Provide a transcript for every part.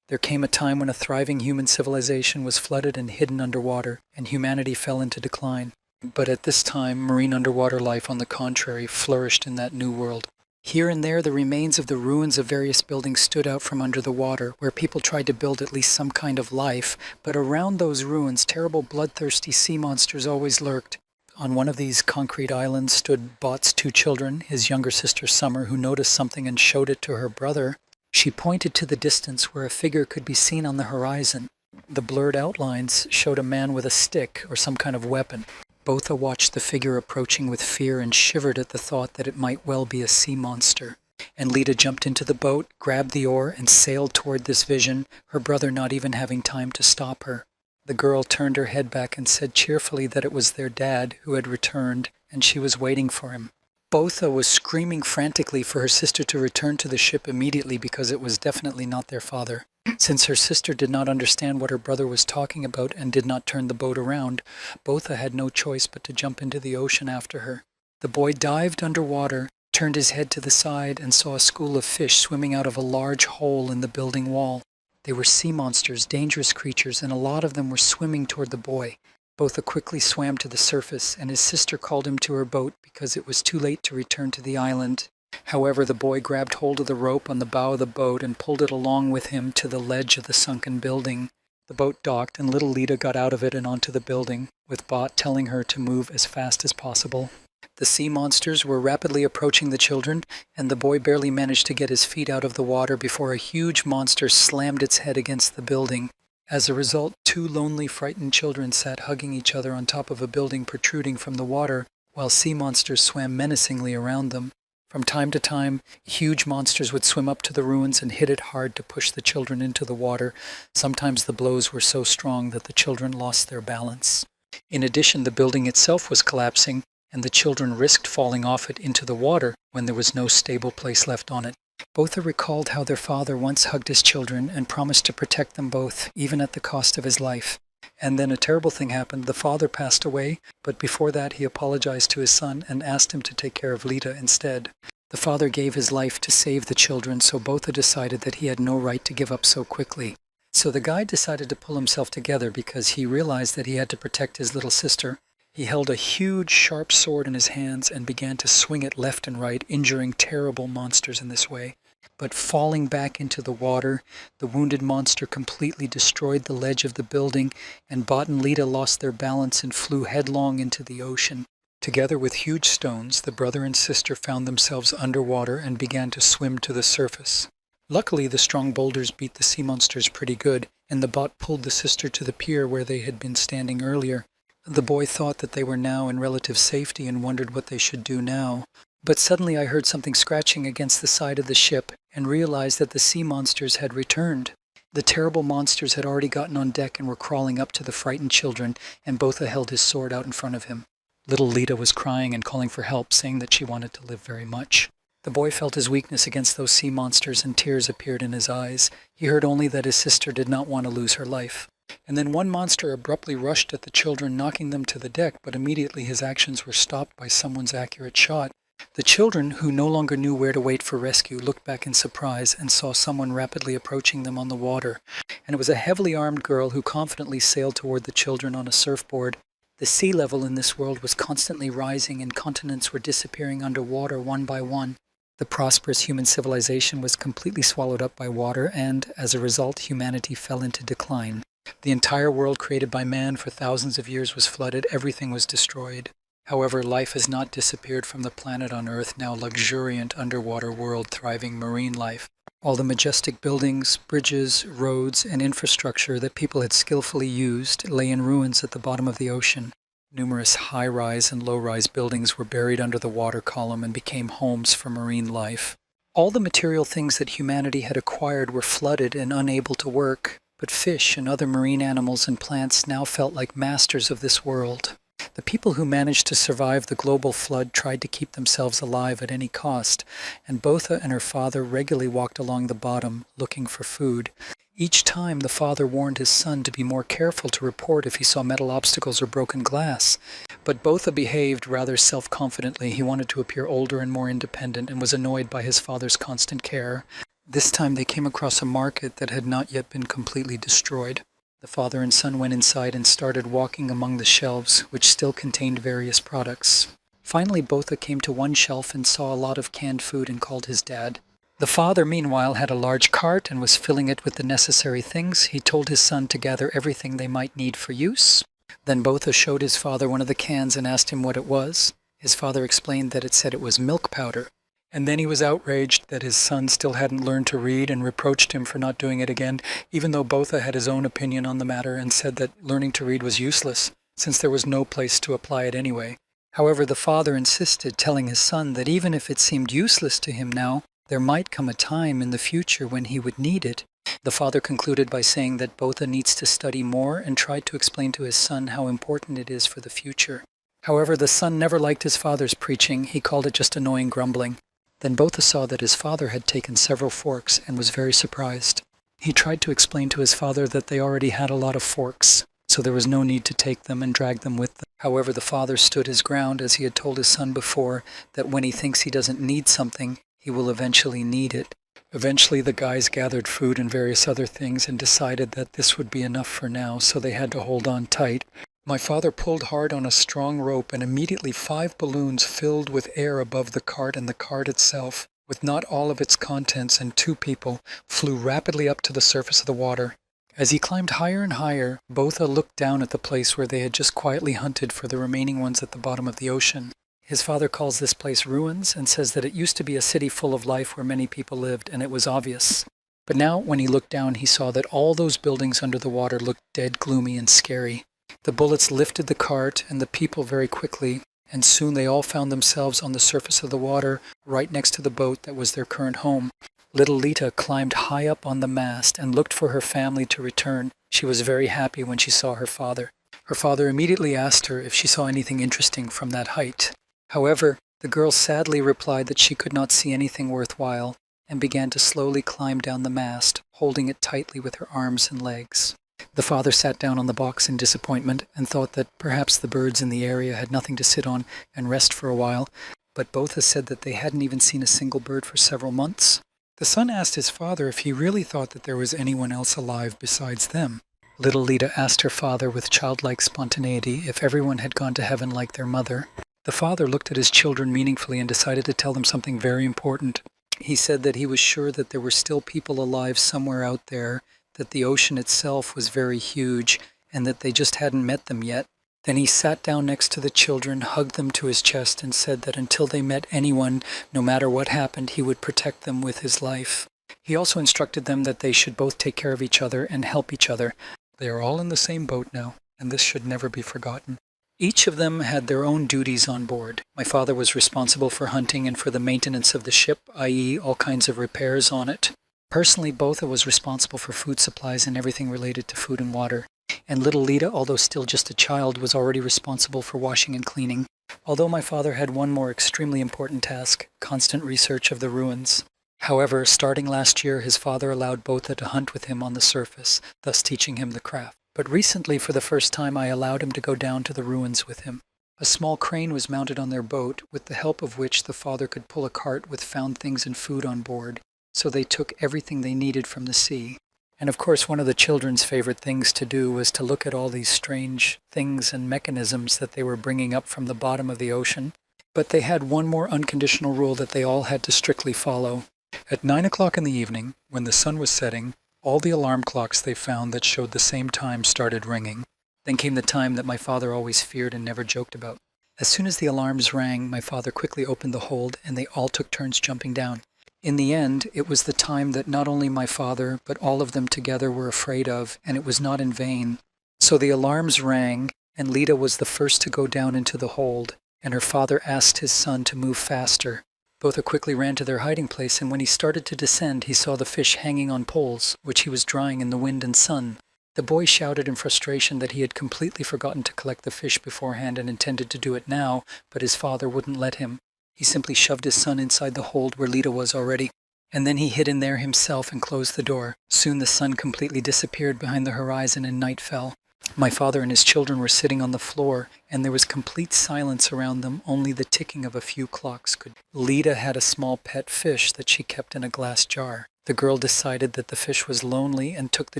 There came a time when a thriving human civilization was flooded and hidden underwater, and humanity fell into decline. But at this time, marine underwater life, on the contrary, flourished in that new world. Here and there, the remains of the ruins of various buildings stood out from under the water, where people tried to build at least some kind of life, but around those ruins, terrible bloodthirsty sea monsters always lurked. On one of these concrete islands stood Bot's two children, his younger sister Summer, who noticed something and showed it to her brother. She pointed to the distance where a figure could be seen on the horizon. The blurred outlines showed a man with a stick or some kind of weapon. Botha watched the figure approaching with fear and shivered at the thought that it might well be a sea monster. And Lita jumped into the boat, grabbed the oar, and sailed toward this vision, her brother not even having time to stop her. The girl turned her head back and said cheerfully that it was their dad who had returned, and she was waiting for him. Botha was screaming frantically for her sister to return to the ship immediately because it was definitely not their father. Since her sister did not understand what her brother was talking about and did not turn the boat around, Botha had no choice but to jump into the ocean after her. The boy dived underwater, turned his head to the side, and saw a school of fish swimming out of a large hole in the building wall. They were sea monsters, dangerous creatures, and a lot of them were swimming toward the boy. Botha quickly swam to the surface, and his sister called him to her boat because it was too late to return to the island. However, the boy grabbed hold of the rope on the bow of the boat and pulled it along with him to the ledge of the sunken building. The boat docked, and little Lita got out of it and onto the building, with Bot telling her to move as fast as possible. The sea monsters were rapidly approaching the children, and the boy barely managed to get his feet out of the water before a huge monster slammed its head against the building. As a result, two lonely, frightened children sat hugging each other on top of a building protruding from the water, while sea monsters swam menacingly around them. From time to time, huge monsters would swim up to the ruins and hit it hard to push the children into the water. Sometimes the blows were so strong that the children lost their balance. In addition, the building itself was collapsing, and the children risked falling off it into the water when there was no stable place left on it. Botha recalled how their father once hugged his children and promised to protect them both, even at the cost of his life. And then a terrible thing happened. The father passed away, but before that he apologized to his son and asked him to take care of Lita instead. The father gave his life to save the children, so Botha decided that he had no right to give up so quickly. So the guy decided to pull himself together because he realized that he had to protect his little sister. He held a huge, sharp sword in his hands and began to swing it left and right, injuring terrible monsters in this way. But falling back into the water, the wounded monster completely destroyed the ledge of the building, and Bot and Lita lost their balance and flew headlong into the ocean. Together with huge stones, the brother and sister found themselves underwater and began to swim to the surface. Luckily, the strong boulders beat the sea monsters pretty good, and the Bot pulled the sister to the pier where they had been standing earlier. The boy thought that they were now in relative safety and wondered what they should do now. But suddenly I heard something scratching against the side of the ship and realized that the sea monsters had returned. The terrible monsters had already gotten on deck and were crawling up to the frightened children, and Botha held his sword out in front of him. Little Lita was crying and calling for help, saying that she wanted to live very much. The boy felt his weakness against those sea monsters, and tears appeared in his eyes. He heard only that his sister did not want to lose her life. And then one monster abruptly rushed at the children, knocking them to the deck, but immediately his actions were stopped by someone's accurate shot. The children, who no longer knew where to wait for rescue, looked back in surprise and saw someone rapidly approaching them on the water. And it was a heavily armed girl who confidently sailed toward the children on a surfboard. The sea level in this world was constantly rising, and continents were disappearing underwater one by one. The prosperous human civilization was completely swallowed up by water, and, as a result, humanity fell into decline. The entire world created by man for thousands of years was flooded. Everything was destroyed. However, life has not disappeared from the planet on Earth, now luxuriant underwater world thriving marine life. All the majestic buildings, bridges, roads, and infrastructure that people had skillfully used lay in ruins at the bottom of the ocean. Numerous high-rise and low-rise buildings were buried under the water column and became homes for marine life. All the material things that humanity had acquired were flooded and unable to work, but fish and other marine animals and plants now felt like masters of this world. The people who managed to survive the global flood tried to keep themselves alive at any cost, and Botha and her father regularly walked along the bottom, looking for food. Each time the father warned his son to be more careful to report if he saw metal obstacles or broken glass. But Botha behaved rather self-confidently. He wanted to appear older and more independent and was annoyed by his father's constant care. This time they came across a market that had not yet been completely destroyed. The father and son went inside and started walking among the shelves, which still contained various products. Finally, Botha came to one shelf and saw a lot of canned food and called his dad. The father, meanwhile, had a large cart and was filling it with the necessary things. He told his son to gather everything they might need for use. Then Botha showed his father one of the cans and asked him what it was. His father explained that it said it was milk powder. And then he was outraged that his son still hadn't learned to read and reproached him for not doing it again, even though Botha had his own opinion on the matter and said that learning to read was useless, since there was no place to apply it anyway. However, the father insisted, telling his son that even if it seemed useless to him now, there might come a time in the future when he would need it. The father concluded by saying that Botha needs to study more and tried to explain to his son how important it is for the future. However, the son never liked his father's preaching. He called it just annoying grumbling. Then Botha saw that his father had taken several forks and was very surprised. He tried to explain to his father that they already had a lot of forks, so there was no need to take them and drag them with them. However, the father stood his ground, as he had told his son before, that when he thinks he doesn't need something, he will eventually need it. Eventually, the guys gathered food and various other things and decided that this would be enough for now, so they had to hold on tight. My father pulled hard on a strong rope, and immediately 5 balloons filled with air above the cart and the cart itself, with not all of its contents and 2 people, flew rapidly up to the surface of the water. As he climbed higher and higher, Botha looked down at the place where they had just quietly hunted for the remaining ones at the bottom of the ocean. His father calls this place ruins and says that it used to be a city full of life where many people lived, and it was obvious. But now, when he looked down, he saw that all those buildings under the water looked dead, gloomy, and scary. The bullets lifted the cart and the people very quickly, and soon they all found themselves on the surface of the water, right next to the boat that was their current home. Little Lita climbed high up on the mast and looked for her family to return. She was very happy when she saw her father. Her father immediately asked her if she saw anything interesting from that height. However, the girl sadly replied that she could not see anything worthwhile, and began to slowly climb down the mast, holding it tightly with her arms and legs. The father sat down on the box in disappointment and thought that perhaps the birds in the area had nothing to sit on and rest for a while, but Botha said that they hadn't even seen a single bird for several months. The son asked his father if he really thought that there was anyone else alive besides them. Little Lita asked her father with childlike spontaneity if everyone had gone to heaven like their mother. The father looked at his children meaningfully and decided to tell them something very important. He said that he was sure that there were still people alive somewhere out there, that the ocean itself was very huge, and that they just hadn't met them yet. Then he sat down next to the children, hugged them to his chest, and said that until they met anyone, no matter what happened, he would protect them with his life. He also instructed them that they should both take care of each other and help each other. They are all in the same boat now, and this should never be forgotten. Each of them had their own duties on board. My father was responsible for hunting and for the maintenance of the ship, i.e. all kinds of repairs on it. Personally, Botha was responsible for food supplies and everything related to food and water. And little Lita, although still just a child, was already responsible for washing and cleaning. Although my father had one more extremely important task, constant research of the ruins. However, starting last year, his father allowed Botha to hunt with him on the surface, thus teaching him the craft. But recently, for the first time, I allowed him to go down to the ruins with him. A small crane was mounted on their boat, with the help of which the father could pull a cart with found things and food on board. So they took everything they needed from the sea. And of course, one of the children's favorite things to do was to look at all these strange things and mechanisms that they were bringing up from the bottom of the ocean. But they had one more unconditional rule that they all had to strictly follow. At 9 o'clock in the evening, when the sun was setting, all the alarm clocks they found that showed the same time started ringing. Then came the time that my father always feared and never joked about. As soon as the alarms rang, my father quickly opened the hold and they all took turns jumping down. In the end, it was the time that not only my father, but all of them together were afraid of, and it was not in vain. So the alarms rang, and Lita was the first to go down into the hold, and her father asked his son to move faster. Botha quickly ran to their hiding place, and when he started to descend, he saw the fish hanging on poles, which he was drying in the wind and sun. The boy shouted in frustration that he had completely forgotten to collect the fish beforehand and intended to do it now, but his father wouldn't let him. He simply shoved his son inside the hold where Lita was already, and then he hid in there himself and closed the door. Soon the sun completely disappeared behind the horizon and night fell. My father and his children were sitting on the floor, and there was complete silence around them, only the ticking of a few clocks could. Lita had a small pet fish that she kept in a glass jar. The girl decided that the fish was lonely and took the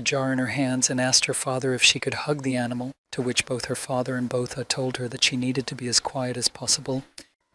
jar in her hands and asked her father if she could hug the animal, to which both her father and Botha told her that she needed to be as quiet as possible.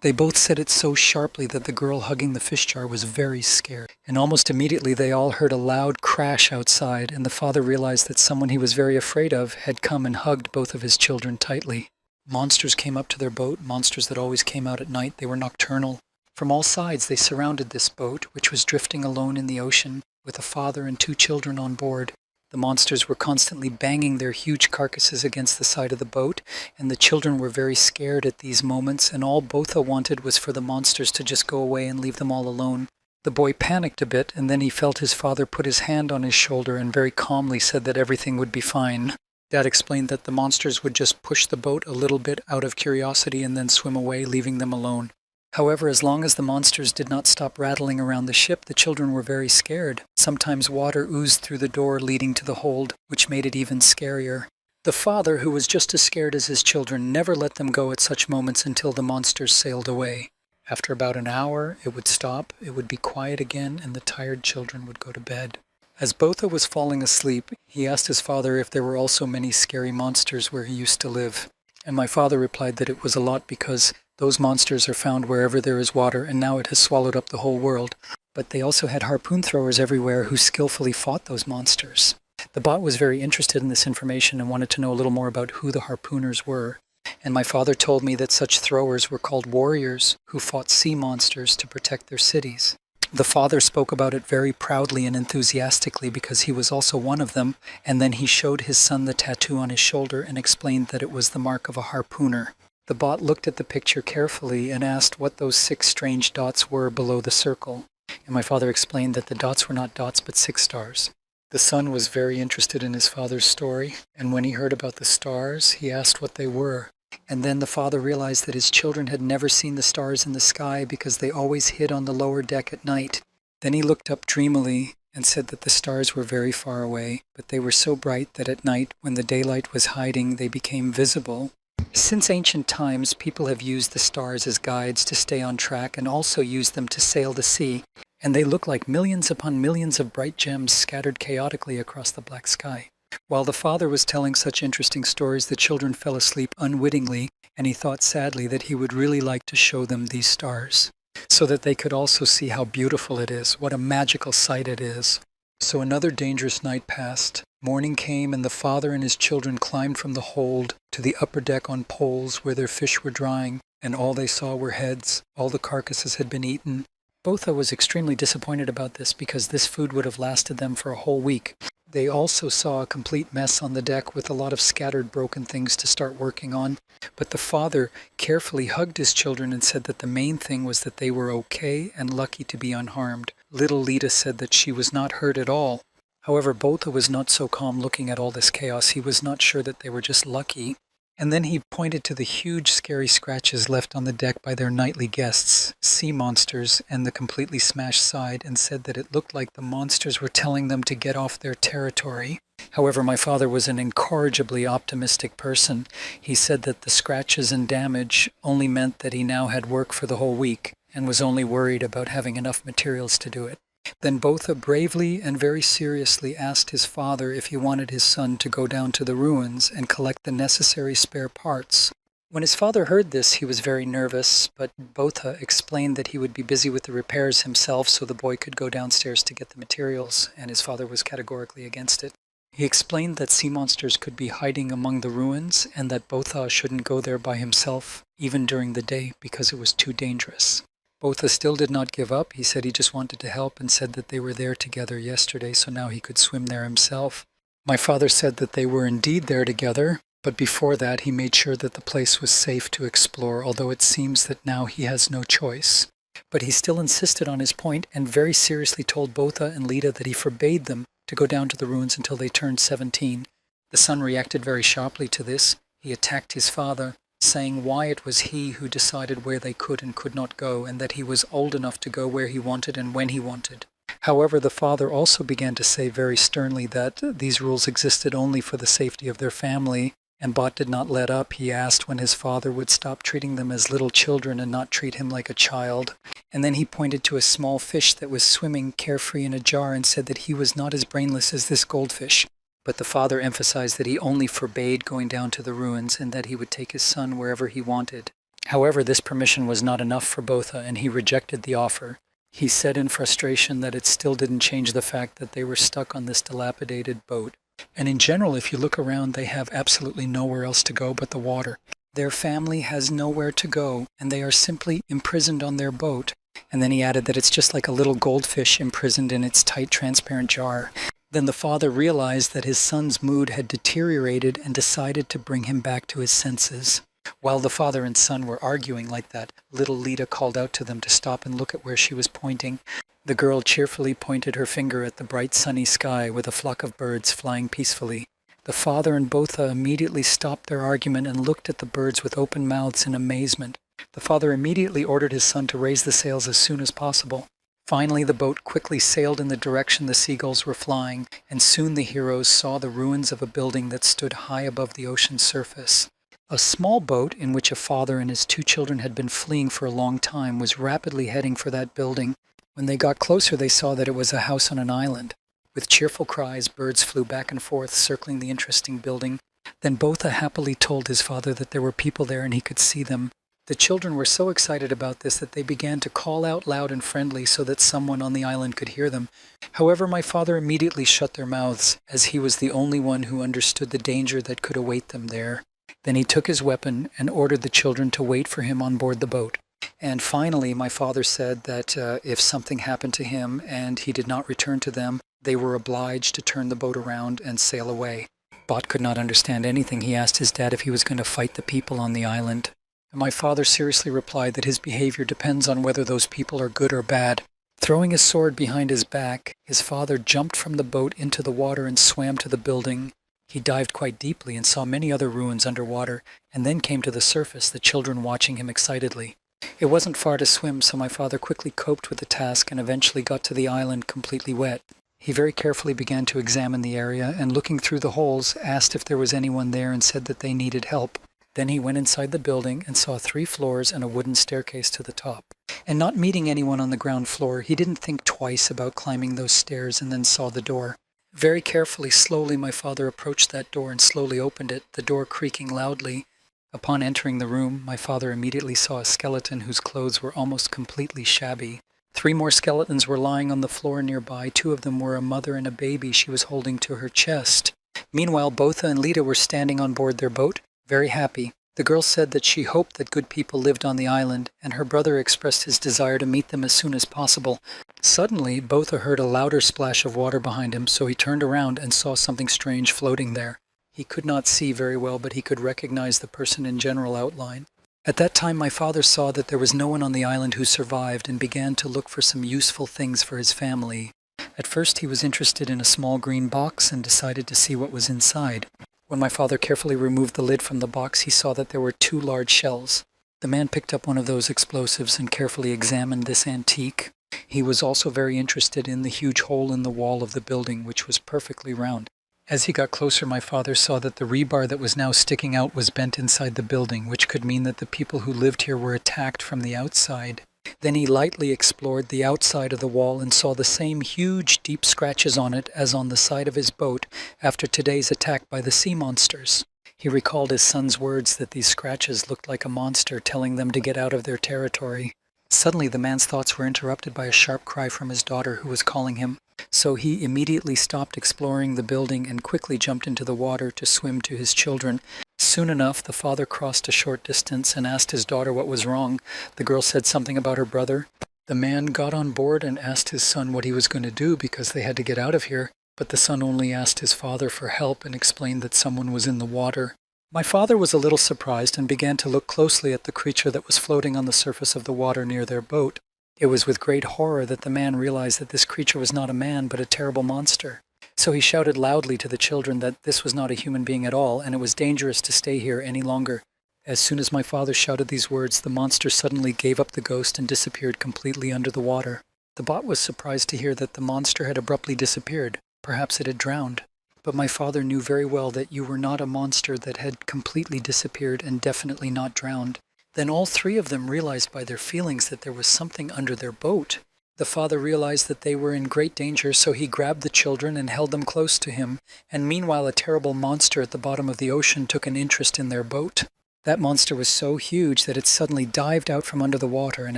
They both said it so sharply that the girl hugging the fish jar was very scared. And almost immediately they all heard a loud crash outside, and the father realized that someone he was very afraid of had come and hugged both of his children tightly. Monsters came up to their boat, monsters that always came out at night. They were nocturnal. From all sides they surrounded this boat, which was drifting alone in the ocean, with a father and 2 children on board. The monsters were constantly banging their huge carcasses against the side of the boat, and the children were very scared at these moments, and all Botha wanted was for the monsters to just go away and leave them all alone. The boy panicked a bit, and then he felt his father put his hand on his shoulder and very calmly said that everything would be fine. Dad explained that the monsters would just push the boat a little bit out of curiosity and then swim away, leaving them alone. However, as long as the monsters did not stop rattling around the ship, the children were very scared. Sometimes water oozed through the door leading to the hold, which made it even scarier. The father, who was just as scared as his children, never let them go at such moments until the monsters sailed away. After about an hour, it would stop, it would be quiet again, and the tired children would go to bed. As Botha was falling asleep, he asked his father if there were also many scary monsters where he used to live. And my father replied that it was a lot because those monsters are found wherever there is water, and now it has swallowed up the whole world. But they also had harpoon throwers everywhere who skillfully fought those monsters. The bot was very interested in this information and wanted to know a little more about who the harpooners were. And my father told me that such throwers were called warriors who fought sea monsters to protect their cities. The father spoke about it very proudly and enthusiastically because he was also one of them, and then he showed his son the tattoo on his shoulder and explained that it was the mark of a harpooner. The bot looked at the picture carefully and asked what those 6 strange dots were below the circle. And my father explained that the dots were not dots but 6 stars. The son was very interested in his father's story, and when he heard about the stars, he asked what they were. And then the father realized that his children had never seen the stars in the sky because they always hid on the lower deck at night. Then he looked up dreamily and said that the stars were very far away, but they were so bright that at night, when the daylight was hiding, they became visible. Since ancient times, people have used the stars as guides to stay on track and also used them to sail the sea, and they look like millions upon millions of bright gems scattered chaotically across the black sky. While the father was telling such interesting stories, the children fell asleep unwittingly, and he thought sadly that he would really like to show them these stars, so that they could also see how beautiful it is, what a magical sight it is. So another dangerous night passed. Morning came, and the father and his children climbed from the hold to the upper deck on poles where their fish were drying, and all they saw were heads. All the carcasses had been eaten. Botha was extremely disappointed about this because this food would have lasted them for a whole week. They also saw a complete mess on the deck with a lot of scattered broken things to start working on. But the father carefully hugged his children and said that the main thing was that they were okay and lucky to be unharmed. Little Lita said that she was not hurt at all. However, Botha was not so calm looking at all this chaos. He was not sure that they were just lucky. And then he pointed to the huge scary scratches left on the deck by their nightly guests, sea monsters, and the completely smashed side, and said that it looked like the monsters were telling them to get off their territory. However, my father was an incorrigibly optimistic person. He said that the scratches and damage only meant that he now had work for the whole week, and was only worried about having enough materials to do it. Then Botha bravely and very seriously asked his father if he wanted his son to go down to the ruins and collect the necessary spare parts. When his father heard this, he was very nervous, but Botha explained that he would be busy with the repairs himself so the boy could go downstairs to get the materials, and his father was categorically against it. He explained that sea monsters could be hiding among the ruins and that Botha shouldn't go there by himself, even during the day, because it was too dangerous. Botha still did not give up. He said he just wanted to help and said that they were there together yesterday, so now he could swim there himself. My father said that they were indeed there together, but before that he made sure that the place was safe to explore, although it seems that now he has no choice. But he still insisted on his point and very seriously told Botha and Lita that he forbade them to go down to the ruins until they turned 17. The son reacted very sharply to this. He attacked his father, saying why it was he who decided where they could and could not go, and that he was old enough to go where he wanted and when he wanted. However, the father also began to say very sternly that these rules existed only for the safety of their family, and Bot did not let up. He asked when his father would stop treating them as little children and not treat him like a child. And then he pointed to a small fish that was swimming carefree in a jar and said that he was not as brainless as this goldfish. But the father emphasized that he only forbade going down to the ruins and that he would take his son wherever he wanted. However, this permission was not enough for Botha, and he rejected the offer. He said in frustration that it still didn't change the fact that they were stuck on this dilapidated boat. And in general, if you look around, they have absolutely nowhere else to go but the water. Their family has nowhere to go, and they are simply imprisoned on their boat. And then he added that it's just like a little goldfish imprisoned in its tight, transparent jar. Then the father realized that his son's mood had deteriorated and decided to bring him back to his senses. While the father and son were arguing like that, little Lita called out to them to stop and look at where she was pointing. The girl cheerfully pointed her finger at the bright sunny sky with a flock of birds flying peacefully. The father and Botha immediately stopped their argument and looked at the birds with open mouths in amazement. The father immediately ordered his son to raise the sails as soon as possible. Finally, the boat quickly sailed in the direction the seagulls were flying, and soon the heroes saw the ruins of a building that stood high above the ocean's surface. A small boat, in which a father and his 2 children had been fleeing for a long time, was rapidly heading for that building. When they got closer, they saw that it was a house on an island. With cheerful cries, birds flew back and forth, circling the interesting building. Then Botha happily told his father that there were people there and he could see them. The children were so excited about this that they began to call out loud and friendly so that someone on the island could hear them. However, my father immediately shut their mouths, as he was the only one who understood the danger that could await them there. Then he took his weapon and ordered the children to wait for him on board the boat. And finally, my father said that if something happened to him and he did not return to them, they were obliged to turn the boat around and sail away. Bot could not understand anything. He asked his dad if he was going to fight the people on the island. And my father seriously replied that his behavior depends on whether those people are good or bad. Throwing his sword behind his back, his father jumped from the boat into the water and swam to the building. He dived quite deeply and saw many other ruins underwater, and then came to the surface, the children watching him excitedly. It wasn't far to swim, so my father quickly coped with the task and eventually got to the island completely wet. He very carefully began to examine the area, and looking through the holes, asked if there was anyone there and said that they needed help. Then he went inside the building and saw 3 floors and a wooden staircase to the top. And not meeting anyone on the ground floor, he didn't think twice about climbing those stairs and then saw the door. Very carefully, slowly, my father approached that door and slowly opened it, the door creaking loudly. Upon entering the room, my father immediately saw a skeleton whose clothes were almost completely shabby. 3 more skeletons were lying on the floor nearby. 2 of them were a mother and a baby she was holding to her chest. Meanwhile, Botha and Lita were standing on board their boat, very happy. The girl said that she hoped that good people lived on the island, and her brother expressed his desire to meet them as soon as possible. Suddenly, Botha heard a louder splash of water behind him, so he turned around and saw something strange floating there. He could not see very well, but he could recognize the person in general outline. At that time, my father saw that there was no one on the island who survived and began to look for some useful things for his family. At first, he was interested in a small green box and decided to see what was inside. When my father carefully removed the lid from the box, he saw that there were 2 large shells. The man picked up one of those explosives and carefully examined this antique. He was also very interested in the huge hole in the wall of the building, which was perfectly round. As he got closer, my father saw that the rebar that was now sticking out was bent inside the building, which could mean that the people who lived here were attacked from the outside. Then he lightly explored the outside of the wall and saw the same huge, deep scratches on it as on the side of his boat after today's attack by the sea monsters. He recalled his son's words that these scratches looked like a monster telling them to get out of their territory. Suddenly, the man's thoughts were interrupted by a sharp cry from his daughter who was calling him. So he immediately stopped exploring the building and quickly jumped into the water to swim to his children. Soon enough, the father crossed a short distance and asked his daughter what was wrong. The girl said something about her brother. The man got on board and asked his son what he was going to do because they had to get out of here, but the son only asked his father for help and explained that someone was in the water. My father was a little surprised and began to look closely at the creature that was floating on the surface of the water near their boat. It was with great horror that the man realized that this creature was not a man but a terrible monster. So he shouted loudly to the children that this was not a human being at all, and it was dangerous to stay here any longer. As soon as my father shouted these words, the monster suddenly gave up the ghost and disappeared completely under the water. The bot was surprised to hear that the monster had abruptly disappeared. Perhaps it had drowned. But my father knew very well that you were not a monster that had completely disappeared and definitely not drowned. Then all three of them realized by their feelings that there was something under their boat. The father realized that they were in great danger, so he grabbed the children and held them close to him, and meanwhile a terrible monster at the bottom of the ocean took an interest in their boat. That monster was so huge that it suddenly dived out from under the water and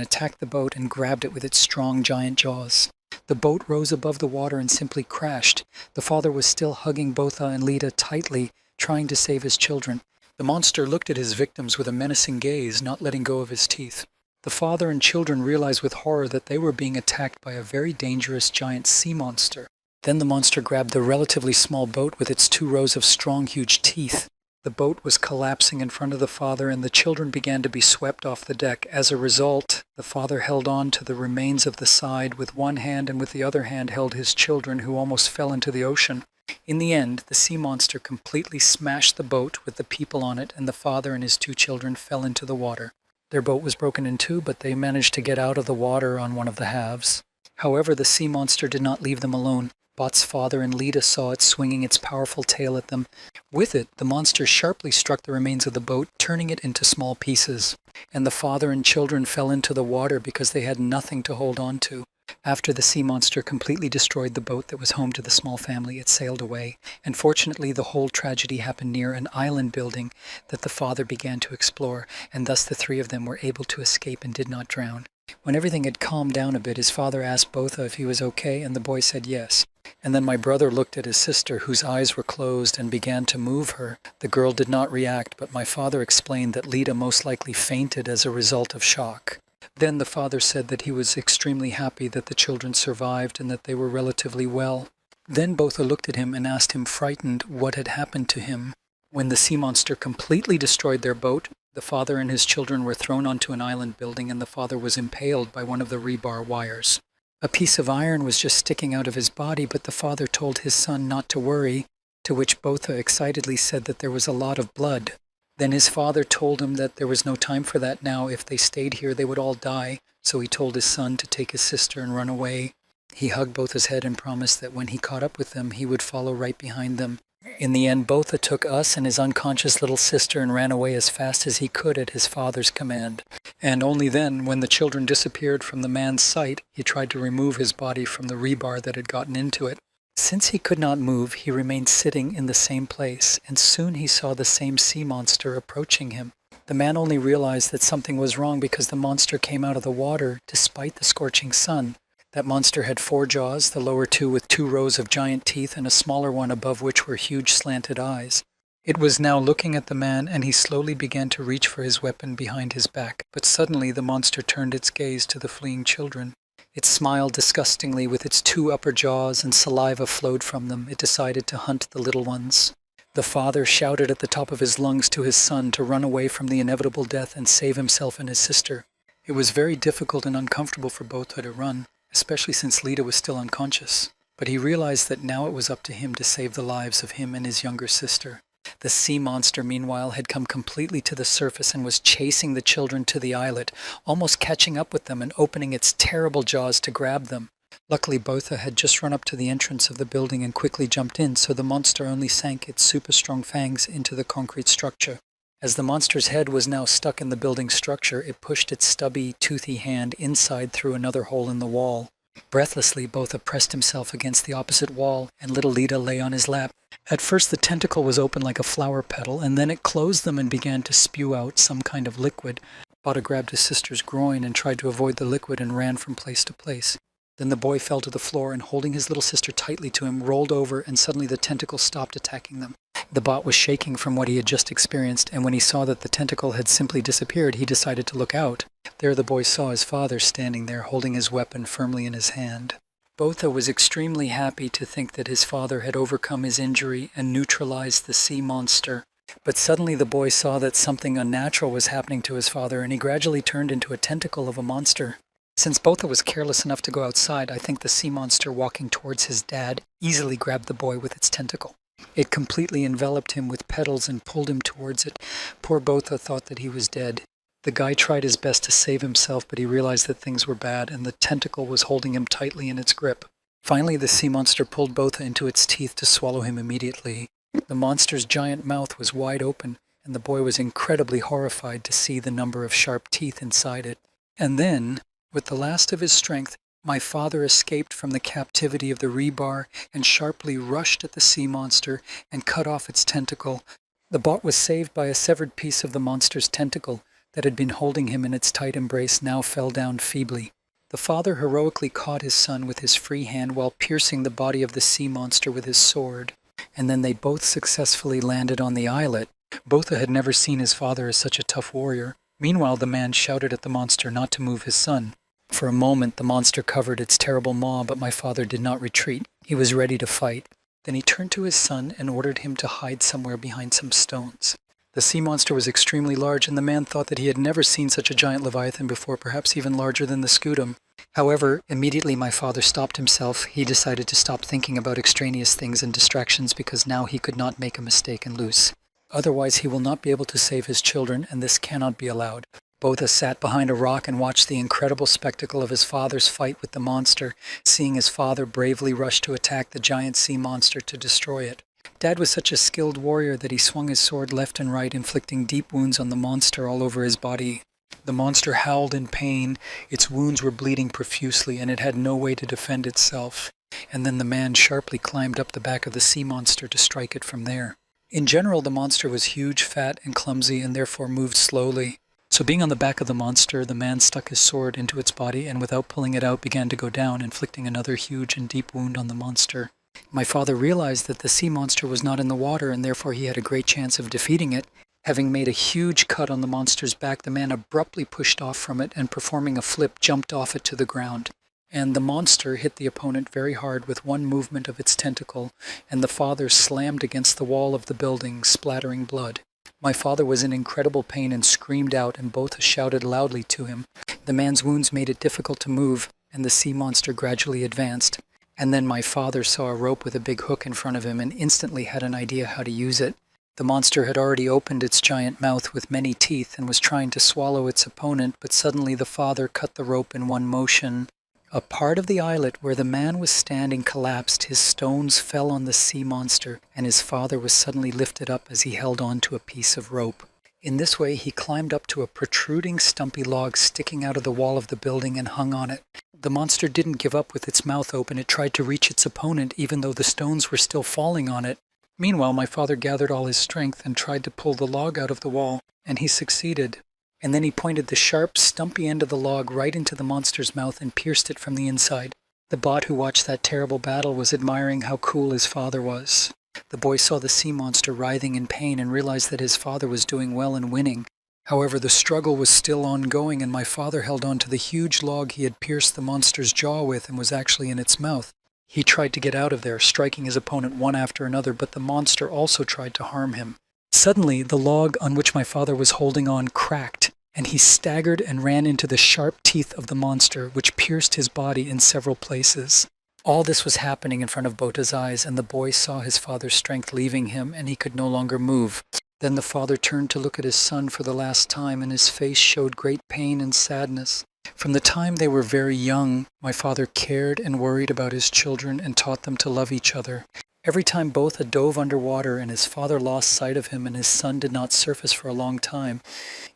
attacked the boat and grabbed it with its strong giant jaws. The boat rose above the water and simply crashed. The father was still hugging Botha and Lita tightly, trying to save his children. The monster looked at his victims with a menacing gaze, not letting go of his teeth. The father and children realized with horror that they were being attacked by a very dangerous giant sea monster. Then the monster grabbed the relatively small boat with its 2 rows of strong, huge teeth. The boat was collapsing in front of the father, and the children began to be swept off the deck. As a result, the father held on to the remains of the side with one hand, and with the other hand held his children, who almost fell into the ocean. In the end, the sea monster completely smashed the boat with the people on it, and the father and his 2 children fell into the water. Their boat was broken in 2, but they managed to get out of the water on one of the halves. However, the sea monster did not leave them alone. Bot's father and Lita saw it swinging its powerful tail at them. With it, the monster sharply struck the remains of the boat, turning it into small pieces. And the father and children fell into the water because they had nothing to hold on to. After the sea monster completely destroyed the boat that was home to the small family, it sailed away. And fortunately, the whole tragedy happened near an island building that the father began to explore, and thus the 3 of them were able to escape and did not drown. When everything had calmed down a bit, his father asked Botha if he was okay, and the boy said yes. And then my brother looked at his sister, whose eyes were closed, and began to move her. The girl did not react, but my father explained that Lita most likely fainted as a result of shock. Then the father said that he was extremely happy that the children survived and that they were relatively well. Then Botha looked at him and asked him, frightened, what had happened to him. When the sea monster completely destroyed their boat, the father and his children were thrown onto an island building, and the father was impaled by one of the rebar wires. A piece of iron was just sticking out of his body, but the father told his son not to worry, to which Botha excitedly said that there was a lot of blood. Then his father told him that there was no time for that now. If they stayed here, they would all die. So he told his son to take his sister and run away. He hugged Botha's head and promised that when he caught up with them, he would follow right behind them. In the end, Botha took us and his unconscious little sister and ran away as fast as he could at his father's command. And only then, when the children disappeared from the man's sight, he tried to remove his body from the rebar that had gotten into it. Since he could not move, he remained sitting in the same place, and soon he saw the same sea monster approaching him. The man only realized that something was wrong because the monster came out of the water despite the scorching sun. That monster had 4 jaws, the lower 2 with 2 rows of giant teeth and a smaller one above which were huge slanted eyes. It was now looking at the man, and he slowly began to reach for his weapon behind his back. But suddenly the monster turned its gaze to the fleeing children. It smiled disgustingly with its 2 upper jaws, and saliva flowed from them. It decided to hunt the little ones. The father shouted at the top of his lungs to his son to run away from the inevitable death and save himself and his sister. It was very difficult and uncomfortable for Botha to run, especially since Lita was still unconscious. But he realized that now it was up to him to save the lives of him and his younger sister. The sea monster, meanwhile, had come completely to the surface and was chasing the children to the islet, almost catching up with them and opening its terrible jaws to grab them. Luckily, Botha had just run up to the entrance of the building and quickly jumped in, so the monster only sank its super strong fangs into the concrete structure. As the monster's head was now stuck in the building structure, it pushed its stubby, toothy hand inside through another hole in the wall. Breathlessly, Botha pressed himself against the opposite wall, and little Lita lay on his lap. At first the tentacle was open like a flower petal, and then it closed them and began to spew out some kind of liquid. Botha grabbed his sister's groin and tried to avoid the liquid and ran from place to place. Then the boy fell to the floor and, holding his little sister tightly to him, rolled over, and suddenly the tentacle stopped attacking them. The bot was shaking from what he had just experienced, and when he saw that the tentacle had simply disappeared, he decided to look out. There the boy saw his father standing there, holding his weapon firmly in his hand. Botha was extremely happy to think that his father had overcome his injury and neutralized the sea monster. But suddenly the boy saw that something unnatural was happening to his father, and he gradually turned into a tentacle of a monster. Since Botha was careless enough to go outside, I think the sea monster walking towards his dad easily grabbed the boy with its tentacle. It completely enveloped him with petals and pulled him towards it. Poor Botha thought that he was dead. The guy tried his best to save himself, but he realized that things were bad, and the tentacle was holding him tightly in its grip. Finally, the sea monster pulled Botha into its teeth to swallow him immediately. The monster's giant mouth was wide open, and the boy was incredibly horrified to see the number of sharp teeth inside it. And then, with the last of his strength, my father escaped from the captivity of the rebar and sharply rushed at the sea monster and cut off its tentacle. The bot was saved by a severed piece of the monster's tentacle that had been holding him in its tight embrace now fell down feebly. The father heroically caught his son with his free hand while piercing the body of the sea monster with his sword. And then they both successfully landed on the islet. Botha had never seen his father as such a tough warrior. Meanwhile, the man shouted at the monster not to move his son. For a moment, the monster covered its terrible maw, but my father did not retreat. He was ready to fight. Then he turned to his son and ordered him to hide somewhere behind some stones. The sea monster was extremely large, and the man thought that he had never seen such a giant leviathan before, perhaps even larger than the scutum. However, immediately my father stopped himself. He decided to stop thinking about extraneous things and distractions because now he could not make a mistake and lose. Otherwise, he will not be able to save his children, and this cannot be allowed. Botha sat behind a rock and watched the incredible spectacle of his father's fight with the monster, seeing his father bravely rush to attack the giant sea monster to destroy it. Dad was such a skilled warrior that he swung his sword left and right, inflicting deep wounds on the monster all over his body. The monster howled in pain, its wounds were bleeding profusely, and it had no way to defend itself. And then the man sharply climbed up the back of the sea monster to strike it from there. In general, the monster was huge, fat, and clumsy, and therefore moved slowly. So being on the back of the monster, the man stuck his sword into its body and without pulling it out began to go down, inflicting another huge and deep wound on the monster. My father realized that the sea monster was not in the water and therefore he had a great chance of defeating it. Having made a huge cut on the monster's back, the man abruptly pushed off from it and performing a flip jumped off it to the ground. And the monster hit the opponent very hard with one movement of its tentacle, and the father slammed against the wall of the building, splattering blood. My father was in incredible pain and screamed out, and both shouted loudly to him. The man's wounds made it difficult to move, and the sea monster gradually advanced. And then my father saw a rope with a big hook in front of him and instantly had an idea how to use it. The monster had already opened its giant mouth with many teeth and was trying to swallow its opponent, but suddenly the father cut the rope in one motion. A part of the islet where the man was standing collapsed, his stones fell on the sea monster, and his father was suddenly lifted up as he held on to a piece of rope. In this way, he climbed up to a protruding stumpy log sticking out of the wall of the building and hung on it. The monster didn't give up with its mouth open. It tried to reach its opponent even though the stones were still falling on it. Meanwhile, my father gathered all his strength and tried to pull the log out of the wall, and he succeeded. And then he pointed the sharp, stumpy end of the log right into the monster's mouth and pierced it from the inside. The bot who watched that terrible battle was admiring how cool his father was. The boy saw the sea monster writhing in pain and realized that his father was doing well and winning. However, the struggle was still ongoing, and my father held on to the huge log he had pierced the monster's jaw with and was actually in its mouth. He tried to get out of there, striking his opponent one after another, but the monster also tried to harm him. Suddenly, the log on which my father was holding on cracked, and he staggered and ran into the sharp teeth of the monster, which pierced his body in several places. All this was happening in front of Botha's eyes, and the boy saw his father's strength leaving him, and he could no longer move. Then the father turned to look at his son for the last time, and his face showed great pain and sadness. From the time they were very young, my father cared and worried about his children and taught them to love each other. Every time Botha dove underwater and his father lost sight of him and his son did not surface for a long time,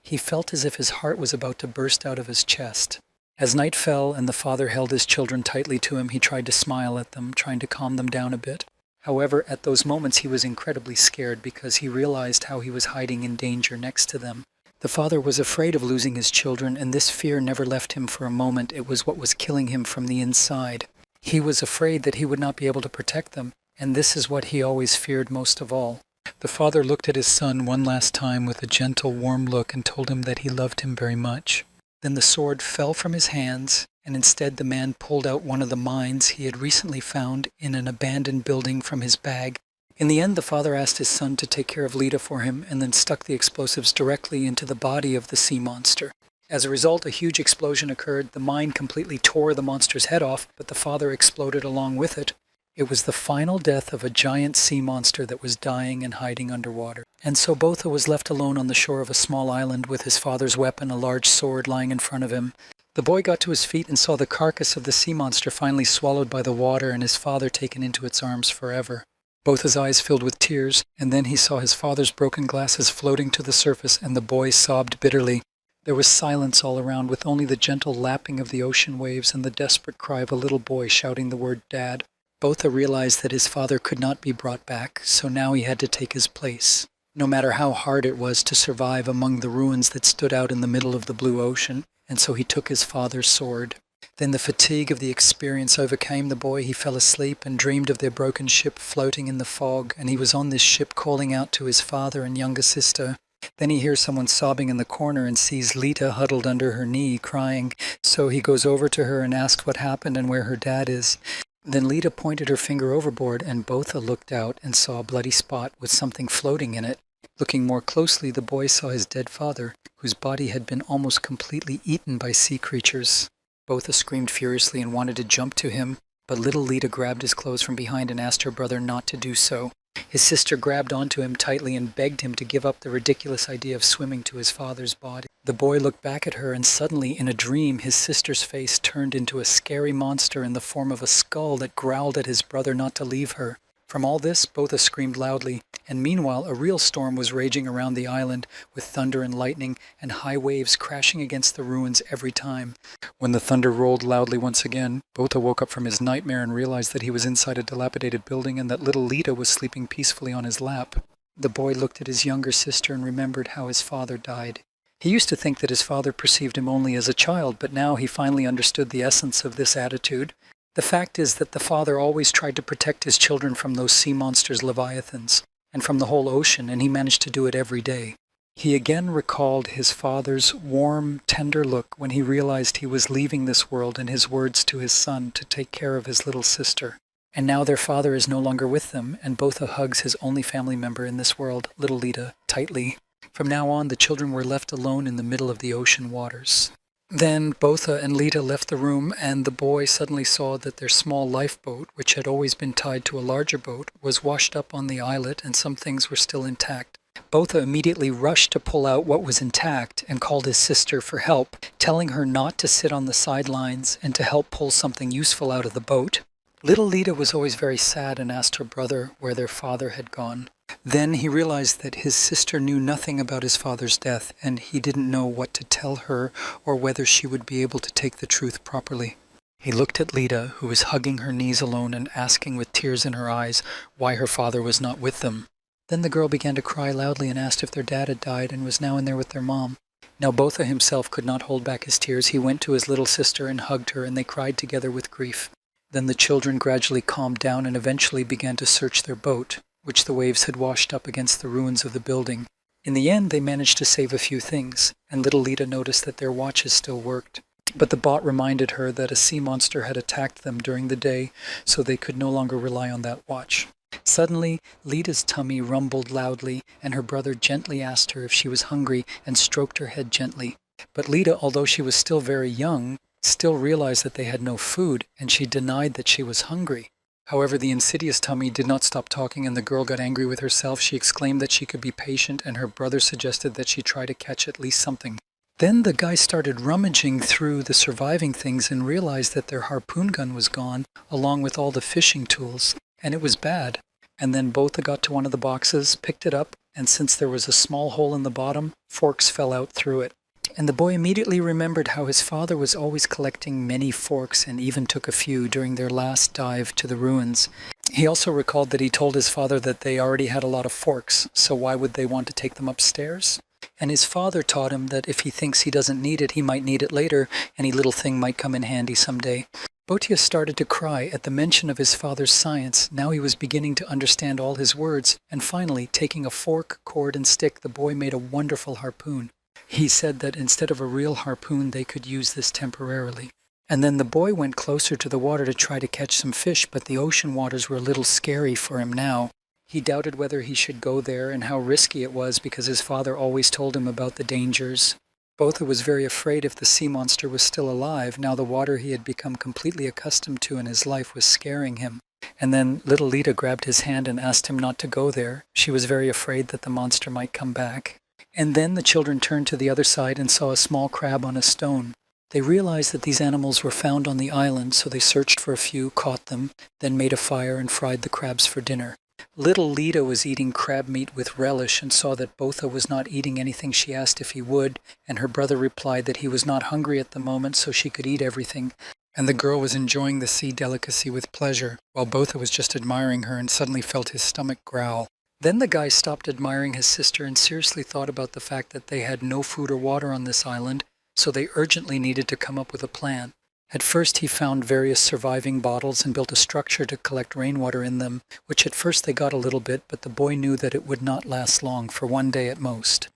he felt as if his heart was about to burst out of his chest. As night fell and the father held his children tightly to him, he tried to smile at them, trying to calm them down a bit. However, at those moments he was incredibly scared because he realized how he was hiding in danger next to them. The father was afraid of losing his children, and this fear never left him for a moment. It was what was killing him from the inside. He was afraid that he would not be able to protect them, and this is what he always feared most of all. The father looked at his son one last time with a gentle, warm look and told him that he loved him very much. Then the sword fell from his hands, and instead the man pulled out one of the mines he had recently found in an abandoned building from his bag. In the end, the father asked his son to take care of Lita for him and then stuck the explosives directly into the body of the sea monster. As a result, a huge explosion occurred. The mine completely tore the monster's head off, but the father exploded along with it. It was the final death of a giant sea monster that was dying and hiding underwater. And so Botha was left alone on the shore of a small island with his father's weapon, a large sword, lying in front of him. The boy got to his feet and saw the carcass of the sea monster finally swallowed by the water and his father taken into its arms forever. Botha's eyes filled with tears, and then he saw his father's broken glasses floating to the surface, and the boy sobbed bitterly. There was silence all around, with only the gentle lapping of the ocean waves and the desperate cry of a little boy shouting the word "Dad." Botha realized that his father could not be brought back, so now he had to take his place. No matter how hard it was to survive among the ruins that stood out in the middle of the blue ocean, and so he took his father's sword. Then the fatigue of the experience overcame the boy. He fell asleep and dreamed of their broken ship floating in the fog, and he was on this ship calling out to his father and younger sister. Then he hears someone sobbing in the corner and sees Lita huddled under her knee, crying. So he goes over to her and asks what happened and where her dad is. Then Lita pointed her finger overboard, and Botha looked out and saw a bloody spot with something floating in it. Looking more closely, the boy saw his dead father, whose body had been almost completely eaten by sea creatures. Botha screamed furiously and wanted to jump to him, but little Lita grabbed his clothes from behind and asked her brother not to do so. His sister grabbed onto him tightly and begged him to give up the ridiculous idea of swimming to his father's body. The boy looked back at her, and suddenly, in a dream, his sister's face turned into a scary monster in the form of a skull that growled at his brother not to leave her. From all this, Botha screamed loudly, and meanwhile a real storm was raging around the island, with thunder and lightning and high waves crashing against the ruins every time. When the thunder rolled loudly once again, Botha woke up from his nightmare and realized that he was inside a dilapidated building and that little Lita was sleeping peacefully on his lap. The boy looked at his younger sister and remembered how his father died. He used to think that his father perceived him only as a child, but now he finally understood the essence of this attitude. The fact is that the father always tried to protect his children from those sea monsters, leviathans, and from the whole ocean, and he managed to do it every day. He again recalled his father's warm, tender look when he realized he was leaving this world, and his words to his son to take care of his little sister. And now their father is no longer with them, and Botha hugs his only family member in this world, little Lita, tightly. From now on, the children were left alone in the middle of the ocean waters. Then Botha and Lita left the room, and the boy suddenly saw that their small lifeboat, which had always been tied to a larger boat, was washed up on the islet, and some things were still intact. Botha immediately rushed to pull out what was intact and called his sister for help, telling her not to sit on the sidelines and to help pull something useful out of the boat. Little Lita was always very sad and asked her brother where their father had gone. Then he realized that his sister knew nothing about his father's death, and he didn't know what to tell her or whether she would be able to take the truth properly. He looked at Lita, who was hugging her knees alone and asking with tears in her eyes why her father was not with them. Then the girl began to cry loudly and asked if their dad had died and was now in there with their mom. Now Botha himself could not hold back his tears. He went to his little sister and hugged her, and they cried together with grief. Then the children gradually calmed down and eventually began to search their boat, which the waves had washed up against the ruins of the building. In the end, they managed to save a few things, and little Lita noticed that their watches still worked. But the bot reminded her that a sea monster had attacked them during the day, so they could no longer rely on that watch. Suddenly, Lita's tummy rumbled loudly, and her brother gently asked her if she was hungry and stroked her head gently. But Lita, although she was still very young, still realized that they had no food, and she denied that she was hungry. However, the insidious tummy did not stop talking, and the girl got angry with herself. She exclaimed that she could be patient, and her brother suggested that she try to catch at least something. Then the guy started rummaging through the surviving things and realized that their harpoon gun was gone, along with all the fishing tools, and it was bad. And then Botha got to one of the boxes, picked it up, and since there was a small hole in the bottom, forks fell out through it. And the boy immediately remembered how his father was always collecting many forks and even took a few during their last dive to the ruins. He also recalled that he told his father that they already had a lot of forks, so why would they want to take them upstairs? And his father taught him that if he thinks he doesn't need it, he might need it later. Any little thing might come in handy someday. Botha started to cry at the mention of his father's science. Now he was beginning to understand all his words, and finally, taking a fork, cord, and stick, the boy made a wonderful harpoon. He said that instead of a real harpoon, they could use this temporarily. And then the boy went closer to the water to try to catch some fish, but the ocean waters were a little scary for him now. He doubted whether he should go there and how risky it was because his father always told him about the dangers. Botha was very afraid if the sea monster was still alive. Now the water he had become completely accustomed to in his life was scaring him. And then little Lita grabbed his hand and asked him not to go there. She was very afraid that the monster might come back. And then the children turned to the other side and saw a small crab on a stone. They realized that these animals were found on the island, so they searched for a few, caught them, then made a fire and fried the crabs for dinner. Little Lita was eating crab meat with relish and saw that Botha was not eating anything she asked if he would, and her brother replied that he was not hungry at the moment so she could eat everything. And the girl was enjoying the sea delicacy with pleasure, while Botha was just admiring her and suddenly felt his stomach growl. Then the guy stopped admiring his sister and seriously thought about the fact that they had no food or water on this island, so they urgently needed to come up with a plan. At first he found various surviving bottles and built a structure to collect rainwater in them, which at first they got a little bit, but the boy knew that it would not last long, for one day at most.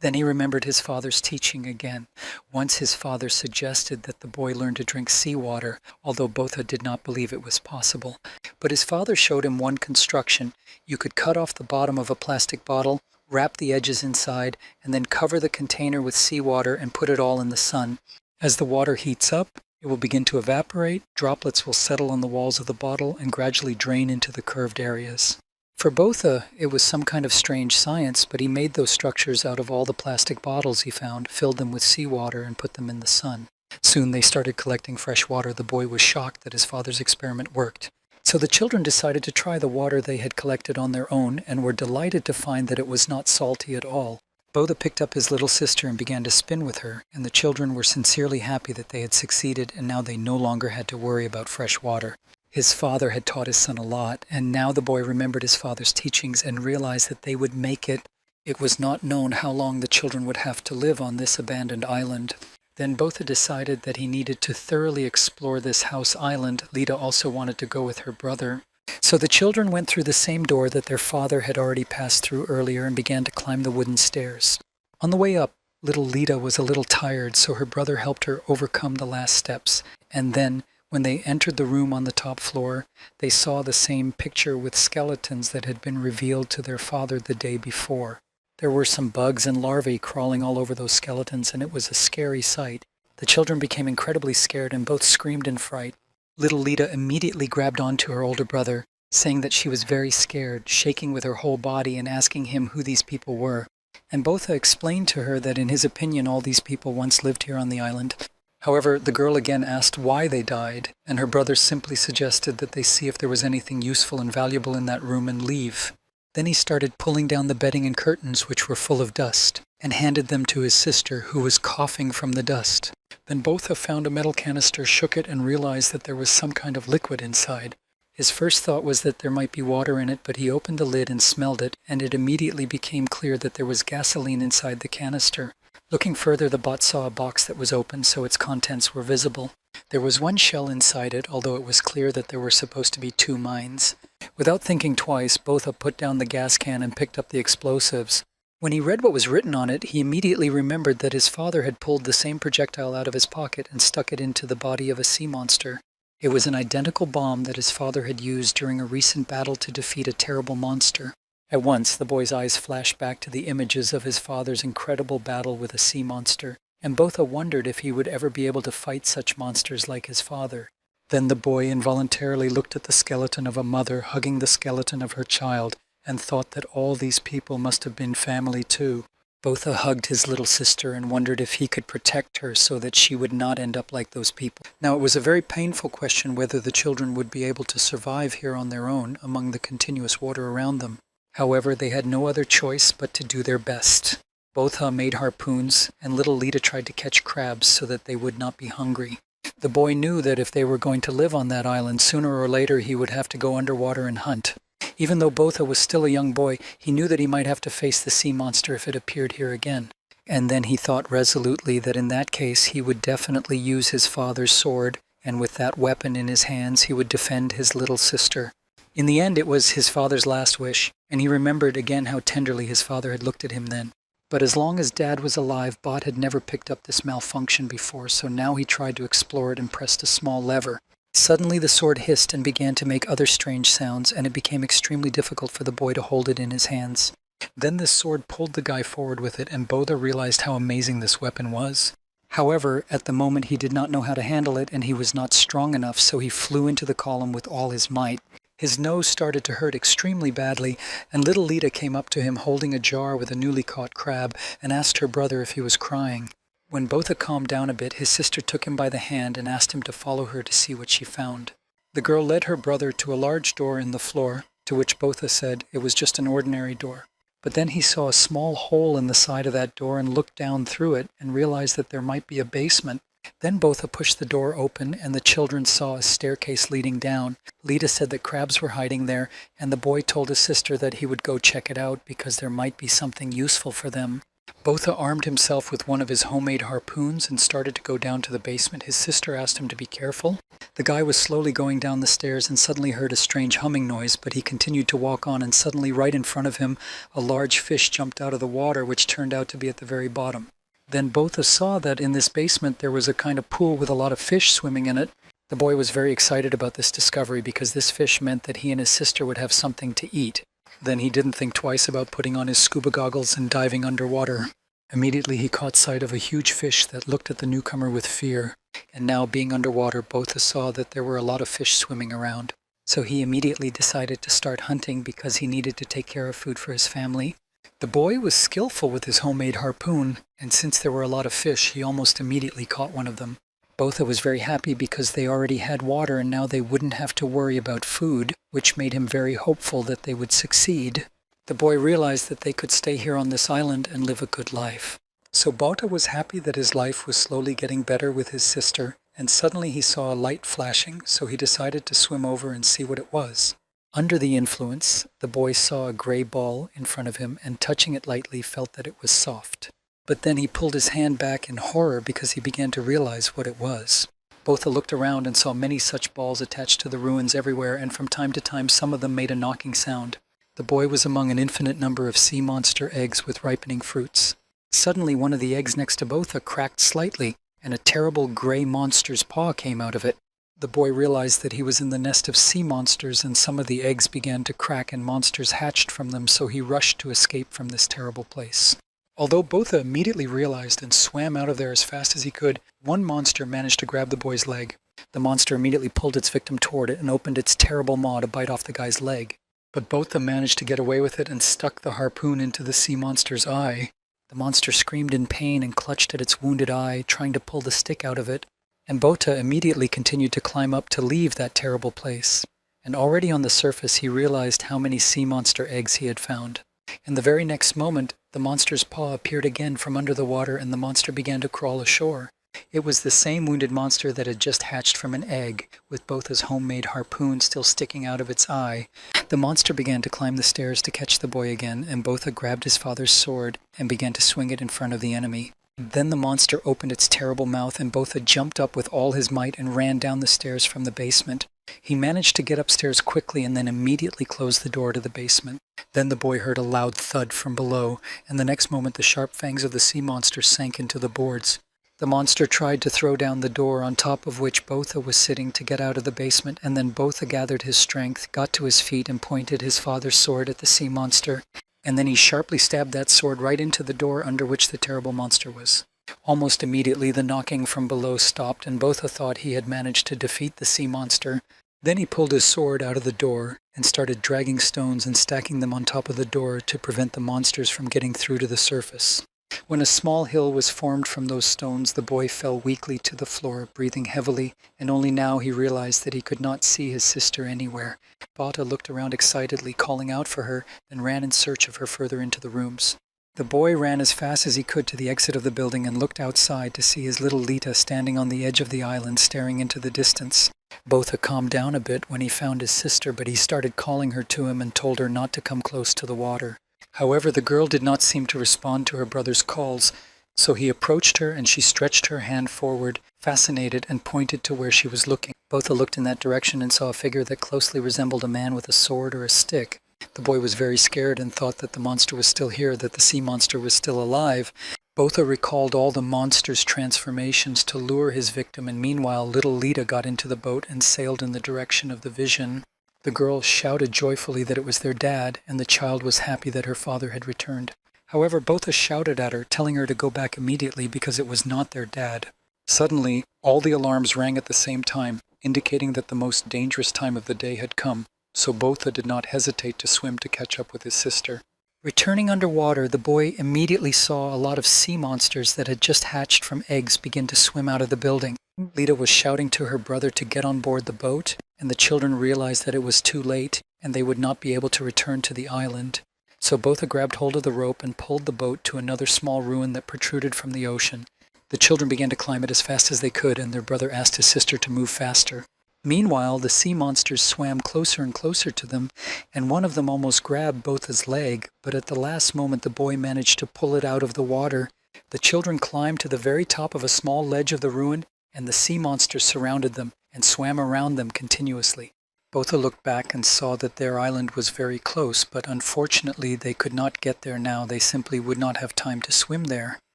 Then he remembered his father's teaching again. Once his father suggested that the boy learn to drink seawater, although Botha did not believe it was possible. But his father showed him one construction. You could cut off the bottom of a plastic bottle, wrap the edges inside, and then cover the container with seawater and put it all in the sun. As the water heats up, it will begin to evaporate, droplets will settle on the walls of the bottle and gradually drain into the curved areas. For Botha, it was some kind of strange science, but he made those structures out of all the plastic bottles he found, filled them with seawater, and put them in the sun. Soon they started collecting fresh water. The boy was shocked that his father's experiment worked. So the children decided to try the water they had collected on their own and were delighted to find that it was not salty at all. Botha picked up his little sister and began to spin with her, and the children were sincerely happy that they had succeeded, and now they no longer had to worry about fresh water. His father had taught his son a lot, and now the boy remembered his father's teachings and realized that they would make it. It was not known how long the children would have to live on this abandoned island. Then Botha decided that he needed to thoroughly explore this house island. Lita also wanted to go with her brother. So the children went through the same door that their father had already passed through earlier and began to climb the wooden stairs. On the way up, little Lita was a little tired, so her brother helped her overcome the last steps. And then, when they entered the room on the top floor, they saw the same picture with skeletons that had been revealed to their father the day before. There were some bugs and larvae crawling all over those skeletons, and it was a scary sight. The children became incredibly scared and both screamed in fright. Little Lita immediately grabbed onto her older brother, saying that she was very scared, shaking with her whole body and asking him who these people were. And Botha explained to her that in his opinion all these people once lived here on the island. However, the girl again asked why they died, and her brother simply suggested that they see if there was anything useful and valuable in that room and leave. Then he started pulling down the bedding and curtains, which were full of dust, and handed them to his sister, who was coughing from the dust. Then Botha found a metal canister, shook it, and realized that there was some kind of liquid inside. His first thought was that there might be water in it, but he opened the lid and smelled it, and it immediately became clear that there was gasoline inside the canister. Looking further, the bot saw a box that was open, so its contents were visible. There was one shell inside it, although it was clear that there were supposed to be 2 mines. Without thinking twice, Botha put down the gas can and picked up the explosives. When he read what was written on it, he immediately remembered that his father had pulled the same projectile out of his pocket and stuck it into the body of a sea monster. It was an identical bomb that his father had used during a recent battle to defeat a terrible monster. At once, the boy's eyes flashed back to the images of his father's incredible battle with a sea monster, and Botha wondered if he would ever be able to fight such monsters like his father. Then the boy involuntarily looked at the skeleton of a mother hugging the skeleton of her child, and thought that all these people must have been family too. Botha hugged his little sister and wondered if he could protect her so that she would not end up like those people. Now, it was a very painful question whether the children would be able to survive here on their own among the continuous water around them. However, they had no other choice but to do their best. Botha made harpoons, and little Lita tried to catch crabs so that they would not be hungry. The boy knew that if they were going to live on that island, sooner or later he would have to go underwater and hunt. Even though Botha was still a young boy, he knew that he might have to face the sea monster if it appeared here again. And then he thought resolutely that in that case he would definitely use his father's sword, and with that weapon in his hands he would defend his little sister. In the end, it was his father's last wish, and he remembered again how tenderly his father had looked at him then. But as long as Dad was alive, Bot had never picked up this malfunction before, so now he tried to explore it and pressed a small lever. Suddenly the sword hissed and began to make other strange sounds, and it became extremely difficult for the boy to hold it in his hands. Then this sword pulled the guy forward with it, and Botha realized how amazing this weapon was. However, at the moment he did not know how to handle it, and he was not strong enough, so he flew into the column with all his might. His nose started to hurt extremely badly, and little Lita came up to him holding a jar with a newly caught crab and asked her brother if he was crying. When Botha calmed down a bit, his sister took him by the hand and asked him to follow her to see what she found. The girl led her brother to a large door in the floor, to which Botha said it was just an ordinary door. But then he saw a small hole in the side of that door and looked down through it and realized that there might be a basement. Then Botha pushed the door open and the children saw a staircase leading down. Lita said that crabs were hiding there, and the boy told his sister that he would go check it out because there might be something useful for them. Botha armed himself with one of his homemade harpoons and started to go down to the basement. His sister asked him to be careful. The guy was slowly going down the stairs and suddenly heard a strange humming noise, but he continued to walk on, and suddenly right in front of him a large fish jumped out of the water, which turned out to be at the very bottom. Then Botha saw that in this basement there was a kind of pool with a lot of fish swimming in it. The boy was very excited about this discovery because this fish meant that he and his sister would have something to eat. Then he didn't think twice about putting on his scuba goggles and diving underwater. Immediately he caught sight of a huge fish that looked at the newcomer with fear. And now, being underwater, Botha saw that there were a lot of fish swimming around. So he immediately decided to start hunting because he needed to take care of food for his family. The boy was skillful with his homemade harpoon, and since there were a lot of fish, he almost immediately caught one of them. Botha was very happy because they already had water and now they wouldn't have to worry about food, which made him very hopeful that they would succeed. The boy realized that they could stay here on this island and live a good life. So Botha was happy that his life was slowly getting better with his sister, and suddenly he saw a light flashing, so he decided to swim over and see what it was. Under the influence, the boy saw a gray ball in front of him and touching it lightly felt that it was soft. But then he pulled his hand back in horror because he began to realize what it was. Botha looked around and saw many such balls attached to the ruins everywhere, and from time to time some of them made a knocking sound. The boy was among an infinite number of sea monster eggs with ripening fruits. Suddenly one of the eggs next to Botha cracked slightly, and a terrible gray monster's paw came out of it. The boy realized that he was in the nest of sea monsters, and some of the eggs began to crack and monsters hatched from them, so he rushed to escape from this terrible place. Although Botha immediately realized and swam out of there as fast as he could, one monster managed to grab the boy's leg. The monster immediately pulled its victim toward it and opened its terrible maw to bite off the guy's leg. But Botha managed to get away with it and stuck the harpoon into the sea monster's eye. The monster screamed in pain and clutched at its wounded eye, trying to pull the stick out of it. And Botha immediately continued to climb up to leave that terrible place. And already on the surface he realized how many sea monster eggs he had found. In the very next moment, the monster's paw appeared again from under the water and the monster began to crawl ashore. It was the same wounded monster that had just hatched from an egg, with Botha's homemade harpoon still sticking out of its eye. The monster began to climb the stairs to catch the boy again, and Botha grabbed his father's sword and began to swing it in front of the enemy. Then the monster opened its terrible mouth and Botha jumped up with all his might and ran down the stairs from the basement. He managed to get upstairs quickly and then immediately closed the door to the basement. Then the boy heard a loud thud from below, and the next moment the sharp fangs of the sea monster sank into the boards. The monster tried to throw down the door, on top of which Botha was sitting, to get out of the basement, and then Botha gathered his strength, got to his feet, and pointed his father's sword at the sea monster. And then he sharply stabbed that sword right into the door under which the terrible monster was. Almost immediately the knocking from below stopped, and Botha thought he had managed to defeat the sea monster. Then he pulled his sword out of the door and started dragging stones and stacking them on top of the door to prevent the monsters from getting through to the surface. When a small hill was formed from those stones, the boy fell weakly to the floor, breathing heavily, and only now he realized that he could not see his sister anywhere. Botha looked around excitedly, calling out for her, then ran in search of her further into the rooms. The boy ran as fast as he could to the exit of the building and looked outside to see his little Lita standing on the edge of the island, staring into the distance. Botha calmed down a bit when he found his sister, but he started calling her to him and told her not to come close to the water. However, the girl did not seem to respond to her brother's calls, so he approached her and she stretched her hand forward, fascinated, and pointed to where she was looking. Botha looked in that direction and saw a figure that closely resembled a man with a sword or a stick. The boy was very scared and thought that the monster was still here, that the sea monster was still alive. Botha recalled all the monster's transformations to lure his victim, and meanwhile little Lita got into the boat and sailed in the direction of the vision. The girls shouted joyfully that it was their dad, and the child was happy that her father had returned. However, Botha shouted at her, telling her to go back immediately because it was not their dad. Suddenly, all the alarms rang at the same time, indicating that the most dangerous time of the day had come. so Botha did not hesitate to swim to catch up with his sister. Returning underwater, the boy immediately saw a lot of sea monsters that had just hatched from eggs begin to swim out of the building. Lita was shouting to her brother to get on board the boat, and the children realized that it was too late and they would not be able to return to the island. So Botha grabbed hold of the rope and pulled the boat to another small ruin that protruded from the ocean. The children began to climb it as fast as they could, and their brother asked his sister to move faster. Meanwhile, the sea monsters swam closer and closer to them, and one of them almost grabbed Botha's leg, but at the last moment the boy managed to pull it out of the water. The children climbed to the very top of a small ledge of the ruin, and the sea monsters surrounded them and swam around them continuously. Botha looked back and saw that their island was very close, but unfortunately they could not get there now. They simply would not have time to swim there.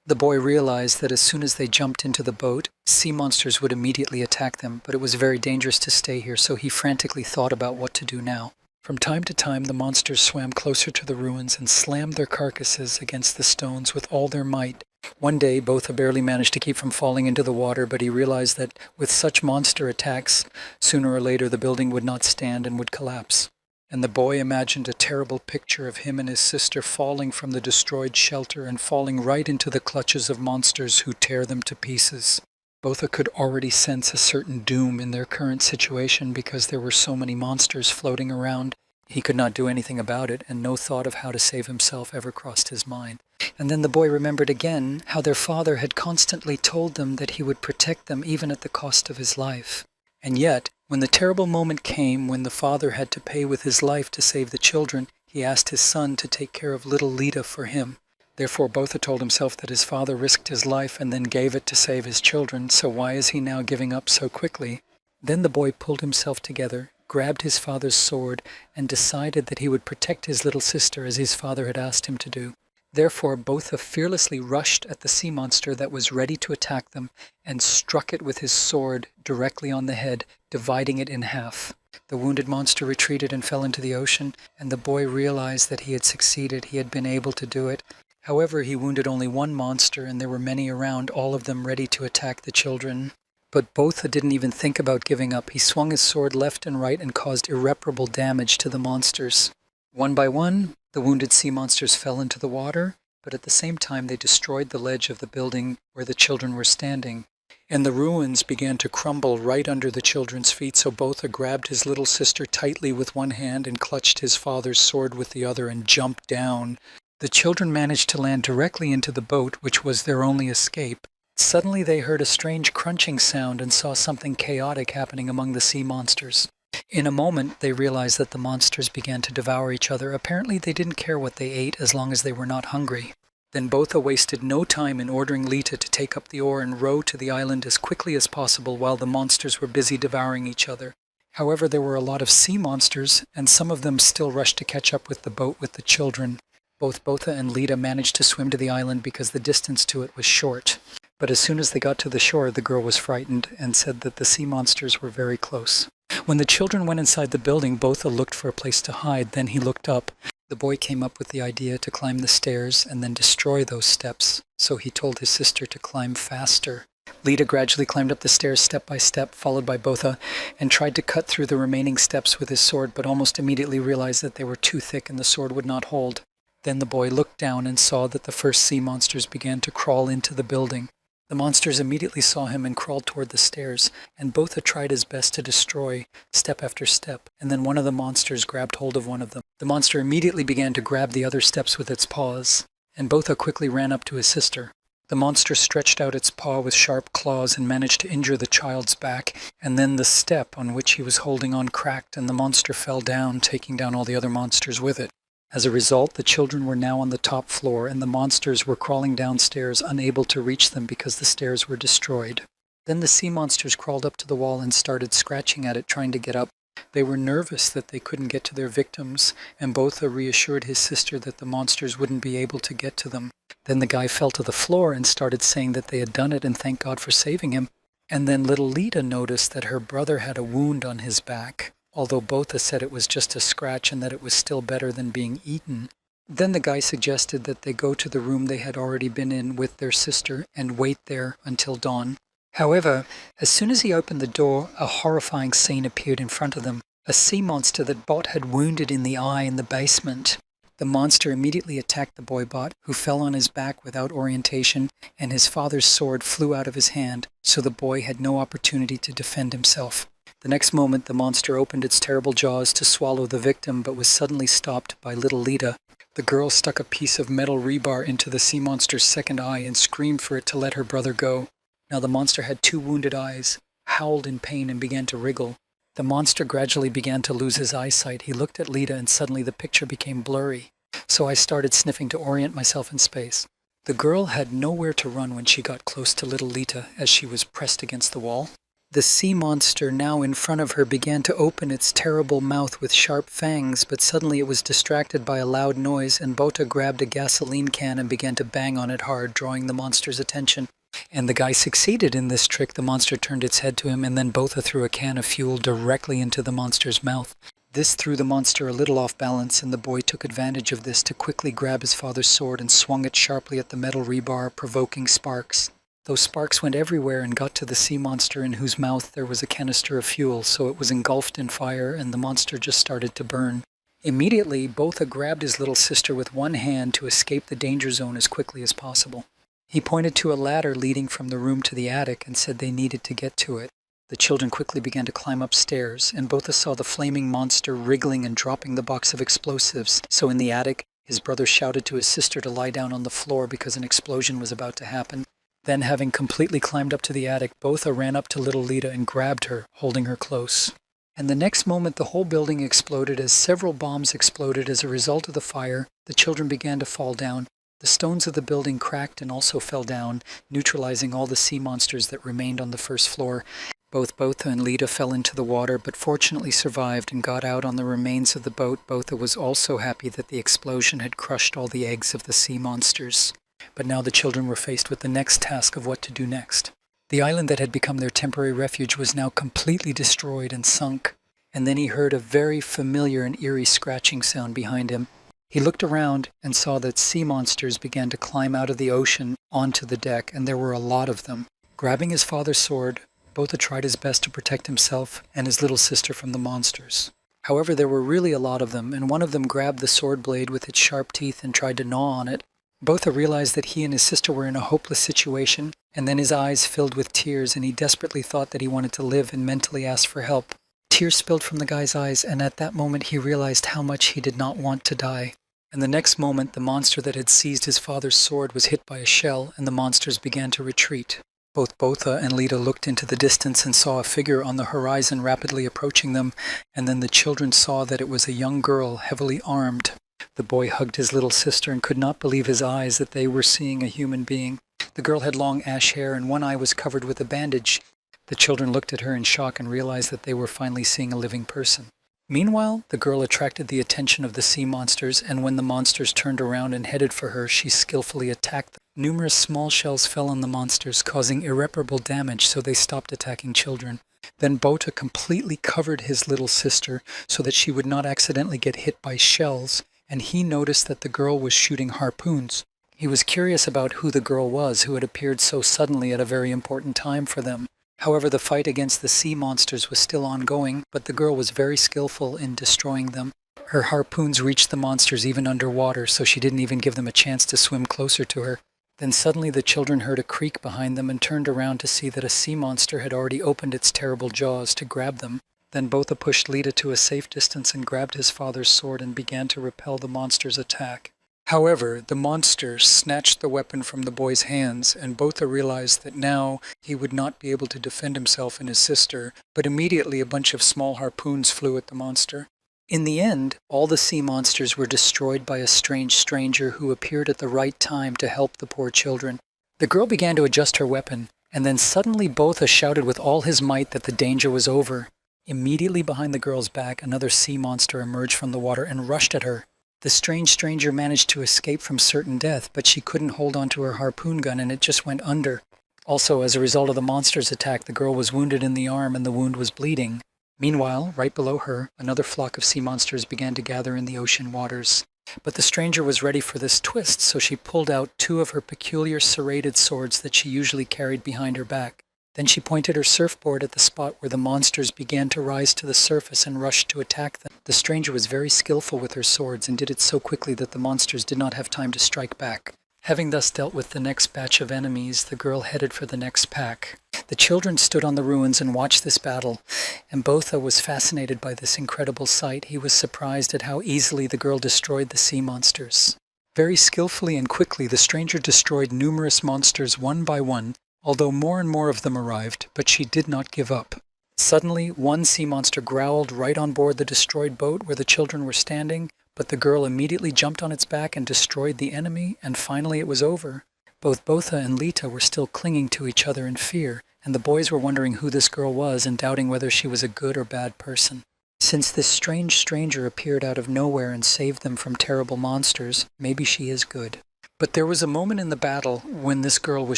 The boy realized that as soon as they jumped into the boat, sea monsters would immediately attack them, but it was very dangerous to stay here, so he frantically thought about what to do now. From time to time, the monsters swam closer to the ruins and slammed their carcasses against the stones with all their might. One day, Botha barely managed to keep from falling into the water, but he realized that with such monster attacks, sooner or later the building would not stand and would collapse. And the boy imagined a terrible picture of him and his sister falling from the destroyed shelter and falling right into the clutches of monsters who tear them to pieces. Botha could already sense a certain doom in their current situation because there were so many monsters floating around. He could not do anything about it, and no thought of how to save himself ever crossed his mind. And then the boy remembered again how their father had constantly told them that he would protect them even at the cost of his life. And yet, when the terrible moment came when the father had to pay with his life to save the children, he asked his son to take care of little Lita for him. Therefore Botha told himself that his father risked his life and then gave it to save his children, so why is he now giving up so quickly? Then the boy pulled himself together, grabbed his father's sword, and decided that he would protect his little sister as his father had asked him to do. Therefore Botha fearlessly rushed at the sea monster that was ready to attack them and struck it with his sword directly on the head, dividing it in half. The wounded monster retreated and fell into the ocean, and the boy realized that he had succeeded. He had been able to do it. However, he wounded only one monster, and there were many around, all of them ready to attack the children. But Botha didn't even think about giving up. He swung his sword left and right and caused irreparable damage to the monsters. One by one, the wounded sea monsters fell into the water, but at the same time they destroyed the ledge of the building where the children were standing. And the ruins began to crumble right under the children's feet, so Botha grabbed his little sister tightly with one hand and clutched his father's sword with the other and jumped down. The children managed to land directly into the boat, which was their only escape. Suddenly they heard a strange crunching sound and saw something chaotic happening among the sea monsters. In a moment, they realized that the monsters began to devour each other. Apparently, they didn't care what they ate as long as they were not hungry. Then Botha wasted no time in ordering Lita to take up the oar and row to the island as quickly as possible while the monsters were busy devouring each other. However, there were a lot of sea monsters, and some of them still rushed to catch up with the boat with the children. Both Botha and Lita managed to swim to the island because the distance to it was short. But as soon as they got to the shore, the girl was frightened and said that the sea monsters were very close. When the children went inside the building, Botha looked for a place to hide. Then he looked up. The boy came up with the idea to climb the stairs and then destroy those steps, so he told his sister to climb faster. Lita gradually climbed up the stairs step by step, followed by Botha, and tried to cut through the remaining steps with his sword, but almost immediately realized that they were too thick and the sword would not hold. Then the boy looked down and saw that the first sea monsters began to crawl into the building. The monsters immediately saw him and crawled toward the stairs, and Botha tried his best to destroy step after step, and then one of the monsters grabbed hold of one of them. The monster immediately began to grab the other steps with its paws, and Botha quickly ran up to his sister. The monster stretched out its paw with sharp claws and managed to injure the child's back, and then the step on which he was holding on cracked, and the monster fell down, taking down all the other monsters with it. As a result, the children were now on the top floor, and the monsters were crawling downstairs, unable to reach them because the stairs were destroyed. Then the sea monsters crawled up to the wall and started scratching at it, trying to get up. They were nervous that they couldn't get to their victims, and Botha reassured his sister that the monsters wouldn't be able to get to them. Then the guy fell to the floor and started saying that they had done it and thank God for saving him. And then little Lita noticed that her brother had a wound on his back, although Botha said it was just a scratch and that it was still better than being eaten. Then the guy suggested that they go to the room they had already been in with their sister and wait there until dawn. However, as soon as he opened the door, a horrifying scene appeared in front of them. a sea monster that Bot had wounded in the eye in the basement. The monster immediately attacked the boy Bot, who fell on his back without orientation, and his father's sword flew out of his hand, so the boy had no opportunity to defend himself. The next moment, the monster opened its terrible jaws to swallow the victim, but was suddenly stopped by little Lita. The girl stuck a piece of metal rebar into the sea monster's second eye and screamed for it to let her brother go. Now the monster had 2 wounded eyes, howled in pain, and began to wriggle. The monster gradually began to lose his eyesight. He looked at Lita, and suddenly the picture became blurry. So I started sniffing to orient myself in space. The girl had nowhere to run when she got close to little Lita, as she was pressed against the wall. The sea monster now in front of her began to open its terrible mouth with sharp fangs, but suddenly it was distracted by a loud noise, and Bota grabbed a gasoline can and began to bang on it hard, drawing the monster's attention. And the guy succeeded in this trick. The monster turned its head to him, and then Botha threw a can of fuel directly into the monster's mouth. This threw the monster a little off balance, and the boy took advantage of this to quickly grab his father's sword and swung it sharply at the metal rebar, provoking sparks. Those sparks went everywhere and got to the sea monster, in whose mouth there was a canister of fuel, so it was engulfed in fire, and the monster just started to burn. Immediately, Botha grabbed his little sister with one hand to escape the danger zone as quickly as possible. He pointed to a ladder leading from the room to the attic and said they needed to get to it. The children quickly began to climb upstairs, and Botha saw the flaming monster wriggling and dropping the box of explosives. So in the attic, his brother shouted to his sister to lie down on the floor because an explosion was about to happen. Then, having completely climbed up to the attic, Botha ran up to little Lita and grabbed her, holding her close. And the next moment, the whole building exploded as several bombs exploded as a result of the fire. The children began to fall down. The stones of the building cracked and also fell down, neutralizing all the sea monsters that remained on the first floor. Both Botha and Lita fell into the water, but fortunately survived and got out on the remains of the boat. Botha was also happy that the explosion had crushed all the eggs of the sea monsters. But now the children were faced with the next task of what to do next. The island that had become their temporary refuge was now completely destroyed and sunk, and then he heard a very familiar and eerie scratching sound behind him. He looked around and saw that sea monsters began to climb out of the ocean onto the deck, and there were a lot of them. Grabbing his father's sword, Botha tried his best to protect himself and his little sister from the monsters. However, there were really a lot of them, and one of them grabbed the sword blade with its sharp teeth and tried to gnaw on it. Botha realized that he and his sister were in a hopeless situation, and then his eyes filled with tears, and he desperately thought that he wanted to live and mentally asked for help. Tears spilled from the guy's eyes, and at that moment he realized how much he did not want to die. And the next moment, the monster that had seized his father's sword was hit by a shell, and the monsters began to retreat. Both Botha and Lita looked into the distance and saw a figure on the horizon rapidly approaching them, and then the children saw that it was a young girl, heavily armed. The boy hugged his little sister and could not believe his eyes that they were seeing a human being. The girl had long ash hair and one eye was covered with a bandage. The children looked at her in shock and realized that they were finally seeing a living person. Meanwhile, the girl attracted the attention of the sea monsters, and when the monsters turned around and headed for her, she skillfully attacked them. Numerous small shells fell on the monsters, causing irreparable damage, so they stopped attacking children. Then Botha completely covered his little sister so that she would not accidentally get hit by shells, and he noticed that the girl was shooting harpoons. He was curious about who the girl was who had appeared so suddenly at a very important time for them. However, the fight against the sea monsters was still ongoing, but the girl was very skillful in destroying them. Her harpoons reached the monsters even underwater, so she didn't even give them a chance to swim closer to her. Then suddenly the children heard a creak behind them and turned around to see that a sea monster had already opened its terrible jaws to grab them. Then Botha pushed Lita to a safe distance and grabbed his father's sword and began to repel the monster's attack. However, the monster snatched the weapon from the boy's hands, and Botha realized that now he would not be able to defend himself and his sister, but immediately a bunch of small harpoons flew at the monster. In the end, all the sea monsters were destroyed by a strange stranger who appeared at the right time to help the poor children. The girl began to adjust her weapon, and then suddenly Botha shouted with all his might that the danger was over. Immediately behind the girl's back, another sea monster emerged from the water and rushed at her. The strange stranger managed to escape from certain death, but she couldn't hold on to her harpoon gun and it just went under. Also, as a result of the monster's attack, the girl was wounded in the arm and the wound was bleeding. Meanwhile, right below her, another flock of sea monsters began to gather in the ocean waters. But the stranger was ready for this twist, so she pulled out 2 of her peculiar serrated swords that she usually carried behind her back. Then she pointed her surfboard at the spot where the monsters began to rise to the surface and rushed to attack them. The stranger was very skillful with her swords and did it so quickly that the monsters did not have time to strike back. Having thus dealt with the next batch of enemies, the girl headed for the next pack. The children stood on the ruins and watched this battle, and Botha was fascinated by this incredible sight. He was surprised at how easily the girl destroyed the sea monsters. Very skillfully and quickly, the stranger destroyed numerous monsters one by one, although more and more of them arrived, but she did not give up. Suddenly, one sea monster growled right on board the destroyed boat where the children were standing, but the girl immediately jumped on its back and destroyed the enemy, and finally it was over. Both Botha and Lita were still clinging to each other in fear, and the boys were wondering who this girl was and doubting whether she was a good or bad person. Since this strange stranger appeared out of nowhere and saved them from terrible monsters, maybe she is good. But there was a moment in the battle when this girl was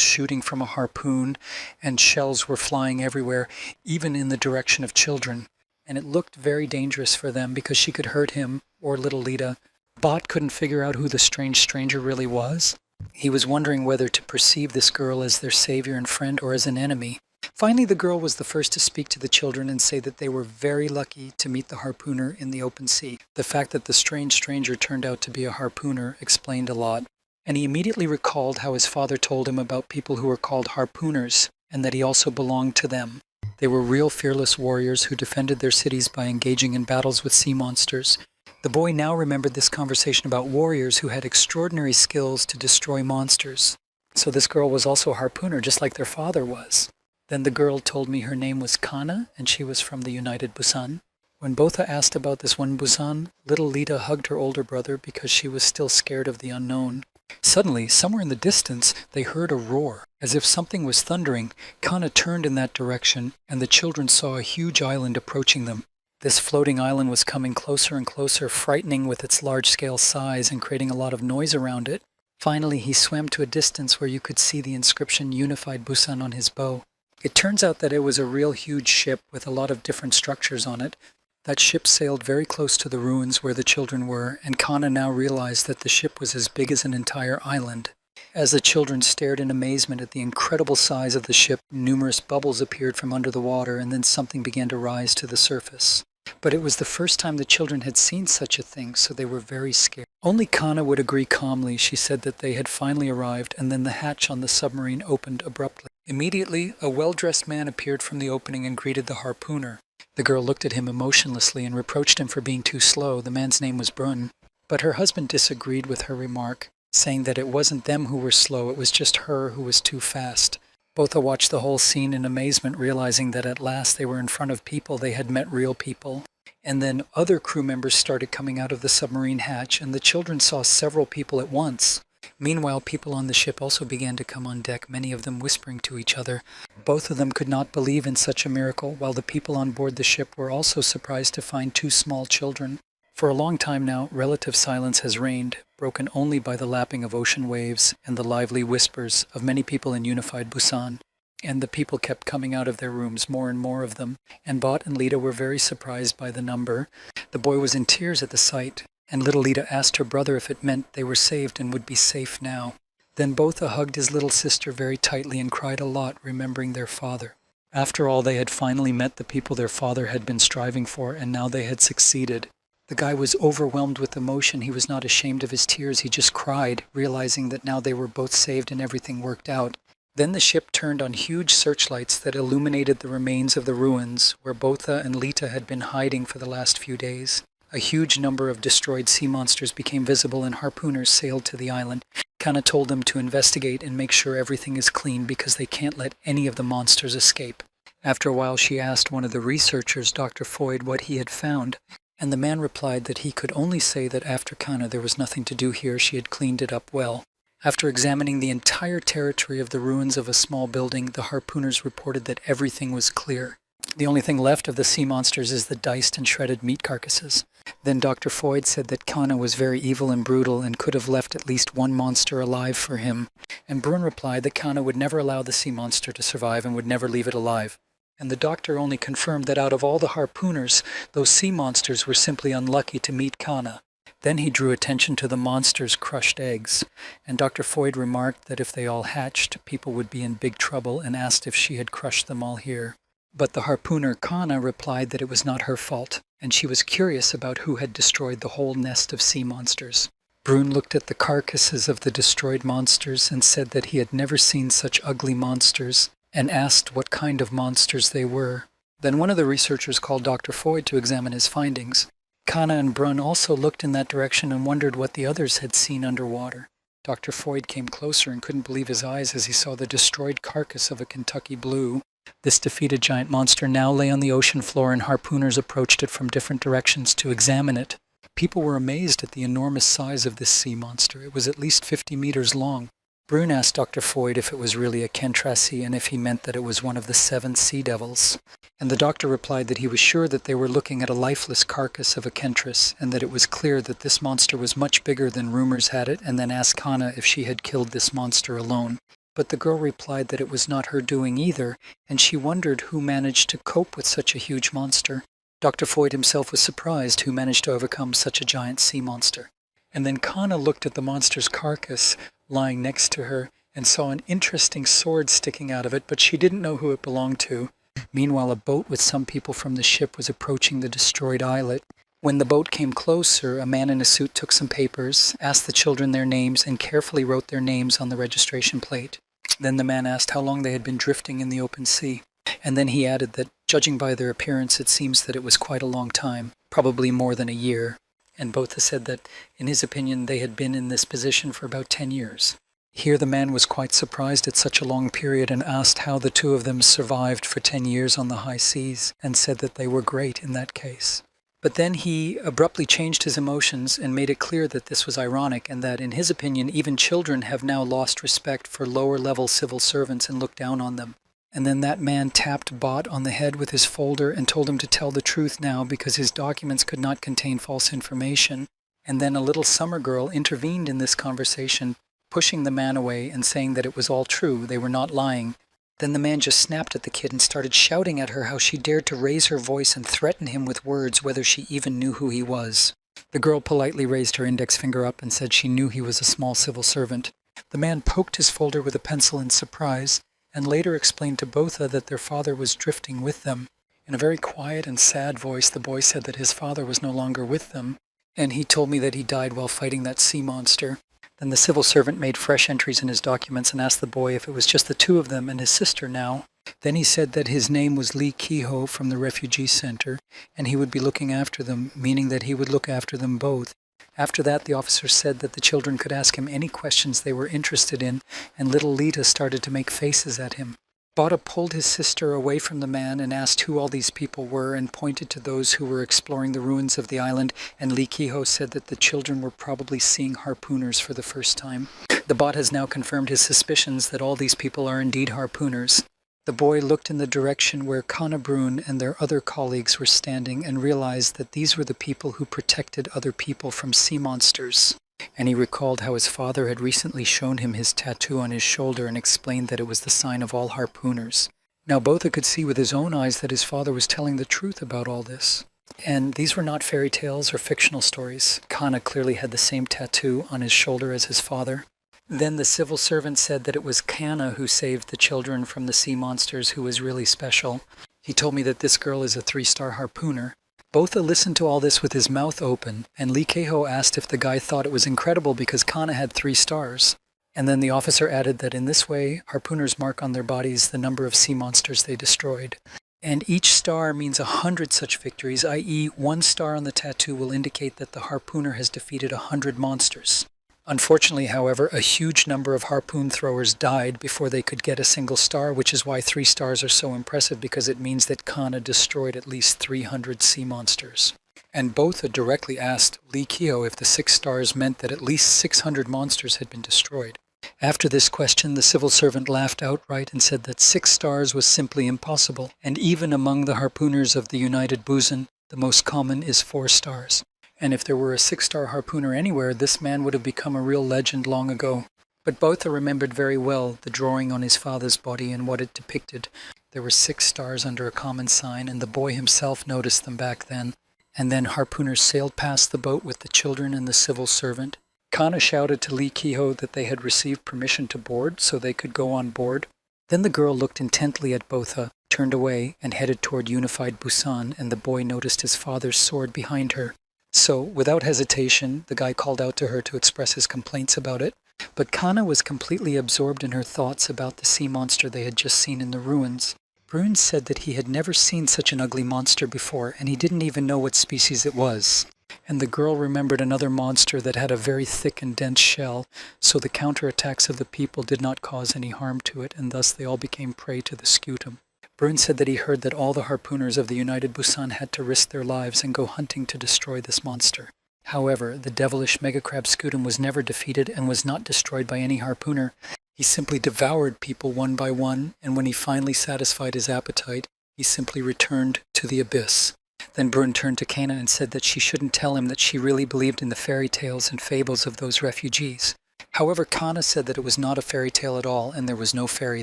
shooting from a harpoon and shells were flying everywhere, even in the direction of children. And it looked very dangerous for them because she could hurt him or little Lita. Bot couldn't figure out who the strange stranger really was. He was wondering whether to perceive this girl as their savior and friend or as an enemy. Finally, the girl was the first to speak to the children and say that they were very lucky to meet the harpooner in the open sea. The fact that the strange stranger turned out to be a harpooner explained a lot. And he immediately recalled how his father told him about people who were called harpooners, and that he also belonged to them. They were real fearless warriors who defended their cities by engaging in battles with sea monsters. The boy now remembered this conversation about warriors who had extraordinary skills to destroy monsters. So this girl was also a harpooner, just like their father was. Then the girl told me her name was Kana, and she was from the United Busan. When Botha asked about this one Busan, little Lita hugged her older brother because she was still scared of the unknown. Suddenly, somewhere in the distance, they heard a roar. As if something was thundering, Kana turned in that direction, and the children saw a huge island approaching them. This floating island was coming closer and closer, frightening with its large-scale size and creating a lot of noise around it. Finally, he swam to a distance where you could see the inscription Unified Busan on his bow. It turns out that it was a real huge ship with a lot of different structures on it. That ship sailed very close to the ruins where the children were, and Kana now realized that the ship was as big as an entire island. As the children stared in amazement at the incredible size of the ship, numerous bubbles appeared from under the water, and then something began to rise to the surface. But it was the first time the children had seen such a thing, so they were very scared. Only Kana would agree calmly. She said that they had finally arrived, and then the hatch on the submarine opened abruptly. Immediately, a well-dressed man appeared from the opening and greeted the harpooner. The girl looked at him emotionlessly and reproached him for being too slow. The man's name was Brun. But her husband disagreed with her remark, saying that it wasn't them who were slow, it was just her who was too fast. Botha watched the whole scene in amazement, realizing that at last they were in front of people, they had met real people. And then other crew members started coming out of the submarine hatch, and the children saw several people at once. Meanwhile, people on the ship also began to come on deck, many of them whispering to each other. Both of them could not believe in such a miracle, while the people on board the ship were also surprised to find two small children. For a long time now, relative silence has reigned, broken only by the lapping of ocean waves and the lively whispers of many people in unified Busan. And the people kept coming out of their rooms, more and more of them, and Bot and Lita were very surprised by the number. The boy was in tears at the sight, and little Lita asked her brother if it meant they were saved and would be safe now. Then Botha hugged his little sister very tightly and cried a lot, remembering their father. After all, they had finally met the people their father had been striving for, and now they had succeeded. The guy was overwhelmed with emotion. He was not ashamed of his tears. He just cried, realizing that now they were both saved and everything worked out. Then the ship turned on huge searchlights that illuminated the remains of the ruins where Botha and Lita had been hiding for the last few days. A huge number of destroyed sea monsters became visible, and harpooners sailed to the island. Kana told them to investigate and make sure everything is clean because they can't let any of the monsters escape. After a while, she asked one of the researchers, Dr. Foyd, what he had found, and the man replied that he could only say that after Kana there was nothing to do here, she had cleaned it up well. After examining the entire territory of the ruins of a small building, the harpooners reported that everything was clear. The only thing left of the sea monsters is the diced and shredded meat carcasses. Then Dr. Foyd said that Kana was very evil and brutal and could have left at least one monster alive for him. And Brun replied that Kana would never allow the sea monster to survive and would never leave it alive. And the doctor only confirmed that out of all the harpooners, those sea monsters were simply unlucky to meet Kana. Then he drew attention to the monster's crushed eggs, and Dr. Foyd remarked that if they all hatched, people would be in big trouble, and asked if she had crushed them all here. But the harpooner Kana replied that it was not her fault, and she was curious about who had destroyed the whole nest of sea monsters. Brune looked at the carcasses of the destroyed monsters and said that he had never seen such ugly monsters, and asked what kind of monsters they were. Then one of the researchers called Dr. Foyd to examine his findings. Kana and Brune also looked in that direction and wondered what the others had seen underwater. Dr. Foyd came closer and couldn't believe his eyes as he saw the destroyed carcass of a Kentucky blue. This defeated giant monster now lay on the ocean floor, and harpooners approached it from different directions to examine it. People were amazed at the enormous size of this sea monster. It was at least 50 meters long. Brune asked Dr. Foyd if it was really a kentrasi and if he meant that it was one of the 7 sea devils. And the doctor replied that he was sure that they were looking at a lifeless carcass of a kentras, and that it was clear that this monster was much bigger than rumors had it, and then asked Kana if she had killed this monster alone. But the girl replied that it was not her doing either, and she wondered who managed to cope with such a huge monster. Dr. Foyd himself was surprised who managed to overcome such a giant sea monster. And then Kana looked at the monster's carcass lying next to her and saw an interesting sword sticking out of it, but she didn't know who it belonged to. Meanwhile, a boat with some people from the ship was approaching the destroyed islet. When the boat came closer, a man in a suit took some papers, asked the children their names, and carefully wrote their names on the registration plate. Then the man asked how long they had been drifting in the open sea. And then he added that, judging by their appearance, it seems that it was quite a long time, probably more than a year. And Botha said that, in his opinion, they had been in this position for about 10 years. Here the man was quite surprised at such a long period and asked how the two of them survived for 10 years on the high seas, and said that they were great in that case. But then he abruptly changed his emotions and made it clear that this was ironic, and that, in his opinion, even children have now lost respect for lower-level civil servants and look down on them. And then that man tapped Bot on the head with his folder and told him to tell the truth now because his documents could not contain false information. And then a little summer girl intervened in this conversation, pushing the man away and saying that it was all true, they were not lying. Then the man just snapped at the kid and started shouting at her how she dared to raise her voice and threaten him with words, whether she even knew who he was. The girl politely raised her index finger up and said she knew he was a small civil servant. The man poked his folder with a pencil in surprise, and later explained to Botha that their father was drifting with them. In a very quiet and sad voice, the boy said that his father was no longer with them, and he told me that he died while fighting that sea monster. Then the civil servant made fresh entries in his documents and asked the boy if it was just the two of them and his sister now. Then he said that his name was Lee Kehoe from the refugee center, and he would be looking after them, meaning that he would look after them both. After that, the officer said that the children could ask him any questions they were interested in, and little Lita started to make faces at him. Botha pulled his sister away from the man and asked who all these people were, and pointed to those who were exploring the ruins of the island, and Lee Kehoe said that the children were probably seeing harpooners for the first time. The bot has now confirmed his suspicions that all these people are indeed harpooners. The boy looked in the direction where Kana Brune and their other colleagues were standing and realized that these were the people who protected other people from sea monsters. And he recalled how his father had recently shown him his tattoo on his shoulder and explained that it was the sign of all harpooners. Now Botha could see with his own eyes that his father was telling the truth about all this. And these were not fairy tales or fictional stories. Kana clearly had the same tattoo on his shoulder as his father. Then the civil servant said that it was Kana who saved the children from the sea monsters who was really special. He told me that this girl is a 3-star harpooner. Botha listened to all this with his mouth open, and Lee Kehoe asked if the guy thought it was incredible because Kana had 3 stars. And then the officer added that in this way, harpooners mark on their bodies the number of sea monsters they destroyed. And each star means 100 such victories, i.e. 1 star on the tattoo will indicate that the harpooner has defeated 100 monsters. Unfortunately, however, a huge number of harpoon throwers died before they could get a single star, which is why 3 stars are so impressive, because it means that Kana destroyed at least 300 sea monsters. And Botha directly asked Lee Kehoe if the 6 stars meant that at least 600 monsters had been destroyed. After this question, the civil servant laughed outright and said that 6 stars was simply impossible, and even among the harpooners of the United Busan, the most common is 4 stars. And if there were a 6-star harpooner anywhere, this man would have become a real legend long ago. But Botha remembered very well the drawing on his father's body and what it depicted. There were 6 stars under a common sign, and the boy himself noticed them back then. and then harpooners sailed past the boat with the children and the civil servant. Kana shouted to Lee Kiho that they had received permission to board so they could go on board. Then the girl looked intently at Botha, turned away, and headed toward unified Busan, and the boy noticed his father's sword behind her. So, without hesitation, the guy called out to her to express his complaints about it, but Kana was completely absorbed in her thoughts about the sea monster they had just seen in the ruins. Bruin said that he had never seen such an ugly monster before, and he didn't even know what species it was. And the girl remembered another monster that had a very thick and dense shell, so the counterattacks of the people did not cause any harm to it, and thus they all became prey to the scutum. Bruin said that he heard that all the harpooners of the United Busan had to risk their lives and go hunting to destroy this monster. However, the devilish megacrab scutum was never defeated and was not destroyed by any harpooner. He simply devoured people one by one, and when he finally satisfied his appetite, he simply returned to the abyss. Then Bruin turned to Kana and said that she shouldn't tell him that she really believed in the fairy tales and fables of those refugees. However, Kana said that it was not a fairy tale at all, and there was no fairy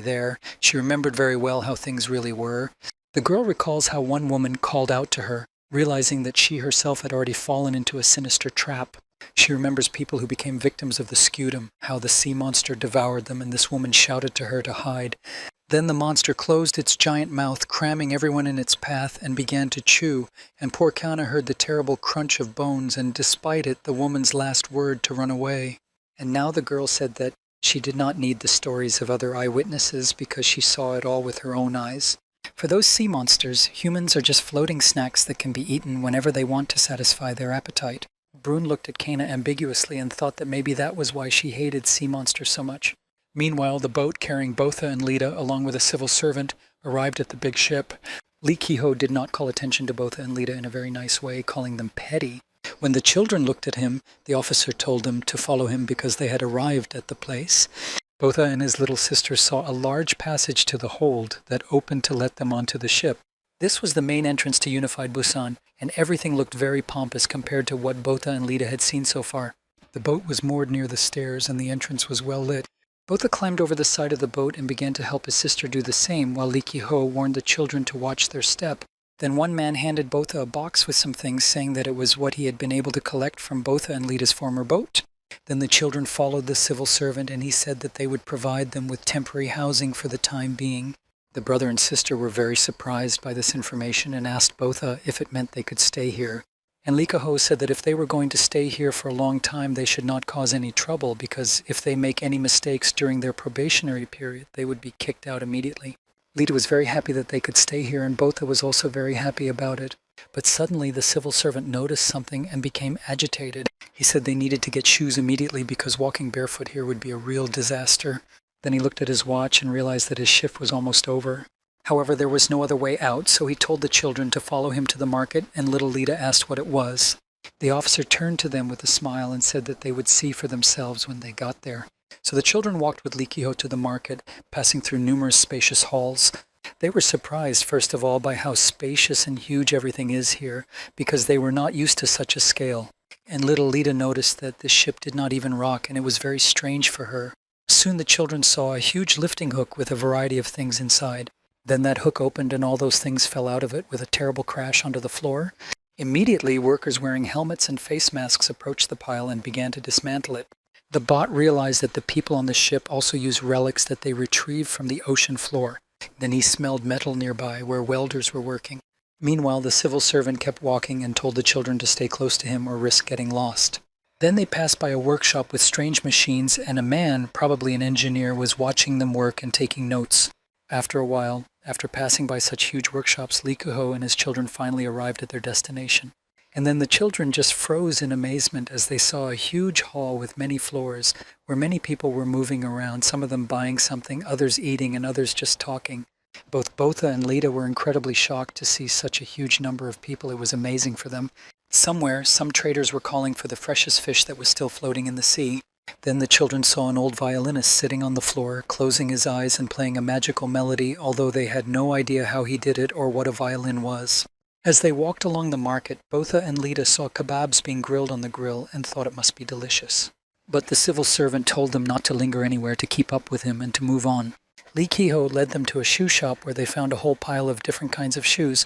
there. She remembered very well how things really were. The girl recalls how one woman called out to her, realizing that she herself had already fallen into a sinister trap. She remembers people who became victims of the scutum, how the sea monster devoured them, and this woman shouted to her to hide. Then the monster closed its giant mouth, cramming everyone in its path, and began to chew, and poor Kana heard the terrible crunch of bones, and despite it, the woman's last word to run away. And now the girl said that she did not need the stories of other eyewitnesses because she saw it all with her own eyes. For those sea monsters, humans are just floating snacks that can be eaten whenever they want to satisfy their appetite. Bruin looked at Kana ambiguously and thought that maybe that was why she hated sea monsters so much. Meanwhile, the boat carrying Botha and Lita, along with a civil servant, arrived at the big ship. Lee Kiho did not call attention to Botha and Lita in a very nice way, calling them petty. When the children looked at him, the officer told them to follow him because they had arrived at the place. Botha and his little sister saw a large passage to the hold that opened to let them onto the ship. This was the main entrance to unified Busan, and everything looked very pompous compared to what Botha and Lita had seen so far. The boat was moored near the stairs, and the entrance was well lit. Botha climbed over the side of the boat and began to help his sister do the same, while Lee Ki-ho warned the children to watch their step. Then one man handed Botha a box with some things, saying that it was what he had been able to collect from Botha and Lita's former boat. Then the children followed the civil servant, and he said that they would provide them with temporary housing for the time being. The brother and sister were very surprised by this information and asked Botha if it meant they could stay here. And Lee Ki-ho said that if they were going to stay here for a long time, they should not cause any trouble, because if they make any mistakes during their probationary period, they would be kicked out immediately. Lita was very happy that they could stay here, and Botha was also very happy about it. But suddenly the civil servant noticed something and became agitated. He said they needed to get shoes immediately because walking barefoot here would be a real disaster. Then he looked at his watch and realized that his shift was almost over. However, there was no other way out, so he told the children to follow him to the market, and little Lita asked what it was. The officer turned to them with a smile and said that they would see for themselves when they got there. So the children walked with Lee Ki-ho to the market, passing through numerous spacious halls. They were surprised, first of all, by how spacious and huge everything is here, because they were not used to such a scale. And little Lita noticed that the ship did not even rock, and it was very strange for her. Soon the children saw a huge lifting hook with a variety of things inside. Then that hook opened and all those things fell out of it with a terrible crash onto the floor. Immediately, workers wearing helmets and face masks approached the pile and began to dismantle it. The bot realized that the people on the ship also used relics that they retrieved from the ocean floor. Then he smelled metal nearby where welders were working. Meanwhile, the civil servant kept walking and told the children to stay close to him or risk getting lost. Then they passed by a workshop with strange machines, and a man, probably an engineer, was watching them work and taking notes. After a while, after passing by such huge workshops, Lee Ki-ho and his children finally arrived at their destination. And then the children just froze in amazement as they saw a huge hall with many floors, where many people were moving around, some of them buying something, others eating, and others just talking. Both Botha and Lita were incredibly shocked to see such a huge number of people. It was amazing for them. Somewhere, some traders were calling for the freshest fish that was still floating in the sea. Then the children saw an old violinist sitting on the floor, closing his eyes and playing a magical melody, although they had no idea how he did it or what a violin was. As they walked along the market, Botha and Lita saw kebabs being grilled on the grill and thought it must be delicious. But the civil servant told them not to linger anywhere, to keep up with him and to move on. Lee Ki-ho led them to a shoe shop where they found a whole pile of different kinds of shoes.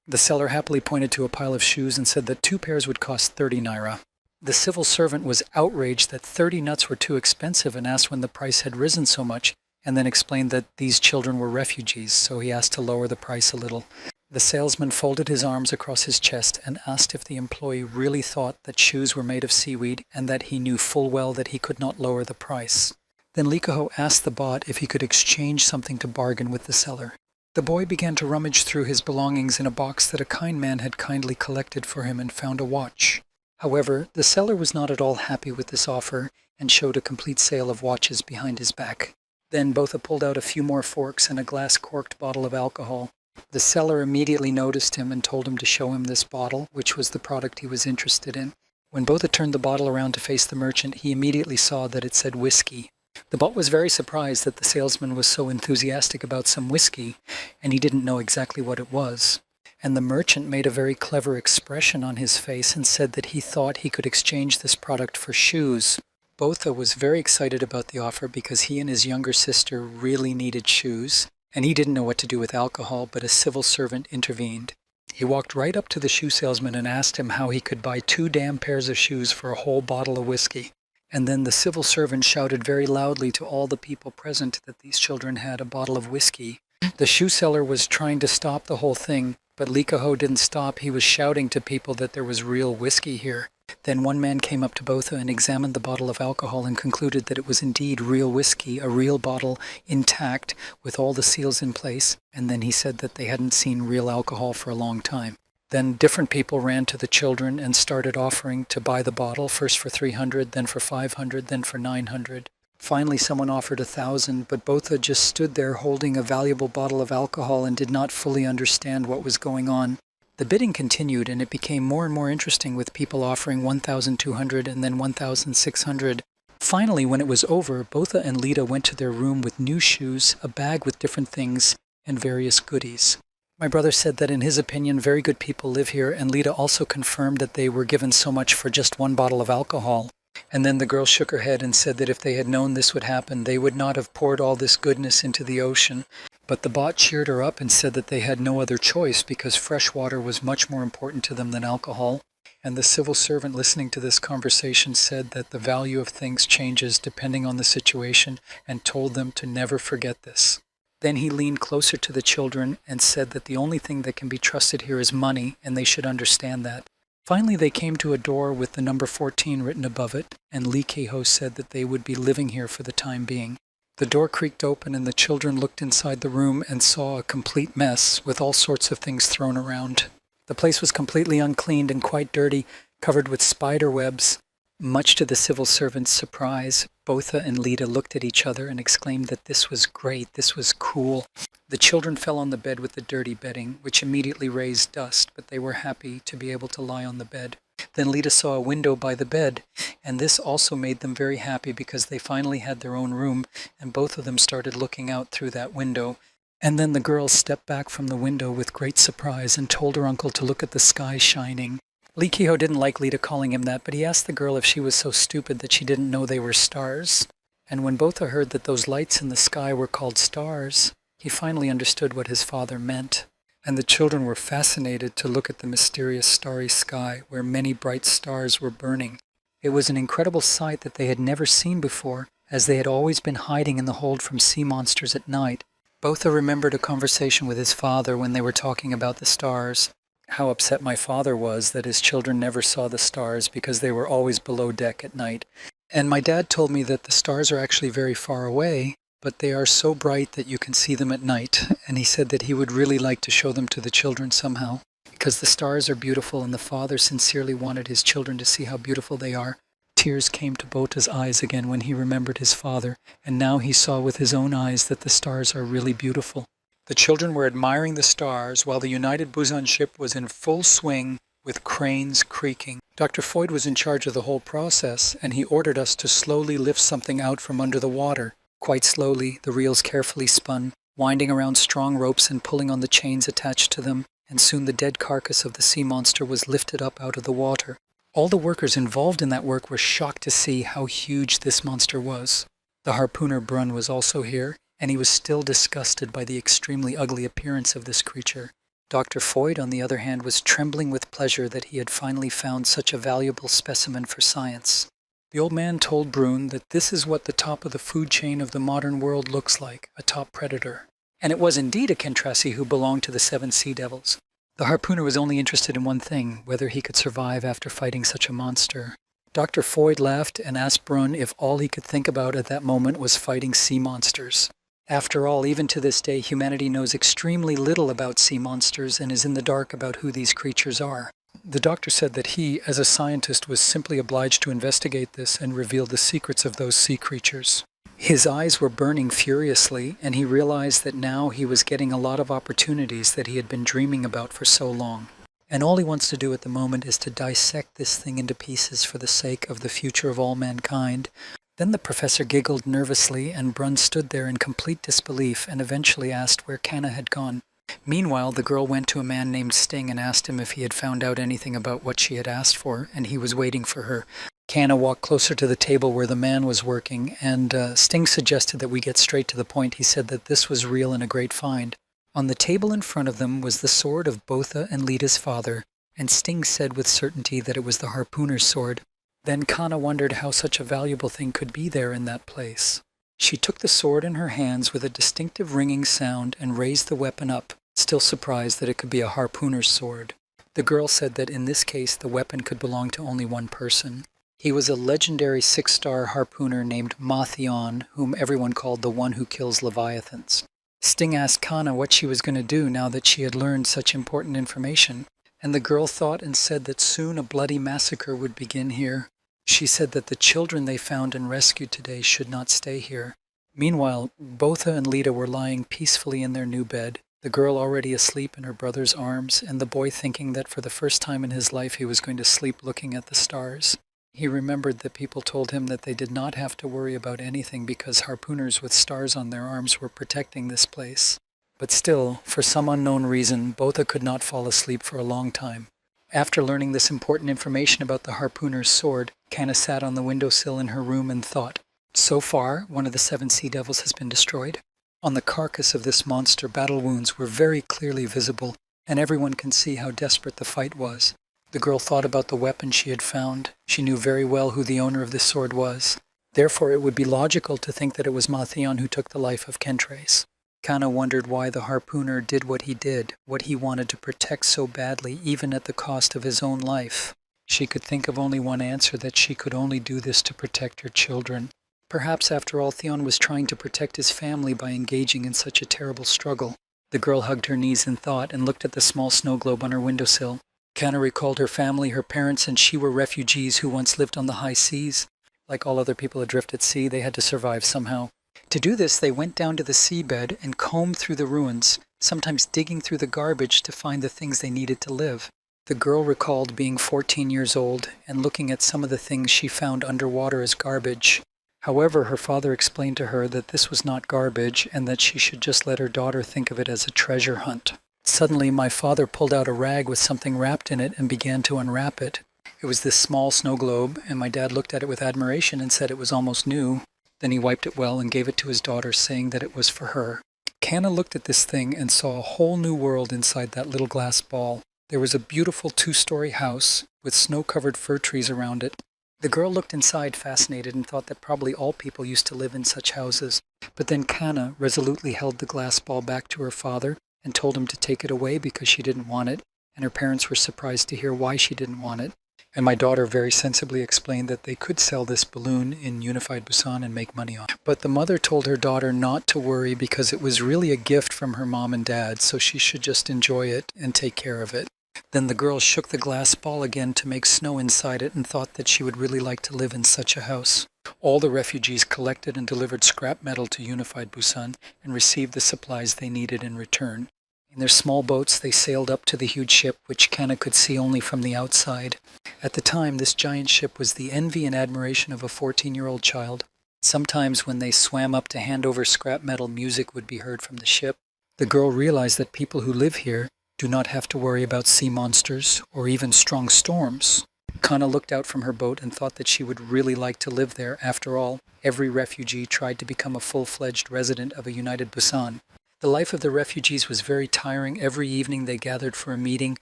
The seller happily pointed to a pile of shoes and said that 2 pairs would cost 30 naira. The civil servant was outraged that 30 nuts were too expensive and asked when the price had risen so much, and then explained that these children were refugees, so he asked to lower the price a little. The salesman folded his arms across his chest and asked if the employee really thought that shoes were made of seaweed and that he knew full well that he could not lower the price. Then Likaho asked the bot if he could exchange something to bargain with the seller. The boy began to rummage through his belongings in a box that a kind man had kindly collected for him and found a watch. However, the seller was not at all happy with this offer and showed a complete sale of watches behind his back. Then Botha pulled out a few more forks and a glass-corked bottle of alcohol. The seller immediately noticed him and told him to show him this bottle, which was the product he was interested in. When Botha turned the bottle around to face the merchant, he immediately saw that it said whiskey. The bot was very surprised that the salesman was so enthusiastic about some whiskey, and he didn't know exactly what it was. And the merchant made a very clever expression on his face and said that he thought he could exchange this product for shoes. Botha was very excited about the offer because he and his younger sister really needed shoes, and he didn't know what to do with alcohol, but a civil servant intervened. He walked right up to the shoe salesman and asked him how he could buy 2 damn pairs of shoes for a whole bottle of whiskey. And then the civil servant shouted very loudly to all the people present that these children had a bottle of whiskey. The shoe seller was trying to stop the whole thing, but Likaho didn't stop. He was shouting to people that there was real whiskey here. Then one man came up to Botha and examined the bottle of alcohol and concluded that it was indeed real whiskey, a real bottle, intact, with all the seals in place, and then he said that they hadn't seen real alcohol for a long time. Then different people ran to the children and started offering to buy the bottle, first for 300, then for 500, then for 900. Finally someone offered 1,000, but Botha just stood there holding a valuable bottle of alcohol and did not fully understand what was going on. The bidding continued, and it became more and more interesting, with people offering 1,200 and then 1,600. Finally, when it was over, Botha and Lita went to their room with new shoes, a bag with different things, and various goodies. My brother said that in his opinion, very good people live here, and Lita also confirmed that they were given so much for just 1 bottle of alcohol. And then the girl shook her head and said that if they had known this would happen, they would not have poured all this goodness into the ocean. But the bot cheered her up and said that they had no other choice because fresh water was much more important to them than alcohol. And the civil servant listening to this conversation said that the value of things changes depending on the situation and told them to never forget this. Then he leaned closer to the children and said that the only thing that can be trusted here is money, and they should understand that. Finally, they came to a door with the number 14 written above it, and Lee Keho said that they would be living here for the time being. The door creaked open and the children looked inside the room and saw a complete mess with all sorts of things thrown around. The place was completely uncleaned and quite dirty, covered with spider webs. Much to the civil servant's surprise, Botha and Lita looked at each other and exclaimed that this was great, this was cool. The children fell on the bed with the dirty bedding, which immediately raised dust, but they were happy to be able to lie on the bed. Then Lita saw a window by the bed, and this also made them very happy because they finally had their own room, and both of them started looking out through that window. And then the girl stepped back from the window with great surprise and told her uncle to look at the sky shining. Lee Keho didn't like Lita calling him that, but he asked the girl if she was so stupid that she didn't know they were stars. And when Botha heard that those lights in the sky were called stars, he finally understood what his father meant. And the children were fascinated to look at the mysterious starry sky where many bright stars were burning. It was an incredible sight that they had never seen before, as they had always been hiding in the hold from sea monsters at night. Botha remembered a conversation with his father when they were talking about the stars. How upset my father was that his children never saw the stars because they were always below deck at night. And my dad told me that the stars are actually very far away, but they are so bright that you can see them at night, and he said that he would really like to show them to the children somehow, because the stars are beautiful and the father sincerely wanted his children to see how beautiful they are. Tears came to Botha's eyes again when he remembered his father, and now he saw with his own eyes that the stars are really beautiful. The children were admiring the stars while the United Busan ship was in full swing with cranes creaking. Dr. Foyd was in charge of the whole process, and he ordered us to slowly lift something out from under the water. Quite slowly, the reels carefully spun, winding around strong ropes and pulling on the chains attached to them, and soon the dead carcass of the sea monster was lifted up out of the water. All the workers involved in that work were shocked to see how huge this monster was. The harpooner Brun was also here, and he was still disgusted by the extremely ugly appearance of this creature. Dr. Foyd, on the other hand, was trembling with pleasure that he had finally found such a valuable specimen for science. The old man told Brune that this is what the top of the food chain of the modern world looks like, a top predator. And it was indeed a Kentrasi who belonged to the 7 Sea Devils. The harpooner was only interested in one thing, whether he could survive after fighting such a monster. Dr. Foyd laughed and asked Brune if all he could think about at that moment was fighting sea monsters. After all, even to this day, humanity knows extremely little about sea monsters and is in the dark about who these creatures are. The doctor said that he, as a scientist, was simply obliged to investigate this and reveal the secrets of those sea creatures. His eyes were burning furiously, and he realized that now he was getting a lot of opportunities that he had been dreaming about for so long. And all he wants to do at the moment is to dissect this thing into pieces for the sake of the future of all mankind. Then the professor giggled nervously, and Brune stood there in complete disbelief and eventually asked where Kanna had gone. Meanwhile, the girl went to a man named Sting and asked him if he had found out anything about what she had asked for, and he was waiting for her. Kanna walked closer to the table where the man was working, and Sting suggested that we get straight to the point. He said that this was real and a great find. On the table in front of them was the sword of Botha and Lita's father, and Sting said with certainty that it was the harpooner's sword. Then Kanna wondered how such a valuable thing could be there in that place. She took the sword in her hands with a distinctive ringing sound and raised the weapon up, still surprised that it could be a harpooner's sword. The girl said that in this case the weapon could belong to only one person. He was a legendary 6-star harpooner named Mathion, whom everyone called the one who kills leviathans. Sting asked Kanna what she was going to do now that she had learned such important information, and the girl thought and said that soon a bloody massacre would begin here. She said that the children they found and rescued today should not stay here. Meanwhile, Botha and Lita were lying peacefully in their new bed, the girl already asleep in her brother's arms, and the boy thinking that for the first time in his life he was going to sleep looking at the stars. He remembered that people told him that they did not have to worry about anything because harpooners with stars on their arms were protecting this place. But still, for some unknown reason, Botha could not fall asleep for a long time. After learning this important information about the harpooner's sword, Kanna sat on the windowsill in her room and thought. So far, one of the 7 Sea Devils has been destroyed. On the carcass of this monster, battle wounds were very clearly visible, and everyone can see how desperate the fight was. The girl thought about the weapon she had found. She knew very well who the owner of this sword was. Therefore, it would be logical to think that it was Mathion who took the life of Kentrace. Kanna wondered why the harpooner did what he did, what he wanted to protect so badly, even at the cost of his own life. She could think of only one answer, that she could only do this to protect her children. Perhaps, after all, Theon was trying to protect his family by engaging in such a terrible struggle. The girl hugged her knees in thought and looked at the small snow globe on her windowsill. Kanna recalled her family, her parents, and she were refugees who once lived on the high seas. Like all other people adrift at sea, they had to survive somehow. To do this, they went down to the seabed and combed through the ruins, sometimes digging through the garbage to find the things they needed to live. The girl recalled being 14 years old and looking at some of the things she found underwater as garbage. However, her father explained to her that this was not garbage and that she should just let her daughter think of it as a treasure hunt. Suddenly, my father pulled out a rag with something wrapped in it and began to unwrap it. It was this small snow globe, and my dad looked at it with admiration and said it was almost new. Then he wiped it well and gave it to his daughter, saying that it was for her. Kanna looked at this thing and saw a whole new world inside that little glass ball. There was a beautiful 2-story house with snow-covered fir trees around it. The girl looked inside, fascinated, and thought that probably all people used to live in such houses. But then Kanna resolutely held the glass ball back to her father and told him to take it away because she didn't want it, and her parents were surprised to hear why she didn't want it. And my daughter very sensibly explained that they could sell this balloon in Unified Busan and make money on it. But the mother told her daughter not to worry because it was really a gift from her mom and dad, so she should just enjoy it and take care of it. Then the girl shook the glass ball again to make snow inside it and thought that she would really like to live in such a house. All the refugees collected and delivered scrap metal to Unified Busan and received the supplies they needed in return. In their small boats, they sailed up to the huge ship, which Kanna could see only from the outside. At the time, this giant ship was the envy and admiration of a 14-year-old child. Sometimes when they swam up to hand over scrap metal, music would be heard from the ship. The girl realized that people who live here do not have to worry about sea monsters or even strong storms. Kanna looked out from her boat and thought that she would really like to live there. After all, every refugee tried to become a full-fledged resident of a United Busan. The life of the refugees was very tiring. Every evening they gathered for a meeting,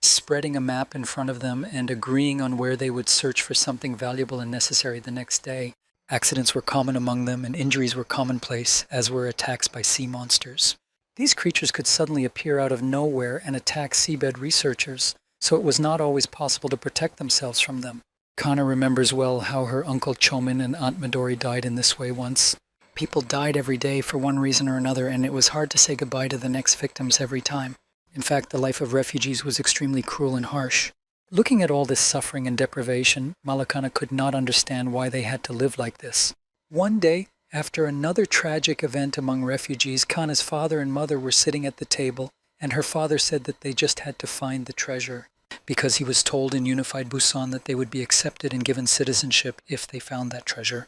spreading a map in front of them and agreeing on where they would search for something valuable and necessary the next day. Accidents were common among them, and injuries were commonplace, as were attacks by sea monsters. These creatures could suddenly appear out of nowhere and attack seabed researchers, so it was not always possible to protect themselves from them. Kana remembers well how her Uncle Chomin and Aunt Midori died in this way once. People died every day for one reason or another, and it was hard to say goodbye to the next victims every time. In fact, the life of refugees was extremely cruel and harsh. Looking at all this suffering and deprivation, Malakana could not understand why they had to live like this. One day, after another tragic event among refugees, Kana's father and mother were sitting at the table, and her father said that they just had to find the treasure, because he was told in Unified Busan that they would be accepted and given citizenship if they found that treasure.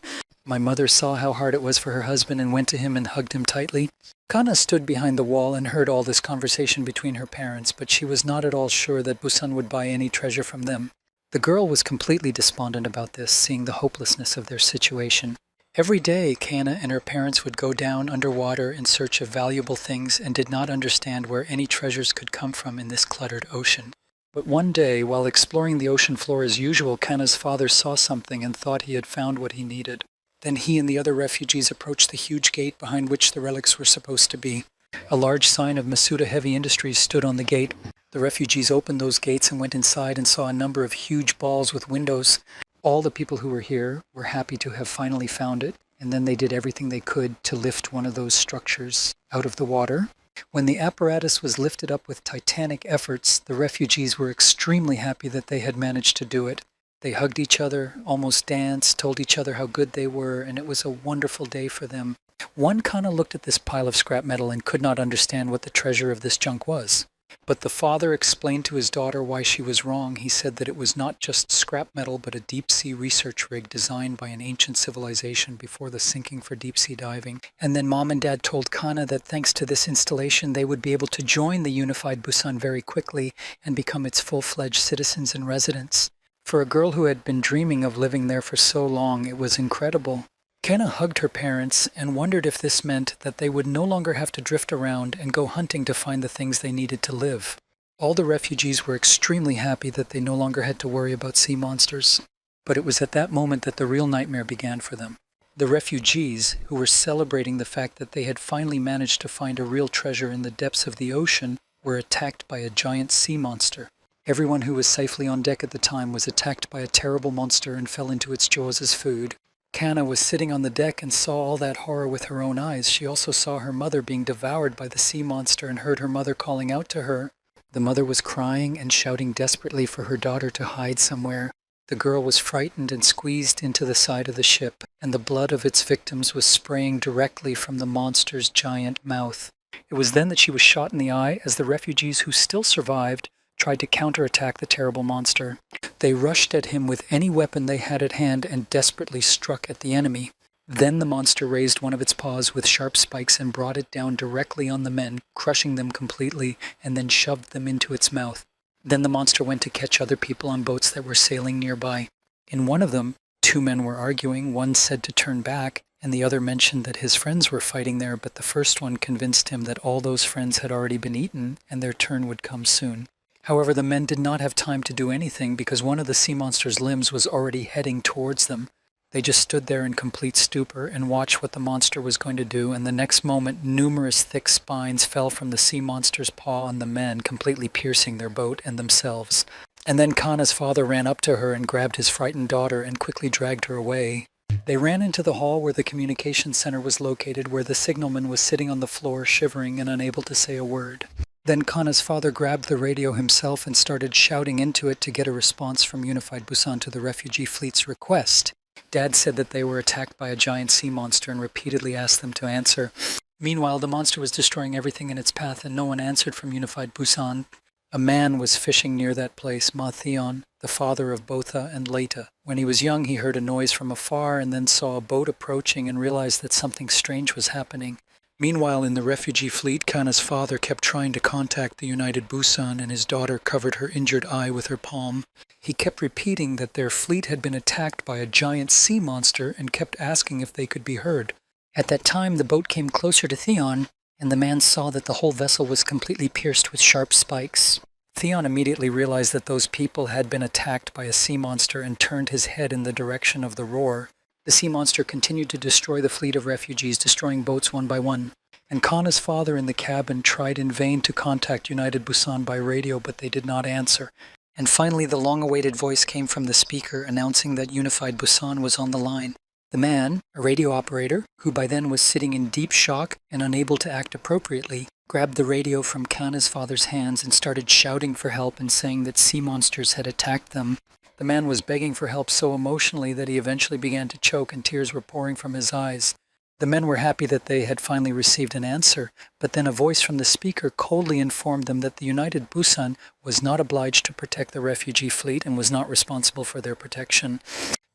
My mother saw how hard it was for her husband and went to him and hugged him tightly. Kana stood behind the wall and heard all this conversation between her parents, but she was not at all sure that Busan would buy any treasure from them. The girl was completely despondent about this, seeing the hopelessness of their situation. Every day, Kana and her parents would go down underwater in search of valuable things and did not understand where any treasures could come from in this cluttered ocean. But one day, while exploring the ocean floor as usual, Kana's father saw something and thought he had found what he needed. Then he and the other refugees approached the huge gate behind which the relics were supposed to be. A large sign of Masuda Heavy Industries stood on the gate. The refugees opened those gates and went inside and saw a number of huge balls with windows. All the people who were here were happy to have finally found it, and then they did everything they could to lift one of those structures out of the water. When the apparatus was lifted up with titanic efforts, the refugees were extremely happy that they had managed to do it. They hugged each other, almost danced, told each other how good they were, and it was a wonderful day for them. One Kana looked at this pile of scrap metal and could not understand what the treasure of this junk was. But the father explained to his daughter why she was wrong. He said that it was not just scrap metal, but a deep-sea research rig designed by an ancient civilization before the sinking for deep-sea diving. And then Mom and Dad told Kana that thanks to this installation, they would be able to join the Unified Busan very quickly and become its full-fledged citizens and residents. For a girl who had been dreaming of living there for so long, it was incredible. Kana hugged her parents and wondered if this meant that they would no longer have to drift around and go hunting to find the things they needed to live. All the refugees were extremely happy that they no longer had to worry about sea monsters. But it was at that moment that the real nightmare began for them. The refugees, who were celebrating the fact that they had finally managed to find a real treasure in the depths of the ocean, were attacked by a giant sea monster. Everyone who was safely on deck at the time was attacked by a terrible monster and fell into its jaws as food. Kana was sitting on the deck and saw all that horror with her own eyes. She also saw her mother being devoured by the sea monster and heard her mother calling out to her. The mother was crying and shouting desperately for her daughter to hide somewhere. The girl was frightened and squeezed into the side of the ship, and the blood of its victims was spraying directly from the monster's giant mouth. It was then that she was shot in the eye as the refugees who still survived tried to counterattack the terrible monster. They rushed at him with any weapon they had at hand and desperately struck at the enemy. Then the monster raised one of its paws with sharp spikes and brought it down directly on the men, crushing them completely, and then shoved them into its mouth. Then the monster went to catch other people on boats that were sailing nearby. In one of them, two men were arguing. One said to turn back, and the other mentioned that his friends were fighting there, but the first one convinced him that all those friends had already been eaten and their turn would come soon. However, the men did not have time to do anything because one of the sea monster's limbs was already heading towards them. They just stood there in complete stupor and watched what the monster was going to do, and the next moment numerous thick spines fell from the sea monster's paw on the men, completely piercing their boat and themselves. And then Kana's father ran up to her and grabbed his frightened daughter and quickly dragged her away. They ran into the hall where the communications center was located, where the signalman was sitting on the floor, shivering and unable to say a word. Then Kana's father grabbed the radio himself and started shouting into it to get a response from Unified Busan to the refugee fleet's request. Dad said that they were attacked by a giant sea monster and repeatedly asked them to answer. Meanwhile, the monster was destroying everything in its path and no one answered from Unified Busan. A man was fishing near that place, Ma Theon, the father of Botha and Leta. When he was young, he heard a noise from afar and then saw a boat approaching and realized that something strange was happening. Meanwhile, in the refugee fleet, Kana's father kept trying to contact the United Busan, and his daughter covered her injured eye with her palm. He kept repeating that their fleet had been attacked by a giant sea monster and kept asking if they could be heard. At that time, the boat came closer to Theon, and the man saw that the whole vessel was completely pierced with sharp spikes. Theon immediately realized that those people had been attacked by a sea monster and turned his head in the direction of the roar. The sea monster continued to destroy the fleet of refugees, destroying boats one by one. And Kana's father in the cabin tried in vain to contact United Busan by radio, but they did not answer. And finally, the long-awaited voice came from the speaker announcing that Unified Busan was on the line. The man, a radio operator, who by then was sitting in deep shock and unable to act appropriately, grabbed the radio from Kana's father's hands and started shouting for help and saying that sea monsters had attacked them. The man was begging for help so emotionally that he eventually began to choke and tears were pouring from his eyes. The men were happy that they had finally received an answer, but then a voice from the speaker coldly informed them that the United Busan was not obliged to protect the refugee fleet and was not responsible for their protection.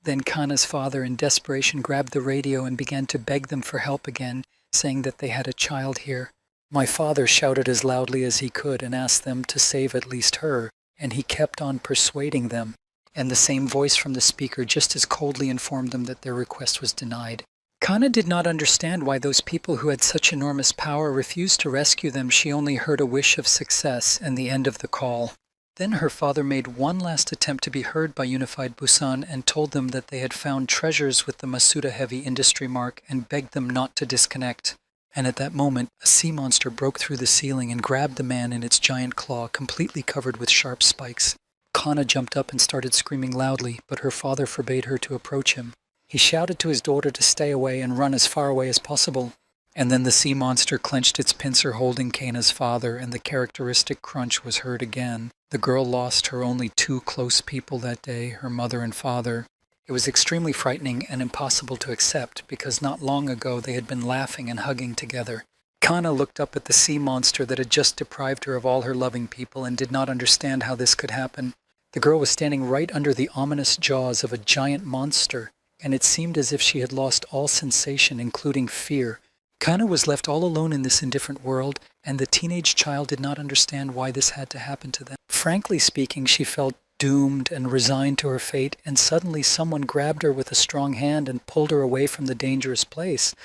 Then Kana's father, in desperation, grabbed the radio and began to beg them for help again, saying that they had a child here. My father shouted as loudly as he could and asked them to save at least her, and he kept on persuading them. And the same voice from the speaker just as coldly informed them that their request was denied. Kana did not understand why those people who had such enormous power refused to rescue them. She only heard a wish of success and the end of the call. Then her father made one last attempt to be heard by Unified Busan and told them that they had found treasures with the Masuda Heavy Industry mark and begged them not to disconnect. And at that moment, a sea monster broke through the ceiling and grabbed the man in its giant claw, completely covered with sharp spikes. Kana jumped up and started screaming loudly, but her father forbade her to approach him. He shouted to his daughter to stay away and run as far away as possible. And then the sea monster clenched its pincer holding Kana's father, and the characteristic crunch was heard again. The girl lost her only two close people that day, her mother and father. It was extremely frightening and impossible to accept, because not long ago they had been laughing and hugging together. Kana looked up at the sea monster that had just deprived her of all her loving people and did not understand how this could happen. The girl was standing right under the ominous jaws of a giant monster, and it seemed as if she had lost all sensation, including fear. Kana was left all alone in this indifferent world, and the teenage child did not understand why this had to happen to them. Frankly speaking, she felt doomed and resigned to her fate, and suddenly someone grabbed her with a strong hand and pulled her away from the dangerous place.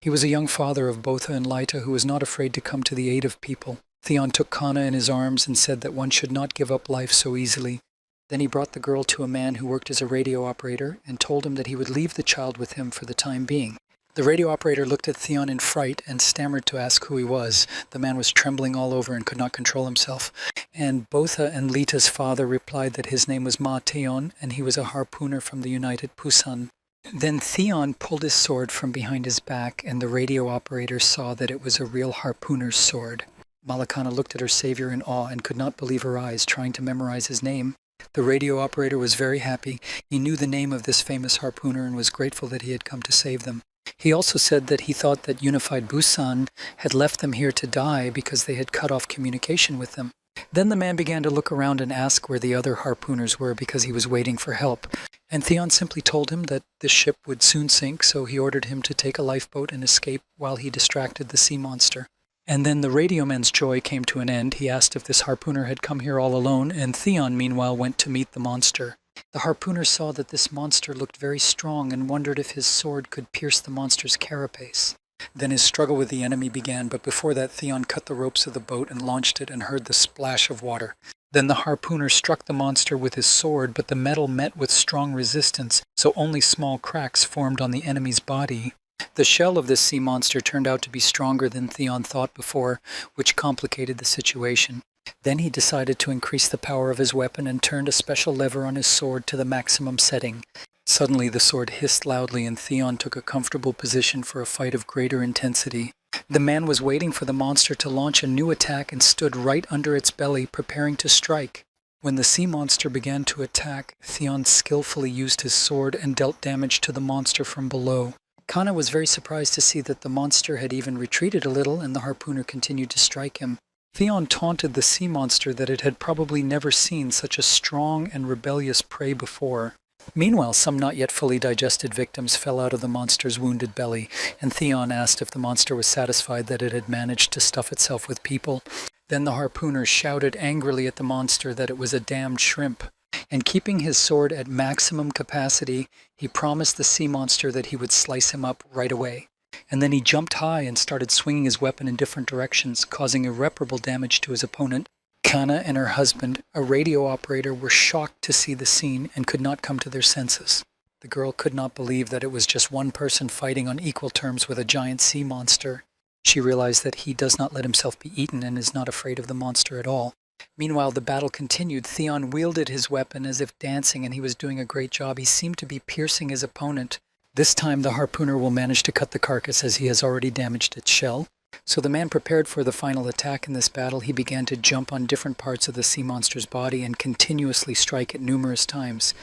He was a young father of Botha and Laita who was not afraid to come to the aid of people. Theon took Kana in his arms and said that one should not give up life so easily. Then he brought the girl to a man who worked as a radio operator and told him that he would leave the child with him for the time being. The radio operator looked at Theon in fright and stammered to ask who he was. The man was trembling all over and could not control himself. And Botha and Lita's father replied that his name was Ma Theon and he was a harpooner from the United Busan. Then Theon pulled his sword from behind his back, and the radio operator saw that it was a real harpooner's sword. Malakana looked at her savior in awe and could not believe her eyes, trying to memorize his name. The radio operator was very happy. He knew the name of this famous harpooner and was grateful that he had come to save them. He also said that he thought that Unified Busan had left them here to die because they had cut off communication with them. Then the man began to look around and ask where the other harpooners were because he was waiting for help. And Theon simply told him that the ship would soon sink, so he ordered him to take a lifeboat and escape while he distracted the sea monster. And then the radio man's joy came to an end. He asked if this harpooner had come here all alone, and Theon meanwhile went to meet the monster. The harpooner saw that this monster looked very strong and wondered if his sword could pierce the monster's carapace. Then his struggle with the enemy began, but before that Theon cut the ropes of the boat and launched it and heard the splash of water. Then the harpooner struck the monster with his sword, but the metal met with strong resistance, so only small cracks formed on the enemy's body. The shell of this sea monster turned out to be stronger than Theon thought before, which complicated the situation. Then he decided to increase the power of his weapon and turned a special lever on his sword to the maximum setting. Suddenly the sword hissed loudly and Theon took a comfortable position for a fight of greater intensity. The man was waiting for the monster to launch a new attack and stood right under its belly, preparing to strike. When the sea monster began to attack, Theon skillfully used his sword and dealt damage to the monster from below. Kana was very surprised to see that the monster had even retreated a little and the harpooner continued to strike him. Theon taunted the sea monster that it had probably never seen such a strong and rebellious prey before. Meanwhile, some not yet fully digested victims fell out of the monster's wounded belly, and Theon asked if the monster was satisfied that it had managed to stuff itself with people. Then the harpooner shouted angrily at the monster that it was a damned shrimp. And keeping his sword at maximum capacity, he promised the sea monster that he would slice him up right away. and then he jumped high and started swinging his weapon in different directions, causing irreparable damage to his opponent. Kana and her husband, a radio operator, were shocked to see the scene and could not come to their senses. The girl could not believe that it was just one person fighting on equal terms with a giant sea monster. She realized that he does not let himself be eaten and is not afraid of the monster at all. Meanwhile, the battle continued. Theon wielded his weapon as if dancing, and he was doing a great job. He seemed to be piercing his opponent. This time the harpooner will manage to cut the carcass as he has already damaged its shell. So the man prepared for the final attack in this battle. He began to jump on different parts of the sea monster's body and continuously strike it numerous times.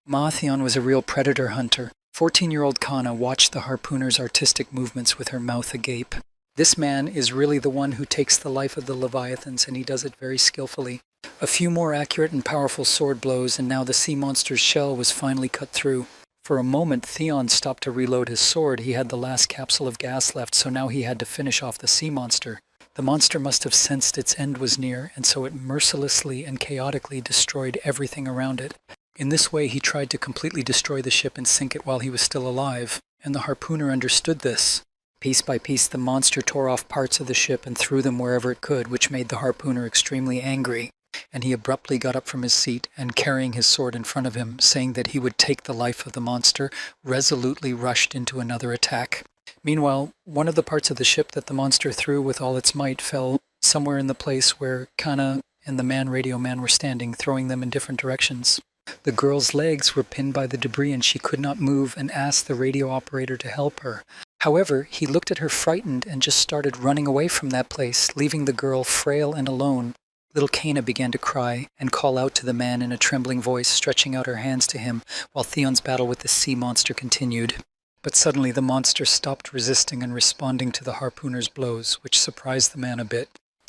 Theon was a real predator hunter. 14-year-old Kana watched the harpooner's artistic movements with her mouth agape. This man is really the one who takes the life of the Leviathans, and he does it very skillfully. A few more accurate and powerful sword blows, and now the sea monster's shell was finally cut through. For a moment, Theon stopped to reload his sword. He had the last capsule of gas left, so now he had to finish off the sea monster. The monster must have sensed its end was near, and so it mercilessly and chaotically destroyed everything around it. In this way, he tried to completely destroy the ship and sink it while he was still alive, and the harpooner understood this. Piece by piece, the monster tore off parts of the ship and threw them wherever it could, which made the harpooner extremely angry. And he abruptly got up from his seat and, carrying his sword in front of him, saying that he would take the life of the monster, resolutely rushed into another attack. Meanwhile, one of the parts of the ship that the monster threw with all its might fell somewhere in the place where Kana and the radio man were standing, throwing them in different directions. The girl's legs were pinned by the debris and she could not move, and asked the radio operator to help her. However, he looked at her frightened and just started running away from that place, leaving the girl frail and alone. Little Kana began to cry and call out to the man in a trembling voice, stretching out her hands to him, while Theon's battle with the sea monster continued. But suddenly the monster stopped resisting and responding to the harpooner's blows, which surprised the man a bit.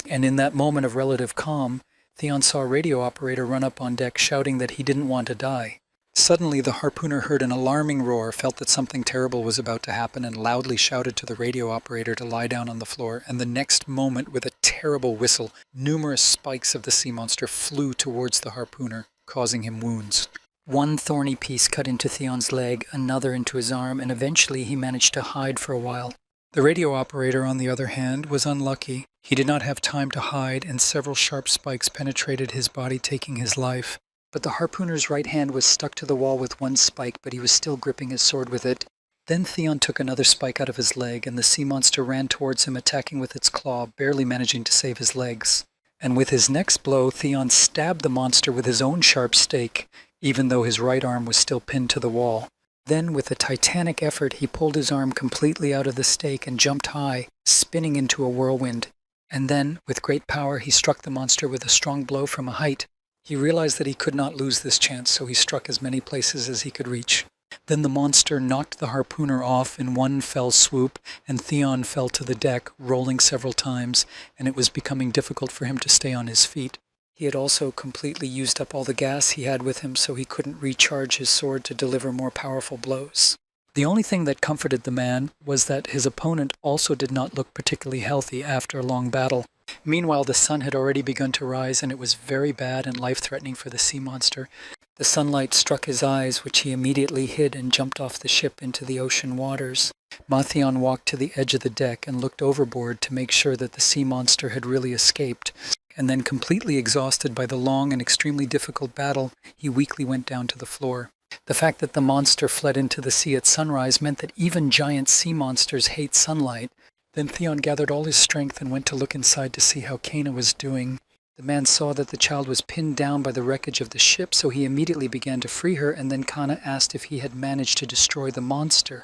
And in that moment of relative calm, Theon saw a radio operator run up on deck shouting that he didn't want to die. Suddenly the harpooner heard an alarming roar, felt that something terrible was about to happen, and loudly shouted to the radio operator to lie down on the floor, and the next moment, with a terrible whistle, numerous spikes of the sea monster flew towards the harpooner, causing him wounds. One thorny piece cut into Theon's leg, another into his arm, and eventually he managed to hide for a while. The radio operator, on the other hand, was unlucky. He did not have time to hide, and several sharp spikes penetrated his body, taking his life. But the harpooner's right hand was stuck to the wall with one spike, but he was still gripping his sword with it. Then Theon took another spike out of his leg, and the sea monster ran towards him, attacking with its claw, barely managing to save his legs. And with his next blow, Theon stabbed the monster with his own sharp stake, even though his right arm was still pinned to the wall. Then, with a titanic effort, he pulled his arm completely out of the stake and jumped high, spinning into a whirlwind. And then, with great power, he struck the monster with a strong blow from a height. He realized that he could not lose this chance, so he struck as many places as he could reach. Then the monster knocked the harpooner off in one fell swoop, and Theon fell to the deck, rolling several times, and it was becoming difficult for him to stay on his feet. He had also completely used up all the gas he had with him, so he couldn't recharge his sword to deliver more powerful blows. The only thing that comforted the man was that his opponent also did not look particularly healthy after a long battle. Meanwhile, the sun had already begun to rise, and it was very bad and life-threatening for the sea monster. The sunlight struck his eyes, which he immediately hid and jumped off the ship into the ocean waters. Theon walked to the edge of the deck and looked overboard to make sure that the sea monster had really escaped. And then, completely exhausted by the long and extremely difficult battle, he weakly went down to the floor. The fact that the monster fled into the sea at sunrise meant that even giant sea monsters hate sunlight. Then Theon gathered all his strength and went to look inside to see how Kana was doing. The man saw that the child was pinned down by the wreckage of the ship, so he immediately began to free her, and then Kana asked if he had managed to destroy the monster.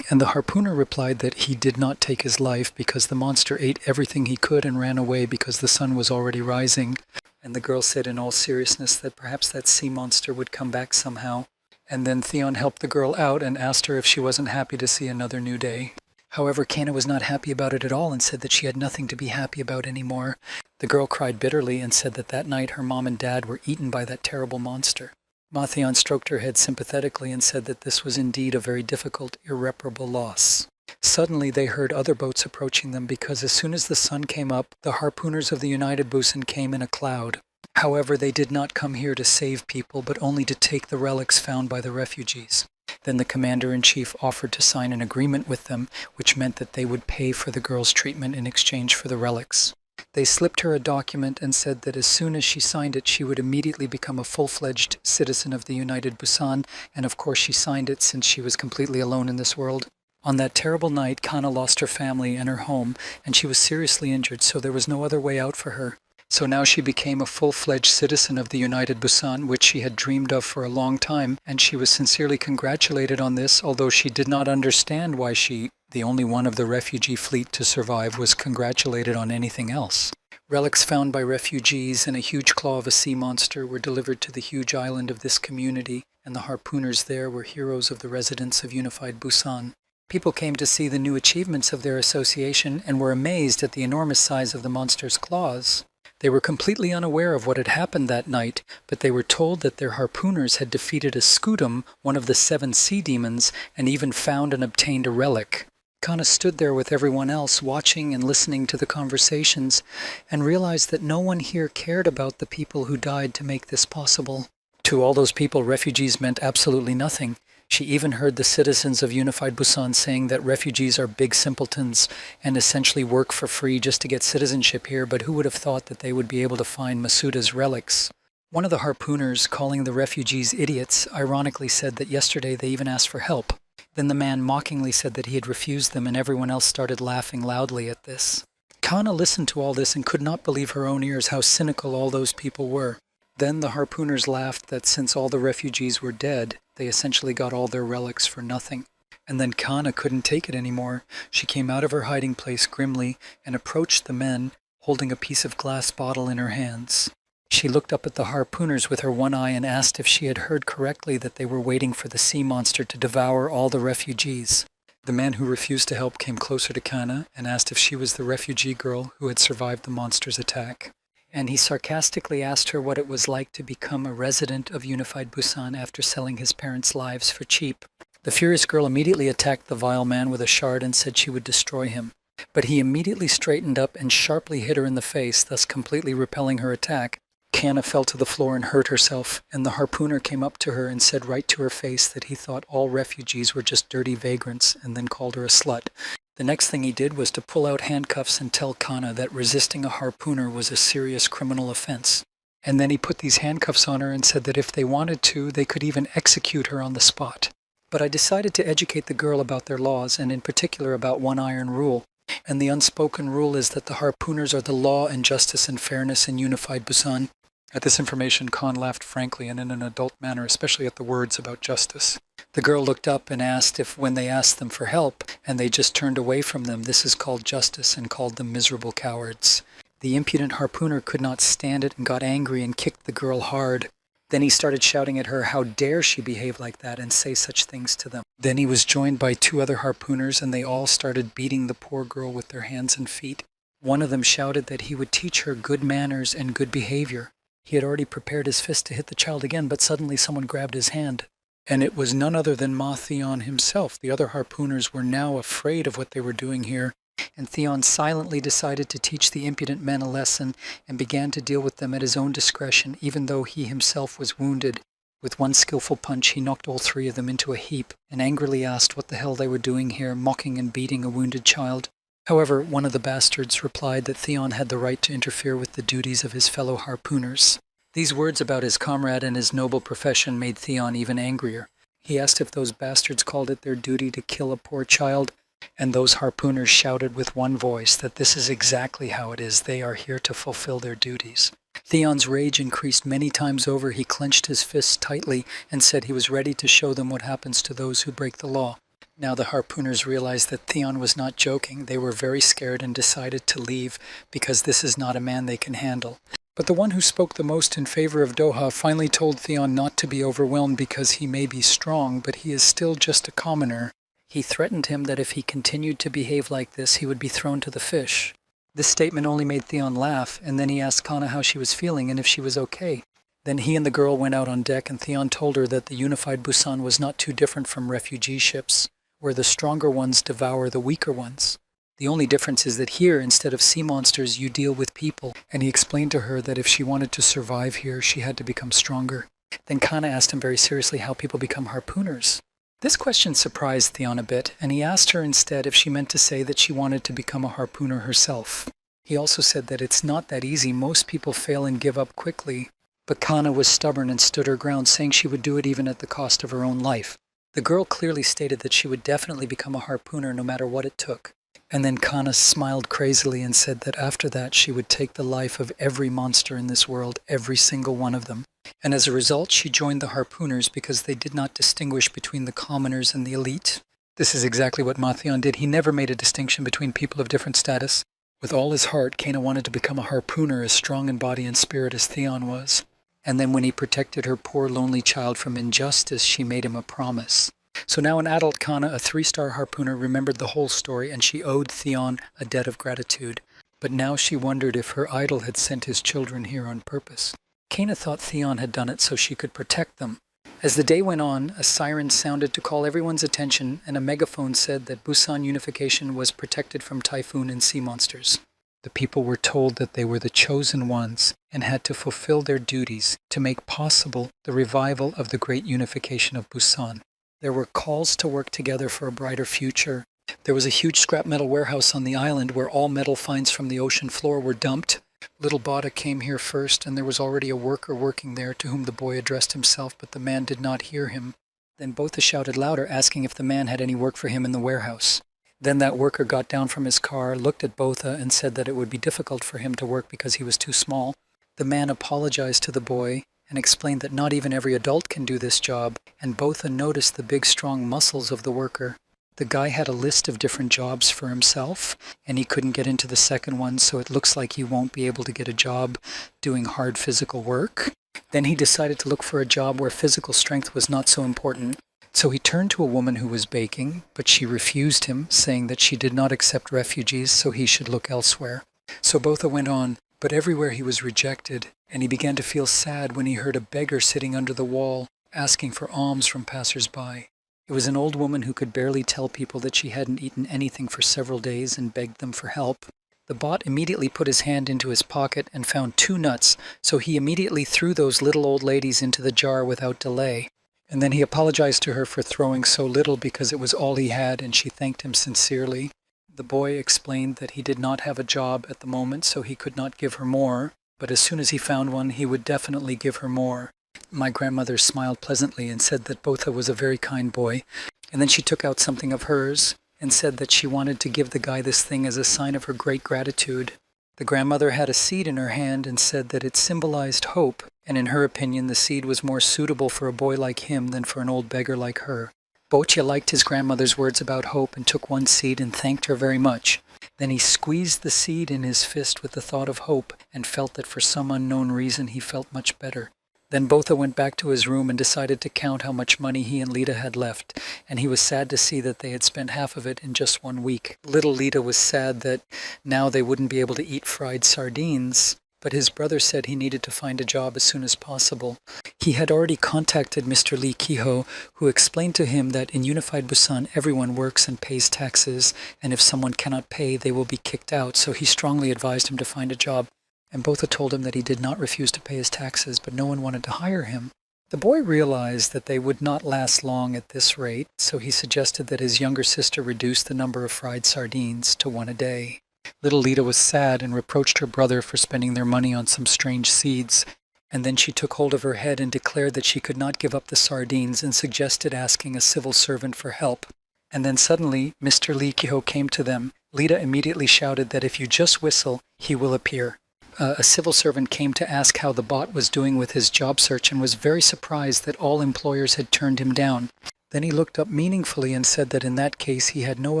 And the harpooner replied that he did not take his life because the monster ate everything he could and ran away because the sun was already rising. And the girl said in all seriousness that perhaps that sea monster would come back somehow. And then Theon helped the girl out and asked her if she wasn't happy to see another new day. However, Kana was not happy about it at all and said that she had nothing to be happy about anymore. The girl cried bitterly and said that night her mom and dad were eaten by that terrible monster. Theon stroked her head sympathetically and said that this was indeed a very difficult, irreparable loss. Suddenly they heard other boats approaching them because as soon as the sun came up, the harpooners of the United Bosun came in a cloud. However, they did not come here to save people, but only to take the relics found by the refugees. Then the commander-in-chief offered to sign an agreement with them, which meant that they would pay for the girl's treatment in exchange for the relics. They slipped her a document and said that as soon as she signed it, she would immediately become a full-fledged citizen of the United Busan, and of course she signed it since she was completely alone in this world. On that terrible night, Kana lost her family and her home, and she was seriously injured, so there was no other way out for her. So now she became a full-fledged citizen of the United Busan, which she had dreamed of for a long time, and she was sincerely congratulated on this, although she did not understand why she, the only one of the refugee fleet to survive, was congratulated on anything else. Relics found by refugees and a huge claw of a sea monster were delivered to the huge island of this community, and the harpooners there were heroes of the residents of Unified Busan. People came to see the new achievements of their association and were amazed at the enormous size of the monster's claws. They were completely unaware of what had happened that night, but they were told that their harpooners had defeated a scutum, one of the 7 sea demons, and even found and obtained a relic. Kana stood there with everyone else, watching and listening to the conversations, and realized that no one here cared about the people who died to make this possible. To all those people, refugees meant absolutely nothing. She even heard the citizens of Unified Busan saying that refugees are big simpletons and essentially work for free just to get citizenship here, but who would have thought that they would be able to find Masuda's relics? One of the harpooners, calling the refugees idiots, ironically said that yesterday they even asked for help. Then the man mockingly said that he had refused them, and everyone else started laughing loudly at this. Kana listened to all this and could not believe her own ears how cynical all those people were. Then the harpooners laughed that since all the refugees were dead, they essentially got all their relics for nothing. And then Kana couldn't take it anymore. She came out of her hiding place grimly and approached the men, holding a piece of glass bottle in her hands. She looked up at the harpooners with her one eye and asked if she had heard correctly that they were waiting for the sea monster to devour all the refugees. The man who refused to help came closer to Kana and asked if she was the refugee girl who had survived the monster's attack. And he sarcastically asked her what it was like to become a resident of Unified Busan after selling his parents' lives for cheap. The furious girl immediately attacked the vile man with a shard and said she would destroy him. But he immediately straightened up and sharply hit her in the face, thus completely repelling her attack. Kana fell to the floor and hurt herself, and the harpooner came up to her and said right to her face that he thought all refugees were just dirty vagrants, and then called her a slut. The next thing he did was to pull out handcuffs and tell Kana that resisting a harpooner was a serious criminal offense. And then he put these handcuffs on her and said that if they wanted to, they could even execute her on the spot. But I decided to educate the girl about their laws, and in particular about one iron rule. And the unspoken rule is that the harpooners are the law and justice and fairness in Unified Busan. At this information, Khan laughed frankly and in an adult manner, especially at the words about justice. The girl looked up and asked if when they asked them for help, and they just turned away from them, this is called justice, and called them miserable cowards. The impudent harpooner could not stand it and got angry and kicked the girl hard. Then he started shouting at her, how dare she behave like that and say such things to them. Then he was joined by 2 other harpooners, and they all started beating the poor girl with their hands and feet. One of them shouted that he would teach her good manners and good behavior. He had already prepared his fist to hit the child again, but suddenly someone grabbed his hand. And it was none other than Ma Theon himself. The other harpooners were now afraid of what they were doing here, and Theon silently decided to teach the impudent men a lesson and began to deal with them at his own discretion, even though he himself was wounded. With one skillful punch, he knocked all 3 of them into a heap and angrily asked what the hell they were doing here, mocking and beating a wounded child. However, one of the bastards replied that Theon had the right to interfere with the duties of his fellow harpooners. These words about his comrade and his noble profession made Theon even angrier. He asked if those bastards called it their duty to kill a poor child, and those harpooners shouted with one voice that this is exactly how it is, they are here to fulfill their duties. Theon's rage increased many times over. He clenched his fists tightly and said he was ready to show them what happens to those who break the law. Now the harpooners realized that Theon was not joking. They were very scared and decided to leave because this is not a man they can handle. But the one who spoke the most in favor of Doha finally told Theon not to be overwhelmed because he may be strong, but he is still just a commoner. He threatened him that if he continued to behave like this, he would be thrown to the fish. This statement only made Theon laugh, and then he asked Kana how she was feeling and if she was okay. Then he and the girl went out on deck, and Theon told her that the Unified Busan was not too different from refugee ships, where the stronger ones devour the weaker ones. The only difference is that here, instead of sea monsters, you deal with people. And he explained to her that if she wanted to survive here, she had to become stronger. Then Kana asked him very seriously how people become harpooners. This question surprised Theon a bit, and he asked her instead if she meant to say that she wanted to become a harpooner herself. He also said that it's not that easy, most people fail and give up quickly, but Kana was stubborn and stood her ground, saying she would do it even at the cost of her own life. The girl clearly stated that she would definitely become a harpooner no matter what it took. And then Kana smiled crazily and said that after that she would take the life of every monster in this world, every single one of them. And as a result, she joined the harpooners because they did not distinguish between the commoners and the elite. This is exactly what Mathion did. He never made a distinction between people of different status. With all his heart, Kana wanted to become a harpooner as strong in body and spirit as Theon was. And then when he protected her poor lonely child from injustice, she made him a promise. So now an adult Kana, a 3-star harpooner, remembered the whole story, and she owed Theon a debt of gratitude. But now she wondered if her idol had sent his children here on purpose. Kana thought Theon had done it so she could protect them. As the day went on, a siren sounded to call everyone's attention, and a megaphone said that Busan Unification was protected from typhoon and sea monsters. The people were told that they were the chosen ones and had to fulfill their duties to make possible the revival of the great unification of Busan. There were calls to work together for a brighter future. There was a huge scrap metal warehouse on the island where all metal finds from the ocean floor were dumped. Little Bada came here first, and there was already a worker working there to whom the boy addressed himself, but the man did not hear him. Then Botha shouted louder, asking if the man had any work for him in the warehouse. Then that worker got down from his car, looked at Botha, and said that it would be difficult for him to work because he was too small. The man apologized to the boy and explained that not even every adult can do this job, and Botha noticed the big strong muscles of the worker. The guy had a list of different jobs for himself, and he couldn't get into the second one, so it looks like he won't be able to get a job doing hard physical work. Then he decided to look for a job where physical strength was not so important. So he turned to a woman who was baking, but she refused him, saying that she did not accept refugees, so he should look elsewhere. So Botha went on, but everywhere he was rejected, and he began to feel sad when he heard a beggar sitting under the wall, asking for alms from passers-by. It was an old woman who could barely tell people that she hadn't eaten anything for several days and begged them for help. The bot immediately put his hand into his pocket and found 2 nuts, so he immediately threw those little old ladies into the jar without delay. And then he apologized to her for throwing so little because it was all he had, and she thanked him sincerely. The boy explained that he did not have a job at the moment, so he could not give her more, but as soon as he found one, he would definitely give her more. My grandmother smiled pleasantly and said that Botha was a very kind boy, and then she took out something of hers and said that she wanted to give the guy this thing as a sign of her great gratitude. The grandmother had a seed in her hand and said that it symbolized hope, and in her opinion the seed was more suitable for a boy like him than for an old beggar like her. Boccia liked his grandmother's words about hope and took one seed and thanked her very much. Then he squeezed the seed in his fist with the thought of hope and felt that for some unknown reason he felt much better. Then Botha went back to his room and decided to count how much money he and Lita had left, and he was sad to see that they had spent half of it in just 1 week. Little Lita was sad that now they wouldn't be able to eat fried sardines, but his brother said he needed to find a job as soon as possible. He had already contacted Mr. Lee Kiho, who explained to him that in Unified Busan everyone works and pays taxes, and if someone cannot pay, they will be kicked out, so he strongly advised him to find a job. And Botha told him that he did not refuse to pay his taxes, but no one wanted to hire him. The boy realized that they would not last long at this rate, so he suggested that his younger sister reduce the number of fried sardines to 1 a day. Little Lita was sad and reproached her brother for spending their money on some strange seeds, and then she took hold of her head and declared that she could not give up the sardines and suggested asking a civil servant for help. And then suddenly Mr. Lee Kiho came to them. Lita immediately shouted that if you just whistle, he will appear. A civil servant came to ask how the bot was doing with his job search and was very surprised that all employers had turned him down. Then he looked up meaningfully and said that in that case he had no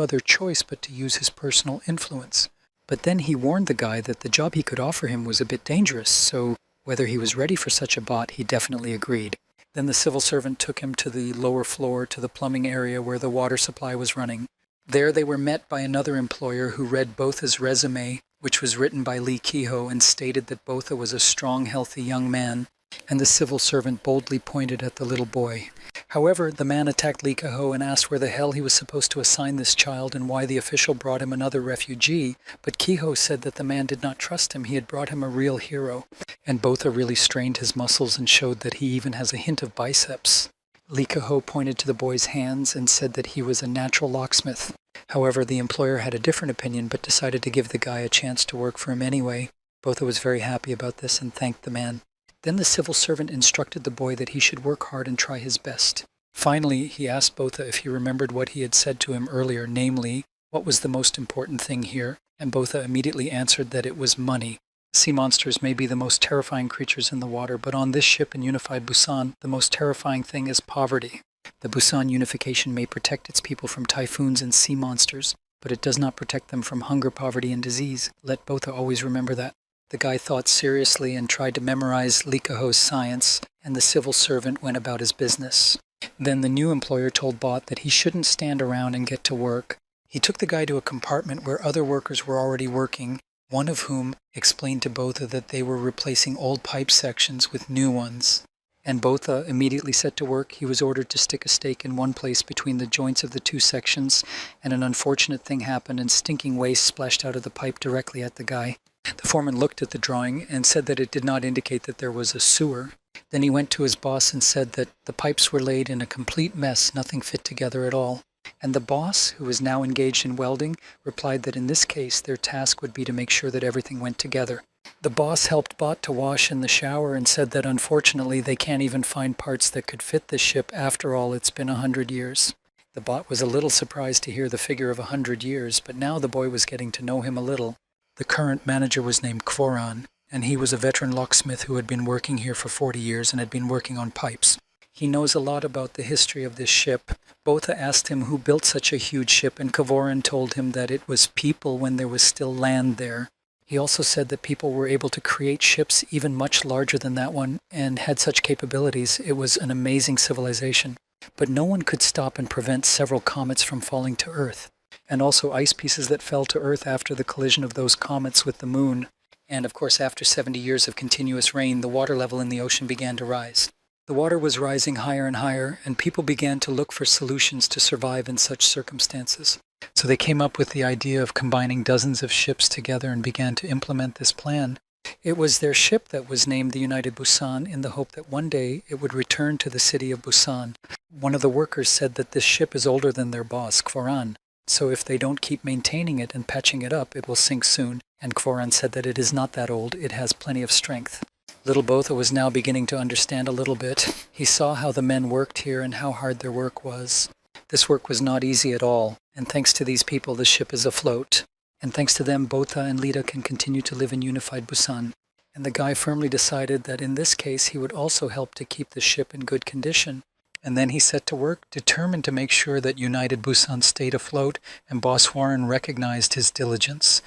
other choice but to use his personal influence. But then he warned the guy that the job he could offer him was a bit dangerous, so whether he was ready for such a bot, he definitely agreed. Then the civil servant took him to the lower floor to the plumbing area where the water supply was running. There they were met by another employer who read Botha's resume, which was written by Lee Kiho, and stated that Botha was a strong, healthy young man, and the civil servant boldly pointed at the little boy. However, the man attacked Lee Kiho and asked where the hell he was supposed to assign this child and why the official brought him another refugee, but Kiho said that the man did not trust him, he had brought him a real hero, and Botha really strained his muscles and showed that he even has a hint of biceps. Likaho pointed to the boy's hands and said that he was a natural locksmith. However, the employer had a different opinion but decided to give the guy a chance to work for him anyway. Botha was very happy about this and thanked the man. Then the civil servant instructed the boy that he should work hard and try his best. Finally, he asked Botha if he remembered what he had said to him earlier, namely, what was the most important thing here, and Botha immediately answered that it was money. Sea monsters may be the most terrifying creatures in the water, but on this ship in unified Busan, the most terrifying thing is poverty. The Busan unification may protect its people from typhoons and sea monsters, but it does not protect them from hunger, poverty, and disease. Let Botha always remember that. The guy thought seriously and tried to memorize Likaho's science, and the civil servant went about his business. Then the new employer told Bot that he shouldn't stand around and get to work. He took the guy to a compartment where other workers were already working, one of whom explained to Botha that they were replacing old pipe sections with new ones. And Botha immediately set to work. He was ordered to stick a stake in one place between the joints of the two sections, and an unfortunate thing happened and stinking waste splashed out of the pipe directly at the guy. The foreman looked at the drawing and said that it did not indicate that there was a sewer. Then he went to his boss and said that the pipes were laid in a complete mess, nothing fit together at all. And the boss, who was now engaged in welding, replied that in this case their task would be to make sure that everything went together. The boss helped Bot to wash in the shower and said that unfortunately they can't even find parts that could fit this ship. After all, it's been 100 years. The Bot was a little surprised to hear the figure of 100 years, but now the boy was getting to know him a little. The current manager was named Kvoran, and he was a veteran locksmith who had been working here for 40 years and had been working on pipes. He knows a lot about the history of this ship. Botha asked him who built such a huge ship, and Kvoran told him that it was people when there was still land there. He also said that people were able to create ships even much larger than that one and had such capabilities. It was an amazing civilization. But no one could stop and prevent several comets from falling to Earth, and also ice pieces that fell to Earth after the collision of those comets with the moon. And of course, after 70 years of continuous rain, the water level in the ocean began to rise. The water was rising higher and higher, and people began to look for solutions to survive in such circumstances. So they came up with the idea of combining dozens of ships together and began to implement this plan. It was their ship that was named the United Busan in the hope that one day it would return to the city of Busan. One of the workers said that this ship is older than their boss, Kvoran. So if they don't keep maintaining it and patching it up, it will sink soon. And Kvoran said that it is not that old, it has plenty of strength. Little Botha was now beginning to understand a little bit. He saw how the men worked here and how hard their work was. This work was not easy at all, and thanks to these people the ship is afloat. And thanks to them, Botha and Lita can continue to live in unified Busan. And the guy firmly decided that in this case he would also help to keep the ship in good condition. And then he set to work, determined to make sure that United Busan stayed afloat, and Boss Warren recognized his diligence.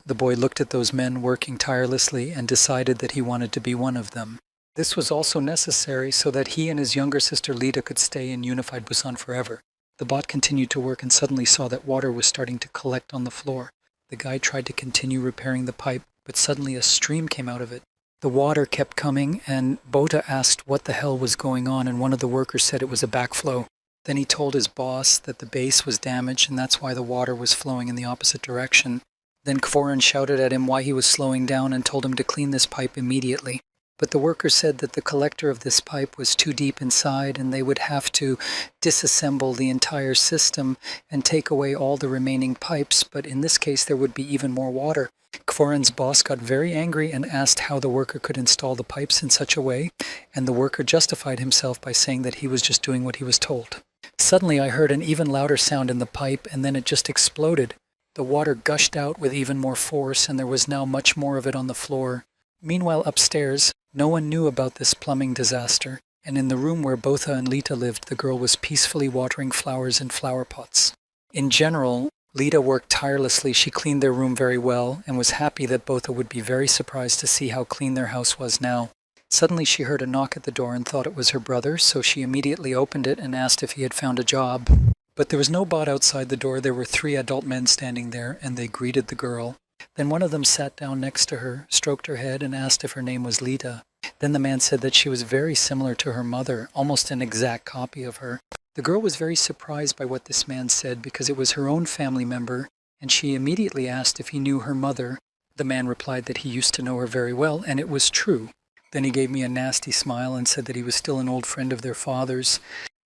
The boy looked at those men working tirelessly and decided that he wanted to be one of them. This was also necessary so that he and his younger sister Lita could stay in unified Busan forever. The bot continued to work and suddenly saw that water was starting to collect on the floor. The guy tried to continue repairing the pipe, but suddenly a stream came out of it. The water kept coming, and Botha asked what the hell was going on, and one of the workers said it was a backflow. Then he told his boss that the base was damaged, and that's why the water was flowing in the opposite direction. Then Kvoran shouted at him why he was slowing down and told him to clean this pipe immediately. But the worker said that the collector of this pipe was too deep inside and they would have to disassemble the entire system and take away all the remaining pipes, but in this case there would be even more water. Kvoran's boss got very angry and asked how the worker could install the pipes in such a way, and the worker justified himself by saying that he was just doing what he was told. Suddenly I heard an even louder sound in the pipe, and then it just exploded. The water gushed out with even more force, and there was now much more of it on the floor. Meanwhile, upstairs, no one knew about this plumbing disaster, and in the room where Botha and Lita lived, the girl was peacefully watering flowers in flower pots. In general, Lita worked tirelessly. She cleaned their room very well, and was happy that Botha would be very surprised to see how clean their house was now. Suddenly she heard a knock at the door and thought it was her brother, so she immediately opened it and asked if he had found a job. But there was no bot outside the door. There were 3 adult men standing there, and they greeted the girl. Then one of them sat down next to her, stroked her head, and asked if her name was Lita. Then the man said that she was very similar to her mother, almost an exact copy of her. The girl was very surprised by what this man said because it was her own family member, and she immediately asked if he knew her mother. The man replied that he used to know her very well, and it was true. Then he gave me a nasty smile and said that he was still an old friend of their father's.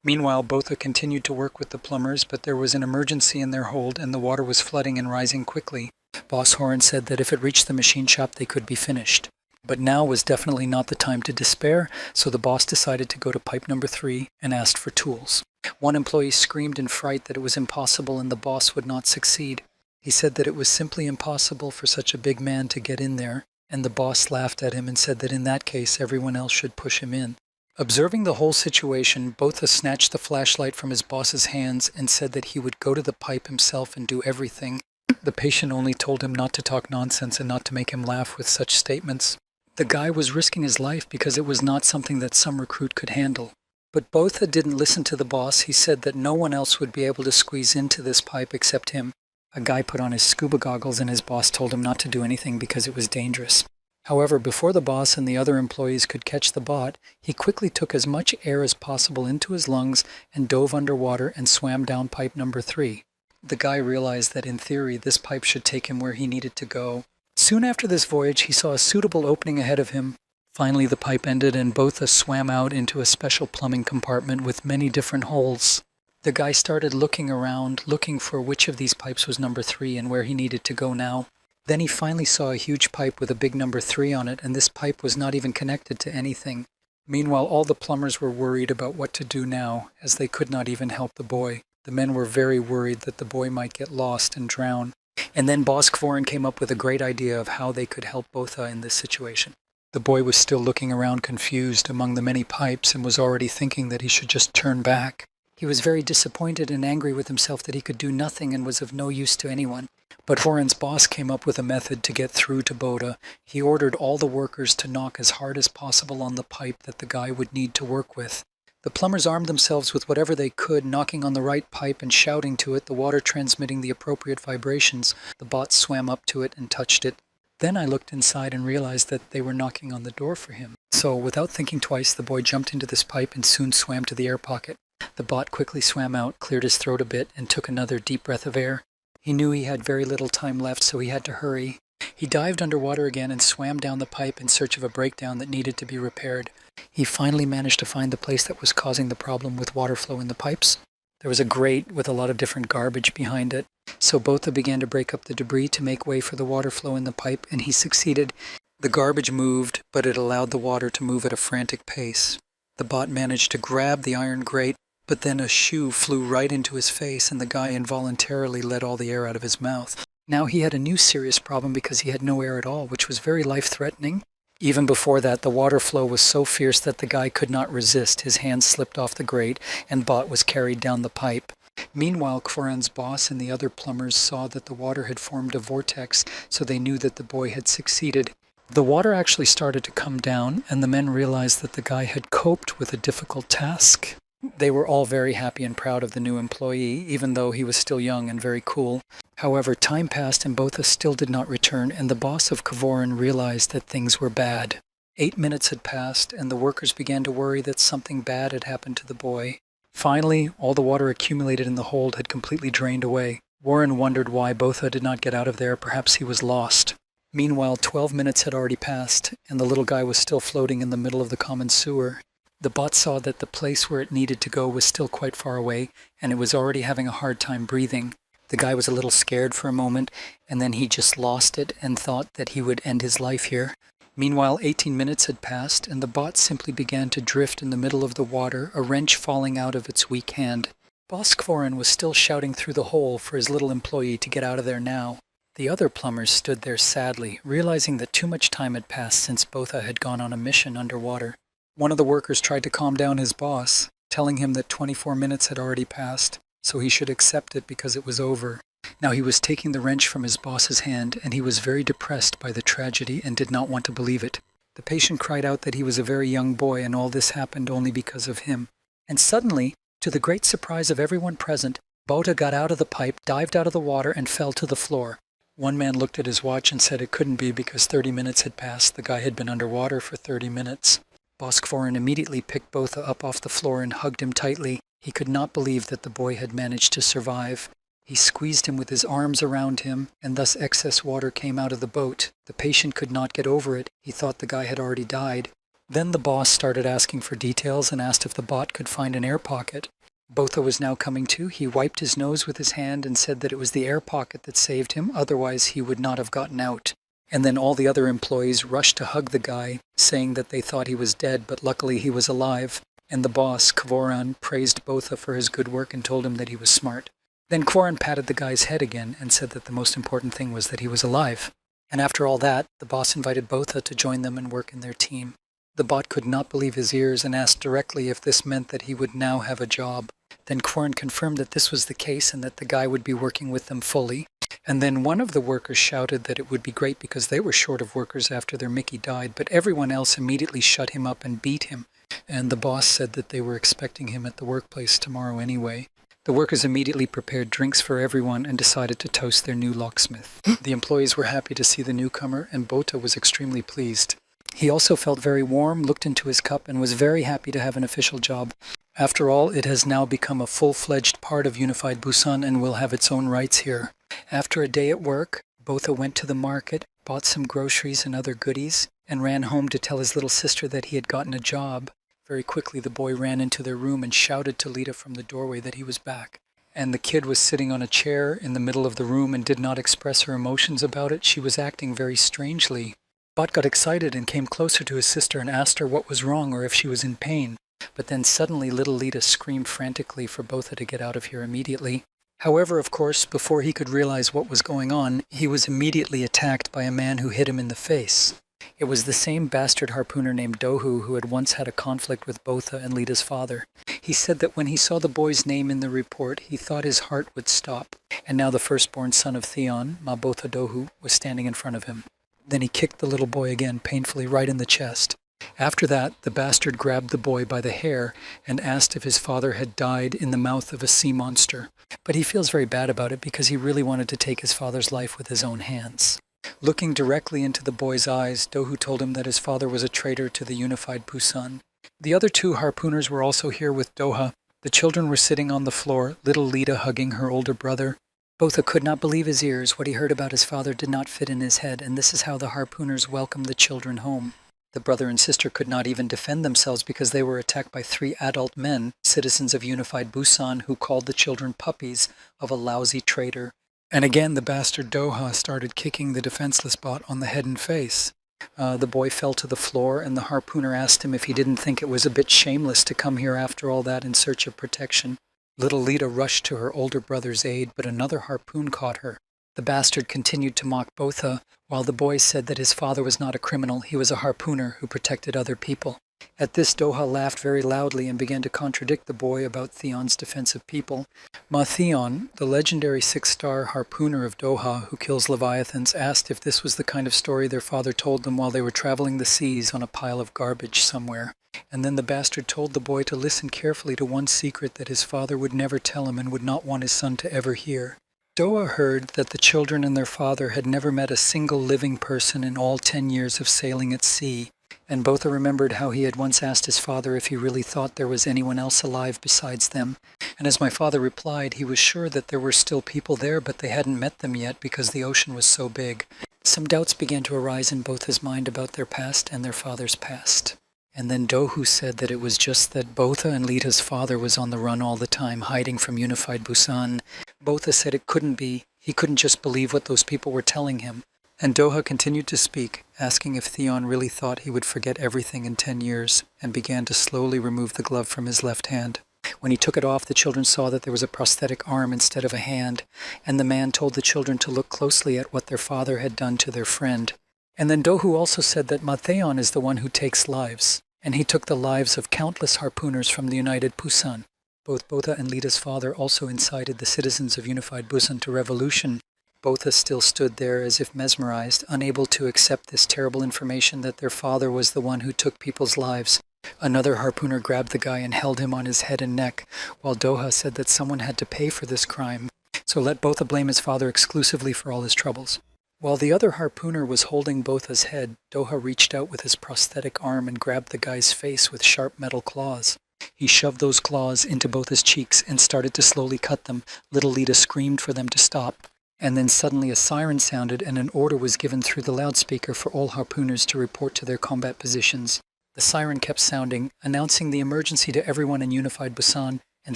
Meanwhile, Botha continued to work with the plumbers, but there was an emergency in their hold and the water was flooding and rising quickly. Boss Horan said that if it reached the machine shop, they could be finished. But now was definitely not the time to despair, so the boss decided to go to pipe number 3 and asked for tools. One employee screamed in fright that it was impossible and the boss would not succeed. He said that it was simply impossible for such a big man to get in there, and the boss laughed at him and said that in that case everyone else should push him in. Observing the whole situation, Botha snatched the flashlight from his boss's hands and said that he would go to the pipe himself and do everything. The patient only told him not to talk nonsense and not to make him laugh with such statements. The guy was risking his life because it was not something that some recruit could handle. But Botha didn't listen to the boss. He said that no one else would be able to squeeze into this pipe except him. A guy put on his scuba goggles and his boss told him not to do anything because it was dangerous. However, before the boss and the other employees could catch the bot, he quickly took as much air as possible into his lungs and dove underwater and swam down pipe number 3. The guy realized that in theory this pipe should take him where he needed to go. Soon after this voyage, he saw a suitable opening ahead of him. Finally, the pipe ended and Botha swam out into a special plumbing compartment with many different holes. The guy started looking around, looking for which of these pipes was number 3 and where he needed to go now. Then he finally saw a huge pipe with a big number 3 on it, and this pipe was not even connected to anything. Meanwhile, all the plumbers were worried about what to do now, as they could not even help the boy. The men were very worried that the boy might get lost and drown. And then Boss Kvorin came up with a great idea of how they could help Botha in this situation. The boy was still looking around confused among the many pipes and was already thinking that he should just turn back. He was very disappointed and angry with himself that he could do nothing and was of no use to anyone. But Horan's boss came up with a method to get through to Botha. He ordered all the workers to knock as hard as possible on the pipe that the guy would need to work with. The plumbers armed themselves with whatever they could, knocking on the right pipe and shouting to it, the water transmitting the appropriate vibrations. The bot swam up to it and touched it. Then I looked inside and realized that they were knocking on the door for him. So without thinking twice, the boy jumped into this pipe and soon swam to the air pocket. The bot quickly swam out, cleared his throat a bit, and took another deep breath of air. He knew he had very little time left, so he had to hurry. He dived underwater again and swam down the pipe in search of a breakdown that needed to be repaired. He finally managed to find the place that was causing the problem with water flow in the pipes. There was a grate with a lot of different garbage behind it, so Botha began to break up the debris to make way for the water flow in the pipe, and he succeeded. The garbage moved, but it allowed the water to move at a frantic pace. The bot managed to grab the iron grate, but then a shoe flew right into his face and the guy involuntarily let all the air out of his mouth. Now he had a new serious problem because he had no air at all, which was very life-threatening. Even before that, the water flow was so fierce that the guy could not resist. His hands slipped off the grate and Bot was carried down the pipe. Meanwhile, Kvoran's boss and the other plumbers saw that the water had formed a vortex, so they knew that the boy had succeeded. The water actually started to come down, and the men realized that the guy had coped with a difficult task. They were all very happy and proud of the new employee, even though he was still young and very cool. However, time passed and Botha still did not return, and the boss of Kvorin realized that things were bad. 8 minutes had passed, and the workers began to worry that something bad had happened to the boy. Finally, all the water accumulated in the hold had completely drained away. Warren wondered why Botha did not get out of there. Perhaps he was lost. Meanwhile, 12 minutes had already passed, and the little guy was still floating in the middle of the common sewer. The bot saw that the place where it needed to go was still quite far away, and it was already having a hard time breathing. The guy was a little scared for a moment, and then he just lost it and thought that he would end his life here. Meanwhile, 18 minutes had passed, and the bot simply began to drift in the middle of the water, a wrench falling out of its weak hand. Boss Kvorin was still shouting through the hole for his little employee to get out of there now. The other plumbers stood there sadly, realizing that too much time had passed since Botha had gone on a mission underwater. One of the workers tried to calm down his boss, telling him that 24 minutes had already passed, so he should accept it because it was over. Now he was taking the wrench from his boss's hand, and he was very depressed by the tragedy and did not want to believe it. The patient cried out that he was a very young boy and all this happened only because of him. And suddenly, to the great surprise of everyone present, Botha got out of the pipe, dived out of the water, and fell to the floor. One man looked at his watch and said it couldn't be because 30 minutes had passed. The guy had been underwater for 30 minutes. Boss Kvorin immediately picked Botha up off the floor and hugged him tightly. He could not believe that the boy had managed to survive. He squeezed him with his arms around him, and thus excess water came out of the boat. The patient could not get over it. He thought the guy had already died. Then the boss started asking for details and asked if the bot could find an air pocket. Botha was now coming to. He wiped his nose with his hand and said that it was the air pocket that saved him, otherwise he would not have gotten out. And then all the other employees rushed to hug the guy, saying that they thought he was dead, but luckily he was alive. And the boss, Kvoran, praised Botha for his good work and told him that he was smart. Then Kvoran patted the guy's head again and said that the most important thing was that he was alive. And after all that, the boss invited Botha to join them and work in their team. The bot could not believe his ears and asked directly if this meant that he would now have a job. Then Kvoran confirmed that this was the case and that the guy would be working with them fully. And then one of the workers shouted that it would be great because they were short of workers after their Mickey died, but everyone else immediately shut him up and beat him. And the boss said that they were expecting him at the workplace tomorrow anyway. The workers immediately prepared drinks for everyone and decided to toast their new locksmith. The employees were happy to see the newcomer, and Botha was extremely pleased. He also felt very warm, looked into his cup, and was very happy to have an official job. After all, it has now become a full-fledged part of Unified Busan and will have its own rights here. After a day at work, Botha went to the market, bought some groceries and other goodies, and ran home to tell his little sister that he had gotten a job. Very quickly, the boy ran into their room and shouted to Lita from the doorway that he was back. And the kid was sitting on a chair in the middle of the room and did not express her emotions about it. She was acting very strangely. Bot got excited and came closer to his sister and asked her what was wrong or if she was in pain. But then suddenly little Lita screamed frantically for Botha to get out of here immediately. However, of course, before he could realize what was going on, he was immediately attacked by a man who hit him in the face. It was the same bastard harpooner named Dohu who had once had a conflict with Botha and Lita's father. He said that when he saw the boy's name in the report, he thought his heart would stop. And now the firstborn son of Theon, Botha Dohu, was standing in front of him. Then he kicked the little boy again, painfully right in the chest. After that, the bastard grabbed the boy by the hair and asked if his father had died in the mouth of a sea monster. But he feels very bad about it because he really wanted to take his father's life with his own hands. Looking directly into the boy's eyes, Dohu told him that his father was a traitor to the Unified Busan. The other two harpooners were also here with Doha. The children were sitting on the floor, little Lita hugging her older brother. Botha could not believe his ears. What he heard about his father did not fit in his head, and this is how the harpooners welcomed the children home. The brother and sister could not even defend themselves because they were attacked by 3 adult men, citizens of Unified Busan, who called the children puppies of a lousy traitor. And again, the bastard Doha started kicking the defenseless bot on the head and face. The boy fell to the floor, and the harpooner asked him if he didn't think it was a bit shameless to come here after all that in search of protection. Little Lita rushed to her older brother's aid, but another harpoon caught her. The bastard continued to mock Botha, while the boy said that his father was not a criminal, he was a harpooner who protected other people. At this, Doha laughed very loudly and began to contradict the boy about Theon's defense of people. Theon, the legendary 6-star harpooner of Doha who kills leviathans, asked if this was the kind of story their father told them while they were traveling the seas on a pile of garbage somewhere. And then the bastard told the boy to listen carefully to one secret that his father would never tell him and would not want his son to ever hear. Doha heard that the children and their father had never met a single living person in all 10 years of sailing at sea, and Botha remembered how he had once asked his father if he really thought there was anyone else alive besides them. And as my father replied, he was sure that there were still people there, but they hadn't met them yet because the ocean was so big. Some doubts began to arise in Botha's mind about their past and their father's past. And then Dohu said that it was just that Botha and Lita's father was on the run all the time, hiding from Unified Busan. Botha said it couldn't be. He couldn't just believe what those people were telling him. And Doha continued to speak, asking if Theon really thought he would forget everything in 10 years, and began to slowly remove the glove from his left hand. When he took it off, the children saw that there was a prosthetic arm instead of a hand, and the man told the children to look closely at what their father had done to their friend. And then Dohu also said that Theon is the one who takes lives, and he took the lives of countless harpooners from the United Busan. Both Botha and Lita's father also incited the citizens of Unified Busan to revolution. Botha still stood there as if mesmerized, unable to accept this terrible information that their father was the one who took people's lives. Another harpooner grabbed the guy and held him on his head and neck, while Doha said that someone had to pay for this crime, so let Botha blame his father exclusively for all his troubles. While the other harpooner was holding Botha's head, Doha reached out with his prosthetic arm and grabbed the guy's face with sharp metal claws. He shoved those claws into Botha's cheeks and started to slowly cut them. Little Lita screamed for them to stop. And then suddenly a siren sounded and an order was given through the loudspeaker for all harpooners to report to their combat positions. The siren kept sounding, announcing the emergency to everyone in unified Busan and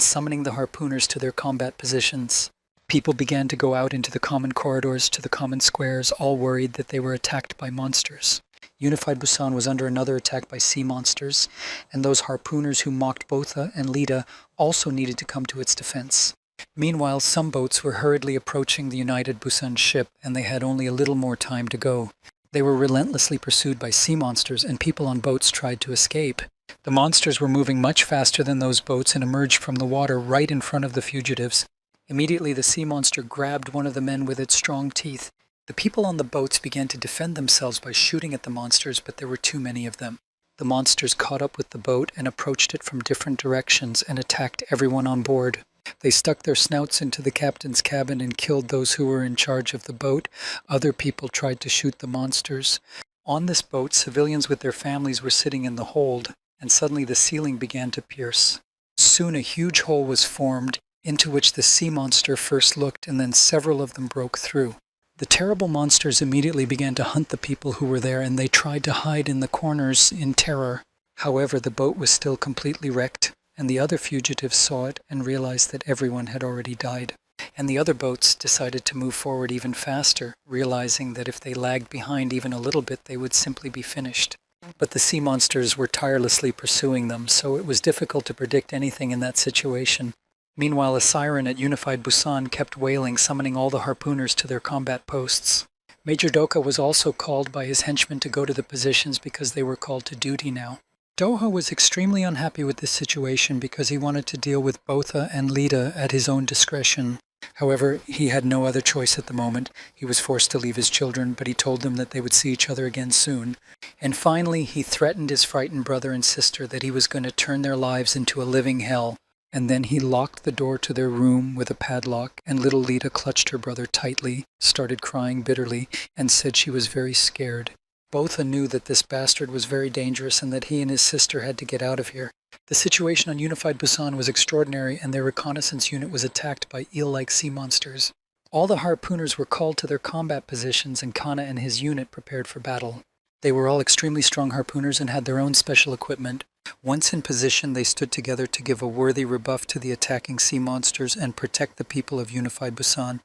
summoning the harpooners to their combat positions. People began to go out into the common corridors to the common squares, all worried that they were attacked by monsters. Unified Busan was under another attack by sea monsters, and those harpooners who mocked Botha and Lita also needed to come to its defense. Meanwhile, some boats were hurriedly approaching the United Busan ship, and they had only a little more time to go. They were relentlessly pursued by sea monsters, and people on boats tried to escape. The monsters were moving much faster than those boats and emerged from the water right in front of the fugitives. Immediately, the sea monster grabbed one of the men with its strong teeth. The people on the boats began to defend themselves by shooting at the monsters, but there were too many of them. The monsters caught up with the boat and approached it from different directions and attacked everyone on board. They stuck their snouts into the captain's cabin and killed those who were in charge of the boat. Other people tried to shoot the monsters. On this boat, civilians with their families were sitting in the hold, and suddenly the ceiling began to pierce. Soon a huge hole was formed, into which the sea monster first looked, and then several of them broke through. The terrible monsters immediately began to hunt the people who were there, and they tried to hide in the corners in terror. However, the boat was still completely wrecked, and the other fugitives saw it and realized that everyone had already died. And the other boats decided to move forward even faster, realizing that if they lagged behind even a little bit, they would simply be finished. But the sea monsters were tirelessly pursuing them, so it was difficult to predict anything in that situation. Meanwhile, a siren at Unified Busan kept wailing, summoning all the harpooners to their combat posts. Major Doka was also called by his henchmen to go to the positions because they were called to duty now. Doha was extremely unhappy with this situation because he wanted to deal with Botha and Lita at his own discretion. However, he had no other choice at the moment. He was forced to leave his children, but he told them that they would see each other again soon. And finally, he threatened his frightened brother and sister that he was going to turn their lives into a living hell. And then he locked the door to their room with a padlock, and little Lita clutched her brother tightly, started crying bitterly, and said she was very scared. Botha knew that this bastard was very dangerous and that he and his sister had to get out of here. The situation on Unified Busan was extraordinary, and their reconnaissance unit was attacked by eel-like sea monsters. All the harpooners were called to their combat positions, and Kana and his unit prepared for battle. They were all extremely strong harpooners and had their own special equipment. Once in position, they stood together to give a worthy rebuff to the attacking sea monsters and protect the people of Unified Busan.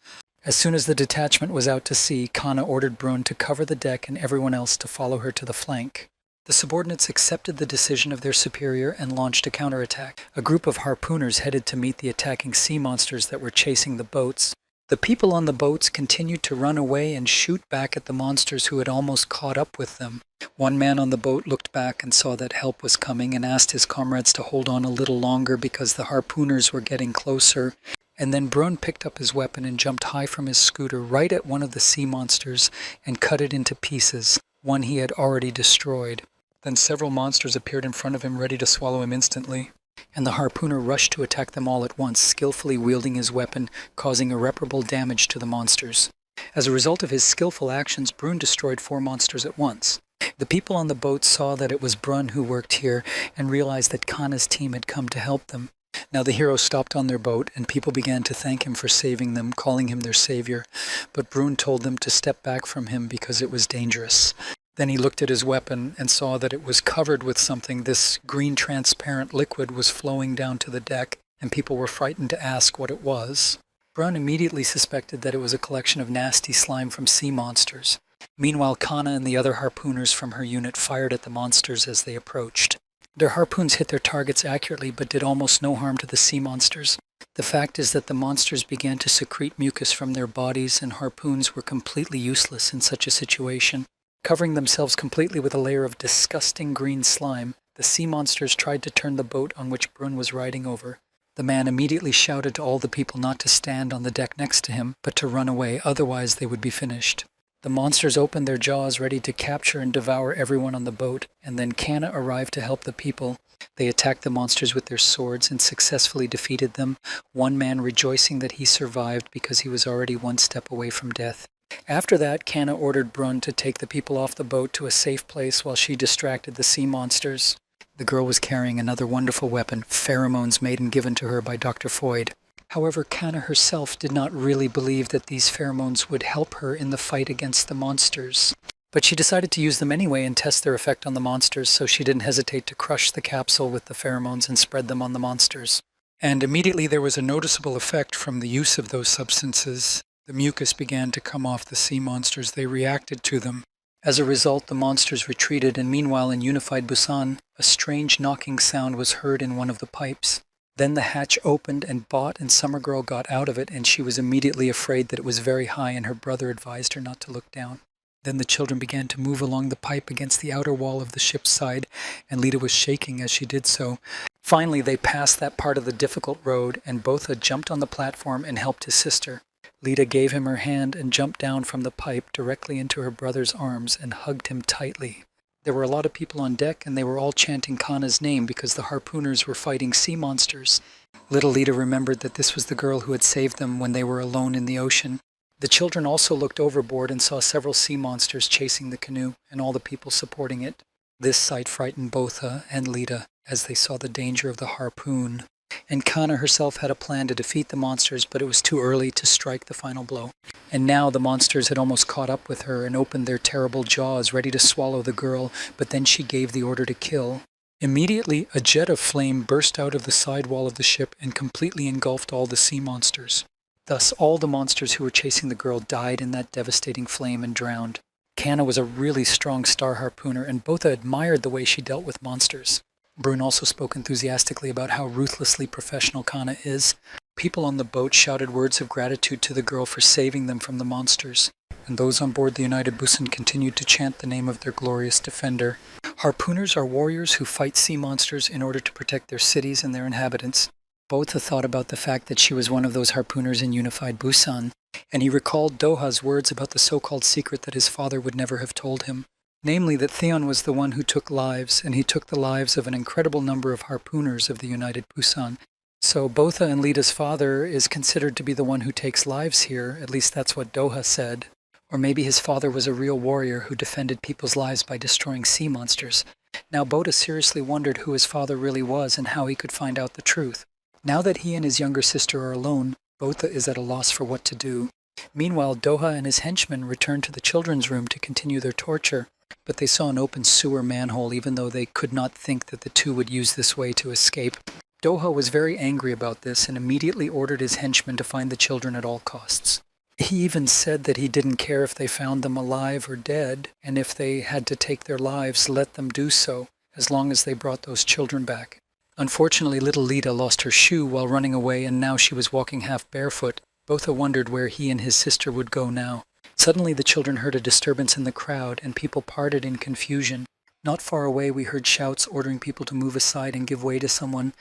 As soon as the detachment was out to sea, Kana ordered Brun to cover the deck and everyone else to follow her to the flank. The subordinates accepted the decision of their superior and launched a counterattack. A group of harpooners headed to meet the attacking sea monsters that were chasing the boats. The people on the boats continued to run away and shoot back at the monsters who had almost caught up with them. One man on the boat looked back and saw that help was coming and asked his comrades to hold on a little longer because the harpooners were getting closer. And then Brun picked up his weapon and jumped high from his scooter right at one of the sea monsters and cut it into pieces, one he had already destroyed. Then several monsters appeared in front of him ready to swallow him instantly. And the harpooner rushed to attack them all at once, skillfully wielding his weapon, causing irreparable damage to the monsters. As a result of his skillful actions, Brun destroyed 4 monsters at once. The people on the boat saw that it was Brun who worked here and realized that Kana's team had come to help them. Now the heroes stopped on their boat, and people began to thank him for saving them, calling him their savior. But Brun told them to step back from him because it was dangerous. Then he looked at his weapon and saw that it was covered with something. This green transparent liquid was flowing down to the deck, and people were frightened to ask what it was. Brun immediately suspected that it was a collection of nasty slime from sea monsters. Meanwhile, Kana and the other harpooners from her unit fired at the monsters as they approached. Their harpoons hit their targets accurately but did almost no harm to the sea monsters. The fact is that the monsters began to secrete mucus from their bodies, and harpoons were completely useless in such a situation. Covering themselves completely with a layer of disgusting green slime, the sea monsters tried to turn the boat on which Brun was riding over. The man immediately shouted to all the people not to stand on the deck next to him, but to run away, otherwise they would be finished. The monsters opened their jaws ready to capture and devour everyone on the boat, and then Kana arrived to help the people. They attacked the monsters with their swords and successfully defeated them, one man rejoicing that he survived because he was already one step away from death. After that, Kana ordered Brun to take the people off the boat to a safe place while she distracted the sea monsters. The girl was carrying another wonderful weapon, pheromones made and given to her by Dr. Foyd. However, Kana herself did not really believe that these pheromones would help her in the fight against the monsters. But she decided to use them anyway and test their effect on the monsters, so she didn't hesitate to crush the capsule with the pheromones and spread them on the monsters. And immediately there was a noticeable effect from the use of those substances. The mucus began to come off the sea monsters. They reacted to them. As a result, the monsters retreated, and meanwhile in unified Busan, a strange knocking sound was heard in one of the pipes. Then the hatch opened, and Bot and Summer Girl got out of it, and she was immediately afraid that it was very high, and her brother advised her not to look down. Then the children began to move along the pipe against the outer wall of the ship's side, and Lita was shaking as she did so. Finally, they passed that part of the difficult road, and Botha jumped on the platform and helped his sister. Lita gave him her hand and jumped down from the pipe directly into her brother's arms and hugged him tightly. There were a lot of people on deck, and they were all chanting Kana's name because the harpooners were fighting sea monsters. Little Lita remembered that this was the girl who had saved them when they were alone in the ocean. The children also looked overboard and saw several sea monsters chasing the canoe and all the people supporting it. This sight frightened Botha and Lita as they saw the danger of the harpoon. And Kana herself had a plan to defeat the monsters, but it was too early to strike the final blow. And now the monsters had almost caught up with her and opened their terrible jaws, ready to swallow the girl, but then she gave the order to kill. Immediately, a jet of flame burst out of the side wall of the ship and completely engulfed all the sea monsters. Thus, all the monsters who were chasing the girl died in that devastating flame and drowned. Kana was a really strong star harpooner, and Botha admired the way she dealt with monsters. Brun also spoke enthusiastically about how ruthlessly professional Kana is. People on the boat shouted words of gratitude to the girl for saving them from the monsters, and those on board the United Busan continued to chant the name of their glorious defender. Harpooners are warriors who fight sea monsters in order to protect their cities and their inhabitants. Botha thought about the fact that she was one of those harpooners in unified Busan, and he recalled Doha's words about the so-called secret that his father would never have told him. Namely, that Theon was the one who took lives, and he took the lives of an incredible number of harpooners of the United Busan. So Botha and Lita's father is considered to be the one who takes lives here, at least that's what Doha said. Or maybe his father was a real warrior who defended people's lives by destroying sea monsters. Now Botha seriously wondered who his father really was and how he could find out the truth. Now that he and his younger sister are alone, Botha is at a loss for what to do. Meanwhile, Doha and his henchmen returned to the children's room to continue their torture, but they saw an open sewer manhole even though they could not think that the two would use this way to escape. Doha was very angry about this and immediately ordered his henchmen to find the children at all costs. He even said that he didn't care if they found them alive or dead, and if they had to take their lives, let them do so, as long as they brought those children back. Unfortunately, little Lita lost her shoe while running away, and now she was walking half barefoot. Botha wondered where he and his sister would go now. Suddenly the children heard a disturbance in the crowd, and people parted in confusion. Not far away we heard shouts ordering people to move aside and give way to someone,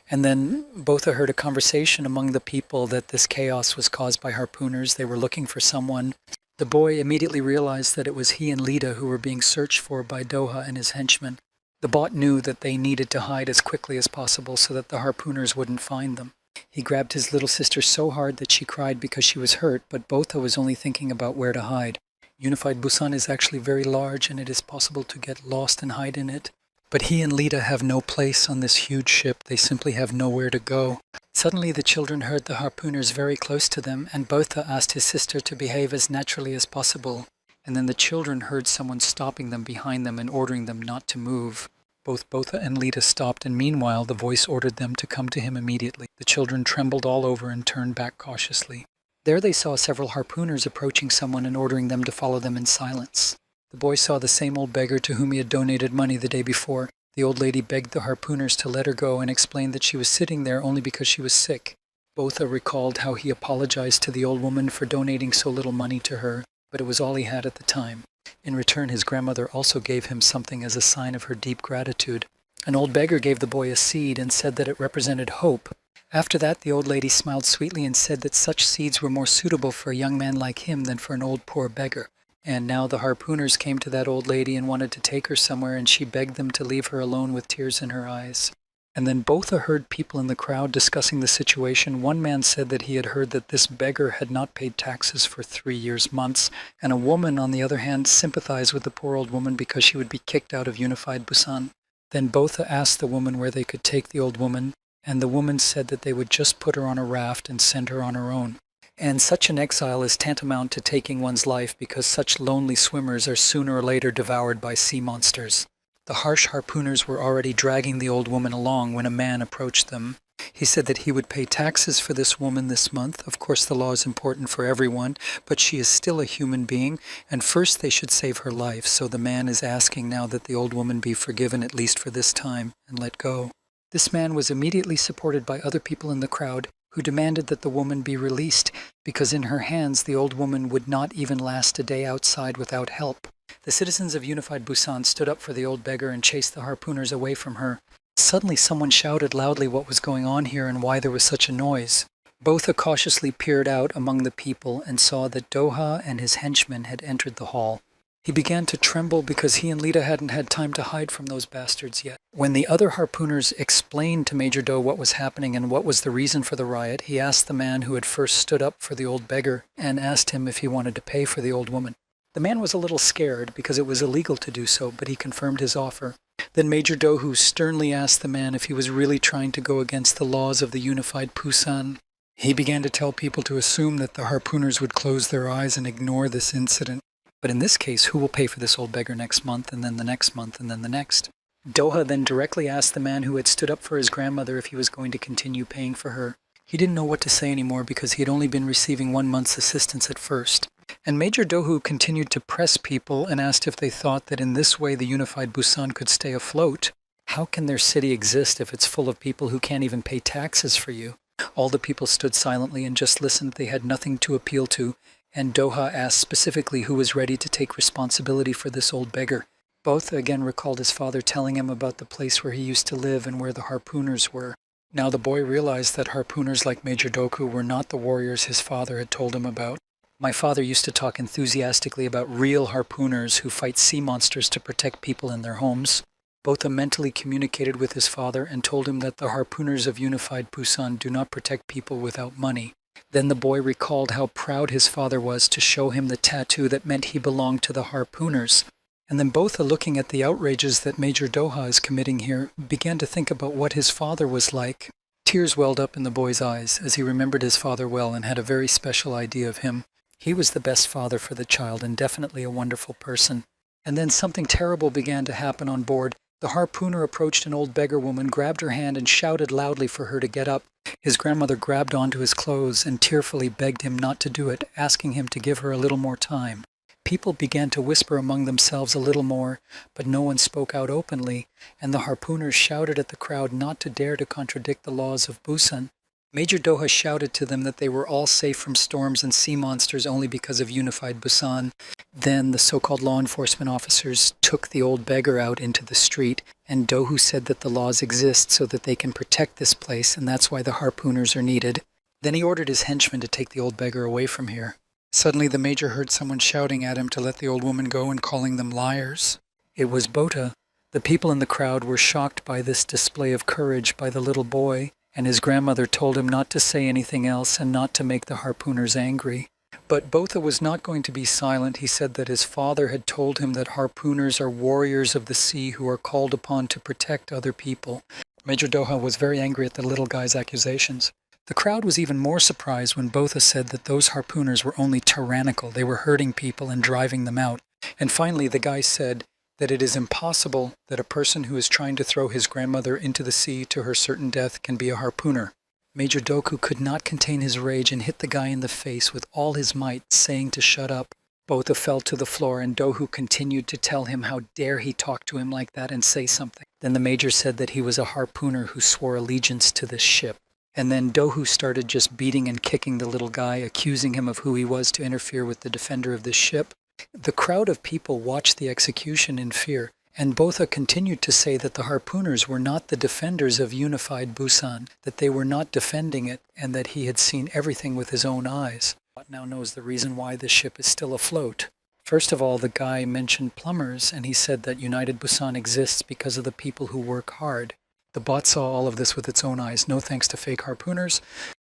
and then Botha heard a conversation among the people that this chaos was caused by harpooners. They were looking for someone. The boy immediately realized that it was he and Lita who were being searched for by Doha and his henchmen. The bot knew that they needed to hide as quickly as possible so that the harpooners wouldn't find them. He grabbed his little sister so hard that she cried because she was hurt, but Botha was only thinking about where to hide. Unified Busan is actually very large, and it is possible to get lost and hide in it. But he and Lita have no place on this huge ship. They simply have nowhere to go. Suddenly the children heard the harpooners very close to them, and Botha asked his sister to behave as naturally as possible. And then the children heard someone stopping them behind them and ordering them not to move. Both Botha and Lita stopped, and meanwhile the voice ordered them to come to him immediately. The children trembled all over and turned back cautiously. There they saw several harpooners approaching someone and ordering them to follow them in silence. The boy saw the same old beggar to whom he had donated money the day before. The old lady begged the harpooners to let her go and explained that she was sitting there only because she was sick. Botha recalled how he apologized to the old woman for donating so little money to her, but it was all he had at the time. In return, his grandmother also gave him something as a sign of her deep gratitude. An old beggar gave the boy a seed and said that it represented hope. After that, the old lady smiled sweetly and said that such seeds were more suitable for a young man like him than for an old poor beggar. And now the harpooners came to that old lady and wanted to take her somewhere, and she begged them to leave her alone with tears in her eyes. And then Botha heard people in the crowd discussing the situation. One man said that he had heard that this beggar had not paid taxes for 3 years' months, and a woman, on the other hand, sympathized with the poor old woman because she would be kicked out of unified Busan. Then Botha asked the woman where they could take the old woman, and the woman said that they would just put her on a raft and send her on her own. And such an exile is tantamount to taking one's life because such lonely swimmers are sooner or later devoured by sea monsters. The harsh harpooners were already dragging the old woman along when a man approached them. He said that he would pay taxes for this woman this month. Of course, the law is important for everyone, but she is still a human being, and first they should save her life. So the man is asking now that the old woman be forgiven at least for this time and let go. This man was immediately supported by other people in the crowd who demanded that the woman be released because in her hands the old woman would not even last a day outside without help. The citizens of Unified Busan stood up for the old beggar and chased the harpooners away from her. Suddenly someone shouted loudly what was going on here and why there was such a noise. Botha cautiously peered out among the people and saw that Doha and his henchmen had entered the hall. He began to tremble because he and Lita hadn't had time to hide from those bastards yet. When the other harpooners explained to Major Do what was happening and what was the reason for the riot, he asked the man who had first stood up for the old beggar and asked him if he wanted to pay for the old woman. The man was a little scared because it was illegal to do so, but he confirmed his offer. Then Major Dohu sternly asked the man if he was really trying to go against the laws of the Unified Busan. He began to tell people to assume that the harpooners would close their eyes and ignore this incident. But in this case, who will pay for this old beggar next month, and then the next month, and then the next? Doha then directly asked the man who had stood up for his grandmother if he was going to continue paying for her. He didn't know what to say anymore because he had only been receiving 1 month's assistance at first. And Major Dohu continued to press people and asked if they thought that in this way the Unified Busan could stay afloat. How can their city exist if it's full of people who can't even pay taxes for you? All the people stood silently and just listened. They had nothing to appeal to, and Doha asked specifically who was ready to take responsibility for this old beggar. Both again recalled his father telling him about the place where he used to live and where the harpooners were. Now the boy realized that harpooners like Major Doku were not the warriors his father had told him about. My father used to talk enthusiastically about real harpooners who fight sea monsters to protect people in their homes. Botha mentally communicated with his father and told him that the harpooners of Unified Busan do not protect people without money. Then the boy recalled how proud his father was to show him the tattoo that meant he belonged to the harpooners. And then Botha, looking at the outrages that Major Doha is committing here, began to think about what his father was like. Tears welled up in the boy's eyes as he remembered his father well and had a very special idea of him. He was the best father for the child and definitely a wonderful person. And then something terrible began to happen on board. The harpooner approached an old beggar woman, grabbed her hand and shouted loudly for her to get up. His grandmother grabbed onto his clothes and tearfully begged him not to do it, asking him to give her a little more time. People began to whisper among themselves a little more, but no one spoke out openly, and the harpooners shouted at the crowd not to dare to contradict the laws of Busan. Major Doha shouted to them that they were all safe from storms and sea monsters only because of Unified Busan. Then the so-called law enforcement officers took the old beggar out into the street, and Dohu said that the laws exist so that they can protect this place, and that's why the harpooners are needed. Then he ordered his henchmen to take the old beggar away from here. Suddenly the major heard someone shouting at him to let the old woman go and calling them liars. It was Botha. The people in the crowd were shocked by this display of courage by the little boy, and his grandmother told him not to say anything else and not to make the harpooners angry. But Botha was not going to be silent. He said that his father had told him that harpooners are warriors of the sea who are called upon to protect other people. Major Doha was very angry at the little guy's accusations. The crowd was even more surprised when Botha said that those harpooners were only tyrannical. They were hurting people and driving them out. And finally the guy said that it is impossible that a person who is trying to throw his grandmother into the sea to her certain death can be a harpooner. Major Doku could not contain his rage and hit the guy in the face with all his might, saying to shut up. Botha fell to the floor and Dohu continued to tell him how dare he talk to him like that and say something. Then the major said that he was a harpooner who swore allegiance to this ship. And then Dohu started just beating and kicking the little guy, accusing him of who he was to interfere with the defender of this ship. The crowd of people watched the execution in fear, and Botha continued to say that the harpooners were not the defenders of Unified Busan, that they were not defending it, and that he had seen everything with his own eyes. But now knows the reason why this ship is still afloat. First of all, the guy mentioned plumbers, and he said that United Busan exists because of the people who work hard. The bot saw all of this with its own eyes, no thanks to fake harpooners.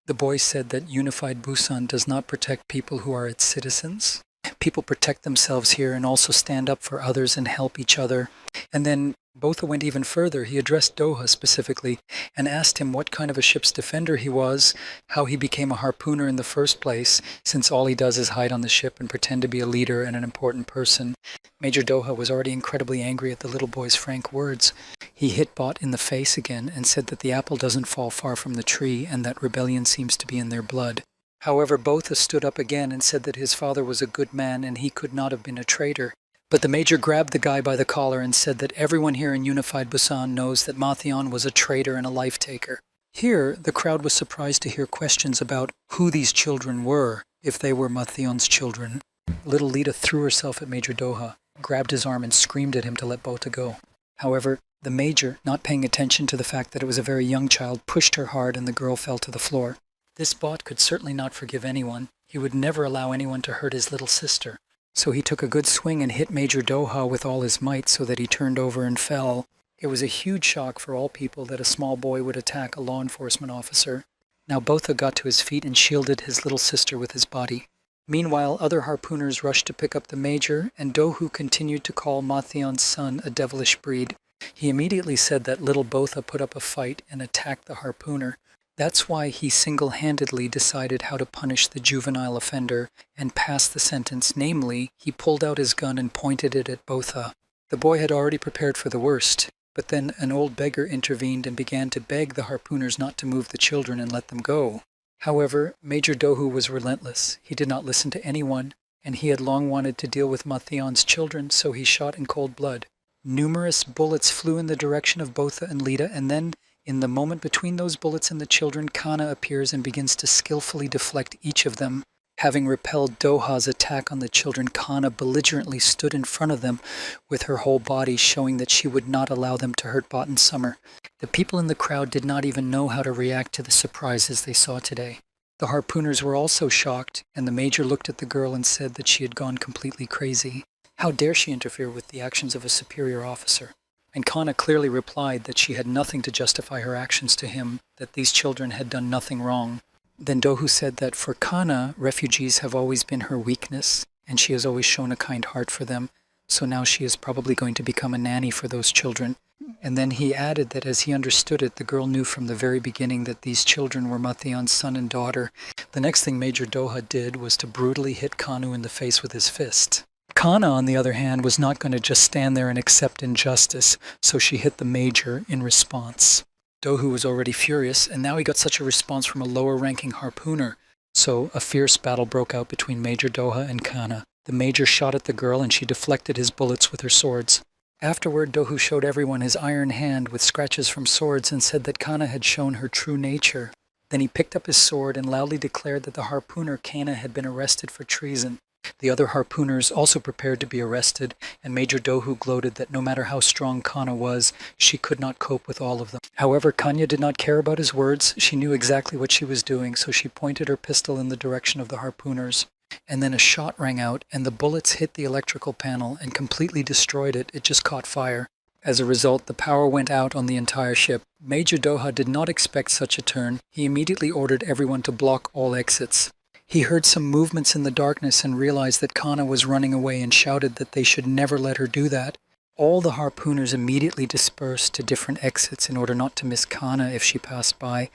The boy said that Unified Busan does not protect people who are its citizens. people protect themselves here and also stand up for others and help each other. And then Botha went even further. He addressed Doha specifically and asked him what kind of a ship's defender he was, how he became a harpooner in the first place, since all he does is hide on the ship and pretend to be a leader and an important person. Major Doha was already incredibly angry at the little boy's frank words. He hit Bot in the face again and said that the apple doesn't fall far from the tree and that rebellion seems to be in their blood. However, Botha stood up again and said that his father was a good man and he could not have been a traitor. But the major grabbed the guy by the collar and said that everyone here in Unified Busan knows that Mathion was a traitor and a life-taker. Here, the crowd was surprised to hear questions about who these children were, if they were Mathion's children. Little Lita threw herself at Major Doha, grabbed his arm and screamed at him to let Botha go. However, the major, not paying attention to the fact that it was a very young child, pushed her hard and the girl fell to the floor. This Bot could certainly not forgive anyone. He would never allow anyone to hurt his little sister. So he took a good swing and hit Major Doha with all his might so that he turned over and fell. It was a huge shock for all people that a small boy would attack a law enforcement officer. Now Botha got to his feet and shielded his little sister with his body. Meanwhile, other harpooners rushed to pick up the major, and Dohu continued to call Mathion's son a devilish breed. He immediately said that little Botha put up a fight and attacked the harpooner. That's why he single-handedly decided how to punish the juvenile offender and pass the sentence, namely, he pulled out his gun and pointed it at Botha. The boy had already prepared for the worst, but then an old beggar intervened and began to beg the harpooners not to move the children and let them go. However, Major Dohu was relentless. He did not listen to anyone, and he had long wanted to deal with Mathion's children, so he shot in cold blood. Numerous bullets flew in the direction of Botha and Lita, and then in the moment between those bullets and the children, Kana appears and begins to skillfully deflect each of them. Having repelled Doha's attack on the children, Kana belligerently stood in front of them with her whole body, showing that she would not allow them to hurt Bot and Summer. The people in the crowd did not even know how to react to the surprises they saw today. The harpooners were also shocked, and the major looked at the girl and said that she had gone completely crazy. How dare she interfere with the actions of a superior officer? And Kana clearly replied that she had nothing to justify her actions to him, that these children had done nothing wrong. Then Dohu said that for Kana, refugees have always been her weakness, and she has always shown a kind heart for them, so now she is probably going to become a nanny for those children. And then he added that as he understood it, the girl knew from the very beginning that these children were Mathion's son and daughter. The next thing Major Doha did was to brutally hit Kanu in the face with his fist. Kana, on the other hand, was not going to just stand there and accept injustice, so she hit the major in response. Dohu was already furious, and now he got such a response from a lower-ranking harpooner. So a fierce battle broke out between Major Doha and Kana. The major shot at the girl, and she deflected his bullets with her swords. Afterward, Dohu showed everyone his iron hand with scratches from swords and said that Kana had shown her true nature. Then he picked up his sword and loudly declared that the harpooner Kana had been arrested for treason. The other harpooners also prepared to be arrested, and Major Dohu gloated that no matter how strong Kana was, she could not cope with all of them. However, Kanya did not care about his words. She knew exactly what she was doing, so she pointed her pistol in the direction of the harpooners. And then a shot rang out, and the bullets hit the electrical panel and completely destroyed it. It just caught fire. As a result, the power went out on the entire ship. Major Doha did not expect such a turn. He immediately ordered everyone to block all exits. He heard some movements in the darkness and realized that Kana was running away and shouted that they should never let her do that. All the harpooners immediately dispersed to different exits in order not to miss Kana if she passed by,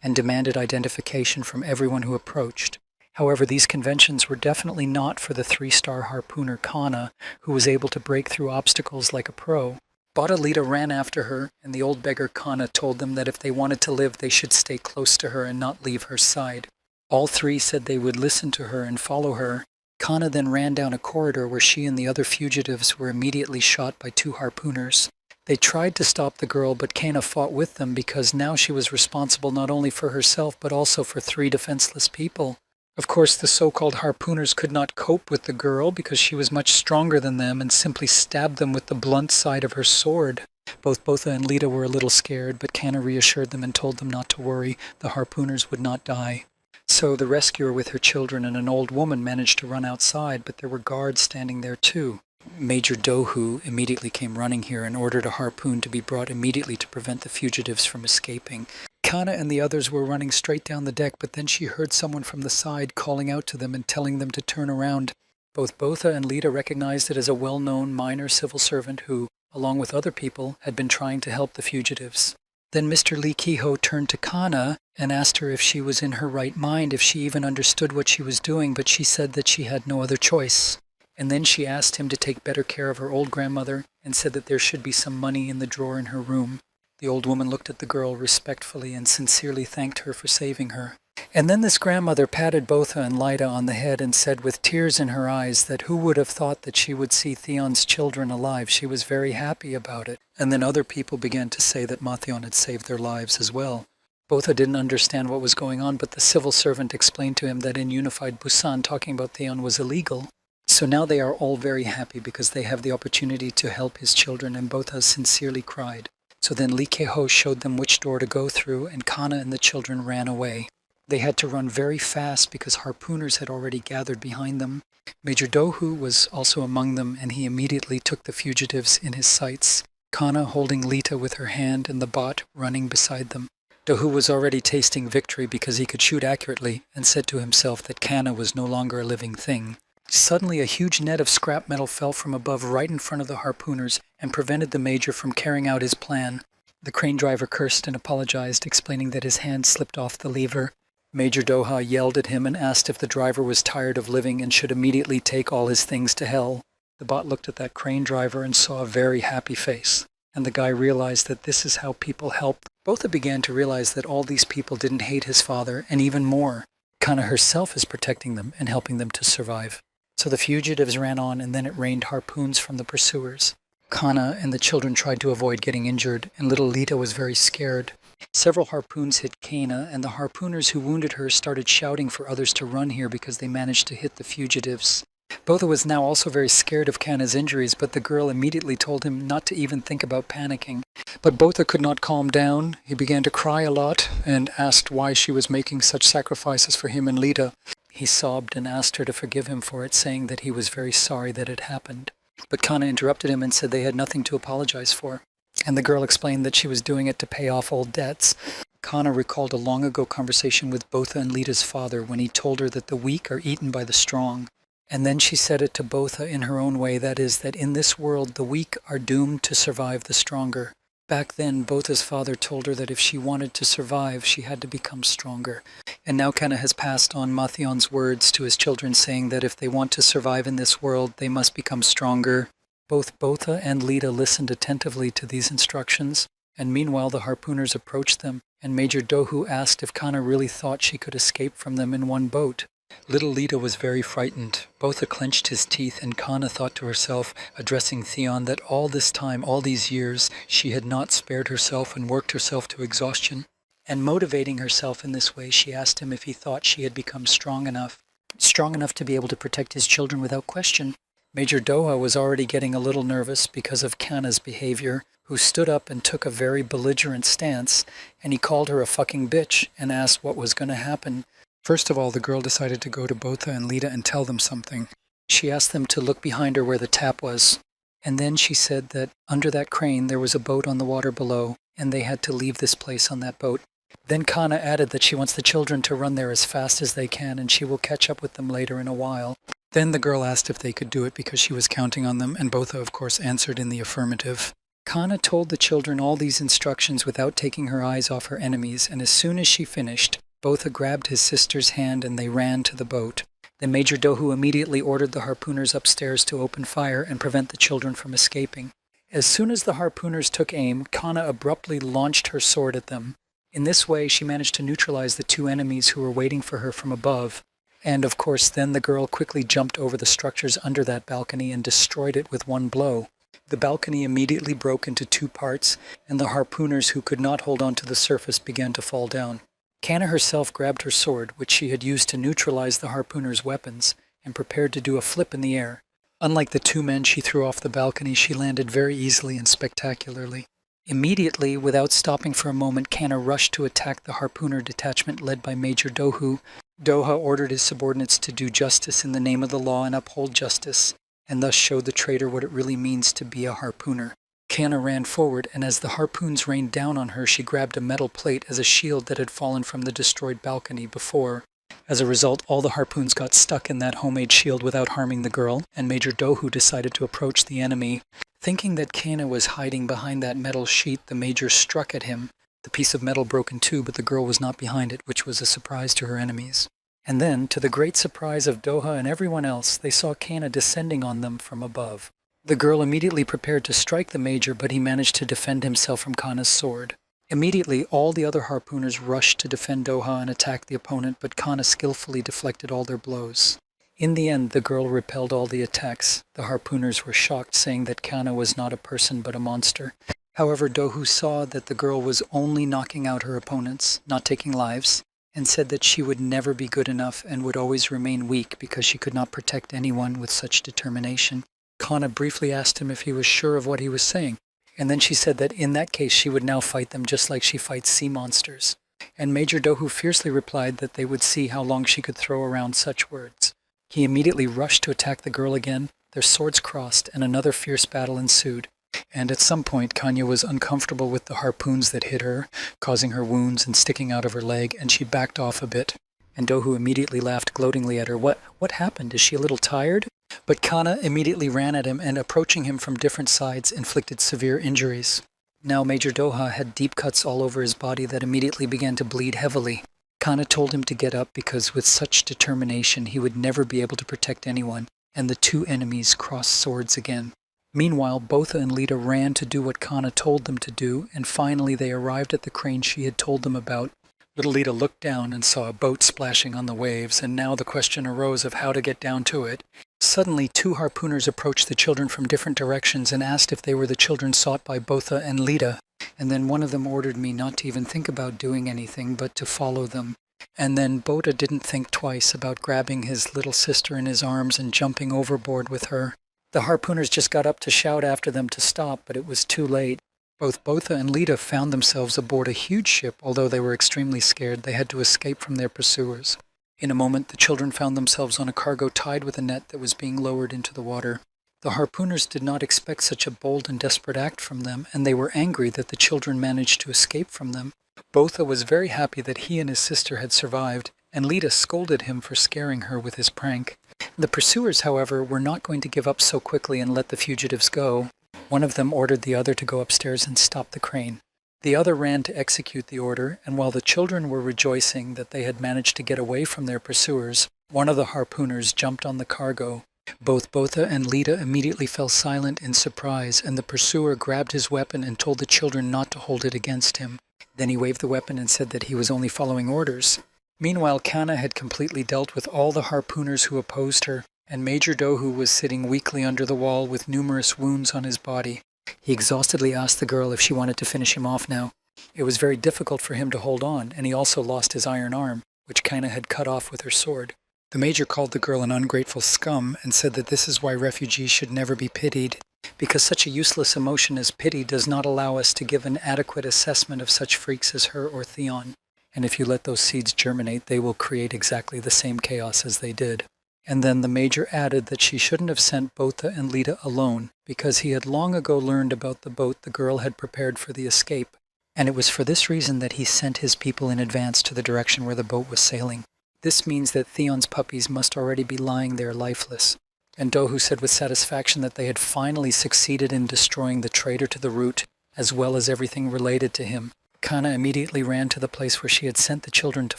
and demanded identification from everyone who approached. However, these conventions were definitely not for the 3-star harpooner Kana, who was able to break through obstacles like a pro. Bodalita ran after her, and the old beggar Kana told them that if they wanted to live, they should stay close to her and not leave her side. All three said they would listen to her and follow her. Kana then ran down a corridor where she and the other fugitives were immediately shot by 2 harpooners. They tried to stop the girl, but Kana fought with them because now she was responsible not only for herself but also for 3 defenseless people. Of course, the so-called harpooners could not cope with the girl because she was much stronger than them and simply stabbed them with the blunt side of her sword. Both Botha and Lita were a little scared, but Kana reassured them and told them not to worry. The harpooners would not die. So the rescuer with her children and an old woman managed to run outside, but there were guards standing there too. Major Dohu immediately came running here and ordered a harpoon to be brought immediately to prevent the fugitives from escaping. Kana and the others were running straight down the deck, but then she heard someone from the side calling out to them and telling them to turn around. Both Botha and Lita recognized it as a well-known minor civil servant who, along with other people, had been trying to help the fugitives. Then Mr. Lee Kehoe turned to Kana and asked her if she was in her right mind, if she even understood what she was doing, but she said that she had no other choice. And then she asked him to take better care of her old grandmother and said that there should be some money in the drawer in her room. The old woman looked at the girl respectfully and sincerely thanked her for saving her. And then this grandmother patted Botha and Lida on the head and said with tears in her eyes that who would have thought that she would see Theon's children alive. She was very happy about it. And then other people began to say that Mathion had saved their lives as well. Botha didn't understand what was going on, but the civil servant explained to him that in unified Busan talking about Theon was illegal. So now they are all very happy because they have the opportunity to help his children, and Botha sincerely cried. So then Lee Kehoe showed them which door to go through, and Kana and the children ran away. They had to run very fast because harpooners had already gathered behind them. Major Dohu was also among them, and he immediately took the fugitives in his sights, Kana holding Lita with her hand and the bot running beside them. Dohu was already tasting victory because he could shoot accurately and said to himself that Kana was no longer a living thing. Suddenly a huge net of scrap metal fell from above right in front of the harpooners and prevented the major from carrying out his plan. The crane driver cursed and apologized, explaining that his hand slipped off the lever. Major Doha yelled at him and asked if the driver was tired of living and should immediately take all his things to hell. The bot looked at that crane driver and saw a very happy face, and the guy realized that this is how people help. Botha began to realize that all these people didn't hate his father, and even more, Kana herself is protecting them and helping them to survive. So the fugitives ran on, and then it rained harpoons from the pursuers. Kana and the children tried to avoid getting injured, and little Lita was very scared. Several harpoons hit Kana, and the harpooners who wounded her started shouting for others to run here because they managed to hit the fugitives. Botha was now also very scared of Kana's injuries, but the girl immediately told him not to even think about panicking. But Botha could not calm down. He began to cry a lot and asked why she was making such sacrifices for him and Lita. He sobbed and asked her to forgive him for it, saying that he was very sorry that it happened. But Kana interrupted him and said they had nothing to apologize for. And the girl explained that she was doing it to pay off old debts. Kana recalled a long ago conversation with Botha and Lita's father when he told her that the weak are eaten by the strong. And then she said it to Botha in her own way, that is, that in this world the weak are doomed to survive the stronger. Back then, Botha's father told her that if she wanted to survive, she had to become stronger. And now Kana has passed on Mathion's words to his children, saying that if they want to survive in this world, they must become stronger. Both Botha and Lita listened attentively to these instructions, and meanwhile the harpooners approached them, and Major Dohu asked if Kana really thought she could escape from them in one boat. Little Lita was very frightened. Botha clenched his teeth, and Kana thought to herself, addressing Theon, that all this time, all these years, she had not spared herself and worked herself to exhaustion. And motivating herself in this way, she asked him if he thought she had become strong enough to be able to protect his children without question. Major Doha was already getting a little nervous because of Kana's behavior, who stood up and took a very belligerent stance, and he called her a fucking bitch and asked what was going to happen. First of all, the girl decided to go to Botha and Lita and tell them something. She asked them to look behind her where the tap was. And then she said that under that crane there was a boat on the water below, and they had to leave this place on that boat. Then Kana added that she wants the children to run there as fast as they can, and she will catch up with them later in a while. Then the girl asked if they could do it because she was counting on them, and Botha, of course, answered in the affirmative. Kana told the children all these instructions without taking her eyes off her enemies, and as soon as she finished, Botha grabbed his sister's hand and they ran to the boat. Then Major Dohu immediately ordered the harpooners upstairs to open fire and prevent the children from escaping. As soon as the harpooners took aim, Kana abruptly launched her sword at them. In this way, she managed to neutralize the two enemies who were waiting for her from above. And of course, then the girl quickly jumped over the structures under that balcony and destroyed it with one blow. The balcony immediately broke into two parts, and the harpooners who could not hold on to the surface began to fall down. Kana herself grabbed her sword, which she had used to neutralize the harpooners' weapons, and prepared to do a flip in the air. Unlike the two men she threw off the balcony, she landed very easily and spectacularly. Immediately, without stopping for a moment, Kana rushed to attack the harpooner detachment led by Major Dohu. Doha ordered his subordinates to do justice in the name of the law and uphold justice, and thus showed the traitor what it really means to be a harpooner. Kana ran forward, and as the harpoons rained down on her, she grabbed a metal plate as a shield that had fallen from the destroyed balcony before. As a result, all the harpoons got stuck in that homemade shield without harming the girl, and Major Dohu decided to approach the enemy. Thinking that Kana was hiding behind that metal sheet, the Major struck at him. The piece of metal broke in two, but the girl was not behind it, which was a surprise to her enemies. And then, to the great surprise of Doha and everyone else, they saw Kana descending on them from above. The girl immediately prepared to strike the Major, but he managed to defend himself from Kana's sword. Immediately, all the other harpooners rushed to defend Doha and attack the opponent, but Kana skillfully deflected all their blows. In the end, the girl repelled all the attacks. The harpooners were shocked, saying that Kana was not a person but a monster. However, Dohu saw that the girl was only knocking out her opponents, not taking lives, and said that she would never be good enough and would always remain weak because she could not protect anyone with such determination. Kana briefly asked him if he was sure of what he was saying, and then she said that in that case she would now fight them just like she fights sea monsters. And Major Dohu fiercely replied that they would see how long she could throw around such words. He immediately rushed to attack the girl again, their swords crossed, and another fierce battle ensued. And at some point, Kanya was uncomfortable with the harpoons that hit her, causing her wounds and sticking out of her leg, and she backed off a bit. And Dohu immediately laughed gloatingly at her. What happened? Is she a little tired? But Kana immediately ran at him and, approaching him from different sides, inflicted severe injuries. Now Major Doha had deep cuts all over his body that immediately began to bleed heavily. Kana told him to get up because with such determination he would never be able to protect anyone, and the two enemies crossed swords again. Meanwhile, Botha and Lita ran to do what Kana told them to do, and finally they arrived at the crane she had told them about. Little Lita looked down and saw a boat splashing on the waves, and now the question arose of how to get down to it. Suddenly, two harpooners approached the children from different directions and asked if they were the children sought by Botha and Lita. And then one of them ordered me not to even think about doing anything, but to follow them. And then Botha didn't think twice about grabbing his little sister in his arms and jumping overboard with her. The harpooners just got up to shout after them to stop, but it was too late. Both Botha and Lita found themselves aboard a huge ship. Although they were extremely scared, they had to escape from their pursuers. In a moment, the children found themselves on a cargo tied with a net that was being lowered into the water. The harpooners did not expect such a bold and desperate act from them, and they were angry that the children managed to escape from them. Botha was very happy that he and his sister had survived, and Lita scolded him for scaring her with his prank. The pursuers, however, were not going to give up so quickly and let the fugitives go. One of them ordered the other to go upstairs and stop the crane. The other ran to execute the order, and while the children were rejoicing that they had managed to get away from their pursuers, one of the harpooners jumped on the cargo. Both Botha and Lita immediately fell silent in surprise, and the pursuer grabbed his weapon and told the children not to hold it against him. Then he waved the weapon and said that he was only following orders. Meanwhile, Kana had completely dealt with all the harpooners who opposed her, and Major Dohu was sitting weakly under the wall with numerous wounds on his body. He exhaustedly asked the girl if she wanted to finish him off now. It was very difficult for him to hold on, and he also lost his iron arm, which Kana had cut off with her sword. The Major called the girl an ungrateful scum and said that this is why refugees should never be pitied, because such a useless emotion as pity does not allow us to give an adequate assessment of such freaks as her or Theon. And if you let those seeds germinate, they will create exactly the same chaos as they did. And then the Major added that she shouldn't have sent Botha and Lita alone, because he had long ago learned about the boat the girl had prepared for the escape, and it was for this reason that he sent his people in advance to the direction where the boat was sailing. This means that Theon's puppies must already be lying there lifeless. And Dohu said with satisfaction that they had finally succeeded in destroying the traitor to the root, as well as everything related to him. Kana immediately ran to the place where she had sent the children to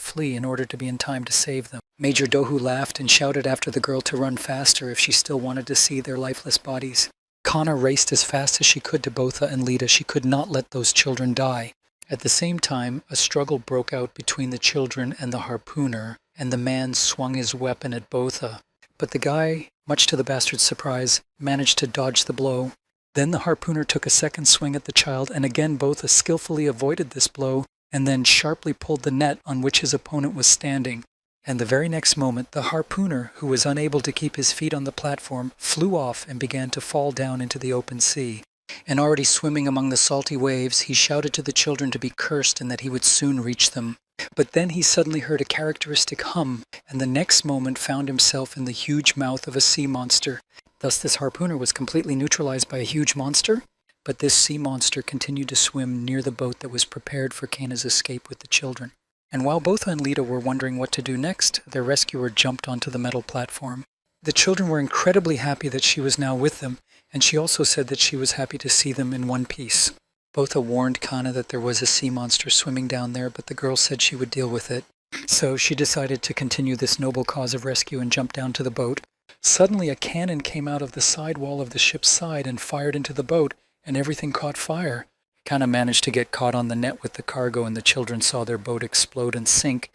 flee in order to be in time to save them. Major Dohu laughed and shouted after the girl to run faster if she still wanted to see their lifeless bodies. Kana raced as fast as she could to Botha and Lita. She could not let those children die. At the same time, a struggle broke out between the children and the harpooner, and the man swung his weapon at Botha. But the guy, much to the bastard's surprise, managed to dodge the blow. Then the harpooner took a second swing at the child, and again Botha skillfully avoided this blow, and then sharply pulled the net on which his opponent was standing. And the very next moment, the harpooner, who was unable to keep his feet on the platform, flew off and began to fall down into the open sea. And already swimming among the salty waves, he shouted to the children to be cursed and that he would soon reach them. But then he suddenly heard a characteristic hum, and the next moment found himself in the huge mouth of a sea monster. Thus this harpooner was completely neutralized by a huge monster, but this sea monster continued to swim near the boat that was prepared for Kana's escape with the children. And while Botha and Lita were wondering what to do next, their rescuer jumped onto the metal platform. The children were incredibly happy that she was now with them, and she also said that she was happy to see them in one piece. Botha warned Kana that there was a sea monster swimming down there, but the girl said she would deal with it. So she decided to continue this noble cause of rescue and jump down to the boat. Suddenly a cannon came out of the side wall of the ship's side and fired into the boat, and everything caught fire. Kana managed to get caught on the net with the cargo, and the children saw their boat explode and sink.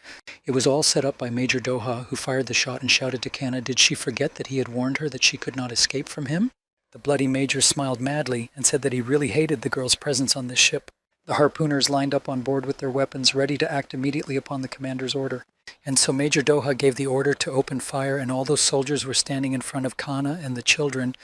It was all set up by Major Doha, who fired the shot and shouted to Kana, did she forget that he had warned her that she could not escape from him? The bloody major smiled madly and said that he really hated the girl's presence on this ship. The harpooners lined up on board with their weapons, ready to act immediately upon the commander's order. And so Major Doha gave the order to open fire, and all those soldiers were standing in front of Kana and the children.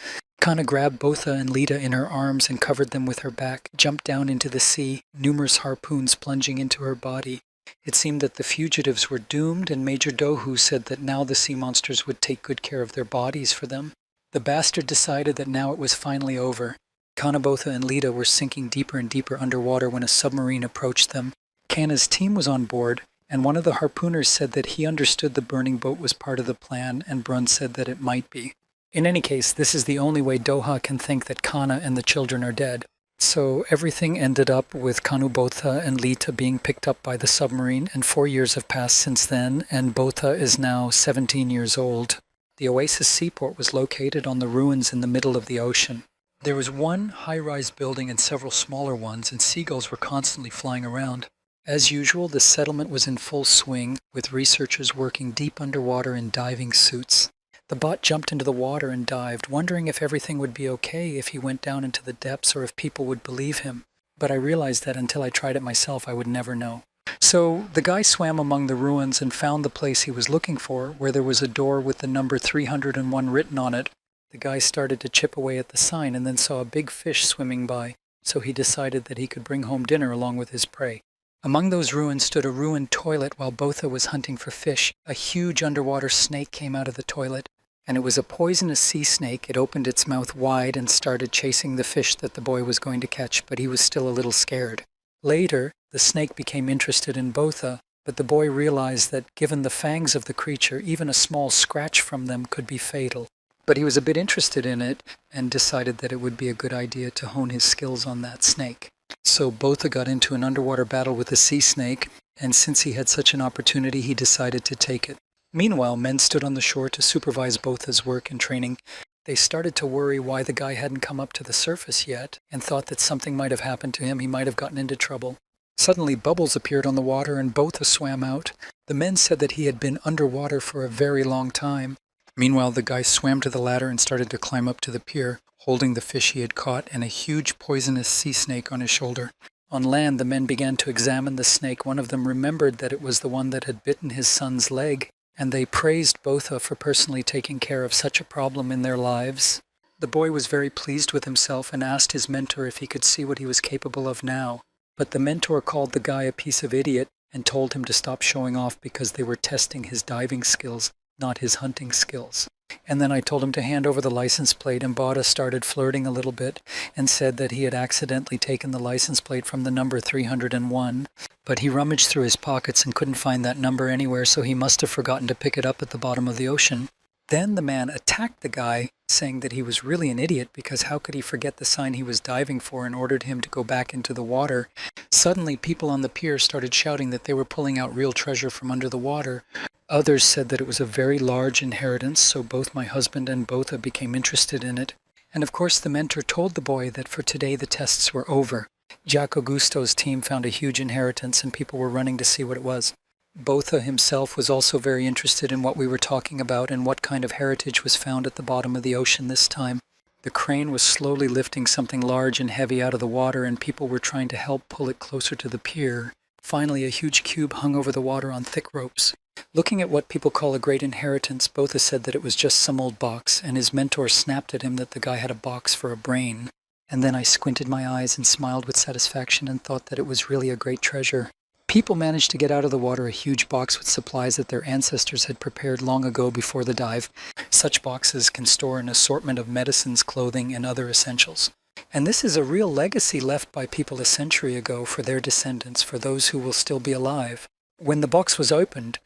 Kana grabbed Botha and Lita in her arms and covered them with her back, jumped down into the sea, numerous harpoons plunging into her body. It seemed that the fugitives were doomed, and Major Dohu said that now the sea monsters would take good care of their bodies for them. The bastard decided that now it was finally over. Kana, Botha, and Lita were sinking deeper and deeper underwater when a submarine approached them. Kana's team was on board, and one of the harpooners said that he understood the burning boat was part of the plan, and Brun said that it might be. In any case, this is the only way Doha can think that Kana and the children are dead. So everything ended up with Kanu, Botha, and Lita being picked up by the submarine, and 4 years have passed since then, and Botha is now 17 years old. The Oasis seaport was located on the ruins in the middle of the ocean. There was one high-rise building and several smaller ones, and seagulls were constantly flying around. As usual, the settlement was in full swing, with researchers working deep underwater in diving suits. The bot jumped into the water and dived, wondering if everything would be okay if he went down into the depths or if people would believe him. But I realized that until I tried it myself, I would never know. So the guy swam among the ruins and found the place he was looking for, where there was a door with the number 301 written on it. The guy started to chip away at the sign and then saw a big fish swimming by, so he decided that he could bring home dinner along with his prey. Among those ruins stood a ruined toilet while Botha was hunting for fish. A huge underwater snake came out of the toilet, and it was a poisonous sea snake. It opened its mouth wide and started chasing the fish that the boy was going to catch, but he was still a little scared. Later, the snake became interested in Botha, but the boy realized that given the fangs of the creature, even a small scratch from them could be fatal. But he was a bit interested in it and decided that it would be a good idea to hone his skills on that snake. So Botha got into an underwater battle with the sea snake, and since he had such an opportunity, he decided to take it. Meanwhile, men stood on the shore to supervise Botha's work and training. They started to worry why the guy hadn't come up to the surface yet, and thought that something might have happened to him. He might have gotten into trouble. Suddenly, bubbles appeared on the water, and Botha swam out. The men said that he had been underwater for a very long time. Meanwhile, the guy swam to the ladder and started to climb up to the pier, holding the fish he had caught and a huge poisonous sea snake on his shoulder. On land, the men began to examine the snake. One of them remembered that it was the one that had bitten his son's leg, and they praised Botha for personally taking care of such a problem in their lives. The boy was very pleased with himself and asked his mentor if he could see what he was capable of now. But the mentor called the guy a piece of idiot and told him to stop showing off because they were testing his diving skills, not his hunting skills. And then I told him to hand over the license plate, and Botha started flirting a little bit and said that he had accidentally taken the license plate from the number 301, but he rummaged through his pockets and couldn't find that number anywhere, so he must have forgotten to pick it up at the bottom of the ocean. Then the man attacked the guy, saying that he was really an idiot because how could he forget the sign he was diving for, and ordered him to go back into the water. Suddenly, people on the pier started shouting that they were pulling out real treasure from under the water. Others said that it was a very large inheritance, so both my husband and Botha became interested in it. And of course the mentor told the boy that for today the tests were over. Jack Augusto's team found a huge inheritance and people were running to see what it was. Botha himself was also very interested in what we were talking about and what kind of heritage was found at the bottom of the ocean this time. The crane was slowly lifting something large and heavy out of the water, and people were trying to help pull it closer to the pier. Finally, a huge cube hung over the water on thick ropes. Looking at what people call a great inheritance, Botha said that it was just some old box, and his mentor snapped at him that the guy had a box for a brain. And then I squinted my eyes and smiled with satisfaction and thought that it was really a great treasure. People managed to get out of the water a huge box with supplies that their ancestors had prepared long ago before the dive. Such boxes can store an assortment of medicines, clothing, and other essentials. And this is a real legacy left by people a century ago for their descendants, for those who will still be alive. When the box was opened,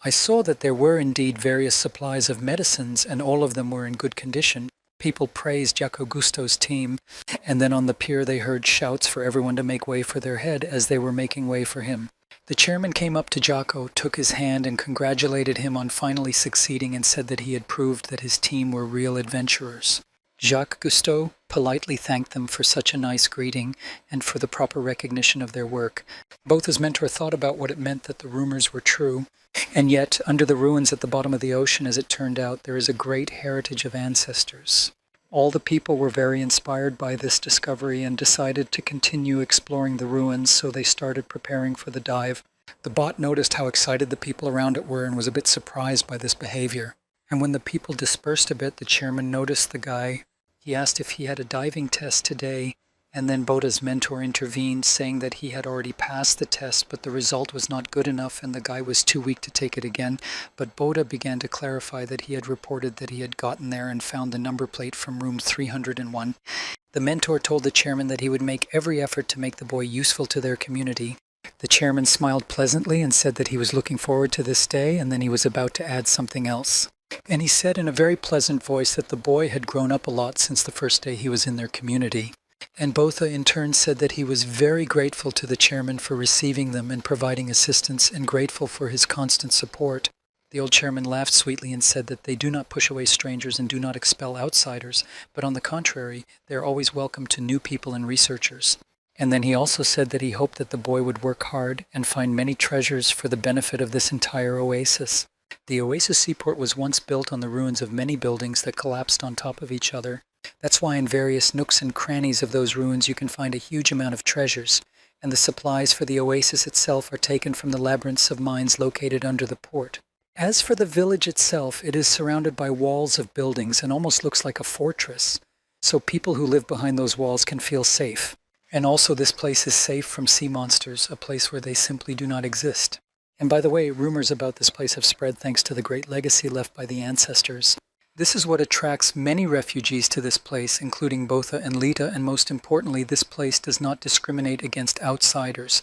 I saw that there were indeed various supplies of medicines, and all of them were in good condition. People praised Jaco Gusto's team, and then on the pier they heard shouts for everyone to make way for their head as they were making way for him. The chairman came up to Jaco, took his hand, and congratulated him on finally succeeding, and said that he had proved that his team were real adventurers. Jacques Cousteau politely thanked them for such a nice greeting and for the proper recognition of their work. Both his mentor thought about what it meant that the rumors were true, and yet, under the ruins at the bottom of the ocean, as it turned out, there is a great heritage of ancestors. All the people were very inspired by this discovery and decided to continue exploring the ruins, so they started preparing for the dive. The bot noticed how excited the people around it were and was a bit surprised by this behavior. And when the people dispersed a bit, the chairman noticed the guy. He asked if he had a diving test today, and then Boda's mentor intervened, saying that he had already passed the test, but the result was not good enough and the guy was too weak to take it again. But Boda began to clarify that he had reported that he had gotten there and found the number plate from room 301. The mentor told the chairman that he would make every effort to make the boy useful to their community. The chairman smiled pleasantly and said that he was looking forward to this day, and then he was about to add something else. And he said in a very pleasant voice that the boy had grown up a lot since the first day he was in their community. And Botha in turn said that he was very grateful to the chairman for receiving them and providing assistance, and grateful for his constant support. The old chairman laughed sweetly and said that they do not push away strangers and do not expel outsiders, but on the contrary, they are always welcome to new people and researchers. And then he also said that he hoped that the boy would work hard and find many treasures for the benefit of this entire oasis. The oasis seaport was once built on the ruins of many buildings that collapsed on top of each other. That's why in various nooks and crannies of those ruins you can find a huge amount of treasures, and the supplies for the oasis itself are taken from the labyrinths of mines located under the port. As for the village itself, it is surrounded by walls of buildings and almost looks like a fortress, so people who live behind those walls can feel safe. And also this place is safe from sea monsters, a place where they simply do not exist. And by the way, rumors about this place have spread thanks to the great legacy left by the ancestors. This is what attracts many refugees to this place, including Botha and Lita, and most importantly, this place does not discriminate against outsiders.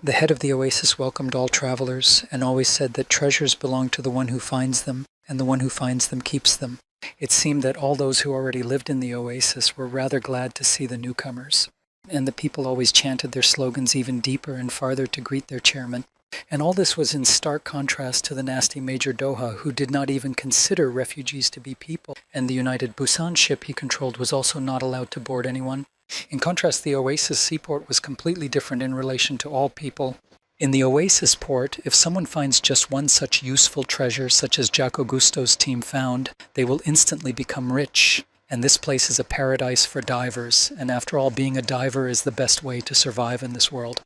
The head of the oasis welcomed all travelers and always said that treasures belong to the one who finds them, and the one who finds them keeps them. It seemed that all those who already lived in the oasis were rather glad to see the newcomers, and the people always chanted their slogans even deeper and farther to greet their chairman. And all this was in stark contrast to the nasty Major Doha, who did not even consider refugees to be people, and the United Busan ship he controlled was also not allowed to board anyone. In contrast, the Oasis seaport was completely different in relation to all people. In the Oasis port, if someone finds just one such useful treasure, such as Jaco Gusto's team found, they will instantly become rich. And this place is a paradise for divers, and after all, being a diver is the best way to survive in this world.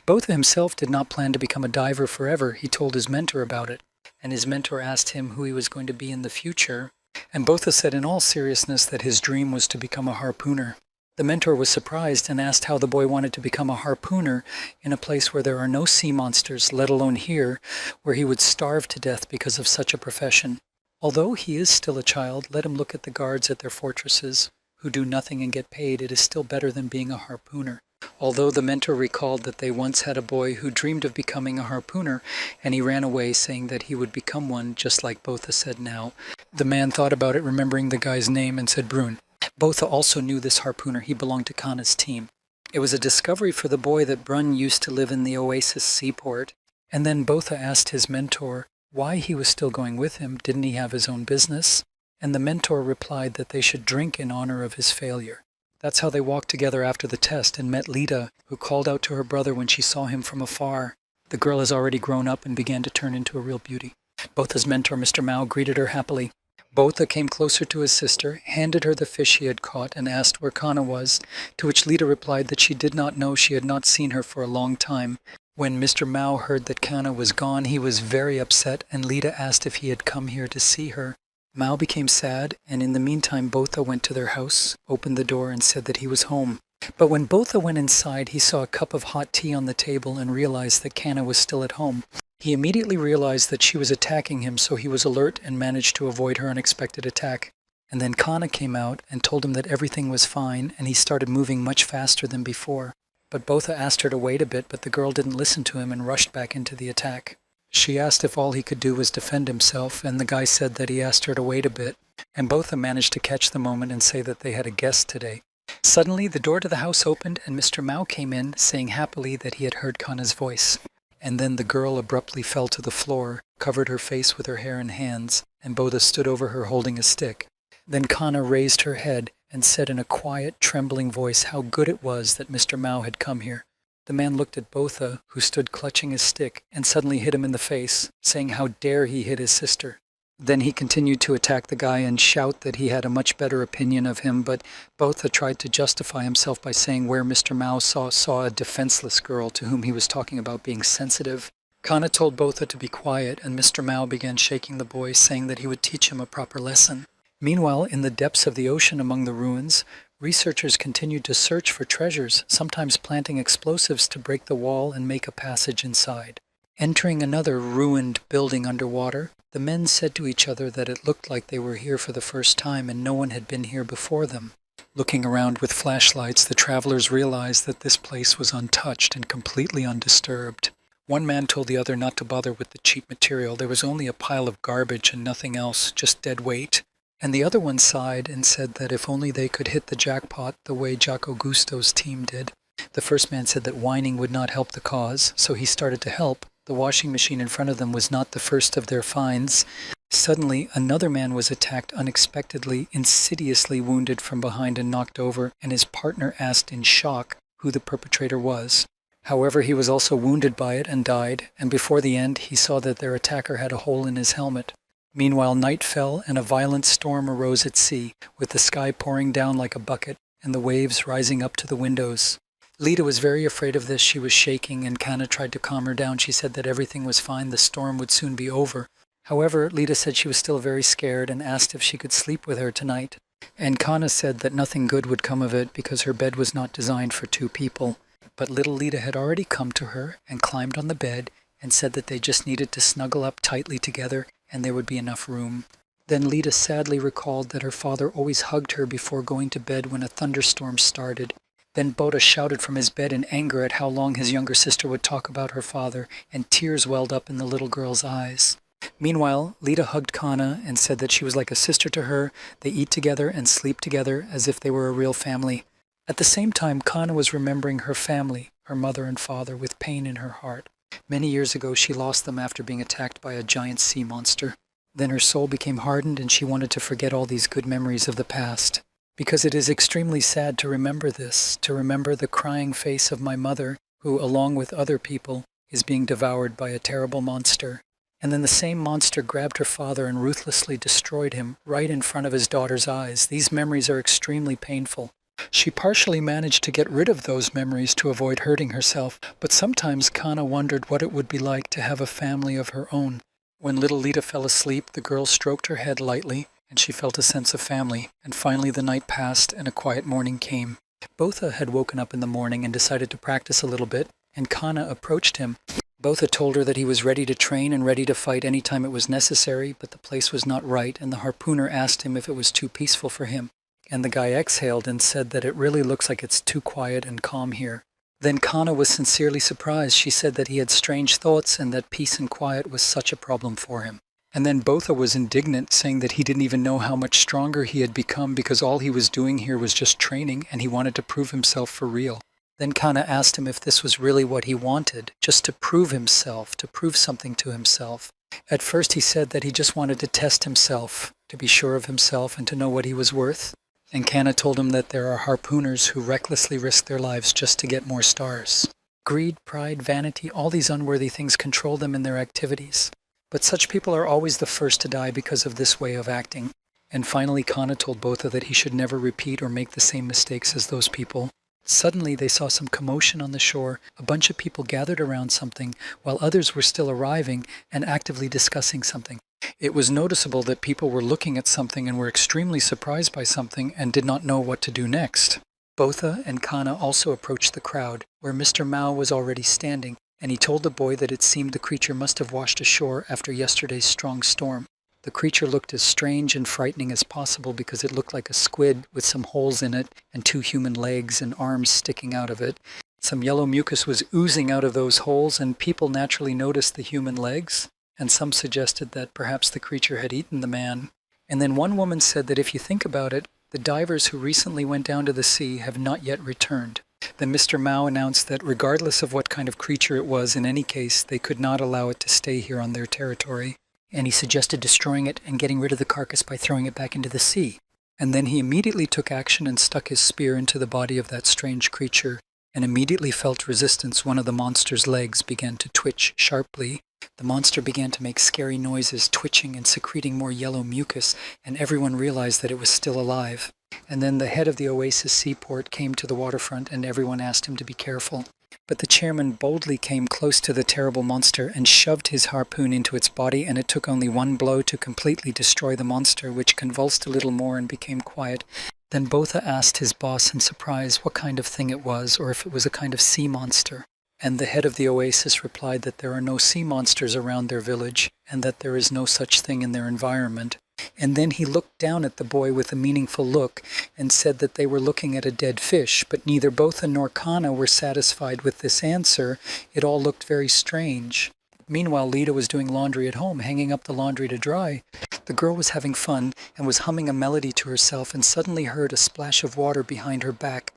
Botha himself did not plan to become a diver forever. He told his mentor about it, and his mentor asked him who he was going to be in the future, and Botha said in all seriousness that his dream was to become a harpooner. The mentor was surprised and asked how the boy wanted to become a harpooner in a place where there are no sea monsters, let alone here, where he would starve to death because of such a profession. Although he is still a child, let him look at the guards at their fortresses, who do nothing and get paid. It is still better than being a harpooner. Although the mentor recalled that they once had a boy who dreamed of becoming a harpooner, and he ran away saying that he would become one, just like Botha said now. The man thought about it, remembering the guy's name, and said Brun. Botha also knew this harpooner. He belonged to Kana's team. It was a discovery for the boy that Brun used to live in the Oasis seaport. And then Botha asked his mentor why he was still going with him. Didn't he have his own business? And the mentor replied that they should drink in honor of his failure. That's how they walked together after the test and met Lita, who called out to her brother when she saw him from afar. The girl has already grown up and began to turn into a real beauty. Botha's mentor, Mr. Mao, greeted her happily. Botha came closer to his sister, handed her the fish he had caught, and asked where Kana was, to which Lita replied that she did not know. She had not seen her for a long time. When Mr. Mao heard that Kana was gone, he was very upset, and Lita asked if he had come here to see her. Mao became sad, and in the meantime Botha went to their house, opened the door, and said that he was home. But when Botha went inside, he saw a cup of hot tea on the table and realized that Kana was still at home. He immediately realized that she was attacking him, so he was alert and managed to avoid her unexpected attack. And then Kana came out and told him that everything was fine, and he started moving much faster than before. But Botha asked her to wait a bit, but the girl didn't listen to him and rushed back into the attack. She asked if all he could do was defend himself, and the guy said that he asked her to wait a bit, and Botha managed to catch the moment and say that they had a guest today. Suddenly, the door to the house opened, and Mr. Mao came in, saying happily that he had heard Kana's voice. And then the girl abruptly fell to the floor, covered her face with her hair and hands, and Botha stood over her holding a stick. Then Kana raised her head and said in a quiet, trembling voice how good it was that Mr. Mao had come here. The man looked at Botha, who stood clutching his stick, and suddenly hit him in the face, saying how dare he hit his sister. Then he continued to attack the guy and shout that he had a much better opinion of him, but Botha tried to justify himself by saying where Mr. Mao saw a defenseless girl to whom he was talking about being sensitive. Kana told Botha to be quiet, and Mr. Mao began shaking the boy, saying that he would teach him a proper lesson. Meanwhile, in the depths of the ocean among the ruins, researchers continued to search for treasures, sometimes planting explosives to break the wall and make a passage inside. Entering another ruined building underwater, the men said to each other that it looked like they were here for the first time and no one had been here before them. Looking around with flashlights, the travelers realized that this place was untouched and completely undisturbed. One man told the other not to bother with the cheap material. There was only a pile of garbage and nothing else, just dead weight. And the other one sighed and said that if only they could hit the jackpot the way Jaco Gusto's team did. The first man said that whining would not help the cause, so he started to help. The washing machine in front of them was not the first of their finds. Suddenly, another man was attacked unexpectedly, insidiously wounded from behind and knocked over, and his partner asked in shock who the perpetrator was. However, he was also wounded by it and died, and before the end, he saw that their attacker had a hole in his helmet. Meanwhile, night fell, and a violent storm arose at sea, with the sky pouring down like a bucket, and the waves rising up to the windows. Lita was very afraid of this. She was shaking, and Kana tried to calm her down. She said that everything was fine, the storm would soon be over. However, Lita said she was still very scared and asked if she could sleep with her tonight. And Kana said that nothing good would come of it because her bed was not designed for two people. But little Lita had already come to her and climbed on the bed and said that they just needed to snuggle up tightly together and there would be enough room. Then Lita sadly recalled that her father always hugged her before going to bed when a thunderstorm started. Then Botha shouted from his bed in anger at how long his younger sister would talk about her father, and tears welled up in the little girl's eyes. Meanwhile, Lita hugged Kana and said that she was like a sister to her. They eat together and sleep together as if they were a real family. At the same time, Kana was remembering her family, her mother and father, with pain in her heart. Many years ago, she lost them after being attacked by a giant sea monster. Then her soul became hardened and she wanted to forget all these good memories of the past. Because it is extremely sad to remember this, to remember the crying face of my mother, who, along with other people, is being devoured by a terrible monster. And then the same monster grabbed her father and ruthlessly destroyed him right in front of his daughter's eyes. These memories are extremely painful. She partially managed to get rid of those memories to avoid hurting herself, but sometimes Kana wondered what it would be like to have a family of her own. When little Lita fell asleep, the girl stroked her head lightly, and she felt a sense of family, and finally the night passed and a quiet morning came. Botha had woken up in the morning and decided to practice a little bit, and Kana approached him. Botha told her that he was ready to train and ready to fight any time it was necessary, but the place was not right, and the harpooner asked him if it was too peaceful for him. And the guy exhaled and said that it really looks like it's too quiet and calm here. Then Kana was sincerely surprised. She said that he had strange thoughts and that peace and quiet was such a problem for him. And then Botha was indignant, saying that he didn't even know how much stronger he had become because all he was doing here was just training and he wanted to prove himself for real. Then Kana asked him if this was really what he wanted, just to prove himself, to prove something to himself. At first he said that he just wanted to test himself, to be sure of himself and to know what he was worth. And Kana told him that there are harpooners who recklessly risk their lives just to get more stars. Greed, pride, vanity, all these unworthy things control them in their activities. But such people are always the first to die because of this way of acting. And finally Kana told Botha that he should never repeat or make the same mistakes as those people. Suddenly they saw some commotion on the shore. A bunch of people gathered around something, while others were still arriving and actively discussing something. It was noticeable that people were looking at something and were extremely surprised by something and did not know what to do next. Botha and Kana also approached the crowd, where Mr. Mao was already standing, and he told the boy that it seemed the creature must have washed ashore after yesterday's strong storm. The creature looked as strange and frightening as possible because it looked like a squid with some holes in it and two human legs and arms sticking out of it. Some yellow mucus was oozing out of those holes, and people naturally noticed the human legs, and some suggested that perhaps the creature had eaten the man. And then one woman said that if you think about it, the divers who recently went down to the sea have not yet returned. Then Mr. Mao announced that regardless of what kind of creature it was, in any case, they could not allow it to stay here on their territory. And he suggested destroying it and getting rid of the carcass by throwing it back into the sea. And then he immediately took action and stuck his spear into the body of that strange creature, and immediately felt resistance. One of the monster's legs began to twitch sharply. The monster began to make scary noises, twitching and secreting more yellow mucus, and everyone realized that it was still alive. And then the head of the Oasis seaport came to the waterfront, and everyone asked him to be careful. But the chairman boldly came close to the terrible monster and shoved his harpoon into its body, and it took only one blow to completely destroy the monster, which convulsed a little more and became quiet. Then Botha asked his boss in surprise what kind of thing it was, or if it was a kind of sea monster. And the head of the Oasis replied that there are no sea monsters around their village, and that there is no such thing in their environment. And then he looked down at the boy with a meaningful look and said that they were looking at a dead fish, but neither Botha nor Kana were satisfied with this answer. It all looked very strange. Meanwhile, Lita was doing laundry at home, hanging up the laundry to dry. The girl was having fun and was humming a melody to herself, and suddenly heard a splash of water behind her back.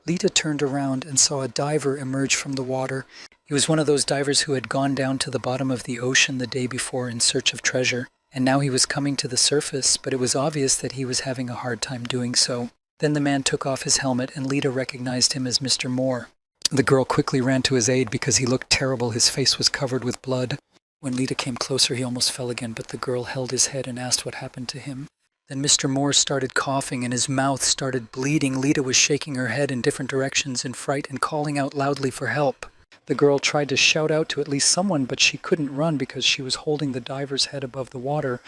Lita turned around and saw a diver emerge from the water. He was one of those divers who had gone down to the bottom of the ocean the day before in search of treasure. And now he was coming to the surface, but it was obvious that he was having a hard time doing so. Then the man took off his helmet, and Lita recognized him as Mr. Moore. The girl quickly ran to his aid because he looked terrible. His face was covered with blood. When Lita came closer, he almost fell again, but the girl held his head and asked what happened to him. Then Mr. Moore started coughing, and his mouth started bleeding. Lita was shaking her head in different directions in fright and calling out loudly for help. The girl tried to shout out to at least someone, but she couldn't run because she was holding the diver's head above the water.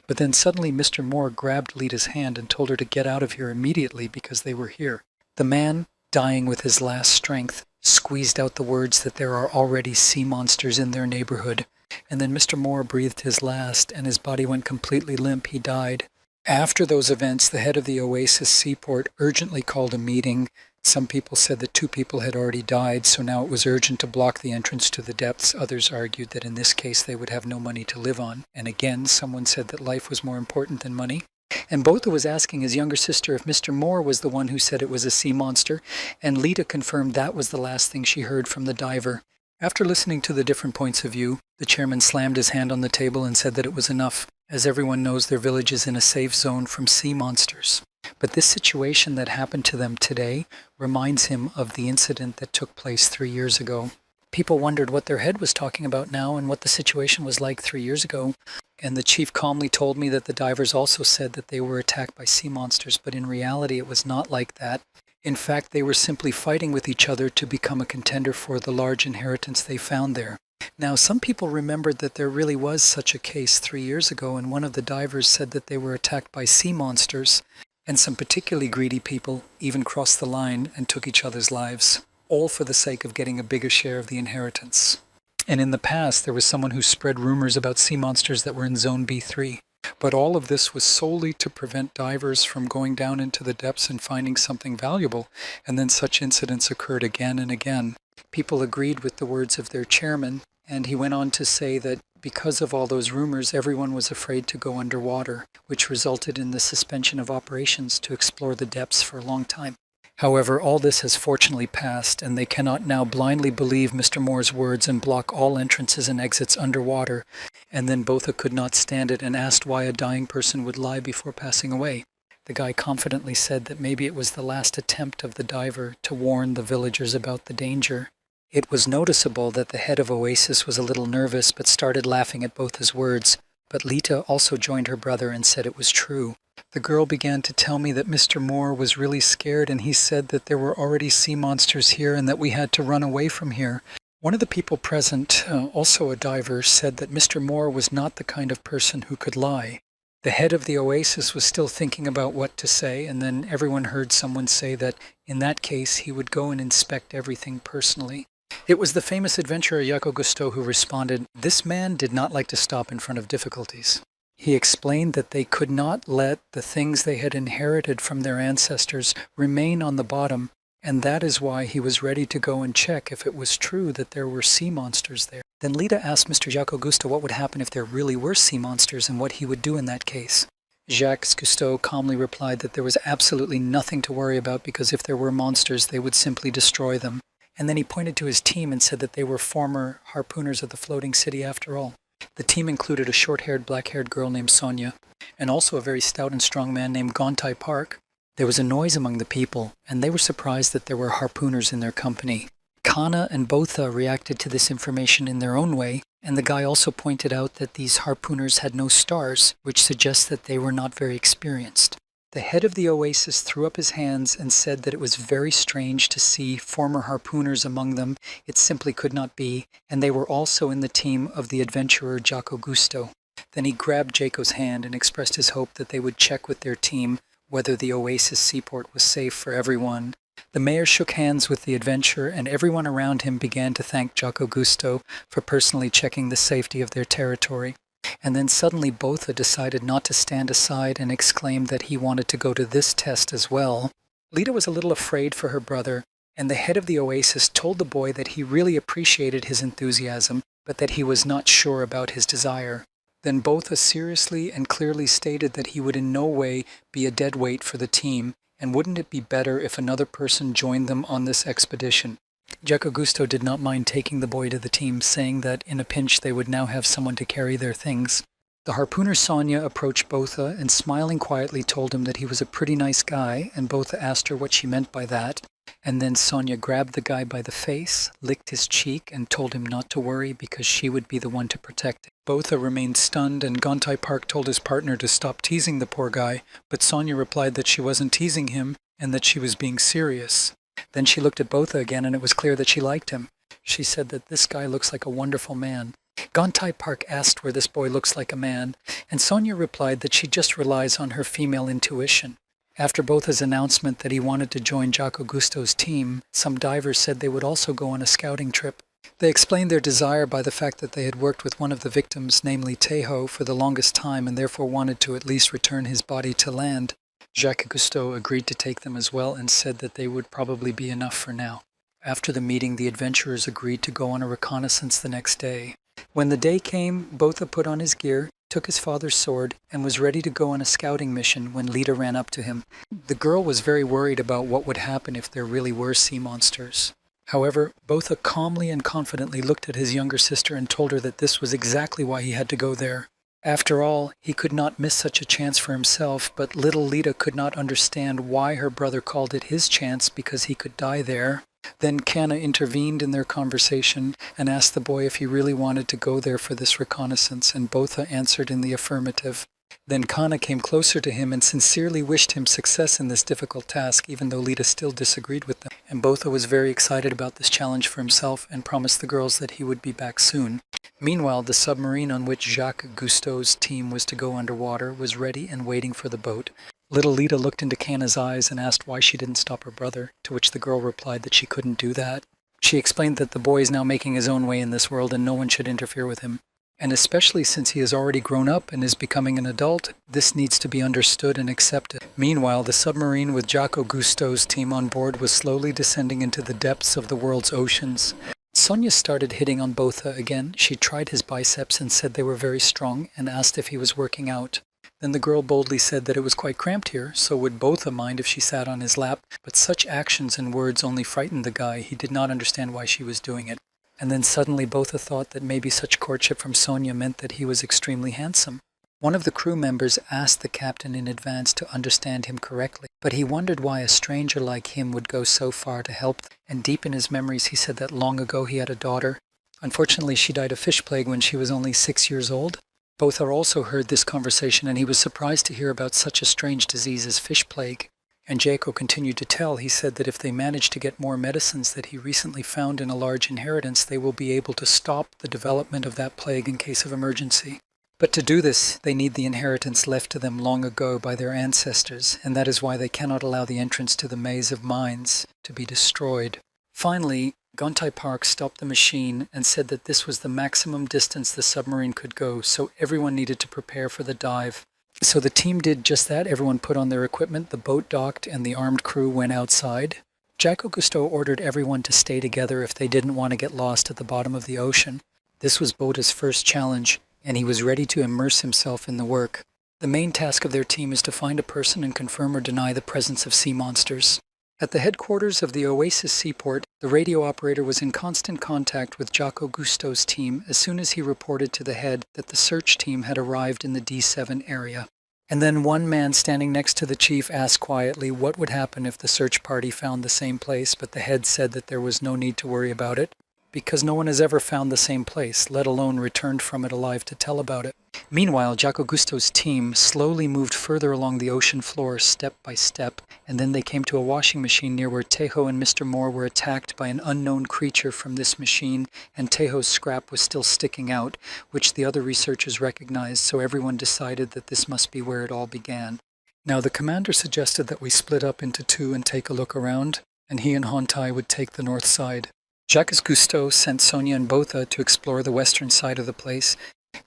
But then suddenly Mr. Moore grabbed Lita's hand and told her to get out of here immediately because they were here. The man, dying with his last strength, squeezed out the words that there are already sea monsters in their neighborhood. And then Mr. Moore breathed his last, and his body went completely limp. He died. After those events, the head of the Oasis seaport urgently called a meeting. Some people said that 2 people had already died, so now it was urgent to block the entrance to the depths. Others argued that in this case they would have no money to live on. And again, someone said that life was more important than money. And Botha was asking his younger sister if Mr. Moore was the one who said it was a sea monster, and Lita confirmed that was the last thing she heard from the diver. After listening to the different points of view, the chairman slammed his hand on the table and said that it was enough, as everyone knows their village is in a safe zone from sea monsters. But this situation that happened to them today reminds him of the incident that took place 3 years ago. People wondered what their head was talking about now and what the situation was like 3 years ago. And the chief calmly told me that the divers also said that they were attacked by sea monsters, but in reality it was not like that. In fact, they were simply fighting with each other to become a contender for the large inheritance they found there. Now, some people remembered that there really was such a case 3 years ago, and one of the divers said that they were attacked by sea monsters, and some particularly greedy people even crossed the line and took each other's lives, all for the sake of getting a bigger share of the inheritance. And in the past, there was someone who spread rumors about sea monsters that were in Zone B3. But all of this was solely to prevent divers from going down into the depths and finding something valuable, and then such incidents occurred again and again. People agreed with the words of their chairman, and he went on to say that because of all those rumors, everyone was afraid to go underwater, which resulted in the suspension of operations to explore the depths for a long time. However, all this has fortunately passed, and they cannot now blindly believe Mr. Moore's words and block all entrances and exits underwater. And then Botha could not stand it and asked why a dying person would lie before passing away. The guy confidently said that maybe it was the last attempt of the diver to warn the villagers about the danger. It was noticeable that the head of Oasis was a little nervous but started laughing at Botha's words, but Lita also joined her brother and said it was true. The girl began to tell me that Mr. Moore was really scared, and he said that there were already sea monsters here and that we had to run away from here. One of the people present, also a diver, said that Mr. Moore was not the kind of person who could lie. The head of the Oasis was still thinking about what to say, and then everyone heard someone say that in that case he would go and inspect everything personally. It was the famous adventurer Jaco Cousteau who responded, "This man did not like to stop in front of difficulties." He explained that they could not let the things they had inherited from their ancestors remain on the bottom, and that is why he was ready to go and check if it was true that there were sea monsters there. Then Lita asked Mr. Jacques Cousteau what would happen if there really were sea monsters and what he would do in that case. Jacques Cousteau calmly replied that there was absolutely nothing to worry about because if there were monsters, they would simply destroy them. And then he pointed to his team and said that they were former harpooners of the floating city after all. The team included a short-haired, black-haired girl named Sonia, and also a very stout and strong man named Gontai Park. There was a noise among the people, and they were surprised that there were harpooners in their company. Kana and Botha reacted to this information in their own way, and the guy also pointed out that these harpooners had no stars, which suggests that they were not very experienced. The head of the Oasis threw up his hands and said that it was very strange to see former harpooners among them. It simply could not be, and they were also in the team of the adventurer Jacques Cousteau. Then he grabbed Jaco's hand and expressed his hope that they would check with their team whether the Oasis seaport was safe for everyone. The mayor shook hands with the adventurer, and everyone around him began to thank Jacques Cousteau for personally checking the safety of their territory. And then suddenly Botha decided not to stand aside and exclaimed that he wanted to go to this test as well. Lita was a little afraid for her brother, and the head of the Oasis told the boy that he really appreciated his enthusiasm, but that he was not sure about his desire. Then Botha seriously and clearly stated that he would in no way be a dead weight for the team, and wouldn't it be better if another person joined them on this expedition? Jacques Cousteau did not mind taking the boy to the team, saying that in a pinch they would now have someone to carry their things. The harpooner Sonia approached Botha and smiling quietly told him that he was a pretty nice guy, and Botha asked her what she meant by that. And then Sonia grabbed the guy by the face, licked his cheek, and told him not to worry because she would be the one to protect him. Botha remained stunned, and Gontai Park told his partner to stop teasing the poor guy, but Sonia replied that she wasn't teasing him and that she was being serious. Then she looked at Botha again, and it was clear that she liked him. She said that this guy looks like a wonderful man. Gontai Park asked where this boy looks like a man, and Sonia replied that she just relies on her female intuition. After Botha's announcement that he wanted to join Jacques Cousteau's team, some divers said they would also go on a scouting trip. They explained their desire by the fact that they had worked with one of the victims, namely Tejo, for the longest time and therefore wanted to at least return his body to land. Jacques Cousteau agreed to take them as well and said that they would probably be enough for now. After the meeting, the adventurers agreed to go on a reconnaissance the next day. When the day came, Botha put on his gear, took his father's sword, and was ready to go on a scouting mission when Lita ran up to him. The girl was very worried about what would happen if there really were sea monsters. However, Botha calmly and confidently looked at his younger sister and told her that this was exactly why he had to go there. After all, he could not miss such a chance for himself, but little Lita could not understand why her brother called it his chance because he could die there. Then Kana intervened in their conversation and asked the boy if he really wanted to go there for this reconnaissance, and Botha answered in the affirmative. Then Kana came closer to him and sincerely wished him success in this difficult task, even though Lita still disagreed with them. And Botha was very excited about this challenge for himself and promised the girls that he would be back soon. Meanwhile, the submarine on which Jacques Cousteau's team was to go underwater was ready and waiting for the boat. Little Lita looked into Kana's eyes and asked why she didn't stop her brother, to which the girl replied that she couldn't do that. She explained that the boy is now making his own way in this world and no one should interfere with him. And especially since he has already grown up and is becoming an adult, this needs to be understood and accepted. Meanwhile, the submarine with Jacques Cousteau's team on board was slowly descending into the depths of the world's oceans. Sonia started hitting on Botha again. She tried his biceps and said they were very strong and asked if he was working out. Then the girl boldly said that it was quite cramped here, so would Botha mind if she sat on his lap, but such actions and words only frightened the guy. He did not understand why she was doing it. And then suddenly Botha thought that maybe such courtship from Sonia meant that he was extremely handsome. One of the crew members asked the captain in advance to understand him correctly, but he wondered why a stranger like him would go so far to help them. And deep in his memories he said that long ago he had a daughter. Unfortunately, she died of fish plague when she was only 6 years old. Botha also heard this conversation, and he was surprised to hear about such a strange disease as fish plague. And Jaco continued to tell. He said that if they manage to get more medicines that he recently found in a large inheritance, they will be able to stop the development of that plague in case of emergency. But to do this, they need the inheritance left to them long ago by their ancestors, and that is why they cannot allow the entrance to the maze of mines to be destroyed. Finally, Gontai Park stopped the machine and said that this was the maximum distance the submarine could go, so everyone needed to prepare for the dive. So the team did just that. Everyone put on their equipment, the boat docked, and the armed crew went outside. Jack Augusto ordered everyone to stay together if they didn't want to get lost at the bottom of the ocean. This was Bota's first challenge, and he was ready to immerse himself in the work. The main task of their team is to find a person and confirm or deny the presence of sea monsters. At the headquarters of the Oasis seaport, the radio operator was in constant contact with Jack Augusto's team as soon as he reported to the head that the search team had arrived in the D7 area. And then one man standing next to the chief asked quietly what would happen if the search party found the same place, but the head said that there was no need to worry about it, because no one has ever found the same place, let alone returned from it alive to tell about it. Meanwhile, Jack Augusto's team slowly moved further along the ocean floor step by step, and then they came to a washing machine near where Tejo and Mr. Moore were attacked by an unknown creature from this machine, and Tejo's scrap was still sticking out, which the other researchers recognized, so everyone decided that this must be where it all began. Now, the commander suggested that we split up into two and take a look around, and he and Hontai would take the north side. Jacques Cousteau sent Sonia and Botha to explore the western side of the place.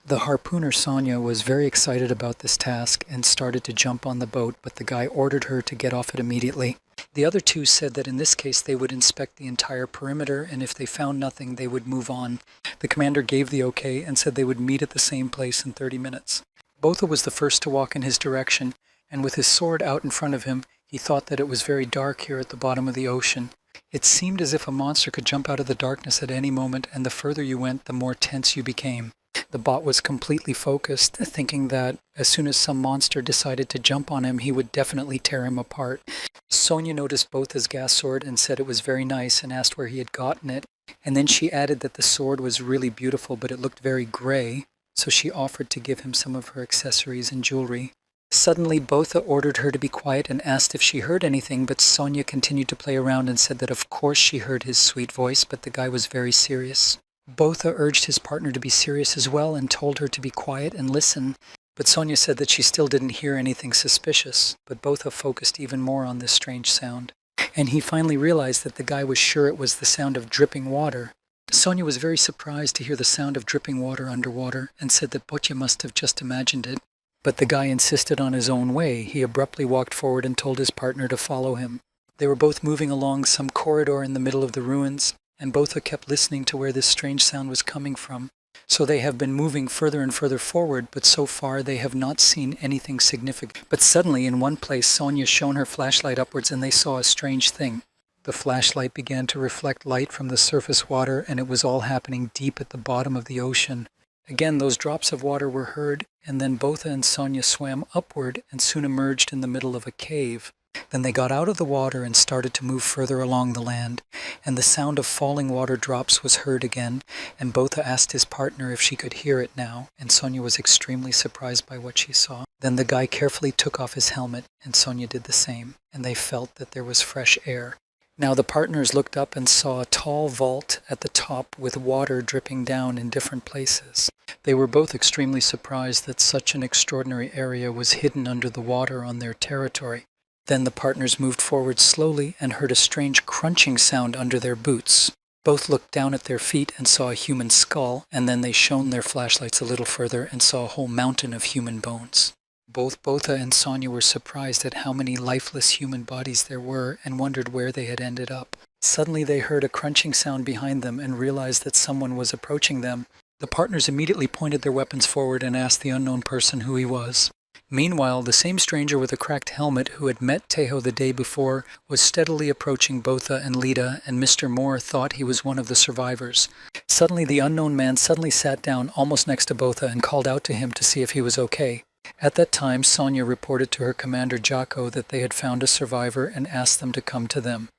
The harpooner Sonia was very excited about this task and started to jump on the boat, but the guy ordered her to get off it immediately. The other two said that in this case they would inspect the entire perimeter, and if they found nothing, they would move on. The commander gave the okay and said they would meet at the same place in 30 minutes. Botha was the first to walk in his direction, and with his sword out in front of him, he thought that it was very dark here at the bottom of the ocean. It seemed as if a monster could jump out of the darkness at any moment, and the further you went, the more tense you became. The bot was completely focused, thinking that as soon as some monster decided to jump on him, he would definitely tear him apart. Sonia noticed Botha's gas sword and said it was very nice and asked where he had gotten it. And then she added that the sword was really beautiful, but it looked very gray, so she offered to give him some of her accessories and jewelry. Suddenly, Botha ordered her to be quiet and asked if she heard anything, but Sonia continued to play around and said that of course she heard his sweet voice, but the guy was very serious. Botha urged his partner to be serious as well and told her to be quiet and listen, but Sonia said that she still didn't hear anything suspicious, but Botha focused even more on this strange sound. And he finally realized that the guy was sure it was the sound of dripping water. Sonia was very surprised to hear the sound of dripping water underwater and said that Botya must have just imagined it. But the guy insisted on his own way. He abruptly walked forward and told his partner to follow him. They were both moving along some corridor in the middle of the ruins, and Botha kept listening to where this strange sound was coming from. So they have been moving further and further forward, but so far they have not seen anything significant. But suddenly, in one place, Sonia shone her flashlight upwards and they saw a strange thing. The flashlight began to reflect light from the surface water, and it was all happening deep at the bottom of the ocean. Again, those drops of water were heard, and then Botha and Sonia swam upward and soon emerged in the middle of a cave. Then they got out of the water and started to move further along the land, and the sound of falling water drops was heard again, and Botha asked his partner if she could hear it now, and Sonia was extremely surprised by what she saw. Then the guy carefully took off his helmet, and Sonia did the same, and they felt that there was fresh air. Now the partners looked up and saw a tall vault at the top with water dripping down in different places. They were both extremely surprised that such an extraordinary area was hidden under the water on their territory. Then the partners moved forward slowly and heard a strange crunching sound under their boots. Both looked down at their feet and saw a human skull, and then they shone their flashlights a little further and saw a whole mountain of human bones. Both Botha and Sonia were surprised at how many lifeless human bodies there were and wondered where they had ended up. Suddenly they heard a crunching sound behind them and realized that someone was approaching them. The partners immediately pointed their weapons forward and asked the unknown person who he was. Meanwhile, the same stranger with a cracked helmet who had met Tejo the day before was steadily approaching Botha and Lita, and Mr. Moore thought he was one of the survivors. Suddenly the unknown man sat down almost next to Botha and called out to him to see if he was okay. At that time, Sonia reported to her commander Jocko that they had found a survivor and asked them to come to them.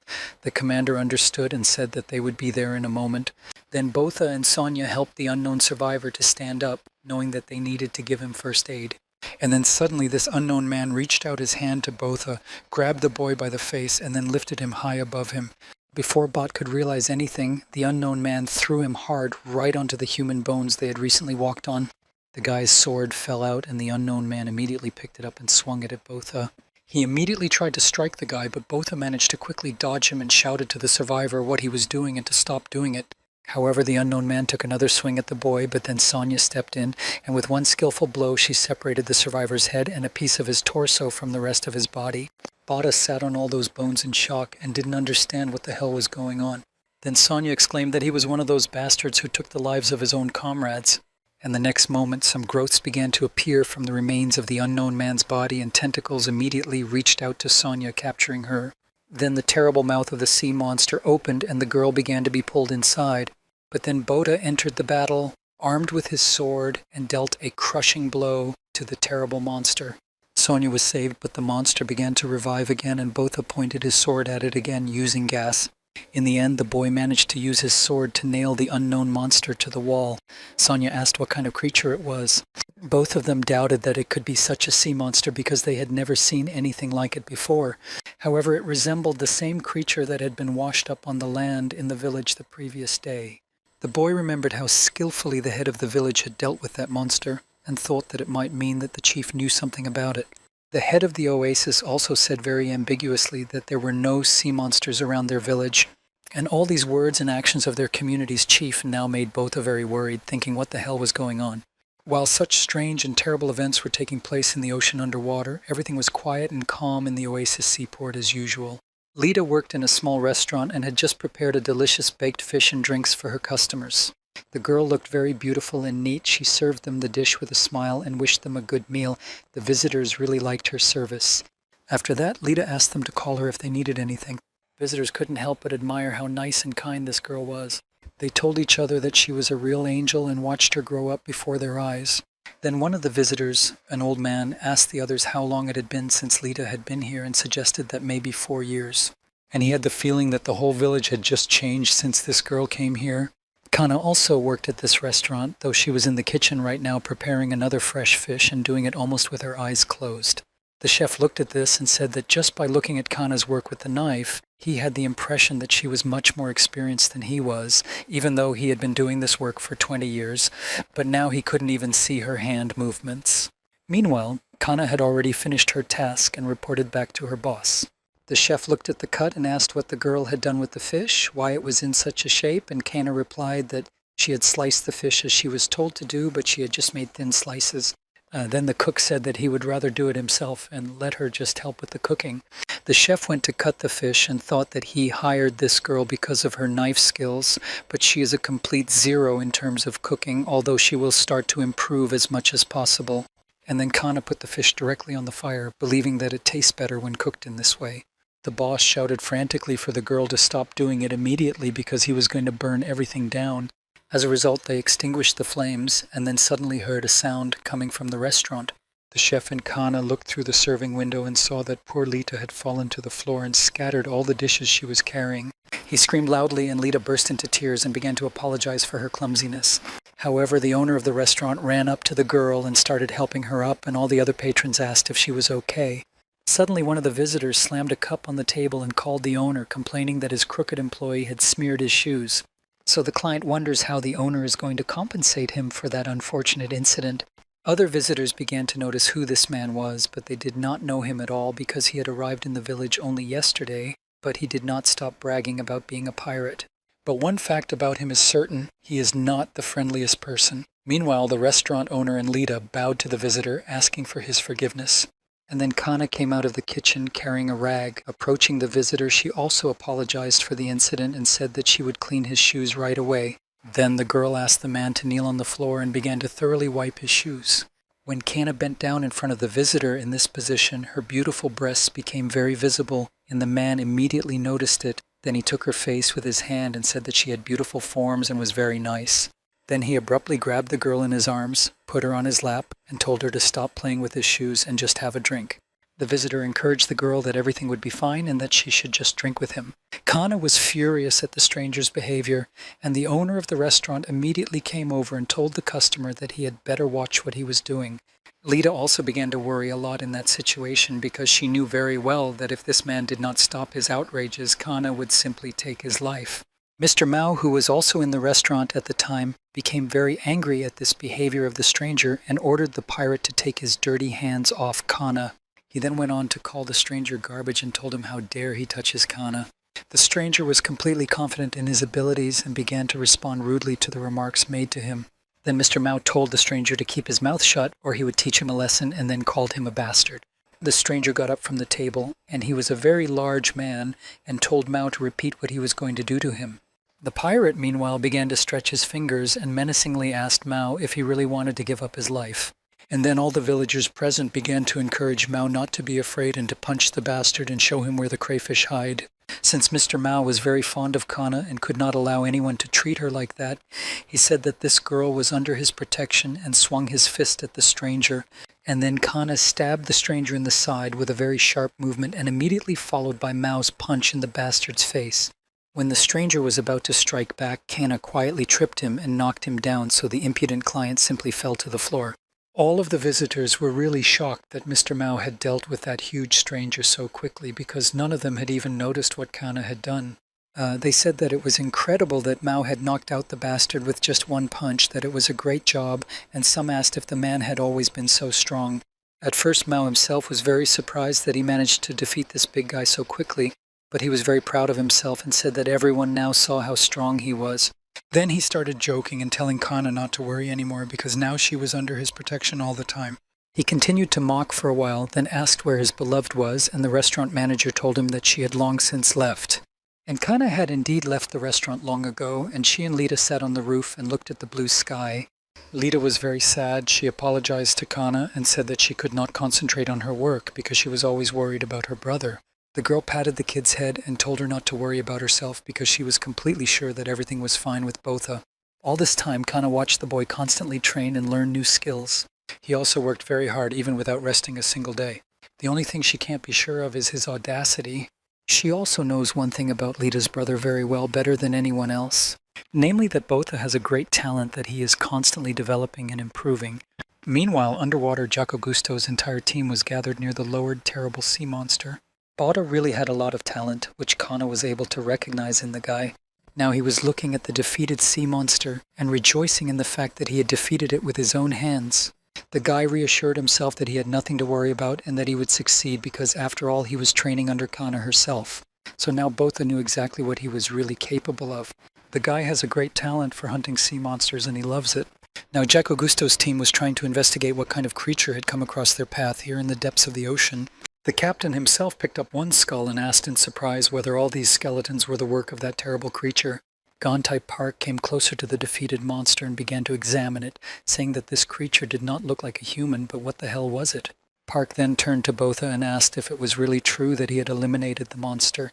The commander understood and said that they would be there in a moment. Then Botha and Sonia helped the unknown survivor to stand up, knowing that they needed to give him first aid. And then suddenly this unknown man reached out his hand to Botha, grabbed the boy by the face, and then lifted him high above him. Before Bot could realize anything, the unknown man threw him hard right onto the human bones they had recently walked on. The guy's sword fell out, and the unknown man immediately picked it up and swung it at Botha. He immediately tried to strike the guy, but Botha managed to quickly dodge him and shouted to the survivor what he was doing and to stop doing it. However, the unknown man took another swing at the boy, but then Sonia stepped in, and with one skillful blow she separated the survivor's head and a piece of his torso from the rest of his body. Bada sat on all those bones in shock and didn't understand what the hell was going on. Then Sonia exclaimed that he was one of those bastards who took the lives of his own comrades. And the next moment some growths began to appear from the remains of the unknown man's body, and tentacles immediately reached out to Sonia, capturing her. Then the terrible mouth of the sea monster opened and the girl began to be pulled inside. But then Boda entered the battle, armed with his sword, and dealt a crushing blow to the terrible monster. Sonia was saved, but the monster began to revive again, and Botha pointed his sword at it again, using gas. In the end, the boy managed to use his sword to nail the unknown monster to the wall. Sonia asked what kind of creature it was. Both of them doubted that it could be such a sea monster because they had never seen anything like it before. However, it resembled the same creature that had been washed up on the land in the village the previous day. The boy remembered how skillfully the head of the village had dealt with that monster, and thought that it might mean that the chief knew something about it. The head of the oasis also said very ambiguously that there were no sea monsters around their village, and all these words and actions of their community's chief now made Botha very worried, thinking what the hell was going on. While such strange and terrible events were taking place in the ocean underwater, everything was quiet and calm in the oasis seaport as usual. Lita worked in a small restaurant and had just prepared a delicious baked fish and drinks for her customers. The girl looked very beautiful and neat. She served them the dish with a smile and wished them a good meal. The visitors really liked her service. After that, Lita asked them to call her if they needed anything. Visitors couldn't help but admire how nice and kind this girl was. They told each other that she was a real angel and watched her grow up before their eyes. Then one of the visitors, an old man, asked the others how long it had been since Lita had been here and suggested that maybe 4 years. And he had the feeling that the whole village had just changed since this girl came here. Kana also worked at this restaurant, though she was in the kitchen right now preparing another fresh fish and doing it almost with her eyes closed. The chef looked at this and said that just by looking at Kana's work with the knife, he had the impression that she was much more experienced than he was, even though he had been doing this work for 20 years, but now he couldn't even see her hand movements. Meanwhile, Kana had already finished her task and reported back to her boss. The chef looked at the cut and asked what the girl had done with the fish, why it was in such a shape, and Kana replied that she had sliced the fish as she was told to do, but she had just made thin slices. Then the cook said that he would rather do it himself and let her just help with the cooking. The chef went to cut the fish and thought that he hired this girl because of her knife skills, but she is a complete zero in terms of cooking, although she will start to improve as much as possible. And then Kana put the fish directly on the fire, believing that it tastes better when cooked in this way. The boss shouted frantically for the girl to stop doing it immediately because he was going to burn everything down. As a result, they extinguished the flames and then suddenly heard a sound coming from the restaurant. The chef and Kana looked through the serving window and saw that poor Lita had fallen to the floor and scattered all the dishes she was carrying. He screamed loudly and Lita burst into tears and began to apologize for her clumsiness. However, the owner of the restaurant ran up to the girl and started helping her up, and all the other patrons asked if she was okay. Suddenly, one of the visitors slammed a cup on the table and called the owner, complaining that his crooked employee had smeared his shoes. So the client wonders how the owner is going to compensate him for that unfortunate incident. Other visitors began to notice who this man was, but they did not know him at all because he had arrived in the village only yesterday, but he did not stop bragging about being a pirate. But one fact about him is certain: he is not the friendliest person. Meanwhile, the restaurant owner and Lita bowed to the visitor, asking for his forgiveness. And then Kana came out of the kitchen carrying a rag. Approaching the visitor, she also apologized for the incident and said that she would clean his shoes right away. Then the girl asked the man to kneel on the floor and began to thoroughly wipe his shoes. When Kana bent down in front of the visitor in this position, her beautiful breasts became very visible, and the man immediately noticed it. Then he took her face with his hand and said that she had beautiful forms and was very nice. Then he abruptly grabbed the girl in his arms, put her on his lap, and told her to stop playing with his shoes and just have a drink. The visitor encouraged the girl that everything would be fine and that she should just drink with him. Kana was furious at the stranger's behavior, and the owner of the restaurant immediately came over and told the customer that he had better watch what he was doing. Lita also began to worry a lot in that situation because she knew very well that if this man did not stop his outrages, Kana would simply take his life. Mr. Mao, who was also in the restaurant at the time, became very angry at this behavior of the stranger and ordered the pirate to take his dirty hands off Kana. He then went on to call the stranger garbage and told him how dare he touch his Kana. The stranger was completely confident in his abilities and began to respond rudely to the remarks made to him. Then Mr. Mao told the stranger to keep his mouth shut or he would teach him a lesson, and then called him a bastard. The stranger got up from the table, and he was a very large man, and told Mao to repeat what he was going to do to him. The pirate, meanwhile, began to stretch his fingers and menacingly asked Mao if he really wanted to give up his life. And then all the villagers present began to encourage Mao not to be afraid and to punch the bastard and show him where the crayfish hide. Since Mr. Mao was very fond of Kana and could not allow anyone to treat her like that, he said that this girl was under his protection and swung his fist at the stranger. And then Kana stabbed the stranger in the side with a very sharp movement and immediately followed by Mao's punch in the bastard's face. When the stranger was about to strike back, Kana quietly tripped him and knocked him down, so the impudent client simply fell to the floor. All of the visitors were really shocked that Mr. Mao had dealt with that huge stranger so quickly, because none of them had even noticed what Kana had done. They said that it was incredible that Mao had knocked out the bastard with just one punch, that it was a great job, and some asked if the man had always been so strong. At first Mao himself was very surprised that he managed to defeat this big guy so quickly, but he was very proud of himself and said that everyone now saw how strong he was. Then he started joking and telling Kana not to worry anymore because now she was under his protection all the time. He continued to mock for a while, then asked where his beloved was, and the restaurant manager told him that she had long since left. And Kana had indeed left the restaurant long ago, and she and Lita sat on the roof and looked at the blue sky. Lita was very sad. She apologized to Kana and said that she could not concentrate on her work because she was always worried about her brother. The girl patted the kid's head and told her not to worry about herself because she was completely sure that everything was fine with Botha. All this time, Kana watched the boy constantly train and learn new skills. He also worked very hard, even without resting a single day. The only thing she can't be sure of is his audacity. She also knows one thing about Lita's brother very well, better than anyone else. Namely that Botha has a great talent that he is constantly developing and improving. Meanwhile, underwater, Jaco Gusto's entire team was gathered near the lowered, terrible sea monster. Botha really had a lot of talent, which Kana was able to recognize in the guy. Now he was looking at the defeated sea monster and rejoicing in the fact that he had defeated it with his own hands. The guy reassured himself that he had nothing to worry about and that he would succeed because after all he was training under Kana herself. So now Botha knew exactly what he was really capable of. The guy has a great talent for hunting sea monsters and he loves it. Now Jaco Gusto's team was trying to investigate what kind of creature had come across their path here in the depths of the ocean. The captain himself picked up one skull and asked in surprise whether all these skeletons were the work of that terrible creature. Gontai Park came closer to the defeated monster and began to examine it, saying that this creature did not look like a human, but what the hell was it? Park then turned to Botha and asked if it was really true that he had eliminated the monster.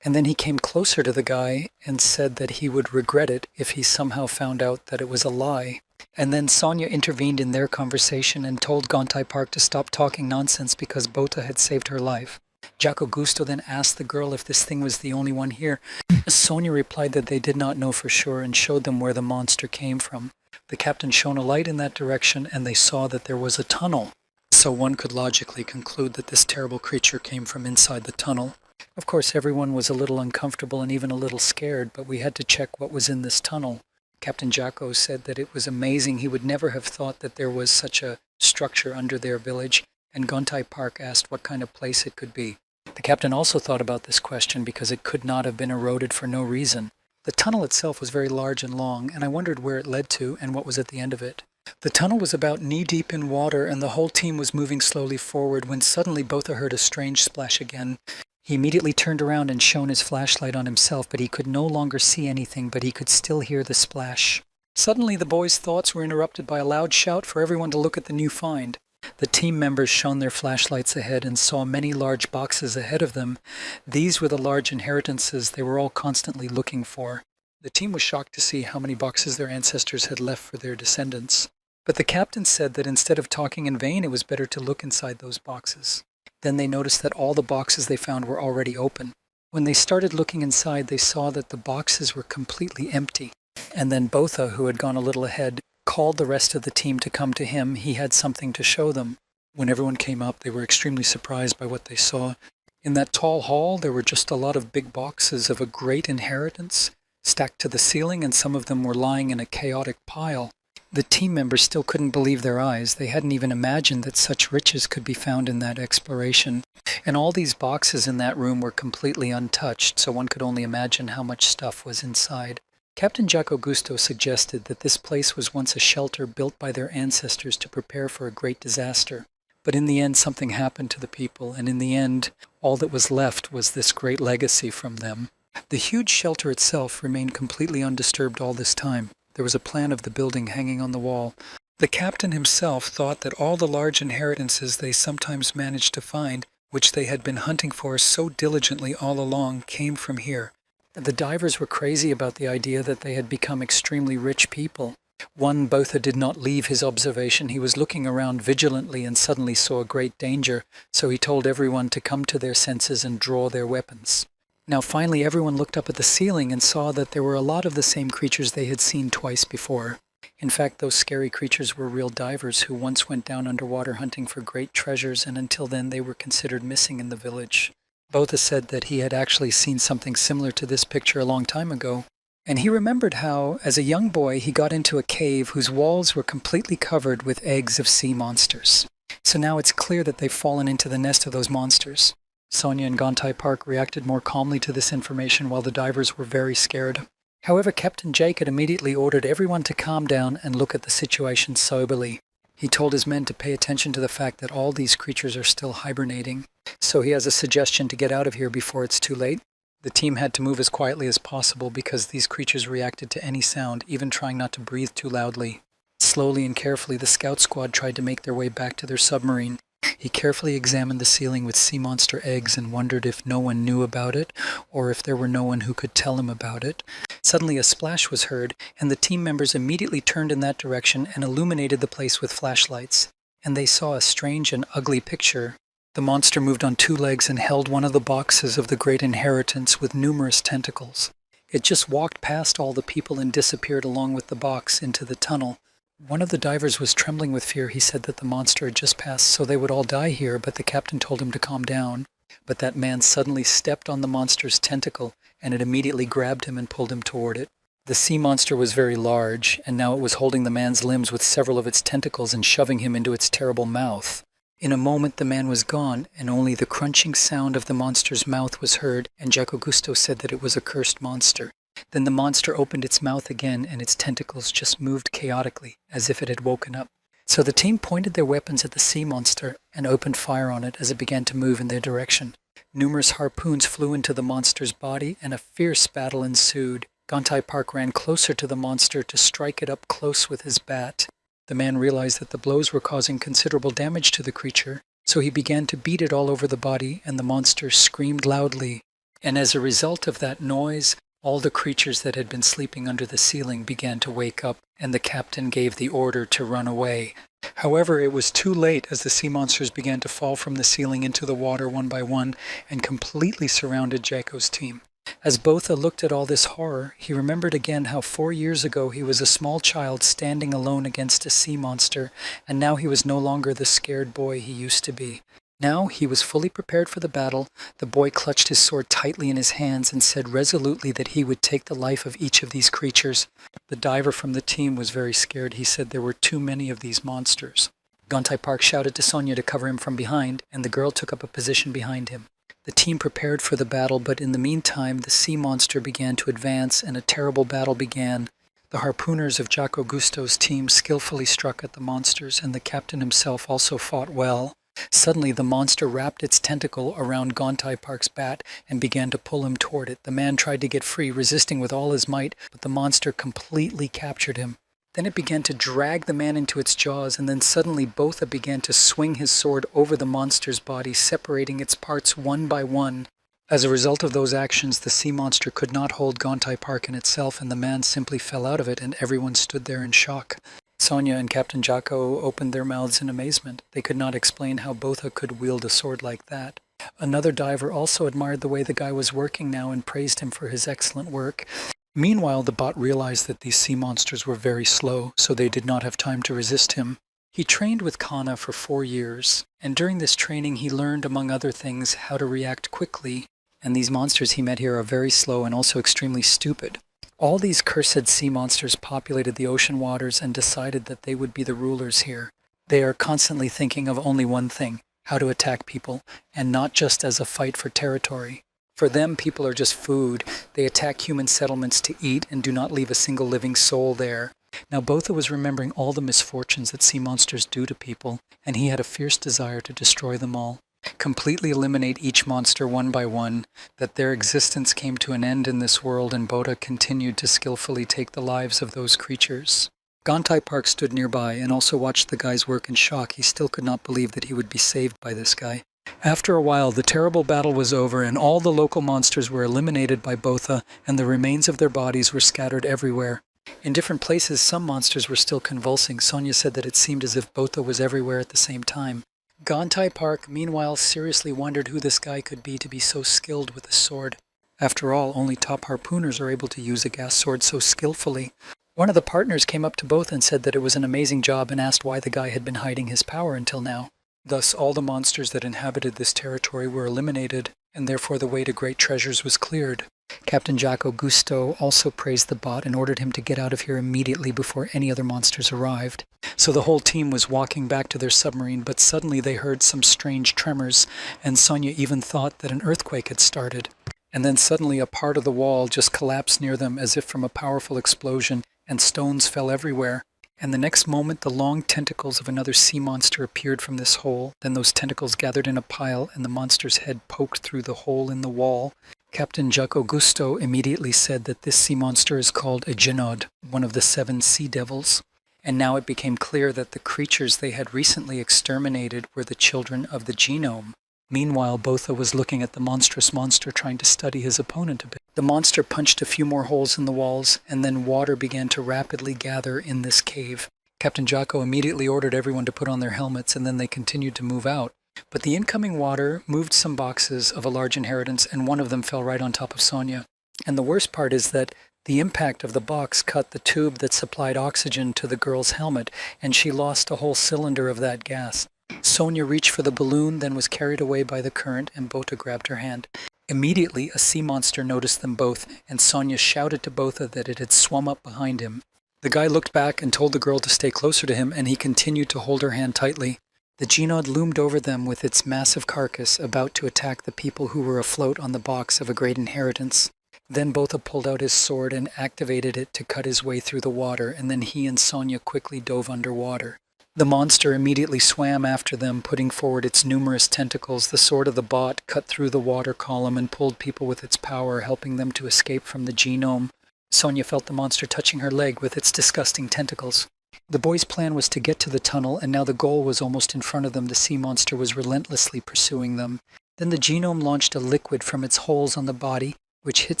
And then he came closer to the guy and said that he would regret it if he somehow found out that it was a lie. And then Sonia intervened in their conversation and told Gontai Park to stop talking nonsense because Botha had saved her life. Jaco Gusto then asked the girl if this thing was the only one here. Sonia replied that they did not know for sure and showed them where the monster came from. The captain shone a light in that direction and they saw that there was a tunnel. So one could logically conclude that this terrible creature came from inside the tunnel. Of course, everyone was a little uncomfortable and even a little scared, but we had to check what was in this tunnel. Captain Jaco said that it was amazing. He would never have thought that there was such a structure under their village, and Gontai Park asked what kind of place it could be. The captain also thought about this question because it could not have been eroded for no reason. The tunnel itself was very large and long, and I wondered where it led to and what was at the end of it. The tunnel was about knee-deep in water, and the whole team was moving slowly forward when suddenly Botha heard a strange splash again. He immediately turned around and shone his flashlight on himself, but he could no longer see anything, but he could still hear the splash. Suddenly the boys' thoughts were interrupted by a loud shout for everyone to look at the new find. The team members shone their flashlights ahead and saw many large boxes ahead of them. These were the large inheritances they were all constantly looking for. The team was shocked to see how many boxes their ancestors had left for their descendants. But the captain said that instead of talking in vain, it was better to look inside those boxes. Then they noticed that all the boxes they found were already open. When they started looking inside, they saw that the boxes were completely empty. And then Botha, who had gone a little ahead, called the rest of the team to come to him. He had something to show them. When everyone came up, they were extremely surprised by what they saw. In that tall hall, there were just a lot of big boxes of a great inheritance, stacked to the ceiling, and some of them were lying in a chaotic pile. The team members still couldn't believe their eyes. They hadn't even imagined that such riches could be found in that exploration. And all these boxes in that room were completely untouched, so one could only imagine how much stuff was inside. Captain Jacques Augusto suggested that this place was once a shelter built by their ancestors to prepare for a great disaster. But in the end, something happened to the people, and in the end, all that was left was this great legacy from them. The huge shelter itself remained completely undisturbed all this time. There was a plan of the building hanging on the wall. The captain himself thought that all the large inheritances they sometimes managed to find, which they had been hunting for so diligently all along, came from here. The divers were crazy about the idea that they had become extremely rich people. One Botha did not leave his observation. He was looking around vigilantly and suddenly saw a great danger, so he told everyone to come to their senses and draw their weapons. Now finally everyone looked up at the ceiling and saw that there were a lot of the same creatures they had seen twice before. In fact, those scary creatures were real divers who once went down underwater hunting for great treasures, and until then they were considered missing in the village. Botha said that he had actually seen something similar to this picture a long time ago, and he remembered how, as a young boy, he got into a cave whose walls were completely covered with eggs of sea monsters. So now it's clear that they've fallen into the nest of those monsters. Sonia and Gontai Park reacted more calmly to this information while the divers were very scared. However, Captain Jake had immediately ordered everyone to calm down and look at the situation soberly. He told his men to pay attention to the fact that all these creatures are still hibernating. So he has a suggestion to get out of here before it's too late. The team had to move as quietly as possible because these creatures reacted to any sound, even trying not to breathe too loudly. Slowly and carefully, the scout squad tried to make their way back to their submarine. He carefully examined the ceiling with sea monster eggs and wondered if no one knew about it, or if there were no one who could tell him about it. Suddenly a splash was heard, and the team members immediately turned in that direction and illuminated the place with flashlights. And they saw a strange and ugly picture. The monster moved on two legs and held one of the boxes of the great inheritance with numerous tentacles. It just walked past all the people and disappeared along with the box into the tunnel. One of the divers was trembling with fear. He said that the monster had just passed, so they would all die here, but the captain told him to calm down. But that man suddenly stepped on the monster's tentacle, and it immediately grabbed him and pulled him toward it. The sea monster was very large, and now it was holding the man's limbs with several of its tentacles and shoving him into its terrible mouth. In a moment the man was gone, and only the crunching sound of the monster's mouth was heard, and Jacques Augusto said that it was a cursed monster. Then the monster opened its mouth again, and its tentacles just moved chaotically, as if it had woken up. So the team pointed their weapons at the sea monster and opened fire on it as it began to move in their direction. Numerous harpoons flew into the monster's body, and a fierce battle ensued. Gontai Park ran closer to the monster to strike it up close with his bat. The man realized that the blows were causing considerable damage to the creature, so he began to beat it all over the body, and the monster screamed loudly. And as a result of that noise, all the creatures that had been sleeping under the ceiling began to wake up, and the captain gave the order to run away. However, it was too late as the sea monsters began to fall from the ceiling into the water one by one and completely surrounded Jaco's team. As Botha looked at all this horror, he remembered again how 4 years ago he was a small child standing alone against a sea monster, and now he was no longer the scared boy he used to be. Now he was fully prepared for the battle. The boy clutched his sword tightly in his hands and said resolutely that he would take the life of each of these creatures. The diver from the team was very scared. He said there were too many of these monsters. Gontai Park shouted to Sonia to cover him from behind, and the girl took up a position behind him. The team prepared for the battle, but in the meantime the sea monster began to advance and a terrible battle began. The harpooners of Jacques Augusto's team skillfully struck at the monsters, and the captain himself also fought well. Suddenly the monster wrapped its tentacle around Gontai Park's bat and began to pull him toward it. The man tried to get free, resisting with all his might, but the monster completely captured him. Then it began to drag the man into its jaws, and then suddenly Botha began to swing his sword over the monster's body, separating its parts one by one. As a result of those actions, the sea monster could not hold Gontai Park in itself, and the man simply fell out of it, and everyone stood there in shock. Sonia and Captain Jacques opened their mouths in amazement. They could not explain how Botha could wield a sword like that. Another diver also admired the way the guy was working now and praised him for his excellent work. Meanwhile, the bot realized that these sea monsters were very slow, so they did not have time to resist him. He trained with Kana for 4 years, and during this training he learned, among other things, how to react quickly. And these monsters he met here are very slow and also extremely stupid. All these cursed sea monsters populated the ocean waters and decided that they would be the rulers here. They are constantly thinking of only one thing: how to attack people, and not just as a fight for territory. For them, people are just food. They attack human settlements to eat and do not leave a single living soul there. Now Botha was remembering all the misfortunes that sea monsters do to people, and he had a fierce desire to destroy them all. Completely eliminate each monster one by one, that their existence came to an end in this world, and Botha continued to skillfully take the lives of those creatures. Gantai Park stood nearby and also watched the guy's work in shock. He still could not believe that he would be saved by this guy. After a while, the terrible battle was over, and all the local monsters were eliminated by Botha, and the remains of their bodies were scattered everywhere. In different places, some monsters were still convulsing. Sonia said that it seemed as if Botha was everywhere at the same time. Gantai Park, meanwhile, seriously wondered who this guy could be to be so skilled with a sword. After all, only top harpooners are able to use a gas sword so skillfully. One of the partners came up to Botha and said that it was an amazing job and asked why the guy had been hiding his power until now. Thus, all the monsters that inhabited this territory were eliminated, and therefore the way to great treasures was cleared. Captain Jacques Augusto also praised the bot and ordered him to get out of here immediately before any other monsters arrived. So the whole team was walking back to their submarine, but suddenly they heard some strange tremors, and Sonia even thought that an earthquake had started. And then suddenly a part of the wall just collapsed near them as if from a powerful explosion, and stones fell everywhere. And the next moment the long tentacles of another sea monster appeared from this hole. Then those tentacles gathered in a pile, and the monster's head poked through the hole in the wall. Captain Jacques Augusto immediately said that this sea monster is called a Genod, one of the 7 sea devils. And now it became clear that the creatures they had recently exterminated were the children of the genome. Meanwhile, Botha was looking at the monstrous monster, trying to study his opponent a bit. The monster punched a few more holes in the walls, and then water began to rapidly gather in this cave. Captain Jacques immediately ordered everyone to put on their helmets, and then they continued to move out. But the incoming water moved some boxes of a large inheritance, and one of them fell right on top of Sonia. And the worst part is that the impact of the box cut the tube that supplied oxygen to the girl's helmet, and she lost a whole cylinder of that gas. Sonia reached for the balloon, then was carried away by the current, and Botha grabbed her hand. Immediately, a sea monster noticed them both, and Sonia shouted to Botha that it had swum up behind him. The guy looked back and told the girl to stay closer to him, and he continued to hold her hand tightly. The Genod loomed over them with its massive carcass, about to attack the people who were afloat on the box of a great inheritance. Then Botha pulled out his sword and activated it to cut his way through the water, and then he and Sonia quickly dove underwater. The monster immediately swam after them, putting forward its numerous tentacles. The sword of the bot cut through the water column and pulled people with its power, helping them to escape from the genome. Sonia felt the monster touching her leg with its disgusting tentacles. The boys' plan was to get to the tunnel, and now the goal was almost in front of them. The sea monster was relentlessly pursuing them. Then the genome launched a liquid from its holes on the body, which hit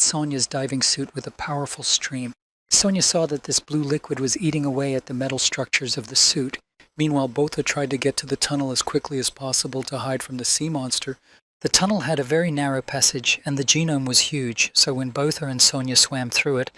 Sonia's diving suit with a powerful stream. Sonia saw that this blue liquid was eating away at the metal structures of the suit. Meanwhile, Botha tried to get to the tunnel as quickly as possible to hide from the sea monster. The tunnel had a very narrow passage, and the genome was huge, so when Botha and Sonia swam through it,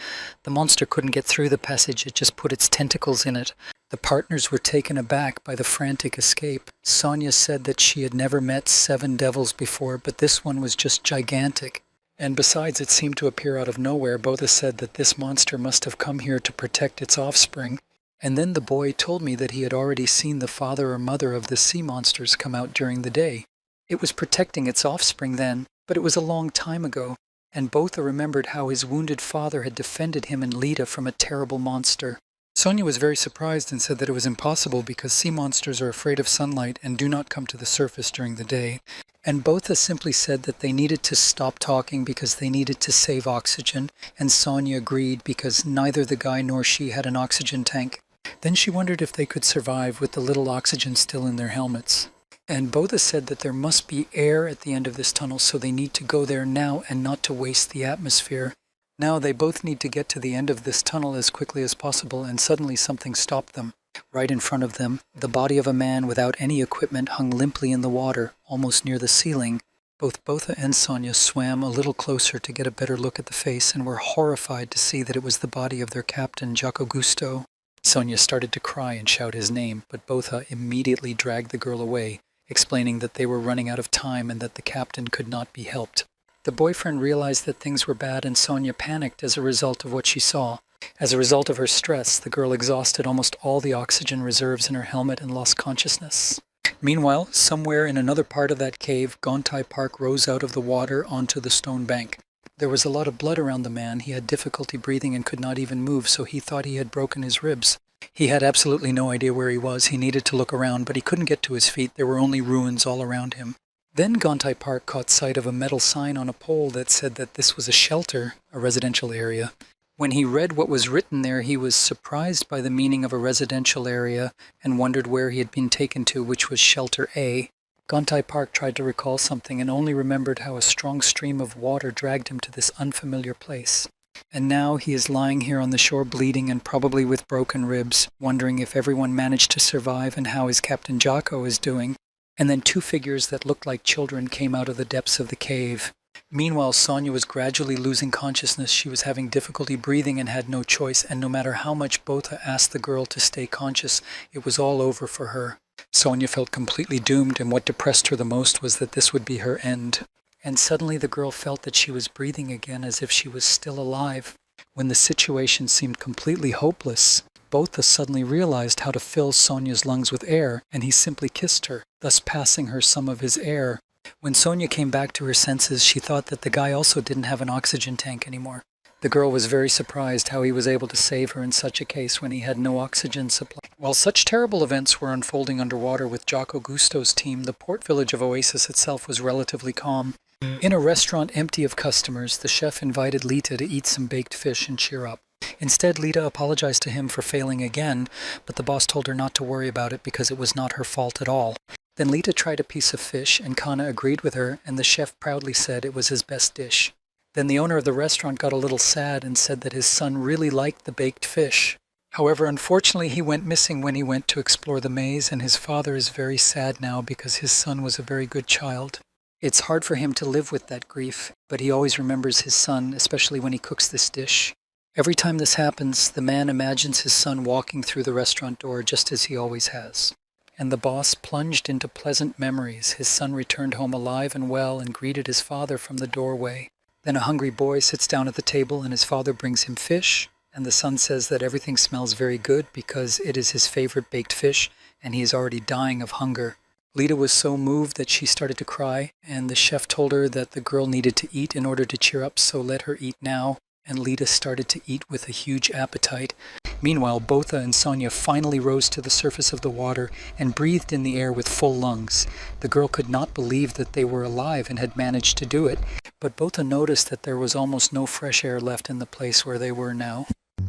the monster couldn't get through the passage. It just put its tentacles in it. The partners were taken aback by the frantic escape. Sonia said that she had never met 7 devils before, but this one was just gigantic. And besides, it seemed to appear out of nowhere. Botha said that this monster must have come here to protect its offspring. And then the boy told me that he had already seen the father or mother of the sea monsters come out during the day. It was protecting its offspring then, but it was a long time ago, and Botha remembered how his wounded father had defended him and Lita from a terrible monster. Sonia was very surprised and said that it was impossible because sea monsters are afraid of sunlight and do not come to the surface during the day. And Botha simply said that they needed to stop talking because they needed to save oxygen, and Sonia agreed because neither the guy nor she had an oxygen tank. Then she wondered if they could survive with the little oxygen still in their helmets. And Botha said that there must be air at the end of this tunnel, so they need to go there now and not to waste the atmosphere. Now they both need to get to the end of this tunnel as quickly as possible, and suddenly something stopped them. Right in front of them, the body of a man without any equipment hung limply in the water, almost near the ceiling. Both Botha and Sonia swam a little closer to get a better look at the face and were horrified to see that it was the body of their captain, Jacques Augusto. Sonia started to cry and shout his name, but Botha immediately dragged the girl away, explaining that they were running out of time and that the captain could not be helped. The boyfriend realized that things were bad and Sonia panicked as a result of what she saw. As a result of her stress, the girl exhausted almost all the oxygen reserves in her helmet and lost consciousness. Meanwhile, somewhere in another part of that cave, Gontai Park rose out of the water onto the stone bank. There was a lot of blood around the man. He had difficulty breathing and could not even move, so he thought he had broken his ribs. He had absolutely no idea where he was. He needed to look around, but he couldn't get to his feet. There were only ruins all around him. Then Gontai Park caught sight of a metal sign on a pole that said that this was a shelter, a residential area. When he read what was written there, he was surprised by the meaning of a residential area and wondered where he had been taken to, which was Shelter A. Gontai Park tried to recall something and only remembered how a strong stream of water dragged him to this unfamiliar place. And now he is lying here on the shore bleeding and probably with broken ribs, wondering if everyone managed to survive and how his Captain Jocko is doing. And then two figures that looked like children came out of the depths of the cave. Meanwhile, Sonia was gradually losing consciousness. She was having difficulty breathing and had no choice, and no matter how much Botha asked the girl to stay conscious, it was all over for her. Sonia felt completely doomed, and what depressed her the most was that this would be her end. And suddenly the girl felt that she was breathing again as if she was still alive. When the situation seemed completely hopeless, Botha suddenly realized how to fill Sonia's lungs with air, and he simply kissed her, thus passing her some of his air. When Sonia came back to her senses, she thought that the guy also didn't have an oxygen tank anymore. The girl was very surprised how he was able to save her in such a case when he had no oxygen supply. While such terrible events were unfolding underwater with Jocko Gusto's team, the port village of Oasis itself was relatively calm. In a restaurant empty of customers, the chef invited Lita to eat some baked fish and cheer up. Instead, Lita apologized to him for failing again, but the boss told her not to worry about it because it was not her fault at all. Then Lita tried a piece of fish, and Kana agreed with her, and the chef proudly said it was his best dish. Then the owner of the restaurant got a little sad and said that his son really liked the baked fish. However, unfortunately, he went missing when he went to explore the maze, and his father is very sad now because his son was a very good child. It's hard for him to live with that grief, but he always remembers his son, especially when he cooks this dish. Every time this happens, the man imagines his son walking through the restaurant door just as he always has. And the boss plunged into pleasant memories. His son returned home alive and well and greeted his father from the doorway. Then a hungry boy sits down at the table and his father brings him fish, and the son says that everything smells very good because it is his favorite baked fish and he is already dying of hunger. Lita was so moved that she started to cry, and the chef told her that the girl needed to eat in order to cheer up, so let her eat now. And Lita started to eat with a huge appetite. Meanwhile, Botha and Sonia finally rose to the surface of the water and breathed in the air with full lungs. The girl could not believe that they were alive and had managed to do it, but Botha noticed that there was almost no fresh air left in the place where they were now.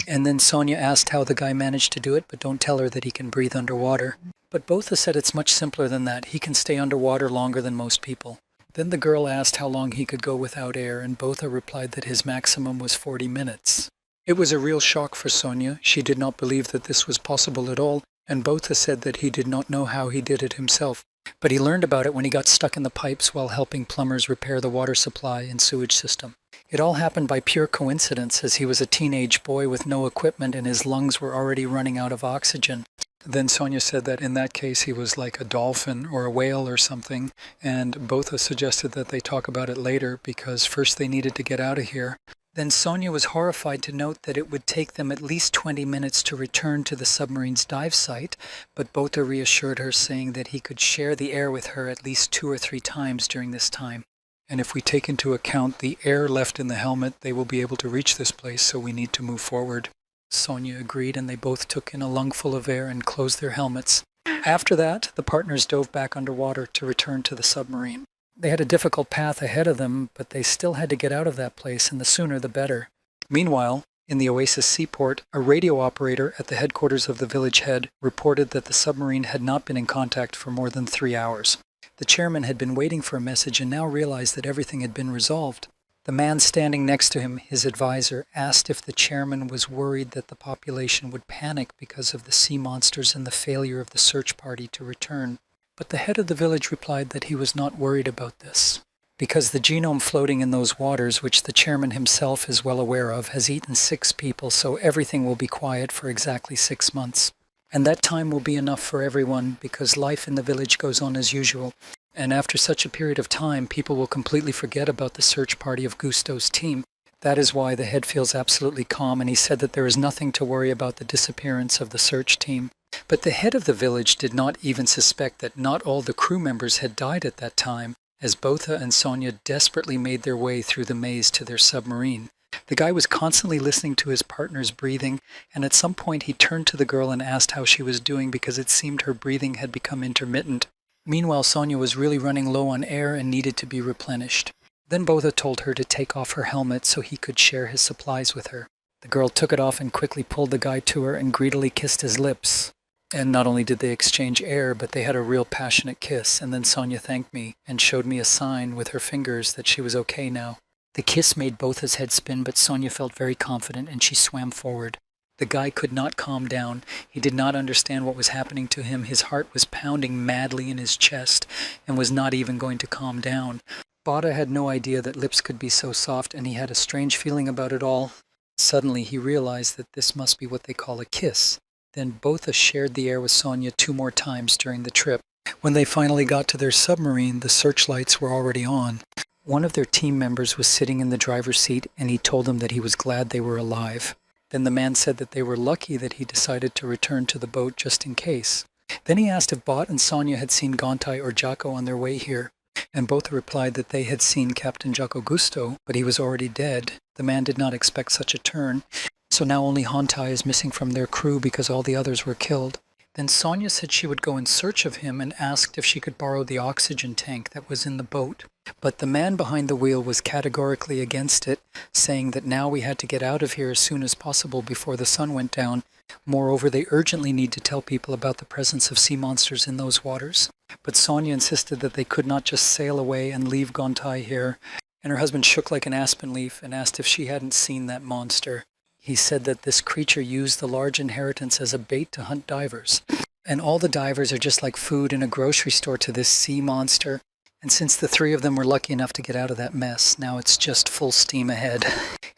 And then Sonia asked how the guy managed to do it, but don't tell her that he can breathe underwater. But Botha said it's much simpler than that. He can stay underwater longer than most people. Then the girl asked how long he could go without air, and Botha replied that his maximum was 40 minutes. It was a real shock for Sonia. She did not believe that this was possible at all, and Botha said that he did not know how he did it himself. But he learned about it when he got stuck in the pipes while helping plumbers repair the water supply and sewage system. It all happened by pure coincidence, as he was a teenage boy with no equipment and his lungs were already running out of oxygen. Then Sonia said that in that case he was like a dolphin or a whale or something, and Botha suggested that they talk about it later because first they needed to get out of here. Then Sonia was horrified to note that it would take them at least 20 minutes to return to the submarine's dive site, but Botha reassured her, saying that he could share the air with her at least 2 or 3 times during this time. And if we take into account the air left in the helmet, they will be able to reach this place, so we need to move forward. Sonia agreed, and they both took in a lungful of air and closed their helmets. After that, the partners dove back underwater to return to the submarine. They had a difficult path ahead of them, but they still had to get out of that place, and the sooner the better. Meanwhile, in the Oasis seaport, a radio operator at the headquarters of the village head reported that the submarine had not been in contact for more than 3 hours. The chairman had been waiting for a message and now realized that everything had been resolved. The man standing next to him, his advisor, asked if the chairman was worried that the population would panic because of the sea monsters and the failure of the search party to return. But the head of the village replied that he was not worried about this, because the genome floating in those waters, which the chairman himself is well aware of, has eaten 6 people, so everything will be quiet for exactly 6 months. And that time will be enough for everyone because life in the village goes on as usual. And after such a period of time, people will completely forget about the search party of Gusto's team. That is why the head feels absolutely calm, and he said that there is nothing to worry about the disappearance of the search team. But the head of the village did not even suspect that not all the crew members had died at that time, as Botha and Sonia desperately made their way through the maze to their submarine. The guy was constantly listening to his partner's breathing, and at some point he turned to the girl and asked how she was doing because it seemed her breathing had become intermittent. Meanwhile, Sonia was really running low on air and needed to be replenished. Then Botha told her to take off her helmet so he could share his supplies with her. The girl took it off and quickly pulled the guy to her and greedily kissed his lips. And not only did they exchange air, but they had a real passionate kiss, and then Sonia thanked me and showed me a sign with her fingers that she was okay now. The kiss made Botha's head spin, but Sonia felt very confident and she swam forward. The guy could not calm down. He did not understand what was happening to him. His heart was pounding madly in his chest and was not even going to calm down. Botha had no idea that lips could be so soft, and he had a strange feeling about it all. Suddenly he realized that this must be what they call a kiss. Then Botha shared the air with Sonia 2 more times during the trip. When they finally got to their submarine, the searchlights were already on. One of their team members was sitting in the driver's seat, and he told them that he was glad they were alive. Then the man said that they were lucky that he decided to return to the boat just in case. Then he asked if Bot and Sonia had seen Gontai or Jacko on their way here, and both replied that they had seen Captain Jacko Gusto, but he was already dead. The man did not expect such a turn, so now only Hontai is missing from their crew because all the others were killed. Then Sonia said she would go in search of him and asked if she could borrow the oxygen tank that was in the boat. But the man behind the wheel was categorically against it, saying that now we had to get out of here as soon as possible before the sun went down. Moreover, they urgently need to tell people about the presence of sea monsters in those waters. But Sonia insisted that they could not just sail away and leave Gontai here, and her husband shook like an aspen leaf and asked if she hadn't seen that monster. He said that this creature used the large inheritance as a bait to hunt divers. And all the divers are just like food in a grocery store to this sea monster. And since the 3 of them were lucky enough to get out of that mess, now it's just full steam ahead.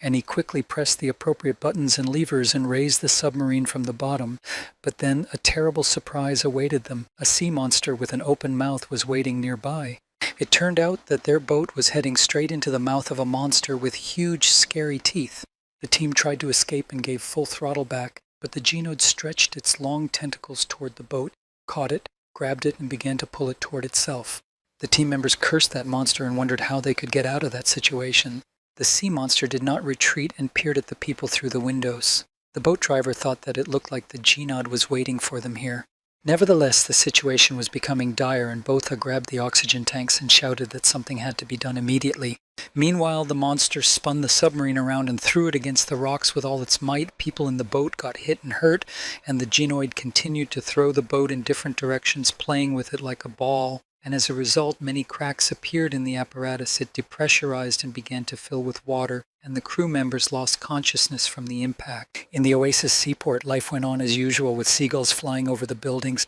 And he quickly pressed the appropriate buttons and levers and raised the submarine from the bottom. But then a terrible surprise awaited them. A sea monster with an open mouth was waiting nearby. It turned out that their boat was heading straight into the mouth of a monster with huge, scary teeth. The team tried to escape and gave full throttle back, but the Genode stretched its long tentacles toward the boat, caught it, grabbed it, and began to pull it toward itself. The team members cursed that monster and wondered how they could get out of that situation. The sea monster did not retreat and peered at the people through the windows. The boat driver thought that it looked like the Genode was waiting for them here. Nevertheless, the situation was becoming dire, and Botha grabbed the oxygen tanks and shouted that something had to be done immediately. Meanwhile, the monster spun the submarine around and threw it against the rocks with all its might. People in the boat got hit and hurt, and the Genoid continued to throw the boat in different directions, playing with it like a ball. And as a result, many cracks appeared in the apparatus. It depressurized and began to fill with water, and the crew members lost consciousness from the impact. In the Oasis seaport, life went on as usual, with seagulls flying over the buildings.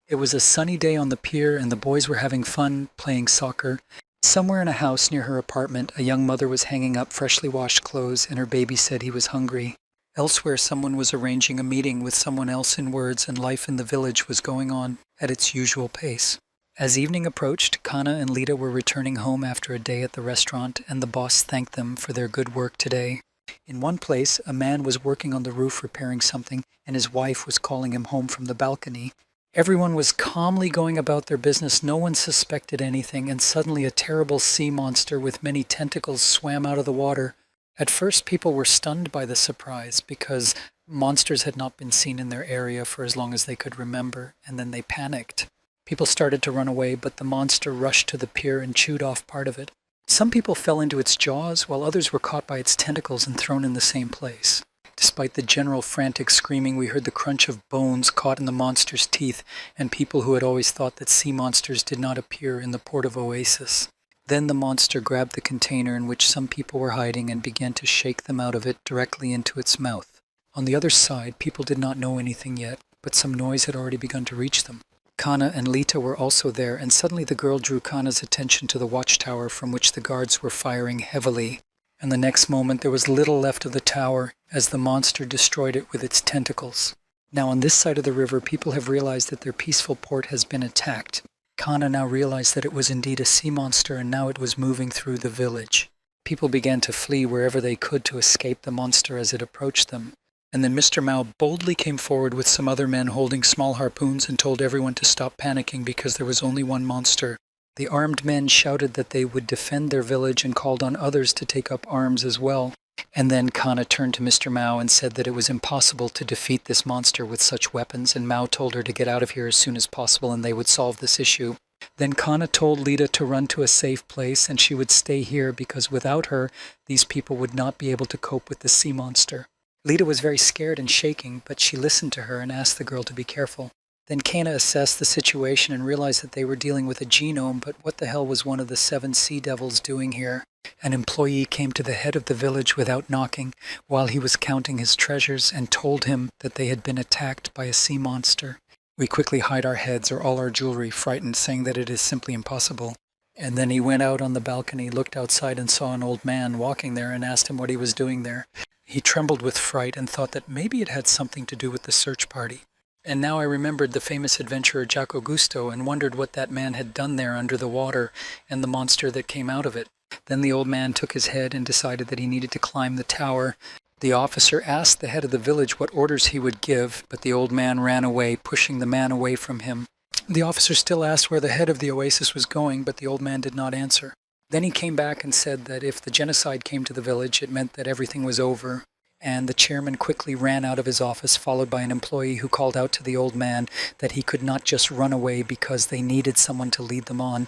It was a sunny day on the pier, and the boys were having fun playing soccer. Somewhere in a house near her apartment, a young mother was hanging up freshly washed clothes, and her baby said he was hungry. Elsewhere, someone was arranging a meeting with someone else in words, and life in the village was going on at its usual pace. As evening approached, Kana and Lita were returning home after a day at the restaurant, and the boss thanked them for their good work today. In one place, a man was working on the roof repairing something, and his wife was calling him home from the balcony. Everyone was calmly going about their business. No one suspected anything, and suddenly a terrible sea monster with many tentacles swam out of the water. At first, people were stunned by the surprise because monsters had not been seen in their area for as long as they could remember, and then they panicked. People started to run away, but the monster rushed to the pier and chewed off part of it. Some people fell into its jaws, while others were caught by its tentacles and thrown in the same place. Despite the general frantic screaming, we heard the crunch of bones caught in the monster's teeth, and people who had always thought that sea monsters did not appear in the port of Oasis. Then the monster grabbed the container in which some people were hiding and began to shake them out of it directly into its mouth. On the other side, people did not know anything yet, but some noise had already begun to reach them. Kana and Lita were also there, and suddenly the girl drew Kana's attention to the watchtower from which the guards were firing heavily. And the next moment there was little left of the tower as the monster destroyed it with its tentacles. Now on this side of the river, people have realized that their peaceful port has been attacked. Kana now realized that it was indeed a sea monster, and now it was moving through the village. People began to flee wherever they could to escape the monster as it approached them. And then Mr. Mao boldly came forward with some other men holding small harpoons and told everyone to stop panicking because there was only one monster. The armed men shouted that they would defend their village and called on others to take up arms as well. And then Kana turned to Mr. Mao and said that it was impossible to defeat this monster with such weapons, and Mao told her to get out of here as soon as possible and they would solve this issue. Then Kana told Lita to run to a safe place and she would stay here because without her, these people would not be able to cope with the sea monster. Lita was very scared and shaking, but she listened to her and asked the girl to be careful. Then Kana assessed the situation and realized that they were dealing with a genome, but what the hell was one of the 7 sea devils doing here? An employee came to the head of the village without knocking while he was counting his treasures and told him that they had been attacked by a sea monster. We quickly hide our heads or all our jewelry, frightened, saying that it is simply impossible. And then he went out on the balcony, looked outside and saw an old man walking there and asked him what he was doing there. He trembled with fright and thought that maybe it had something to do with the search party. And now I remembered the famous adventurer Jack Augusto and wondered what that man had done there under the water and the monster that came out of it. Then the old man took his head and decided that he needed to climb the tower. The officer asked the head of the village what orders he would give, but the old man ran away, pushing the man away from him. The officer still asked where the head of the oasis was going, but the old man did not answer. Then he came back and said that if the genocide came to the village, it meant that everything was over. And the chairman quickly ran out of his office, followed by an employee who called out to the old man that he could not just run away because they needed someone to lead them on.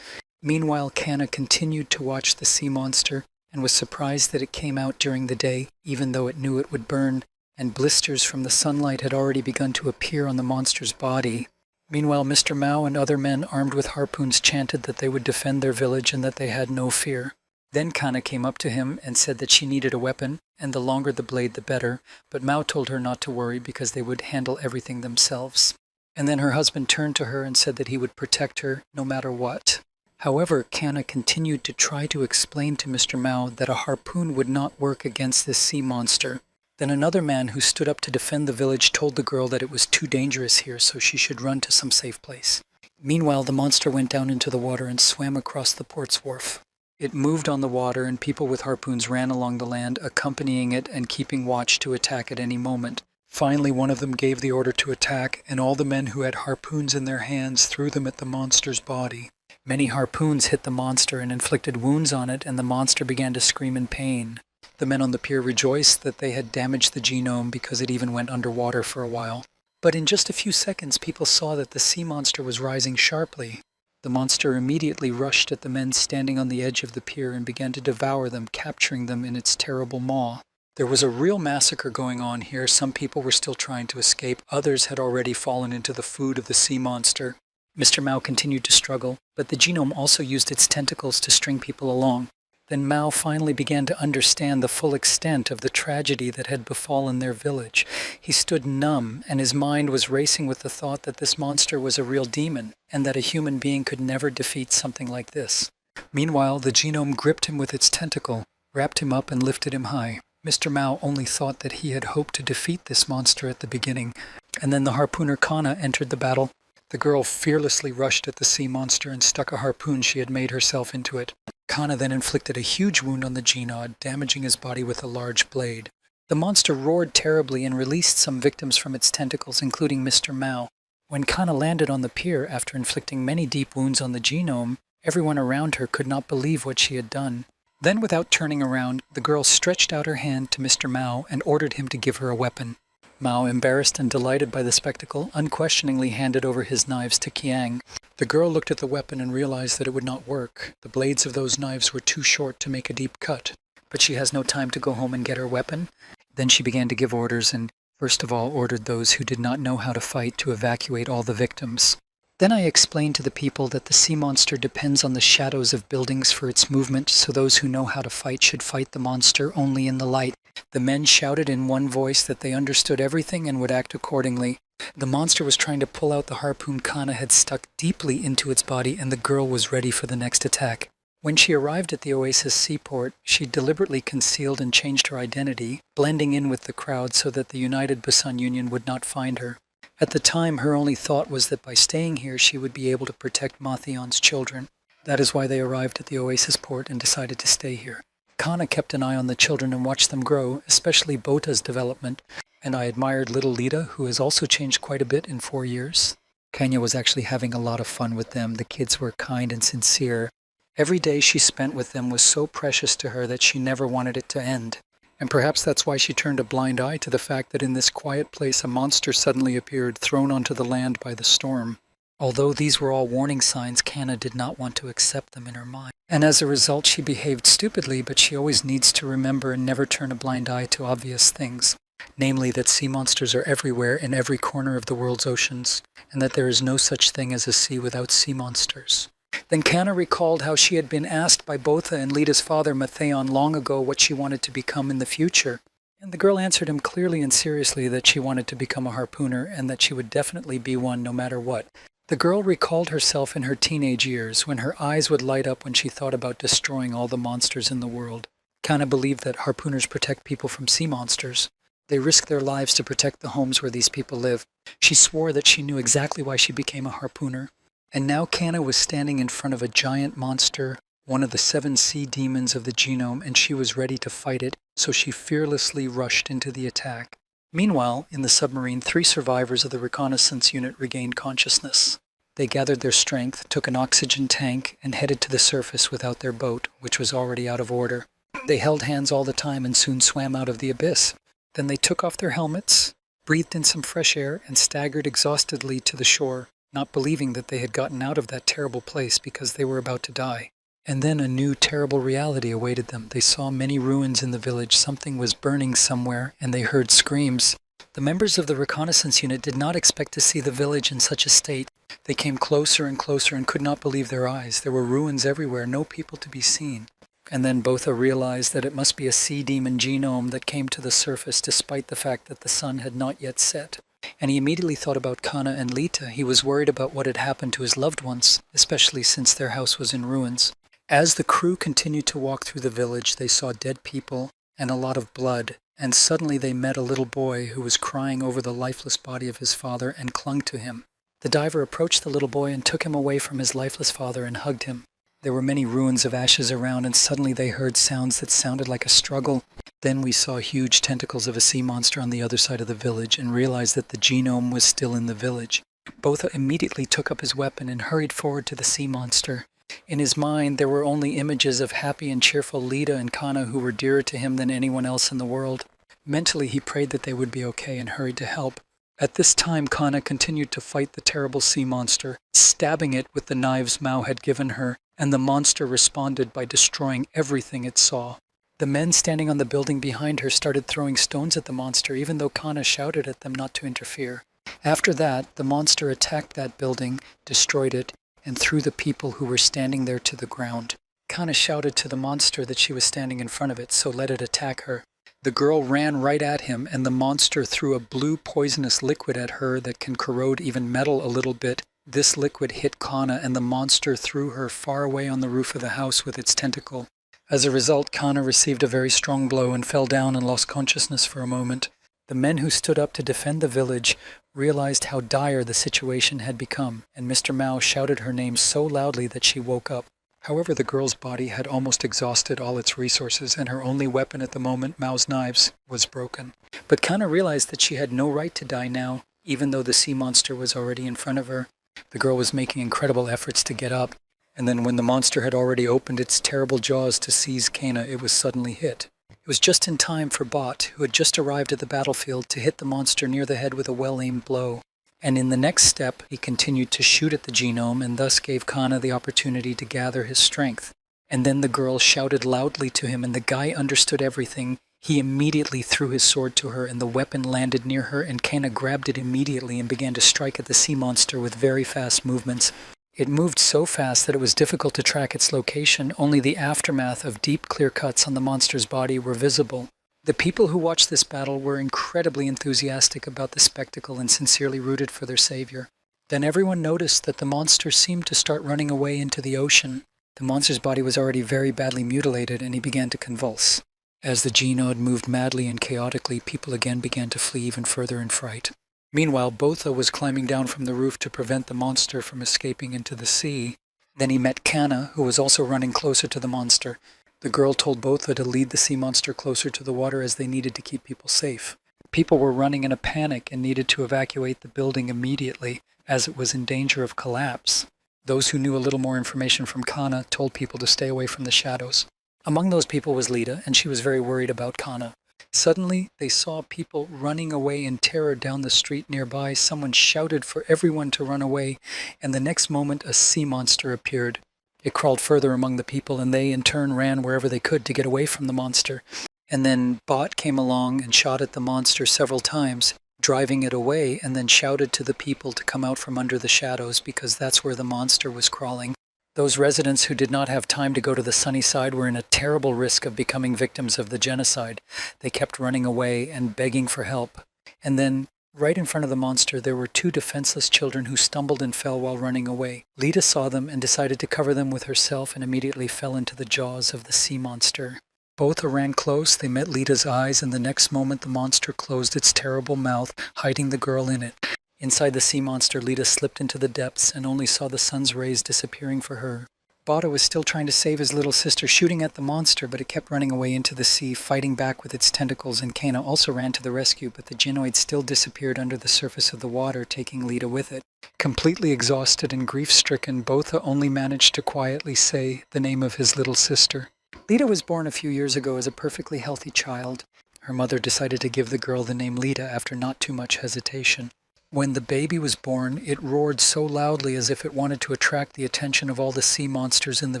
Meanwhile, Kana continued to watch the sea monster and was surprised that it came out during the day, even though it knew it would burn, and blisters from the sunlight had already begun to appear on the monster's body. Meanwhile, Mr. Mao and other men armed with harpoons chanted that they would defend their village and that they had no fear. Then Kana came up to him and said that she needed a weapon, and the longer the blade the better, but Mao told her not to worry because they would handle everything themselves. And then her husband turned to her and said that he would protect her no matter what. However, Kana continued to try to explain to Mr. Mao that a harpoon would not work against this sea monster. Then another man who stood up to defend the village told the girl that it was too dangerous here, so she should run to some safe place. Meanwhile, the monster went down into the water and swam across the port's wharf. It moved on the water, and people with harpoons ran along the land, accompanying it and keeping watch to attack at any moment. Finally, one of them gave the order to attack, and all the men who had harpoons in their hands threw them at the monster's body. Many harpoons hit the monster and inflicted wounds on it, and the monster began to scream in pain. The men on the pier rejoiced that they had damaged the genome because it even went underwater for a while. But in just a few seconds, people saw that the sea monster was rising sharply. The monster immediately rushed at the men standing on the edge of the pier and began to devour them, capturing them in its terrible maw. There was a real massacre going on here. Some people were still trying to escape. Others had already fallen into the food of the sea monster. Mr. Mao continued to struggle, but the genome also used its tentacles to string people along. Then Mao finally began to understand the full extent of the tragedy that had befallen their village. He stood numb, and his mind was racing with the thought that this monster was a real demon, and that a human being could never defeat something like this. Meanwhile, the genome gripped him with its tentacle, wrapped him up and lifted him high. Mr. Mao only thought that he had hoped to defeat this monster at the beginning, and then the harpooner Kana entered the battle. The girl fearlessly rushed at the sea monster and stuck a harpoon she had made herself into it. Kana then inflicted a huge wound on the genod, damaging his body with a large blade. The monster roared terribly and released some victims from its tentacles, including Mr. Mao. When Kana landed on the pier after inflicting many deep wounds on the genome, everyone around her could not believe what she had done. Then, without turning around, the girl stretched out her hand to Mr. Mao and ordered him to give her a weapon. Mao, embarrassed and delighted by the spectacle, unquestioningly handed over his knives to Qiang. The girl looked at the weapon and realized that it would not work. The blades of those knives were too short to make a deep cut. But she has no time to go home and get her weapon. Then she began to give orders and, first of all, ordered those who did not know how to fight to evacuate all the victims. Then I explained to the people that the sea monster depends on the shadows of buildings for its movement, so those who know how to fight should fight the monster only in the light. The men shouted in one voice that they understood everything and would act accordingly. The monster was trying to pull out the harpoon Kana had stuck deeply into its body, and the girl was ready for the next attack. When she arrived at the Oasis seaport, she deliberately concealed and changed her identity, blending in with the crowd so that the United Busan Union would not find her. At the time, her only thought was that by staying here, she would be able to protect Mathion's children. That is why they arrived at the oasis port and decided to stay here. Kana kept an eye on the children and watched them grow, especially Bota's development, and I admired little Lita, who has also changed quite a bit in 4 years. Kenya was actually having a lot of fun with them. The kids were kind and sincere. Every day she spent with them was so precious to her that she never wanted it to end. And perhaps that's why she turned a blind eye to the fact that in this quiet place a monster suddenly appeared, thrown onto the land by the storm. Although these were all warning signs, Kana did not want to accept them in her mind. And as a result, she behaved stupidly, but she always needs to remember and never turn a blind eye to obvious things. Namely, that sea monsters are everywhere in every corner of the world's oceans, and that there is no such thing as a sea without sea monsters. Then Kana recalled how she had been asked by Botha and Lita's father, Matheon, long ago what she wanted to become in the future. And the girl answered him clearly and seriously that she wanted to become a harpooner and that she would definitely be one no matter what. The girl recalled herself in her teenage years when her eyes would light up when she thought about destroying all the monsters in the world. Kana believed that harpooners protect people from sea monsters. They risk their lives to protect the homes where these people live. She swore that she knew exactly why she became a harpooner. And now Kana was standing in front of a giant monster, one of the 7 sea demons of the genome, and she was ready to fight it, so she fearlessly rushed into the attack. Meanwhile, in the submarine, 3 survivors of the reconnaissance unit regained consciousness. They gathered their strength, took an oxygen tank, and headed to the surface without their boat, which was already out of order. They held hands all the time and soon swam out of the abyss. Then they took off their helmets, breathed in some fresh air, and staggered exhaustedly to the shore, not believing that they had gotten out of that terrible place because they were about to die. And then a new terrible reality awaited them. They saw many ruins in the village, something was burning somewhere, and they heard screams. The members of the reconnaissance unit did not expect to see the village in such a state. They came closer and closer and could not believe their eyes. There were ruins everywhere, no people to be seen. And then Botha realized that it must be a sea demon genome that came to the surface despite the fact that the sun had not yet set. And he immediately thought about Kana and Lita. He was worried about what had happened to his loved ones, especially since their house was in ruins. As the crew continued to walk through the village, they saw dead people and a lot of blood, and suddenly they met a little boy who was crying over the lifeless body of his father and clung to him. The diver approached the little boy and took him away from his lifeless father and hugged him. There were many ruins of ashes around, and suddenly they heard sounds that sounded like a struggle. Then we saw huge tentacles of a sea monster on the other side of the village and realized that the genome was still in the village. Botha immediately took up his weapon and hurried forward to the sea monster. In his mind, there were only images of happy and cheerful Lita and Kana who were dearer to him than anyone else in the world. Mentally, he prayed that they would be okay and hurried to help. At this time, Kana continued to fight the terrible sea monster, stabbing it with the knives Mao had given her, and the monster responded by destroying everything it saw. The men standing on the building behind her started throwing stones at the monster, even though Kana shouted at them not to interfere. After that, the monster attacked that building, destroyed it, and threw the people who were standing there to the ground. Kana shouted to the monster that she was standing in front of it, so let it attack her. The girl ran right at him, and the monster threw a blue poisonous liquid at her that can corrode even metal a little bit. This liquid hit Kana, and the monster threw her far away on the roof of the house with its tentacle. As a result, Kana received a very strong blow and fell down and lost consciousness for a moment. The men who stood up to defend the village realized how dire the situation had become, and Mr. Mao shouted her name so loudly that she woke up. However, the girl's body had almost exhausted all its resources, and her only weapon at the moment, Mao's knives, was broken. But Kana realized that she had no right to die now, even though the sea monster was already in front of her. The girl was making incredible efforts to get up, and then when the monster had already opened its terrible jaws to seize Kana, it was suddenly hit. It was just in time for Bot, who had just arrived at the battlefield, to hit the monster near the head with a well-aimed blow. And in the next step, he continued to shoot at the genome and thus gave Kana the opportunity to gather his strength. And then the girl shouted loudly to him, and the guy understood everything. He immediately threw his sword to her, and the weapon landed near her, and Kana grabbed it immediately and began to strike at the sea monster with very fast movements. It moved so fast that it was difficult to track its location. Only the aftermath of deep, clear cuts on the monster's body were visible. The people who watched this battle were incredibly enthusiastic about the spectacle and sincerely rooted for their savior. Then everyone noticed that the monster seemed to start running away into the ocean. The monster's body was already very badly mutilated, and he began to convulse. As the genome moved madly and chaotically, people again began to flee even further in fright. Meanwhile, Botha was climbing down from the roof to prevent the monster from escaping into the sea. Then he met Kana, who was also running closer to the monster. The girl told Botha to lead the sea monster closer to the water as they needed to keep people safe. People were running in a panic and needed to evacuate the building immediately, as it was in danger of collapse. Those who knew a little more information from Kana told people to stay away from the shadows. Among those people was Lita, and she was very worried about Kana. Suddenly, they saw people running away in terror down the street nearby. Someone shouted for everyone to run away, and the next moment a sea monster appeared. It crawled further among the people, and they in turn ran wherever they could to get away from the monster. And then Bot came along and shot at the monster several times, driving it away, and then shouted to the people to come out from under the shadows because that's where the monster was crawling. Those residents who did not have time to go to the sunny side were in a terrible risk of becoming victims of the genocide. They kept running away and begging for help. And then, right in front of the monster, there were two defenseless children who stumbled and fell while running away. Lita saw them and decided to cover them with herself and immediately fell into the jaws of the sea monster. Both ran close, they met Lita's eyes, and the next moment the monster closed its terrible mouth, hiding the girl in it. Inside the sea monster, Lita slipped into the depths and only saw the sun's rays disappearing for her. Bada was still trying to save his little sister, shooting at the monster, but it kept running away into the sea, fighting back with its tentacles, and Kana also ran to the rescue, but the Jinnoid still disappeared under the surface of the water, taking Lita with it. Completely exhausted and grief-stricken, Botha only managed to quietly say the name of his little sister. Lita was born a few years ago as a perfectly healthy child. Her mother decided to give the girl the name Lita after not too much hesitation. When the baby was born, it roared so loudly as if it wanted to attract the attention of all the sea monsters in the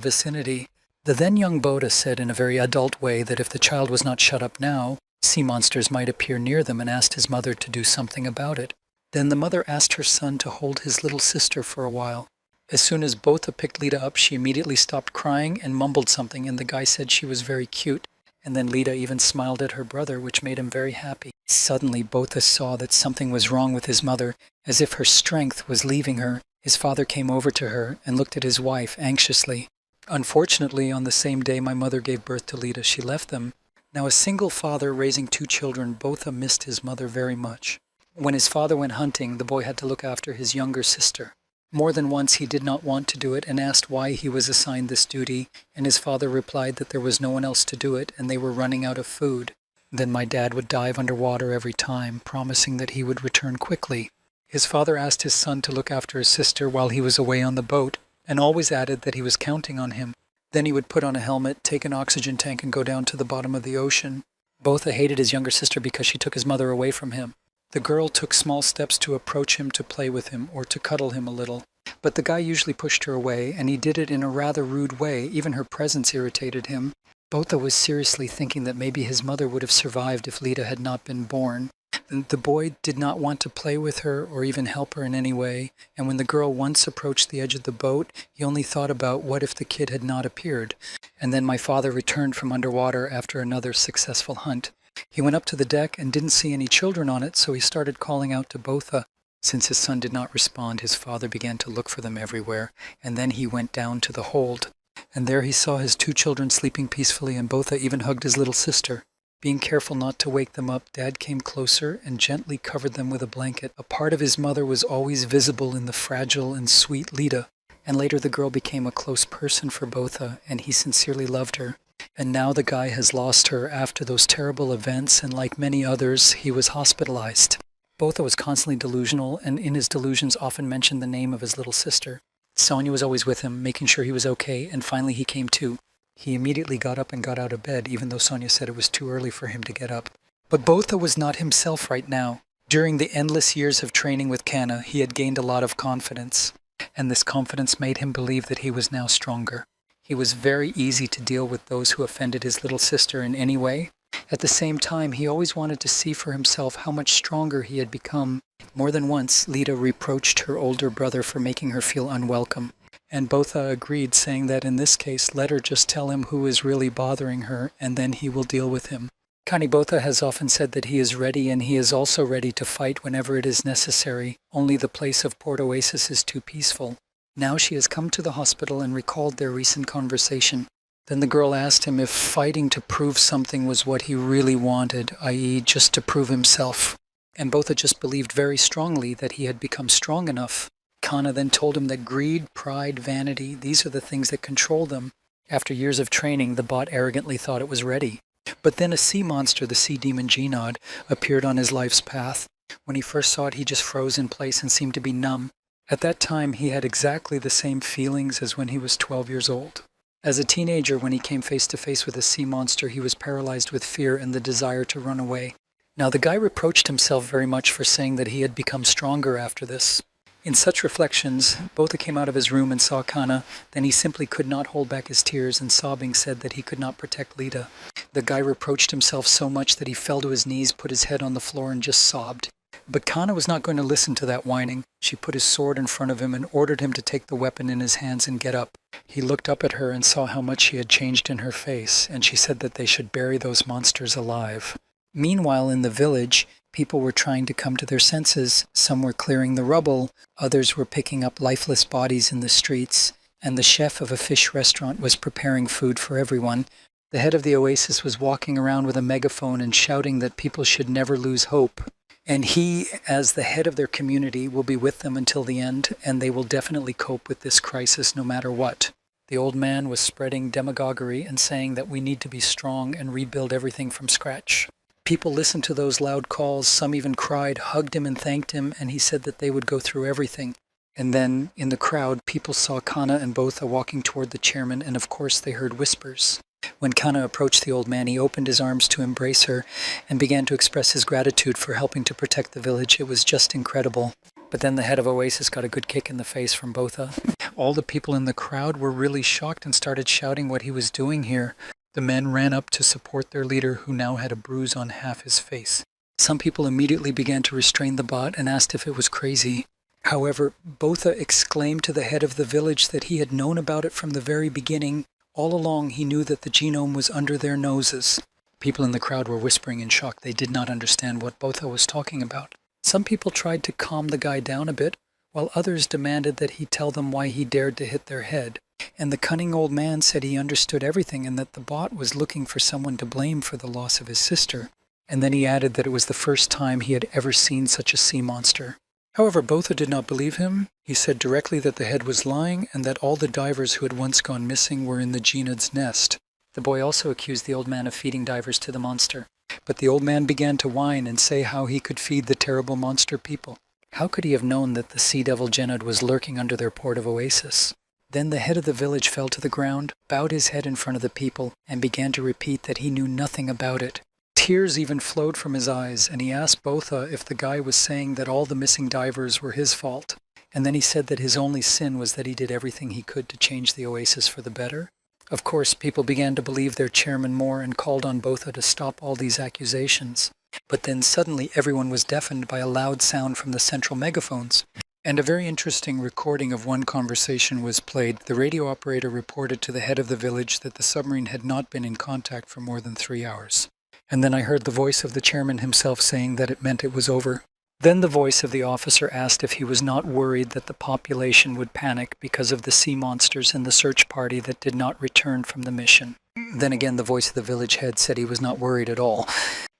vicinity. The then young Botha said in a very adult way that if the child was not shut up now, sea monsters might appear near them, and asked his mother to do something about it. Then the mother asked her son to hold his little sister for a while. As soon as Botha picked Lita up, she immediately stopped crying and mumbled something, and the guy said she was very cute. And then Lita even smiled at her brother, which made him very happy. Suddenly, Botha saw that something was wrong with his mother, as if her strength was leaving her. His father came over to her and looked at his wife anxiously. Unfortunately, on the same day my mother gave birth to Lita, she left them. Now, a single father raising two children, Botha missed his mother very much. When his father went hunting, the boy had to look after his younger sister. More than once he did not want to do it and asked why he was assigned this duty, and his father replied that there was no one else to do it and they were running out of food. Then my dad would dive underwater every time, promising that he would return quickly. His father asked his son to look after his sister while he was away on the boat, and always added that he was counting on him. Then he would put on a helmet, take an oxygen tank, and go down to the bottom of the ocean. Botha hated his younger sister because she took his mother away from him. The girl took small steps to approach him to play with him or to cuddle him a little. But the guy usually pushed her away, and he did it in a rather rude way. Even her presence irritated him. Botha was seriously thinking that maybe his mother would have survived if Lita had not been born. The boy did not want to play with her or even help her in any way, and when the girl once approached the edge of the boat, he only thought about what if the kid had not appeared. And then my father returned from underwater after another successful hunt. He went up to the deck and didn't see any children on it, so he started calling out to Botha. Since his son did not respond, his father began to look for them everywhere, and then he went down to the hold. And there he saw his two children sleeping peacefully, and Botha even hugged his little sister. Being careful not to wake them up, Dad came closer and gently covered them with a blanket. A part of his mother was always visible in the fragile and sweet Lita, and later the girl became a close person for Botha, and he sincerely loved her. And now the guy has lost her after those terrible events, and like many others, he was hospitalized. Botha was constantly delusional, and in his delusions often mentioned the name of his little sister. Sonia was always with him, making sure he was okay, and finally he came to. He immediately got up and got out of bed, even though Sonia said it was too early for him to get up. But Botha was not himself right now. During the endless years of training with Kana, he had gained a lot of confidence, and this confidence made him believe that he was now stronger. He was very easy to deal with those who offended his little sister in any way. At the same time, he always wanted to see for himself how much stronger he had become. More than once, Lita reproached her older brother for making her feel unwelcome. And Botha agreed, saying that in this case, let her just tell him who is really bothering her, and then he will deal with him. Kani Botha has often said that he is ready, and he is also ready to fight whenever it is necessary. Only the place of Port Oasis is too peaceful. Now she has come to the hospital and recalled their recent conversation. Then the girl asked him if fighting to prove something was what he really wanted, i.e. just to prove himself. and Botha just believed very strongly that he had become strong enough. Kana then told him that greed, pride, vanity, these are the things that control them. After years of training, the bot arrogantly thought it was ready. But then a sea monster, the sea demon Genod, appeared on his life's path. When he first saw it, he just froze in place and seemed to be numb. At that time, he had exactly the same feelings as when he was 12 years old. As a teenager, when he came face to face with a sea monster, he was paralyzed with fear and the desire to run away. Now, the guy reproached himself very much for saying that he had become stronger after this. In such reflections, Botha came out of his room and saw Kana. Then he simply could not hold back his tears and sobbing said that he could not protect Lita. The guy reproached himself so much that he fell to his knees, put his head on the floor and just sobbed. But Kana was not going to listen to that whining. She put his sword in front of him and ordered him to take the weapon in his hands and get up. He looked up at her and saw how much she had changed in her face, and she said that they should bury those monsters alive. Meanwhile, in the village, people were trying to come to their senses. Some were clearing the rubble, others were picking up lifeless bodies in the streets, and the chef of a fish restaurant was preparing food for everyone. The head of the oasis was walking around with a megaphone and shouting that people should never lose hope. And he, as the head of their community, will be with them until the end, and they will definitely cope with this crisis no matter what. The old man was spreading demagoguery and saying that we need to be strong and rebuild everything from scratch. People listened to those loud calls, some even cried, hugged him and thanked him, and he said that they would go through everything. And then, in the crowd, people saw Kana and Botha walking toward the chairman, and of course they heard whispers. When Kana approached the old man, he opened his arms to embrace her and began to express his gratitude for helping to protect the village. It was just incredible. But then the head of Oasis got a good kick in the face from Botha. All the people in the crowd were really shocked and started shouting what he was doing here. The men ran up to support their leader, who now had a bruise on half his face. Some people immediately began to restrain the bot and asked if it was crazy. However, Botha exclaimed to the head of the village that he had known about it from the very beginning. All along, he knew that the genome was under their noses. People in the crowd were whispering in shock. They did not understand what Botha was talking about. Some people tried to calm the guy down a bit, while others demanded that he tell them why he dared to hit their head. And the cunning old man said he understood everything and that the bot was looking for someone to blame for the loss of his sister. And then he added that it was the first time he had ever seen such a sea monster. However, Botha did not believe him. He said directly that the head was lying and that all the divers who had once gone missing were in the Genod's nest. The boy also accused the old man of feeding divers to the monster. But the old man began to whine and say how he could feed the terrible monster people. How could he have known that the sea devil Genod was lurking under their port of Oasis? Then the head of the village fell to the ground, bowed his head in front of the people, and began to repeat that he knew nothing about it. Tears even flowed from his eyes, and he asked Botha if the guy was saying that all the missing divers were his fault. And then he said that his only sin was that he did everything he could to change the oasis for the better. Of course, people began to believe their chairman more and called on Botha to stop all these accusations. But then suddenly everyone was deafened by a loud sound from the central megaphones. And a very interesting recording of one conversation was played. The radio operator reported to the head of the village that the submarine had not been in contact for more than 3 hours. And then I heard the voice of the chairman himself saying that it meant it was over. Then the voice of the officer asked if he was not worried that the population would panic because of the sea monsters and the search party that did not return from the mission. Then again, the voice of the village head said he was not worried at all.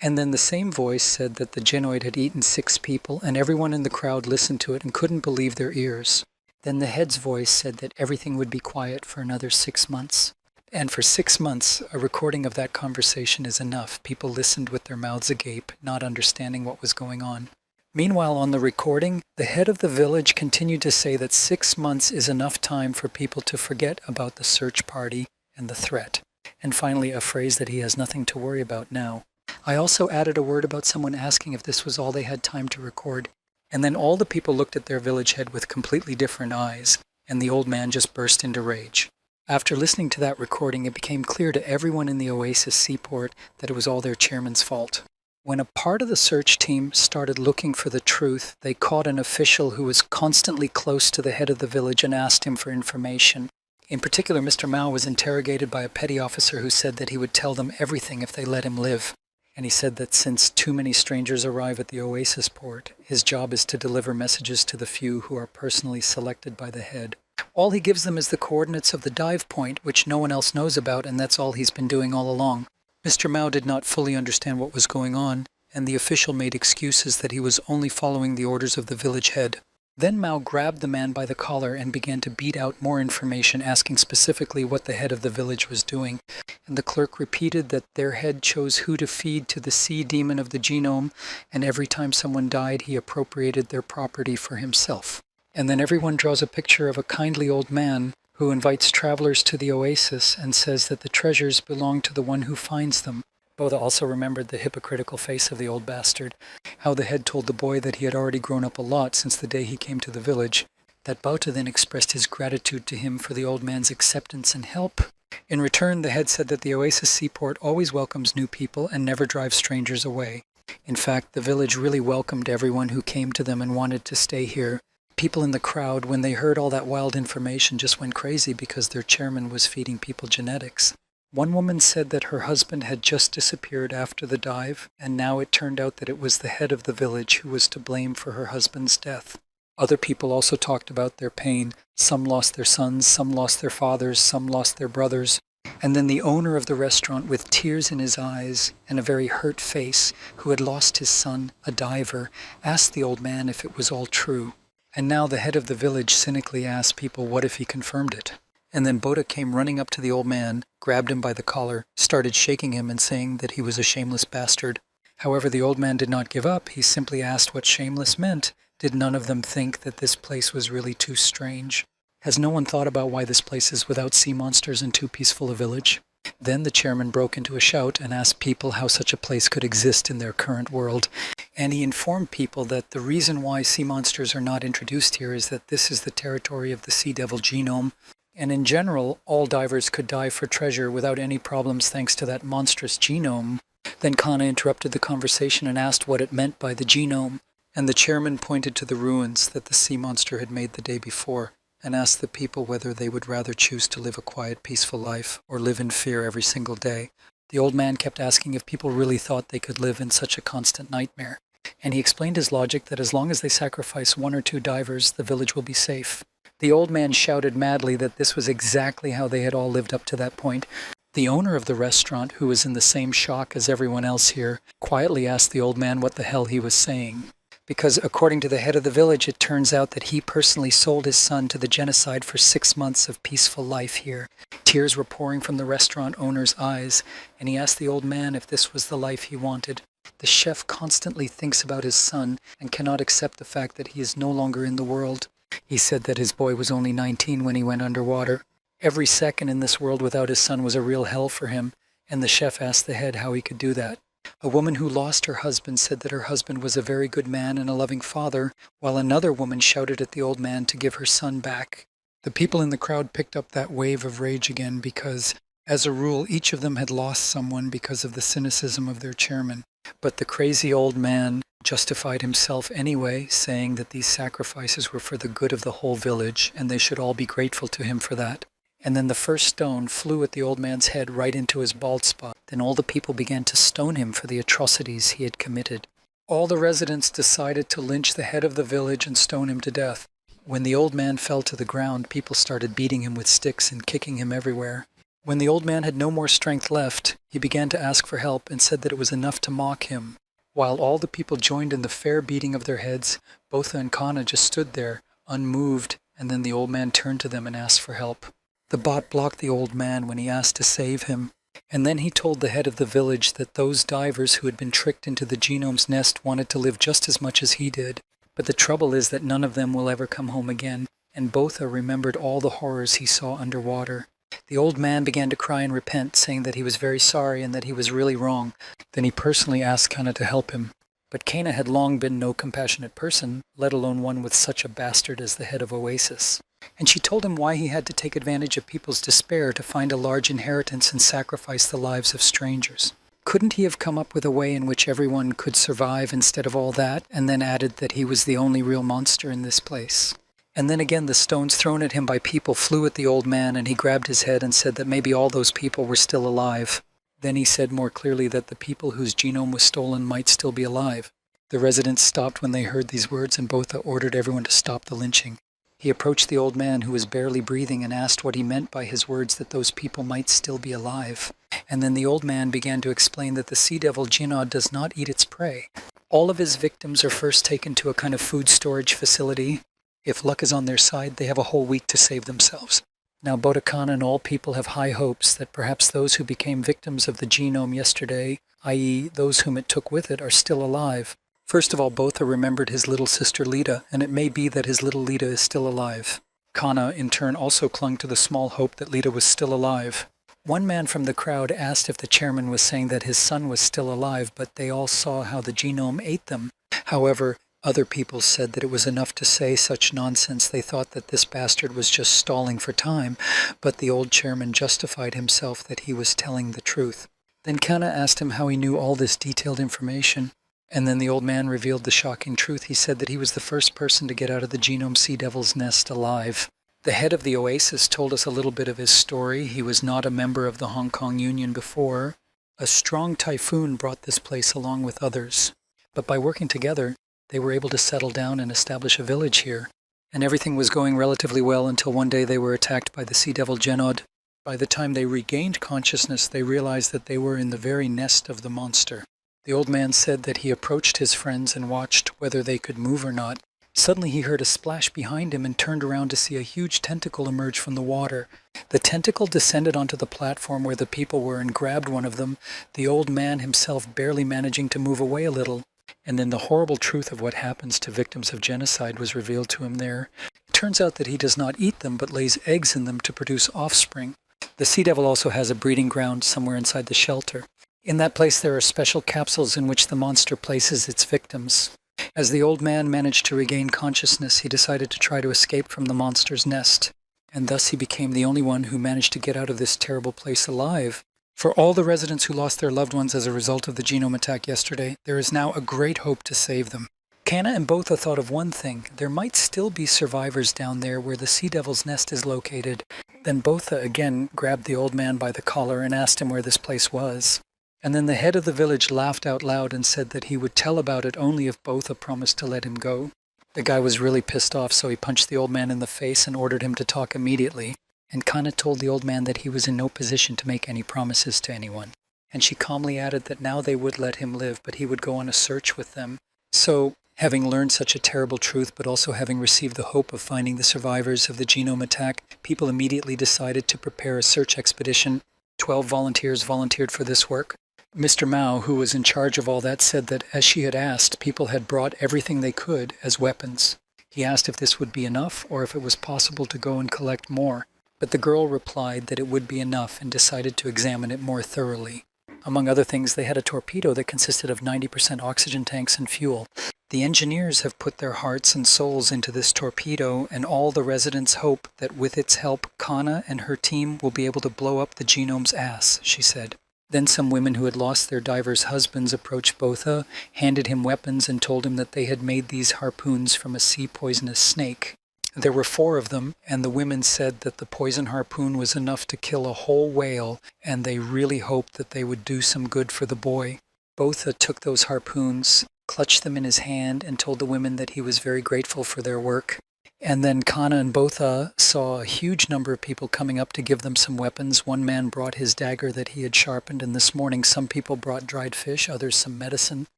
And then the same voice said that the genoid had eaten 6 people, and everyone in the crowd listened to it and couldn't believe their ears. Then the head's voice said that everything would be quiet for another 6 months. And for 6 months, a recording of that conversation is enough. People listened with their mouths agape, not understanding what was going on. Meanwhile, on the recording, the head of the village continued to say that 6 months is enough time for people to forget about the search party and the threat. And finally, a phrase that he has nothing to worry about now. I also added a word about someone asking if this was all they had time to record. And then all the people looked at their village head with completely different eyes, and the old man just burst into rage. After listening to that recording, it became clear to everyone in the Oasis seaport that it was all their chairman's fault. When a part of the search team started looking for the truth, they caught an official who was constantly close to the head of the village and asked him for information. In particular, Mr. Mao was interrogated by a petty officer who said that he would tell them everything if they let him live. And he said that since too many strangers arrive at the Oasis port, his job is to deliver messages to the few who are personally selected by the head. All he gives them is the coordinates of the dive point, which no one else knows about, and that's all he's been doing all along. Mr. Mao did not fully understand what was going on, and the official made excuses that he was only following the orders of the village head. Then Mao grabbed the man by the collar and began to beat out more information, asking specifically what the head of the village was doing. And the clerk repeated that their head chose who to feed to the sea demon of the genome, and every time someone died, he appropriated their property for himself. And then everyone draws a picture of a kindly old man who invites travelers to the oasis and says that the treasures belong to the one who finds them. Botha also remembered the hypocritical face of the old bastard, how the head told the boy that he had already grown up a lot since the day he came to the village, that Botha then expressed his gratitude to him for the old man's acceptance and help. In return, the head said that the oasis seaport always welcomes new people and never drives strangers away. In fact, the village really welcomed everyone who came to them and wanted to stay here. People in the crowd, when they heard all that wild information, just went crazy because their chairman was feeding people genetics. One woman said that her husband had just disappeared after the dive, and now it turned out that it was the head of the village who was to blame for her husband's death. Other people also talked about their pain. Some lost their sons, some lost their fathers, some lost their brothers. And then the owner of the restaurant, with tears in his eyes and a very hurt face, who had lost his son, a diver, asked the old man if it was all true. And now the head of the village cynically asked people what if he confirmed it. And then Botha came running up to the old man, grabbed him by the collar, started shaking him and saying that he was a shameless bastard. However, the old man did not give up. He simply asked what shameless meant. Did none of them think that this place was really too strange? Has no one thought about why this place is without sea monsters and too peaceful a village? Then the chairman broke into a shout and asked people how such a place could exist in their current world. And he informed people that the reason why sea monsters are not introduced here is that this is the territory of the sea devil genome. And in general, all divers could dive for treasure without any problems thanks to that monstrous genome. Then Kana interrupted the conversation and asked what it meant by the genome. And the chairman pointed to the ruins that the sea monster had made the day before and asked the people whether they would rather choose to live a quiet, peaceful life or live in fear every single day. The old man kept asking if people really thought they could live in such a constant nightmare. And he explained his logic that as long as they sacrifice 1 or 2 divers, the village will be safe. The old man shouted madly that this was exactly how they had all lived up to that point. The owner of the restaurant, who was in the same shock as everyone else here, quietly asked the old man what the hell he was saying. Because according to the head of the village, it turns out that he personally sold his son to the genocide for 6 months of peaceful life here. Tears were pouring from the restaurant owner's eyes, and he asked the old man if this was the life he wanted. The chef constantly thinks about his son and cannot accept the fact that he is no longer in the world. He said that his boy was only 19 when he went underwater. Every second in this world without his son was a real hell for him, and the chef asked the head how he could do that. A woman who lost her husband said that her husband was a very good man and a loving father, while another woman shouted at the old man to give her son back. The people in the crowd picked up that wave of rage again because, as a rule, each of them had lost someone because of the cynicism of their chairman. But the crazy old man justified himself anyway, saying that these sacrifices were for the good of the whole village, and they should all be grateful to him for that. And then the first stone flew at the old man's head right into his bald spot. Then all the people began to stone him for the atrocities he had committed. All the residents decided to lynch the head of the village and stone him to death. When the old man fell to the ground, people started beating him with sticks and kicking him everywhere. When the old man had no more strength left, he began to ask for help and said that it was enough to mock him. While all the people joined in the fair beating of their heads, Botha and Kana just stood there, unmoved, and then the old man turned to them and asked for help. The bot blocked the old man when he asked to save him, and then he told the head of the village that those divers who had been tricked into the genome's nest wanted to live just as much as he did. But the trouble is that none of them will ever come home again, and Botha remembered all the horrors he saw underwater. The old man began to cry and repent, saying that he was very sorry and that he was really wrong. Then he personally asked Kana to help him. But Kana had long been no compassionate person, let alone one with such a bastard as the head of Oasis. And she told him why he had to take advantage of people's despair to find a large inheritance and sacrifice the lives of strangers. Couldn't he have come up with a way in which everyone could survive instead of all that, and then added that he was the only real monster in this place? And then again the stones thrown at him by people flew at the old man, and he grabbed his head and said that maybe all those people were still alive. Then he said more clearly that the people whose genome was stolen might still be alive. The residents stopped when they heard these words, and Botha ordered everyone to stop the lynching. He approached the old man who was barely breathing and asked what he meant by his words that those people might still be alive. And then the old man began to explain that the sea devil Jinnah does not eat its prey. All of his victims are first taken to a kind of food storage facility. If luck is on their side, they have a whole week to save themselves. Now Bodhikana and all people have high hopes that perhaps those who became victims of the genome yesterday, i.e. those whom it took with it, are still alive. First of all, Botha remembered his little sister Lita, and it may be that his little Lita is still alive. Kana, in turn, also clung to the small hope that Lita was still alive. One man from the crowd asked if the chairman was saying that his son was still alive, but they all saw how the genome ate them. However, other people said that it was enough to say such nonsense. They thought that this bastard was just stalling for time, but the old chairman justified himself that he was telling the truth. Then Kana asked him how he knew all this detailed information. And then the old man revealed the shocking truth. He said that he was the first person to get out of the genome sea devil's nest alive. The head of the oasis told us a little bit of his story. He was not a member of the Hong Kong Union before. A strong typhoon brought this place along with others. But by working together, they were able to settle down and establish a village here. And everything was going relatively well until one day they were attacked by the sea devil Genod. By the time they regained consciousness, they realized that they were in the very nest of the monster. The old man said that he approached his friends and watched whether they could move or not. Suddenly he heard a splash behind him and turned around to see a huge tentacle emerge from the water. The tentacle descended onto the platform where the people were and grabbed one of them, the old man himself barely managing to move away a little. And then the horrible truth of what happens to victims of genocide was revealed to him there. It turns out that he does not eat them, but lays eggs in them to produce offspring. The sea devil also has a breeding ground somewhere inside the shelter. In that place there are special capsules in which the monster places its victims. As the old man managed to regain consciousness, he decided to try to escape from the monster's nest. And thus he became the only one who managed to get out of this terrible place alive. For all the residents who lost their loved ones as a result of the genome attack yesterday, there is now a great hope to save them. Kana and Botha thought of one thing. There might still be survivors down there where the sea devil's nest is located. Then Botha again grabbed the old man by the collar and asked him where this place was. And then the head of the village laughed out loud and said that he would tell about it only if Botha promised to let him go. The guy was really pissed off, so he punched the old man in the face and ordered him to talk immediately. And Kana told the old man that he was in no position to make any promises to anyone. And she calmly added that now they would let him live, but he would go on a search with them. So, having learned such a terrible truth, but also having received the hope of finding the survivors of the genome attack, people immediately decided to prepare a search expedition. 12 volunteers volunteered for this work. Mr. Mao, who was in charge of all that, said that, as she had asked, people had brought everything they could as weapons. He asked if this would be enough, or if it was possible to go and collect more. But the girl replied that it would be enough and decided to examine it more thoroughly. Among other things, they had a torpedo that consisted of 90% oxygen tanks and fuel. The engineers have put their hearts and souls into this torpedo, and all the residents hope that with its help, Kana and her team will be able to blow up the genome's ass, she said. Then some women who had lost their divers' husbands approached Botha, handed him weapons, and told him that they had made these harpoons from a sea-poisonous snake. There were 4 of them, and the women said that the poison harpoon was enough to kill a whole whale, and they really hoped that they would do some good for the boy. Botha took those harpoons, clutched them in his hand, and told the women that he was very grateful for their work. And then Kana and Botha saw a huge number of people coming up to give them some weapons. One man brought his dagger that he had sharpened, and this morning some people brought dried fish, others some medicine.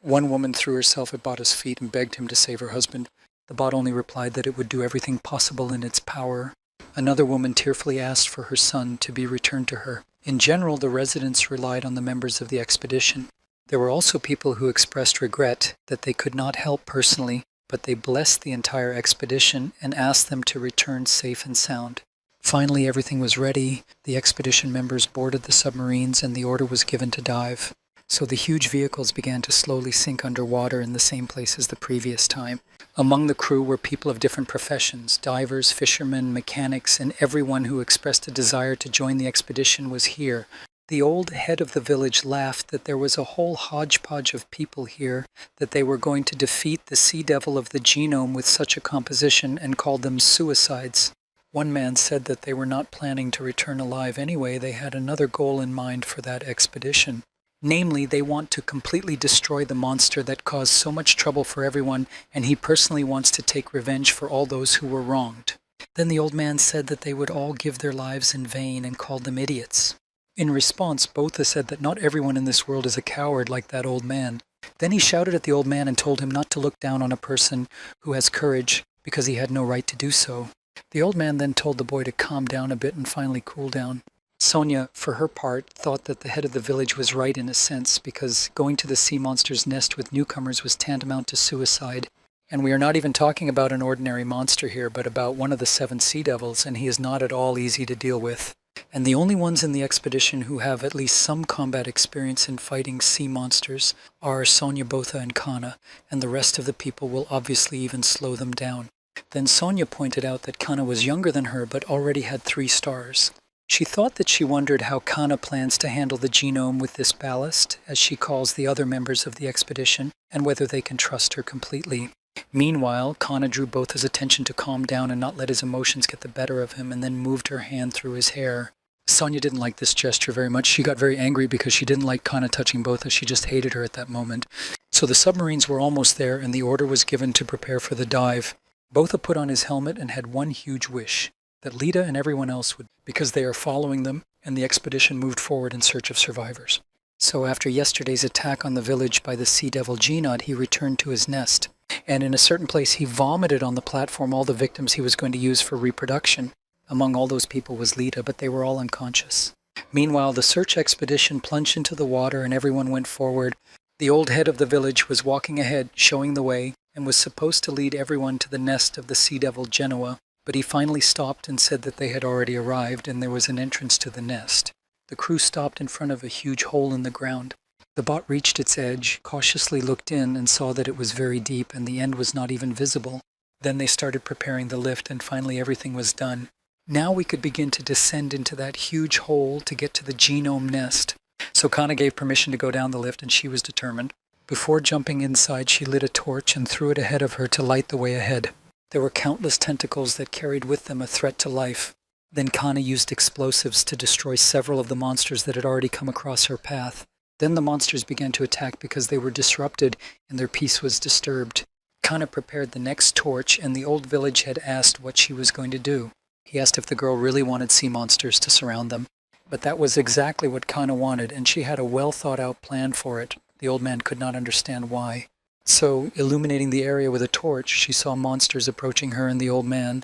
One woman threw herself at Botha's feet and begged him to save her husband. The bot only replied that it would do everything possible in its power. Another woman tearfully asked for her son to be returned to her. In general, the residents relied on the members of the expedition. There were also people who expressed regret that they could not help personally, but they blessed the entire expedition and asked them to return safe and sound. Finally, everything was ready. The expedition members boarded the submarines and the order was given to dive. So the huge vehicles began to slowly sink underwater in the same place as the previous time. Among the crew were people of different professions, divers, fishermen, mechanics, and everyone who expressed a desire to join the expedition was here. The old head of the village laughed that there was a whole hodgepodge of people here, that they were going to defeat the sea devil of the genome with such a composition, and called them suicides. One man said that they were not planning to return alive anyway. They had another goal in mind for that expedition. Namely, they want to completely destroy the monster that caused so much trouble for everyone, and he personally wants to take revenge for all those who were wronged. Then the old man said that they would all give their lives in vain and called them idiots. In response, Botha said that not everyone in this world is a coward like that old man. Then he shouted at the old man and told him not to look down on a person who has courage because he had no right to do so. The old man then told the boy to calm down a bit and finally cool down. Sonia, for her part, thought that the head of the village was right in a sense, because going to the sea monster's nest with newcomers was tantamount to suicide. And we are not even talking about an ordinary monster here, but about one of the 7 sea devils, and he is not at all easy to deal with. And the only ones in the expedition who have at least some combat experience in fighting sea monsters are Sonia, Botha, and Kana, and the rest of the people will obviously even slow them down. Then Sonia pointed out that Kana was younger than her, but already had 3 stars. She thought that she wondered how Kana plans to handle the genome with this ballast, as she calls the other members of the expedition, and whether they can trust her completely. Meanwhile, Kana drew Botha's attention to calm down and not let his emotions get the better of him, and then moved her hand through his hair. Sonia didn't like this gesture very much. She got very angry because she didn't like Kana touching Botha. She just hated her at that moment. So the submarines were almost there, and the order was given to prepare for the dive. Botha put on his helmet and had one huge wish, that Lita and everyone else would, because they are following them, and the expedition moved forward in search of survivors. So after yesterday's attack on the village by the sea devil Genod, he returned to his nest, and in a certain place he vomited on the platform all the victims he was going to use for reproduction. Among all those people was Lita, but they were all unconscious. Meanwhile, the search expedition plunged into the water and everyone went forward. The old head of the village was walking ahead, showing the way, and was supposed to lead everyone to the nest of the sea devil Genoa, but he finally stopped and said that they had already arrived and there was an entrance to the nest. The crew stopped in front of a huge hole in the ground. The boat reached its edge, cautiously looked in, and saw that it was very deep and the end was not even visible. Then they started preparing the lift, and finally everything was done. Now we could begin to descend into that huge hole to get to the genome nest. So Kana gave permission to go down the lift, and she was determined. Before jumping inside, she lit a torch and threw it ahead of her to light the way ahead. There were countless tentacles that carried with them a threat to life. Then Kana used explosives to destroy several of the monsters that had already come across her path. Then the monsters began to attack because they were disrupted and their peace was disturbed. Kana prepared the next torch, and the old village had asked what she was going to do. He asked if the girl really wanted sea monsters to surround them. But that was exactly what Kana wanted, and she had a well-thought-out plan for it. The old man could not understand why. So, illuminating the area with a torch, she saw monsters approaching her and the old man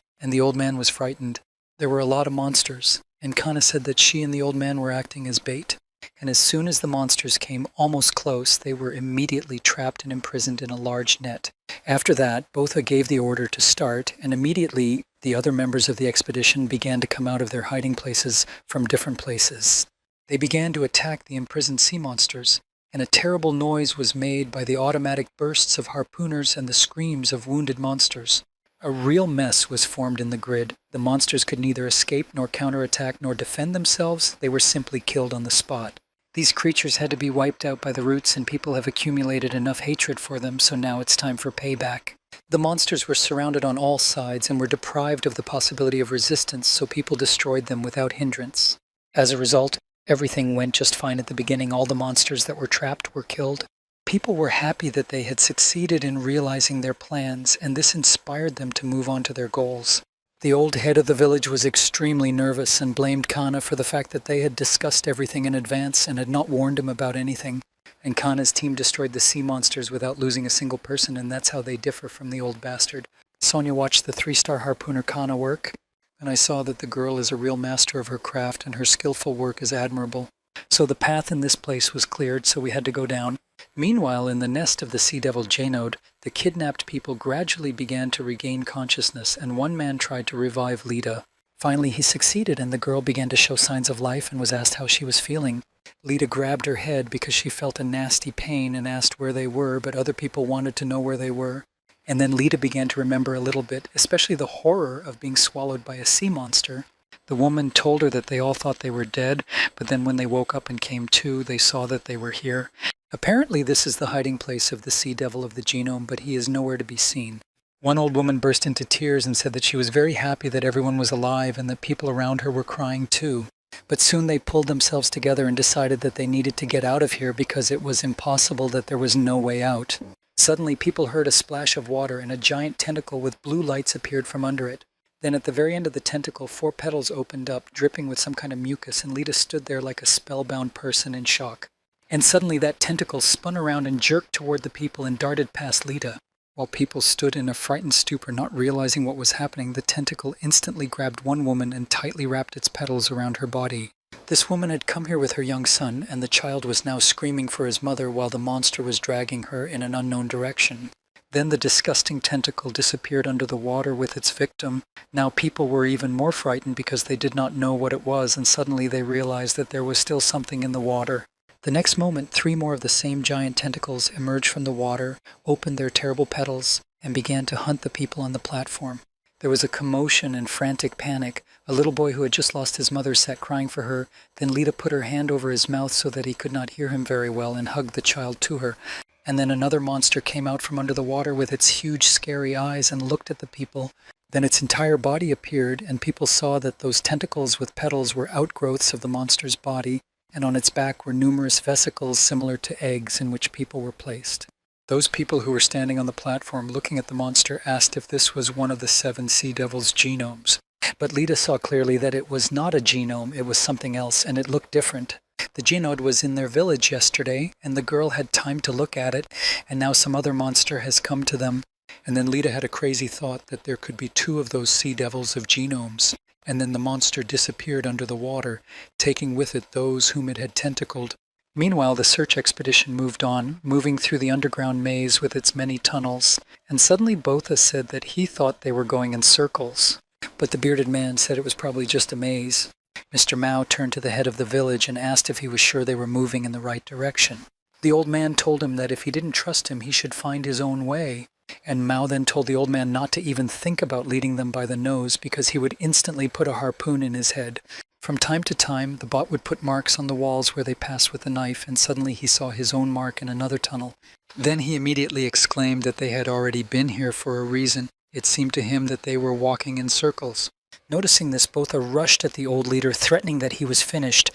was frightened. There were a lot of monsters, and Kana said that she and the old man were acting as bait. And as soon as the monsters came almost close, they were immediately trapped and imprisoned in a large net. After that, Botha gave the order to start, and immediately the other members of the expedition began to come out of their hiding places from different places. They began to attack the imprisoned sea monsters, and a terrible noise was made by the automatic bursts of harpooners and the screams of wounded monsters. A real mess was formed in the grid. The monsters could neither escape nor counterattack nor defend themselves. They were simply killed on the spot. These creatures had to be wiped out by the roots, and people have accumulated enough hatred for them, so now it's time for payback. The monsters were surrounded on all sides and were deprived of the possibility of resistance, so people destroyed them without hindrance. As a result, everything went just fine at the beginning. All the monsters that were trapped were killed. People were happy that they had succeeded in realizing their plans, and this inspired them to move on to their goals. The old head of the village was extremely nervous and blamed Kana for the fact that they had discussed everything in advance and had not warned him about anything. And Kana's team destroyed the sea monsters without losing a single person, and that's how they differ from the old bastard. Sonia watched the 3-star harpooner Kana work, and I saw that the girl is a real master of her craft and her skillful work is admirable. So the path in this place was cleared, so we had to go down. Meanwhile, in the nest of the sea devil Janode, the kidnapped people gradually began to regain consciousness, and one man tried to revive Lita. Finally, he succeeded, and the girl began to show signs of life and was asked how she was feeling. Lita grabbed her head because she felt a nasty pain and asked where they were, but other people wanted to know where they were. And then Lita began to remember a little bit, especially the horror of being swallowed by a sea monster. The woman told her that they all thought they were dead, but then when they woke up and came to, they saw that they were here. Apparently this is the hiding place of the sea devil of the genome, but he is nowhere to be seen. One old woman burst into tears and said that she was very happy that everyone was alive and that people around her were crying too. But soon they pulled themselves together and decided that they needed to get out of here because it was impossible, that there was no way out. Suddenly, people heard a splash of water, and a giant tentacle with blue lights appeared from under it. Then at the very end of the tentacle, 4 petals opened up, dripping with some kind of mucus, and Lita stood there like a spellbound person in shock. And suddenly that tentacle spun around and jerked toward the people and darted past Lita. While people stood in a frightened stupor, not realizing what was happening, the tentacle instantly grabbed one woman and tightly wrapped its petals around her body. This woman had come here with her young son, and the child was now screaming for his mother while the monster was dragging her in an unknown direction. Then the disgusting tentacle disappeared under the water with its victim. Now people were even more frightened because they did not know what it was, and suddenly they realized that there was still something in the water. The next moment, 3 more of the same giant tentacles emerged from the water, opened their terrible petals, and began to hunt the people on the platform. There was a commotion and frantic panic. A little boy who had just lost his mother sat crying for her. Then Lita put her hand over his mouth so that he could not hear him very well and hugged the child to her. And then another monster came out from under the water with its huge, scary eyes and looked at the people. Then its entire body appeared, and people saw that those tentacles with petals were outgrowths of the monster's body, and on its back were numerous vesicles similar to eggs in which people were placed. Those people who were standing on the platform looking at the monster asked if this was one of the 7 sea devils' genomes. But Lita saw clearly that it was not a genome, it was something else, and it looked different. The genode was in their village yesterday, and the girl had time to look at it, and now some other monster has come to them. And then Lita had a crazy thought that there could be 2 of those sea devils of genomes. And then the monster disappeared under the water, taking with it those whom it had tentacled. Meanwhile, the search expedition moved on, moving through the underground maze with its many tunnels, and suddenly Botha said that he thought they were going in circles. But the bearded man said it was probably just a maze. Mr. Mao turned to the head of the village and asked if he was sure they were moving in the right direction. The old man told him that if he didn't trust him, he should find his own way. And Mao then told the old man not to even think about leading them by the nose because he would instantly put a harpoon in his head. From time to time, the bot would put marks on the walls where they passed with the knife, and suddenly he saw his own mark in another tunnel. Then he immediately exclaimed that they had already been here for a reason. It seemed to him that they were walking in circles. Noticing this, Botha rushed at the old leader, threatening that he was finished.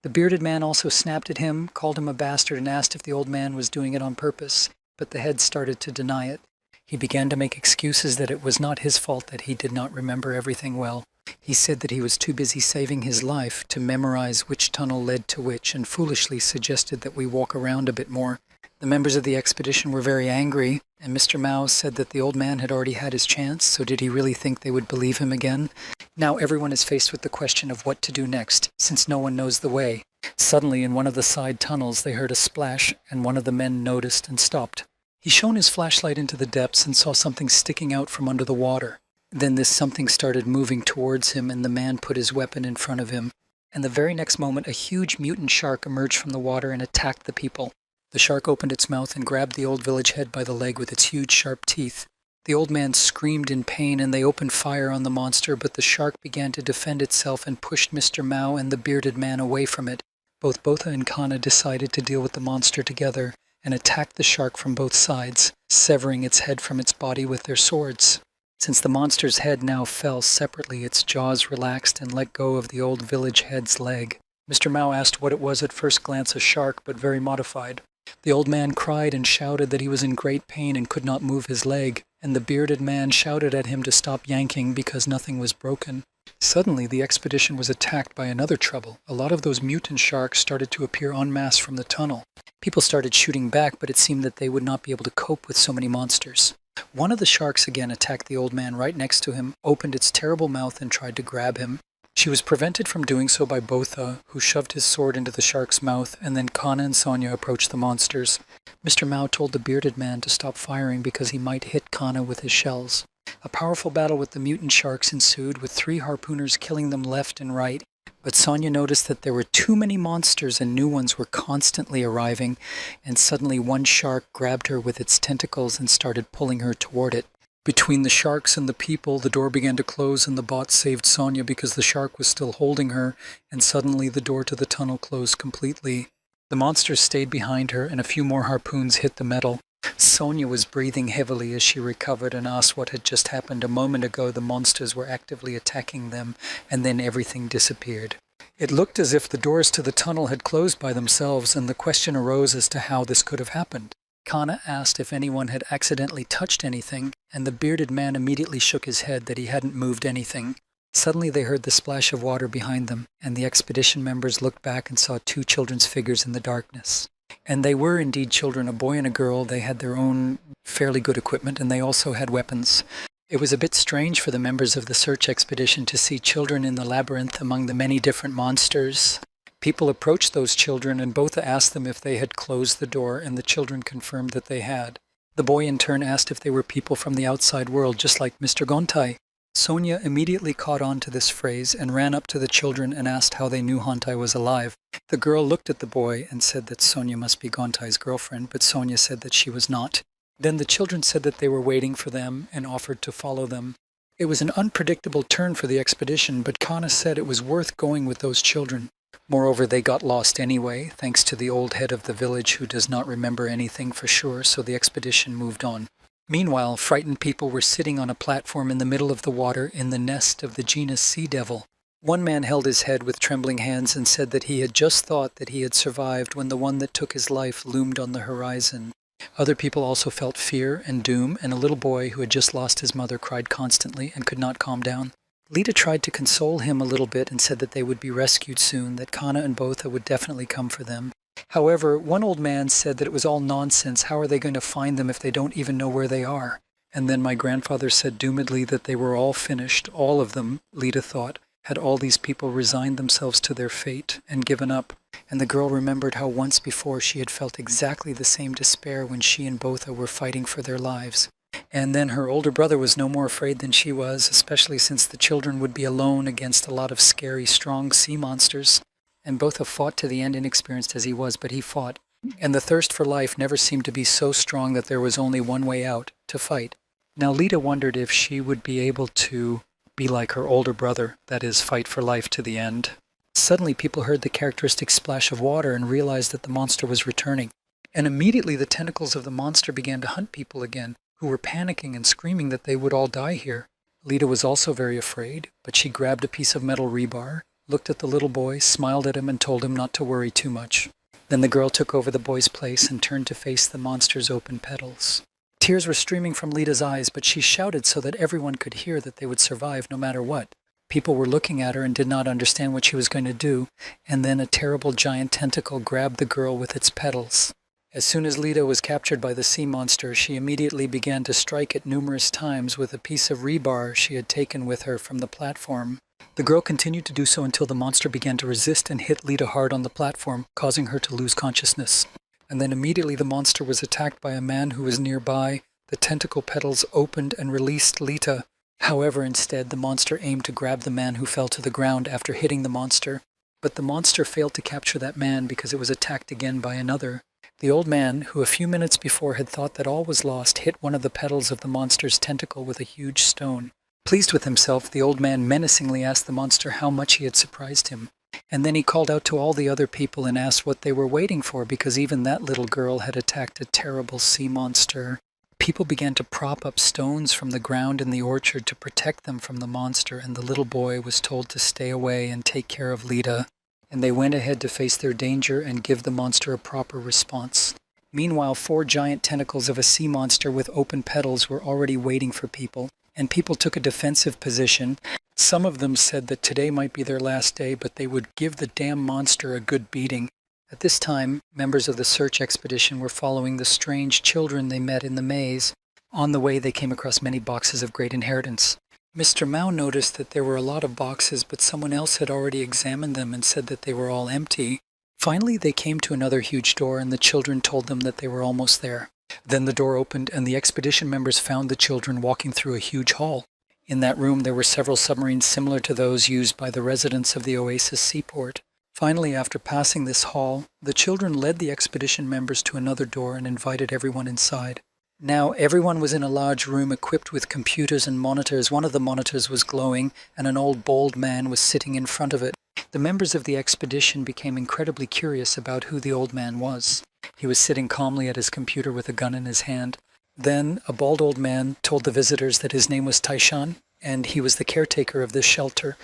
The bearded man also snapped at him, called him a bastard, and asked if the old man was doing it on purpose, but the head started to deny it. He began to make excuses that it was not his fault that he did not remember everything well. He said that he was too busy saving his life to memorize which tunnel led to which, and foolishly suggested that we walk around a bit more. The members of the expedition were very angry, and Mr. Mao said that the old man had already had his chance, so did he really think they would believe him again? Now everyone is faced with the question of what to do next, since no one knows the way. Suddenly, in one of the side tunnels, they heard a splash, and one of the men noticed and stopped. He shone his flashlight into the depths and saw something sticking out from under the water. Then this something started moving towards him, and the man put his weapon in front of him. And the very next moment, a huge mutant shark emerged from the water and attacked the people. The shark opened its mouth and grabbed the old village head by the leg with its huge sharp teeth. The old man screamed in pain, and they opened fire on the monster, but the shark began to defend itself and pushed Mr. Mao and the bearded man away from it. Both Botha and Kana decided to deal with the monster together, and attacked the shark from both sides, severing its head from its body with their swords. Since the monster's head now fell separately, its jaws relaxed and let go of the old village head's leg. Mr. Mao asked what it was at first glance a shark, but very modified. The old man cried and shouted that he was in great pain and could not move his leg, and the bearded man shouted at him to stop yanking because nothing was broken. Suddenly, the expedition was attacked by another trouble. A lot of those mutant sharks started to appear en masse from the tunnel. People started shooting back, but it seemed that they would not be able to cope with so many monsters. One of the sharks again attacked the old man right next to him, opened its terrible mouth and tried to grab him. She was prevented from doing so by Botha, who shoved his sword into the shark's mouth, and then Kana and Sonia approached the monsters. Mr. Mao told the bearded man to stop firing because he might hit Kana with his shells. A powerful battle with the mutant sharks ensued, with 3 harpooners killing them left and right. But Sonia noticed that there were too many monsters and new ones were constantly arriving, and suddenly one shark grabbed her with its tentacles and started pulling her toward it. Between the sharks and the people, the door began to close, and the bot saved Sonia because the shark was still holding her, and suddenly the door to the tunnel closed completely. The monsters stayed behind her, and a few more harpoons hit the metal. Sonia was breathing heavily as she recovered and asked what had just happened. A moment ago, the monsters were actively attacking them, and then everything disappeared. It looked as if the doors to the tunnel had closed by themselves, and the question arose as to how this could have happened. Kana asked if anyone had accidentally touched anything, and the bearded man immediately shook his head that he hadn't moved anything. Suddenly they heard the splash of water behind them, and the expedition members looked back and saw two children's figures in the darkness. And they were indeed children, a boy and a girl. They had their own fairly good equipment, and they also had weapons. It was a bit strange for the members of the search expedition to see children in the labyrinth among the many different monsters. People approached those children, and Botha asked them if they had closed the door, and the children confirmed that they had. The boy in turn asked if they were people from the outside world, just like Mr. Gontai. Sonia immediately caught on to this phrase and ran up to the children and asked how they knew Gontai was alive. The girl looked at the boy and said that Sonia must be Gontai's girlfriend, but Sonia said that she was not. Then the children said that they were waiting for them and offered to follow them. It was an unpredictable turn for the expedition, but Kana said it was worth going with those children. Moreover, they got lost anyway, thanks to the old head of the village who does not remember anything for sure, so the expedition moved on. Meanwhile, frightened people were sitting on a platform in the middle of the water in the nest of the genus sea devil. One man held his head with trembling hands and said that he had just thought that he had survived when the one that took his life loomed on the horizon. Other people also felt fear and doom, and a little boy who had just lost his mother cried constantly and could not calm down. Lita tried to console him a little bit and said that they would be rescued soon, that Kana and Botha would definitely come for them. However, one old man said that it was all nonsense. How are they going to find them if they don't even know where they are? And then my grandfather said doomedly that they were all finished. All of them, Lita thought, had all these people resigned themselves to their fate and given up. And the girl remembered how once before she had felt exactly the same despair when she and Botha were fighting for their lives. And then her older brother was no more afraid than she was, especially since the children would be alone against a lot of scary, strong sea monsters. And Botha fought to the end, inexperienced as he was, but he fought. And the thirst for life never seemed to be so strong that there was only one way out, to fight. Now Lita wondered if she would be able to be like her older brother, that is, fight for life to the end. Suddenly people heard the characteristic splash of water and realized that the monster was returning. And immediately the tentacles of the monster began to hunt people again, who were panicking and screaming that they would all die here. Lita was also very afraid, but she grabbed a piece of metal rebar, looked at the little boy, smiled at him, and told him not to worry too much. Then the girl took over the boy's place and turned to face the monster's open petals. Tears were streaming from Lita's eyes, but she shouted so that everyone could hear that they would survive no matter what. People were looking at her and did not understand what she was going to do, and then a terrible giant tentacle grabbed the girl with its petals. As soon as Lita was captured by the sea monster, she immediately began to strike it numerous times with a piece of rebar she had taken with her from the platform. The girl continued to do so until the monster began to resist and hit Lita hard on the platform, causing her to lose consciousness. And then immediately the monster was attacked by a man who was nearby. The tentacle petals opened and released Lita. However, instead, the monster aimed to grab the man who fell to the ground after hitting the monster. But the monster failed to capture that man because it was attacked again by another. The old man, who a few minutes before had thought that all was lost, hit one of the petals of the monster's tentacle with a huge stone. Pleased with himself, the old man menacingly asked the monster how much he had surprised him. And then he called out to all the other people and asked what they were waiting for, because even that little girl had attacked a terrible sea monster. People began to prop up stones from the ground in the orchard to protect them from the monster, and the little boy was told to stay away and take care of Lita. And they went ahead to face their danger and give the monster a proper response. Meanwhile, 4 giant tentacles of a sea monster with open petals were already waiting for people, and people took a defensive position. Some of them said that today might be their last day, but they would give the damn monster a good beating. At this time, members of the search expedition were following the strange children they met in the maze. On the way, they came across many boxes of great inheritance. Mr. Mao noticed that there were a lot of boxes, but someone else had already examined them and said that they were all empty. Finally, they came to another huge door, and the children told them that they were almost there. Then the door opened, and the expedition members found the children walking through a huge hall. In that room, there were several submarines similar to those used by the residents of the Oasis seaport. Finally, after passing this hall, the children led the expedition members to another door and invited everyone inside. Now, everyone was in a large room equipped with computers and monitors. One of the monitors was glowing, and an old bald man was sitting in front of it. The members of the expedition became incredibly curious about who the old man was. He was sitting calmly at his computer with a gun in his hand. Then, a bald old man told the visitors that his name was Taishan, and he was the caretaker of this shelter.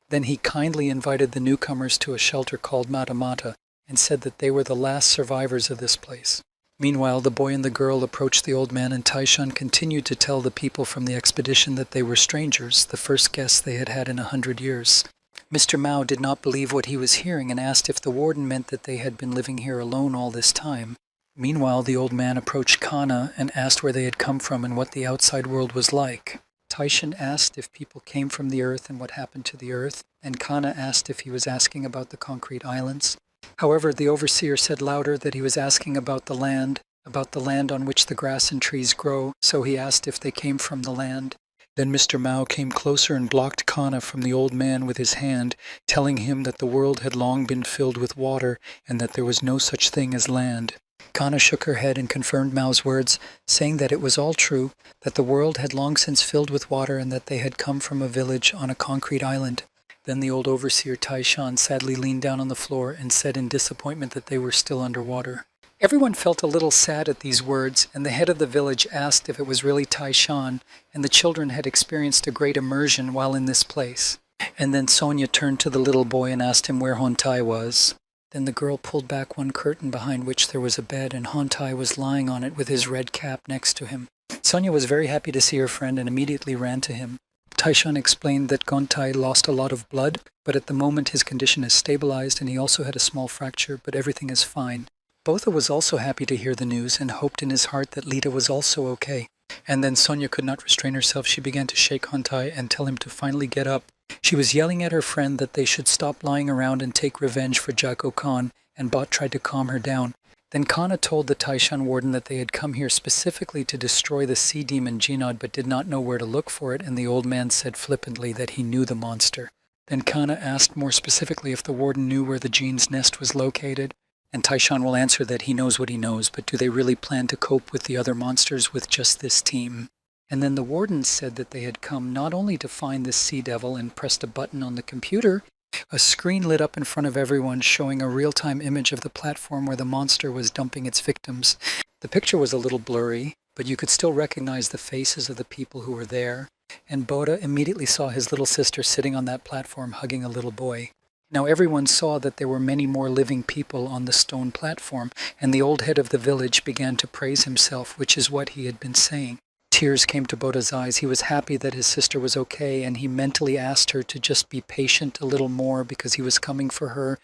Then he kindly invited the newcomers to a shelter called Matamata and said that they were the last survivors of this place. Meanwhile, the boy and the girl approached the old man, and Taishan continued to tell the people from the expedition that they were strangers, the first guests they had had in 100 years. Mr. Mao did not believe what he was hearing and asked if the warden meant that they had been living here alone all this time. Meanwhile, the old man approached Kana and asked where they had come from and what the outside world was like. Taishan asked if people came from the earth and what happened to the earth, and Kana asked if he was asking about the concrete islands. However, the overseer said louder that he was asking about the land on which the grass and trees grow, so he asked if they came from the land. Then Mr. Mao came closer and blocked Kana from the old man with his hand, telling him that the world had long been filled with water and that there was no such thing as land. Kana shook her head and confirmed Mao's words, saying that it was all true, that the world had long since filled with water and that they had come from a village on a concrete island. Then the old overseer Taishan sadly leaned down on the floor and said in disappointment that they were still underwater. Everyone felt a little sad at these words, and the head of the village asked if it was really Taishan, and the children had experienced a great immersion while in this place. And then Sonia turned to the little boy and asked him where Hontai was. Then the girl pulled back one curtain behind which there was a bed, and Hontai was lying on it with his red cap next to him. Sonia was very happy to see her friend and immediately ran to him. Taishan explained that Gontai lost a lot of blood, but at the moment his condition is stabilized and he also had a small fracture, but everything is fine. Botha was also happy to hear the news and hoped in his heart that Lita was also okay. And then Sonia could not restrain herself. She began to shake Hontai and tell him to finally get up. She was yelling at her friend that they should stop lying around and take revenge for Jako Khan, and Bot tried to calm her down. Then Kana told the Taishan warden that they had come here specifically to destroy the sea demon Jinod but did not know where to look for it, and the old man said flippantly that he knew the monster. Then Kana asked more specifically if the warden knew where the Jin's nest was located, and Taishan will answer that he knows what he knows, but do they really plan to cope with the other monsters with just this team? And then the warden said that they had come not only to find this sea devil and pressed a button on the computer. A screen lit up in front of everyone showing a real-time image of the platform where the monster was dumping its victims. The picture was a little blurry, but you could still recognize the faces of the people who were there, and Botha immediately saw his little sister sitting on that platform hugging a little boy. Now everyone saw that there were many more living people on the stone platform, and the old head of the village began to praise himself, which is what he had been saying. Tears came to Botha's eyes. He was happy that his sister was okay, and he mentally asked her to just be patient a little more because he was coming for her.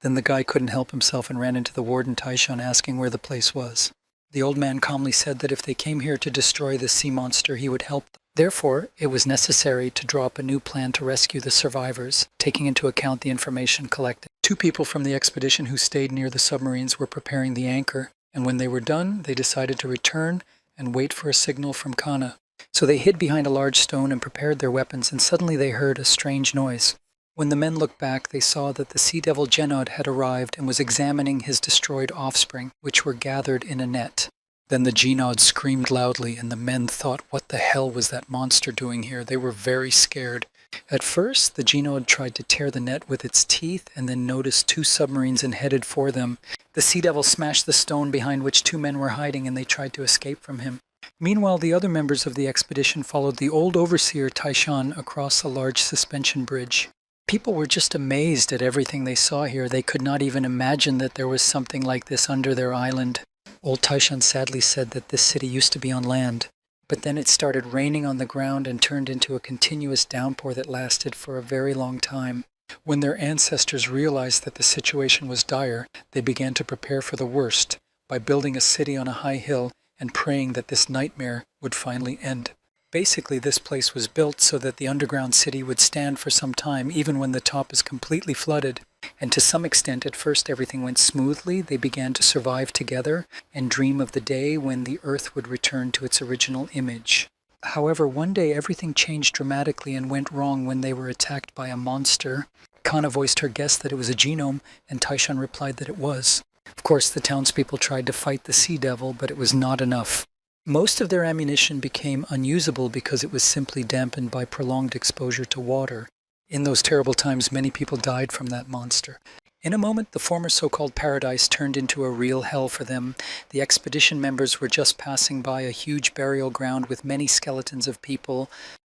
Then the guy couldn't help himself and ran into the warden Taishan asking where the place was. The old man calmly said that if they came here to destroy the sea monster, he would help them. Therefore, it was necessary to draw up a new plan to rescue the survivors, taking into account the information collected. 2 people from the expedition who stayed near the submarines were preparing the anchor, and when they were done, they decided to return and wait for a signal from Kana. So they hid behind a large stone and prepared their weapons, and suddenly they heard a strange noise. When the men looked back, they saw that the sea devil Genod had arrived and was examining his destroyed offspring, which were gathered in a net. Then the Genod screamed loudly, and the men thought, what the hell was that monster doing here? They were very scared. At first, the Genod tried to tear the net with its teeth and then noticed 2 submarines and headed for them. The sea devil smashed the stone behind which 2 men were hiding, and they tried to escape from him. Meanwhile, the other members of the expedition followed the old overseer Taishan across a large suspension bridge. People were just amazed at everything they saw here. They could not even imagine that there was something like this under their island. Old Taishan sadly said that this city used to be on land, but then it started raining on the ground and turned into a continuous downpour that lasted for a very long time. When their ancestors realized that the situation was dire, they began to prepare for the worst by building a city on a high hill and praying that this nightmare would finally end. Basically, this place was built so that the underground city would stand for some time, even when the top is completely flooded. And to some extent, at first everything went smoothly. They began to survive together and dream of the day when the earth would return to its original image. However, one day everything changed dramatically and went wrong when they were attacked by a monster. Kana voiced her guess that it was a genome, and Taishan replied that it was. Of course, the townspeople tried to fight the sea devil, but it was not enough. Most of their ammunition became unusable because it was simply dampened by prolonged exposure to water. In those terrible times, many people died from that monster. In a moment, the former so-called paradise turned into a real hell for them. The expedition members were just passing by a huge burial ground with many skeletons of people.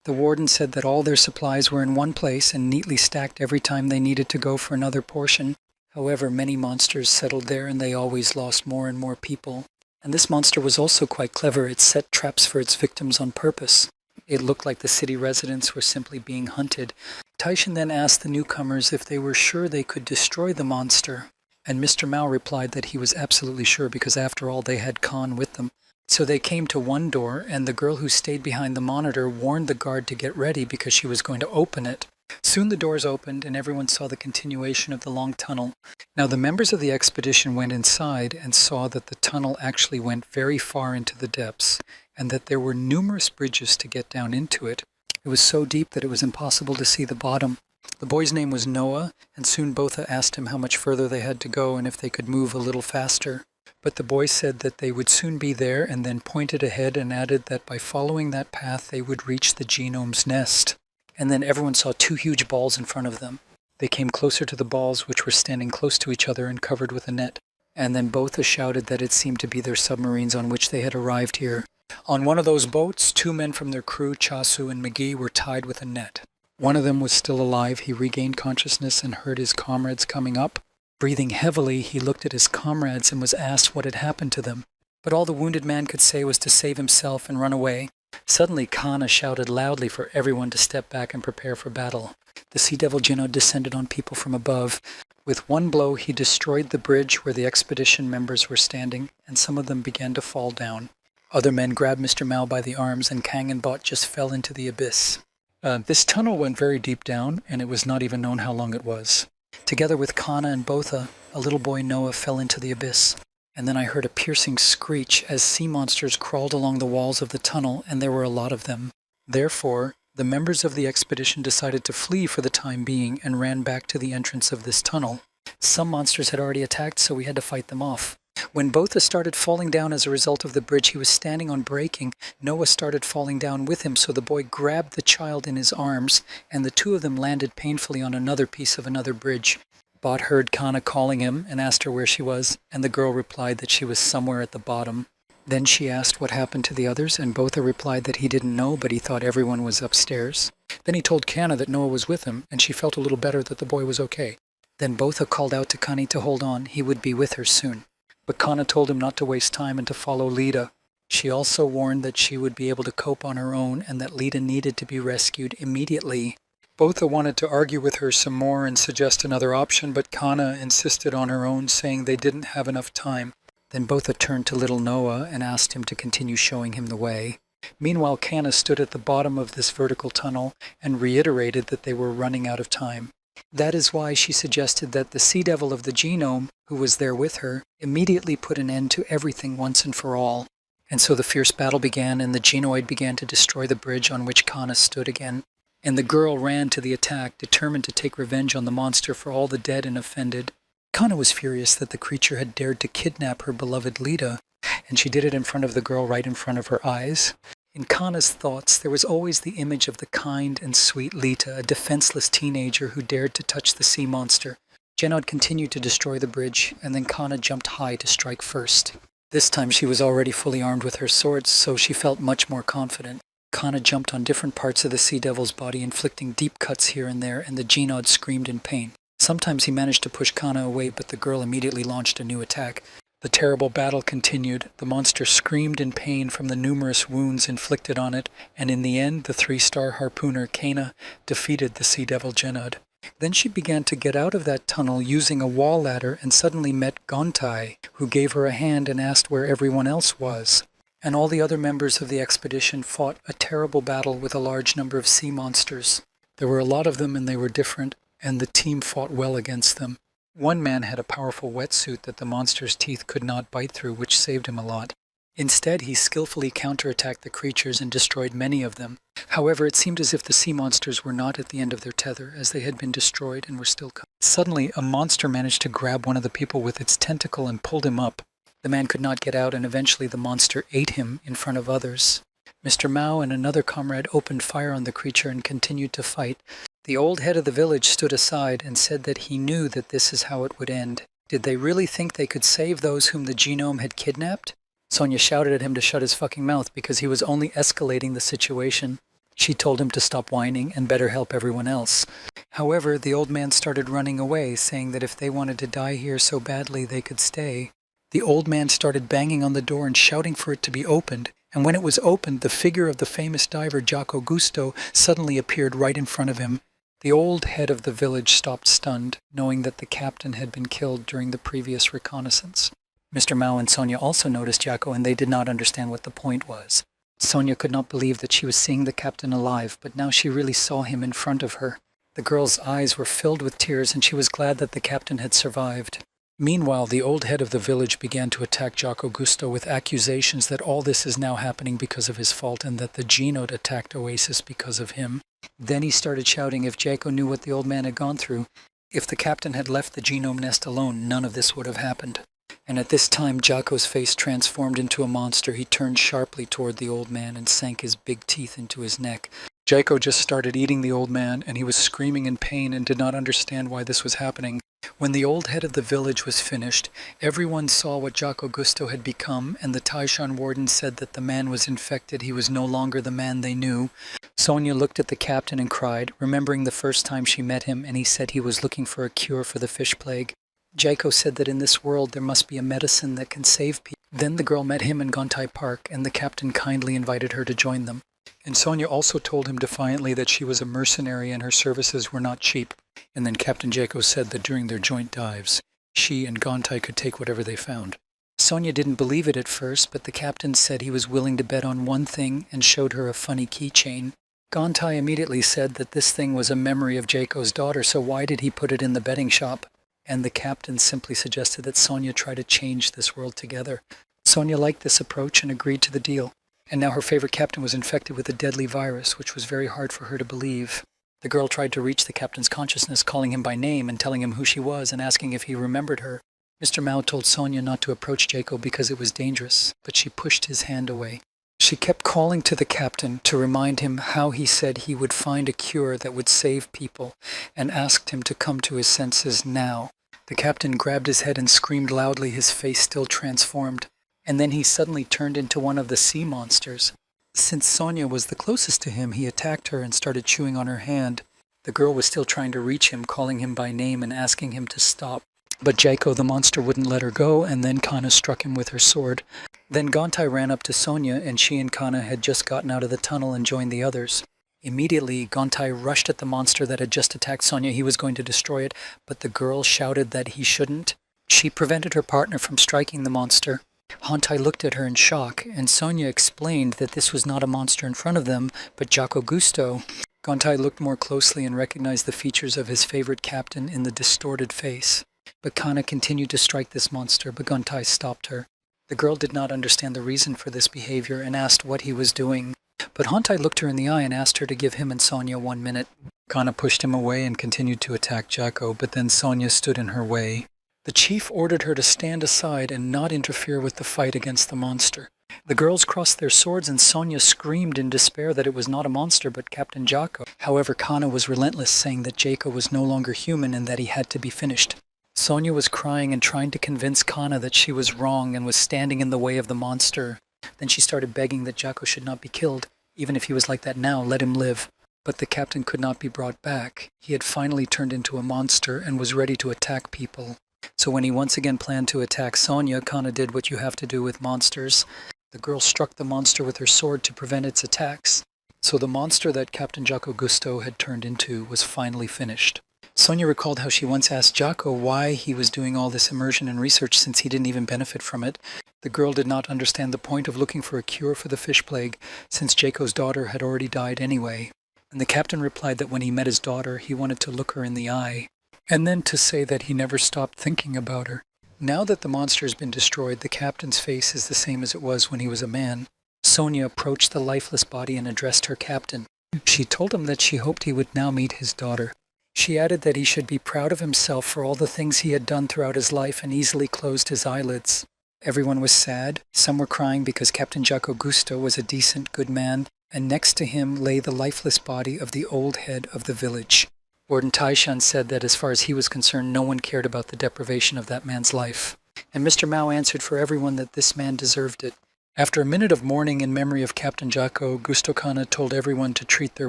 The warden said that all their supplies were in one place and neatly stacked every time they needed to go for another portion. However, many monsters settled there and they always lost more and more people. And this monster was also quite clever. It set traps for its victims on purpose. It looked like the city residents were simply being hunted. Taishan then asked the newcomers if they were sure they could destroy the monster. And Mr. Mao replied that he was absolutely sure because after all they had Khan with them. So they came to one door and the girl who stayed behind the monitor warned the guard to get ready because she was going to open it. Soon the doors opened and everyone saw the continuation of the long tunnel. Now the members of the expedition went inside and saw that the tunnel actually went very far into the depths and that there were numerous bridges to get down into it. It was so deep that it was impossible to see the bottom. The boy's name was Noah, and soon Botha asked him how much further they had to go and if they could move a little faster. But the boy said that they would soon be there and then pointed ahead and added that by following that path they would reach the genome's nest. And then everyone saw two huge balls in front of them. They came closer to the balls, which were standing close to each other and covered with a net. And then Botha shouted that it seemed to be their submarines on which they had arrived here. On one of those boats, 2 men from their crew, Chasu and McGee, were tied with a net. One of them was still alive. He regained consciousness and heard his comrades coming up. Breathing heavily, he looked at his comrades and was asked what had happened to them. But all the wounded man could say was to save himself and run away. Suddenly, Kana shouted loudly for everyone to step back and prepare for battle. The Sea Devil Jinod descended on people from above. With one blow, he destroyed the bridge where the expedition members were standing, and some of them began to fall down. Other men grabbed Mr. Mao by the arms, and Kang and Bot just fell into the abyss. This tunnel went very deep down, and it was not even known how long it was. Together with Kana and Botha, a little boy Noah fell into the abyss. And then I heard a piercing screech as sea monsters crawled along the walls of the tunnel, and there were a lot of them. Therefore, the members of the expedition decided to flee for the time being and ran back to the entrance of this tunnel. Some monsters had already attacked, so we had to fight them off. When Botha started falling down as a result of the bridge he was standing on breaking, Noah started falling down with him, so the boy grabbed the child in his arms, and the two of them landed painfully on another piece of another bridge. Bot heard Kana calling him and asked her where she was, and the girl replied that she was somewhere at the bottom. Then she asked what happened to the others, and Botha replied that he didn't know, but he thought everyone was upstairs. Then he told Kana that Noah was with him, and she felt a little better that the boy was okay. Then Botha called out to Kani to hold on, he would be with her soon. But Kana told him not to waste time and to follow Lida. She also warned that she would be able to cope on her own and that Lida needed to be rescued immediately. Botha wanted to argue with her some more and suggest another option, but Kana insisted on her own, saying they didn't have enough time. Then Botha turned to little Noah and asked him to continue showing him the way. Meanwhile, Kana stood at the bottom of this vertical tunnel and reiterated that they were running out of time. That is why she suggested that the Sea Devil of the Genome, who was there with her, immediately put an end to everything once and for all. And so the fierce battle began, and the Genoid began to destroy the bridge on which Kana stood again. And the girl ran to the attack, determined to take revenge on the monster for all the dead and offended. Kana was furious that the creature had dared to kidnap her beloved Lida, and she did it in front of the girl right in front of her eyes. In Kana's thoughts, there was always the image of the kind and sweet Lita, a defenseless teenager who dared to touch the sea monster. Genod continued to destroy the bridge, and then Kana jumped high to strike first. This time she was already fully armed with her swords, so she felt much more confident. Kana jumped on different parts of the Sea Devil's body, inflicting deep cuts here and there, and the Genod screamed in pain. Sometimes he managed to push Kana away, but the girl immediately launched a new attack. The terrible battle continued. The monster screamed in pain from the numerous wounds inflicted on it, and in the end, the 3-star harpooner, Kana, defeated the Sea Devil Genod. Then she began to get out of that tunnel using a wall ladder and suddenly met Gontai, who gave her a hand and asked where everyone else was. And all the other members of the expedition fought a terrible battle with a large number of sea monsters. There were a lot of them and they were different, and the team fought well against them. One man had a powerful wetsuit that the monster's teeth could not bite through, which saved him a lot. Instead, he skillfully counterattacked the creatures and destroyed many of them. However, it seemed as if the sea monsters were not at the end of their tether, as they had been destroyed and were still coming. Suddenly, a monster managed to grab one of the people with its tentacle and pulled him up. The man could not get out, and eventually the monster ate him in front of others. Mr. Mao and another comrade opened fire on the creature and continued to fight. The old head of the village stood aside and said that he knew that this is how it would end. Did they really think they could save those whom the genome had kidnapped? Sonia shouted at him to shut his fucking mouth because he was only escalating the situation. She told him to stop whining and better help everyone else. However, the old man started running away, saying that if they wanted to die here so badly they could stay. The old man started banging on the door and shouting for it to be opened, and when it was opened, the figure of the famous diver Jaco Gusto suddenly appeared right in front of him. The old head of the village stopped stunned, knowing that the captain had been killed during the previous reconnaissance. Mr. Mao and Sonia also noticed Jaco, and they did not understand what the point was. Sonia could not believe that she was seeing the captain alive, but now she really saw him in front of her. The girl's eyes were filled with tears, and she was glad that the captain had survived. Meanwhile, the old head of the village began to attack Jaco Gusto with accusations that all this is now happening because of his fault and that the genome attacked Oasis because of him. Then he started shouting if Jaco knew what the old man had gone through. If the captain had left the genome nest alone, none of this would have happened. And at this time, Jaco's face transformed into a monster. He turned sharply toward the old man and sank his big teeth into his neck. Jaco just started eating the old man, and he was screaming in pain and did not understand why this was happening. When the old head of the village was finished, everyone saw what Jaco Gusto had become, and the Taishan warden said that the man was infected. He was no longer the man they knew. Sonia looked at the captain and cried, remembering the first time she met him, and he said he was looking for a cure for the fish plague. Jaco said that in this world there must be a medicine that can save people. Then the girl met him in Gontai Park, and the captain kindly invited her to join them. And Sonia also told him defiantly that she was a mercenary and her services were not cheap. And then Captain Jaco said that during their joint dives, she and Gontai could take whatever they found. Sonia didn't believe it at first, but the captain said he was willing to bet on one thing and showed her a funny keychain. Gontai immediately said that this thing was a memory of Jaco's daughter, so why did he put it in the betting shop? And the captain simply suggested that Sonia try to change this world together. Sonia liked this approach and agreed to the deal. And now her favorite captain was infected with a deadly virus, which was very hard for her to believe. The girl tried to reach the captain's consciousness, calling him by name and telling him who she was and asking if he remembered her. Mr. Mao told Sonia not to approach Jaco because it was dangerous, but she pushed his hand away. She kept calling to the captain to remind him how he said he would find a cure that would save people, and asked him to come to his senses now. The captain grabbed his head and screamed loudly, his face still transformed. And then he suddenly turned into one of the sea monsters. Since Sonia was the closest to him, he attacked her and started chewing on her hand. The girl was still trying to reach him, calling him by name and asking him to stop. But Jaco, the monster, wouldn't let her go, and then Kana struck him with her sword. Then Gontai ran up to Sonia, and she and Kana had just gotten out of the tunnel and joined the others. Immediately, Gontai rushed at the monster that had just attacked Sonia. He was going to destroy it, but the girl shouted that he shouldn't. She prevented her partner from striking the monster. Gontai looked at her in shock, and Sonia explained that this was not a monster in front of them, but Jaco Gusto. Gontai looked more closely and recognized the features of his favorite captain in the distorted face. But Kana continued to strike this monster, but Gontai stopped her. The girl did not understand the reason for this behavior and asked what he was doing. But Gontai looked her in the eye and asked her to give him and Sonia 1 minute. Kana pushed him away and continued to attack Jaco, but then Sonia stood in her way. The chief ordered her to stand aside and not interfere with the fight against the monster. The girls crossed their swords and Sonia screamed in despair that it was not a monster but Captain Jaco. However, Kana was relentless, saying that Jaco was no longer human and that he had to be finished. Sonia was crying and trying to convince Kana that she was wrong and was standing in the way of the monster. Then she started begging that Jaco should not be killed. Even if he was like that now, let him live. But the captain could not be brought back. He had finally turned into a monster and was ready to attack people. So when he once again planned to attack Sonia, Kana did what you have to do with monsters. The girl struck the monster with her sword to prevent its attacks. So the monster that Captain Jaco Gusto had turned into was finally finished. Sonia recalled how she once asked Jaco why he was doing all this immersion and research since he didn't even benefit from it. The girl did not understand the point of looking for a cure for the fish plague, since Jaco's daughter had already died anyway. And the captain replied that when he met his daughter, he wanted to look her in the eye, and then to say that he never stopped thinking about her. Now that the monster has been destroyed, the captain's face is the same as it was when he was a man. Sonia approached the lifeless body and addressed her captain. She told him that she hoped he would now meet his daughter. She added that he should be proud of himself for all the things he had done throughout his life and easily closed his eyelids. Everyone was sad. Some were crying because Captain Jaco Gusto was a decent, good man, and next to him lay the lifeless body of the old head of the village. Warden Taishan said that as far as he was concerned, no one cared about the deprivation of that man's life. And Mr. Mao answered for everyone that this man deserved it. After a minute of mourning in memory of Captain Jocko, Gustokana told everyone to treat their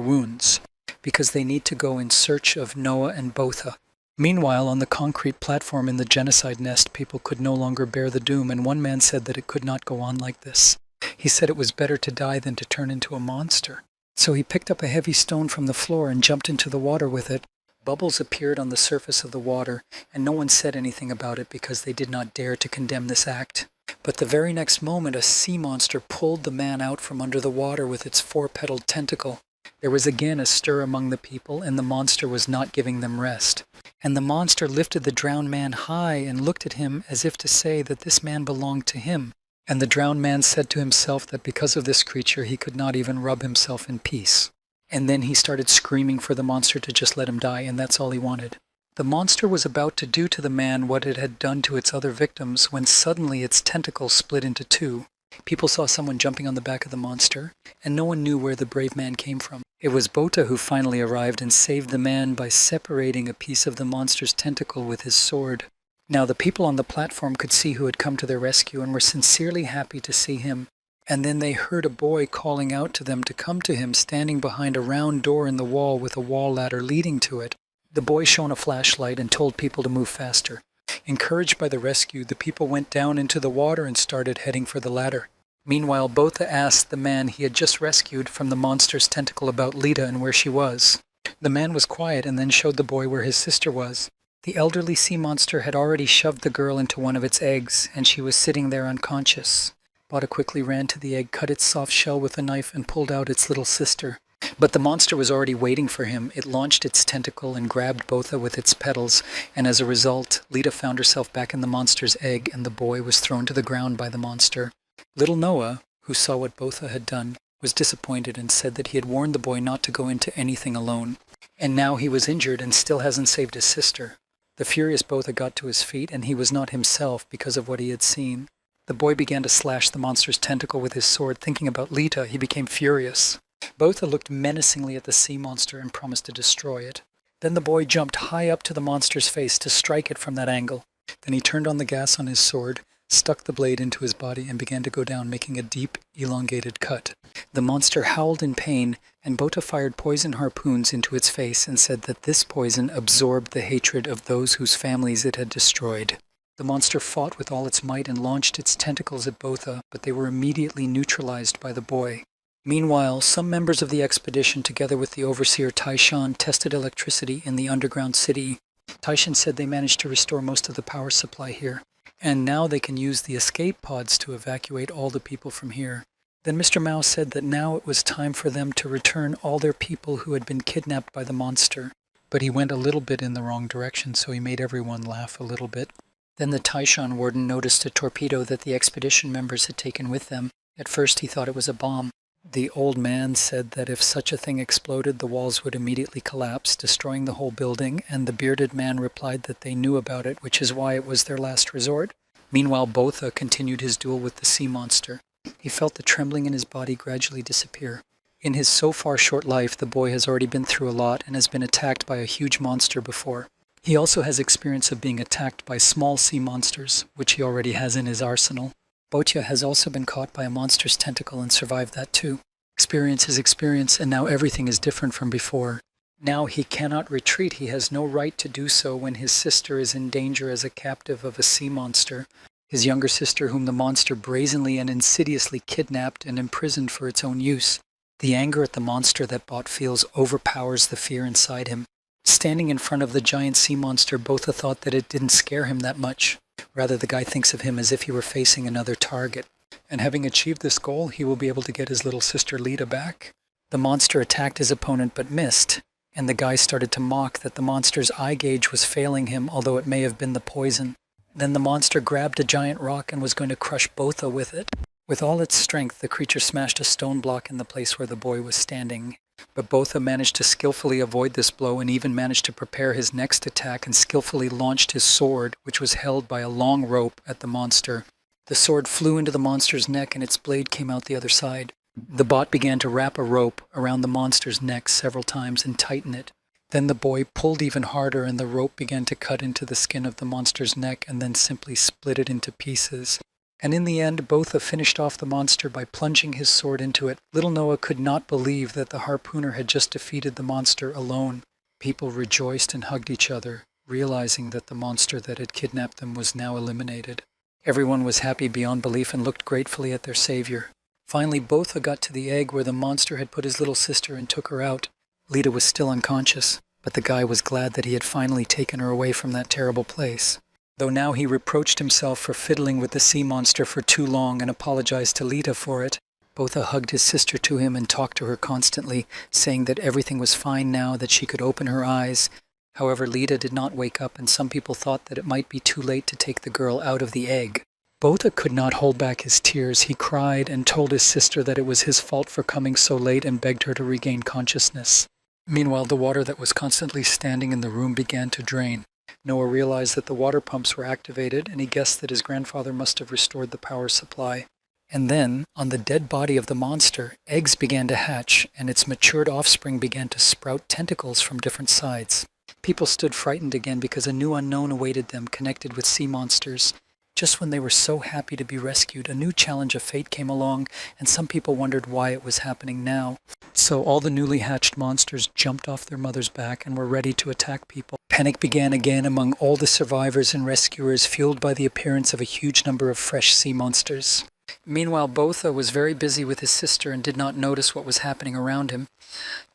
wounds, because they need to go in search of Noah and Botha. Meanwhile, on the concrete platform in the genocide nest, people could no longer bear the doom, and one man said that it could not go on like this. He said it was better to die than to turn into a monster. So he picked up a heavy stone from the floor and jumped into the water with it. Bubbles appeared on the surface of the water, and no one said anything about it because they did not dare to condemn this act. But the very next moment, a sea monster pulled the man out from under the water with its four-petaled tentacle. There was again a stir among the people, and the monster was not giving them rest. And the monster lifted the drowned man high and looked at him as if to say that this man belonged to him. And the drowned man said to himself that because of this creature he could not even rub himself in peace. And then he started screaming for the monster to just let him die, and that's all he wanted. The monster was about to do to the man what it had done to its other victims when suddenly its tentacles split into two. People saw someone jumping on the back of the monster, and no one knew where the brave man came from. It was Botha who finally arrived and saved the man by separating a piece of the monster's tentacle with his sword. Now the people on the platform could see who had come to their rescue and were sincerely happy to see him. And then they heard a boy calling out to them to come to him, standing behind a round door in the wall with a wall ladder leading to it. The boy shone a flashlight and told people to move faster. Encouraged by the rescue, the people went down into the water and started heading for the ladder. Meanwhile, Botha asked the man he had just rescued from the monster's tentacle about Lita and where she was. The man was quiet and then showed the boy where his sister was. The elderly sea monster had already shoved the girl into one of its eggs, and she was sitting there unconscious. Botha quickly ran to the egg, cut its soft shell with a knife, and pulled out its little sister. But the monster was already waiting for him. It launched its tentacle and grabbed Botha with its petals, and as a result, Lita found herself back in the monster's egg, and the boy was thrown to the ground by the monster. Little Noah, who saw what Botha had done, was disappointed and said that he had warned the boy not to go into anything alone. And now he was injured and still hasn't saved his sister. The furious Botha got to his feet, and he was not himself because of what he had seen. The boy began to slash the monster's tentacle with his sword. Thinking about Lita, he became furious. Botha looked menacingly at the sea monster and promised to destroy it. Then the boy jumped high up to the monster's face to strike it from that angle. Then he turned on the gas on his sword, stuck the blade into his body, and began to go down, making a deep, elongated cut. The monster howled in pain, and Botha fired poison harpoons into its face and said that this poison absorbed the hatred of those whose families it had destroyed. The monster fought with all its might and launched its tentacles at Botha, but they were immediately neutralized by the boy. Meanwhile, some members of the expedition, together with the overseer Taishan, tested electricity in the underground city. Taishan said they managed to restore most of the power supply here, and now they can use the escape pods to evacuate all the people from here. Then Mr. Mao said that now it was time for them to return all their people who had been kidnapped by the monster. But he went a little bit in the wrong direction, so he made everyone laugh a little bit. Then the Taishan warden noticed a torpedo that the expedition members had taken with them. At first he thought it was a bomb. The old man said that if such a thing exploded, the walls would immediately collapse, destroying the whole building, and the bearded man replied that they knew about it, which is why it was their last resort. Meanwhile, Botha continued his duel with the sea monster. He felt the trembling in his body gradually disappear. In his so far short life, the boy has already been through a lot and has been attacked by a huge monster before. He also has experience of being attacked by small sea monsters, which he already has in his arsenal. Botha has also been caught by a monster's tentacle and survived that too. Experience is experience, and now everything is different from before. Now he cannot retreat. He has no right to do so when his sister is in danger as a captive of a sea monster. His younger sister, whom the monster brazenly and insidiously kidnapped and imprisoned for its own use. The anger at the monster that Bot feels overpowers the fear inside him. Standing in front of the giant sea monster, Botha thought that it didn't scare him that much. Rather, the guy thinks of him as if he were facing another target. And having achieved this goal, he will be able to get his little sister Lita back. The monster attacked his opponent but missed, and the guy started to mock that the monster's eye gauge was failing him, although it may have been the poison. Then the monster grabbed a giant rock and was going to crush Botha with it. With all its strength, the creature smashed a stone block in the place where the boy was standing. But Botha managed to skillfully avoid this blow and even managed to prepare his next attack and skillfully launched his sword, which was held by a long rope, at the monster. The sword flew into the monster's neck and its blade came out the other side. The bot began to wrap a rope around the monster's neck several times and tighten it. Then the boy pulled even harder and the rope began to cut into the skin of the monster's neck and then simply split it into pieces. And in the end, Botha finished off the monster by plunging his sword into it. Little Noah could not believe that the harpooner had just defeated the monster alone. People rejoiced and hugged each other, realizing that the monster that had kidnapped them was now eliminated. Everyone was happy beyond belief and looked gratefully at their savior. Finally, Botha got to the egg where the monster had put his little sister and took her out. Lita was still unconscious, but the guy was glad that he had finally taken her away from that terrible place. Though now he reproached himself for fiddling with the sea monster for too long and apologized to Lita for it. Botha hugged his sister to him and talked to her constantly, saying that everything was fine now, that she could open her eyes. However, Lita did not wake up, and some people thought that it might be too late to take the girl out of the egg. Botha could not hold back his tears. He cried and told his sister that it was his fault for coming so late and begged her to regain consciousness. Meanwhile, the water that was constantly standing in the room began to drain. Noah realized that the water pumps were activated, and he guessed that his grandfather must have restored the power supply. And then, on the dead body of the monster, eggs began to hatch, and its matured offspring began to sprout tentacles from different sides. People stood frightened again because a new unknown awaited them, connected with sea monsters. Just when they were so happy to be rescued, a new challenge of fate came along, and some people wondered why it was happening now. So all the newly hatched monsters jumped off their mother's back and were ready to attack people. Panic began again among all the survivors and rescuers, fueled by the appearance of a huge number of fresh sea monsters. Meanwhile, Botha was very busy with his sister and did not notice what was happening around him.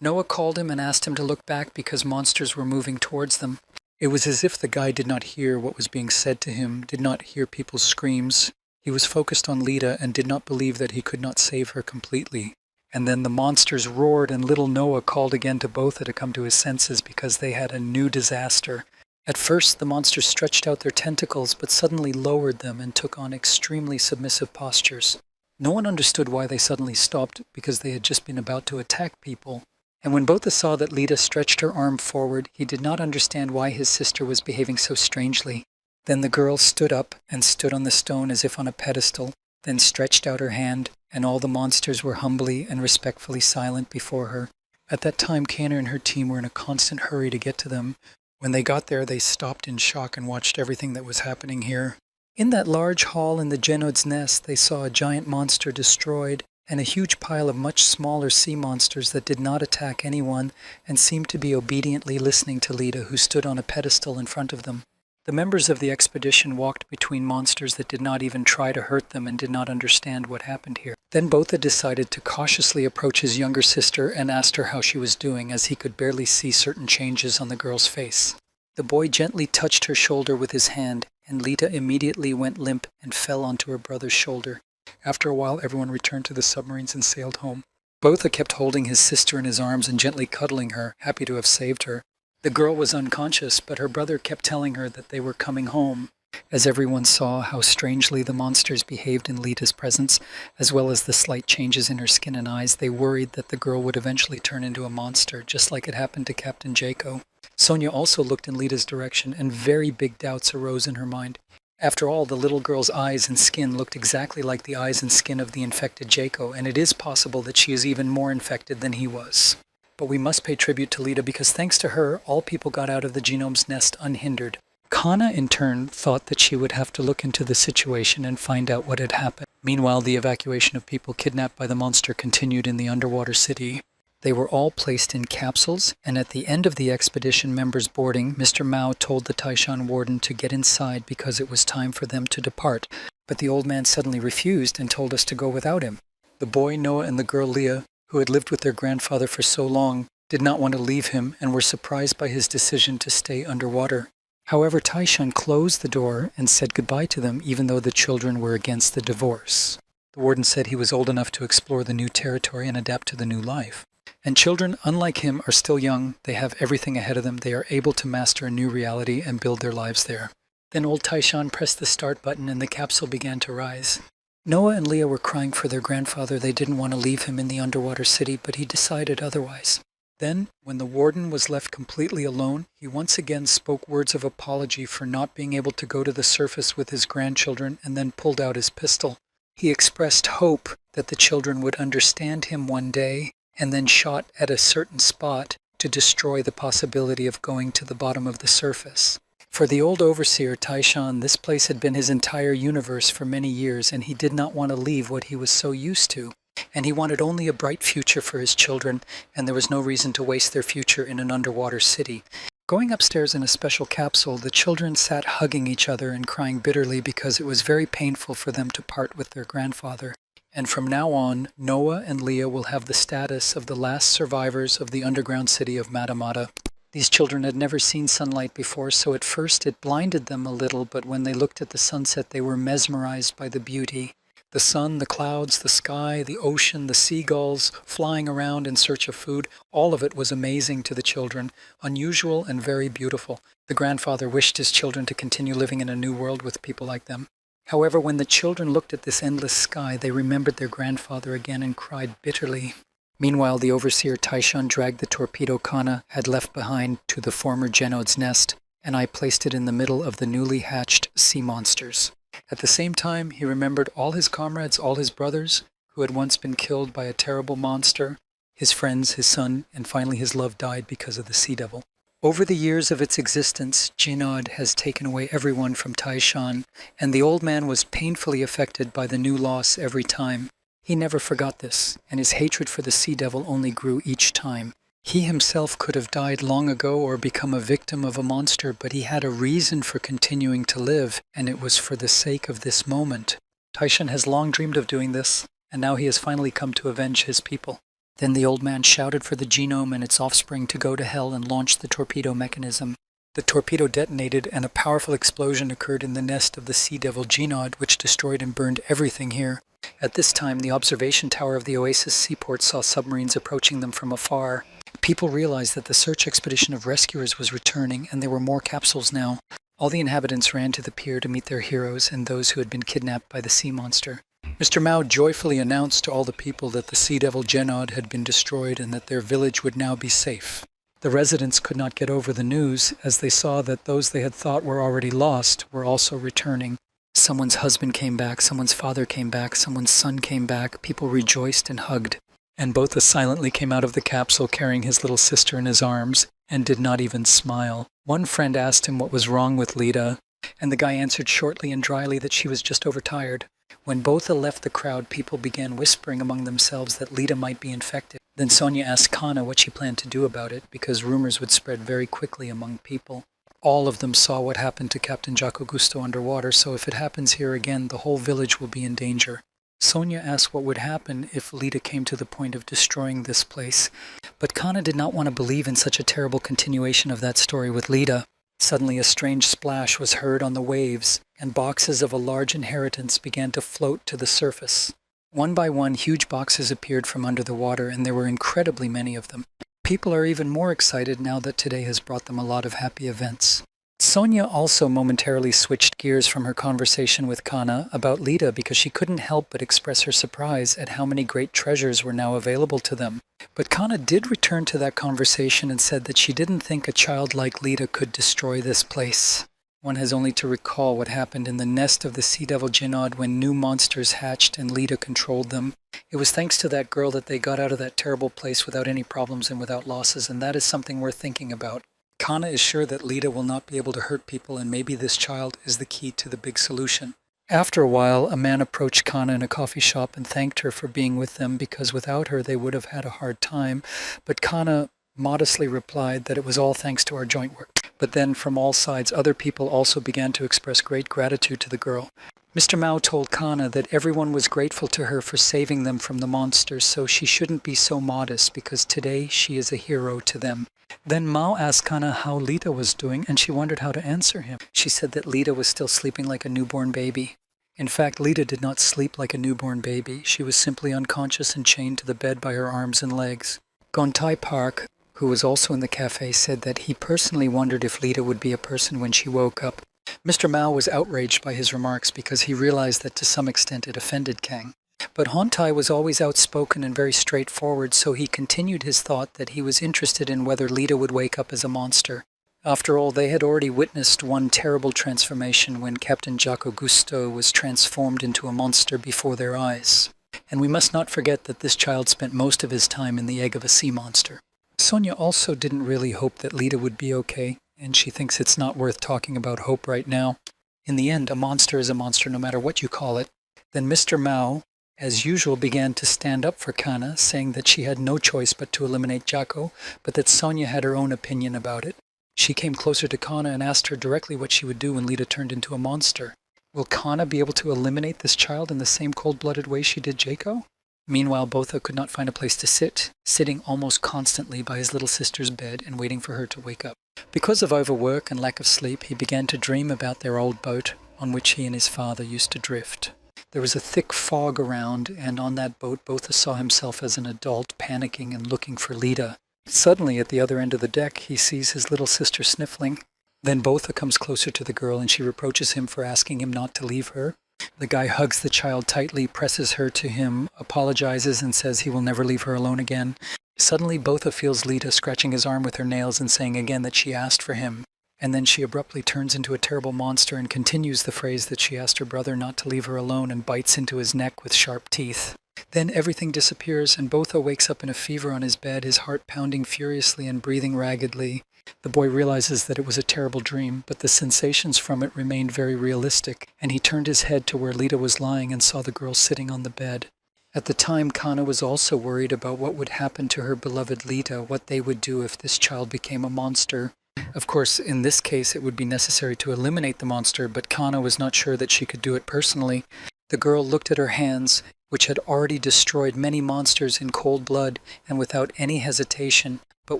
Noah called him and asked him to look back because monsters were moving towards them. It was as if the guy did not hear what was being said to him, did not hear people's screams. He was focused on Lita and did not believe that he could not save her completely. And then the monsters roared, and little Noah called again to Botha to come to his senses because they had a new disaster. At first, the monsters stretched out their tentacles, but suddenly lowered them and took on extremely submissive postures. No one understood why they suddenly stopped, because they had just been about to attack people. And when Botha saw that Lita stretched her arm forward, he did not understand why his sister was behaving so strangely. Then the girl stood up and stood on the stone as if on a pedestal, then stretched out her hand, and all the monsters were humbly and respectfully silent before her. At that time, Kana and her team were in a constant hurry to get to them. When they got there, they stopped in shock and watched everything that was happening here. In that large hall in the Genod's nest, they saw a giant monster destroyed, and a huge pile of much smaller sea monsters that did not attack anyone and seemed to be obediently listening to Lita, who stood on a pedestal in front of them. The members of the expedition walked between monsters that did not even try to hurt them and did not understand what happened here. Then Botha decided to cautiously approach his younger sister and asked her how she was doing, as he could barely see certain changes on the girl's face. The boy gently touched her shoulder with his hand, and Lita immediately went limp and fell onto her brother's shoulder. After a while, everyone returned to the submarines and sailed home. Botha kept holding his sister in his arms and gently cuddling her, happy to have saved her. The girl was unconscious, but her brother kept telling her that they were coming home. As everyone saw how strangely the monsters behaved in Lita's presence, as well as the slight changes in her skin and eyes, they worried that the girl would eventually turn into a monster, just like it happened to Captain Jaco. Sonia also looked in Lita's direction, and very big doubts arose in her mind. After all, the little girl's eyes and skin looked exactly like the eyes and skin of the infected Jaco, and it is possible that she is even more infected than he was. But we must pay tribute to Lita because thanks to her, all people got out of the genome's nest unhindered. Kana, in turn, thought that she would have to look into the situation and find out what had happened. Meanwhile, the evacuation of people kidnapped by the monster continued in the underwater city. They were all placed in capsules, and at the end of the expedition members' boarding, Mr. Mao told the Taishan warden to get inside because it was time for them to depart. But the old man suddenly refused and told us to go without him. The boy, Noah, and the girl, Leah, who had lived with their grandfather for so long, did not want to leave him and were surprised by his decision to stay underwater. However, Taishan closed the door and said goodbye to them, even though the children were against the divorce. The warden said he was old enough to explore the new territory and adapt to the new life. And children, unlike him, are still young. They have everything ahead of them. They are able to master a new reality and build their lives there. Then old Taishan pressed the start button and the capsule began to rise. Noah and Leah were crying for their grandfather. They didn't want to leave him in the underwater city, but he decided otherwise. Then, when the warden was left completely alone, he once again spoke words of apology for not being able to go to the surface with his grandchildren and then pulled out his pistol. He expressed hope that the children would understand him one day and then shot at a certain spot to destroy the possibility of going to the bottom of the surface. For the old overseer, Taishan, this place had been his entire universe for many years, and he did not want to leave what he was so used to. And he wanted only a bright future for his children, and there was no reason to waste their future in an underwater city. Going upstairs in a special capsule, the children sat hugging each other and crying bitterly because it was very painful for them to part with their grandfather. And from now on, Noah and Leah will have the status of the last survivors of the underground city of Matamata. These children had never seen sunlight before, so at first it blinded them a little, but when they looked at the sunset, they were mesmerized by the beauty. The sun, the clouds, the sky, the ocean, the seagulls flying around in search of food, all of it was amazing to the children, unusual and very beautiful. The grandfather wished his children to continue living in a new world with people like them. However, when the children looked at this endless sky, they remembered their grandfather again and cried bitterly. Meanwhile, the overseer Taishan dragged the torpedo Kana had left behind to the former Genod's nest, and I placed it in the middle of the newly hatched sea monsters. At the same time, he remembered all his comrades, all his brothers, who had once been killed by a terrible monster. His friends, his son, and finally his love died because of the sea devil. Over the years of its existence, Genod has taken away everyone from Taishan, and the old man was painfully affected by the new loss every time. He never forgot this, and his hatred for the sea devil only grew each time. He himself could have died long ago or become a victim of a monster, but he had a reason for continuing to live, and it was for the sake of this moment. Taishan has long dreamed of doing this, and now he has finally come to avenge his people. Then the old man shouted for the genome and its offspring to go to hell and launch the torpedo mechanism. The torpedo detonated, and a powerful explosion occurred in the nest of the sea devil Genod, which destroyed and burned everything here. At this time, the observation tower of the Oasis seaport saw submarines approaching them from afar. People realized that the search expedition of rescuers was returning, and there were more capsules now. All the inhabitants ran to the pier to meet their heroes and those who had been kidnapped by the sea monster. Mr. Mao joyfully announced to all the people that the sea devil Genod had been destroyed and that their village would now be safe. The residents could not get over the news, as they saw that those they had thought were already lost were also returning. Someone's husband came back, someone's father came back, someone's son came back. People rejoiced and hugged. And Botha silently came out of the capsule carrying his little sister in his arms and did not even smile. One friend asked him what was wrong with Lita, and the guy answered shortly and dryly that she was just overtired. When Botha left the crowd, people began whispering among themselves that Lita might be infected. Then Sonia asked Kana what she planned to do about it, because rumors would spread very quickly among people. All of them saw what happened to Captain Jaco Gusto underwater, so if it happens here again, the whole village will be in danger. Sonia asked what would happen if Lita came to the point of destroying this place, but Kana did not want to believe in such a terrible continuation of that story with Lita. Suddenly a strange splash was heard on the waves, and boxes of a large inheritance began to float to the surface. One by one, huge boxes appeared from under the water, and there were incredibly many of them. People are even more excited now that today has brought them a lot of happy events. Sonia also momentarily switched gears from her conversation with Kana about Lita because she couldn't help but express her surprise at how many great treasures were now available to them. But Kana did return to that conversation and said that she didn't think a child like Lita could destroy this place. One has only to recall what happened in the nest of the sea devil Genod when new monsters hatched and Lita controlled them. It was thanks to that girl that they got out of that terrible place without any problems and without losses, and that is something worth thinking about. Kana is sure that Lita will not be able to hurt people, and maybe this child is the key to the big solution. After a while, a man approached Kana in a coffee shop and thanked her for being with them because without her they would have had a hard time, but Kana modestly replied that it was all thanks to our joint work. But then from all sides other people also began to express great gratitude to the girl. Mr. Mao told Kana that everyone was grateful to her for saving them from the monsters, so she shouldn't be so modest because today she is a hero to them. Then Mao asked Kana how Lita was doing, and she wondered how to answer him. She said that Lita was still sleeping like a newborn baby. In fact, Lita did not sleep like a newborn baby. She was simply unconscious and chained to the bed by her arms and legs. Gontai Park, who was also in the cafe, said that he personally wondered if Lita would be a person when she woke up. Mr. Mao was outraged by his remarks because he realized that to some extent it offended Kang. But Hontai was always outspoken and very straightforward, so he continued his thought that he was interested in whether Lita would wake up as a monster. After all, they had already witnessed one terrible transformation when Captain Jaco Gusto was transformed into a monster before their eyes. And we must not forget that this child spent most of his time in the egg of a sea monster. Sonia also didn't really hope that Lita would be okay, and she thinks it's not worth talking about hope right now. In the end, a monster is a monster no matter what you call it. Then Mr. Mao, as usual, began to stand up for Kana, saying that she had no choice but to eliminate Jaco, but that Sonia had her own opinion about it. She came closer to Kana and asked her directly what she would do when Lita turned into a monster. Will Kana be able to eliminate this child in the same cold-blooded way she did Jaco? Meanwhile, Botha could not find a place to sit, sitting almost constantly by his little sister's bed and waiting for her to wake up. Because of overwork and lack of sleep, he began to dream about their old boat on which he and his father used to drift. There was a thick fog around, and on that boat Botha saw himself as an adult panicking and looking for Lita. Suddenly, at the other end of the deck, he sees his little sister sniffling. Then Botha comes closer to the girl and she reproaches him for asking him not to leave her. The guy hugs the child tightly, presses her to him, apologizes and says he will never leave her alone again. Suddenly Botha feels Lita scratching his arm with her nails and saying again that she asked for him. And then she abruptly turns into a terrible monster and continues the phrase that she asked her brother not to leave her alone and bites into his neck with sharp teeth. Then everything disappears and Botha wakes up in a fever on his bed, his heart pounding furiously and breathing raggedly. The boy realizes that it was a terrible dream, but the sensations from it remained very realistic, and he turned his head to where Lita was lying and saw the girl sitting on the bed. At the time, Kana was also worried about what would happen to her beloved Lita, what they would do if this child became a monster. Of course, in this case, it would be necessary to eliminate the monster, but Kana was not sure that she could do it personally. The girl looked at her hands, which had already destroyed many monsters in cold blood and without any hesitation. But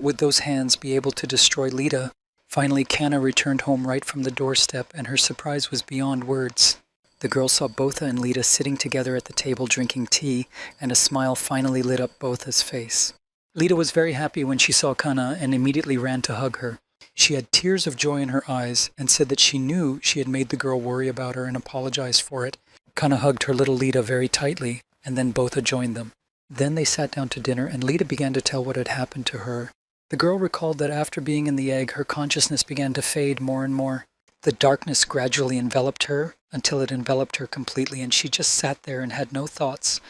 would those hands be able to destroy Lita? Finally, Kana returned home right from the doorstep, and her surprise was beyond words. The girl saw Botha and Lita sitting together at the table drinking tea, and a smile finally lit up Botha's face. Lita was very happy when she saw Kana and immediately ran to hug her. She had tears of joy in her eyes and said that she knew she had made the girl worry about her and apologized for it. Kana hugged her little Lita very tightly, and then Botha joined them. Then they sat down to dinner, and Lita began to tell what had happened to her. The girl recalled that after being in the egg, her consciousness began to fade more and more. The darkness gradually enveloped her, until it enveloped her completely, and she just sat there and had no thoughts.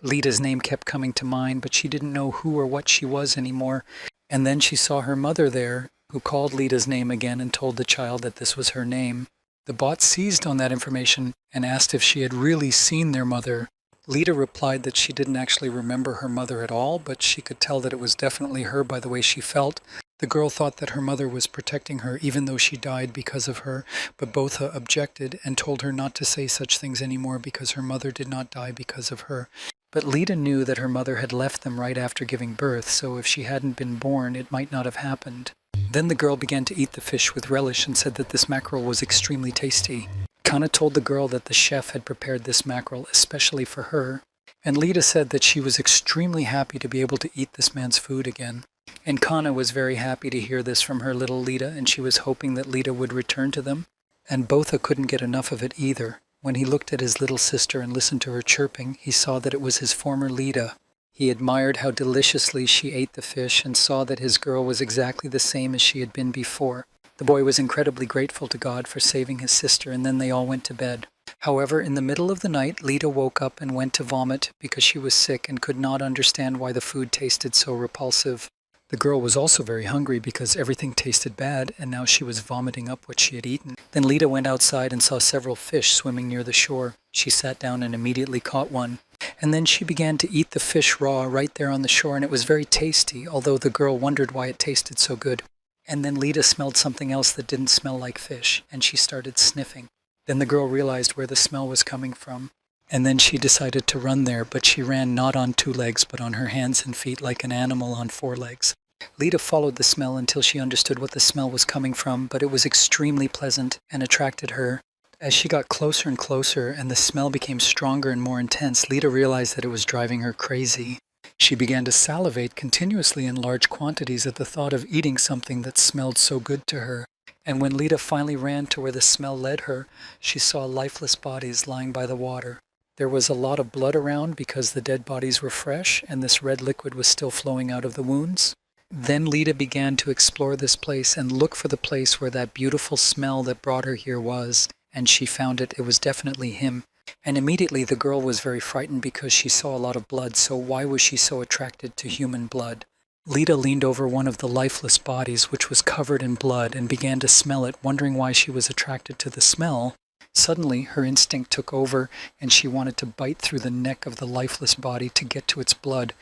Lita's name kept coming to mind, but she didn't know who or what she was anymore. And then she saw her mother there, who called Lita's name again and told the child that this was her name. The bot seized on that information and asked if she had really seen their mother. Lita replied that she didn't actually remember her mother at all, but she could tell that it was definitely her by the way she felt. The girl thought that her mother was protecting her even though she died because of her, but Botha objected and told her not to say such things anymore because her mother did not die because of her. But Lita knew that her mother had left them right after giving birth, so if she hadn't been born, it might not have happened. Then the girl began to eat the fish with relish and said that this mackerel was extremely tasty. Kana told the girl that the chef had prepared this mackerel especially for her, and Lita said that she was extremely happy to be able to eat this man's food again. And Kana was very happy to hear this from her little Lita, and she was hoping that Lita would return to them. And Botha couldn't get enough of it either. When he looked at his little sister and listened to her chirping, he saw that it was his former Lita. He admired how deliciously she ate the fish and saw that his girl was exactly the same as she had been before. The boy was incredibly grateful to God for saving his sister, and then they all went to bed. However, in the middle of the night, Lita woke up and went to vomit because she was sick and could not understand why the food tasted so repulsive. The girl was also very hungry because everything tasted bad, and now she was vomiting up what she had eaten. Then Lita went outside and saw several fish swimming near the shore. She sat down and immediately caught one. And then she began to eat the fish raw right there on the shore, and it was very tasty, although the girl wondered why it tasted so good. And then Lita smelled something else that didn't smell like fish, and she started sniffing. Then the girl realized where the smell was coming from. And then she decided to run there, but she ran not on 2 legs, but on her hands and feet like an animal on 4 legs. Lita followed the smell until she understood what the smell was coming from, but it was extremely pleasant and attracted her. As she got closer and closer, and the smell became stronger and more intense, Lita realized that it was driving her crazy. She began to salivate continuously in large quantities at the thought of eating something that smelled so good to her. And when Lita finally ran to where the smell led her, she saw lifeless bodies lying by the water. There was a lot of blood around because the dead bodies were fresh, and this red liquid was still flowing out of the wounds. Then Lita began to explore this place and look for the place where that beautiful smell that brought her here was, and she found it. It was definitely him. And immediately the girl was very frightened because she saw a lot of blood, so why was she so attracted to human blood? Lita leaned over one of the lifeless bodies, which was covered in blood, and began to smell it, wondering why she was attracted to the smell. Suddenly, her instinct took over, and she wanted to bite through the neck of the lifeless body to get to its blood.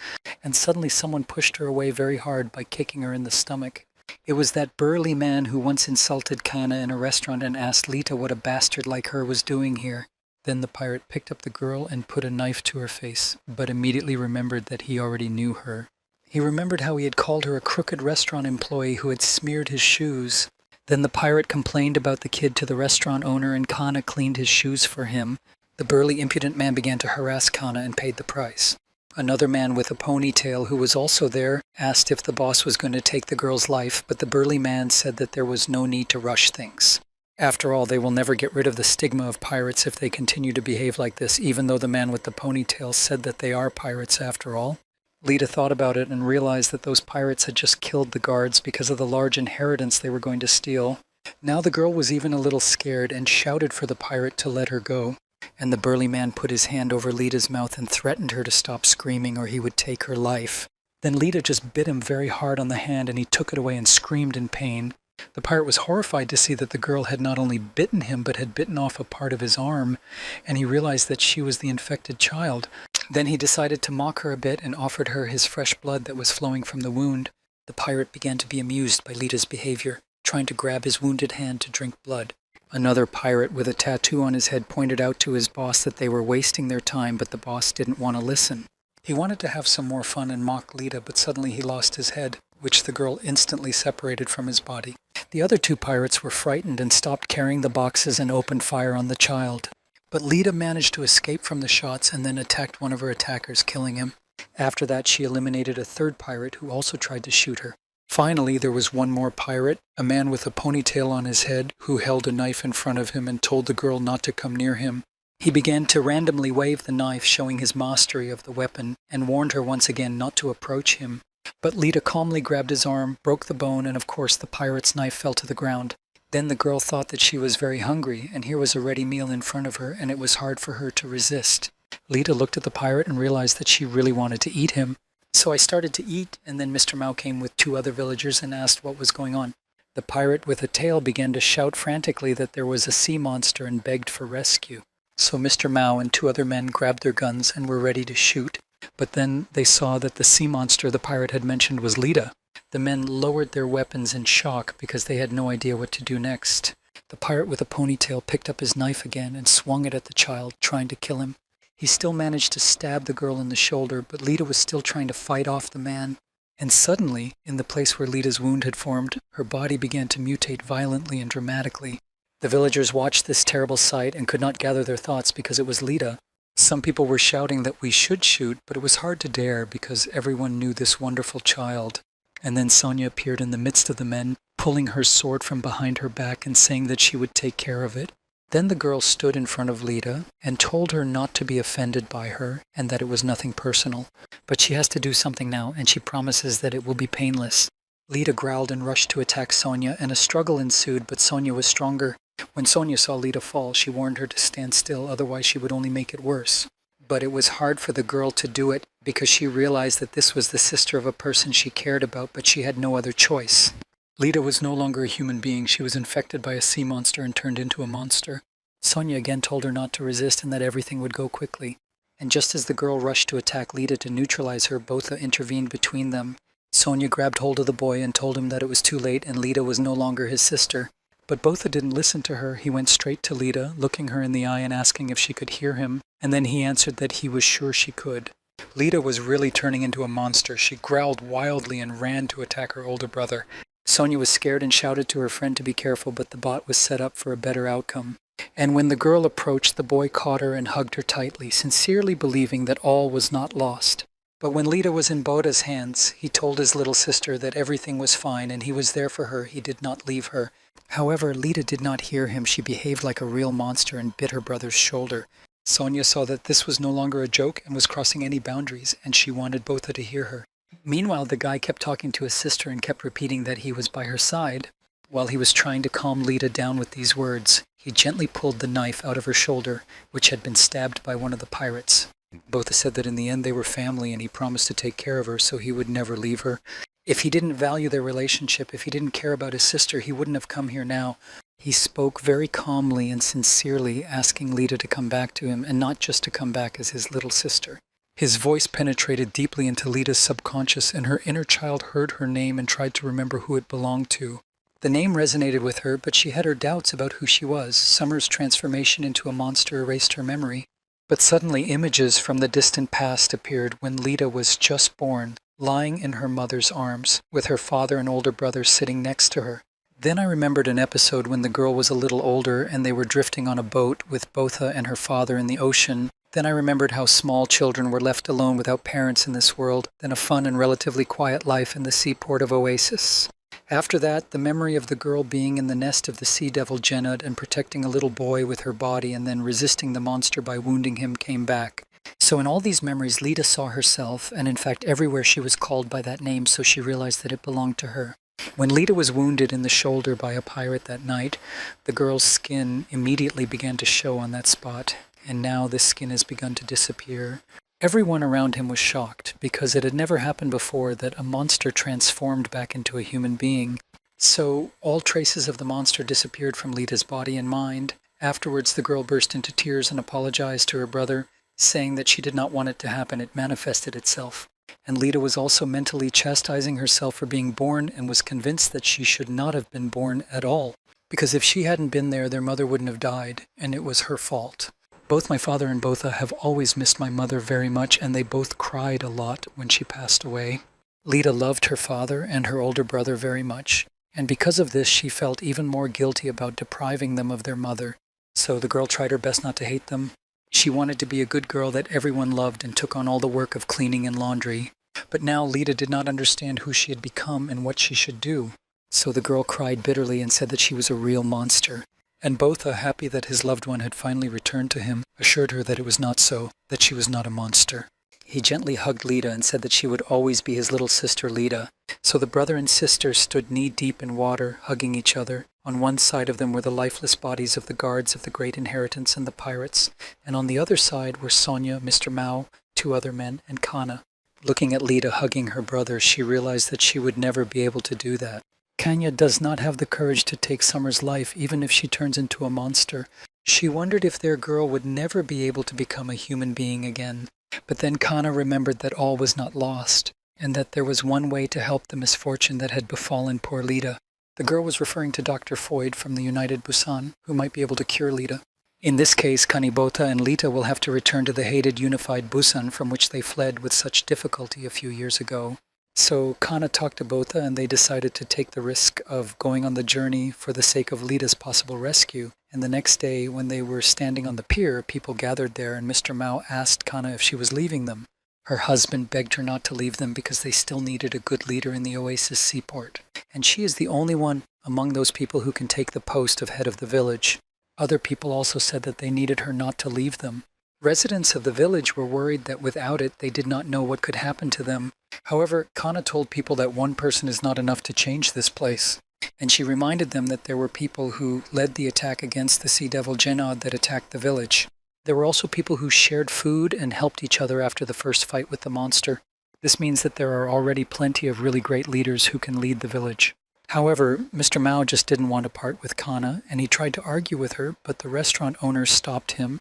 And suddenly someone pushed her away very hard by kicking her in the stomach. It was that burly man who once insulted Kana in a restaurant and asked Lita what a bastard like her was doing here. Then the pirate picked up the girl and put a knife to her face, but immediately remembered that he already knew her. He remembered how he had called her a crooked restaurant employee who had smeared his shoes. Then the pirate complained about the kid to the restaurant owner, and Kana cleaned his shoes for him. The burly, impudent man began to harass Kana and paid the price. Another man with a ponytail, who was also there, asked if the boss was going to take the girl's life, but the burly man said that there was no need to rush things. After all, they will never get rid of the stigma of pirates if they continue to behave like this, even though the man with the ponytail said that they are pirates after all. Lita thought about it and realized that those pirates had just killed the guards because of the large inheritance they were going to steal. Now the girl was even a little scared and shouted for the pirate to let her go. And the burly man put his hand over Lita's mouth and threatened her to stop screaming or he would take her life. Then Lita just bit him very hard on the hand and he took it away and screamed in pain. The pirate was horrified to see that the girl had not only bitten him but had bitten off a part of his arm, and he realized that she was the infected child. Then he decided to mock her a bit and offered her his fresh blood that was flowing from the wound. The pirate began to be amused by Lita's behavior, trying to grab his wounded hand to drink blood. Another pirate with a tattoo on his head pointed out to his boss that they were wasting their time, but the boss didn't want to listen. He wanted to have some more fun and mock Lita, but suddenly he lost his head, which the girl instantly separated from his body. The other two pirates were frightened and stopped carrying the boxes and opened fire on the child. But Lita managed to escape from the shots and then attacked one of her attackers, killing him. After that, she eliminated a third pirate who also tried to shoot her. Finally, there was one more pirate, a man with a ponytail on his head, who held a knife in front of him and told the girl not to come near him. He began to randomly wave the knife, showing his mastery of the weapon, and warned her once again not to approach him. But Lita calmly grabbed his arm, broke the bone, and of course the pirate's knife fell to the ground. Then the girl thought that she was very hungry, and here was a ready meal in front of her, and it was hard for her to resist. Lita looked at the pirate and realized that she really wanted to eat him. So I started to eat, and then Mr. Mao came with two other villagers and asked what was going on. The pirate with a tail began to shout frantically that there was a sea monster and begged for rescue. So Mr. Mao and two other men grabbed their guns and were ready to shoot. But then they saw that the sea monster the pirate had mentioned was Lita. The men lowered their weapons in shock because they had no idea what to do next. The pirate with a ponytail picked up his knife again and swung it at the child, trying to kill him. He still managed to stab the girl in the shoulder, but Lita was still trying to fight off the man. And suddenly, in the place where Lita's wound had formed, her body began to mutate violently and dramatically. The villagers watched this terrible sight and could not gather their thoughts because it was Lita. Some people were shouting that we should shoot, but it was hard to dare because everyone knew this wonderful child. And then Sonia appeared in the midst of the men, pulling her sword from behind her back and saying that she would take care of it. Then the girl stood in front of Lita and told her not to be offended by her and that it was nothing personal. But she has to do something now, and she promises that it will be painless. Lita growled and rushed to attack Sonia, and a struggle ensued, but Sonia was stronger. When Sonia saw Lita fall, she warned her to stand still, otherwise she would only make it worse. But it was hard for the girl to do it because she realized that this was the sister of a person she cared about, but she had no other choice. Lita was no longer a human being. She was infected by a sea monster and turned into a monster. Sonia again told her not to resist and that everything would go quickly. And just as the girl rushed to attack Lita to neutralize her, Botha intervened between them. Sonia grabbed hold of the boy and told him that it was too late and Lita was no longer his sister. But Botha didn't listen to her. He went straight to Lita, looking her in the eye and asking if she could hear him, and then he answered that he was sure she could. Lita was really turning into a monster. She growled wildly and ran to attack her older brother. Sonia was scared and shouted to her friend to be careful, but the bot was set up for a better outcome. And when the girl approached, the boy caught her and hugged her tightly, sincerely believing that all was not lost. But when Lita was in Botha's hands, he told his little sister that everything was fine and he was there for her. He did not leave her. However, Lita did not hear him. She behaved like a real monster and bit her brother's shoulder. Sonia saw that this was no longer a joke and was crossing any boundaries, and she wanted Botha to hear her. Meanwhile, the guy kept talking to his sister and kept repeating that he was by her side. While he was trying to calm Lita down with these words, he gently pulled the knife out of her shoulder, which had been stabbed by one of the pirates. Botha said that in the end they were family and he promised to take care of her, so he would never leave her. If he didn't value their relationship, if he didn't care about his sister, he wouldn't have come here now. He spoke very calmly and sincerely, asking Lita to come back to him, and not just to come back as his little sister. His voice penetrated deeply into Lita's subconscious, and her inner child heard her name and tried to remember who it belonged to. The name resonated with her, but she had her doubts about who she was. Summer's transformation into a monster erased her memory. But suddenly images from the distant past appeared when Lita was just born, lying in her mother's arms, with her father and older brother sitting next to her. Then I remembered an episode when the girl was a little older and they were drifting on a boat with Botha and her father in the ocean. Then I remembered how small children were left alone without parents in this world, then a fun and relatively quiet life in the seaport of Oasis. After that, the memory of the girl being in the nest of the sea devil Jennad and protecting a little boy with her body and then resisting the monster by wounding him came back. So in all these memories, Lita saw herself, and in fact everywhere she was called by that name, so she realized that it belonged to her. When Lita was wounded in the shoulder by a pirate that night, the girl's skin immediately began to show on that spot, and now this skin has begun to disappear. Everyone around him was shocked, because it had never happened before that a monster transformed back into a human being. So all traces of the monster disappeared from Lita's body and mind. Afterwards, the girl burst into tears and apologized to her brother, saying that she did not want it to happen. It manifested itself. And Lita was also mentally chastising herself for being born and was convinced that she should not have been born at all. Because if she hadn't been there, their mother wouldn't have died, and it was her fault. Both my father and Botha have always missed my mother very much, and they both cried a lot when she passed away. Lita loved her father and her older brother very much, and because of this she felt even more guilty about depriving them of their mother. So the girl tried her best not to hate them. She wanted to be a good girl that everyone loved and took on all the work of cleaning and laundry. But now Lita did not understand who she had become and what she should do. So the girl cried bitterly and said that she was a real monster. And Botha, happy that his loved one had finally returned to him, assured her that it was not so, that she was not a monster. He gently hugged Lita and said that she would always be his little sister Lita. So the brother and sister stood knee-deep in water, hugging each other. On one side of them were the lifeless bodies of the guards of the Great Inheritance and the pirates, and on the other side were Sonia, Mr. Mao, 2 other men, and Kana. Looking at Lita hugging her brother, she realized that she would never be able to do that. Kanya does not have the courage to take Summer's life, even if she turns into a monster. She wondered if their girl would never be able to become a human being again. But then Kana remembered that all was not lost, and that there was one way to help the misfortune that had befallen poor Lita. The girl was referring to Dr. Foyd from the United Busan, who might be able to cure Lita. In this case, Kanibota and Lita will have to return to the hated unified Busan from which they fled with such difficulty a few years ago. So Kana talked to Botha and they decided to take the risk of going on the journey for the sake of Lita's possible rescue. And the next day, when they were standing on the pier, people gathered there and Mr. Mao asked Kana if she was leaving them. Her husband begged her not to leave them because they still needed a good leader in the Oasis seaport. And she is the only one among those people who can take the post of head of the village. Other people also said that they needed her not to leave them. Residents of the village were worried that without it, they did not know what could happen to them. However, Kana told people that one person is not enough to change this place. And she reminded them that there were people who led the attack against the Sea Devil Jennad that attacked the village. There were also people who shared food and helped each other after the first fight with the monster. This means that there are already plenty of really great leaders who can lead the village. However, Mr. Mao just didn't want to part with Kana, and he tried to argue with her, but the restaurant owner stopped him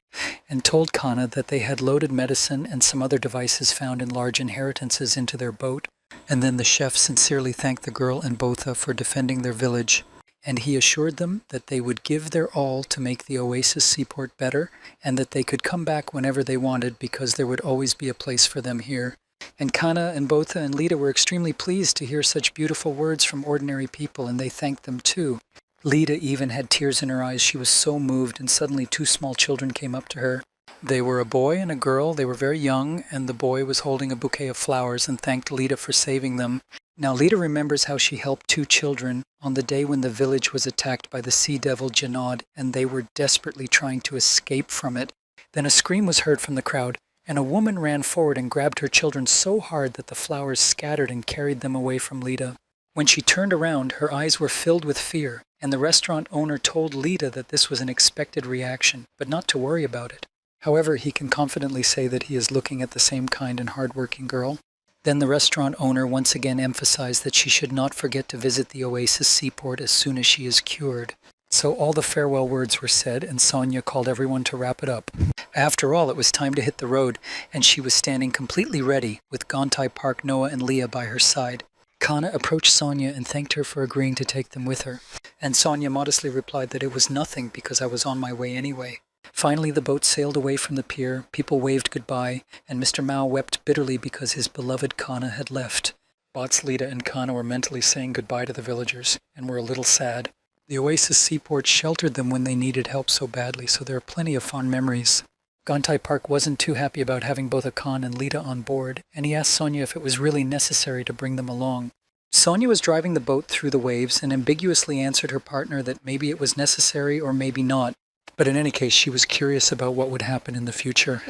and told Kana that they had loaded medicine and some other devices found in large inheritances into their boat. And then the chef sincerely thanked the girl and Botha for defending their village, and he assured them that they would give their all to make the Oasis seaport better, and that they could come back whenever they wanted because there would always be a place for them here. And Kana and Botha and Lita were extremely pleased to hear such beautiful words from ordinary people, and they thanked them too. Lita even had tears in her eyes. She was so moved, and suddenly 2 small children came up to her. They were a boy and a girl. They were very young, and the boy was holding a bouquet of flowers and thanked Lita for saving them. Now Lita remembers how she helped 2 children on the day when the village was attacked by the Sea Devil Jennad, and they were desperately trying to escape from it. Then a scream was heard from the crowd, and a woman ran forward and grabbed her children so hard that the flowers scattered and carried them away from Lita. When she turned around, her eyes were filled with fear, and the restaurant owner told Lita that this was an expected reaction, but not to worry about it. However, he can confidently say that he is looking at the same kind and hard-working girl. Then the restaurant owner once again emphasized that she should not forget to visit the oasis seaport as soon as she is cured. So all the farewell words were said, and Sonia called everyone to wrap it up. After all, it was time to hit the road, and she was standing completely ready, with Gontai Park, Noah, and Leah by her side. Kana approached Sonia and thanked her for agreeing to take them with her, and Sonia modestly replied that it was nothing because I was on my way anyway. Finally, the boat sailed away from the pier, people waved goodbye, and Mr. Mao wept bitterly because his beloved Kana had left. Bots, Lita, and Kana were mentally saying goodbye to the villagers, and were a little sad. The oasis seaport sheltered them when they needed help so badly, so there are plenty of fond memories. Gontai Park wasn't too happy about having both Akan and Lita on board, and he asked Sonia if it was really necessary to bring them along. Sonia was driving the boat through the waves and ambiguously answered her partner that maybe it was necessary or maybe not. But in any case, she was curious about what would happen in the future.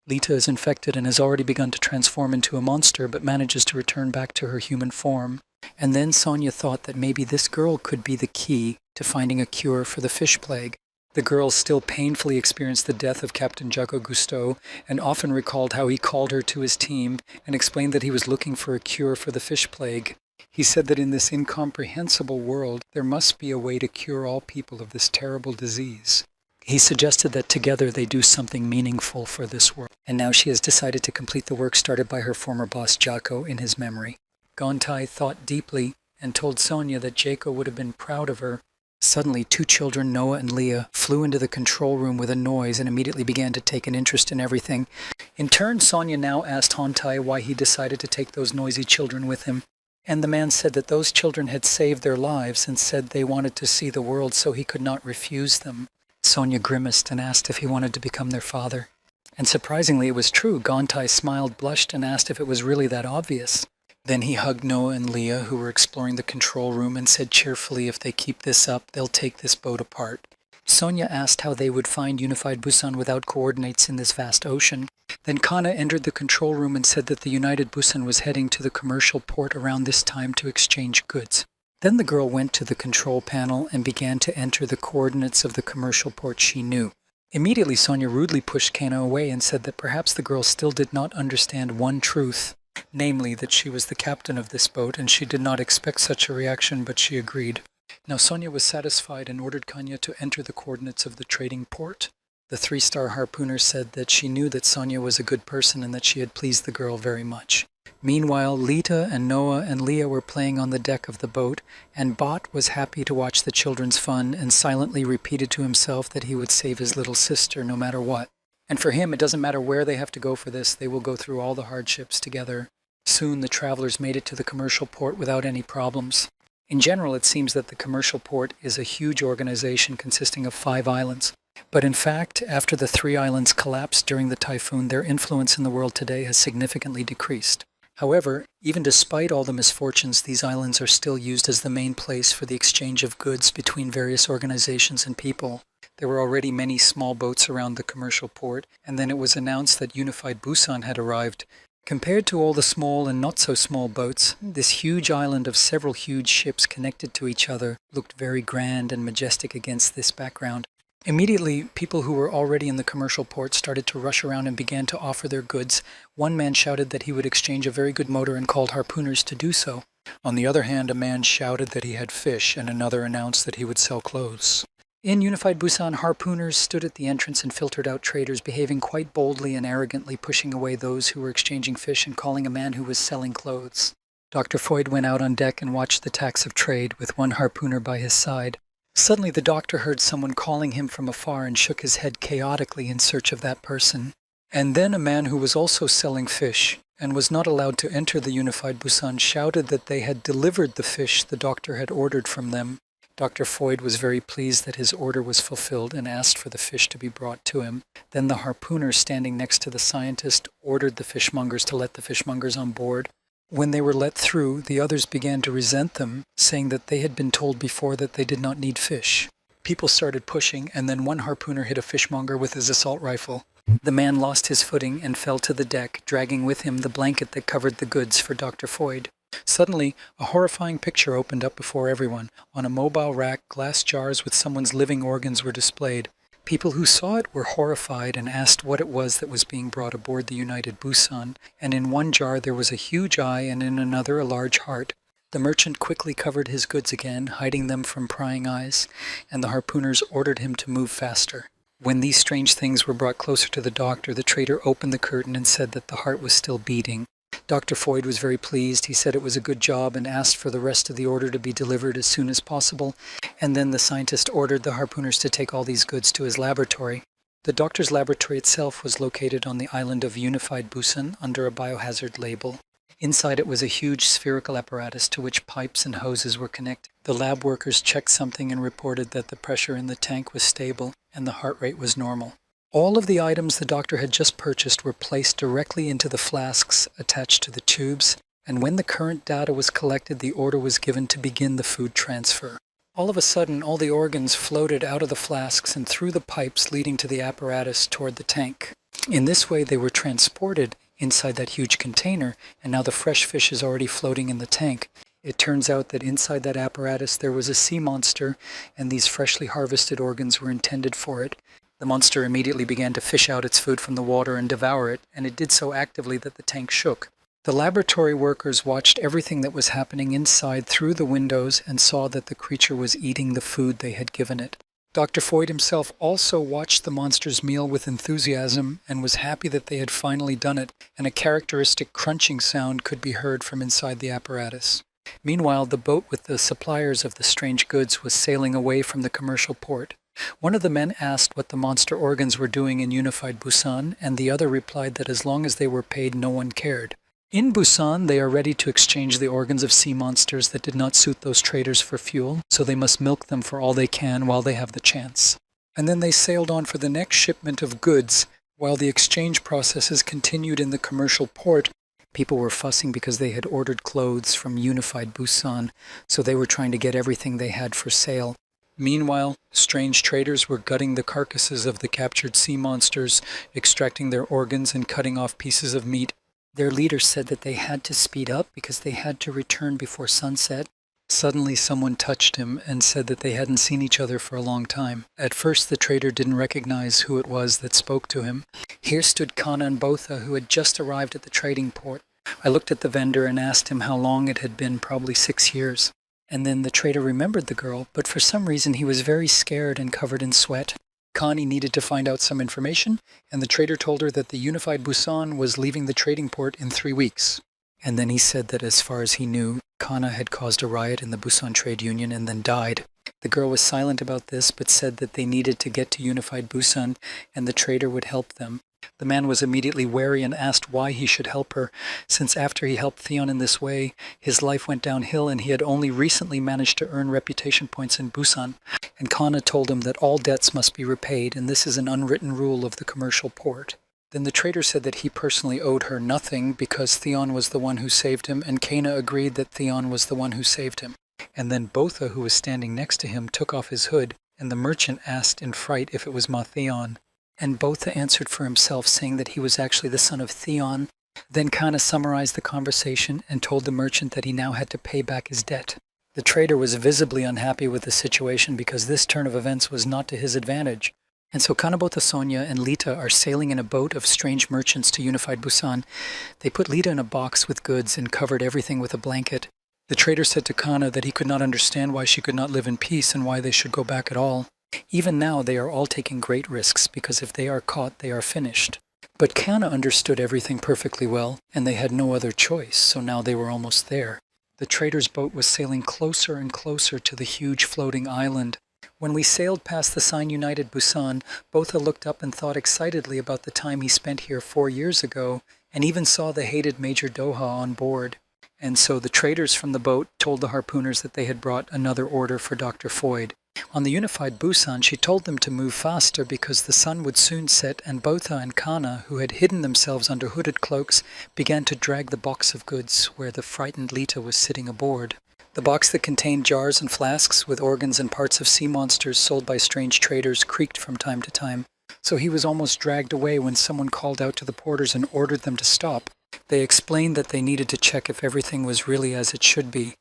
Lita is infected and has already begun to transform into a monster, but manages to return back to her human form. And then Sonia thought that maybe this girl could be the key to finding a cure for the fish plague. The girl still painfully experienced the death of Captain Jacques Cousteau and often recalled how he called her to his team and explained that he was looking for a cure for the fish plague. He said that in this incomprehensible world, there must be a way to cure all people of this terrible disease. He suggested that together they do something meaningful for this world. And now she has decided to complete the work started by her former boss Jacques in his memory. Gontai thought deeply and told Sonia that Jacques would have been proud of her. Suddenly, two children, Noah and Leah, flew into the control room with a noise and immediately began to take an interest in everything. In turn, Sonia now asked Hontai why he decided to take those noisy children with him. And the man said that those children had saved their lives and said they wanted to see the world so he could not refuse them. Sonia grimaced and asked if he wanted to become their father. And surprisingly, it was true. Gontai smiled, blushed, and asked if it was really that obvious. Then he hugged Noah and Leah, who were exploring the control room, and said cheerfully if they keep this up, they'll take this boat apart. Sonia asked how they would find Unified Busan without coordinates in this vast ocean. Then Kana entered the control room and said that the United Busan was heading to the commercial port around this time to exchange goods. Then the girl went to the control panel and began to enter the coordinates of the commercial port she knew. Immediately, Sonia rudely pushed Kana away and said that perhaps the girl still did not understand one truth, namely that she was the captain of this boat, and she did not expect such a reaction, but she agreed. Now Sonia was satisfied and ordered Kanya to enter the coordinates of the trading port. The three-star harpooner said that she knew that Sonia was a good person and that she had pleased the girl very much. Meanwhile, Lita and Noah and Leah were playing on the deck of the boat, and Bot was happy to watch the children's fun and silently repeated to himself that he would save his little sister no matter what. And for him, it doesn't matter where they have to go for this, they will go through all the hardships together. Soon the travelers made it to the commercial port without any problems. In general, it seems that the commercial port is a huge organization consisting of 5 islands. But in fact, after the 3 islands collapsed during the typhoon, their influence in the world today has significantly decreased. However, even despite all the misfortunes, these islands are still used as the main place for the exchange of goods between various organizations and people. There were already many small boats around the commercial port, and then it was announced that Unified Busan had arrived. Compared to all the small and not so small boats, this huge island of several huge ships connected to each other looked very grand and majestic against this background. Immediately, people who were already in the commercial port started to rush around and began to offer their goods. One man shouted that he would exchange a very good motor and called harpooners to do so. On the other hand, a man shouted that he had fish, and another announced that he would sell clothes. In Unified Busan, harpooners stood at the entrance and filtered out traders, behaving quite boldly and arrogantly, pushing away those who were exchanging fish and calling a man who was selling clothes. Dr. Foyd went out on deck and watched the tax of trade, with one harpooner by his side. Suddenly the doctor heard someone calling him from afar and shook his head chaotically in search of that person. And then a man who was also selling fish and was not allowed to enter the Unified Busan shouted that they had delivered the fish the doctor had ordered from them. Dr. Foyd was very pleased that his order was fulfilled and asked for the fish to be brought to him. Then the harpooner standing next to the scientist ordered the fishmongers to let the fishmongers on board. When they were let through, the others began to resent them, saying that they had been told before that they did not need fish. People started pushing, and then one harpooner hit a fishmonger with his assault rifle. The man lost his footing and fell to the deck, dragging with him the blanket that covered the goods for Dr. Foyd. Suddenly, a horrifying picture opened up before everyone. On a mobile rack, glass jars with someone's living organs were displayed. People who saw it were horrified and asked what it was that was being brought aboard the United Busan, and in one jar there was a huge eye and in another a large heart. The merchant quickly covered his goods again, hiding them from prying eyes, and the harpooners ordered him to move faster. When these strange things were brought closer to the doctor, the trader opened the curtain and said that the heart was still beating. Dr. Foyd was very pleased. He said it was a good job and asked for the rest of the order to be delivered as soon as possible, and then the scientist ordered the harpooners to take all these goods to his laboratory. The doctor's laboratory itself was located on the island of Unified Busan under a biohazard label. Inside it was a huge spherical apparatus to which pipes and hoses were connected. The lab workers checked something and reported that the pressure in the tank was stable and the heart rate was normal. All of the items the doctor had just purchased were placed directly into the flasks attached to the tubes, and when the current data was collected, the order was given to begin the food transfer. All of a sudden, all the organs floated out of the flasks and through the pipes leading to the apparatus toward the tank. In this way, they were transported inside that huge container, and now the fresh fish is already floating in the tank. It turns out that inside that apparatus there was a sea monster, and these freshly harvested organs were intended for it. The monster immediately began to fish out its food from the water and devour it, and it did so actively that the tank shook. The laboratory workers watched everything that was happening inside through the windows and saw that the creature was eating the food they had given it. Dr. Foyd himself also watched the monster's meal with enthusiasm and was happy that they had finally done it, and a characteristic crunching sound could be heard from inside the apparatus. Meanwhile, the boat with the suppliers of the strange goods was sailing away from the commercial port. One of the men asked what the monster organs were doing in Unified Busan, and the other replied that as long as they were paid, no one cared. In Busan, they are ready to exchange the organs of sea monsters that did not suit those traders for fuel, so they must milk them for all they can while they have the chance. And then they sailed on for the next shipment of goods. While the exchange processes continued in the commercial port, people were fussing because they had ordered clothes from Unified Busan, so they were trying to get everything they had for sale. Meanwhile, strange traders were gutting the carcasses of the captured sea monsters, extracting their organs and cutting off pieces of meat. Their leader said that they had to speed up because they had to return before sunset. Suddenly someone touched him and said that they hadn't seen each other for a long time. At first the trader didn't recognize who it was that spoke to him. Here stood Kana and Botha, who had just arrived at the trading port. I looked at the vendor and asked him how long it had been, probably 6 years. And then the trader remembered the girl, but for some reason he was very scared and covered in sweat. Connie needed to find out some information, and the trader told her that the Unified Busan was leaving the trading port in 3 weeks. And then he said that as far as he knew, Kana had caused a riot in the Busan Trade Union and then died. The girl was silent about this, but said that they needed to get to Unified Busan, and the trader would help them. The man was immediately wary and asked why he should help her, since after he helped Theon in this way, his life went downhill and he had only recently managed to earn reputation points in Busan. And Kana told him that all debts must be repaid, and this is an unwritten rule of the commercial port. Then the trader said that he personally owed her nothing because Theon was the one who saved him, and Kana agreed that Theon was the one who saved him. And then Botha, who was standing next to him, took off his hood, and the merchant asked in fright if it was Ma Theon. And Botha answered for himself, saying that he was actually the son of Theon. Then Kana summarized the conversation and told the merchant that he now had to pay back his debt. The trader was visibly unhappy with the situation because this turn of events was not to his advantage. And so Kanabota Sonia and Lita are sailing in a boat of strange merchants to Unified Busan. They put Lita in a box with goods and covered everything with a blanket. The trader said to Kana that he could not understand why she could not live in peace and why they should go back at all. Even now they are all taking great risks because if they are caught, they are finished. But Kana understood everything perfectly well, and they had no other choice, so now they were almost there. The trader's boat was sailing closer and closer to the huge floating island. When we sailed past the sign United Busan, Botha looked up and thought excitedly about the time he spent here 4 years ago, and even saw the hated Major Doha on board. And so the traders from the boat told the harpooners that they had brought another order for Dr. Foyd. On the Unified Busan, she told them to move faster because the sun would soon set, and Botha and Kana, who had hidden themselves under hooded cloaks, began to drag the box of goods where the frightened Lita was sitting aboard. The box that contained jars and flasks with organs and parts of sea monsters sold by strange traders creaked from time to time, so he was almost dragged away when someone called out to the porters and ordered them to stop. They explained that they needed to check if everything was really as it should be.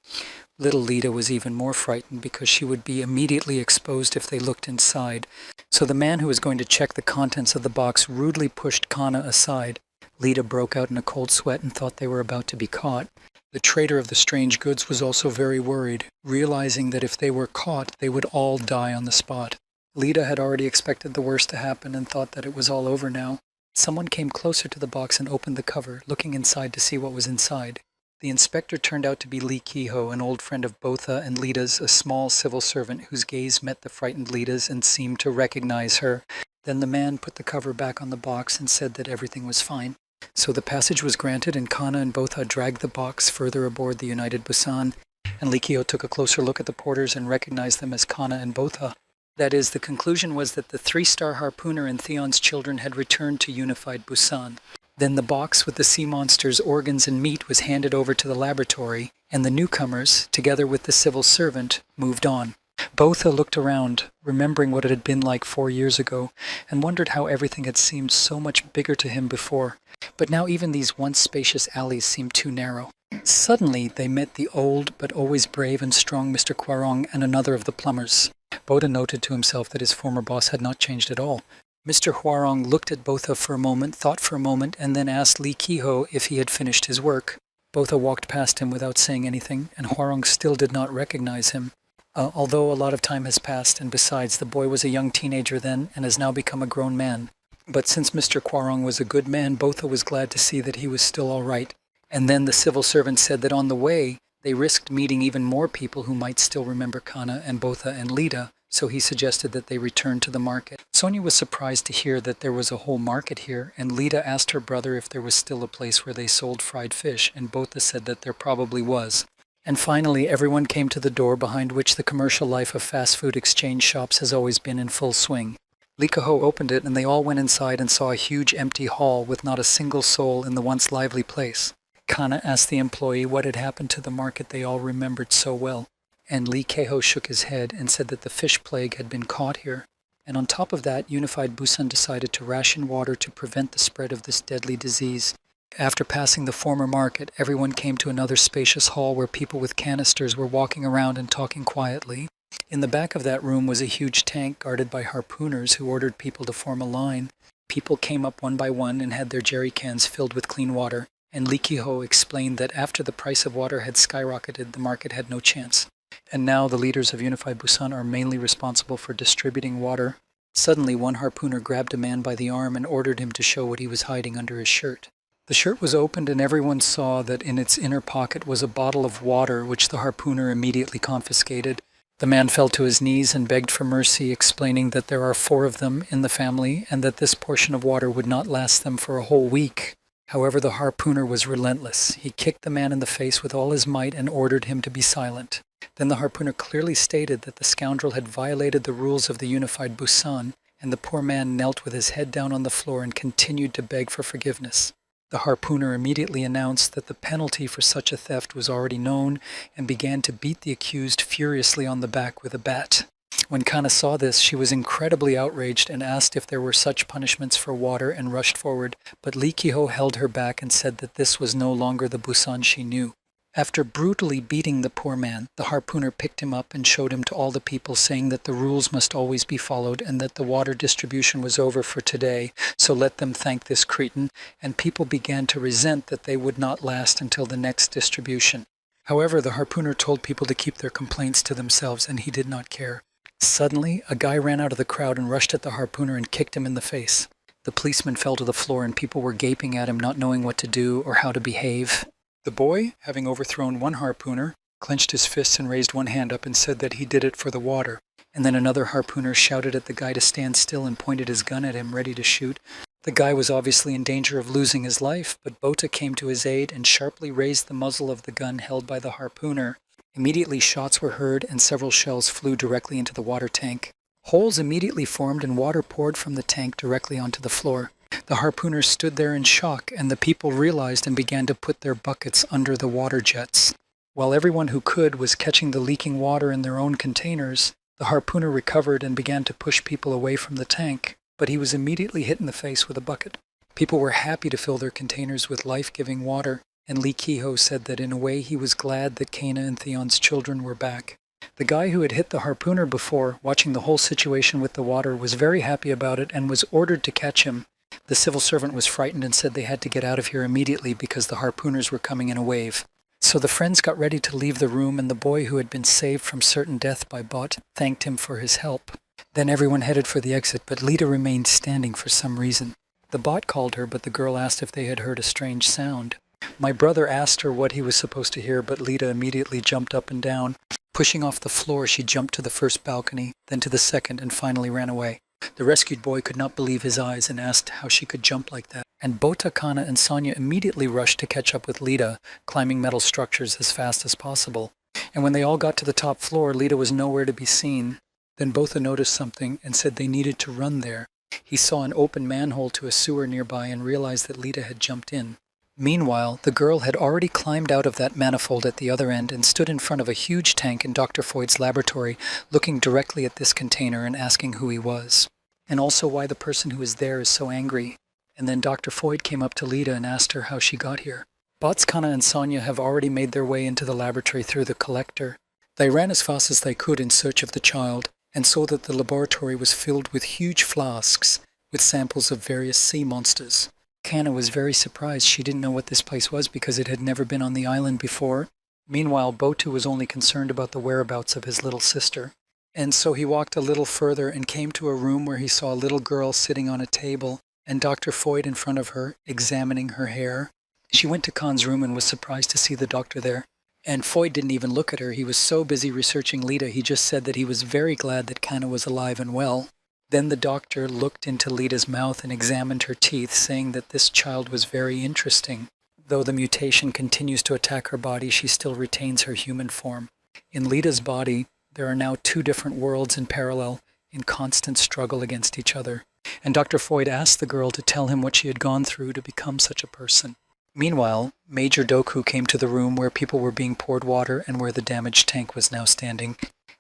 Little Lita was even more frightened because she would be immediately exposed if they looked inside. So the man who was going to check the contents of the box rudely pushed Kana aside. Lita broke out in a cold sweat and thought they were about to be caught. The trader of the strange goods was also very worried, realizing that if they were caught, they would all die on the spot. Lita had already expected the worst to happen and thought that it was all over now. Someone came closer to the box and opened the cover, looking inside to see what was inside. The inspector turned out to be Lee Kehoe, an old friend of Botha and Lita's, a small civil servant whose gaze met the frightened Lita's and seemed to recognize her. Then the man put the cover back on the box and said that everything was fine. So the passage was granted, and Kana and Botha dragged the box further aboard the United Busan, and Lee Kehoe took a closer look at the porters and recognized them as Kana and Botha. That is, the conclusion was that the three-star harpooner and Theon's children had returned to Unified Busan. Then the box with the sea monster's organs and meat was handed over to the laboratory, and the newcomers, together with the civil servant, moved on. Botha looked around, remembering what it had been like 4 years ago, and wondered how everything had seemed so much bigger to him before. But now even these once spacious alleys seemed too narrow. Suddenly they met the old but always brave and strong Mr. Kwarong and another of the plumbers. Botha noted to himself that his former boss had not changed at all. Mr. Hwarong looked at Botha for a moment, thought for a moment, and then asked Lee Kehoe if he had finished his work. Botha walked past him without saying anything, and Hwarong still did not recognize him. Although a lot of time has passed, and besides, the boy was a young teenager then and has now become a grown man. But since Mr. Kwarong was a good man, Botha was glad to see that he was still all right. And then the civil servant said that on the way, they risked meeting even more people who might still remember Kana and Botha and Lita, so he suggested that they return to the market. Sonia was surprised to hear that there was a whole market here, and Lita asked her brother if there was still a place where they sold fried fish, and Botha said that there probably was. And finally, everyone came to the door behind which the commercial life of fast food exchange shops has always been in full swing. Lee Kehoe opened it, and they all went inside and saw a huge empty hall with not a single soul in the once lively place. Kana asked the employee what had happened to the market they all remembered so well, and Lee Kehoe shook his head and said that the fish plague had been caught here. And on top of that, Unified Busan decided to ration water to prevent the spread of this deadly disease. After passing the former market, everyone came to another spacious hall where people with canisters were walking around and talking quietly. In the back of that room was a huge tank guarded by harpooners who ordered people to form a line. People came up one by one and had their jerry cans filled with clean water, and Lee Kehoe explained that after the price of water had skyrocketed, the market had no chance. And now the leaders of Unified Busan are mainly responsible for distributing water. Suddenly, one harpooner grabbed a man by the arm and ordered him to show what he was hiding under his shirt. The shirt was opened, and everyone saw that in its inner pocket was a bottle of water, which the harpooner immediately confiscated. The man fell to his knees and begged for mercy, explaining that there are 4 of them in the family and that this portion of water would not last them for a whole week. However, the harpooner was relentless. He kicked the man in the face with all his might and ordered him to be silent. Then the harpooner clearly stated that the scoundrel had violated the rules of the Unified Busan, and the poor man knelt with his head down on the floor and continued to beg for forgiveness. The harpooner immediately announced that the penalty for such a theft was already known and began to beat the accused furiously on the back with a bat. When Kana saw this, she was incredibly outraged and asked if there were such punishments for water and rushed forward, but Lee Kehoe held her back and said that this was no longer the Busan she knew. After brutally beating the poor man, the harpooner picked him up and showed him to all the people, saying that the rules must always be followed and that the water distribution was over for today, so let them thank this cretin, and people began to resent that they would not last until the next distribution. However, the harpooner told people to keep their complaints to themselves, and he did not care. Suddenly, a guy ran out of the crowd and rushed at the harpooner and kicked him in the face. The policeman fell to the floor, and people were gaping at him, not knowing what to do or how to behave. The boy, having overthrown one harpooner, clenched his fists and raised one hand up and said that he did it for the water. And then another harpooner shouted at the guy to stand still and pointed his gun at him, ready to shoot. The guy was obviously in danger of losing his life, but Botha came to his aid and sharply raised the muzzle of the gun held by the harpooner. Immediately shots were heard and several shells flew directly into the water tank. Holes immediately formed and water poured from the tank directly onto the floor. The harpooner stood there in shock, and the people realized and began to put their buckets under the water jets. While everyone who could was catching the leaking water in their own containers, the harpooner recovered and began to push people away from the tank, but he was immediately hit in the face with a bucket. People were happy to fill their containers with life-giving water, and Lee Kehoe said that in a way he was glad that Kana and Theon's children were back. The guy who had hit the harpooner before, watching the whole situation with the water, was very happy about it and was ordered to catch him. The civil servant was frightened and said they had to get out of here immediately because the harpooners were coming in a wave. So the friends got ready to leave the room, and the boy who had been saved from certain death by Bot thanked him for his help. Then everyone headed for the exit, but Lita remained standing for some reason. The Bot called her, but the girl asked if they had heard a strange sound. My brother asked her what he was supposed to hear, but Lita immediately jumped up and down. Pushing off the floor, she jumped to the first balcony, then to the second, and finally ran away. The rescued boy could not believe his eyes and asked how she could jump like that. And Bota, Kana, and Sonia immediately rushed to catch up with Lita, climbing metal structures as fast as possible. And when they all got to the top floor, Lita was nowhere to be seen. Then Botha noticed something and said they needed to run there. He saw an open manhole to a sewer nearby and realized that Lita had jumped in. Meanwhile, the girl had already climbed out of that manifold at the other end and stood in front of a huge tank in Dr. Foyd's laboratory, looking directly at this container and asking who he was, and also why the person who is there is so angry. And then Dr. Foyd came up to Lita and asked her how she got here. Bots, Kana, and Sonia have already made their way into the laboratory through the collector. They ran as fast as they could in search of the child, and saw that the laboratory was filled with huge flasks with samples of various sea monsters. Kana was very surprised. She didn't know what this place was because it had never been on the island before. Meanwhile, Botu was only concerned about the whereabouts of his little sister. And so he walked a little further and came to a room where he saw a little girl sitting on a table and Dr. Foyd in front of her, examining her hair. She went to Khan's room and was surprised to see the doctor there. And Foyd didn't even look at her. He was so busy researching Lita, he just said that he was very glad that Kana was alive and well. Then the doctor looked into Lita's mouth and examined her teeth, saying that this child was very interesting. Though the mutation continues to attack her body, she still retains her human form. In Lita's body, there are now two different worlds in parallel, in constant struggle against each other. And Dr. Foyd asked the girl to tell him what she had gone through to become such a person. Meanwhile, Major Doku came to the room where people were being poured water and where the damaged tank was now standing.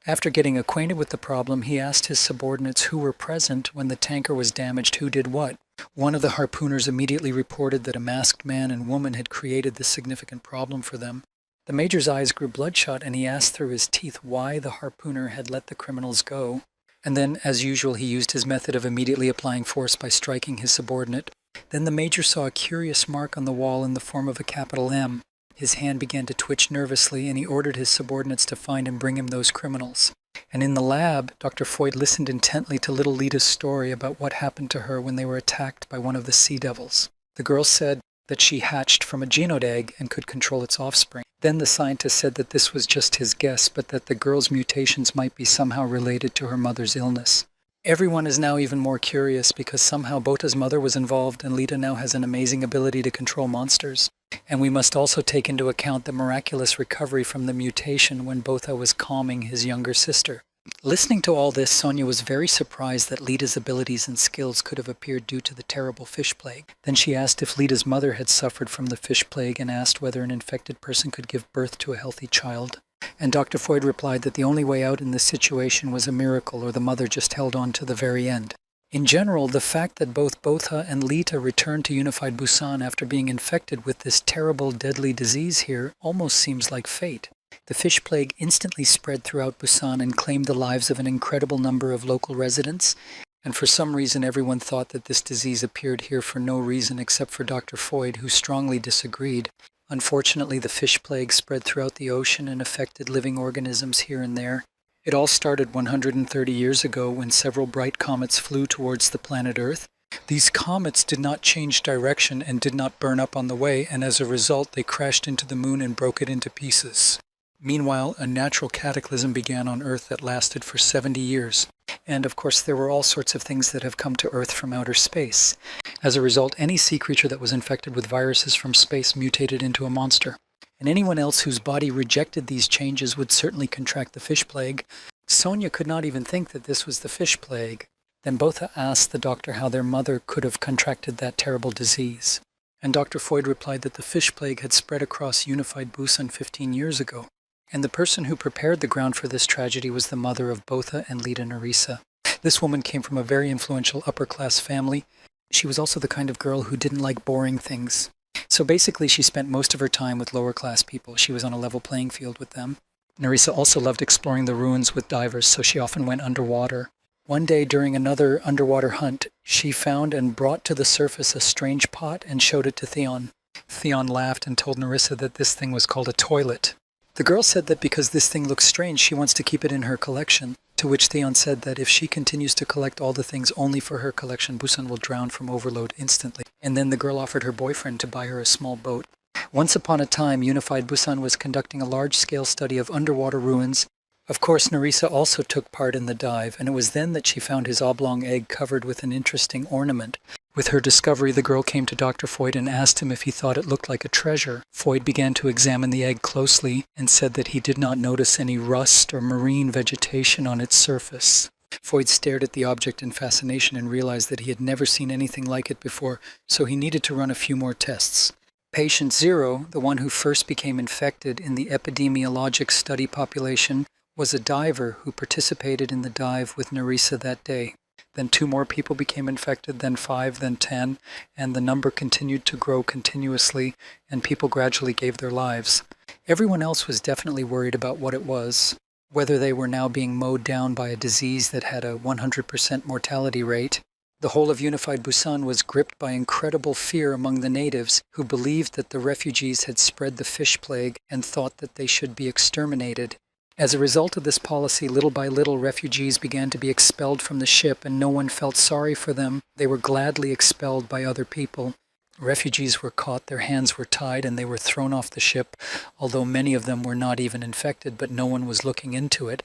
After getting acquainted with the problem, he asked his subordinates who were present when the tanker was damaged who did what. One of the harpooners immediately reported that a masked man and woman had created this significant problem for them. The major's eyes grew bloodshot and he asked through his teeth why the harpooner had let the criminals go. And then, as usual, he used his method of immediately applying force by striking his subordinate. Then the major saw a curious mark on the wall in the form of a capital M. His hand began to twitch nervously, and he ordered his subordinates to find and bring him those criminals. And in the lab, Dr. Foyd listened intently to little Lita's story about what happened to her when they were attacked by one of the sea devils. The girl said that she hatched from a genode egg and could control its offspring. Then the scientist said that this was just his guess, but that the girl's mutations might be somehow related to her mother's illness. Everyone is now even more curious because somehow Bota's mother was involved and Lita now has an amazing ability to control monsters. And we must also take into account the miraculous recovery from the mutation when Botha was calming his younger sister. Listening to all this, Sonia was very surprised that Lita's abilities and skills could have appeared due to the terrible fish plague. Then she asked if Lita's mother had suffered from the fish plague and asked whether an infected person could give birth to a healthy child. And Dr. Foyd replied that the only way out in this situation was a miracle, or the mother just held on to the very end. In general, the fact that both Botha and Lita returned to unified Busan after being infected with this terrible, deadly disease here almost seems like fate. The fish plague instantly spread throughout Busan and claimed the lives of an incredible number of local residents, and for some reason everyone thought that this disease appeared here for no reason except for Dr. Foyd, who strongly disagreed. Unfortunately, the fish plague spread throughout the ocean and affected living organisms here and there. It all started 130 years ago when several bright comets flew towards the planet Earth. These comets did not change direction and did not burn up on the way, and as a result they crashed into the moon and broke it into pieces. Meanwhile, a natural cataclysm began on Earth that lasted for 70 years. And of course there were all sorts of things that have come to Earth from outer space. As a result, any sea creature that was infected with viruses from space mutated into a monster. And anyone else whose body rejected these changes would certainly contract the fish plague. Sonia could not even think that this was the fish plague. Then Botha asked the doctor how their mother could have contracted that terrible disease. And Dr. Foyd replied that the fish plague had spread across unified Busan 15 years ago. And the person who prepared the ground for this tragedy was the mother of Botha and Lita Narisa. This woman came from a very influential upper-class family. She was also the kind of girl who didn't like boring things. So basically, she spent most of her time with lower class people. She was on a level playing field with them. Nerissa also loved exploring the ruins with divers, so she often went underwater. One day during another underwater hunt, she found and brought to the surface a strange pot and showed it to Theon. Theon laughed and told Nerissa that this thing was called a toilet. The girl said that because this thing looks strange, she wants to keep it in her collection, to which Theon said that if she continues to collect all the things only for her collection, Busan will drown from overload instantly. And then the girl offered her boyfriend to buy her a small boat. Once upon a time, Unified Busan was conducting a large-scale study of underwater ruins. Of course, Nerissa also took part in the dive, and it was then that she found his oblong egg covered with an interesting ornament. With her discovery, the girl came to Dr. Foyd and asked him if he thought it looked like a treasure. Foyd began to examine the egg closely and said that he did not notice any rust or marine vegetation on its surface. Foyd stared at the object in fascination and realized that he had never seen anything like it before, so he needed to run a few more tests. Patient 0, the one who first became infected in the epidemiologic study population, was a diver who participated in the dive with Nerissa that day. Then 2 more people became infected, then 5, then 10, and the number continued to grow continuously, and people gradually gave their lives. Everyone else was definitely worried about what it was, whether they were now being mowed down by a disease that had a 100% mortality rate. The whole of Unified Busan was gripped by incredible fear among the natives, who believed that the refugees had spread the fish plague and thought that they should be exterminated. As a result of this policy, little by little, refugees began to be expelled from the ship, and no one felt sorry for them. They were gladly expelled by other people. Refugees were caught, their hands were tied, and they were thrown off the ship, although many of them were not even infected, but no one was looking into it.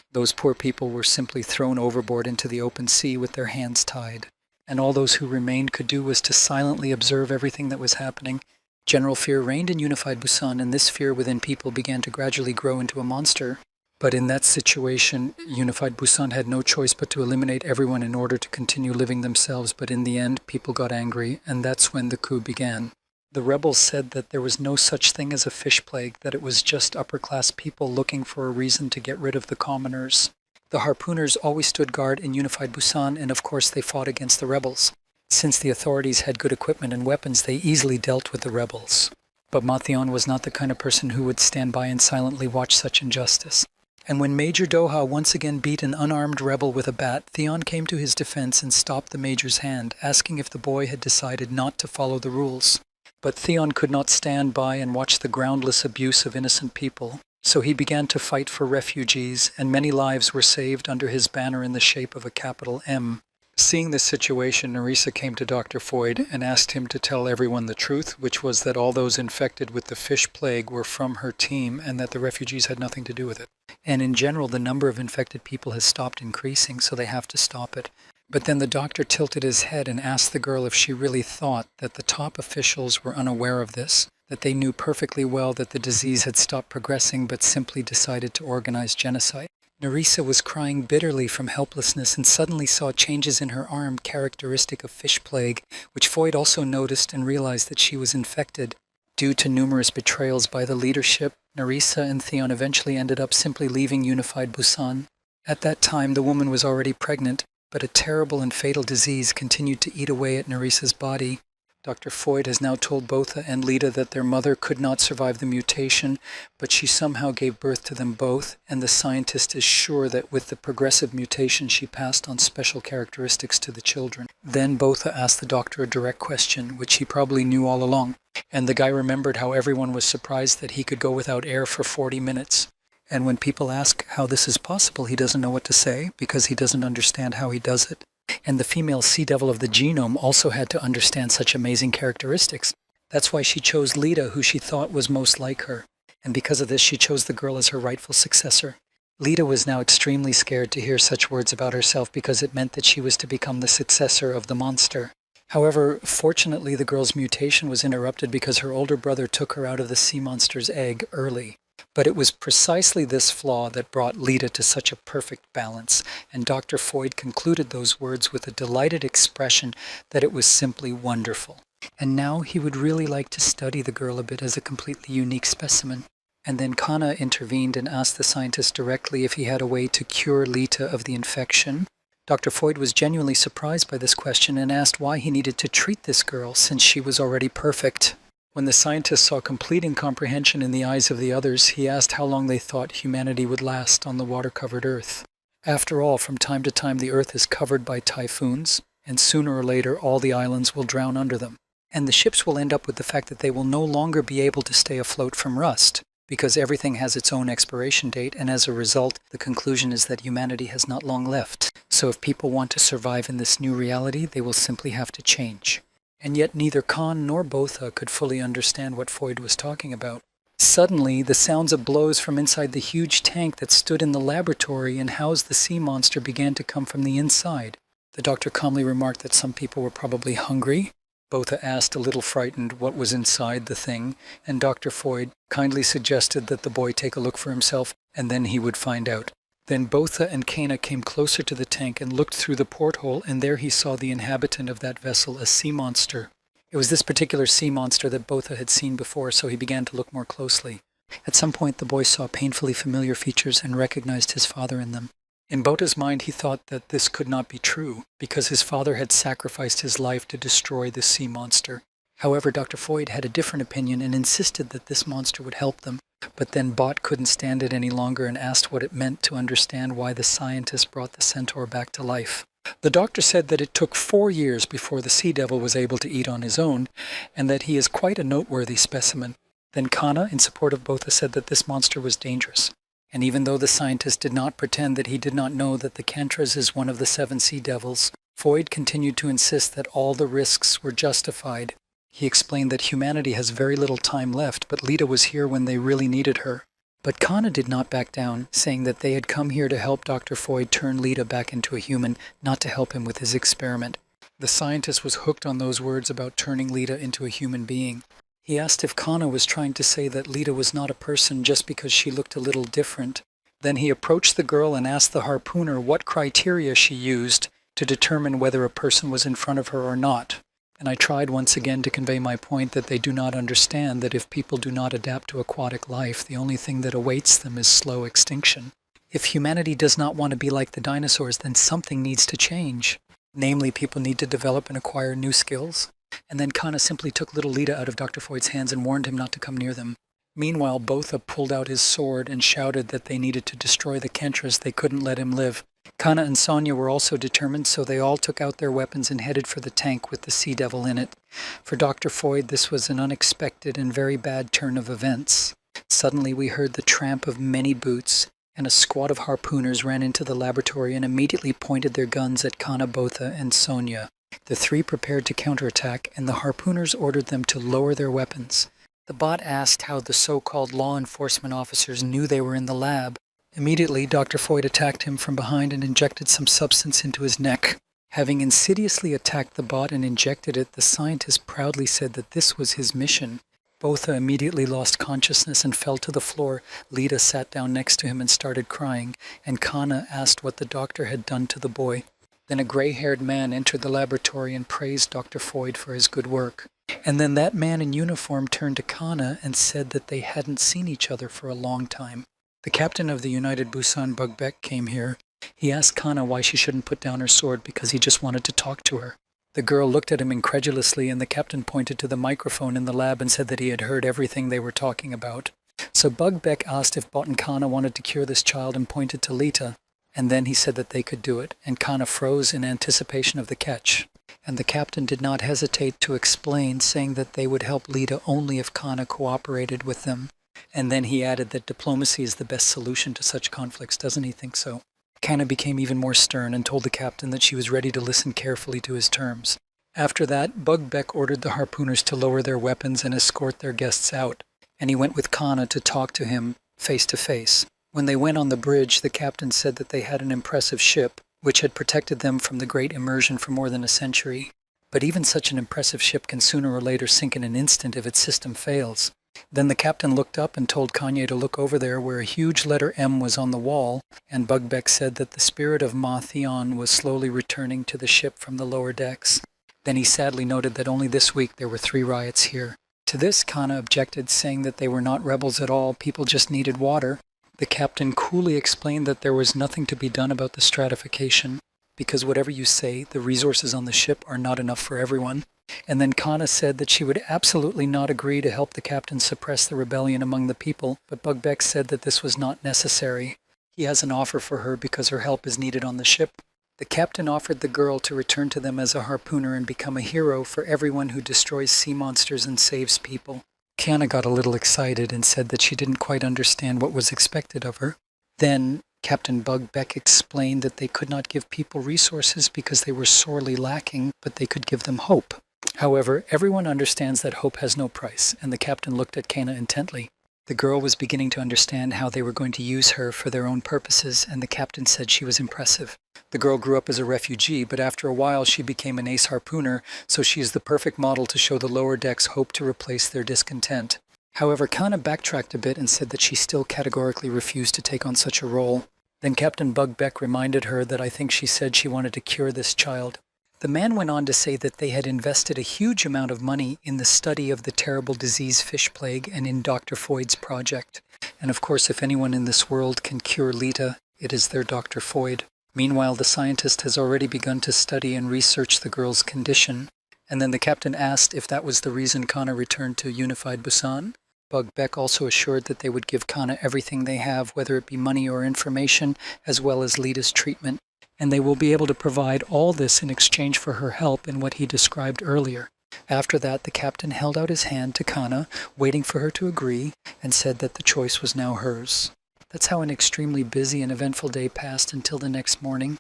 Those poor people were simply thrown overboard into the open sea with their hands tied. And all those who remained could do was to silently observe everything that was happening. General fear reigned in Unified Busan, and this fear within people began to gradually grow into a monster. But in that situation, Unified Busan had no choice but to eliminate everyone in order to continue living themselves. But in the end, people got angry, and that's when the coup began. The rebels said that there was no such thing as a fish plague, that it was just upper-class people looking for a reason to get rid of the commoners. The harpooners always stood guard in Unified Busan, and of course they fought against the rebels. Since the authorities had good equipment and weapons, they easily dealt with the rebels. But Ma Theon was not the kind of person who would stand by and silently watch such injustice. And when Major Doha once again beat an unarmed rebel with a bat, Theon came to his defense and stopped the major's hand, asking if the boy had decided not to follow the rules. But Theon could not stand by and watch the groundless abuse of innocent people. So he began to fight for refugees, and many lives were saved under his banner in the shape of a capital M. Seeing this situation, Nerissa came to Dr. Foyd and asked him to tell everyone the truth, which was that all those infected with the fish plague were from her team and that the refugees had nothing to do with it. And in general, the number of infected people has stopped increasing, so they have to stop it. But then the doctor tilted his head and asked the girl if she really thought that the top officials were unaware of this, that they knew perfectly well that the disease had stopped progressing but simply decided to organize genocide. Nerissa was crying bitterly from helplessness and suddenly saw changes in her arm characteristic of fish plague, which Foyd also noticed and realized that she was infected. Due to numerous betrayals by the leadership, Nerissa and Theon eventually ended up simply leaving Unified Busan. At that time, the woman was already pregnant, but a terrible and fatal disease continued to eat away at Nerissa's body. Dr. Foyd has now told Botha and Lita that their mother could not survive the mutation, but she somehow gave birth to them both, and the scientist is sure that with the progressive mutation she passed on special characteristics to the children. Then Botha asked the doctor a direct question, which he probably knew all along, and the guy remembered how everyone was surprised that he could go without air for 40 minutes. And when people ask how this is possible, he doesn't know what to say, because he doesn't understand how he does it. And the female sea devil of the genome also had to understand such amazing characteristics. That's why she chose Lita, who she thought was most like her. And because of this, she chose the girl as her rightful successor. Lita was now extremely scared to hear such words about herself because it meant that she was to become the successor of the monster. However, fortunately, the girl's mutation was interrupted because her older brother took her out of the sea monster's egg early. But it was precisely this flaw that brought Lita to such a perfect balance, and Dr. Foyd concluded those words with a delighted expression that it was simply wonderful. And now he would really like to study the girl a bit as a completely unique specimen. And then Kana intervened and asked the scientist directly if he had a way to cure Lita of the infection. Dr. Foyd was genuinely surprised by this question and asked why he needed to treat this girl since she was already perfect. When the scientist saw complete incomprehension in the eyes of the others, he asked how long they thought humanity would last on the water-covered Earth. After all, from time to time the Earth is covered by typhoons, and sooner or later all the islands will drown under them. And the ships will end up with the fact that they will no longer be able to stay afloat from rust, because everything has its own expiration date, and as a result, the conclusion is that humanity has not long left. So if people want to survive in this new reality, they will simply have to change. And yet neither Khan nor Botha could fully understand what Foyd was talking about. Suddenly, the sounds of blows from inside the huge tank that stood in the laboratory and housed the sea monster began to come from the inside. The doctor calmly remarked that some people were probably hungry. Botha asked, a little frightened, what was inside the thing, and Dr. Foyd kindly suggested that the boy take a look for himself, and then he would find out. Then Botha and Kana came closer to the tank and looked through the porthole, and there he saw the inhabitant of that vessel, a sea monster. It was this particular sea monster that Botha had seen before, so he began to look more closely. At some point the boy saw painfully familiar features and recognized his father in them. In Botha's mind he thought that this could not be true, because his father had sacrificed his life to destroy this sea monster. However, Dr. Foyd had a different opinion and insisted that this monster would help them. But then Bot couldn't stand it any longer and asked what it meant to understand why the scientist brought the centaur back to life. The doctor said that it took 4 years before the sea devil was able to eat on his own, and that he is quite a noteworthy specimen. Then Kana, in support of Botha, said that this monster was dangerous. And even though the scientist did not pretend that he did not know that the Kantras is one of the 7 sea devils, Foyd continued to insist that all the risks were justified. He explained that humanity has very little time left, but Lita was here when they really needed her. But Kana did not back down, saying that they had come here to help Dr. Foyd turn Lita back into a human, not to help him with his experiment. The scientist was hooked on those words about turning Lita into a human being. He asked if Kana was trying to say that Lita was not a person just because she looked a little different. Then he approached the girl and asked the harpooner what criteria she used to determine whether a person was in front of her or not. And I tried once again to convey my point that they do not understand that if people do not adapt to aquatic life, the only thing that awaits them is slow extinction. If humanity does not want to be like the dinosaurs, then something needs to change. Namely, people need to develop and acquire new skills. And then Kana simply took little Lita out of Dr. Foyd's hands and warned him not to come near them. Meanwhile, Botha pulled out his sword and shouted that they needed to destroy the Kentras. They couldn't let him live. Kana and Sonia were also determined, so they all took out their weapons and headed for the tank with the sea devil in it. For Dr. Foyd, this was an unexpected and very bad turn of events. Suddenly we heard the tramp of many boots, and a squad of harpooners ran into the laboratory and immediately pointed their guns at Kana, Botha, and Sonia. The 3 prepared to counterattack, and the harpooners ordered them to lower their weapons. The bot asked how the so-called law enforcement officers knew they were in the lab. Immediately, Dr. Foyd attacked him from behind and injected some substance into his neck. Having insidiously attacked the bot and injected it, the scientist proudly said that this was his mission. Botha immediately lost consciousness and fell to the floor. Lita sat down next to him and started crying, and Kana asked what the doctor had done to the boy. Then a gray-haired man entered the laboratory and praised Dr. Foyd for his good work. And then that man in uniform turned to Kana and said that they hadn't seen each other for a long time. The captain of the United Busan Bugbek came here. He asked Kana why she shouldn't put down her sword because he just wanted to talk to her. The girl looked at him incredulously, and the captain pointed to the microphone in the lab and said that he had heard everything they were talking about. So Bugbek asked if Bot and Kana wanted to cure this child and pointed to Lita. And then he said that they could do it, and Kana froze in anticipation of the catch. And the captain did not hesitate to explain, saying that they would help Lita only if Kana cooperated with them. And then he added that diplomacy is the best solution to such conflicts. Doesn't he think so? Kana became even more stern and told the captain that she was ready to listen carefully to his terms. After that, Bugbek ordered the harpooners to lower their weapons and escort their guests out, and he went with Kana to talk to him face to face. When they went on the bridge, the captain said that they had an impressive ship, which had protected them from the great immersion for more than a century. But even such an impressive ship can sooner or later sink in an instant if its system fails. Then the captain looked up and told Kanye to look over there where a huge letter M was on the wall, and Bugbek said that the spirit of Ma Theon was slowly returning to the ship from the lower decks. Then he sadly noted that only this week there were 3 riots here. To this, Kana objected, saying that they were not rebels at all, people just needed water. The captain coolly explained that there was nothing to be done about the stratification, because whatever you say, the resources on the ship are not enough for everyone. And then Kana said that she would absolutely not agree to help the captain suppress the rebellion among the people, but Bugbeck said that this was not necessary. He has an offer for her because her help is needed on the ship. The captain offered the girl to return to them as a harpooner and become a hero for everyone who destroys sea monsters and saves people. Kana got a little excited and said that she didn't quite understand what was expected of her. Then Captain Bugbeck explained that they could not give people resources because they were sorely lacking, but they could give them hope. However, everyone understands that hope has no price, and the captain looked at Kana intently. The girl was beginning to understand how they were going to use her for their own purposes, and the captain said she was impressive. The girl grew up as a refugee, but after a while she became an ace harpooner, so she is the perfect model to show the lower decks hope to replace their discontent. However, Kana backtracked a bit and said that she still categorically refused to take on such a role. Then Captain Bugbeck reminded her that I think she said she wanted to cure this child. The man went on to say that they had invested a huge amount of money in the study of the terrible disease fish plague and in Dr. Foyd's project. And of course, if anyone in this world can cure Lita, it is their Dr. Foyd. Meanwhile, the scientist has already begun to study and research the girl's condition. And then the captain asked if that was the reason Kana returned to Unified Busan. Bugbeck also assured that they would give Kana everything they have, whether it be money or information, as well as Lita's treatment. And they will be able to provide all this in exchange for her help in what he described earlier. After that, the captain held out his hand to Kana, waiting for her to agree, and said that the choice was now hers. That's how an extremely busy and eventful day passed until the next morning.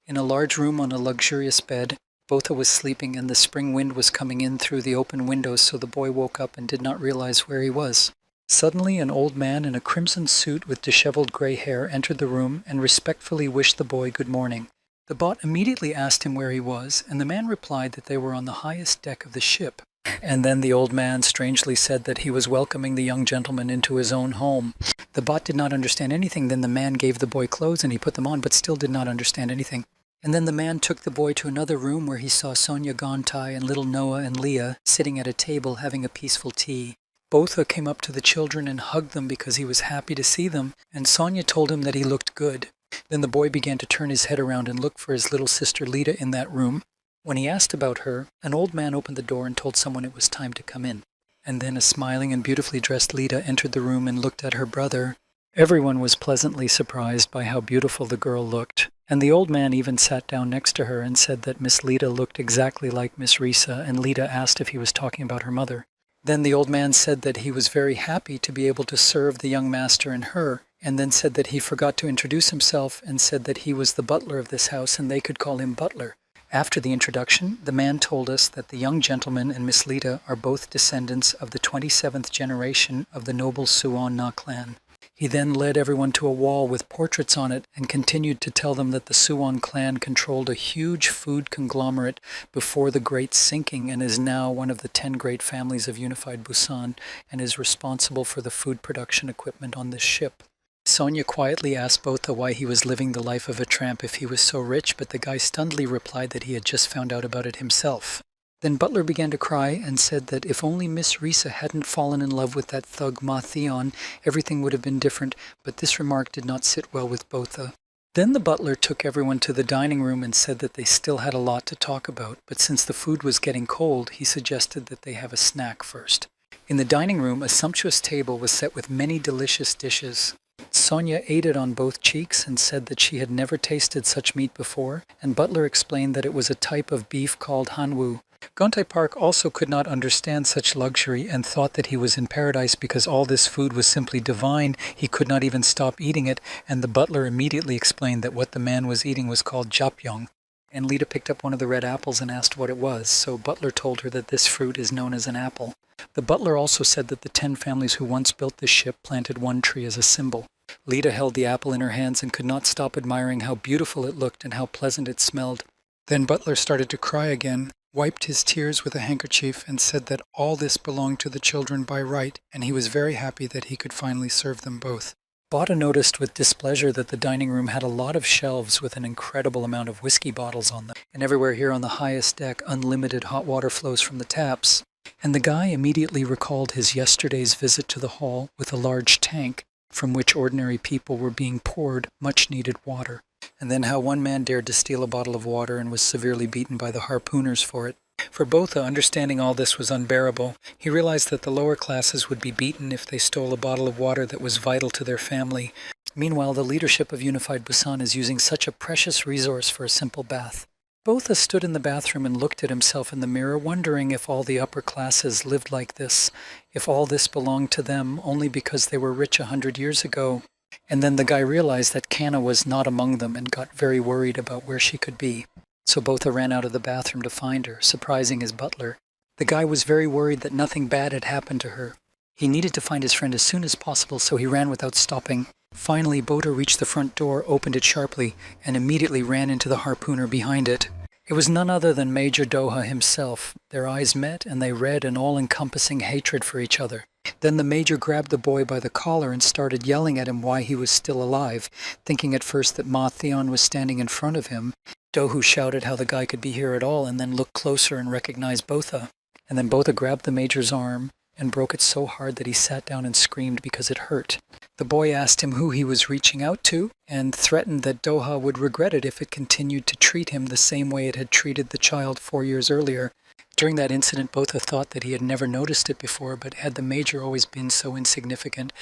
In a large room on a luxurious bed, Botha was sleeping and the spring wind was coming in through the open windows, so the boy woke up and did not realize where he was. Suddenly, an old man in a crimson suit with disheveled gray hair entered the room and respectfully wished the boy good morning. The bot immediately asked him where he was, and the man replied that they were on the highest deck of the ship. And then the old man strangely said that he was welcoming the young gentleman into his own home. The bot did not understand anything. Then the man gave the boy clothes and he put them on, but still did not understand anything. And then the man took the boy to another room where he saw Sonia Gontai and little Noah and Leah sitting at a table having a peaceful tea. Botha came up to the children and hugged them because he was happy to see them, and Sonia told him that he looked good. Then the boy began to turn his head around and look for his little sister Lita in that room. When he asked about her, an old man opened the door and told someone it was time to come in. And then a smiling and beautifully dressed Lita entered the room and looked at her brother. Everyone was pleasantly surprised by how beautiful the girl looked, and the old man even sat down next to her and said that Miss Lita looked exactly like Miss Risa, and Lita asked if he was talking about her mother. Then the old man said that he was very happy to be able to serve the young master and her, and then said that he forgot to introduce himself and said that he was the butler of this house and they could call him Butler. After the introduction, the man told us that the young gentleman and Miss Lita are both descendants of the 27th generation of the noble Suon Na clan. He then led everyone to a wall with portraits on it and continued to tell them that the Suon clan controlled a huge food conglomerate before the Great Sinking and is now one of the 10 great families of Unified Busan and is responsible for the food production equipment on this ship. Sonia quietly asked Botha why he was living the life of a tramp if he was so rich, but the guy stunnedly replied that he had just found out about it himself. Then Butler began to cry and said that if only Miss Risa hadn't fallen in love with that thug Ma Theon, everything would have been different, but this remark did not sit well with Botha. Then the butler took everyone to the dining room and said that they still had a lot to talk about, but since the food was getting cold, he suggested that they have a snack first. In the dining room, a sumptuous table was set with many delicious dishes. Sonia ate it on both cheeks and said that she had never tasted such meat before, and Butler explained that it was a type of beef called hanwoo. Gontai Park also could not understand such luxury and thought that he was in paradise because all this food was simply divine. He could not even stop eating it, and the butler immediately explained that what the man was eating was called japyong. And Lita picked up one of the red apples and asked what it was, so Butler told her that this fruit is known as an apple. The butler also said that the 10 families who once built this ship planted one tree as a symbol. Lita held the apple in her hands and could not stop admiring how beautiful it looked and how pleasant it smelled. Then Butler started to cry again, wiped his tears with a handkerchief, and said that all this belonged to the children by right, and he was very happy that he could finally serve them both. Botha noticed with displeasure that the dining room had a lot of shelves with an incredible amount of whiskey bottles on them, and everywhere here on the highest deck unlimited hot water flows from the taps. And the guy immediately recalled his yesterday's visit to the hall with a large tank, from which ordinary people were being poured much-needed water, and then how one man dared to steal a bottle of water and was severely beaten by the harpooners for it. For Botha, understanding all this was unbearable. He realized that the lower classes would be beaten if they stole a bottle of water that was vital to their family. Meanwhile, the leadership of Unified Busan is using such a precious resource for a simple bath. Botha stood in the bathroom and looked at himself in the mirror, wondering if all the upper classes lived like this, if all this belonged to them only because they were rich 100 years ago. And then the guy realized that Kana was not among them and got very worried about where she could be. So Botha ran out of the bathroom to find her, surprising his butler. The guy was very worried that nothing bad had happened to her. He needed to find his friend as soon as possible, so he ran without stopping. Finally, Botha reached the front door, opened it sharply, and immediately ran into the harpooner behind it. It was none other than Major Doha himself. Their eyes met, and they read an all-encompassing hatred for each other. Then the Major grabbed the boy by the collar and started yelling at him why he was still alive, thinking at first that Ma Theon was standing in front of him. Dohu shouted how the guy could be here at all, and then looked closer and recognized Botha. And then Botha grabbed the Major's arm and broke it so hard that he sat down and screamed because it hurt. The boy asked him who he was reaching out to, and threatened that Doha would regret it if it continued to treat him the same way it had treated the child 4 years earlier. During that incident, Botha thought that he had never noticed it before, but had the Major always been so insignificant?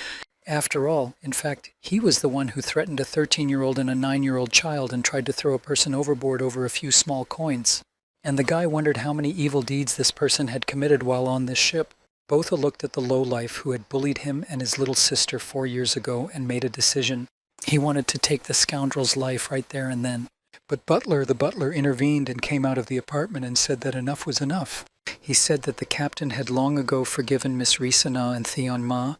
After all, in fact, he was the one who threatened a 13-year-old and a 9-year-old child and tried to throw a person overboard over a few small coins. And the guy wondered how many evil deeds this person had committed while on this ship. Botha looked at the lowlife who had bullied him and his little sister 4 years ago and made a decision. He wanted to take the scoundrel's life right there and then. But the butler intervened and came out of the apartment and said that enough was enough. He said that the captain had long ago forgiven Miss Risana and Theon Ma,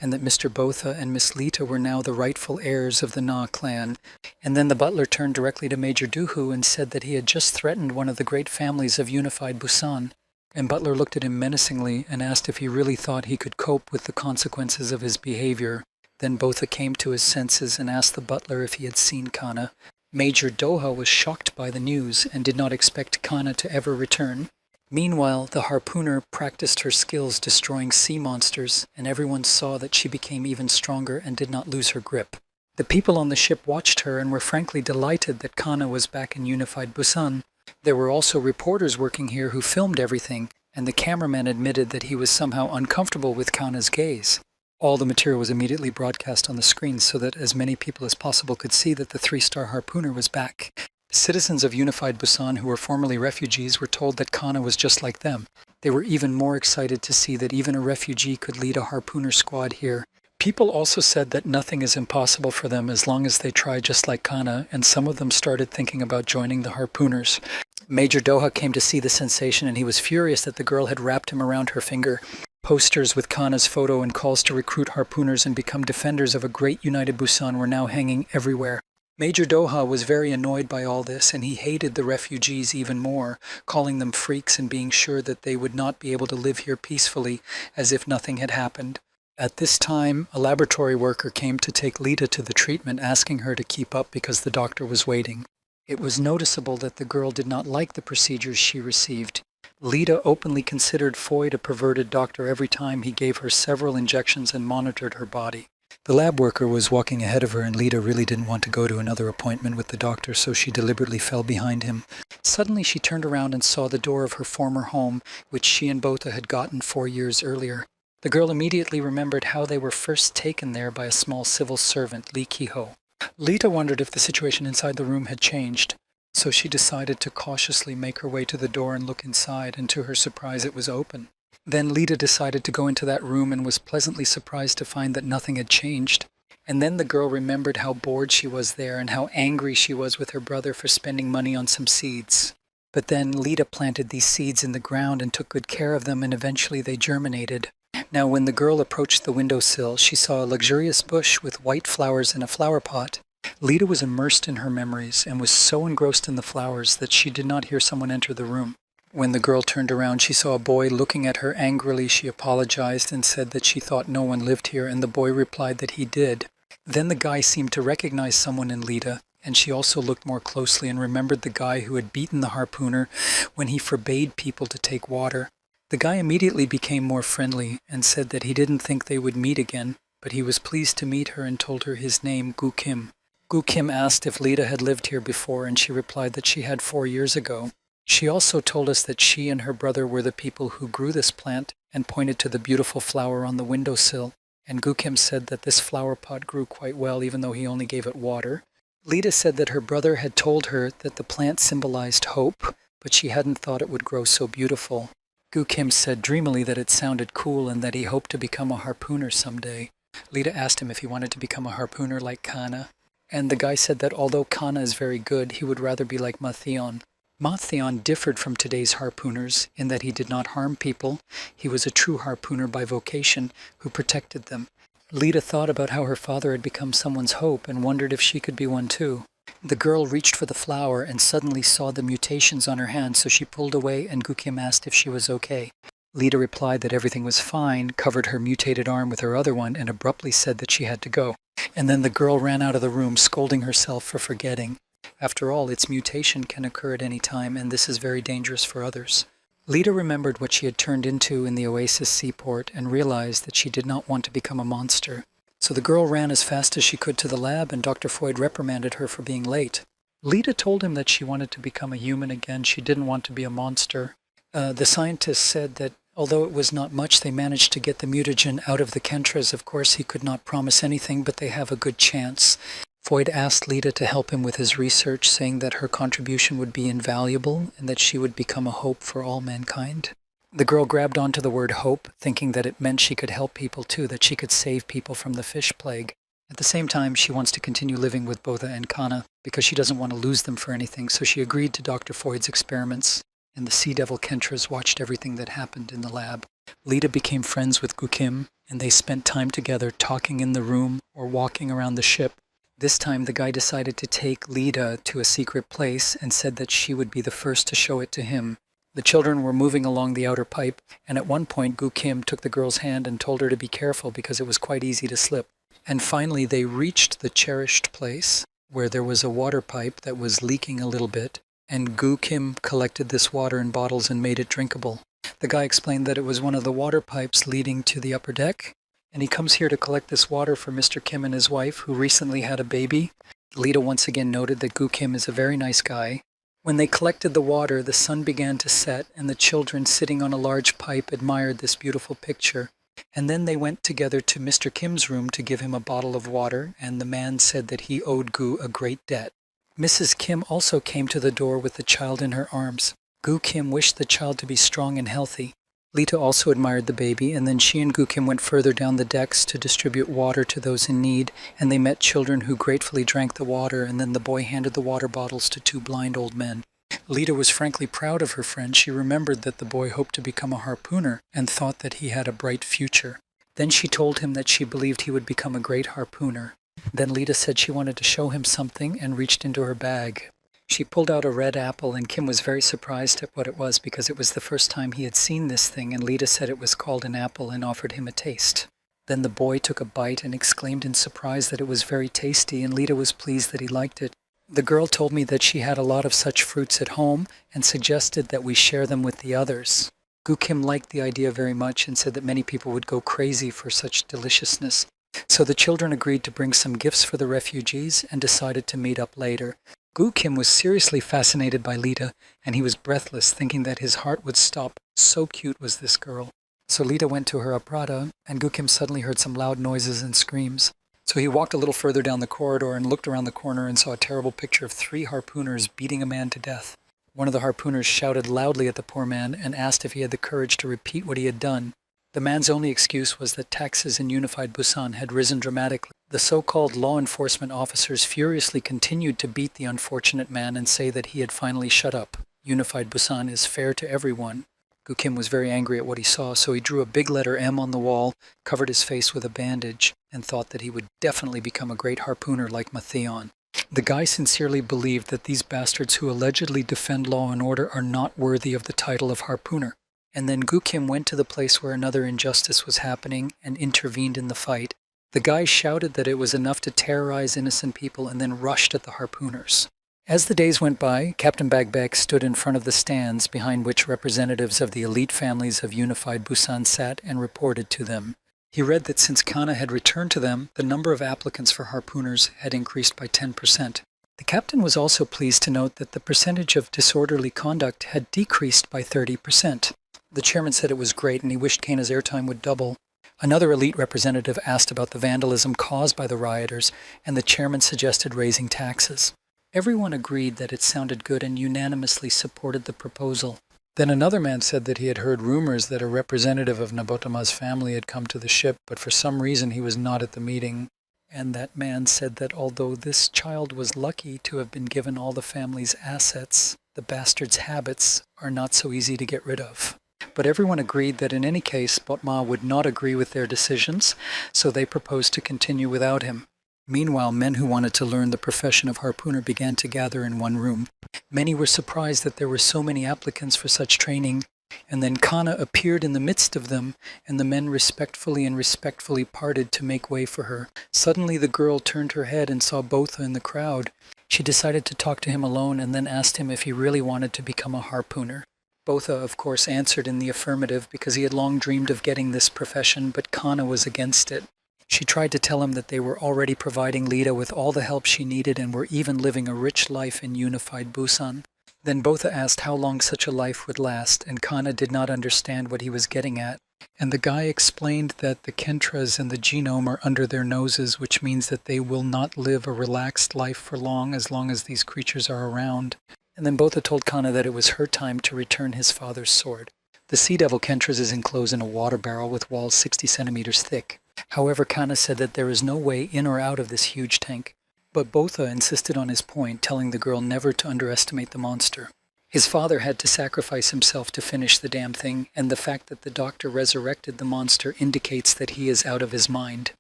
and that Mr. Botha and Miss Lita were now the rightful heirs of the Na clan. And then the butler turned directly to Major Duhu and said that he had just threatened one of the great families of Unified Busan. And Butler looked at him menacingly and asked if he really thought he could cope with the consequences of his behavior. Then Botha came to his senses and asked the butler if he had seen Kana. Major Doha was shocked by the news and did not expect Kana to ever return. Meanwhile, the harpooner practiced her skills destroying sea monsters, and everyone saw that she became even stronger and did not lose her grip. The people on the ship watched her and were frankly delighted that Kana was back in Unified Busan. There were also reporters working here who filmed everything, and the cameraman admitted that he was somehow uncomfortable with Kana's gaze. All the material was immediately broadcast on the screen so that as many people as possible could see that the 3-star harpooner was back. Citizens of Unified Busan who were formerly refugees were told that Kana was just like them. They were even more excited to see that even a refugee could lead a harpooner squad here. People also said that nothing is impossible for them as long as they try just like Kana, and some of them started thinking about joining the harpooners. Major Doha came to see the sensation, and he was furious that the girl had wrapped him around her finger. Posters with Kana's photo and calls to recruit harpooners and become defenders of a great United Busan were now hanging everywhere. Major Doha was very annoyed by all this, and he hated the refugees even more, calling them freaks and being sure that they would not be able to live here peacefully as if nothing had happened. At this time, a laboratory worker came to take Lita to the treatment, asking her to keep up because the doctor was waiting. It was noticeable that the girl did not like the procedures she received. Lita openly considered Foyd a perverted doctor every time he gave her several injections and monitored her body. The lab worker was walking ahead of her, and Lita really didn't want to go to another appointment with the doctor, so she deliberately fell behind him. Suddenly she turned around and saw the door of her former home, which she and Botha had gotten 4 years earlier. The girl immediately remembered how they were first taken there by a small civil servant, Lee Ki-ho. Lita wondered if the situation inside the room had changed, so she decided to cautiously make her way to the door and look inside, and to her surprise it was open. Then Lita decided to go into that room and was pleasantly surprised to find that nothing had changed. And then the girl remembered how bored she was there and how angry she was with her brother for spending money on some seeds. But then Lita planted these seeds in the ground and took good care of them, and eventually they germinated. Now when the girl approached the windowsill, she saw a luxurious bush with white flowers in a flower pot. Lita was immersed in her memories and was so engrossed in the flowers that she did not hear someone enter the room. When the girl turned around, she saw a boy looking at her angrily. She apologized and said that she thought no one lived here, and the boy replied that he did. Then the guy seemed to recognize someone in Lita, and she also looked more closely and remembered the guy who had beaten the harpooner when he forbade people to take water. The guy immediately became more friendly and said that he didn't think they would meet again, but he was pleased to meet her and told her his name, Gu Kim. Gu Kim asked if Lita had lived here before, and she replied that she had 4 years ago. She also told us that she and her brother were the people who grew this plant and pointed to the beautiful flower on the windowsill. And Gukim said that this flower pot grew quite well even though he only gave it water. Lita said that her brother had told her that the plant symbolized hope, but she hadn't thought it would grow so beautiful. Gukim said dreamily that it sounded cool and that he hoped to become a harpooner someday. Lita asked him if he wanted to become a harpooner like Kana. And the guy said that although Kana is very good, he would rather be like Matheon. Matheon differed from today's harpooners in that he did not harm people. He was a true harpooner by vocation who protected them. Lita thought about how her father had become someone's hope and wondered if she could be one too. The girl reached for the flower and suddenly saw the mutations on her hand, so she pulled away and Gukim asked if she was okay. Lita replied that everything was fine, covered her mutated arm with her other one, and abruptly said that she had to go. And then the girl ran out of the room, scolding herself for forgetting. After all, its mutation can occur at any time, and this is very dangerous for others. Lita remembered what she had turned into in the Oasis seaport and realized that she did not want to become a monster. So the girl ran as fast as she could to the lab, and Dr. Foyd reprimanded her for being late. Lita told him that she wanted to become a human again. She didn't want to be a monster. The scientists said that although it was not much, they managed to get the mutagen out of the Kentras. Of course, he could not promise anything, but they have a good chance. Foyd asked Lita to help him with his research, saying that her contribution would be invaluable and that she would become a hope for all mankind. The girl grabbed onto the word hope, thinking that it meant she could help people too, that she could save people from the fish plague. At the same time, she wants to continue living with Botha and Kana because she doesn't want to lose them for anything, so she agreed to Dr. Foyd's experiments, and the Sea Devil Kentras watched everything that happened in the lab. Lita became friends with Gukim, and they spent time together talking in the room or walking around the ship. This time, the guy decided to take Lita to a secret place and said that she would be the first to show it to him. The children were moving along the outer pipe, and at one point, Gukim took the girl's hand and told her to be careful because it was quite easy to slip. And finally, they reached the cherished place where there was a water pipe that was leaking a little bit, and Gukim collected this water in bottles and made it drinkable. The guy explained that it was one of the water pipes leading to the upper deck, and he comes here to collect this water for Mr. Kim and his wife, who recently had a baby. Lita once again noted that Gukim is a very nice guy. When they collected the water, the sun began to set, and the children sitting on a large pipe admired this beautiful picture. And then they went together to Mr. Kim's room to give him a bottle of water, and the man said that he owed Gu a great debt. Mrs. Kim also came to the door with the child in her arms. Gu Kim wished the child to be strong and healthy. Lita also admired the baby, and then she and Gu Kim went further down the decks to distribute water to those in need, and they met children who gratefully drank the water, and then the boy handed the water bottles to two blind old men. Lita was frankly proud of her friend. She remembered that the boy hoped to become a harpooner and thought that he had a bright future. Then she told him that she believed he would become a great harpooner. Then Lita said she wanted to show him something and reached into her bag. She pulled out a red apple, and Kim was very surprised at what it was because it was the first time he had seen this thing, and Lita said it was called an apple and offered him a taste. Then the boy took a bite and exclaimed in surprise that it was very tasty, and Lita was pleased that he liked it. The girl told me that she had a lot of such fruits at home and suggested that we share them with the others. Gu Kim liked the idea very much and said that many people would go crazy for such deliciousness. So the children agreed to bring some gifts for the refugees and decided to meet up later. Gu Kim was seriously fascinated by Lita, and he was breathless, thinking that his heart would stop. So cute was this girl. So Lita went to her apartment, and Gu Kim suddenly heard some loud noises and screams. So he walked a little further down the corridor and looked around the corner and saw a terrible picture of 3 harpooners beating a man to death. One of the harpooners shouted loudly at the poor man and asked if he had the courage to repeat what he had done. The man's only excuse was that taxes in Unified Busan had risen dramatically. The so-called law enforcement officers furiously continued to beat the unfortunate man and say that he had finally shut up. Unified Busan is fair to everyone. Gu Kim was very angry at what he saw, so he drew a big letter M on the wall, covered his face with a bandage, and thought that he would definitely become a great harpooner like Matheon. The guy sincerely believed that these bastards who allegedly defend law and order are not worthy of the title of harpooner. And then Gu Kim went to the place where another injustice was happening and intervened in the fight. The guy shouted that it was enough to terrorize innocent people and then rushed at the harpooners. As the days went by, Captain Bagbag stood in front of the stands behind which representatives of the elite families of Unified Busan sat and reported to them. He read that since Kana had returned to them, the number of applicants for harpooners had increased by 10%. The captain was also pleased to note that the percentage of disorderly conduct had decreased by 30%. The chairman said it was great and he wished Kana's airtime would double. Another elite representative asked about the vandalism caused by the rioters, and the chairman suggested raising taxes. Everyone agreed that it sounded good and unanimously supported the proposal. Then another man said that he had heard rumors that a representative of Nabotama's family had come to the ship, but for some reason he was not at the meeting. And that man said that although this child was lucky to have been given all the family's assets, the bastard's habits are not so easy to get rid of. But everyone agreed that in any case, Botma would not agree with their decisions, so they proposed to continue without him. Meanwhile, men who wanted to learn the profession of harpooner began to gather in one room. Many were surprised that there were so many applicants for such training, and then Kana appeared in the midst of them, and the men respectfully parted to make way for her. Suddenly the girl turned her head and saw Botha in the crowd. She decided to talk to him alone and then asked him if he really wanted to become a harpooner. Botha, of course, answered in the affirmative because he had long dreamed of getting this profession, but Kana was against it. She tried to tell him that they were already providing Lita with all the help she needed and were even living a rich life in unified Busan. Then Botha asked how long such a life would last, and Kana did not understand what he was getting at. And the guy explained that the Kentras and the genome are under their noses, which means that they will not live a relaxed life for long as these creatures are around. And then Botha told Kana that it was her time to return his father's sword. The Sea Devil Kentras is enclosed in a water barrel with walls 60 centimeters thick. However, Kana said that there is no way in or out of this huge tank. But Botha insisted on his point, telling the girl never to underestimate the monster. His father had to sacrifice himself to finish the damn thing, and the fact that the doctor resurrected the monster indicates that he is out of his mind.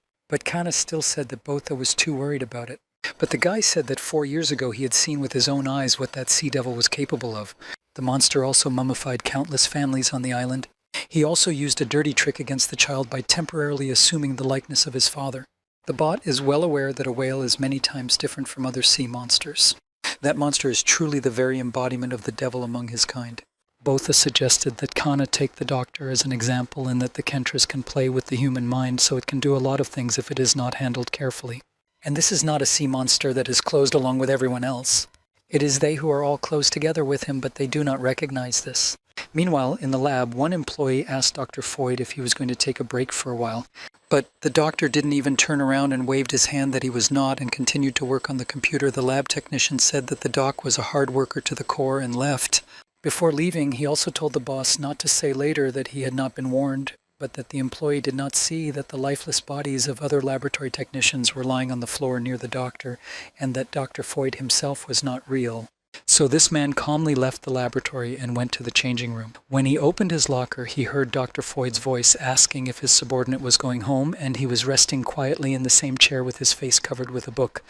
But Kana still said that Botha was too worried about it. But the guy said that 4 years ago he had seen with his own eyes what that sea devil was capable of. The monster also mummified countless families on the island. He also used a dirty trick against the child by temporarily assuming the likeness of his father. The bot is well aware that a whale is many times different from other sea monsters. That monster is truly the very embodiment of the devil among his kind. Botha suggested that Kana take the doctor as an example and that the Kentras can play with the human mind so it can do a lot of things if it is not handled carefully. And this is not a sea monster that is closed along with everyone else. It is they who are all close together with him, but they do not recognize this. Meanwhile, in the lab, one employee asked Dr. Foyd if he was going to take a break for a while. But the doctor didn't even turn around and waved his hand that he was not and continued to work on the computer. The lab technician said that the doc was a hard worker to the core and left. Before leaving, he also told the boss not to say later that he had not been warned, but that the employee did not see that the lifeless bodies of other laboratory technicians were lying on the floor near the doctor, and that Dr. Foyd himself was not real. So this man calmly left the laboratory and went to the changing room. When he opened his locker, he heard Dr. Foyd's voice asking if his subordinate was going home, and he was resting quietly in the same chair with his face covered with a book.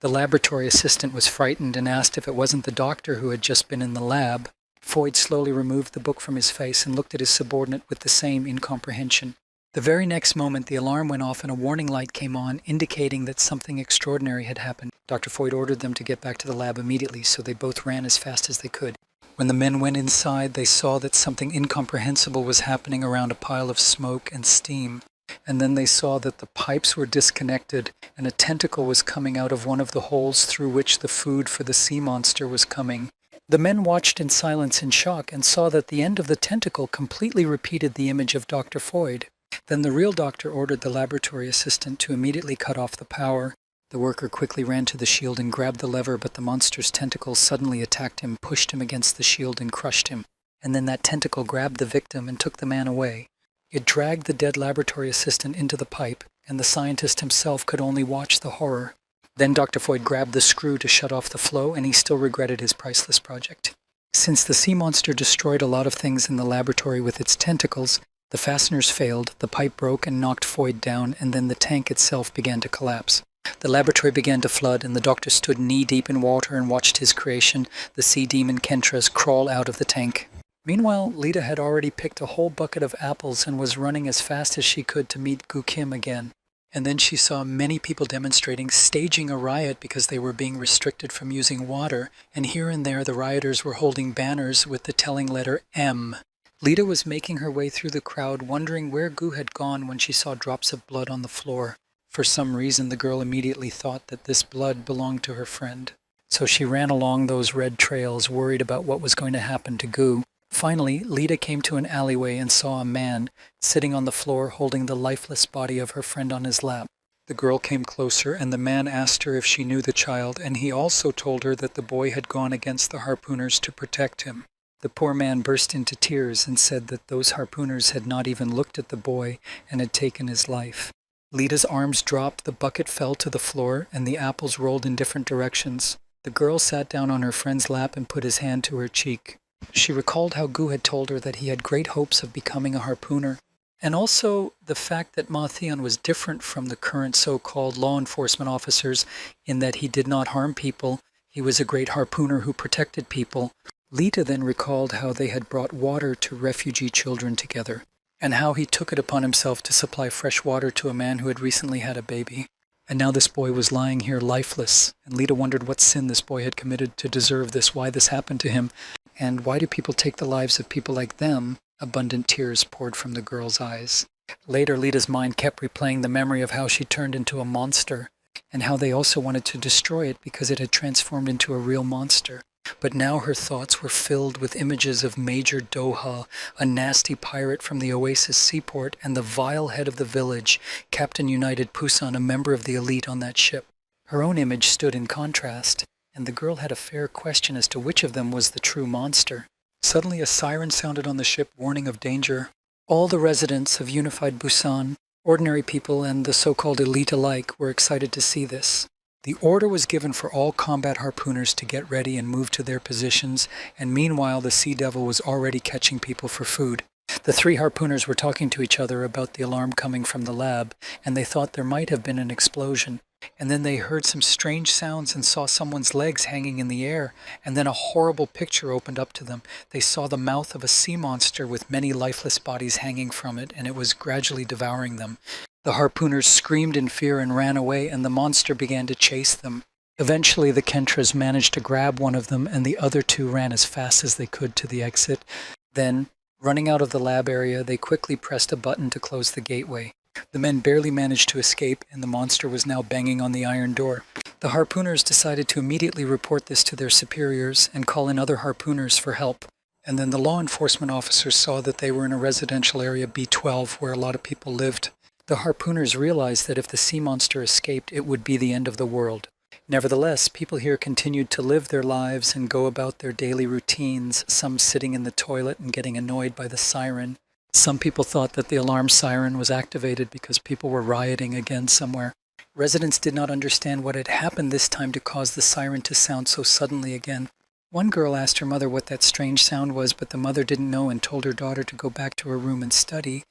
The laboratory assistant was frightened and asked if it wasn't the doctor who had just been in the lab. Foyd slowly removed the book from his face and looked at his subordinate with the same incomprehension. The very next moment, the alarm went off and a warning light came on, indicating that something extraordinary had happened. Dr. Foyd ordered them to get back to the lab immediately, so they both ran as fast as they could. When the men went inside, they saw that something incomprehensible was happening around a pile of smoke and steam. And then they saw that the pipes were disconnected, and a tentacle was coming out of one of the holes through which the food for the sea monster was coming. The men watched in silence in shock and saw that the end of the tentacle completely repeated the image of Dr. Foyd. Then the real doctor ordered the laboratory assistant to immediately cut off the power. The worker quickly ran to the shield and grabbed the lever, but the monster's tentacles suddenly attacked him, pushed him against the shield and crushed him. And then that tentacle grabbed the victim and took the man away. It dragged the dead laboratory assistant into the pipe, and the scientist himself could only watch the horror. Then Dr. Foyd grabbed the screw to shut off the flow, and he still regretted his priceless project. Since the sea monster destroyed a lot of things in the laboratory with its tentacles, the fasteners failed, the pipe broke and knocked Foyd down, and then the tank itself began to collapse. The laboratory began to flood, and the doctor stood knee-deep in water and watched his creation, the sea demon Kentras, crawl out of the tank. Meanwhile, Lita had already picked a whole bucket of apples and was running as fast as she could to meet Gu Kim again. And then she saw many people demonstrating, staging a riot because they were being restricted from using water, and here and there the rioters were holding banners with the telling letter M. Lita was making her way through the crowd, wondering where Gu had gone when she saw drops of blood on the floor. For some reason, the girl immediately thought that this blood belonged to her friend. So she ran along those red trails, worried about what was going to happen to Gu. Finally, Lita came to an alleyway and saw a man sitting on the floor holding the lifeless body of her friend on his lap. The girl came closer, and the man asked her if she knew the child, and he also told her that the boy had gone against the harpooners to protect him. The poor man burst into tears and said that those harpooners had not even looked at the boy and had taken his life. Lita's arms dropped, the bucket fell to the floor, and the apples rolled in different directions. The girl sat down on her friend's lap and put his hand to her cheek. She recalled how Gu had told her that he had great hopes of becoming a harpooner, and also the fact that Ma Theon was different from the current so-called law enforcement officers in that he did not harm people. He was a great harpooner who protected people. Lita then recalled how they had brought water to refugee children together, and how he took it upon himself to supply fresh water to a man who had recently had a baby. And now this boy was lying here lifeless, and Lita wondered what sin this boy had committed to deserve this, why this happened to him, and why do people take the lives of people like them? Abundant tears poured from the girl's eyes. Later, Lita's mind kept replaying the memory of how she turned into a monster, and how they also wanted to destroy it because it had transformed into a real monster. But now her thoughts were filled with images of Major Doha, a nasty pirate from the Oasis seaport, and the vile head of the village, Captain United Pusan, a member of the elite on that ship. Her own image stood in contrast, and the girl had a fair question as to which of them was the true monster. Suddenly a siren sounded on the ship, warning of danger. All the residents of Unified Busan, ordinary people and the so-called elite alike, were excited to see this. The order was given for all combat harpooners to get ready and move to their positions, and meanwhile the Sea Devil was already catching people for food. The three harpooners were talking to each other about the alarm coming from the lab, and they thought there might have been an explosion. And then they heard some strange sounds and saw someone's legs hanging in the air, and then a horrible picture opened up to them. They saw the mouth of a sea monster with many lifeless bodies hanging from it, and it was gradually devouring them. The harpooners screamed in fear and ran away, and the monster began to chase them. Eventually, the Kentras managed to grab one of them, and the other two ran as fast as they could to the exit. Then, running out of the lab area, they quickly pressed a button to close the gateway. The men barely managed to escape, and the monster was now banging on the iron door. The harpooners decided to immediately report this to their superiors and call in other harpooners for help. And then the law enforcement officers saw that they were in a residential area B12 where a lot of people lived. The harpooners realized that if the sea monster escaped, it would be the end of the world. Nevertheless, people here continued to live their lives and go about their daily routines, some sitting in the toilet and getting annoyed by the siren. Some people thought that the alarm siren was activated because people were rioting again somewhere. Residents did not understand what had happened this time to cause the siren to sound so suddenly again. One girl asked her mother what that strange sound was, but the mother didn't know and told her daughter to go back to her room and study.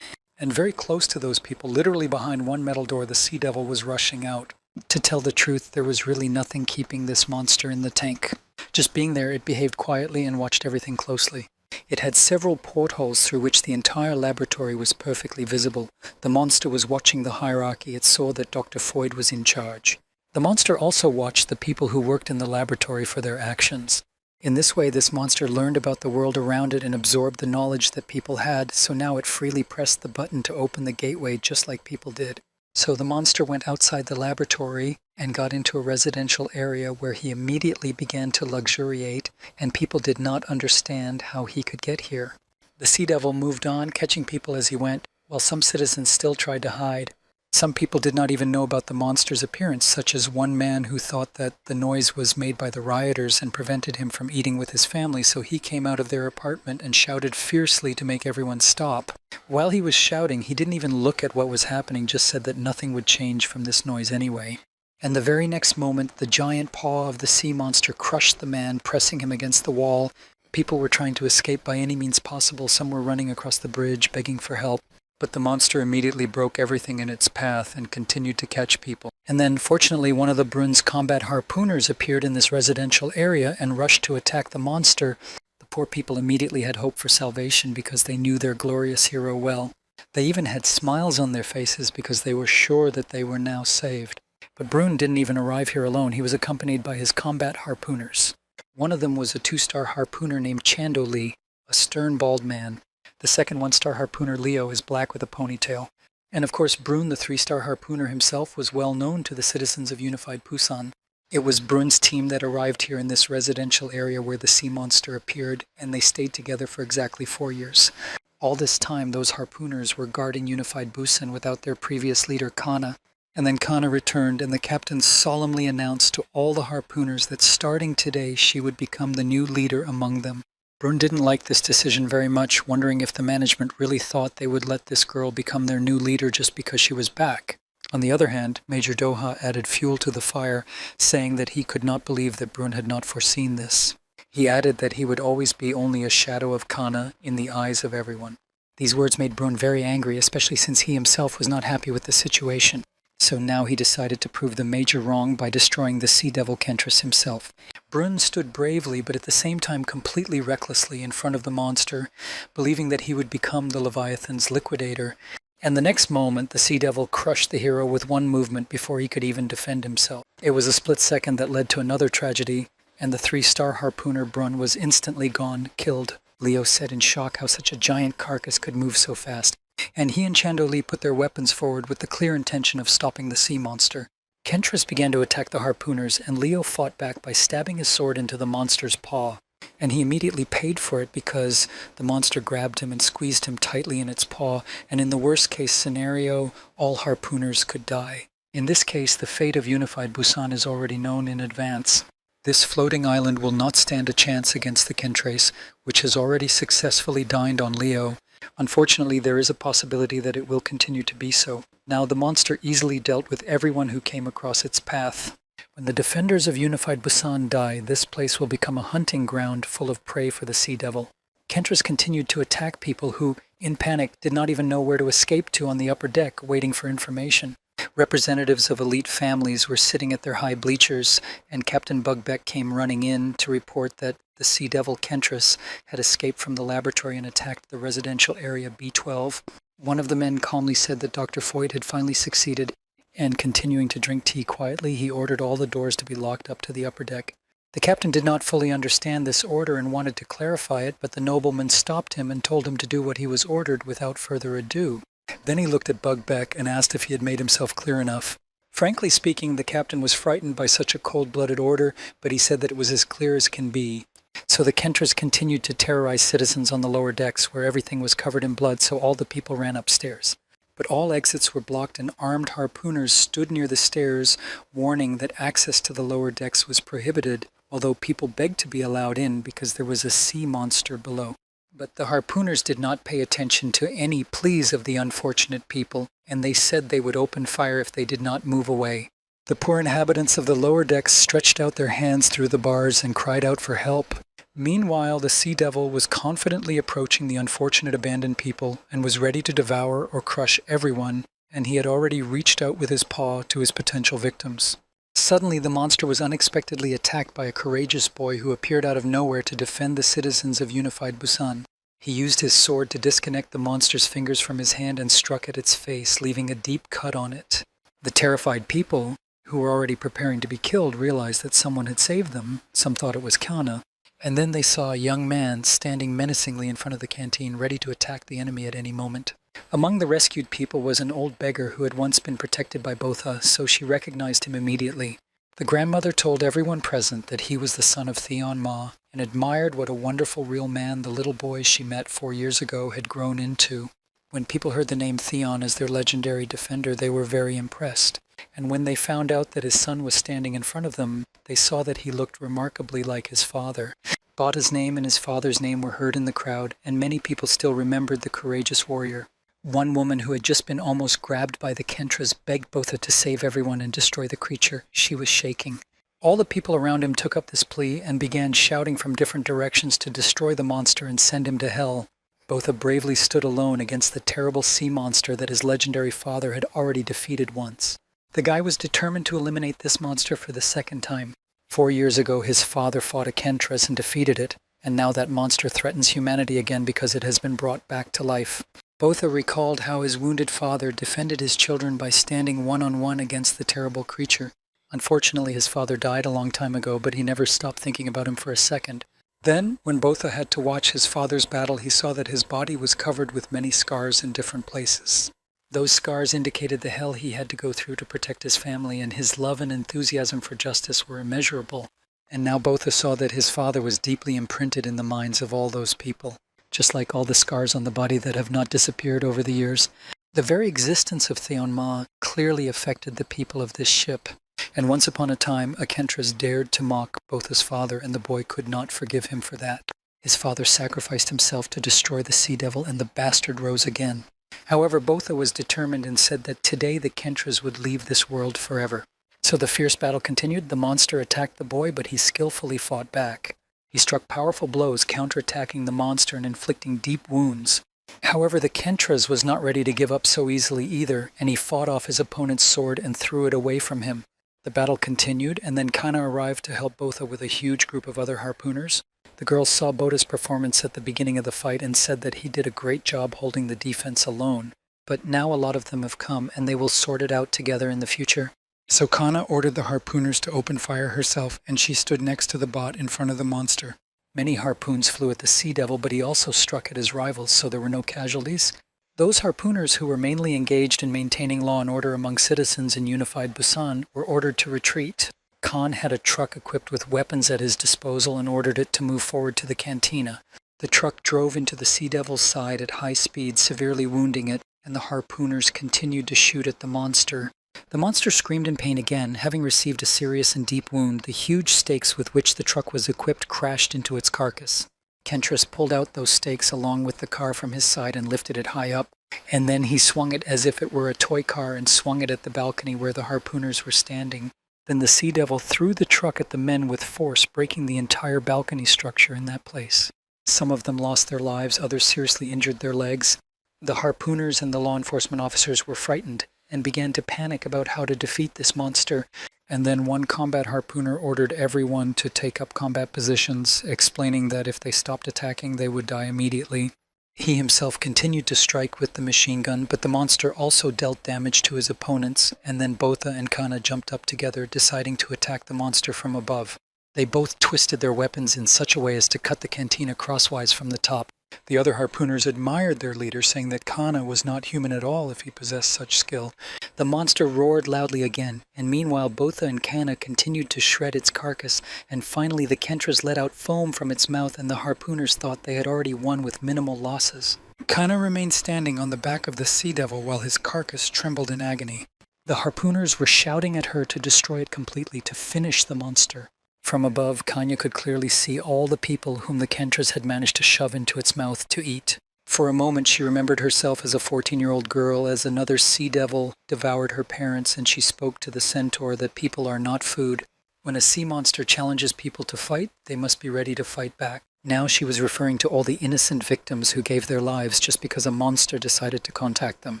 And very close to those people, literally behind one metal door, the Sea Devil was rushing out. To tell the truth, there was really nothing keeping this monster in the tank. Just being there, it behaved quietly and watched everything closely. It had several portholes through which the entire laboratory was perfectly visible. The monster was watching the hierarchy. It saw that Dr. Foyd was in charge. The monster also watched the people who worked in the laboratory for their actions. In this way, this monster learned about the world around it and absorbed the knowledge that people had, so now it freely pressed the button to open the gateway just like people did. So the monster went outside the laboratory and got into a residential area where he immediately began to luxuriate, and people did not understand how he could get here. The Sea Devil moved on, catching people as he went, while some citizens still tried to hide. Some people did not even know about the monster's appearance, such as one man who thought that the noise was made by the rioters and prevented him from eating with his family, so he came out of their apartment and shouted fiercely to make everyone stop. While he was shouting, he didn't even look at what was happening, just said that nothing would change from this noise anyway. And the very next moment, the giant paw of the sea monster crushed the man, pressing him against the wall. People were trying to escape by any means possible. Some were running across the bridge, begging for help. But the monster immediately broke everything in its path and continued to catch people. And then, fortunately, one of the Brun's combat harpooners appeared in this residential area and rushed to attack the monster. The poor people immediately had hope for salvation because they knew their glorious hero well. They even had smiles on their faces because they were sure that they were now saved. But Brun didn't even arrive here alone. He was accompanied by his combat harpooners. One of them was a 2-star harpooner named Chando Lee, a stern, bald man. The second 1-star harpooner, Leo, is black with a ponytail. And of course, Brun, the 3-star harpooner himself, was well known to the citizens of Unified Busan. It was Brun's team that arrived here in this residential area where the sea monster appeared, and they stayed together for exactly 4 years. All this time, those harpooners were guarding Unified Busan without their previous leader, Kana. And then Kana returned, and the captain solemnly announced to all the harpooners that starting today, she would become the new leader among them. Brun didn't like this decision very much, wondering if the management really thought they would let this girl become their new leader just because she was back. On the other hand, Major Doha added fuel to the fire, saying that he could not believe that Brun had not foreseen this. He added that he would always be only a shadow of Kana in the eyes of everyone. These words made Brun very angry, especially since he himself was not happy with the situation. So now he decided to prove the Major wrong by destroying the Sea Devil Kentress himself. Brun stood bravely, but at the same time completely recklessly in front of the monster, believing that he would become the Leviathan's liquidator. And the next moment, the Sea Devil crushed the hero with one movement before he could even defend himself. It was a split second that led to another tragedy, and the 3-star harpooner Brun was instantly gone, killed. Leo said in shock how such a giant carcass could move so fast, and he and Chandoli put their weapons forward with the clear intention of stopping the sea monster. Kentress began to attack the harpooners, and Leo fought back by stabbing his sword into the monster's paw. And he immediately paid for it because the monster grabbed him and squeezed him tightly in its paw, and in the worst case scenario, all harpooners could die. In this case, the fate of Unified Busan is already known in advance. This floating island will not stand a chance against the Kentress, which has already successfully dined on Leo. Unfortunately, there is a possibility that it will continue to be so. Now, the monster easily dealt with everyone who came across its path. When the defenders of Unified Busan die, this place will become a hunting ground full of prey for the Sea Devil. Kentress continued to attack people who, in panic, did not even know where to escape to on the upper deck, waiting for information. Representatives of elite families were sitting at their high bleachers, and Captain Bugbeck came running in to report that the Sea Devil Kentress had escaped from the laboratory and attacked the residential area B12. One of the men calmly said that Dr. Foyt had finally succeeded, and continuing to drink tea quietly, he ordered all the doors to be locked up to the upper deck. The captain did not fully understand this order and wanted to clarify it, but the nobleman stopped him and told him to do what he was ordered without further ado. Then he looked at Bugbeck and asked if he had made himself clear enough. Frankly speaking, the captain was frightened by such a cold-blooded order, but he said that it was as clear as can be. So the Kentress continued to terrorize citizens on the lower decks, where everything was covered in blood, so all the people ran upstairs. But all exits were blocked, and armed harpooners stood near the stairs, warning that access to the lower decks was prohibited, although people begged to be allowed in because there was a sea monster below. But the harpooners did not pay attention to any pleas of the unfortunate people, and they said they would open fire if they did not move away. The poor inhabitants of the lower decks stretched out their hands through the bars and cried out for help. Meanwhile, the Sea Devil was confidently approaching the unfortunate abandoned people and was ready to devour or crush everyone, and he had already reached out with his paw to his potential victims. Suddenly, the monster was unexpectedly attacked by a courageous boy who appeared out of nowhere to defend the citizens of Unified Busan. He used his sword to disconnect the monster's fingers from his hand and struck at its face, leaving a deep cut on it. The terrified people, who were already preparing to be killed, realized that someone had saved them. Some thought it was Kana. And then they saw a young man standing menacingly in front of the canteen, ready to attack the enemy at any moment. Among the rescued people was an old beggar who had once been protected by Botha, so she recognized him immediately. The grandmother told everyone present that he was the son of Theon Ma, and admired what a wonderful real man the little boy she met 4 years ago had grown into. When people heard the name Theon as their legendary defender, they were very impressed. And when they found out that his son was standing in front of them, they saw that he looked remarkably like his father. Botha's name and his father's name were heard in the crowd, and many people still remembered the courageous warrior. One woman who had just been almost grabbed by the Kentress begged Botha to save everyone and destroy the creature. She was shaking. All the people around him took up this plea and began shouting from different directions to destroy the monster and send him to hell. Botha bravely stood alone against the terrible sea monster that his legendary father had already defeated once. The guy was determined to eliminate this monster for the second time. 4 years ago, his father fought a Kentress and defeated it, and now that monster threatens humanity again because it has been brought back to life. Botha recalled how his wounded father defended his children by standing one-on-one against the terrible creature. Unfortunately, his father died a long time ago, but he never stopped thinking about him for a second. Then, when Botha had to watch his father's battle, he saw that his body was covered with many scars in different places. Those scars indicated the hell he had to go through to protect his family, and his love and enthusiasm for justice were immeasurable. And now Botha saw that his father was deeply imprinted in the minds of all those people, just like all the scars on the body that have not disappeared over the years. The very existence of Theon Ma clearly affected the people of this ship. And once upon a time, Akentras dared to mock Botha's father, and the boy could not forgive him for that. His father sacrificed himself to destroy the Sea Devil, and the bastard rose again. However, Botha was determined and said that today the Kentras would leave this world forever. So the fierce battle continued. The monster attacked the boy, but he skillfully fought back. He struck powerful blows, counterattacking the monster and inflicting deep wounds. However, the Kentras was not ready to give up so easily either, and he fought off his opponent's sword and threw it away from him. The battle continued, and then Kana arrived to help Botha with a huge group of other harpooners. The girls saw Botha's performance at the beginning of the fight and said that he did a great job holding the defense alone. But now a lot of them have come, and they will sort it out together in the future. So Kana ordered the harpooners to open fire herself, and she stood next to the bot in front of the monster. Many harpoons flew at the Sea Devil, but he also struck at his rivals, so there were no casualties. Those harpooners who were mainly engaged in maintaining law and order among citizens in unified Busan were ordered to retreat. Khan had a truck equipped with weapons at his disposal and ordered it to move forward to the cantina. The truck drove into the Sea Devil's side at high speed, severely wounding it, and the harpooners continued to shoot at the monster. The monster screamed in pain again, having received a serious and deep wound. The huge stakes with which the truck was equipped crashed into its carcass. Kentras pulled out those stakes along with the car from his side and lifted it high up, and then he swung it as if it were a toy car and swung it at the balcony where the harpooners were standing. Then the Sea Devil threw the truck at the men with force, breaking the entire balcony structure in that place. Some of them lost their lives, others seriously injured their legs. The harpooners and the law enforcement officers were frightened and began to panic about how to defeat this monster. And then one combat harpooner ordered everyone to take up combat positions, explaining that if they stopped attacking, they would die immediately. He himself continued to strike with the machine gun, but the monster also dealt damage to his opponents, and then Botha and Kana jumped up together, deciding to attack the monster from above. They both twisted their weapons in such a way as to cut the cantina crosswise from the top. The other harpooners admired their leader, saying that Kana was not human at all if he possessed such skill. The monster roared loudly again, and meanwhile Botha and Kana continued to shred its carcass, and finally the Kentras let out foam from its mouth, and the harpooners thought they had already won with minimal losses. Kana remained standing on the back of the Sea Devil while his carcass trembled in agony. The harpooners were shouting at her to destroy it completely, to finish the monster. From above, Kanya could clearly see all the people whom the Kentras had managed to shove into its mouth to eat. For a moment she remembered herself as a 14-year-old girl, as another Sea Devil devoured her parents, and she spoke to the centaur that people are not food. When a sea monster challenges people to fight, they must be ready to fight back. Now she was referring to all the innocent victims who gave their lives just because a monster decided to contact them.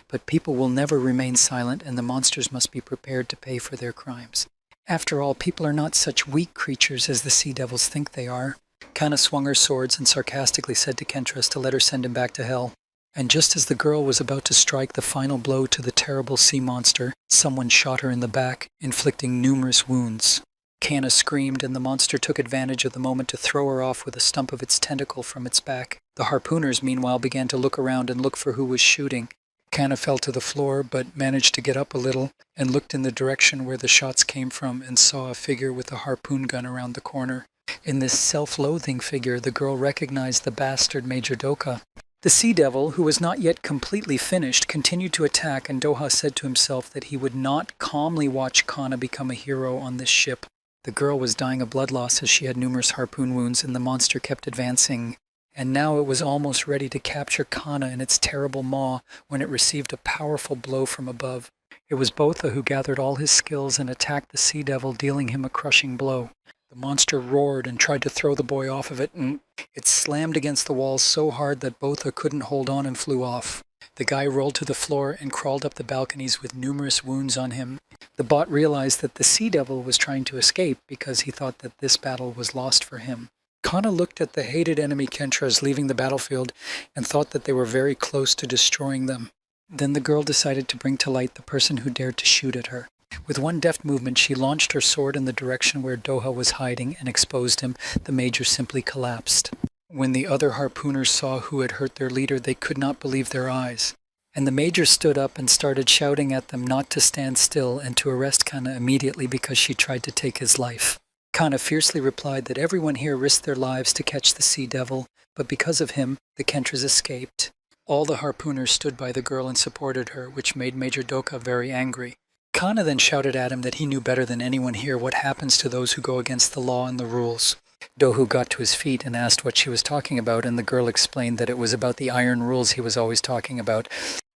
But people will never remain silent, and the monsters must be prepared to pay for their crimes. After all, people are not such weak creatures as the Sea Devils think they are. Kana swung her swords and sarcastically said to Kentras to let her send him back to hell. And just as the girl was about to strike the final blow to the terrible sea monster, someone shot her in the back, inflicting numerous wounds. Kana screamed, and the monster took advantage of the moment to throw her off with a stump of its tentacle from its back. The harpooners, meanwhile, began to look around and look for who was shooting. Kana fell to the floor, but managed to get up a little, and looked in the direction where the shots came from and saw a figure with a harpoon gun around the corner. In this self-loathing figure, the girl recognized the bastard Major Doka. The Sea Devil, who was not yet completely finished, continued to attack, and Doha said to himself that he would not calmly watch Kana become a hero on this ship. The girl was dying of blood loss as she had numerous harpoon wounds, and the monster kept advancing. And now it was almost ready to capture Kana in its terrible maw when it received a powerful blow from above. It was Botha who gathered all his skills and attacked the Sea Devil, dealing him a crushing blow. The monster roared and tried to throw the boy off of it, and it slammed against the walls so hard that Botha couldn't hold on and flew off. The guy rolled to the floor and crawled up the balconies with numerous wounds on him. The bot realized that the Sea Devil was trying to escape because he thought that this battle was lost for him. Kana looked at the hated enemy Kentras leaving the battlefield and thought that they were very close to destroying them. Then the girl decided to bring to light the person who dared to shoot at her. With one deft movement, she launched her sword in the direction where Doha was hiding and exposed him. The major simply collapsed. When the other harpooners saw who had hurt their leader, they could not believe their eyes. And the major stood up and started shouting at them not to stand still and to arrest Kana immediately because she tried to take his life. Kana fiercely replied that everyone here risked their lives to catch the sea devil, but because of him, the Kentras escaped. All the harpooners stood by the girl and supported her, which made Major Doka very angry. Kana then shouted at him that he knew better than anyone here what happens to those who go against the law and the rules. Dohu got to his feet and asked what she was talking about, and the girl explained that it was about the iron rules he was always talking about,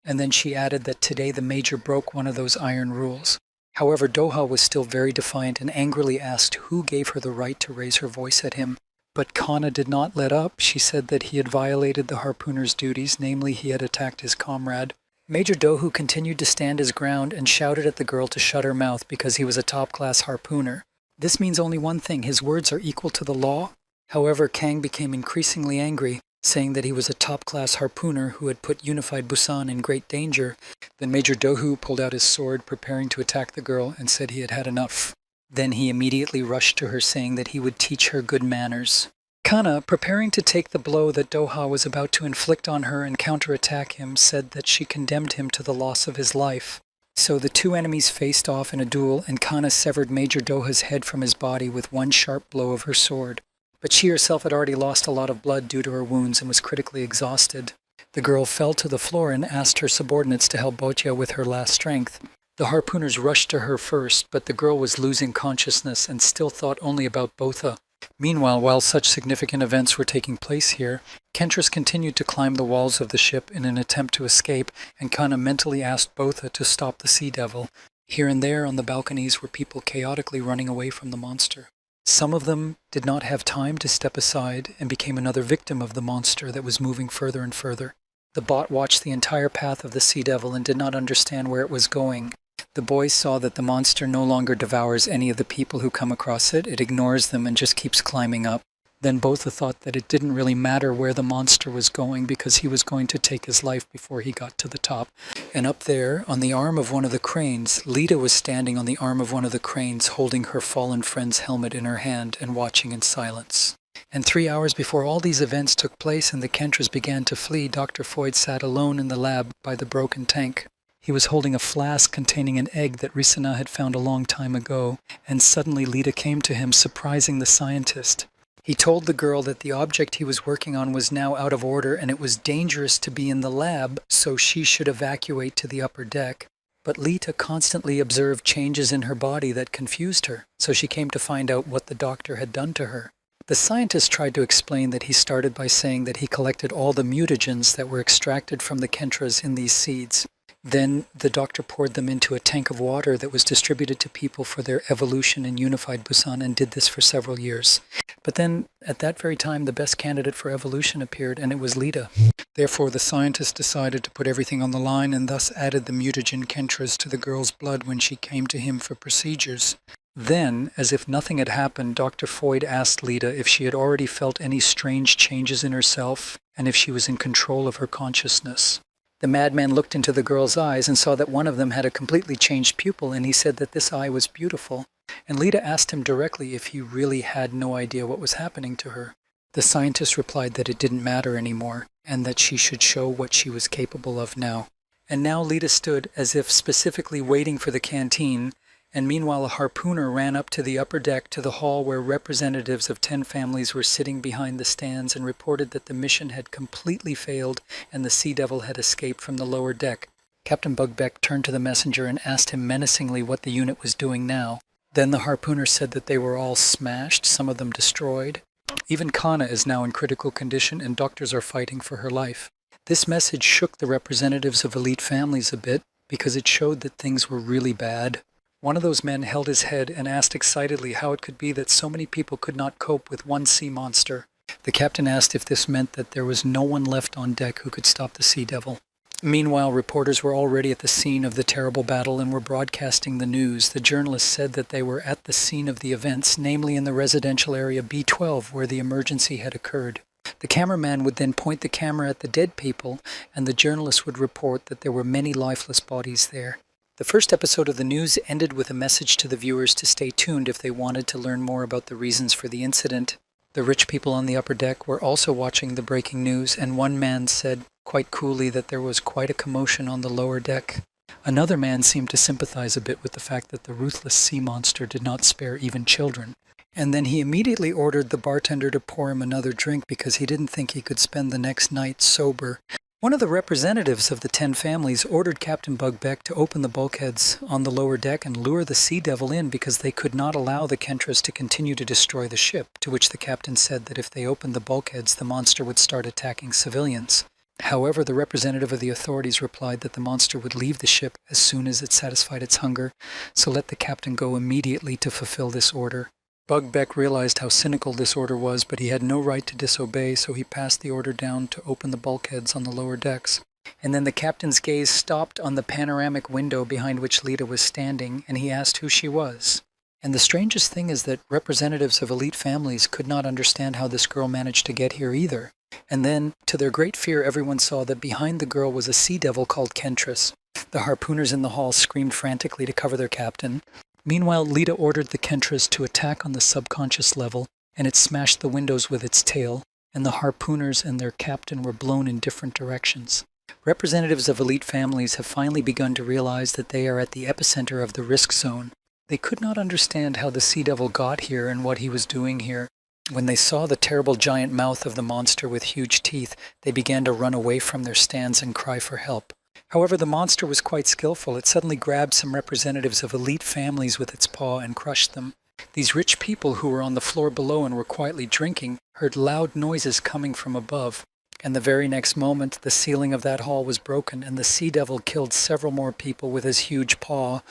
and then she added that today the major broke one of those iron rules. However, Doha was still very defiant and angrily asked who gave her the right to raise her voice at him. But Kana did not let up. She said that he had violated the harpooner's duties, namely he had attacked his comrade. Major Dohu continued to stand his ground and shouted at the girl to shut her mouth because he was a top-class harpooner. This means only one thing: his words are equal to the law. However, Kang became increasingly angry, saying that he was a top-class harpooner who had put unified Busan in great danger. Then Major Dohu pulled out his sword, preparing to attack the girl, and said he had had enough. Then he immediately rushed to her, saying that he would teach her good manners. Kana, preparing to take the blow that Doha was about to inflict on her and counterattack him, said that she condemned him to the loss of his life. So the two enemies faced off in a duel, and Kana severed Major Doha's head from his body with one sharp blow of her sword. But she herself had already lost a lot of blood due to her wounds and was critically exhausted. The girl fell to the floor and asked her subordinates to help Botya with her last strength. The harpooners rushed to her first, but the girl was losing consciousness and still thought only about Botha. Meanwhile, while such significant events were taking place here, Kentras continued to climb the walls of the ship in an attempt to escape, and Kana mentally asked Botha to stop the sea devil. Here and there on the balconies were people chaotically running away from the monster. Some of them did not have time to step aside and became another victim of the monster that was moving further and further. The bot watched the entire path of the sea devil and did not understand where it was going. The boys saw that the monster no longer devours any of the people who come across it. It ignores them and just keeps climbing up. Then Botha thought that it didn't really matter where the monster was going because he was going to take his life before he got to the top. And up there, on the arm of one of the cranes, Lita was standing on the arm of one of the cranes holding her fallen friend's helmet in her hand and watching in silence. And 3 hours before all these events took place and the Kentras began to flee, Dr. Foyd sat alone in the lab by the broken tank. He was holding a flask containing an egg that Risana had found a long time ago, and suddenly Lita came to him, surprising the scientist. He told the girl that the object he was working on was now out of order and it was dangerous to be in the lab, so she should evacuate to the upper deck. But Lita constantly observed changes in her body that confused her, so she came to find out what the doctor had done to her. The scientist tried to explain that he started by saying that he collected all the mutagens that were extracted from the Kentras in these seeds. Then the doctor poured them into a tank of water that was distributed to people for their evolution in unified Busan and did this for several years. But then, at that very time, the best candidate for evolution appeared, and it was Lita. Therefore, the scientist decided to put everything on the line and thus added the mutagen Kentras to the girl's blood when she came to him for procedures. Then, as if nothing had happened, Dr. Foyd asked Lita if she had already felt any strange changes in herself and if she was in control of her consciousness. The madman looked into the girl's eyes and saw that one of them had a completely changed pupil, and he said that this eye was beautiful. And Lita asked him directly if he really had no idea what was happening to her. The scientist replied that it didn't matter anymore, and that she should show what she was capable of now. And now Lita stood as if specifically waiting for the canteen, and meanwhile a harpooner ran up to the upper deck to the hall where representatives of 10 families were sitting behind the stands and reported that the mission had completely failed and the Sea Devil had escaped from the lower deck. Captain Bugbeck turned to the messenger and asked him menacingly what the unit was doing now. Then the harpooner said that they were all smashed, some of them destroyed. Even Kana is now in critical condition and doctors are fighting for her life. This message shook the representatives of elite families a bit because it showed that things were really bad. One of those men held his head and asked excitedly how it could be that so many people could not cope with one sea monster. The captain asked if this meant that there was no one left on deck who could stop the Sea Devil. Meanwhile, reporters were already at the scene of the terrible battle and were broadcasting the news. The journalists said that they were at the scene of the events, namely in the residential area B12 where the emergency had occurred. The cameraman would then point the camera at the dead people, and the journalists would report that there were many lifeless bodies there. The first episode of the news ended with a message to the viewers to stay tuned if they wanted to learn more about the reasons for the incident. The rich people on the upper deck were also watching the breaking news, and one man said, quite coolly that there was quite a commotion on the lower deck. Another man seemed to sympathize a bit with the fact that the ruthless sea monster did not spare even children. And then he immediately ordered the bartender to pour him another drink because he didn't think he could spend the next night sober. One of the representatives of the 10 families ordered Captain Buckbeck to open the bulkheads on the lower deck and lure the Sea Devil in because they could not allow the Kentras to continue to destroy the ship, to which the captain said that if they opened the bulkheads, the monster would start attacking civilians. However, the representative of the authorities replied that the monster would leave the ship as soon as it satisfied its hunger, so let the captain go immediately to fulfill this order. Buckbeck realized how cynical this order was, but he had no right to disobey, so he passed the order down to open the bulkheads on the lower decks. And then the captain's gaze stopped on the panoramic window behind which Lita was standing, and he asked who she was. And the strangest thing is that representatives of elite families could not understand how this girl managed to get here either. And then, to their great fear, everyone saw that behind the girl was a sea devil called Kentras. The harpooners in the hall screamed frantically to cover their captain. Meanwhile, Lita ordered the Kentras to attack on the subconscious level, and it smashed the windows with its tail, and the harpooners and their captain were blown in different directions. Representatives of elite families have finally begun to realize that they are at the epicenter of the risk zone. They could not understand how the Sea Devil got here and what he was doing here. When they saw the terrible giant mouth of the monster with huge teeth, they began to run away from their stands and cry for help. However, the monster was quite skillful. It suddenly grabbed some representatives of elite families with its paw and crushed them. These rich people who were on the floor below and were quietly drinking heard loud noises coming from above. And the very next moment, the ceiling of that hall was broken, and the Sea Devil killed several more people with his huge paw.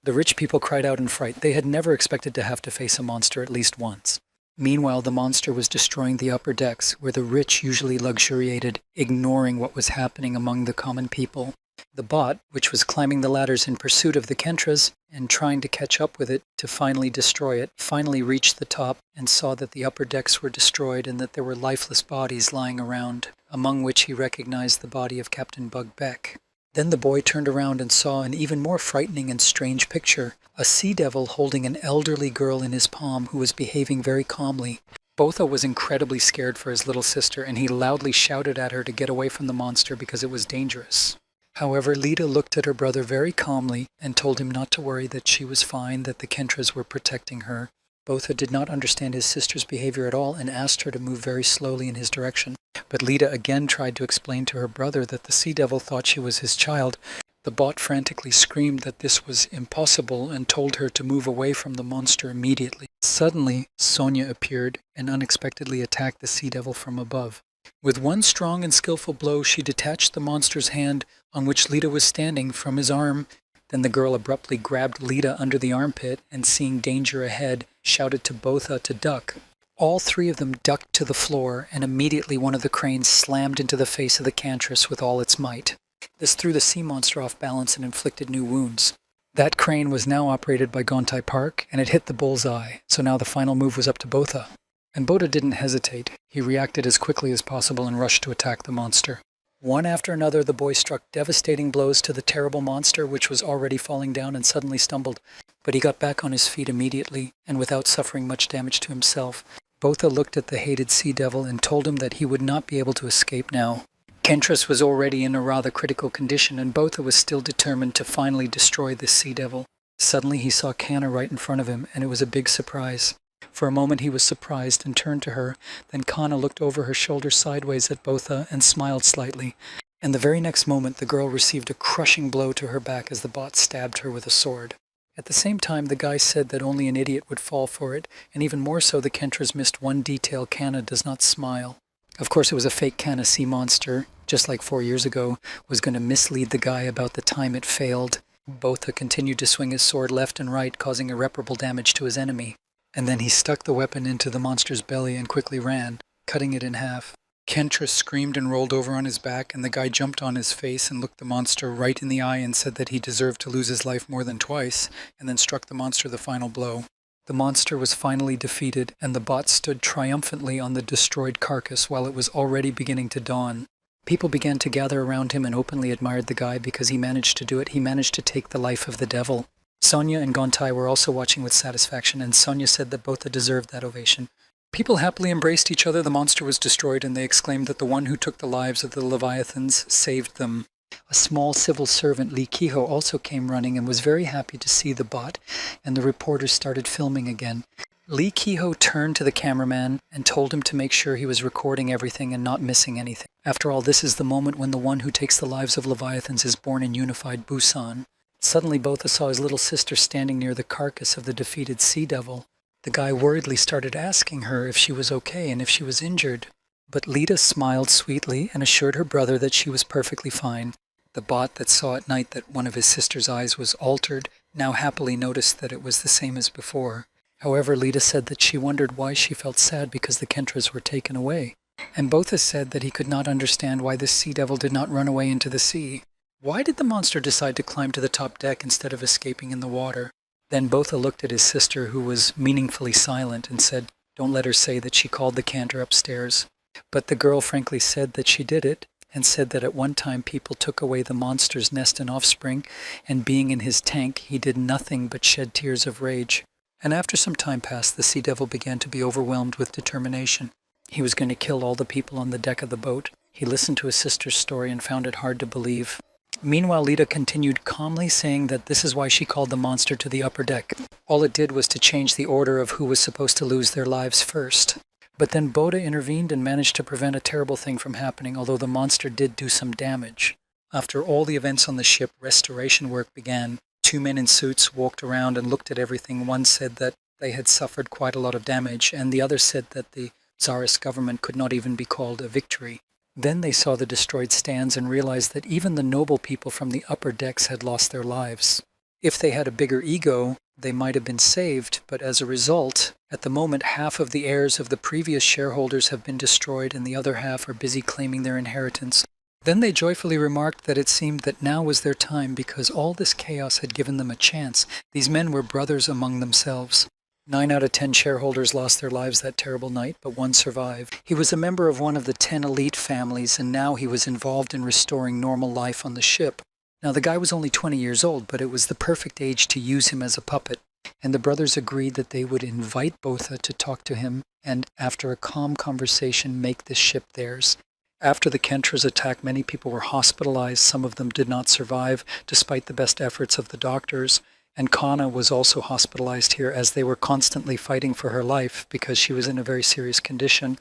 The rich people cried out in fright. They had never expected to have to face a monster at least once. Meanwhile, the monster was destroying the upper decks, where the rich usually luxuriated, ignoring what was happening among the common people. The bot, which was climbing the ladders in pursuit of the Kentras and trying to catch up with it to finally destroy it, finally reached the top and saw that the upper decks were destroyed and that there were lifeless bodies lying around, among which he recognized the body of Captain Buckbeck. Then the boy turned around and saw an even more frightening and strange picture, a sea devil holding an elderly girl in his palm who was behaving very calmly. Botha was incredibly scared for his little sister, and he loudly shouted at her to get away from the monster because it was dangerous. However, Lita looked at her brother very calmly and told him not to worry, that she was fine, that the Kentras were protecting her. Botha did not understand his sister's behavior at all and asked her to move very slowly in his direction. But Lita again tried to explain to her brother that the Sea Devil thought she was his child. The bot frantically screamed that this was impossible and told her to move away from the monster immediately. Suddenly, Sonia appeared and unexpectedly attacked the Sea Devil from above. With one strong and skillful blow, she detached the monster's hand on which Lita was standing from his arm. Then the girl abruptly grabbed Lita under the armpit and, seeing danger ahead, shouted to Botha to duck. All three of them ducked to the floor, and immediately one of the cranes slammed into the face of the Kentras with all its might. This threw the sea monster off balance and inflicted new wounds. That crane was now operated by Gontai Park, and it hit the bullseye, so now the final move was up to Botha. And Botha didn't hesitate. He reacted as quickly as possible and rushed to attack the monster. One after another, the boy struck devastating blows to the terrible monster, which was already falling down and suddenly stumbled. But he got back on his feet immediately, and without suffering much damage to himself. Botha looked at the hated Sea Devil and told him that he would not be able to escape now. Kentras was already in a rather critical condition, and Botha was still determined to finally destroy this Sea Devil. Suddenly he saw Kanna right in front of him, and it was a big surprise. For a moment he was surprised and turned to her. Then Kanna looked over her shoulder sideways at Botha and smiled slightly. And the very next moment the girl received a crushing blow to her back as the bot stabbed her with a sword. At the same time, the guy said that only an idiot would fall for it, and even more so the Kentras missed one detail: Kanna does not smile. Of course, it was a fake Kanna sea monster, just like 4 years ago, was going to mislead the guy about the time it failed. Botha continued to swing his sword left and right, causing irreparable damage to his enemy. And then he stuck the weapon into the monster's belly and quickly ran, cutting it in half. Kentras screamed and rolled over on his back, and the guy jumped on his face and looked the monster right in the eye and said that he deserved to lose his life more than twice, and then struck the monster the final blow. The monster was finally defeated, and the bot stood triumphantly on the destroyed carcass while it was already beginning to dawn. People began to gather around him and openly admired the guy because he managed to do it. He managed to take the life of the devil. Sonia and Gontai were also watching with satisfaction, and Sonia said that Botha deserved that ovation. People happily embraced each other, the monster was destroyed, and they exclaimed that the one who took the lives of the Leviathans saved them. A small civil servant, Lee Kehoe, also came running and was very happy to see the bot, and the reporters started filming again. Lee Kehoe turned to the cameraman and told him to make sure he was recording everything and not missing anything. After all, this is the moment when the one who takes the lives of Leviathans is born in unified Busan. Suddenly, Botha saw his little sister standing near the carcass of the defeated sea devil. The guy worriedly started asking her if she was okay and if she was injured. But Lita smiled sweetly and assured her brother that she was perfectly fine. The bot that saw at night that one of his sister's eyes was altered now happily noticed that it was the same as before. However, Lita said that she wondered why she felt sad because the Kentras were taken away. And Botha said that he could not understand why this sea devil did not run away into the sea. Why did the monster decide to climb to the top deck instead of escaping in the water? Then Botha looked at his sister, who was meaningfully silent, and said, "Don't let her say that she called the cantor upstairs." But the girl frankly said that she did it, and said that at one time people took away the monster's nest and offspring, and being in his tank, he did nothing but shed tears of rage. And after some time passed, the sea devil began to be overwhelmed with determination. He was going to kill all the people on the deck of the boat. He listened to his sister's story and found it hard to believe. Meanwhile, Lita continued calmly, saying that this is why she called the monster to the upper deck. All it did was to change the order of who was supposed to lose their lives first. But then Botha intervened and managed to prevent a terrible thing from happening, although the monster did do some damage. After all the events on the ship, restoration work began. 2 men in suits walked around and looked at everything. One said that they had suffered quite a lot of damage, and the other said that the Tsarist government could not even be called a victory. Then they saw the destroyed stands and realized that even the noble people from the upper decks had lost their lives. If they had a bigger ego, they might have been saved, but as a result, at the moment, half of the heirs of the previous shareholders have been destroyed and the other half are busy claiming their inheritance. Then they joyfully remarked that it seemed that now was their time because all this chaos had given them a chance. These men were brothers among themselves. 9 out of 10 shareholders lost their lives that terrible night, but 1 survived. He was a member of one of the 10 elite families, and now he was involved in restoring normal life on the ship. Now, the guy was only 20 years old, but it was the perfect age to use him as a puppet. And the brothers agreed that they would invite Botha to talk to him, and after a calm conversation, make this ship theirs. After the Kentras attack, many people were hospitalized. Some of them did not survive, despite the best efforts of the doctors. And Kana was also hospitalized here as they were constantly fighting for her life because she was in a very serious condition.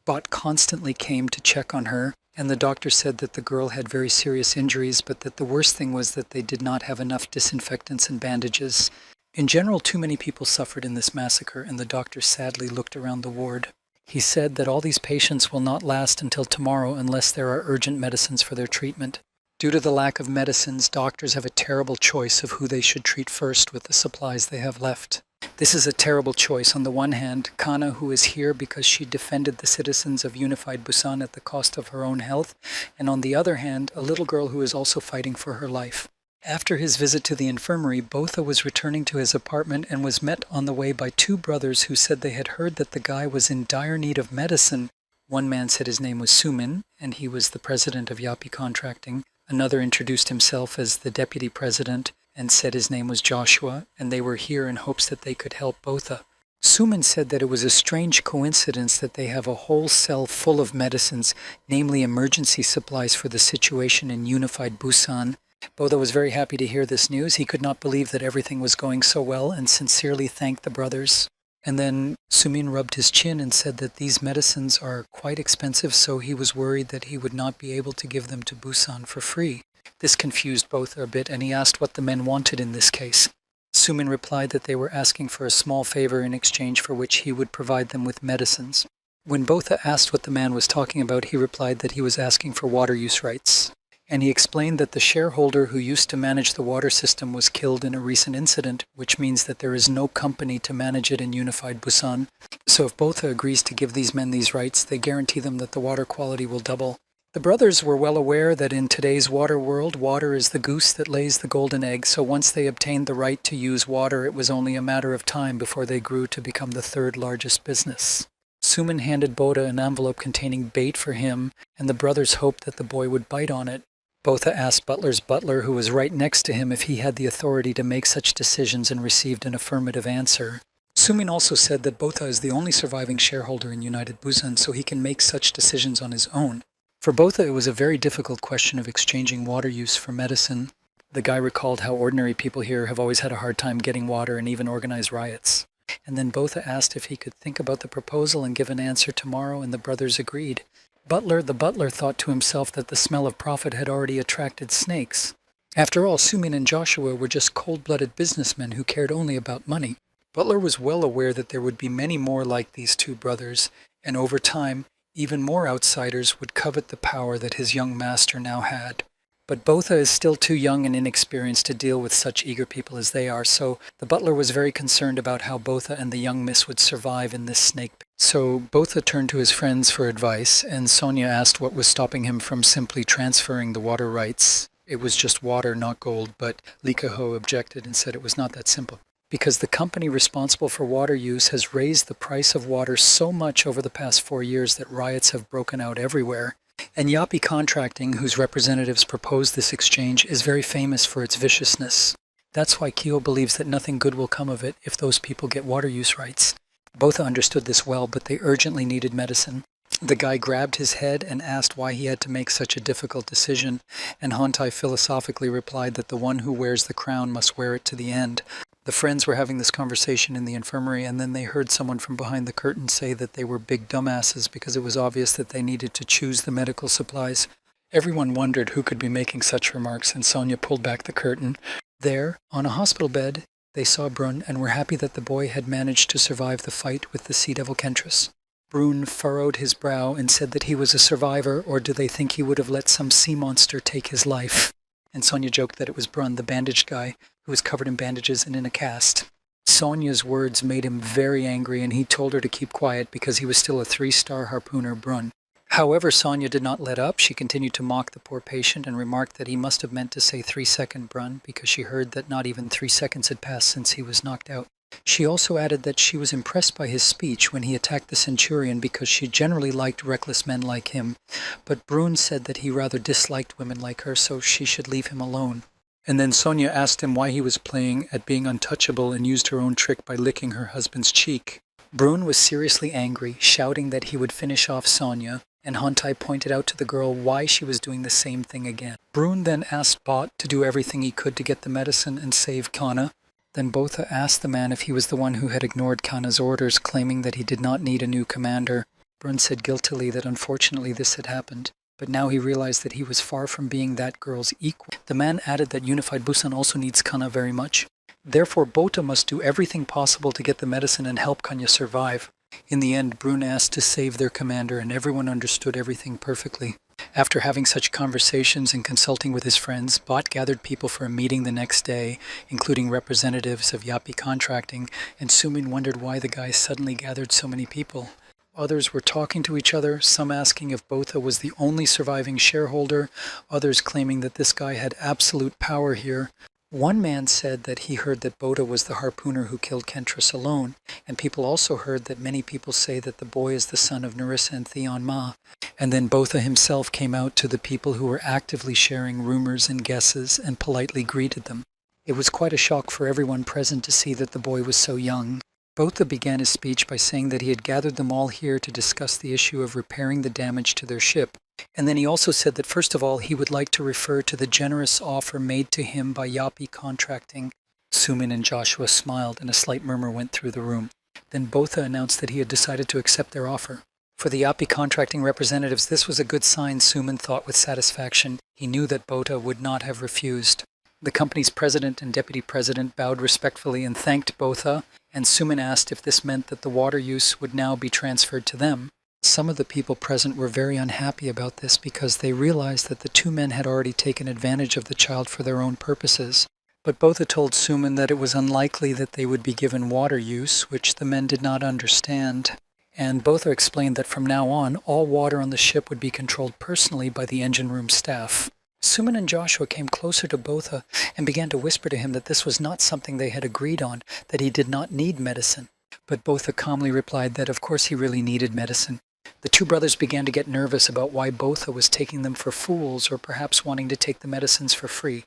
Bot constantly came to check on her, and the doctor said that the girl had very serious injuries, but that the worst thing was that they did not have enough disinfectants and bandages. In general, too many people suffered in this massacre, and the doctor sadly looked around the ward. He said that all these patients will not last until tomorrow unless there are urgent medicines for their treatment. Due to the lack of medicines, doctors have a terrible choice of who they should treat first with the supplies they have left. This is a terrible choice. On the one hand, Kana, who is here because she defended the citizens of unified Busan at the cost of her own health, and on the other hand, a little girl who is also fighting for her life. After his visit to the infirmary, Botha was returning to his apartment and was met on the way by 2 brothers who said they had heard that the guy was in dire need of medicine. One man said his name was Sumin, and he was the president of Yapi Contracting. Another introduced himself as the deputy president and said his name was Joshua, and they were here in hopes that they could help Botha. Suman said that it was a strange coincidence that they have a whole cell full of medicines, namely emergency supplies for the situation in unified Busan. Botha was very happy to hear this news. He could not believe that everything was going so well and sincerely thanked the brothers. And then Sumin rubbed his chin and said that these medicines are quite expensive, so he was worried that he would not be able to give them to Busan for free. This confused Botha a bit, and he asked what the men wanted in this case. Sumin replied that they were asking for a small favor in exchange for which he would provide them with medicines. When Botha asked what the man was talking about, he replied that he was asking for water use rights. And he explained that the shareholder who used to manage the water system was killed in a recent incident, which means that there is no company to manage it in unified Busan. So if Botha agrees to give these men these rights, they guarantee them that the water quality will double. The brothers were well aware that in today's water world, water is the goose that lays the golden egg, so once they obtained the right to use water, it was only a matter of time before they grew to become the 3rd largest business. Suman handed Botha an envelope containing bait for him, and the brothers hoped that the boy would bite on it. Botha asked Butler's butler, who was right next to him, if he had the authority to make such decisions and received an affirmative answer. Sumin also said that Botha is the only surviving shareholder in United Busan, so he can make such decisions on his own. For Botha, it was a very difficult question of exchanging water use for medicine. The guy recalled how ordinary people here have always had a hard time getting water and even organize riots. And then Botha asked if he could think about the proposal and give an answer tomorrow, and the brothers agreed. The butler thought to himself that the smell of profit had already attracted snakes. After all, Sumin and Joshua were just cold-blooded businessmen who cared only about money. Butler was well aware that there would be many more like these two brothers, and over time, even more outsiders would covet the power that his young master now had. But Botha is still too young and inexperienced to deal with such eager people as they are, so the butler was very concerned about how Botha and the young miss would survive in this snake pit. So Botha turned to his friends for advice, and Sonia asked what was stopping him from simply transferring the water rights. It was just water, not gold, but Likaho objected and said it was not that simple. Because the company responsible for water use has raised the price of water so much over the past 4 years that riots have broken out everywhere. And Yapi Contracting, whose representatives proposed this exchange, is very famous for its viciousness. That's why Kyo believes that nothing good will come of it if those people get water use rights. Botha understood this well, but they urgently needed medicine. The guy grabbed his head and asked why he had to make such a difficult decision, and Hontai philosophically replied that the one who wears the crown must wear it to the end. The friends were having this conversation in the infirmary, and then they heard someone from behind the curtain say that they were big dumbasses because it was obvious that they needed to choose the medical supplies. Everyone wondered who could be making such remarks, and Sonia pulled back the curtain. There, on a hospital bed, they saw Brun and were happy that the boy had managed to survive the fight with the Sea Devil Kentress. Brun furrowed his brow and said that he was a survivor, or do they think he would have let some sea monster take his life? And Sonia joked that it was Brun, the bandaged guy, who was covered in bandages and in a cast. Sonia's words made him very angry, and he told her to keep quiet because he was still a 3-star harpooner, Brun. However, Sonia did not let up. She continued to mock the poor patient and remarked that he must have meant to say 3-second Brun because she heard that not even 3 seconds had passed since he was knocked out. She also added that she was impressed by his speech when he attacked the centurion because she generally liked reckless men like him, but Brun said that he rather disliked women like her, so she should leave him alone. And then Sonia asked him why he was playing at being untouchable and used her own trick by licking her husband's cheek. Brun was seriously angry, shouting that he would finish off Sonia, and Hontai pointed out to the girl why she was doing the same thing again. Brun then asked Bot to do everything he could to get the medicine and save Kana. Then Botha asked the man if he was the one who had ignored Kana's orders, claiming that he did not need a new commander. Brun said guiltily that unfortunately this had happened, but now he realized that he was far from being that girl's equal. The man added that Unified Busan also needs Kana very much. Therefore, Botha must do everything possible to get the medicine and help Kanya survive. In the end, Brun asked to save their commander, and everyone understood everything perfectly. After having such conversations and consulting with his friends, Bot gathered people for a meeting the next day, including representatives of Yapi Contracting, and Sumin wondered why the guy suddenly gathered so many people. Others were talking to each other, some asking if Botha was the only surviving shareholder, others claiming that this guy had absolute power here. One man said that he heard that Botha was the harpooner who killed Kentress alone, and people also heard that many people say that the boy is the son of Narissa and Theon Ma. And then Botha himself came out to the people who were actively sharing rumors and guesses and politely greeted them. It was quite a shock for everyone present to see that the boy was so young. Botha began his speech by saying that he had gathered them all here to discuss the issue of repairing the damage to their ship. And then he also said that first of all he would like to refer to the generous offer made to him by Yapi Contracting. Sumin and Joshua smiled and a slight murmur went through the room. Then Botha announced that he had decided to accept their offer. For the Yapi Contracting representatives, this was a good sign, Sumin thought with satisfaction. He knew that Botha would not have refused. The company's president and deputy president bowed respectfully and thanked Botha, and Sumin asked if this meant that the water use would now be transferred to them. Some of the people present were very unhappy about this because they realized that the two men had already taken advantage of the child for their own purposes. But Botha told Sumin that it was unlikely that they would be given water use, which the men did not understand. And Botha explained that from now on, all water on the ship would be controlled personally by the engine room staff. Sumin and Joshua came closer to Botha and began to whisper to him that this was not something they had agreed on, that he did not need medicine. But Botha calmly replied that of course he really needed medicine. The two brothers began to get nervous about why Botha was taking them for fools or perhaps wanting to take the medicines for free.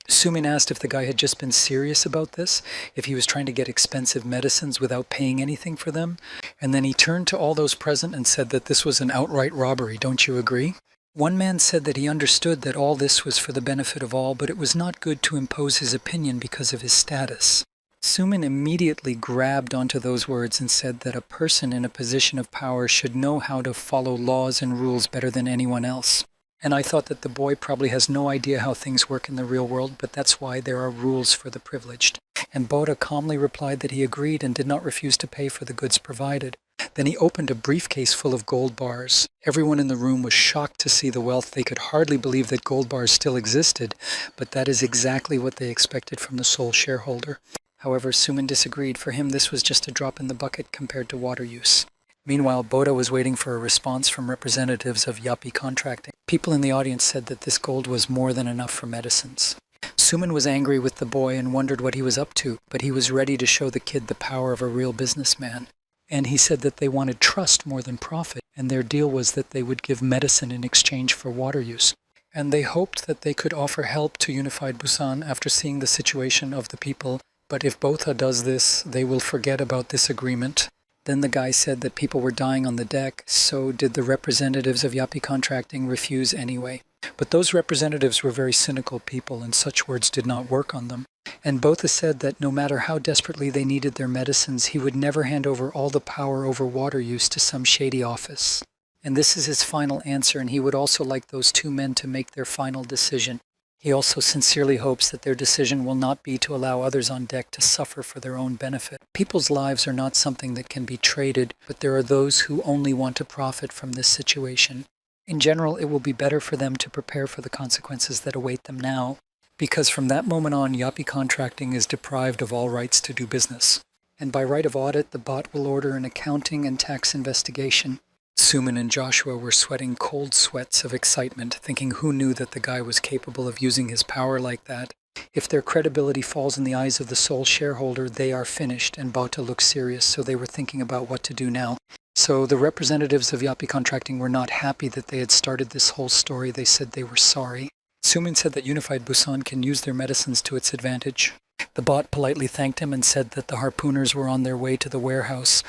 Sumin asked if the guy had just been serious about this, if he was trying to get expensive medicines without paying anything for them, and then he turned to all those present and said that this was an outright robbery, don't you agree? One man said that he understood that all this was for the benefit of all, but it was not good to impose his opinion because of his status. Sumin immediately grabbed onto those words and said that a person in a position of power should know how to follow laws and rules better than anyone else. And I thought that the boy probably has no idea how things work in the real world, but that's why there are rules for the privileged. And Botha calmly replied that he agreed and did not refuse to pay for the goods provided. Then he opened a briefcase full of gold bars. Everyone in the room was shocked to see the wealth. They could hardly believe that gold bars still existed, but that is exactly what they expected from the sole shareholder. However, Sumin disagreed. For him, this was just a drop in the bucket compared to water use. Meanwhile, Botha was waiting for a response from representatives of Yapi Contracting. People in the audience said that this gold was more than enough for medicines. Sumin was angry with the boy and wondered what he was up to, but he was ready to show the kid the power of a real businessman. And he said that they wanted trust more than profit, and their deal was that they would give medicine in exchange for water use. And they hoped that they could offer help to Unified Busan after seeing the situation of the people, but if Botha does this, they will forget about this agreement. Then the guy said that people were dying on the deck, so did the representatives of Yapi Contracting refuse anyway. But those representatives were very cynical people, and such words did not work on them. And Botha said that no matter how desperately they needed their medicines, he would never hand over all the power over water use to some shady office. And this is his final answer, and he would also like those two men to make their final decision. He also sincerely hopes that their decision will not be to allow others on deck to suffer for their own benefit. People's lives are not something that can be traded, but there are those who only want to profit from this situation. In general, it will be better for them to prepare for the consequences that await them now, because from that moment on, Yapi Contracting is deprived of all rights to do business. And by right of audit, the bot will order an accounting and tax investigation. Sumin and Joshua were sweating cold sweats of excitement, thinking who knew that the guy was capable of using his power like that. If their credibility falls in the eyes of the sole shareholder, they are finished, and Botha looked serious, so they were thinking about what to do now. So the representatives of Yapi Contracting were not happy that they had started this whole story. They said they were sorry. Sumin said that Unified Busan can use their medicines to its advantage. The bot politely thanked him and said that the harpooners were on their way to the warehouse.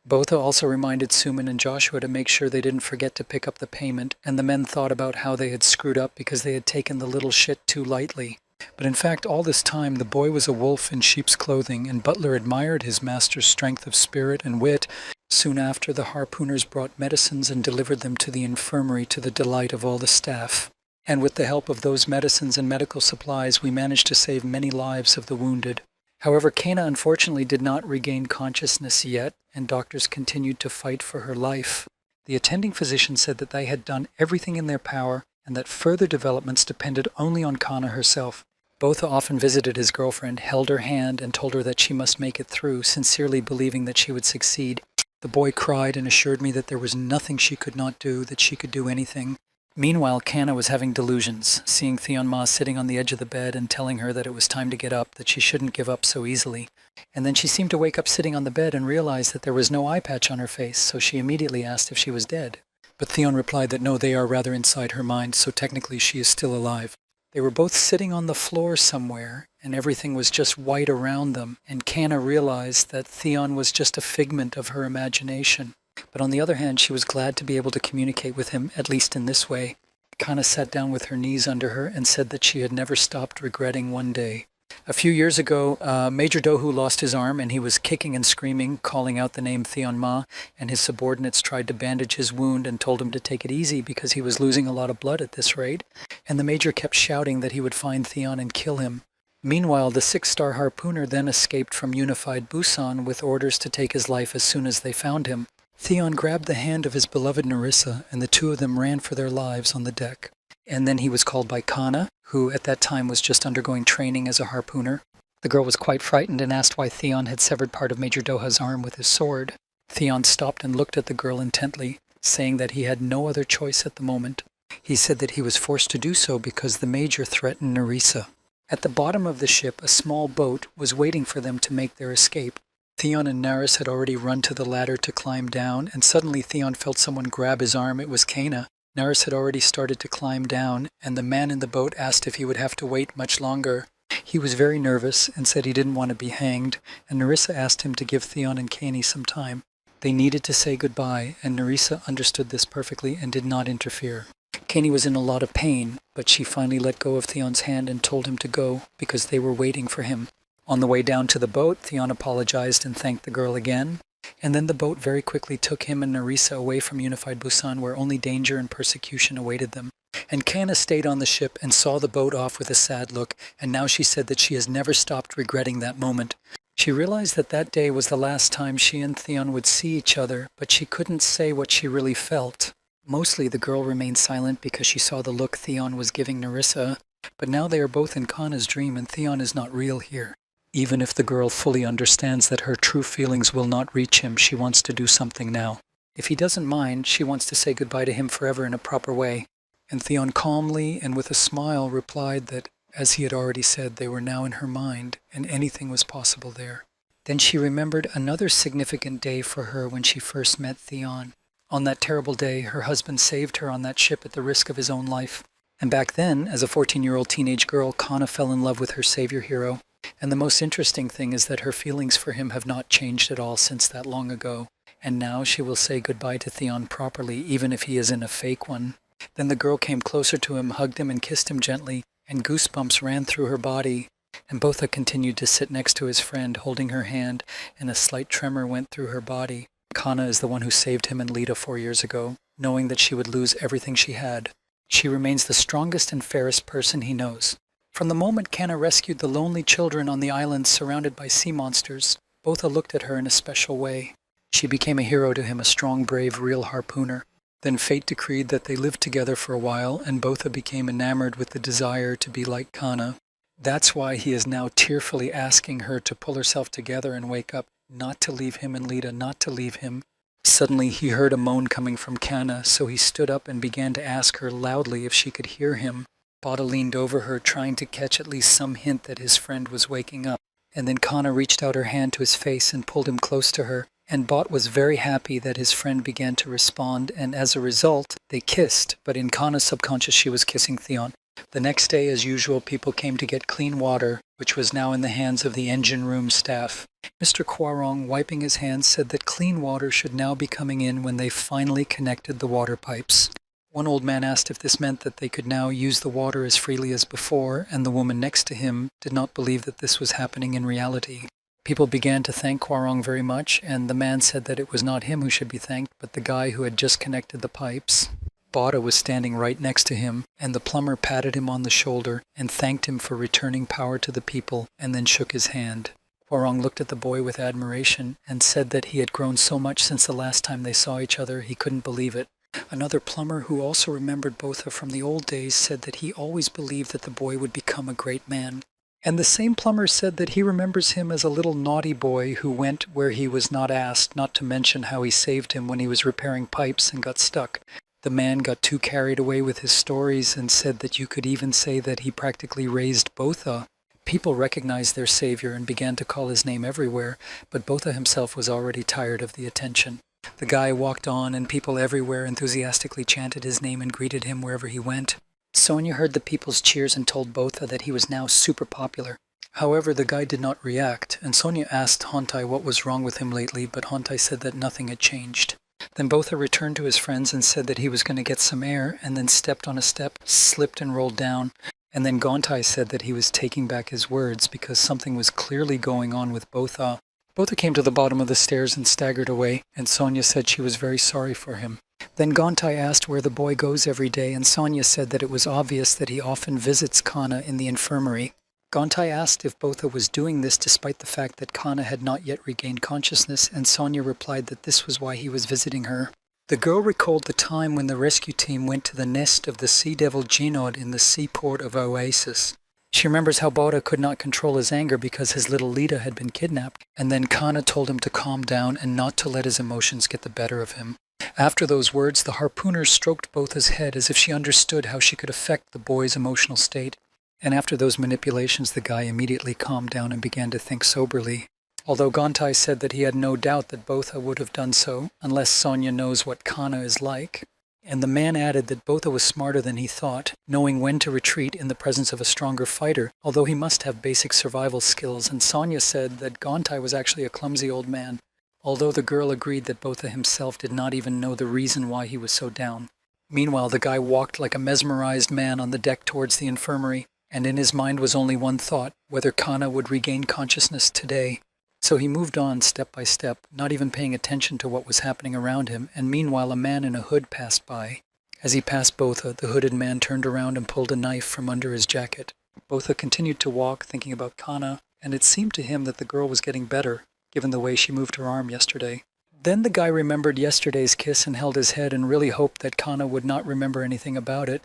Botha also reminded Sumin and Joshua to make sure they didn't forget to pick up the payment, and the men thought about how they had screwed up because they had taken the little shit too lightly. But in fact, all this time, the boy was a wolf in sheep's clothing, and Butler admired his master's strength of spirit and wit. Soon after, the harpooners brought medicines and delivered them to the infirmary to the delight of all the staff. And with the help of those medicines and medical supplies, we managed to save many lives of the wounded. However, Kana unfortunately did not regain consciousness yet, and doctors continued to fight for her life. The attending physician said that they had done everything in their power, and that further developments depended only on Kana herself. Botha often visited his girlfriend, held her hand, and told her that she must make it through, sincerely believing that she would succeed. The boy cried and assured me that there was nothing she could not do, that she could do anything. Meanwhile, Kana was having delusions, seeing Theon Ma sitting on the edge of the bed and telling her that it was time to get up, that she shouldn't give up so easily. And then she seemed to wake up sitting on the bed and realized that there was no eye patch on her face, so she immediately asked if she was dead. But Theon replied that no, they are rather inside her mind, so technically she is still alive. They were both sitting on the floor somewhere, and everything was just white around them, and Kana realized that Theon was just a figment of her imagination. But on the other hand, she was glad to be able to communicate with him, at least in this way. Kana sat down with her knees under her and said that she had never stopped regretting one day. A few years ago, Major Dohu lost his arm and he was kicking and screaming, calling out the name Theon Ma, and his subordinates tried to bandage his wound and told him to take it easy because he was losing a lot of blood at this rate. And the major kept shouting that he would find Theon and kill him. Meanwhile, the 6-star harpooner then escaped from Unified Busan with orders to take his life as soon as they found him. Theon grabbed the hand of his beloved Nerissa, and the two of them ran for their lives on the deck. And then he was called by Kana, who at that time was just undergoing training as a harpooner. The girl was quite frightened and asked why Theon had severed part of Major Doha's arm with his sword. Theon stopped and looked at the girl intently, saying that he had no other choice at the moment. He said that he was forced to do so because the major threatened Nerissa. At the bottom of the ship, a small boat was waiting for them to make their escape. Theon and Naris had already run to the ladder to climb down, and suddenly Theon felt someone grab his arm. It was Kana. Naris had already started to climb down, and the man in the boat asked if he would have to wait much longer. He was very nervous and said he didn't want to be hanged, and Nerissa asked him to give Theon and Kani some time. They needed to say goodbye, and Nerissa understood this perfectly and did not interfere. Kani was in a lot of pain, but she finally let go of Theon's hand and told him to go because they were waiting for him. On the way down to the boat, Theon apologized and thanked the girl again, and then the boat very quickly took him and Nerissa away from Unified Busan, where only danger and persecution awaited them. And Kana stayed on the ship and saw the boat off with a sad look, and now she said that she has never stopped regretting that moment. She realized that that day was the last time she and Theon would see each other, but she couldn't say what she really felt. Mostly the girl remained silent because she saw the look Theon was giving Nerissa, but now they are both in Kana's dream and Theon is not real here. Even if the girl fully understands that her true feelings will not reach him, she wants to do something now. If he doesn't mind, she wants to say goodbye to him forever in a proper way. And Theon calmly and with a smile replied that, as he had already said, they were now in her mind and anything was possible there. Then she remembered another significant day for her when she first met Theon. On that terrible day, her husband saved her on that ship at the risk of his own life. And back then, as a 14-year-old teenage girl, Kana fell in love with her savior hero. And the most interesting thing is that her feelings for him have not changed at all since that long ago. And now she will say goodbye to Theon properly, even if he is in a fake one. Then the girl came closer to him, hugged him, and kissed him gently, and goosebumps ran through her body. And Botha continued to sit next to his friend, holding her hand, and a slight tremor went through her body. Kana is the one who saved him and Lita 4 years ago, knowing that she would lose everything she had. She remains the strongest and fairest person he knows. From the moment Kana rescued the lonely children on the island surrounded by sea monsters, Botha looked at her in a special way. She became a hero to him, a strong, brave, real harpooner. Then fate decreed that they lived together for a while, and Botha became enamored with the desire to be like Kana. That's why he is now tearfully asking her to pull herself together and wake up, not to leave him and Lita, not to leave him. Suddenly he heard a moan coming from Kana, so he stood up and began to ask her loudly if she could hear him. Botha leaned over her, trying to catch at least some hint that his friend was waking up. And then Kana reached out her hand to his face and pulled him close to her. And Bot was very happy that his friend began to respond, and as a result, they kissed, but in Kana's subconscious she was kissing Theon. The next day, as usual, people came to get clean water, which was now in the hands of the engine room staff. Mr. Kwarong, wiping his hands, said that clean water should now be coming in when they finally connected the water pipes. One old man asked if this meant that they could now use the water as freely as before, and the woman next to him did not believe that this was happening in reality. People began to thank Kwarong very much, and the man said that it was not him who should be thanked, but the guy who had just connected the pipes. Botha was standing right next to him, and the plumber patted him on the shoulder and thanked him for returning power to the people, and then shook his hand. Kwarong looked at the boy with admiration and said that he had grown so much since the last time they saw each other he couldn't believe it. Another plumber who also remembered Botha from the old days said that he always believed that the boy would become a great man. And the same plumber said that he remembers him as a little naughty boy who went where he was not asked, not to mention how he saved him when he was repairing pipes and got stuck. The man got too carried away with his stories and said that you could even say that he practically raised Botha. People recognized their savior and began to call his name everywhere, but Botha himself was already tired of the attention. The guy walked on, and people everywhere enthusiastically chanted his name and greeted him wherever he went. Sonia heard the people's cheers and told Botha that he was now super popular. However, the guy did not react, and Sonia asked Hontai what was wrong with him lately, but Hontai said that nothing had changed. Then Botha returned to his friends and said that he was going to get some air, and then stepped on a step, slipped and rolled down. And then Gontai said that he was taking back his words because something was clearly going on with Botha. Botha came to the bottom of the stairs and staggered away, and Sonia said she was very sorry for him. Then Gontai asked where the boy goes every day, and Sonia said that it was obvious that he often visits Kana in the infirmary. Gontai asked if Botha was doing this despite the fact that Kana had not yet regained consciousness, and Sonia replied that this was why he was visiting her. The girl recalled the time when the rescue team went to the nest of the sea devil Genod in the seaport of Oasis. She remembers how Botha could not control his anger because his little Lita had been kidnapped, and then Kana told him to calm down and not to let his emotions get the better of him. After those words, the harpooner stroked Botha's head as if she understood how she could affect the boy's emotional state. And after those manipulations, the guy immediately calmed down and began to think soberly. although Gontai said that he had no doubt that Botha would have done so, unless Sonya knows what Kana is like. And the man added that Botha was smarter than he thought, knowing when to retreat in the presence of a stronger fighter, although he must have basic survival skills, and Sonya said that Gontai was actually a clumsy old man, although the girl agreed that Botha himself did not even know the reason why he was so down. Meanwhile, the guy walked like a mesmerized man on the deck towards the infirmary, and in his mind was only one thought, whether Kana would regain consciousness today. So he moved on step by step, not even paying attention to what was happening around him, and meanwhile a man in a hood passed by. As he passed Botha, the hooded man turned around and pulled a knife from under his jacket. Botha continued to walk, thinking about Kana, and it seemed to him that the girl was getting better, given the way she moved her arm yesterday. Then the guy remembered yesterday's kiss and held his head and really hoped that Kana would not remember anything about it.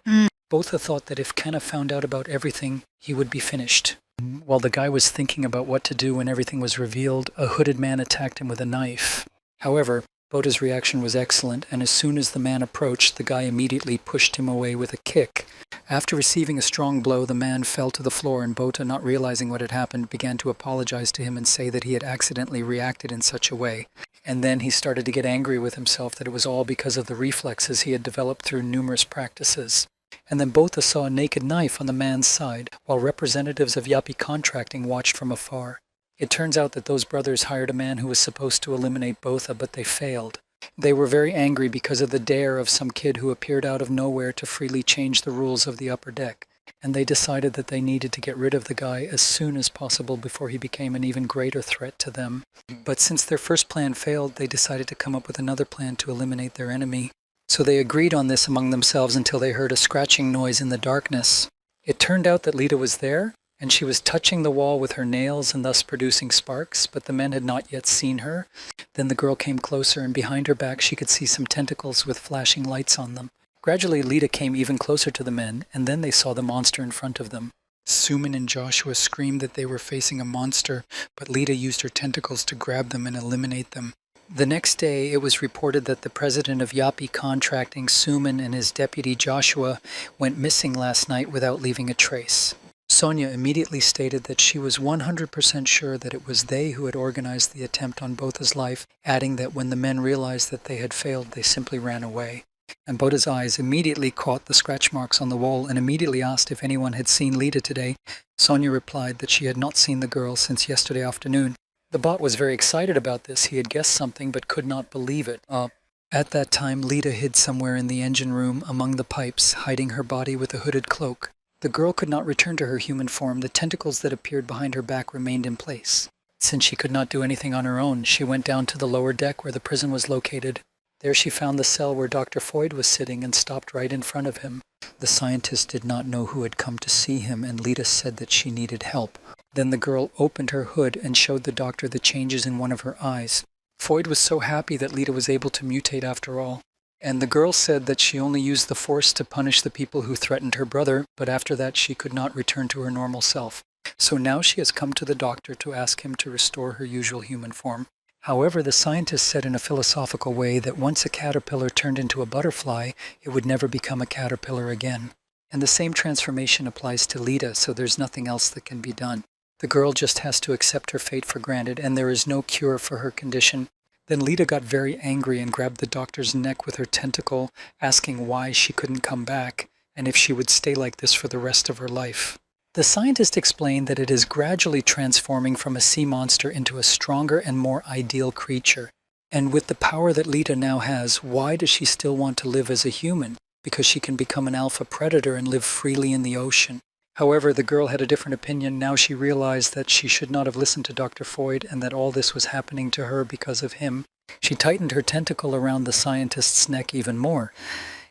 Botha thought that if Kana found out about everything, he would be finished. While the guy was thinking about what to do when everything was revealed, a hooded man attacked him with a knife. However, Botha's reaction was excellent, and as soon as the man approached, the guy immediately pushed him away with a kick. After receiving a strong blow, the man fell to the floor, and Botha, not realizing what had happened, began to apologize to him and say that he had accidentally reacted in such a way. And then he started to get angry with himself that it was all because of the reflexes he had developed through numerous practices. And then Botha saw a naked knife on the man's side, while representatives of Yapi Contracting watched from afar. It turns out that those brothers hired a man who was supposed to eliminate Botha, but they failed. They were very angry because of the dare of some kid who appeared out of nowhere to freely change the rules of the upper deck, and they decided that they needed to get rid of the guy as soon as possible before he became an even greater threat to them. But since their first plan failed, they decided to come up with another plan to eliminate their enemy. So they agreed on this among themselves until they heard a scratching noise in the darkness. It turned out that Lita was there, and she was touching the wall with her nails and thus producing sparks, but the men had not yet seen her. Then the girl came closer, and behind her back she could see some tentacles with flashing lights on them. Gradually Lita came even closer to the men, and then they saw the monster in front of them. Suman and Joshua screamed that they were facing a monster, but Lita used her tentacles to grab them and eliminate them. The next day, it was reported that the president of Yapi Contracting, Suman, and his deputy Joshua went missing last night without leaving a trace. Sonya immediately stated that she was 100% sure that it was they who had organized the attempt on Botha's life, adding that when the men realized that they had failed, they simply ran away. And Botha's eyes immediately caught the scratch marks on the wall and immediately asked if anyone had seen Lita today. Sonya replied that she had not seen the girl since yesterday afternoon. The bot was very excited about this. He had guessed something but could not believe it. At that time, Lita hid somewhere in the engine room among the pipes, hiding her body with a hooded cloak. The girl could not return to her human form. The tentacles that appeared behind her back remained in place. Since she could not do anything on her own, she went down to the lower deck where the prison was located. There she found the cell where Dr. Foyd was sitting and stopped right in front of him. The scientist did not know who had come to see him, and Lita said that she needed help. Then the girl opened her hood and showed the doctor the changes in one of her eyes. Foyd was so happy that Lita was able to mutate after all. And the girl said that she only used the Force to punish the people who threatened her brother, but after that she could not return to her normal self. So now she has come to the doctor to ask him to restore her usual human form. However, the scientist said in a philosophical way that once a caterpillar turned into a butterfly, it would never become a caterpillar again. And the same transformation applies to Lita, so there's nothing else that can be done. The girl just has to accept her fate for granted, and there is no cure for her condition. Then Lita got very angry and grabbed the doctor's neck with her tentacle, asking why she couldn't come back, and if she would stay like this for the rest of her life. The scientist explained that it is gradually transforming from a sea monster into a stronger and more ideal creature. And with the power that Lita now has, why does she still want to live as a human? Because she can become an alpha predator and live freely in the ocean. However, the girl had a different opinion. Now she realized that she should not have listened to Dr. Foyd and that all this was happening to her because of him. She tightened her tentacle around the scientist's neck even more,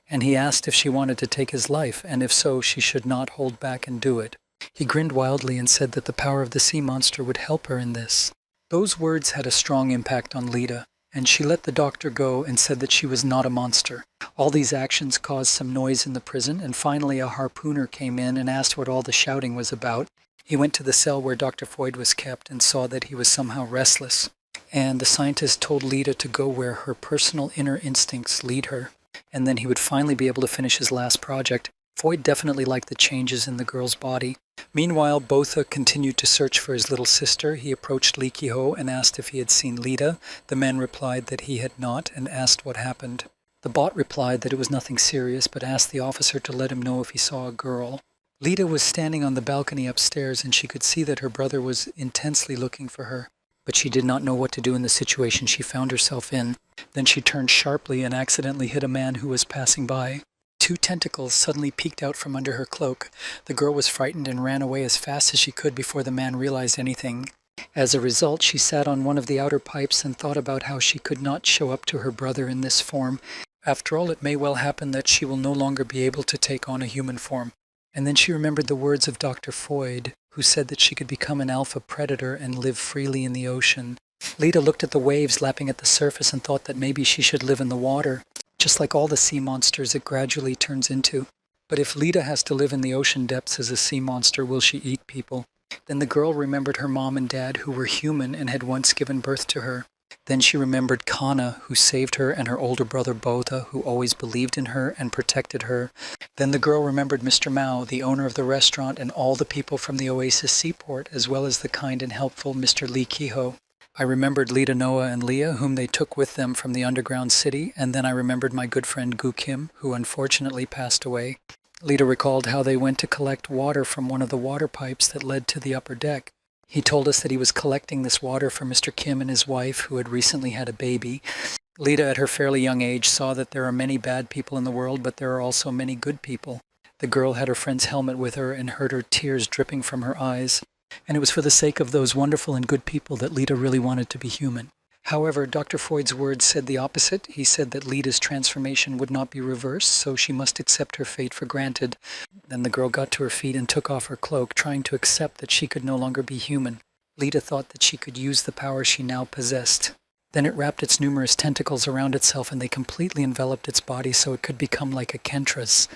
and he asked if she wanted to take his life, and if so, she should not hold back and do it. He grinned wildly and said that the power of the sea monster would help her in this. Those words had a strong impact on Lita, and she let the doctor go and said that she was not a monster. All these actions caused some noise in the prison, and finally a harpooner came in and asked what all the shouting was about. He went to the cell where Dr. Foyd was kept and saw that he was somehow restless. And the scientist told Lita to go where her personal inner instincts lead her, and then he would finally be able to finish his last project. Foyd definitely liked the changes in the girl's body, Meanwhile, Botha continued to search for his little sister. He approached Likiho and asked if he had seen Lita. The man replied that he had not and asked what happened. The bot replied that it was nothing serious, but asked the officer to let him know if he saw a girl. Lita was standing on the balcony upstairs, and she could see that her brother was intensely looking for her. But she did not know what to do in the situation she found herself in. Then she turned sharply and accidentally hit a man who was passing by. 2 tentacles suddenly peeked out from under her cloak. The girl was frightened and ran away as fast as she could before the man realized anything. As a result, she sat on one of the outer pipes and thought about how she could not show up to her brother in this form. After all, it may well happen that she will no longer be able to take on a human form. And then she remembered the words of Dr. Foyd, who said that she could become an alpha predator and live freely in the ocean. Lita looked at the waves lapping at the surface and thought that maybe she should live in the water, just like all the sea monsters it gradually turns into. But if Lita has to live in the ocean depths as a sea monster, will she eat people? Then the girl remembered her mom and dad, who were human and had once given birth to her. Then she remembered Kana, who saved her, and her older brother Botha, who always believed in her and protected her. Then the girl remembered Mr. Mao, the owner of the restaurant, and all the people from the Oasis Seaport, as well as the kind and helpful Mr. Lee Kehoe. I remembered Lita, Noah, and Leah, whom they took with them from the underground city, and then I remembered my good friend Gu Kim, who unfortunately passed away. Lita recalled how they went to collect water from one of the water pipes that led to the upper deck. He told us that he was collecting this water for Mr. Kim and his wife, who had recently had a baby. Lita, at her fairly young age, saw that there are many bad people in the world, but there are also many good people. The girl had her friend's helmet with her and heard her tears dripping from her eyes. And it was for the sake of those wonderful and good people that Lita really wanted to be human. However, Dr. Foyd's words said the opposite. He said that Lita's transformation would not be reversed, so she must accept her fate for granted. Then the girl got to her feet and took off her cloak, trying to accept that she could no longer be human. Lita thought that she could use the power she now possessed. Then it wrapped its numerous tentacles around itself, and they completely enveloped its body so it could become like a Kentra's.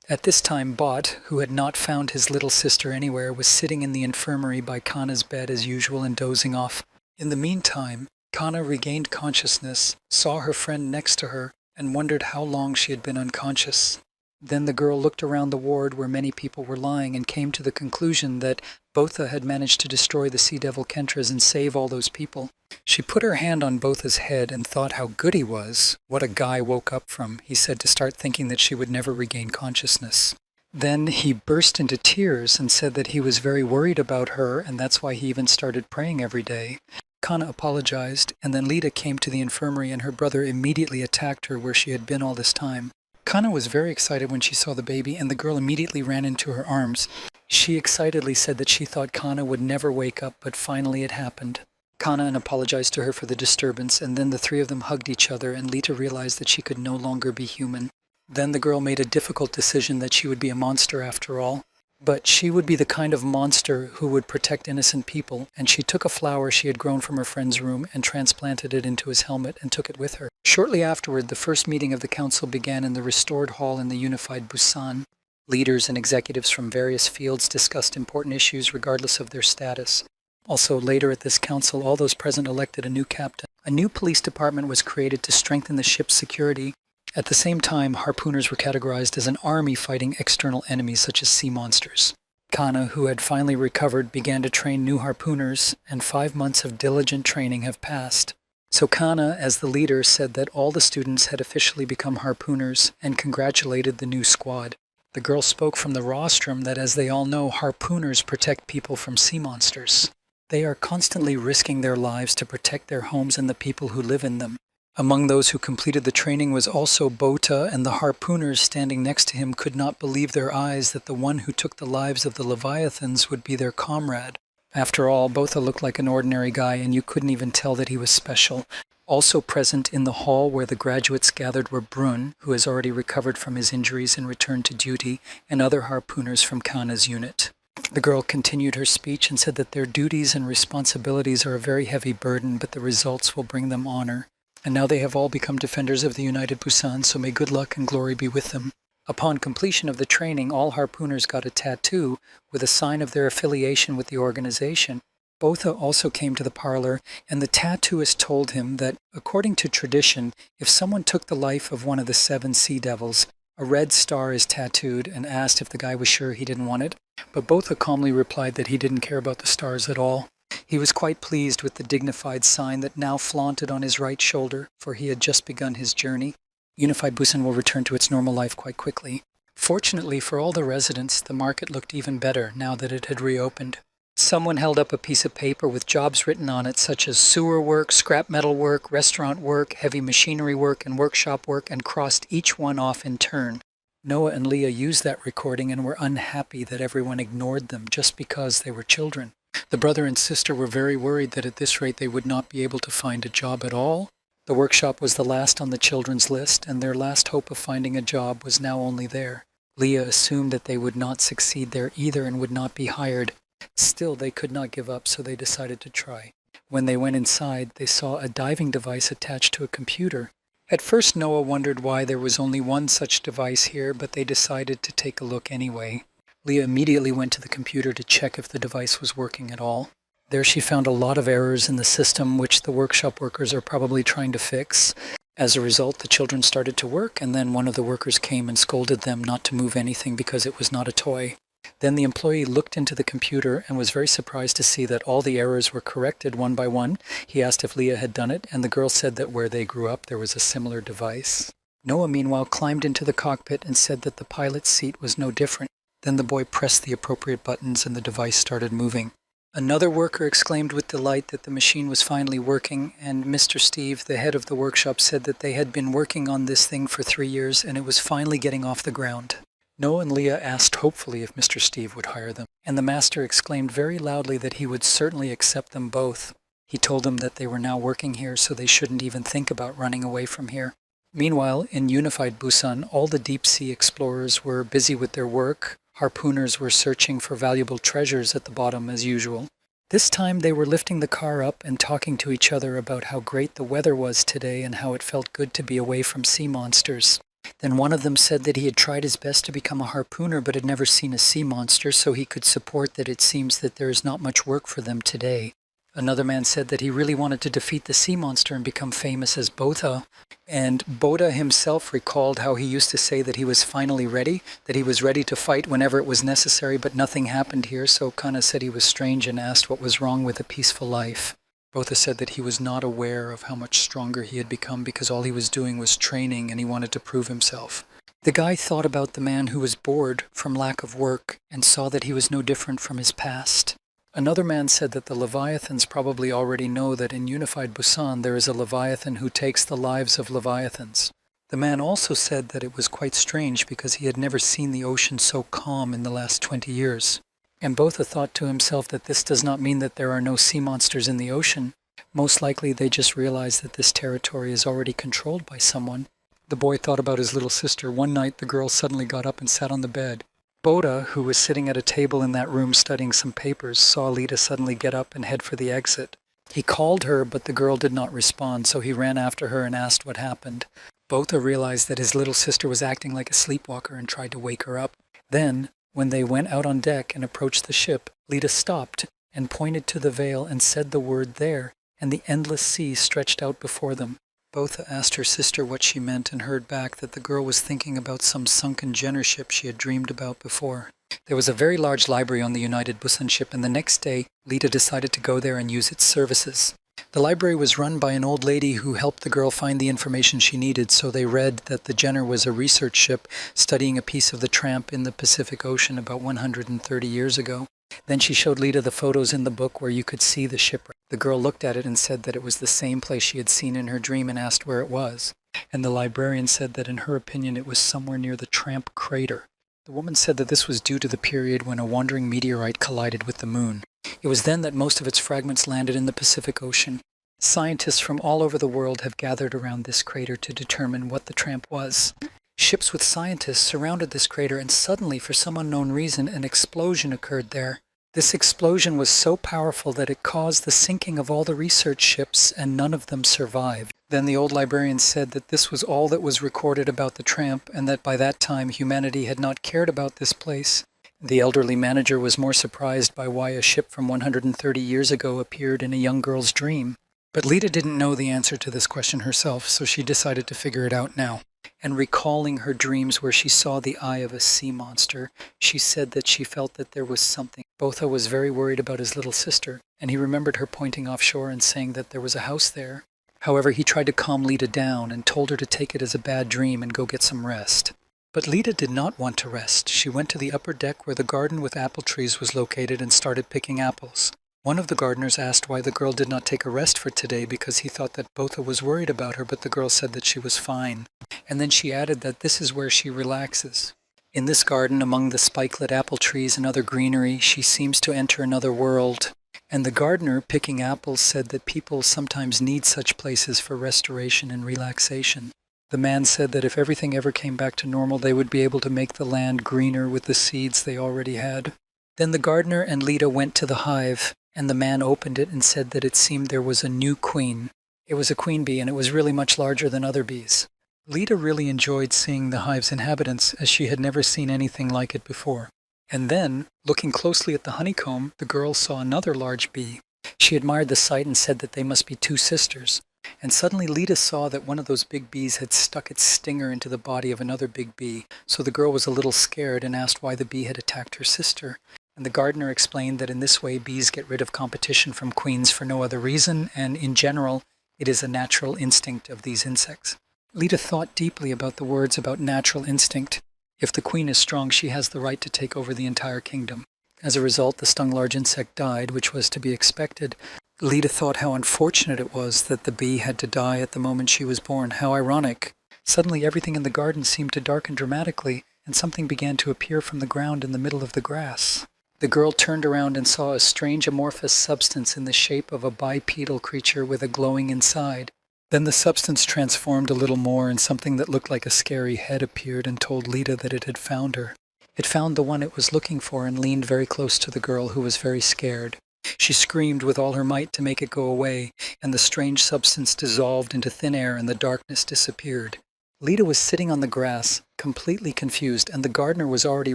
At this time, Bot, who had not found his little sister anywhere, was sitting in the infirmary by Kana's bed as usual and dozing off. In the meantime, Kana regained consciousness, saw her friend next to her, and wondered how long she had been unconscious. Then the girl looked around the ward where many people were lying and came to the conclusion that Botha had managed to destroy the Sea Devil Kentras and save all those people. She put her hand on Botha's head and thought how good he was, what a guy woke up from, he said, to start thinking that she would never regain consciousness. Then he burst into tears and said that he was very worried about her, and that's why he even started praying every day. Kana apologized, and then Lita came to the infirmary and her brother immediately attacked her where she had been all this time. Kana was very excited when she saw the baby, and the girl immediately ran into her arms. She excitedly said that she thought Kana would never wake up, but finally it happened. Kana apologized to her for the disturbance, and then the 3 of them hugged each other, and Lita realized that she could no longer be human. Then the girl made a difficult decision that she would be a monster after all. But she would be the kind of monster who would protect innocent people, and she took a flower she had grown from her friend's room and transplanted it into his helmet and took it with her. Shortly afterward, the first meeting of the council began in the restored hall in the unified Busan. Leaders and executives from various fields discussed important issues regardless of their status. Also, later at this council, all those present elected a new captain. A new police department was created to strengthen the ship's security. At the same time, harpooners were categorized as an army fighting external enemies such as sea monsters. Kana, who had finally recovered, began to train new harpooners, and 5 months of diligent training have passed. So Kana, as the leader, said that all the students had officially become harpooners and congratulated the new squad. The girl spoke from the rostrum that, as they all know, harpooners protect people from sea monsters. They are constantly risking their lives to protect their homes and the people who live in them. Among those who completed the training was also Botha, and the harpooners standing next to him could not believe their eyes that the one who took the lives of the Leviathans would be their comrade. After all, Botha looked like an ordinary guy, and you couldn't even tell that he was special. Also present in the hall where the graduates gathered were Brun, who has already recovered from his injuries and returned to duty, and other harpooners from Kana's unit. The girl continued her speech and said that their duties and responsibilities are a very heavy burden, but the results will bring them honor. And now they have all become defenders of the United Busan, so may good luck and glory be with them. Upon completion of the training, all harpooners got a tattoo with a sign of their affiliation with the organization. Botha also came to the parlor, and the tattooist told him that, according to tradition, if someone took the life of one of the 7 sea devils, A red star is tattooed and asked if the guy was sure he didn't want it, but Botha calmly replied that he didn't care about the stars at all. He was quite pleased with the dignified sign that now flaunted on his right shoulder, for he had just begun his journey. Unified Busan will return to its normal life quite quickly. Fortunately for all the residents, the market looked even better now that it had reopened. Someone held up a piece of paper with jobs written on it, such as sewer work, scrap metal work, restaurant work, heavy machinery work, and workshop work, and crossed each one off in turn. Noah and Leah used that recording and were unhappy that everyone ignored them just because they were children. The brother and sister were very worried that at this rate they would not be able to find a job at all. The workshop was the last on the children's list, and their last hope of finding a job was now only there. Leah assumed that they would not succeed there either and would not be hired. Still, they could not give up, so they decided to try. When they went inside, they saw a diving device attached to a computer. At first, Noah wondered why there was only one such device here, but they decided to take a look anyway. Leah immediately went to the computer to check if the device was working at all. There she found a lot of errors in the system, which the workshop workers are probably trying to fix. As a result, the children started to work, and then one of the workers came and scolded them not to move anything because it was not a toy. Then the employee looked into the computer and was very surprised to see that all the errors were corrected one by one. He asked if Leah had done it, and the girl said that where they grew up there was a similar device. Noah, meanwhile, climbed into the cockpit and said that the pilot's seat was no different. Then the boy pressed the appropriate buttons and the device started moving. Another worker exclaimed with delight that the machine was finally working, and Mr. Steve, the head of the workshop, said that they had been working on this thing for 3 years and it was finally getting off the ground. Noah and Leah asked hopefully if Mr. Steve would hire them, and the master exclaimed very loudly that he would certainly accept them both. He told them that they were now working here, so they shouldn't even think about running away from here. Meanwhile, in Unified Busan, all the deep-sea explorers were busy with their work. Harpooners were searching for valuable treasures at the bottom as usual. This time they were lifting the car up and talking to each other about how great the weather was today and how it felt good to be away from sea monsters. Then one of them said that he had tried his best to become a harpooner but had never seen a sea monster, so he could support that it seems that there is not much work for them today. Another man said that he really wanted to defeat the sea monster and become famous as Botha. And Botha himself recalled how he used to say that he was finally ready, that he was ready to fight whenever it was necessary, but nothing happened here, so Kana said he was strange and asked what was wrong with a peaceful life. Botha said that he was not aware of how much stronger he had become because all he was doing was training and he wanted to prove himself. The guy thought about the man who was bored from lack of work and saw that he was no different from his past. Another man said that the Leviathans probably already know that in Unified Busan there is a Leviathan who takes the lives of Leviathans. The man also said that it was quite strange because he had never seen the ocean so calm in the last 20 years. And Botha thought to himself that this does not mean that there are no sea monsters in the ocean. Most likely they just realize that this territory is already controlled by someone. The boy thought about his little sister. One night the girl suddenly got up and sat on the bed. Botha, who was sitting at a table in that room studying some papers, saw Lita suddenly get up and head for the exit. He called her, but the girl did not respond, so he ran after her and asked what happened. Botha realized that his little sister was acting like a sleepwalker and tried to wake her up. Then, when they went out on deck and approached the ship, Lita stopped and pointed to the veil and said the word there, and the endless sea stretched out before them. Botha asked her sister what she meant and heard back that the girl was thinking about some sunken Jenner ship she had dreamed about before. There was a very large library on the United Busan ship, and the next day, Lita decided to go there and use its services. The library was run by an old lady who helped the girl find the information she needed, so they read that the Jenner was a research ship studying a piece of the tramp in the Pacific Ocean about 130 years ago. Then she showed Lita the photos in the book where you could see the shipwreck. The girl looked at it and said that it was the same place she had seen in her dream and asked where it was. And the librarian said that in her opinion it was somewhere near the Tramp crater. The woman said that this was due to the period when a wandering meteorite collided with the moon. It was then that most of its fragments landed in the Pacific Ocean. Scientists from all over the world have gathered around this crater to determine what the Tramp was. Ships with scientists surrounded this crater, and suddenly, for some unknown reason, an explosion occurred there. This explosion was so powerful that it caused the sinking of all the research ships, and none of them survived. Then the old librarian said that this was all that was recorded about the Tramp, and that by that time humanity had not cared about this place. The elderly manager was more surprised by why a ship from 130 years ago appeared in a young girl's dream. But Lita didn't know the answer to this question herself, so she decided to figure it out now. And recalling her dreams where she saw the eye of a sea monster, she said that she felt that there was something. Botha was very worried about his little sister, and he remembered her pointing offshore and saying that there was a house there. However, he tried to calm Lita down and told her to take it as a bad dream and go get some rest. But Lita did not want to rest. She went to the upper deck where the garden with apple trees was located and started picking apples. One of the gardeners asked why the girl did not take a rest for today because he thought that Botha was worried about her, but the girl said that she was fine. And then she added that this is where she relaxes. In this garden, among the spikelet apple trees and other greenery, she seems to enter another world. And the gardener, picking apples, said that people sometimes need such places for restoration and relaxation. The man said that if everything ever came back to normal, they would be able to make the land greener with the seeds they already had. Then the gardener and Lita went to the hive, and the man opened it and said that it seemed there was a new queen. It was a queen bee, and it was really much larger than other bees. Lita really enjoyed seeing the hive's inhabitants, as she had never seen anything like it before. And then, looking closely at the honeycomb, the girl saw another large bee. She admired the sight and said that they must be two sisters. And suddenly Lita saw that one of those big bees had stuck its stinger into the body of another big bee, so the girl was a little scared and asked why the bee had attacked her sister. And the gardener explained that in this way bees get rid of competition from queens for no other reason, and in general, it is a natural instinct of these insects. Lita thought deeply about the words about natural instinct. If the queen is strong, she has the right to take over the entire kingdom. As a result, the stung large insect died, which was to be expected. Lita thought how unfortunate it was that the bee had to die at the moment she was born. How ironic. Suddenly everything in the garden seemed to darken dramatically, and something began to appear from the ground in the middle of the grass. The girl turned around and saw a strange amorphous substance in the shape of a bipedal creature with a glowing inside. Then the substance transformed a little more, and something that looked like a scary head appeared and told Lita that it had found her. It found the one it was looking for and leaned very close to the girl, who was very scared. She screamed with all her might to make it go away, and the strange substance dissolved into thin air and the darkness disappeared. Lita was sitting on the grass, completely confused, and the gardener was already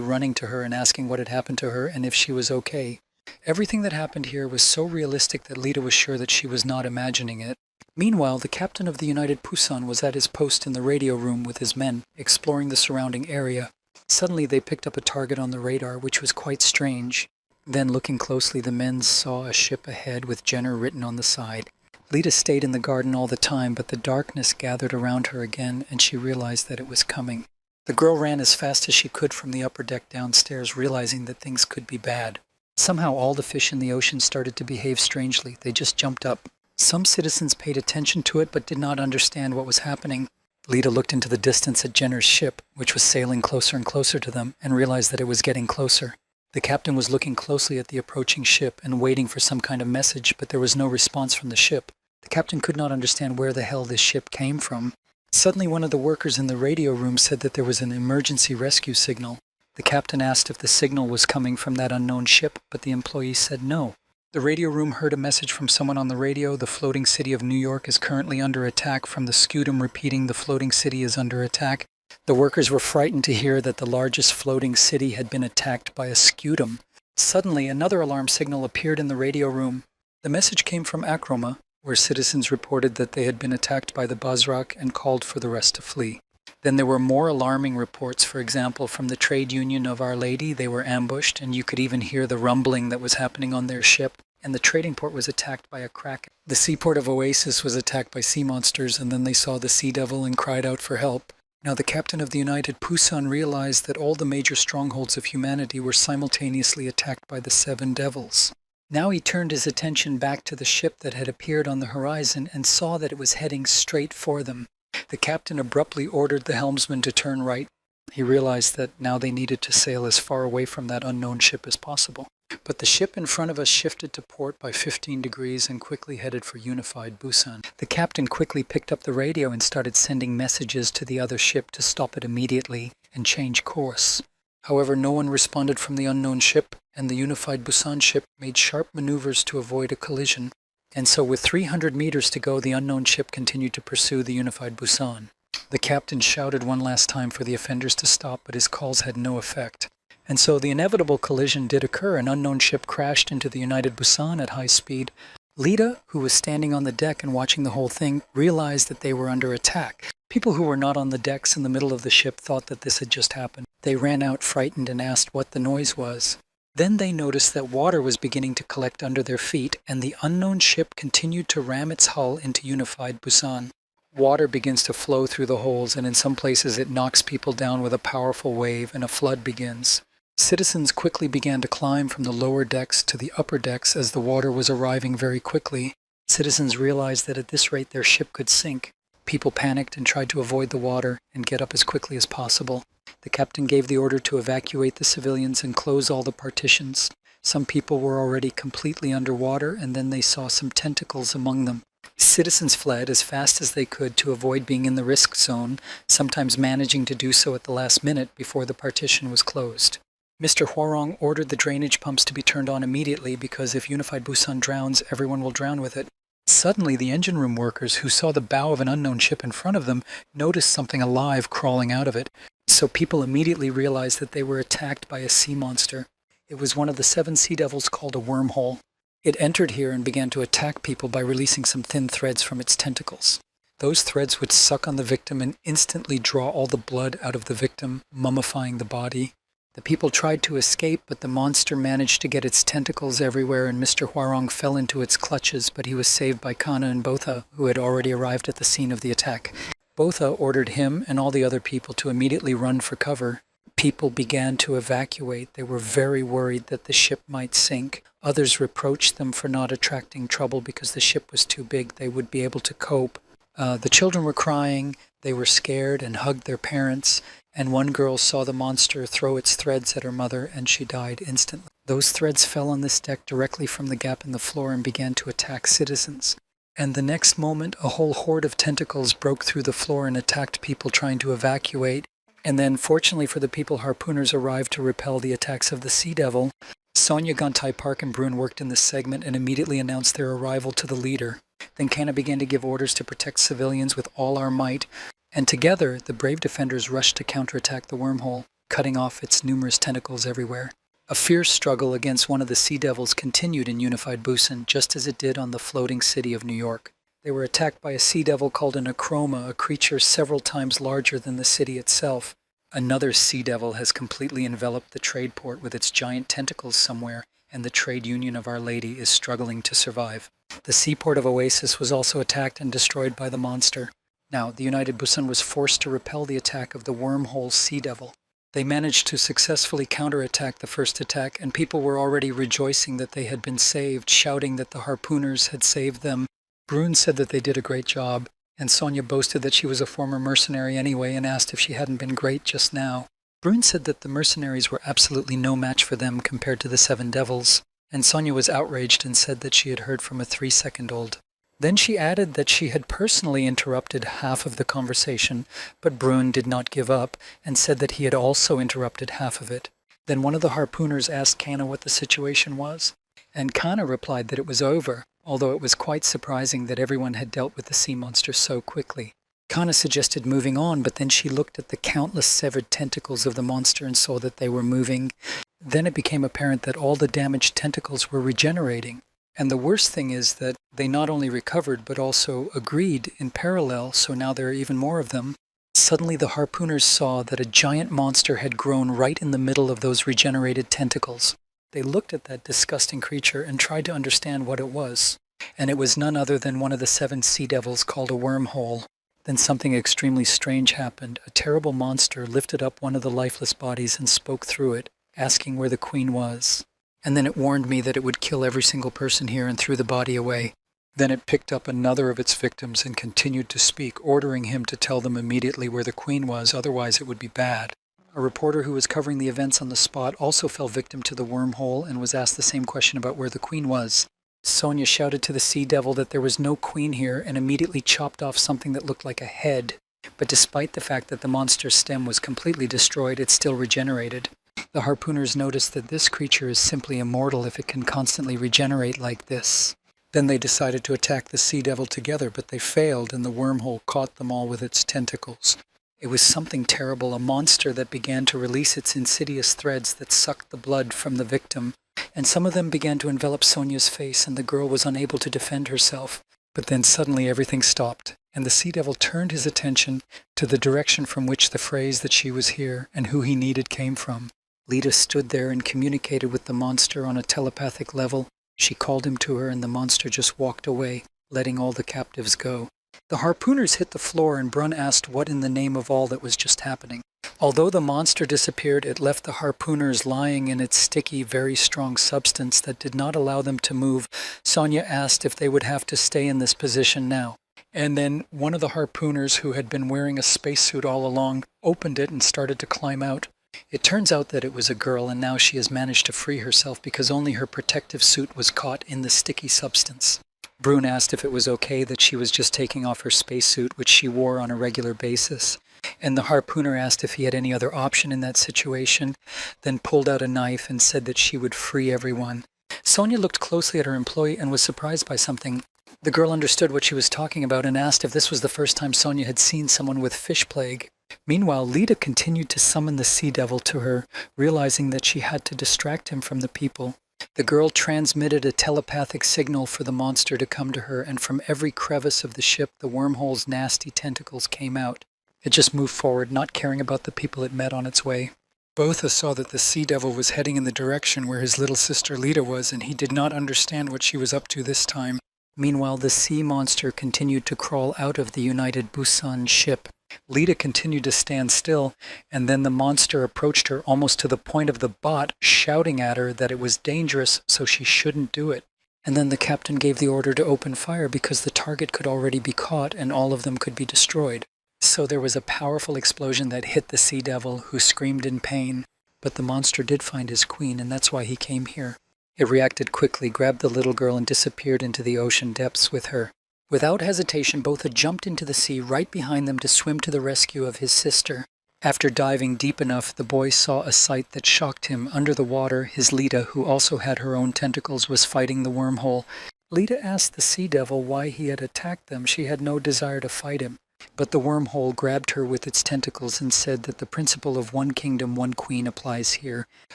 running to her and asking what had happened to her and if she was okay. Everything that happened here was so realistic that Lita was sure that she was not imagining it. Meanwhile, the captain of the United Pusan was at his post in the radio room with his men, exploring the surrounding area. Suddenly they picked up a target on the radar, which was quite strange. Then, looking closely, the men saw a ship ahead with Jenner written on the side. Lita stayed in the garden all the time, but the darkness gathered around her again, and she realized that it was coming. The girl ran as fast as she could from the upper deck downstairs, realizing that things could be bad. Somehow all the fish in the ocean started to behave strangely. They just jumped up. Some citizens paid attention to it, but did not understand what was happening. Lita looked into the distance at Jenner's ship, which was sailing closer and closer to them, and realized that it was getting closer. The captain was looking closely at the approaching ship and waiting for some kind of message, but there was no response from the ship. The captain could not understand where the hell this ship came from. Suddenly one of the workers in the radio room said that there was an emergency rescue signal. The captain asked if the signal was coming from that unknown ship, but the employee said no. The radio room heard a message from someone on the radio. The floating city of New York is currently under attack, from the scutum repeating the floating city is under attack. The workers were frightened to hear that the largest floating city had been attacked by a scutum. Suddenly another alarm signal appeared in the radio room. The message came from Akroma, where citizens reported that they had been attacked by the Bazrak and called for the rest to flee. Then there were more alarming reports, for example, from the trade union of Our Lady. They were ambushed, and you could even hear the rumbling that was happening on their ship. And the trading port was attacked by a kraken. The seaport of Oasis was attacked by sea monsters, and then they saw the sea devil and cried out for help. Now the captain of the United Pusan realized that all the major strongholds of humanity were simultaneously attacked by the seven devils. Now he turned his attention back to the ship that had appeared on the horizon and saw that it was heading straight for them. The captain abruptly ordered the helmsman to turn right. He realized that now they needed to sail as far away from that unknown ship as possible. But the ship in front of us shifted to port by 15 degrees and quickly headed for unified Busan. The captain quickly picked up the radio and started sending messages to the other ship to stop it immediately and change course. However, no one responded from the unknown ship, and the unified Busan ship made sharp maneuvers to avoid a collision. And so with 300 meters to go, the unknown ship continued to pursue the unified Busan. The captain shouted one last time for the offenders to stop, but his calls had no effect. And so the inevitable collision did occur. An unknown ship crashed into the United Busan at high speed. Lita, who was standing on the deck and watching the whole thing, realized that they were under attack. People who were not on the decks in the middle of the ship thought that this had just happened. They ran out frightened and asked what the noise was. Then they noticed that water was beginning to collect under their feet, and the unknown ship continued to ram its hull into unified Busan. Water begins to flow through the holes, and in some places it knocks people down with a powerful wave, and a flood begins. Citizens quickly began to climb from the lower decks to the upper decks as the water was arriving very quickly. Citizens realized that at this rate their ship could sink. People panicked and tried to avoid the water and get up as quickly as possible. The captain gave the order to evacuate the civilians and close all the partitions. Some people were already completely underwater, and then they saw some tentacles among them. Citizens fled as fast as they could to avoid being in the risk zone, sometimes managing to do so at the last minute before the partition was closed. Mr. Hwarong ordered the drainage pumps to be turned on immediately because if Unified Busan drowns, everyone will drown with it. Suddenly, the engine room workers, who saw the bow of an unknown ship in front of them, noticed something alive crawling out of it. So people immediately realized that they were attacked by a sea monster. It was one of the 7 sea devils called a wormhole. It entered here and began to attack people by releasing some thin threads from its tentacles. Those threads would suck on the victim and instantly draw all the blood out of the victim, mummifying the body. The people tried to escape, but the monster managed to get its tentacles everywhere, and Mr. Hwarong fell into its clutches, but he was saved by Kana and Botha, who had already arrived at the scene of the attack. Botha ordered him and all the other people to immediately run for cover. People began to evacuate. They were very worried that the ship might sink. Others reproached them for not attracting trouble because the ship was too big. They would be able to cope. The children were crying. They were scared and hugged their parents. And one girl saw the monster throw its threads at her mother, and she died instantly. Those threads fell on this deck directly from the gap in the floor and began to attack citizens. And the next moment, a whole horde of tentacles broke through the floor and attacked people trying to evacuate. And then, fortunately for the people, harpooners arrived to repel the attacks of the Sea Devil. Sonia, Gontai Park, and Bruin worked in this segment and immediately announced their arrival to the leader. Then Kana began to give orders to protect civilians with all our might. And together, the brave defenders rushed to counterattack the wormhole, cutting off its numerous tentacles everywhere. A fierce struggle against one of the Sea Devils continued in Unified Busan, just as it did on the floating city of New York. They were attacked by a sea devil called an Acroma, a creature several times larger than the city itself. Another sea devil has completely enveloped the trade port with its giant tentacles somewhere, and the trade union of Our Lady is struggling to survive. The seaport of Oasis was also attacked and destroyed by the monster. Now, the United Busan was forced to repel the attack of the wormhole Sea Devil. They managed to successfully counterattack the first attack, and people were already rejoicing that they had been saved, shouting that the harpooners had saved them. Bruin said that they did a great job, and Sonia boasted that she was a former mercenary anyway and asked if she hadn't been great just now. Bruin said that the mercenaries were absolutely no match for them compared to the 7 devils, and Sonia was outraged and said that she had heard from a 3-second-old. Then she added that she had personally interrupted half of the conversation, but Bruin did not give up and said that he had also interrupted half of it. Then one of the harpooners asked Kana what the situation was, and Kana replied that it was over, although it was quite surprising that everyone had dealt with the sea monster so quickly. Kana suggested moving on, but then she looked at the countless severed tentacles of the monster and saw that they were moving. Then it became apparent that all the damaged tentacles were regenerating. And the worst thing is that they not only recovered, but also agreed in parallel, so now there are even more of them. Suddenly the harpooners saw that a giant monster had grown right in the middle of those regenerated tentacles. They looked at that disgusting creature and tried to understand what it was. And it was none other than one of the 7 sea devils called a wormhole. Then something extremely strange happened. A terrible monster lifted up one of the lifeless bodies and spoke through it, asking where the queen was. And then it warned me that it would kill every single person here and threw the body away. Then it picked up another of its victims and continued to speak, ordering him to tell them immediately where the queen was, otherwise it would be bad. A reporter who was covering the events on the spot also fell victim to the wormhole and was asked the same question about where the queen was. Sonia shouted to the sea devil that there was no queen here and immediately chopped off something that looked like a head. But despite the fact that the monster's stem was completely destroyed, it still regenerated. The harpooners noticed that this creature is simply immortal if it can constantly regenerate like this. Then they decided to attack the sea devil together, but they failed and the wormhole caught them all with its tentacles. It was something terrible, a monster that began to release its insidious threads that sucked the blood from the victim. And some of them began to envelop Sonia's face, and the girl was unable to defend herself. But then suddenly everything stopped. and the Sea Devil turned his attention to the direction from which the phrase that she was here and who he needed came from. Lita stood there and communicated with the monster on a telepathic level. She called him to her, and the monster just walked away, letting all the captives go. The harpooners hit the floor, and Brun asked what in the name of all that was just happening. Although the monster disappeared, it left the harpooners lying in its sticky, very strong substance that did not allow them to move. Sonia asked if they would have to stay in this position now. And then one of the harpooners, who had been wearing a spacesuit all along, opened it and started to climb out. It turns out that it was a girl, and now she has managed to free herself because only her protective suit was caught in the sticky substance. Brun asked if it was okay that she was just taking off her spacesuit, which she wore on a regular basis. And the harpooner asked if he had any other option in that situation, then pulled out a knife and said that she would free everyone. Sonia looked closely at her employee and was surprised by something. The girl understood what she was talking about and asked if this was the first time Sonia had seen someone with fish plague. Meanwhile, Lita continued to summon the Sea Devil to her, realizing that she had to distract him from the people. The girl transmitted a telepathic signal for the monster to come to her, and from every crevice of the ship, the wormhole's nasty tentacles came out. It just moved forward, not caring about the people it met on its way. Botha saw that the Sea Devil was heading in the direction where his little sister Lita was, and he did not understand what she was up to this time. Meanwhile, the sea monster continued to crawl out of the United Busan ship. Lita continued to stand still, and then the monster approached her almost to the point of the bot, shouting at her that it was dangerous, so she shouldn't do it. And then the captain gave the order to open fire because the target could already be caught and all of them could be destroyed. So there was a powerful explosion that hit the Sea Devil, who screamed in pain. But the monster did find his queen, and that's why he came here. It reacted quickly, grabbed the little girl, and disappeared into the ocean depths with her. Without hesitation, Botha jumped into the sea right behind them to swim to the rescue of his sister. After diving deep enough, the boy saw a sight that shocked him. Under the water, his Lita, who also had her own tentacles, was fighting the wormhole. Lita asked the Sea Devil why he had attacked them. She had no desire to fight him. But the wormhole grabbed her with its tentacles and said that the principle of one kingdom, one queen applies here.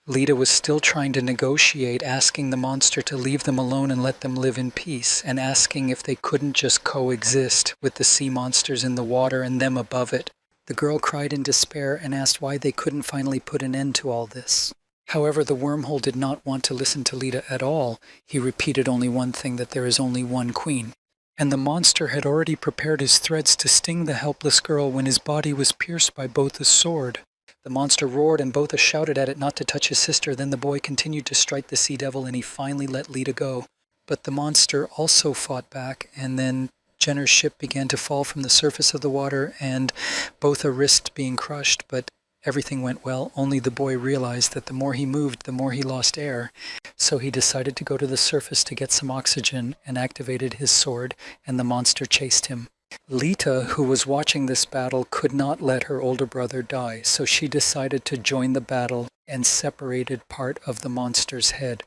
Lita was still trying to negotiate, asking the monster to leave them alone and let them live in peace, and asking if they couldn't just coexist with the sea monsters in the water and them above it. The girl cried in despair and asked why they couldn't finally put an end to all this. However, the wormhole did not want to listen to Lita at all. He repeated only one thing, that there is only one queen. And the monster had already prepared his threads to sting the helpless girl when his body was pierced by Botha's sword. The monster roared and Botha shouted at it not to touch his sister. Then the boy continued to strike the Sea Devil and he finally let Lita go. But the monster also fought back, and then Jenner's ship began to fall from the surface of the water and Botha risked being crushed, but everything went well. Only the boy realized that the more he moved, the more he lost air. So he decided to go to the surface to get some oxygen and activated his sword, and the monster chased him. Lita, who was watching this battle, could not let her older brother die, so she decided to join the battle and separated part of the monster's head.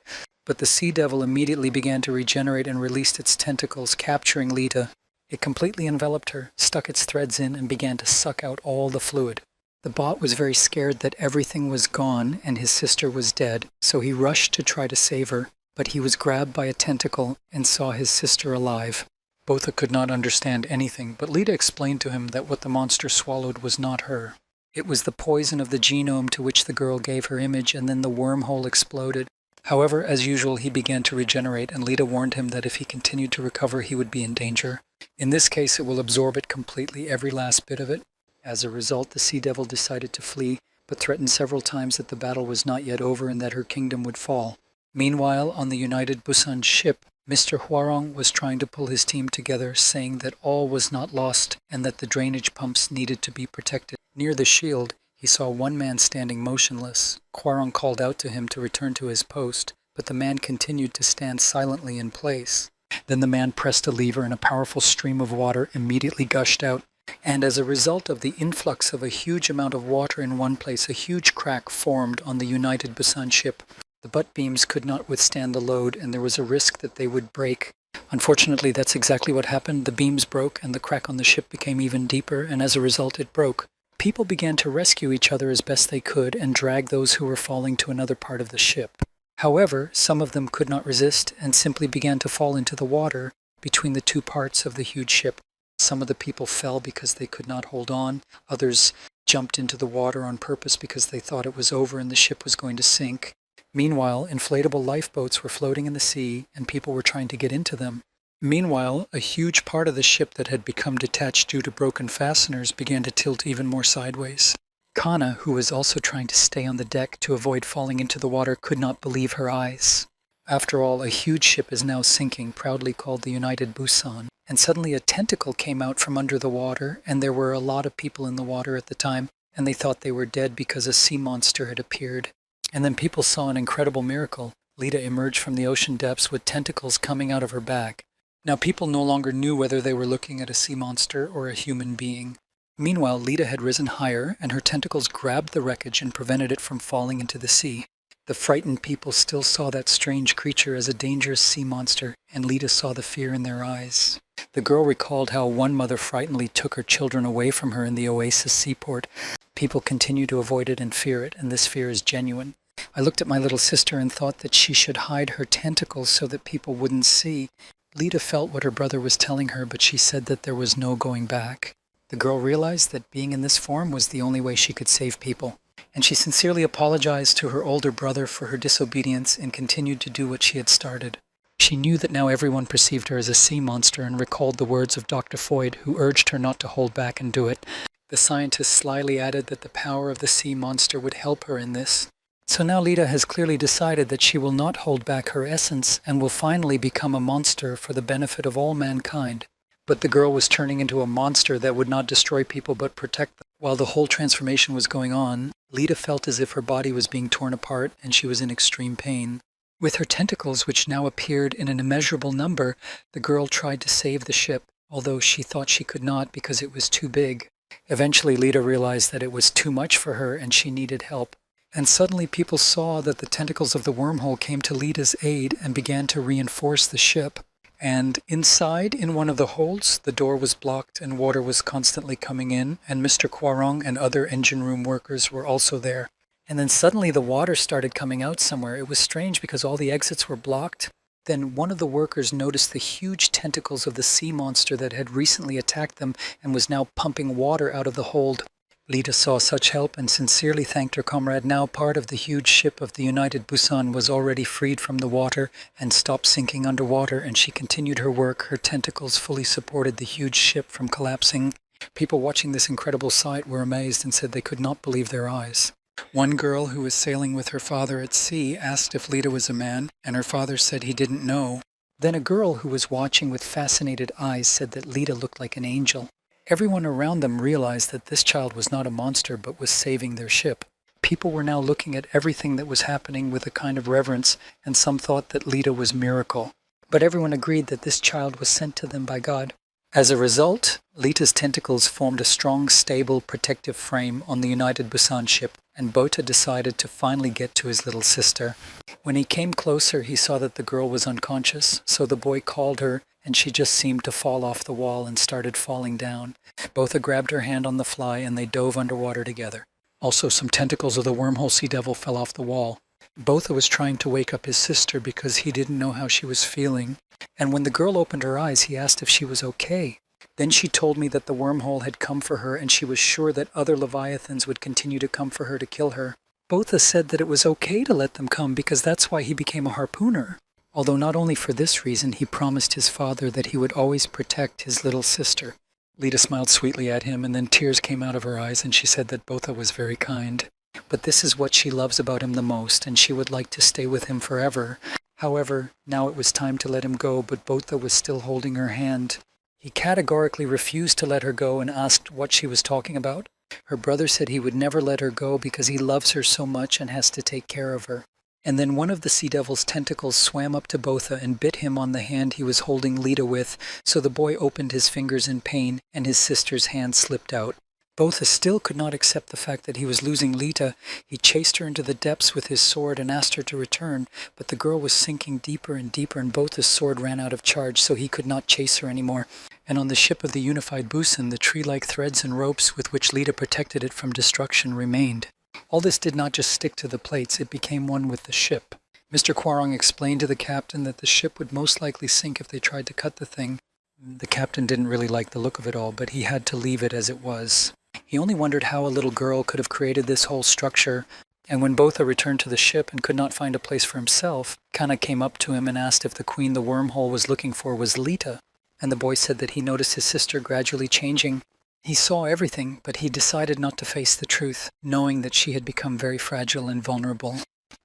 But the Sea Devil immediately began to regenerate and released its tentacles, capturing Lita. It completely enveloped her, stuck its threads in, and began to suck out all the fluid. The bot was very scared that everything was gone and his sister was dead, so he rushed to try to save her, but he was grabbed by a tentacle and saw his sister alive. Botha could not understand anything, but Lita explained to him that what the monster swallowed was not her. It was the poison of the genome to which the girl gave her image, and then the wormhole exploded. However, as usual, he began to regenerate, and Lita warned him that if he continued to recover, he would be in danger. In this case, it will absorb it completely, every last bit of it. As a result, the Sea Devil decided to flee, but threatened several times that the battle was not yet over and that her kingdom would fall. Meanwhile, on the United Busan ship, Mr. Hwarong was trying to pull his team together, saying that all was not lost and that the drainage pumps needed to be protected. Near the shield, he saw one man standing motionless. Hwarong called out to him to return to his post, but the man continued to stand silently in place. Then the man pressed a lever and a powerful stream of water immediately gushed out. And as a result of the influx of a huge amount of water in one place, a huge crack formed on the United Busan ship. The butt beams could not withstand the load, and there was a risk that they would break. Unfortunately, that's exactly what happened. The beams broke, and the crack on the ship became even deeper, and as a result, it broke. People began to rescue each other as best they could and drag those who were falling to another part of the ship. However, some of them could not resist and simply began to fall into the water between the two parts of the huge ship. Some of the people fell because they could not hold on. Others jumped into the water on purpose because they thought it was over and the ship was going to sink. Meanwhile, inflatable lifeboats were floating in the sea and people were trying to get into them. Meanwhile, a huge part of the ship that had become detached due to broken fasteners began to tilt even more sideways. Kana, who was also trying to stay on the deck to avoid falling into the water, could not believe her eyes. After all, a huge ship is now sinking, proudly called the United Busan. And suddenly a tentacle came out from under the water, and there were a lot of people in the water at the time, and they thought they were dead because a sea monster had appeared. And then people saw an incredible miracle. Lita emerged from the ocean depths with tentacles coming out of her back. Now people no longer knew whether they were looking at a sea monster or a human being. Meanwhile, Lita had risen higher, and her tentacles grabbed the wreckage and prevented it from falling into the sea. The frightened people still saw that strange creature as a dangerous sea monster, and Lita saw the fear in their eyes. The girl recalled how one mother frighteningly took her children away from her in the oasis seaport. People continue to avoid it and fear it, and this fear is genuine. I looked at my little sister and thought that she should hide her tentacles so that people wouldn't see. Lita felt what her brother was telling her, but she said that there was no going back. The girl realized that being in this form was the only way she could save people, and she sincerely apologized to her older brother for her disobedience and continued to do what she had started. She knew that now everyone perceived her as a sea monster and recalled the words of Dr. Foyd, who urged her not to hold back and do it. The scientist slyly added that the power of the sea monster would help her in this. So now Lita has clearly decided that she will not hold back her essence and will finally become a monster for the benefit of all mankind. But the girl was turning into a monster that would not destroy people but protect them. While the whole transformation was going on, Lita felt as if her body was being torn apart and she was in extreme pain. With her tentacles, which now appeared in an immeasurable number, the girl tried to save the ship, although she thought she could not because it was too big. Eventually, Lita realized that it was too much for her and she needed help. And suddenly people saw that the tentacles of the wormhole came to Lita's aid and began to reinforce the ship. And inside, in one of the holds, the door was blocked and water was constantly coming in, and Mr. Kwarong and other engine room workers were also there. And then suddenly the water started coming out somewhere. It was strange because all the exits were blocked. Then one of the workers noticed the huge tentacles of the sea monster that had recently attacked them and was now pumping water out of the hold. Lita saw such help and sincerely thanked her comrade. Now part of the huge ship of the United Busan was already freed from the water and stopped sinking underwater, and she continued her work. Her tentacles fully supported the huge ship from collapsing. People watching this incredible sight were amazed and said they could not believe their eyes. One girl who was sailing with her father at sea asked if Lita was a man, and her father said he didn't know. Then a girl who was watching with fascinated eyes said that Lita looked like an angel. Everyone around them realized that this child was not a monster but was saving their ship. People were now looking at everything that was happening with a kind of reverence, and some thought that Lita was miracle. But everyone agreed that this child was sent to them by God. As a result, Lita's tentacles formed a strong, stable, protective frame on the United Busan ship, and Bota decided to finally get to his little sister. When he came closer, he saw that the girl was unconscious, so the boy called her, and she just seemed to fall off the wall and started falling down. Botha grabbed her hand on the fly, and they dove underwater together. Also, some tentacles of the wormhole sea devil fell off the wall. Botha was trying to wake up his sister because he didn't know how she was feeling. And when the girl opened her eyes, he asked if she was okay. Then she told me that the wormhole had come for her, and she was sure that other leviathans would continue to come for her to kill her. Botha said that it was okay to let them come because that's why he became a harpooner. Although not only for this reason, he promised his father that he would always protect his little sister. Lita smiled sweetly at him, and then tears came out of her eyes, and she said that Botha was very kind. But this is what she loves about him the most, and she would like to stay with him forever. However, now it was time to let him go, but Botha was still holding her hand. He categorically refused to let her go and asked what she was talking about. Her brother said he would never let her go because he loves her so much and has to take care of her. And then one of the sea devil's tentacles swam up to Botha and bit him on the hand he was holding Lita with, so the boy opened his fingers in pain and his sister's hand slipped out. Botha still could not accept the fact that he was losing Lita. He chased her into the depths with his sword and asked her to return, but the girl was sinking deeper and deeper, and Botha's sword ran out of charge, so he could not chase her anymore. And on the ship of the Unified Busan, the tree-like threads and ropes with which Lita protected it from destruction remained. All this did not just stick to the plates, it became one with the ship. Mr. Kwarong explained to the captain that the ship would most likely sink if they tried to cut the thing. The captain didn't really like the look of it all, but he had to leave it as it was. He only wondered how a little girl could have created this whole structure, and when Botha returned to the ship and could not find a place for himself, Kana came up to him and asked if the queen the wormhole was looking for was Lita, and the boy said that he noticed his sister gradually changing. He saw everything, but he decided not to face the truth, knowing that she had become very fragile and vulnerable.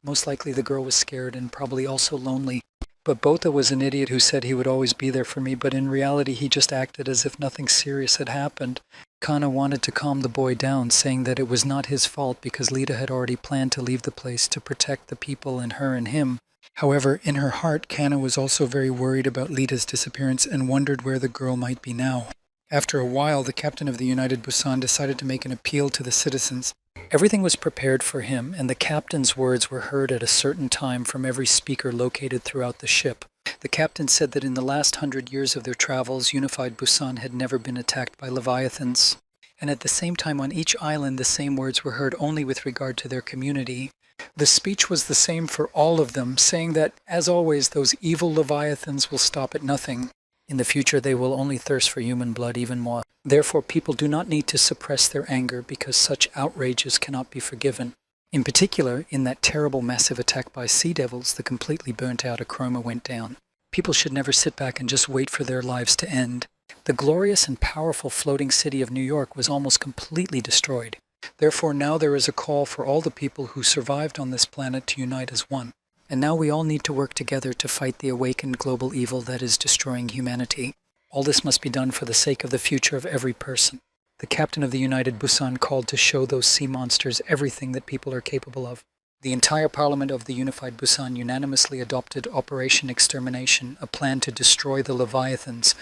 Most likely the girl was scared and probably also lonely. But Botha was an idiot who said he would always be there for me, but in reality he just acted as if nothing serious had happened. Kana wanted to calm the boy down, saying that it was not his fault because Lita had already planned to leave the place to protect the people and her and him. However, in her heart, Kana was also very worried about Lita's disappearance and wondered where the girl might be now. After a while, the captain of the United Busan decided to make an appeal to the citizens. Everything was prepared for him, and the captain's words were heard at a certain time from every speaker located throughout the ship. The captain said that in the last 100 years of their travels, Unified Busan had never been attacked by leviathans. And at the same time on each island, the same words were heard only with regard to their community. The speech was the same for all of them, saying that, as always, those evil leviathans will stop at nothing. In the future, they will only thirst for human blood even more. Therefore, people do not need to suppress their anger because such outrages cannot be forgiven. In particular, in that terrible massive attack by sea devils, the completely burnt out Akroma went down. People should never sit back and just wait for their lives to end. The glorious and powerful floating city of New York was almost completely destroyed. Therefore, now there is a call for all the people who survived on this planet to unite as one. And now we all need to work together to fight the awakened global evil that is destroying humanity. All this must be done for the sake of the future of every person. The captain of the United Busan called to show those sea monsters everything that people are capable of. The entire parliament of the Unified Busan unanimously adopted Operation Extermination, a plan to destroy the Leviathans.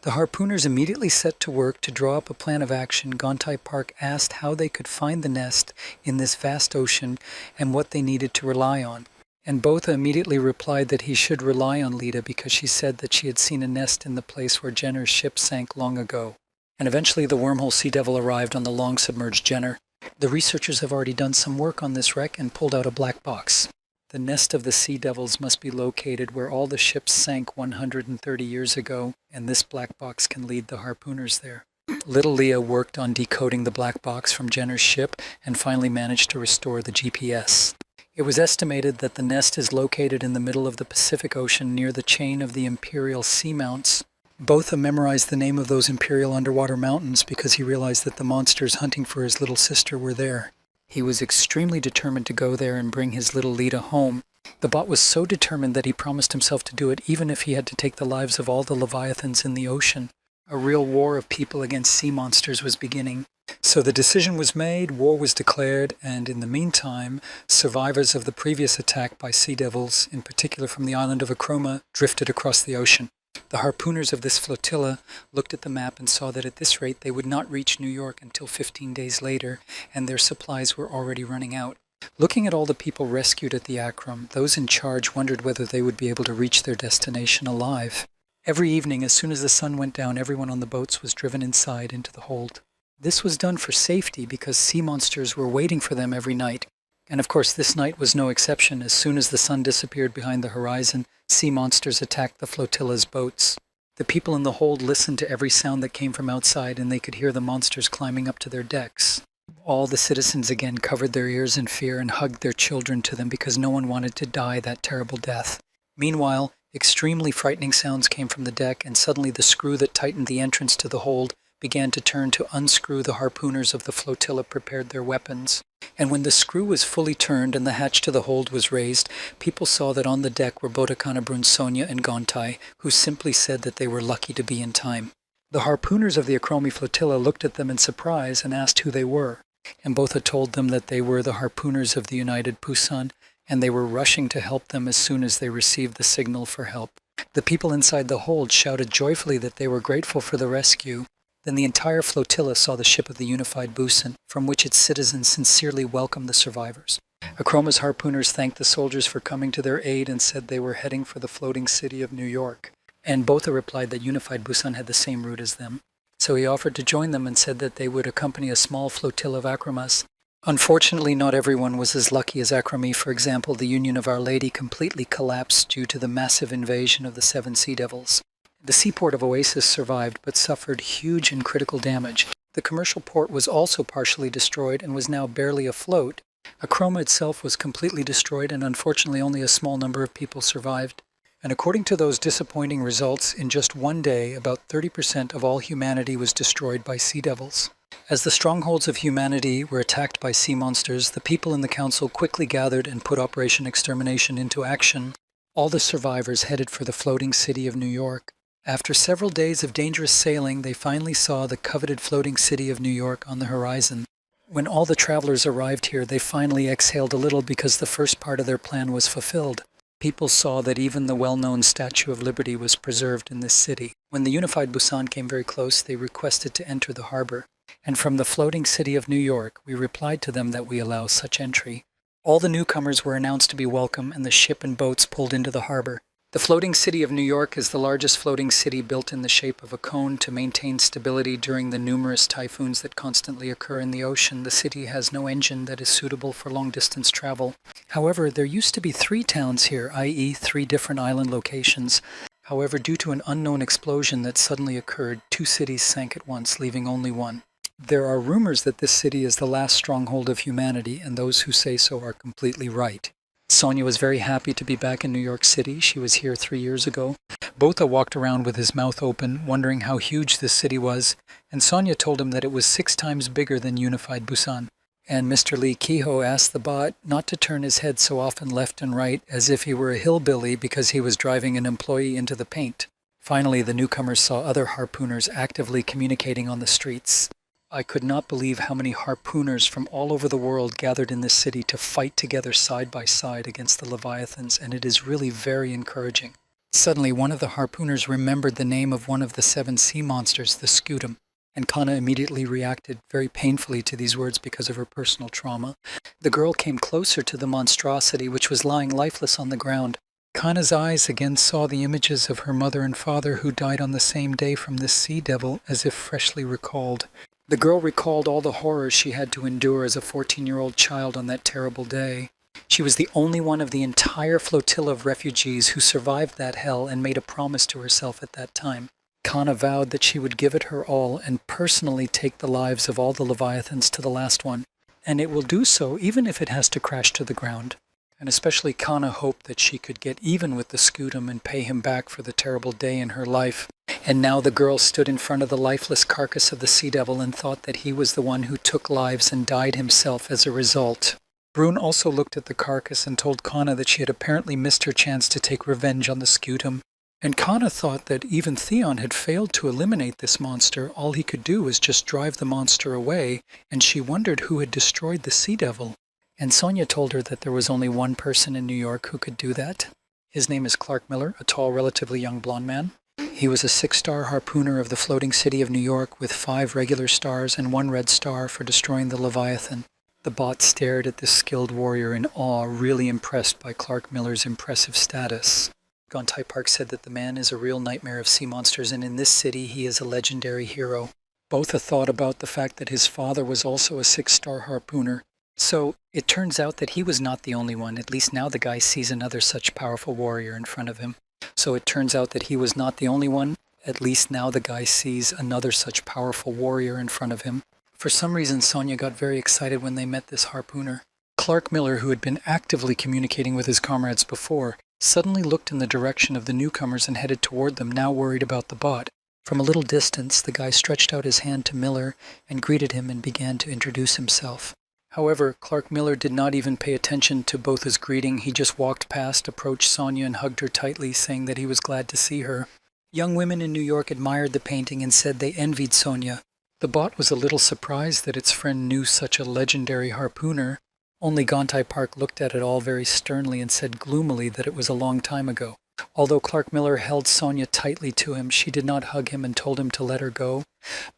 The harpooners immediately set to work to draw up a plan of action. Gontai Park asked how they could find the nest in this vast ocean and what they needed to rely on. And Botha immediately replied that he should rely on Lita because she said that she had seen a nest in the place where Jenner's ship sank long ago. And eventually the wormhole Sea Devil arrived on the long-submerged Jenner. The researchers have already done some work on this wreck and pulled out a black box. The nest of the Sea Devils must be located where all the ships sank 130 years ago, and this black box can lead the harpooners there. Little Leah worked on decoding the black box from Jenner's ship and finally managed to restore the GPS. It was estimated that the nest is located in the middle of the Pacific Ocean near the chain of the Imperial Seamounts. Botha memorized the name of those imperial underwater mountains because he realized that the monsters hunting for his little sister were there. He was extremely determined to go there and bring his little Lita home. The bot was so determined that he promised himself to do it even if he had to take the lives of all the leviathans in the ocean. A real war of people against sea monsters was beginning. So the decision was made, war was declared, and in the meantime, survivors of the previous attack by sea devils, in particular from the island of Akroma, drifted across the ocean. The harpooners of this flotilla looked at the map and saw that at this rate they would not reach New York until 15 days later, and their supplies were already running out. Looking at all the people rescued at the Akram, those in charge wondered whether they would be able to reach their destination alive. Every evening, as soon as the sun went down, everyone on the boats was driven inside into the hold. This was done for safety because sea monsters were waiting for them every night. And of course, this night was no exception. As soon as the sun disappeared behind the horizon, sea monsters attacked the flotilla's boats. The people in the hold listened to every sound that came from outside, and they could hear the monsters climbing up to their decks. All the citizens again covered their ears in fear and hugged their children to them because no one wanted to die that terrible death. Meanwhile, extremely frightening sounds came from the deck, and suddenly the screw that tightened the entrance to the hold began to turn to unscrew. The harpooners of the flotilla prepared their weapons. And when the screw was fully turned and the hatch to the hold was raised, people saw that on the deck were Bodakanabrun, Sonia, and Gontai, who simply said that they were lucky to be in time. The harpooners of the Akromi flotilla looked at them in surprise and asked who they were. And Botha told them that they were the harpooners of the United Busan, and they were rushing to help them as soon as they received the signal for help. The people inside the hold shouted joyfully that they were grateful for the rescue. Then the entire flotilla saw the ship of the Unified Busan, from which its citizens sincerely welcomed the survivors. Akroma's harpooners thanked the soldiers for coming to their aid and said they were heading for the floating city of New York. And Botha replied that Unified Busan had the same route as them. So he offered to join them and said that they would accompany a small flotilla of Akromas. Unfortunately, not everyone was as lucky as Akromi. For example, the Union of Our Lady completely collapsed due to the massive invasion of the 7 sea devils. The seaport of Oasis survived but suffered huge and critical damage. The commercial port was also partially destroyed and was now barely afloat. Akroma itself was completely destroyed, and unfortunately only a small number of people survived. And according to those disappointing results, in just one day, about 30% of all humanity was destroyed by sea devils. As the strongholds of humanity were attacked by sea monsters, the people in the council quickly gathered and put Operation Extermination into action. All the survivors headed for the floating city of New York. After several days of dangerous sailing, they finally saw the coveted floating city of New York on the horizon. When all the travelers arrived here, they finally exhaled a little because the first part of their plan was fulfilled. People saw that even the well-known Statue of Liberty was preserved in this city. When the unified Busan came very close, they requested to enter the harbor. And from the floating city of New York, we replied to them that we allow such entry. All the newcomers were announced to be welcome, and the ship and boats pulled into the harbor. The floating city of New York is the largest floating city built in the shape of a cone to maintain stability during the numerous typhoons that constantly occur in the ocean. The city has no engine that is suitable for long-distance travel. However, there used to be 3 towns here, i.e. 3 different island locations. However, due to an unknown explosion that suddenly occurred, 2 cities sank at once, leaving only one. There are rumors that this city is the last stronghold of humanity, and those who say so are completely right. Sonia was very happy to be back in New York City. She was here 3 years ago. Botha walked around with his mouth open, wondering how huge this city was, and Sonia told him that it was 6 times bigger than unified Busan. And Mr. Lee Kehoe asked the bot not to turn his head so often left and right as if he were a hillbilly because he was driving an employee into the paint. Finally, the newcomers saw other harpooners actively communicating on the streets. I could not believe how many harpooners from all over the world gathered in this city to fight together side by side against the Leviathans, and it is really very encouraging. Suddenly, one of the harpooners remembered the name of one of the 7 sea monsters, the scutum, and Kana immediately reacted very painfully to these words because of her personal trauma. The girl came closer to the monstrosity, which was lying lifeless on the ground. Kana's eyes again saw the images of her mother and father who died on the same day from this sea devil, as if freshly recalled. The girl recalled all the horrors she had to endure as a 14-year-old child on that terrible day. She was the only one of the entire flotilla of refugees who survived that hell and made a promise to herself at that time. Kana vowed that she would give it her all and personally take the lives of all the Leviathans to the last one. And it will do so even if it has to crash to the ground. And especially Kana hoped that she could get even with the scutum and pay him back for the terrible day in her life. And now the girl stood in front of the lifeless carcass of the sea devil and thought that he was the one who took lives and died himself as a result. Brune also looked at the carcass and told Kana that she had apparently missed her chance to take revenge on the scutum. And Kana thought that even Theon had failed to eliminate this monster. All he could do was just drive the monster away, and she wondered who had destroyed the sea devil. And Sonia told her that there was only one person in New York who could do that. His name is Clark Miller, a tall, relatively young blonde man. He was a 6-star harpooner of the floating city of New York with 5 regular stars and 1 red star for destroying the Leviathan. The bot stared at this skilled warrior in awe, really impressed by Clark Miller's impressive status. Gontai Park said that the man is a real nightmare of sea monsters, and in this city he is a legendary hero. Botha thought about the fact that his father was also a 6-star harpooner. So it turns out that he was not the only one. At least now the guy sees another such powerful warrior in front of him. So it turns out that he was not the only one. At least now the guy sees another such powerful warrior in front of him. For some reason, Sonia got very excited when they met this harpooner. Clark Miller, who had been actively communicating with his comrades before, suddenly looked in the direction of the newcomers and headed toward them, now worried about the bot. From a little distance, the guy stretched out his hand to Miller and greeted him and began to introduce himself. However, Clark Miller did not even pay attention to Botha's greeting. He just walked past, approached Sonia, and hugged her tightly, saying that he was glad to see her. Young women in New York admired the painting and said they envied Sonia. The bot was a little surprised that its friend knew such a legendary harpooner. Only Gontai Park looked at it all very sternly and said gloomily that it was a long time ago. Although Clark Miller held Sonia tightly to him, she did not hug him and told him to let her go.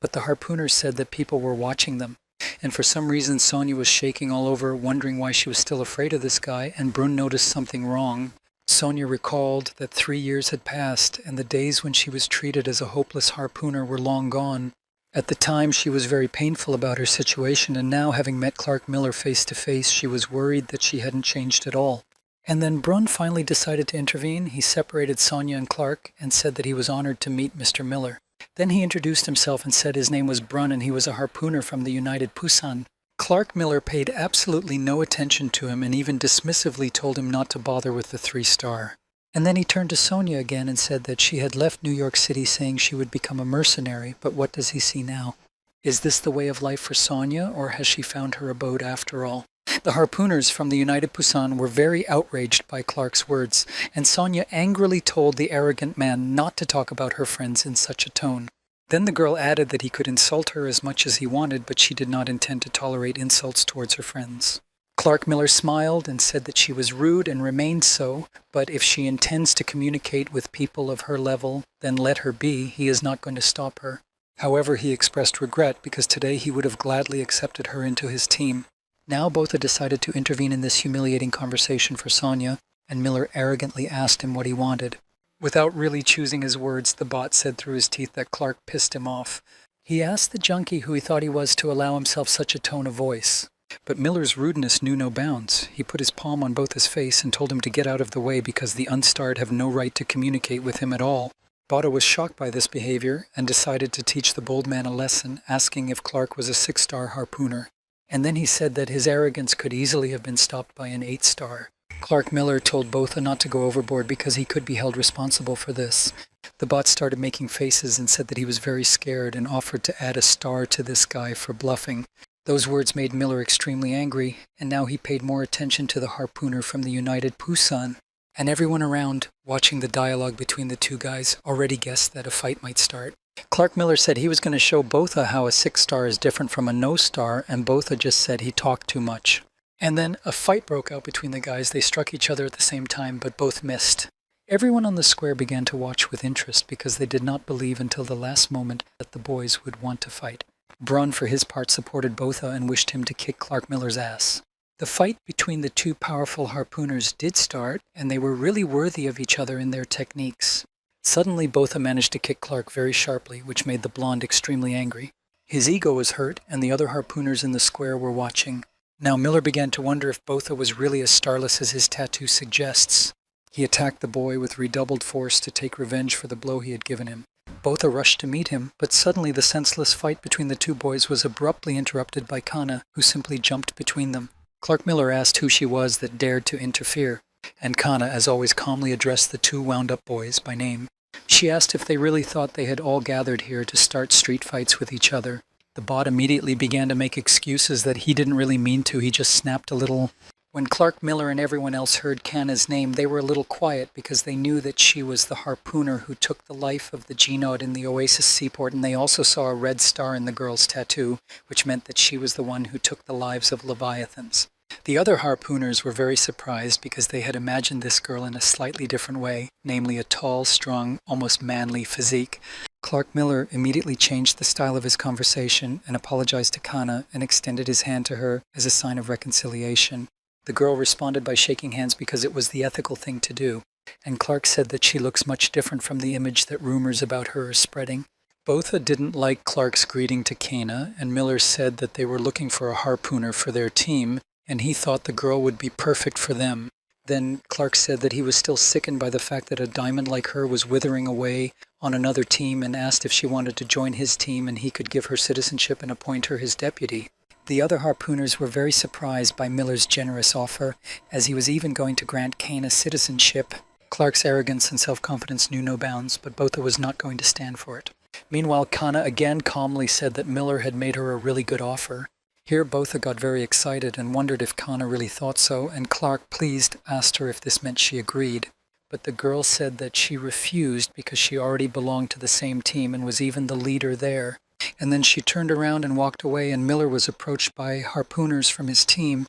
But the harpooners said that people were watching them. And for some reason, Sonia was shaking all over, wondering why she was still afraid of this guy, and Brune noticed something wrong. Sonia recalled that 3 years had passed, and the days when she was treated as a hopeless harpooner were long gone. At the time, she was very painful about her situation, and now, having met Clark Miller face to face, she was worried that she hadn't changed at all. And then Brun finally decided to intervene. He separated Sonia and Clark and said that he was honored to meet Mr. Miller. Then he introduced himself and said his name was Brun and he was a harpooner from the United Pusan. Clark Miller paid absolutely no attention to him and even dismissively told him not to bother with the 3-star. And then he turned to Sonia again and said that she had left New York City saying she would become a mercenary, but what does he see now? Is this the way of life for Sonia, or has she found her abode after all? The harpooners from the United Pusan were very outraged by Clark's words, and Sonia angrily told the arrogant man not to talk about her friends in such a tone. Then the girl added that he could insult her as much as he wanted, but she did not intend to tolerate insults towards her friends. Clark Miller smiled and said that she was rude and remained so, but if she intends to communicate with people of her level, then let her be. He is not going to stop her. However, he expressed regret because today he would have gladly accepted her into his team. Now Botha decided to intervene in this humiliating conversation for Sonia, and Miller arrogantly asked him what he wanted. Without really choosing his words, the bot said through his teeth that Clark pissed him off. He asked the junkie who he thought he was to allow himself such a tone of voice. But Miller's rudeness knew no bounds. He put his palm on Botha's face and told him to get out of the way because the unstarred have no right to communicate with him at all. Botha was shocked by this behavior and decided to teach the bold man a lesson, asking if Clark was a 6-star harpooner. And then he said that his arrogance could easily have been stopped by an 8-star. Clark Miller told Botha not to go overboard because he could be held responsible for this. The bot started making faces and said that he was very scared and offered to add a star to this guy for bluffing. Those words made Miller extremely angry, and now he paid more attention to the harpooner from the United Pusan. And everyone around, watching the dialogue between the two guys, already guessed that a fight might start. Clark Miller said he was going to show Botha how a 6-star is different from a no-star, and Botha just said he talked too much. And then a fight broke out between the guys. They struck each other at the same time, but both missed. Everyone on the square began to watch with interest because they did not believe until the last moment that the boys would want to fight. Brun, for his part, supported Botha and wished him to kick Clark Miller's ass. The fight between the two powerful harpooners did start, and they were really worthy of each other in their techniques. Suddenly, Botha managed to kick Clark very sharply, which made the blonde extremely angry. His ego was hurt, and the other harpooners in the square were watching. Now Miller began to wonder if Botha was really as starless as his tattoo suggests. He attacked the boy with redoubled force to take revenge for the blow he had given him. Botha rushed to meet him, but suddenly the senseless fight between the two boys was abruptly interrupted by Kana, who simply jumped between them. Clark Miller asked who she was that dared to interfere, and Kana, as always, calmly addressed the two wound-up boys by name. She asked if they really thought they had all gathered here to start street fights with each other. The bot immediately began to make excuses that he didn't really mean to. He just snapped a little. When Clark Miller and everyone else heard Kana's name, they were a little quiet because they knew that she was the harpooner who took the life of the Genoa in the Oasis seaport, and they also saw a red star in the girl's tattoo, which meant that she was the one who took the lives of Leviathans. The other harpooners were very surprised because they had imagined this girl in a slightly different way, namely a tall, strong, almost manly physique. Clark Miller immediately changed the style of his conversation and apologized to Kana and extended his hand to her as a sign of reconciliation. The girl responded by shaking hands because it was the ethical thing to do, and Clark said that she looks much different from the image that rumors about her are spreading. Botha didn't like Clark's greeting to Kana, and Miller said that they were looking for a harpooner for their team, and he thought the girl would be perfect for them. Then Clark said that he was still sickened by the fact that a diamond like her was withering away on another team and asked if she wanted to join his team and he could give her citizenship and appoint her his deputy. The other harpooners were very surprised by Miller's generous offer, as he was even going to grant Kana citizenship. Clark's arrogance and self-confidence knew no bounds, but Botha was not going to stand for it. Meanwhile, Kana again calmly said that Miller had made her a really good offer. Here Botha got very excited and wondered if Kana really thought so, and Clark, pleased, asked her if this meant she agreed. But the girl said that she refused because she already belonged to the same team and was even the leader there. And then she turned around and walked away, and Miller was approached by harpooners from his team,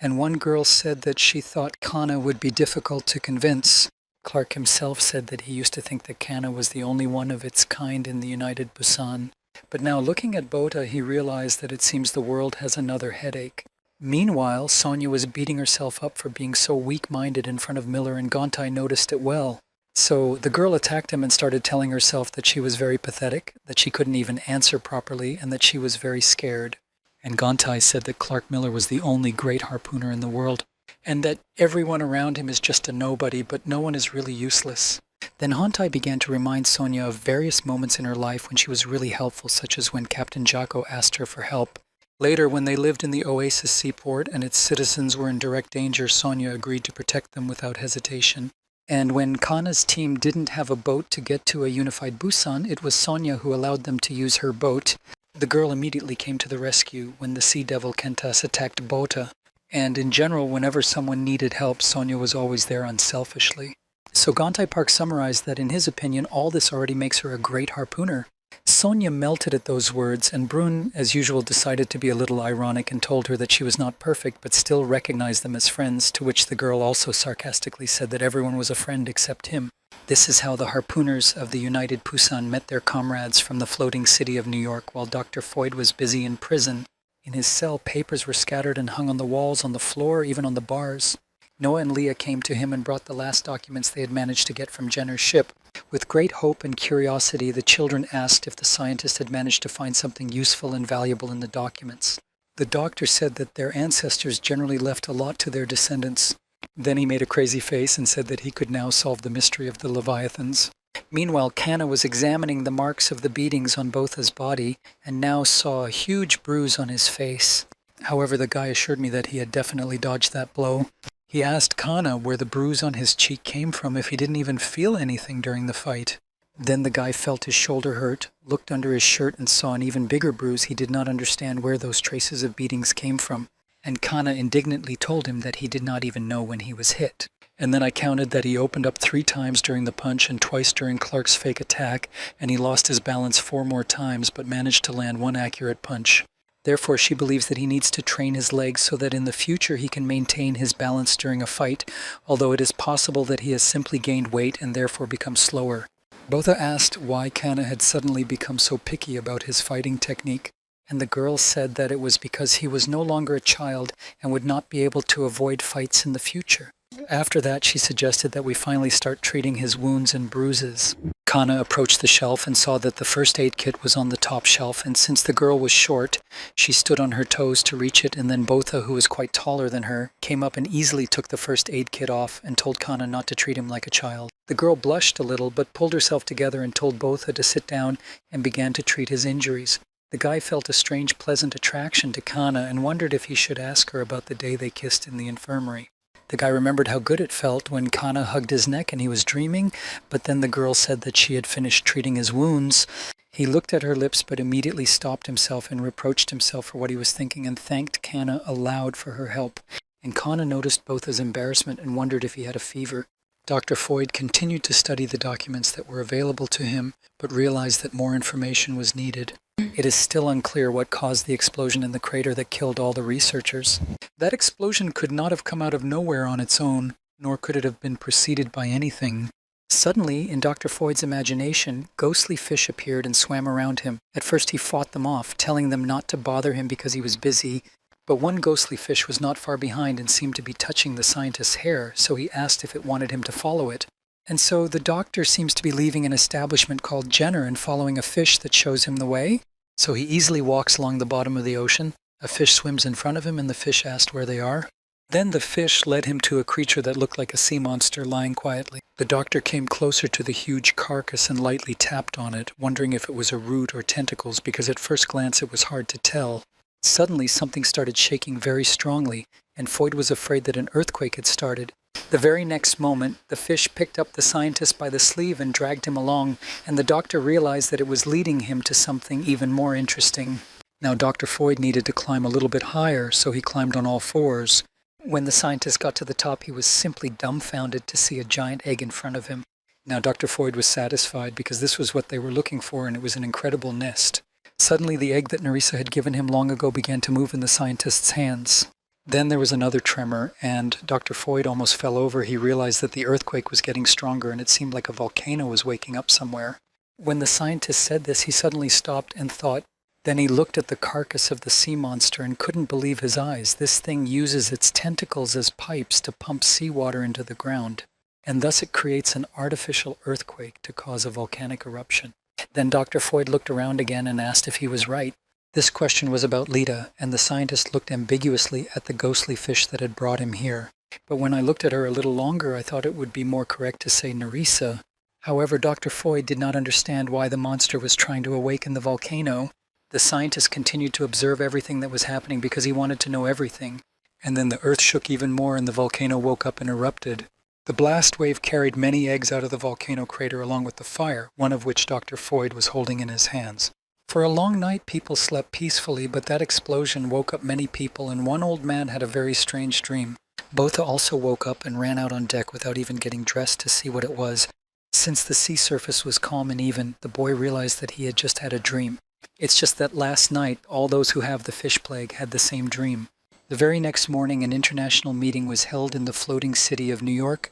and one girl said that she thought Kana would be difficult to convince. Clark himself said that he used to think that Kana was the only one of its kind in the United Busan. But now looking at Botha, he realized that it seems the world has another headache. Meanwhile, Sonia was beating herself up for being so weak-minded in front of Miller, and Gontai noticed it well. So the girl attacked him and started telling herself that she was very pathetic, that she couldn't even answer properly, and that she was very scared. And Gontai said that Clark Miller was the only great harpooner in the world. and that everyone around him is just a nobody, but no one is really useless. Then Hontai began to remind Sonia of various moments in her life when she was really helpful, such as when Captain Jocko asked her for help. Later, when they lived in the Oasis seaport and its citizens were in direct danger, Sonia agreed to protect them without hesitation. And when Kana's team didn't have a boat to get to a unified Busan, it was Sonia who allowed them to use her boat. The girl immediately came to the rescue when the sea devil Kentas attacked Bota. And in general, whenever someone needed help, Sonia was always there unselfishly. So Gontai Park summarized that in his opinion, all this already makes her a great harpooner. Sonia melted at those words, and Brun, as usual, decided to be a little ironic and told her that she was not perfect, but still recognized them as friends, to which the girl also sarcastically said that everyone was a friend except him. This is how the harpooners of the United Pusan met their comrades from the floating city of New York while Dr. Foyd was busy in prison. In his cell, papers were scattered and hung on the walls, on the floor, even on the bars. Noah and Leah came to him and brought the last documents they had managed to get from Jenner's ship. With great hope and curiosity, the children asked if the scientist had managed to find something useful and valuable in the documents. The doctor said that their ancestors generally left a lot to their descendants. Then he made a crazy face and said that he could now solve the mystery of the Leviathans. Meanwhile, Kana was examining the marks of the beatings on Botha's body and now saw a huge bruise on his face. However, the guy assured me that he had definitely dodged that blow. He asked Kana where the bruise on his cheek came from if he didn't even feel anything during the fight. Then the guy felt his shoulder hurt, looked under his shirt and saw an even bigger bruise. He did not understand where those traces of beatings came from. And Kana indignantly told him that he did not even know when he was hit. And then I counted that he opened up 3 times during the punch and twice during Clark's fake attack, and he lost his balance 4 more times but managed to land 1 accurate punch. Therefore, she believes that he needs to train his legs so that in the future he can maintain his balance during a fight, although it is possible that he has simply gained weight and therefore become slower. Botha asked why Kana had suddenly become so picky about his fighting technique, and the girl said that it was because he was no longer a child and would not be able to avoid fights in the future. After that, she suggested that we finally start treating his wounds and bruises. Kana approached the shelf and saw that the first aid kit was on the top shelf, and since the girl was short, she stood on her toes to reach it, and then Botha, who was quite taller than her, came up and easily took the first aid kit off and told Kana not to treat him like a child. The girl blushed a little, but pulled herself together and told Botha to sit down and began to treat his injuries. The guy felt a strange, pleasant attraction to Kana and wondered if he should ask her about the day they kissed in the infirmary. The guy remembered how good it felt when Kana hugged his neck and he was dreaming, but then the girl said that she had finished treating his wounds. He looked at her lips but immediately stopped himself and reproached himself for what he was thinking and thanked Kana aloud for her help. And Kana noticed both his embarrassment and wondered if he had a fever. Dr. Foyd continued to study the documents that were available to him, but realized that more information was needed. It is still unclear what caused the explosion in the crater that killed all the researchers. That explosion could not have come out of nowhere on its own, nor could it have been preceded by anything. Suddenly, in Dr. Foyd's imagination, ghostly fish appeared and swam around him. At first he fought them off, telling them not to bother him because he was busy, but one ghostly fish was not far behind and seemed to be touching the scientist's hair, so he asked if it wanted him to follow it. And so the doctor seems to be leaving an establishment called Jenner and following a fish that shows him the way. So he easily walks along the bottom of the ocean. A fish swims in front of him and the fish asked where they are. Then the fish led him to a creature that looked like a sea monster lying quietly. The doctor came closer to the huge carcass and lightly tapped on it, wondering if it was a root or tentacles because at first glance it was hard to tell. Suddenly something started shaking very strongly, and Foyd was afraid that an earthquake had started. The very next moment, the fish picked up the scientist by the sleeve and dragged him along, and the doctor realized that it was leading him to something even more interesting. Now Dr. Foyd needed to climb a little bit higher, so he climbed on all 4s. When the scientist got to the top, he was simply dumbfounded to see a giant egg in front of him. Now Dr. Foyd was satisfied because this was what they were looking for, and it was an incredible nest. Suddenly the egg that Nerissa had given him long ago began to move in the scientist's hands. Then there was another tremor, and Dr. Foyd almost fell over. He realized that the earthquake was getting stronger, and it seemed like a volcano was waking up somewhere. When the scientist said this, he suddenly stopped and thought. Then he looked at the carcass of the sea monster and couldn't believe his eyes. This thing uses its tentacles as pipes to pump seawater into the ground, and thus it creates an artificial earthquake to cause a volcanic eruption. Then Dr. Foyd looked around again and asked if he was right. This question was about Lita, and the scientist looked ambiguously at the ghostly fish that had brought him here. But when I looked at her a little longer, I thought it would be more correct to say Nerissa. However, Dr. Foyd did not understand why the monster was trying to awaken the volcano. The scientist continued to observe everything that was happening because he wanted to know everything. And then the earth shook even more and the volcano woke up and erupted. The blast wave carried many eggs out of the volcano crater along with the fire, one of which Dr. Foyd was holding in his hands. For a long night people slept peacefully, but that explosion woke up many people, and one old man had a very strange dream. Botha also woke up and ran out on deck without even getting dressed to see what it was. Since the sea surface was calm and even, the boy realized that he had just had a dream. It's just that last night, all those who have the fish plague had the same dream. The very next morning, an international meeting was held in the floating city of New York,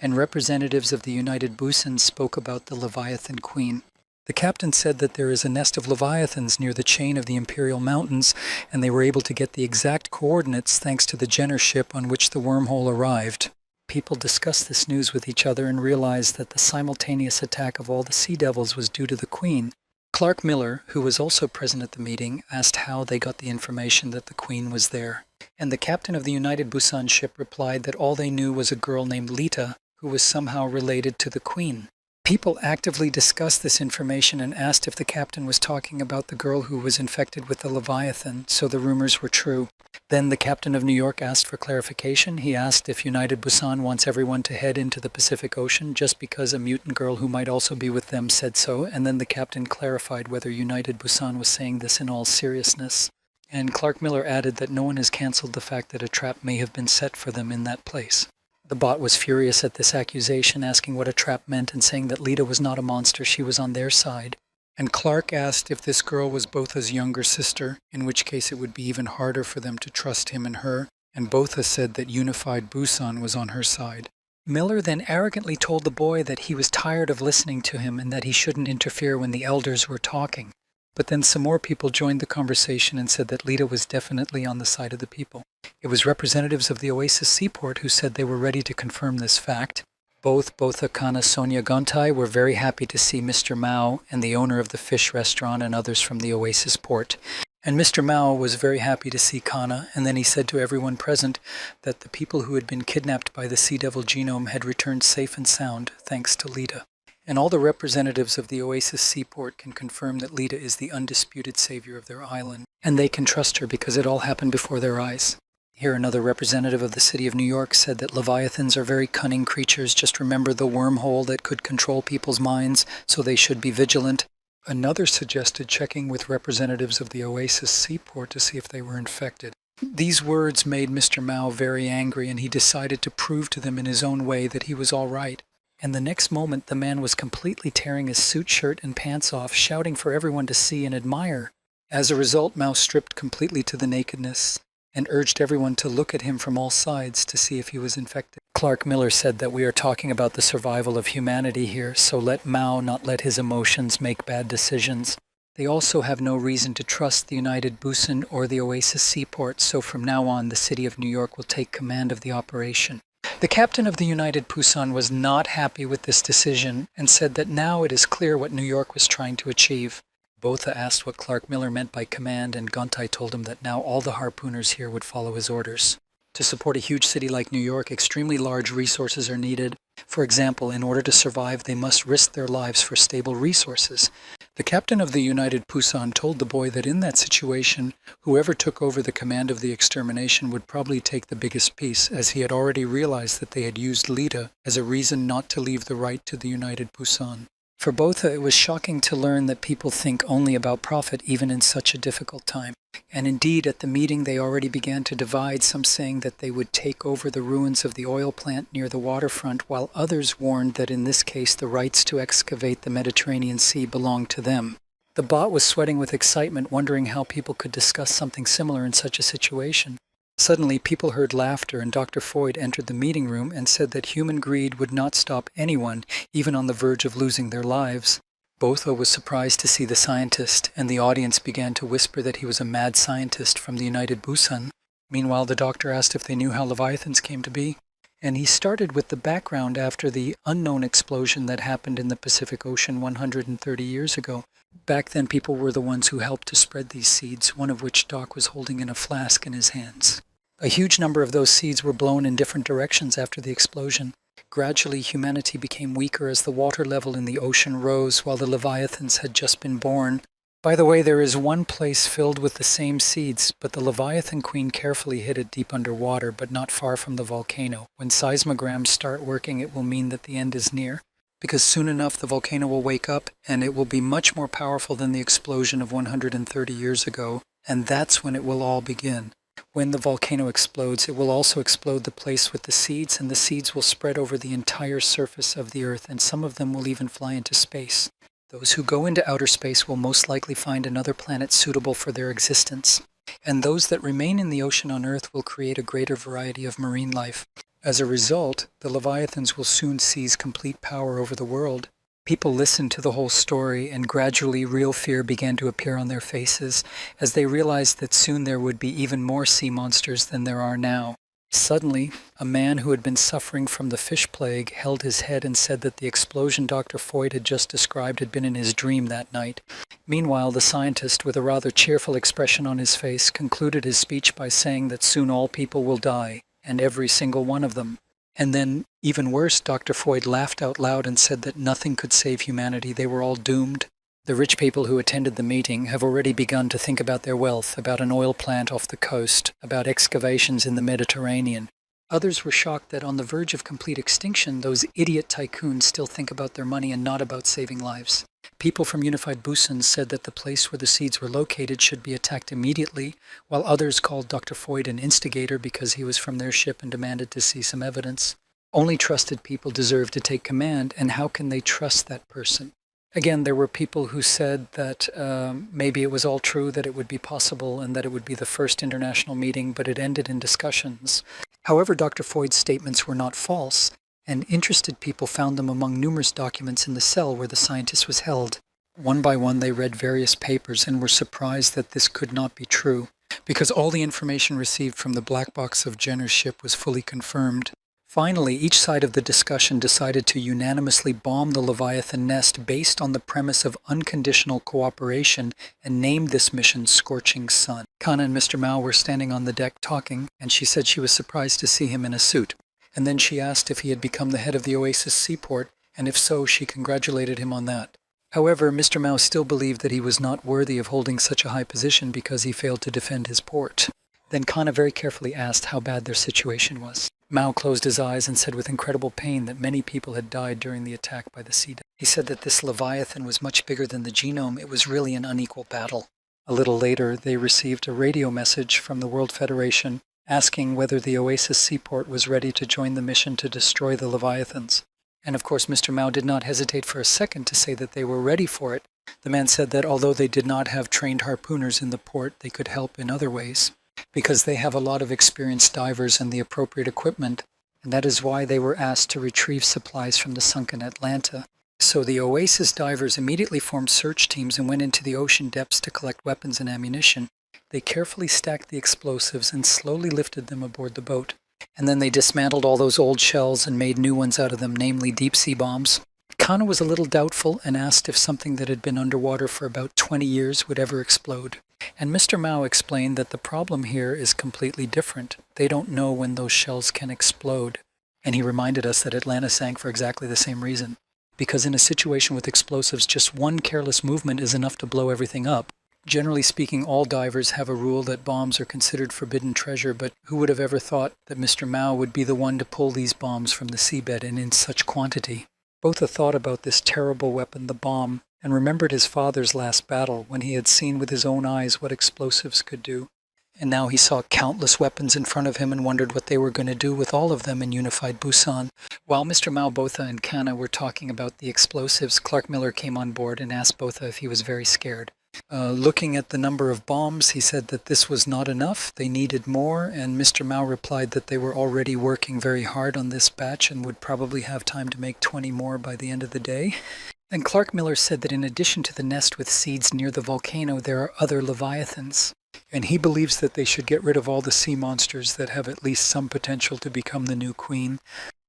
and representatives of the United Busan spoke about the Leviathan Queen. The captain said that there is a nest of leviathans near the chain of the Imperial Mountains, and they were able to get the exact coordinates thanks to the Jenner ship on which the wormhole arrived. People discussed this news with each other and realized that the simultaneous attack of all the sea devils was due to the Queen. Clark Miller, who was also present at the meeting, asked how they got the information that the Queen was there. And the captain of the United Busan ship replied that all they knew was a girl named Lita, who was somehow related to the Queen. People actively discussed this information and asked if the captain was talking about the girl who was infected with the Leviathan, so the rumors were true. Then the captain of New York asked for clarification. He asked if United Busan wants everyone to head into the Pacific Ocean just because a mutant girl who might also be with them said so, and then the captain clarified whether United Busan was saying this in all seriousness. And Clark Miller added that no one has cancelled the fact that a trap may have been set for them in that place. The bot was furious at this accusation, asking what a trap meant and saying that Lita was not a monster, she was on their side. And Clark asked if this girl was Botha's younger sister, in which case it would be even harder for them to trust him and her, and Botha said that unified Busan was on her side. Miller then arrogantly told the boy that he was tired of listening to him and that he shouldn't interfere when the elders were talking. But then some more people joined the conversation and said that Lita was definitely on the side of the people. It was representatives of the Oasis Seaport who said they were ready to confirm this fact. Both Botha Kana Sonia Gontai were very happy to see Mr. Mao and the owner of the fish restaurant and others from the Oasis port. And Mr. Mao was very happy to see Kana, and then he said to everyone present that the people who had been kidnapped by the Sea Devil genome had returned safe and sound, thanks to Lita. And all the representatives of the Oasis Seaport can confirm that Lita is the undisputed savior of their island, and they can trust her because it all happened before their eyes. Here another representative of the city of New York said that Leviathans are very cunning creatures, just remember the wormhole that could control people's minds, so they should be vigilant. Another suggested checking with representatives of the Oasis Seaport to see if they were infected. These words made Mr. Mao very angry, and he decided to prove to them in his own way that he was all right. And the next moment the man was completely tearing his suit shirt and pants off, shouting for everyone to see and admire. As a result, Mao stripped completely to the nakedness and urged everyone to look at him from all sides to see if he was infected. Clark Miller said that we are talking about the survival of humanity here, so let Mao not let his emotions make bad decisions. They also have no reason to trust the United Busan or the Oasis Seaport, so from now on the city of New York will take command of the operation. The captain of the United Busan was not happy with this decision and said that now it is clear what New York was trying to achieve. Botha asked what Clark Miller meant by command, and Gontai told him that now all the harpooners here would follow his orders. To support a huge city like New York, extremely large resources are needed. For example, in order to survive, they must risk their lives for stable resources. The captain of the United Busan told the boy that in that situation, whoever took over the command of the extermination would probably take the biggest piece, as he had already realized that they had used Lita as a reason not to leave the right to the United Busan. For Botha, it was shocking to learn that people think only about profit even in such a difficult time. And indeed, at the meeting they already began to divide, some saying that they would take over the ruins of the oil plant near the waterfront, while others warned that in this case the rights to excavate the Mediterranean Sea belonged to them. The bot was sweating with excitement, wondering how people could discuss something similar in such a situation. Suddenly, people heard laughter, and Dr. Foyd entered the meeting room and said that human greed would not stop anyone, even on the verge of losing their lives. Botha was surprised to see the scientist, and the audience began to whisper that he was a mad scientist from the United Busan. Meanwhile, the doctor asked if they knew how Leviathans came to be, and he started with the background after the unknown explosion that happened in the Pacific Ocean 130 years ago. Back then, people were the ones who helped to spread these seeds, one of which Doc was holding in a flask in his hands. A huge number of those seeds were blown in different directions after the explosion. Gradually, humanity became weaker as the water level in the ocean rose while the Leviathans had just been born. By the way, there is one place filled with the same seeds, but the Leviathan Queen carefully hid it deep underwater, but not far from the volcano. When seismograms start working, it will mean that the end is near, because soon enough the volcano will wake up, and it will be much more powerful than the explosion of 130 years ago, and that's when it will all begin. When the volcano explodes, it will also explode the place with the seeds, and the seeds will spread over the entire surface of the Earth, and some of them will even fly into space. Those who go into outer space will most likely find another planet suitable for their existence, and those that remain in the ocean on Earth will create a greater variety of marine life. As a result, the Leviathans will soon seize complete power over the world. People listened to the whole story, and gradually real fear began to appear on their faces as they realized that soon there would be even more sea monsters than there are now. Suddenly, a man who had been suffering from the fish plague held his head and said that the explosion Dr. Foyd had just described had been in his dream that night. Meanwhile, the scientist, with a rather cheerful expression on his face, concluded his speech by saying that soon all people will die, and every single one of them. And then, even worse, Dr. Foyd laughed out loud and said that nothing could save humanity. They were all doomed. The rich people who attended the meeting have already begun to think about their wealth, about an oil plant off the coast, about excavations in the Mediterranean. Others were shocked that on the verge of complete extinction, those idiot tycoons still think about their money and not about saving lives. People from Unified Busan said that the place where the seeds were located should be attacked immediately, while others called Dr. Foyd an instigator because he was from their ship and demanded to see some evidence. Only trusted people deserve to take command, and how can they trust that person? Again, there were people who said that maybe it was all true, that it would be possible, and that it would be the first international meeting, but it ended in discussions. However, Dr. Foyd's statements were not false, and interested people found them among numerous documents in the cell where the scientist was held. One by one, they read various papers and were surprised that this could not be true, because all the information received from the black box of Jenner's ship was fully confirmed. Finally, each side of the discussion decided to unanimously bomb the Leviathan nest based on the premise of unconditional cooperation and named this mission Scorching Sun. Kana and Mr. Mao were standing on the deck talking, and she said she was surprised to see him in a suit. And then she asked if he had become the head of the Oasis Seaport, and if so, she congratulated him on that. However, Mr. Mao still believed that he was not worthy of holding such a high position because he failed to defend his port. Then Kana very carefully asked how bad their situation was. Mao closed his eyes and said with incredible pain that many people had died during the attack by the sea devils. He said that this Leviathan was much bigger than the genome. It was really an unequal battle. A little later, they received a radio message from the World Federation asking whether the Oasis Seaport was ready to join the mission to destroy the Leviathans. And of course, Mr. Mao did not hesitate for a second to say that they were ready for it. The man said that although they did not have trained harpooners in the port, they could help in other ways, because they have a lot of experienced divers and the appropriate equipment, and that is why they were asked to retrieve supplies from the sunken Atlanta. So the Oasis divers immediately formed search teams and went into the ocean depths to collect weapons and ammunition. They carefully stacked the explosives and slowly lifted them aboard the boat. And then they dismantled all those old shells and made new ones out of them, namely deep-sea bombs. Kana was a little doubtful and asked if something that had been underwater for about 20 years would ever explode. And Mr. Mao explained that the problem here is completely different. They don't know when those shells can explode. And he reminded us that Atlanta sank for exactly the same reason. Because in a situation with explosives, just one careless movement is enough to blow everything up. Generally speaking, all divers have a rule that bombs are considered forbidden treasure, but who would have ever thought that Mr. Mao would be the one to pull these bombs from the seabed and in such quantity? Botha thought about this terrible weapon, the bomb, and remembered his father's last battle when he had seen with his own eyes what explosives could do. And now he saw countless weapons in front of him and wondered what they were going to do with all of them in Unified Busan. While Mr. Mao, Botha, and Kana were talking about the explosives, Clark Miller came on board and asked Botha if he was very scared. Looking at the number of bombs, he said that this was not enough, they needed more, and Mr. Mao replied that they were already working very hard on this batch and would probably have time to make 20 more by the end of the day. And Clark Miller said that in addition to the nest with seeds near the volcano, there are other Leviathans, and he believes that they should get rid of all the sea monsters that have at least some potential to become the new queen.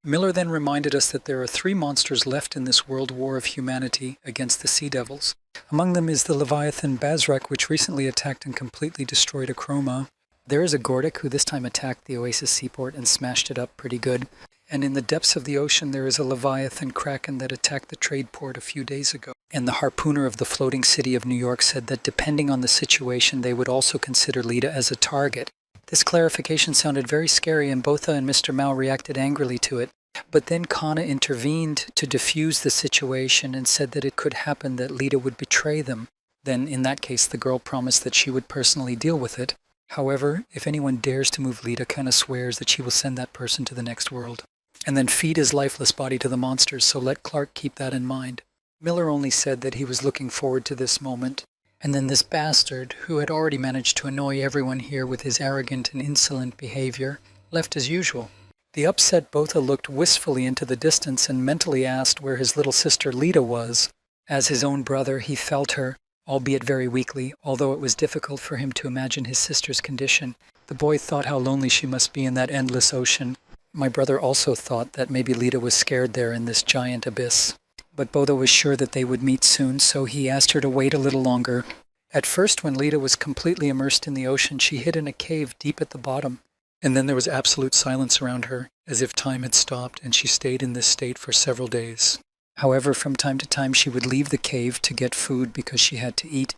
Miller then reminded us that there are 3 monsters left in this world war of humanity against the sea devils. Among them is the Leviathan Bazrak, which recently attacked and completely destroyed Akroma. There is a Gordic who this time attacked the Oasis seaport and smashed it up pretty good. And in the depths of the ocean there is a Leviathan Kraken that attacked the trade port a few days ago. And the harpooner of the floating city of New York said that depending on the situation they would also consider Lita as a target. This clarification sounded very scary and Botha and Mr. Mao reacted angrily to it. But then Kana intervened to defuse the situation and said that it could happen that Lita would betray them. Then in that case the girl promised that she would personally deal with it. However, if anyone dares to move Lita, Kana swears that she will send that person to the next world. And then feed his lifeless body to the monsters, so let Clark keep that in mind. Miller only said that he was looking forward to this moment. And then this bastard, who had already managed to annoy everyone here with his arrogant and insolent behavior, left as usual. The upset Botha looked wistfully into the distance and mentally asked where his little sister Lita was. As his own brother, he felt her, albeit very weakly, although it was difficult for him to imagine his sister's condition. The boy thought how lonely she must be in that endless ocean. My brother also thought that maybe Lita was scared there in this giant abyss. But Botha was sure that they would meet soon, so he asked her to wait a little longer. At first, when Lita was completely immersed in the ocean, she hid in a cave deep at the bottom. And then there was absolute silence around her, as if time had stopped, and she stayed in this state for several days. However, from time to time she would leave the cave to get food because she had to eat.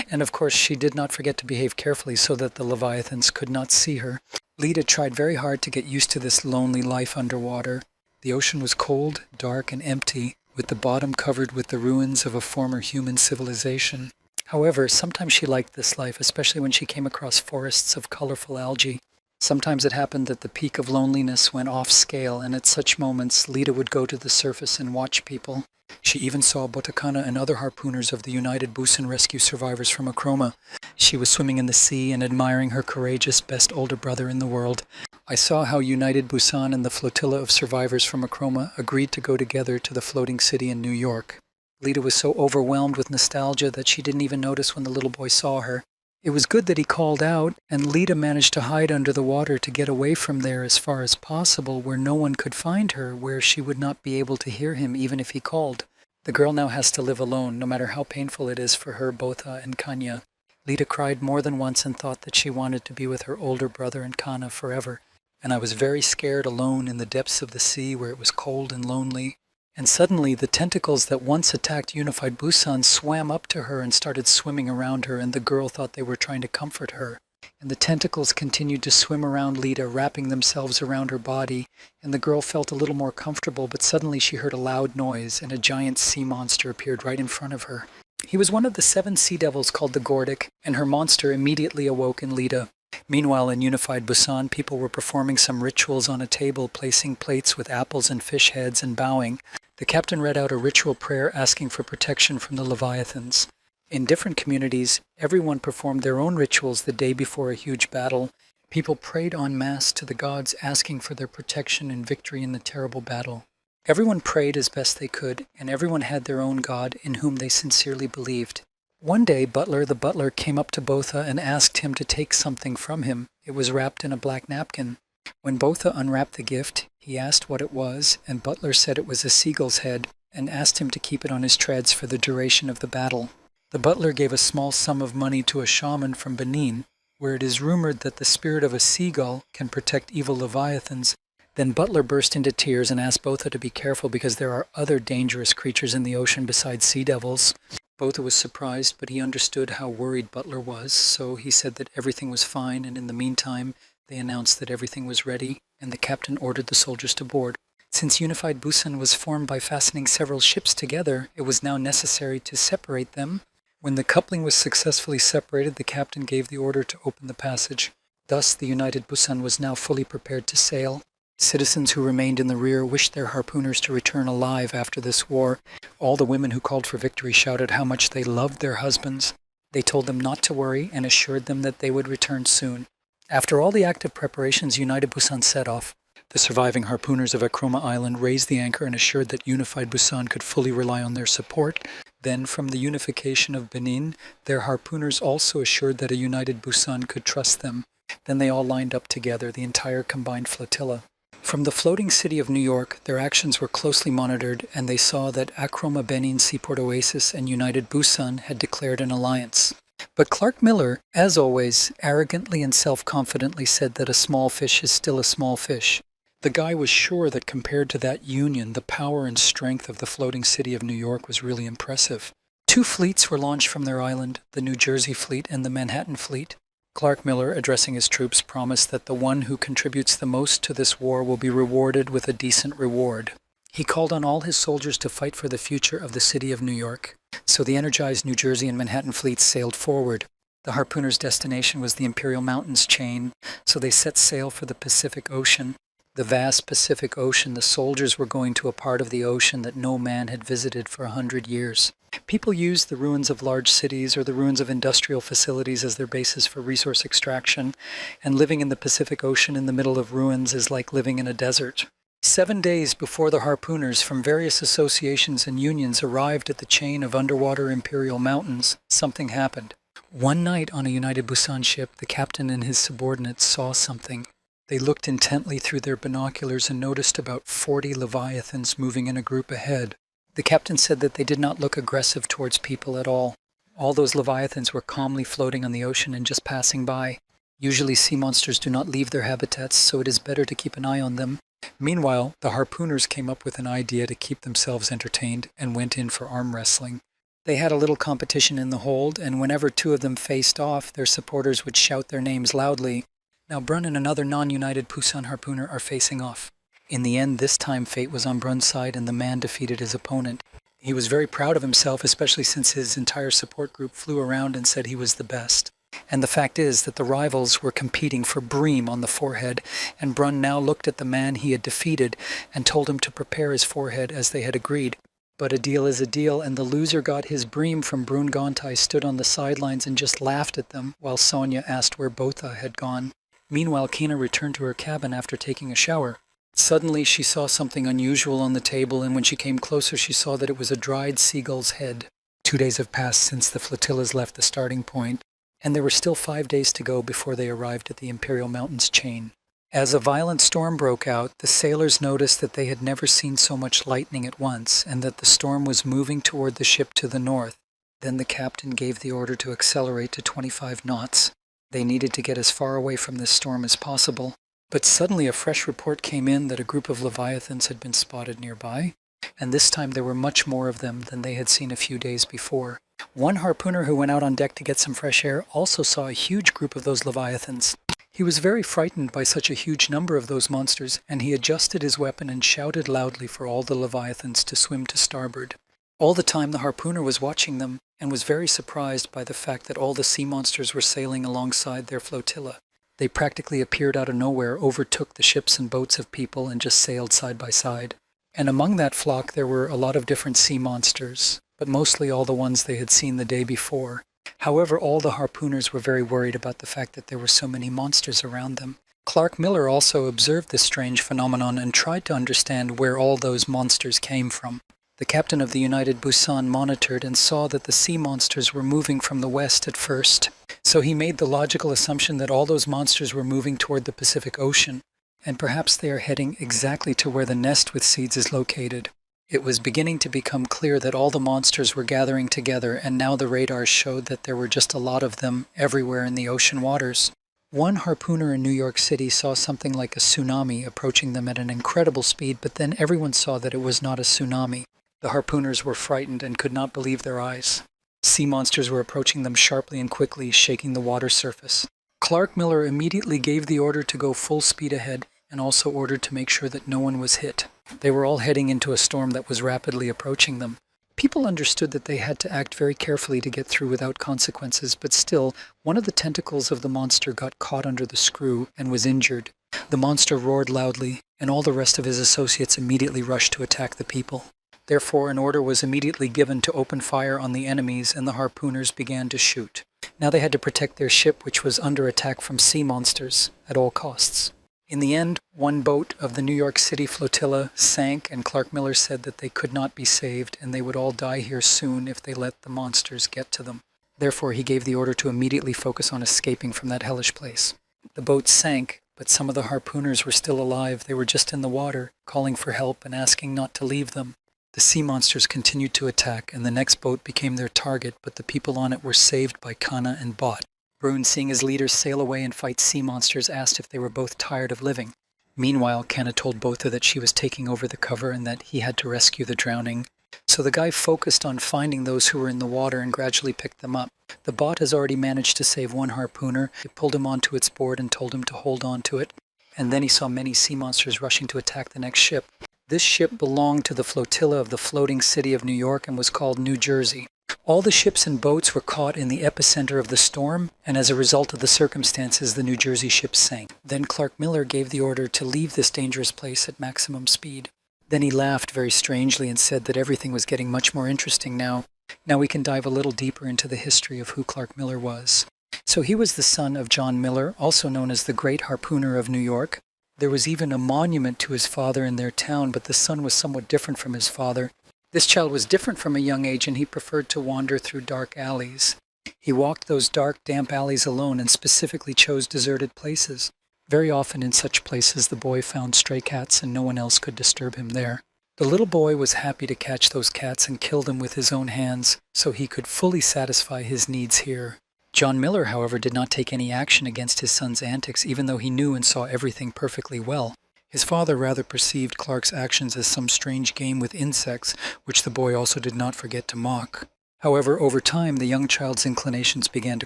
And of course she did not forget to behave carefully so that the Leviathans could not see her. Lita tried very hard to get used to this lonely life underwater. The ocean was cold, dark, and empty, with the bottom covered with the ruins of a former human civilization. However, sometimes she liked this life, especially when she came across forests of colorful algae. Sometimes it happened that the peak of loneliness went off scale, and at such moments Lita would go to the surface and watch people. She even saw Botakana and other harpooners of the United Busan rescue survivors from Akroma. She was swimming in the sea and admiring her courageous best older brother in the world. I saw how United Busan and the flotilla of survivors from Akroma agreed to go together to the floating city in New York. Lita was so overwhelmed with nostalgia that she didn't even notice when the little boy saw her. It was good that he called out, and Lita managed to hide under the water to get away from there as far as possible, where no one could find her, where she would not be able to hear him even if he called. The girl now has to live alone, no matter how painful it is for her, Botha, and Kanya. Lita cried more than once and thought that she wanted to be with her older brother and Kana forever. And I was very scared alone in the depths of the sea where it was cold and lonely. And suddenly the tentacles that once attacked Unified Busan swam up to her and started swimming around her, and the girl thought they were trying to comfort her. And the tentacles continued to swim around Lita, wrapping themselves around her body, and the girl felt a little more comfortable, but suddenly she heard a loud noise, and a giant sea monster appeared right in front of her. He was one of the 7 sea devils called the Gordic, and her monster immediately awoke in Lita. Meanwhile, in Unified Busan, people were performing some rituals on a table, placing plates with apples and fish heads and bowing. The captain read out a ritual prayer asking for protection from the Leviathans. In different communities, everyone performed their own rituals the day before a huge battle. People prayed en masse to the gods asking for their protection and victory in the terrible battle. Everyone prayed as best they could, and everyone had their own god in whom they sincerely believed. One day, Butler the butler came up to Botha and asked him to take something from him. It was wrapped in a black napkin. When Botha unwrapped the gift, he asked what it was, and Butler said it was a seagull's head, and asked him to keep it on his treads for the duration of the battle. The butler gave a small sum of money to a shaman from Benin, where it is rumored that the spirit of a seagull can protect evil leviathans. Then Butler burst into tears and asked Botha to be careful because there are other dangerous creatures in the ocean besides sea devils. Botha was surprised, but he understood how worried Butler was, so he said that everything was fine, and in the meantime, they announced that everything was ready, and the captain ordered the soldiers to board. Since Unified Busan was formed by fastening several ships together, it was now necessary to separate them. When the coupling was successfully separated, the captain gave the order to open the passage. Thus, the United Busan was now fully prepared to sail. Citizens who remained in the rear wished their harpooners to return alive after this war. All the women who called for victory shouted how much they loved their husbands. They told them not to worry and assured them that they would return soon. After all the active preparations, United Busan set off. The surviving harpooners of Akroma Island raised the anchor and assured that Unified Busan could fully rely on their support. Then, from the unification of Benin, their harpooners also assured that a United Busan could trust them. Then they all lined up together, the entire combined flotilla. From the floating city of New York, their actions were closely monitored, and they saw that Akroma Benin Seaport Oasis and United Busan had declared an alliance. But Clark Miller, as always, arrogantly and self-confidently said that a small fish is still a small fish. The guy was sure that compared to that union, the power and strength of the floating city of New York was really impressive. 2 fleets were launched from their island, the New Jersey fleet and the Manhattan fleet. Clark Miller, addressing his troops, promised that the one who contributes the most to this war will be rewarded with a decent reward. He called on all his soldiers to fight for the future of the city of New York. So the energized New Jersey and Manhattan fleets sailed forward. The harpooners' destination was the Imperial Mountains chain, so they set sail for the Pacific Ocean. The vast Pacific Ocean, the soldiers were going to a part of the ocean that no man had visited for 100 years. People used the ruins of large cities or the ruins of industrial facilities as their basis for resource extraction, and living in the Pacific Ocean in the middle of ruins is like living in a desert. 7 days before the harpooners from various associations and unions arrived at the chain of underwater Imperial Mountains, something happened. One night on a United Busan ship, the captain and his subordinates saw something. They looked intently through their binoculars and noticed about 40 leviathans moving in a group ahead. The captain said that they did not look aggressive towards people at all. All those leviathans were calmly floating on the ocean and just passing by. Usually sea monsters do not leave their habitats, so it is better to keep an eye on them. Meanwhile, the harpooners came up with an idea to keep themselves entertained and went in for arm wrestling. They had a little competition in the hold, and whenever 2 of them faced off, their supporters would shout their names loudly. Now Brun and another non-united Busan harpooner are facing off. In the end, this time fate was on Brun's side and the man defeated his opponent. He was very proud of himself, especially since his entire support group flew around and said he was the best. And the fact is that the rivals were competing for bream on the forehead, and Brun now looked at the man he had defeated and told him to prepare his forehead as they had agreed. But a deal is a deal, and the loser got his bream from Brun Gontai stood on the sidelines and just laughed at them, while Sonia asked where Botha had gone. Meanwhile, Kina returned to her cabin after taking a shower. Suddenly she saw something unusual on the table, and when she came closer she saw that it was a dried seagull's head. 2 days have passed since the flotillas left the starting point, and there were still 5 days to go before they arrived at the Imperial Mountains chain. As a violent storm broke out, the sailors noticed that they had never seen so much lightning at once, and that the storm was moving toward the ship to the north. Then the captain gave the order to accelerate to 25 knots. They needed to get as far away from this storm as possible. But suddenly a fresh report came in that a group of leviathans had been spotted nearby, and this time there were much more of them than they had seen a few days before. One harpooner who went out on deck to get some fresh air also saw a huge group of those leviathans. He was very frightened by such a huge number of those monsters, and he adjusted his weapon and shouted loudly for all the leviathans to swim to starboard. All the time the harpooner was watching them, and was very surprised by the fact that all the sea monsters were sailing alongside their flotilla. They practically appeared out of nowhere, overtook the ships and boats of people, and just sailed side by side. And among that flock there were a lot of different sea monsters, but mostly all the ones they had seen the day before. However, all the harpooners were very worried about the fact that there were so many monsters around them. Clark Miller also observed this strange phenomenon and tried to understand where all those monsters came from. The captain of the United Busan monitored and saw that the sea monsters were moving from the west at first. So he made the logical assumption that all those monsters were moving toward the Pacific Ocean, and perhaps they are heading exactly to where the nest with seeds is located. It was beginning to become clear that all the monsters were gathering together, and now the radars showed that there were just a lot of them everywhere in the ocean waters. One harpooner in New York City saw something like a tsunami approaching them at an incredible speed, but then everyone saw that it was not a tsunami. The harpooners were frightened and could not believe their eyes. Sea monsters were approaching them sharply and quickly, shaking the water surface. Clark Miller immediately gave the order to go full speed ahead, and also ordered to make sure that no one was hit. They were all heading into a storm that was rapidly approaching them. People understood that they had to act very carefully to get through without consequences, but still, one of the tentacles of the monster got caught under the screw and was injured. The monster roared loudly, and all the rest of his associates immediately rushed to attack the people. Therefore, an order was immediately given to open fire on the enemies, and the harpooners began to shoot. Now they had to protect their ship, which was under attack from sea monsters, at all costs. In the end, one boat of the New York City flotilla sank, and Clark Miller said that they could not be saved, and they would all die here soon if they let the monsters get to them. Therefore, he gave the order to immediately focus on escaping from that hellish place. The boat sank, but some of the harpooners were still alive. They were just in the water, calling for help and asking not to leave them. The sea monsters continued to attack, and the next boat became their target, but the people on it were saved by Kana and Bot. Bruin, seeing his leaders sail away and fight sea monsters, asked if they were both tired of living. Meanwhile, Kana told Botha that she was taking over the cover and that he had to rescue the drowning. So the guy focused on finding those who were in the water and gradually picked them up. The Bot has already managed to save one harpooner. He pulled him onto its board and told him to hold on to it. And then he saw many sea monsters rushing to attack the next ship. This ship belonged to the flotilla of the floating city of New York and was called New Jersey. All the ships and boats were caught in the epicenter of the storm, and as a result of the circumstances, the New Jersey ship sank. Then Clark Miller gave the order to leave this dangerous place at maximum speed. Then he laughed very strangely and said that everything was getting much more interesting now. Now we can dive a little deeper into the history of who Clark Miller was. So he was the son of John Miller, also known as the Great Harpooner of New York. There was even a monument to his father in their town, but the son was somewhat different from his father. This child was different from a young age, and he preferred to wander through dark alleys. He walked those dark, damp alleys alone and specifically chose deserted places. Very often in such places the boy found stray cats and no one else could disturb him there. The little boy was happy to catch those cats and kill them with his own hands, so he could fully satisfy his needs here. John Miller, however, did not take any action against his son's antics, even though he knew and saw everything perfectly well. His father rather perceived Clark's actions as some strange game with insects, which the boy also did not forget to mock. However, over time, the young child's inclinations began to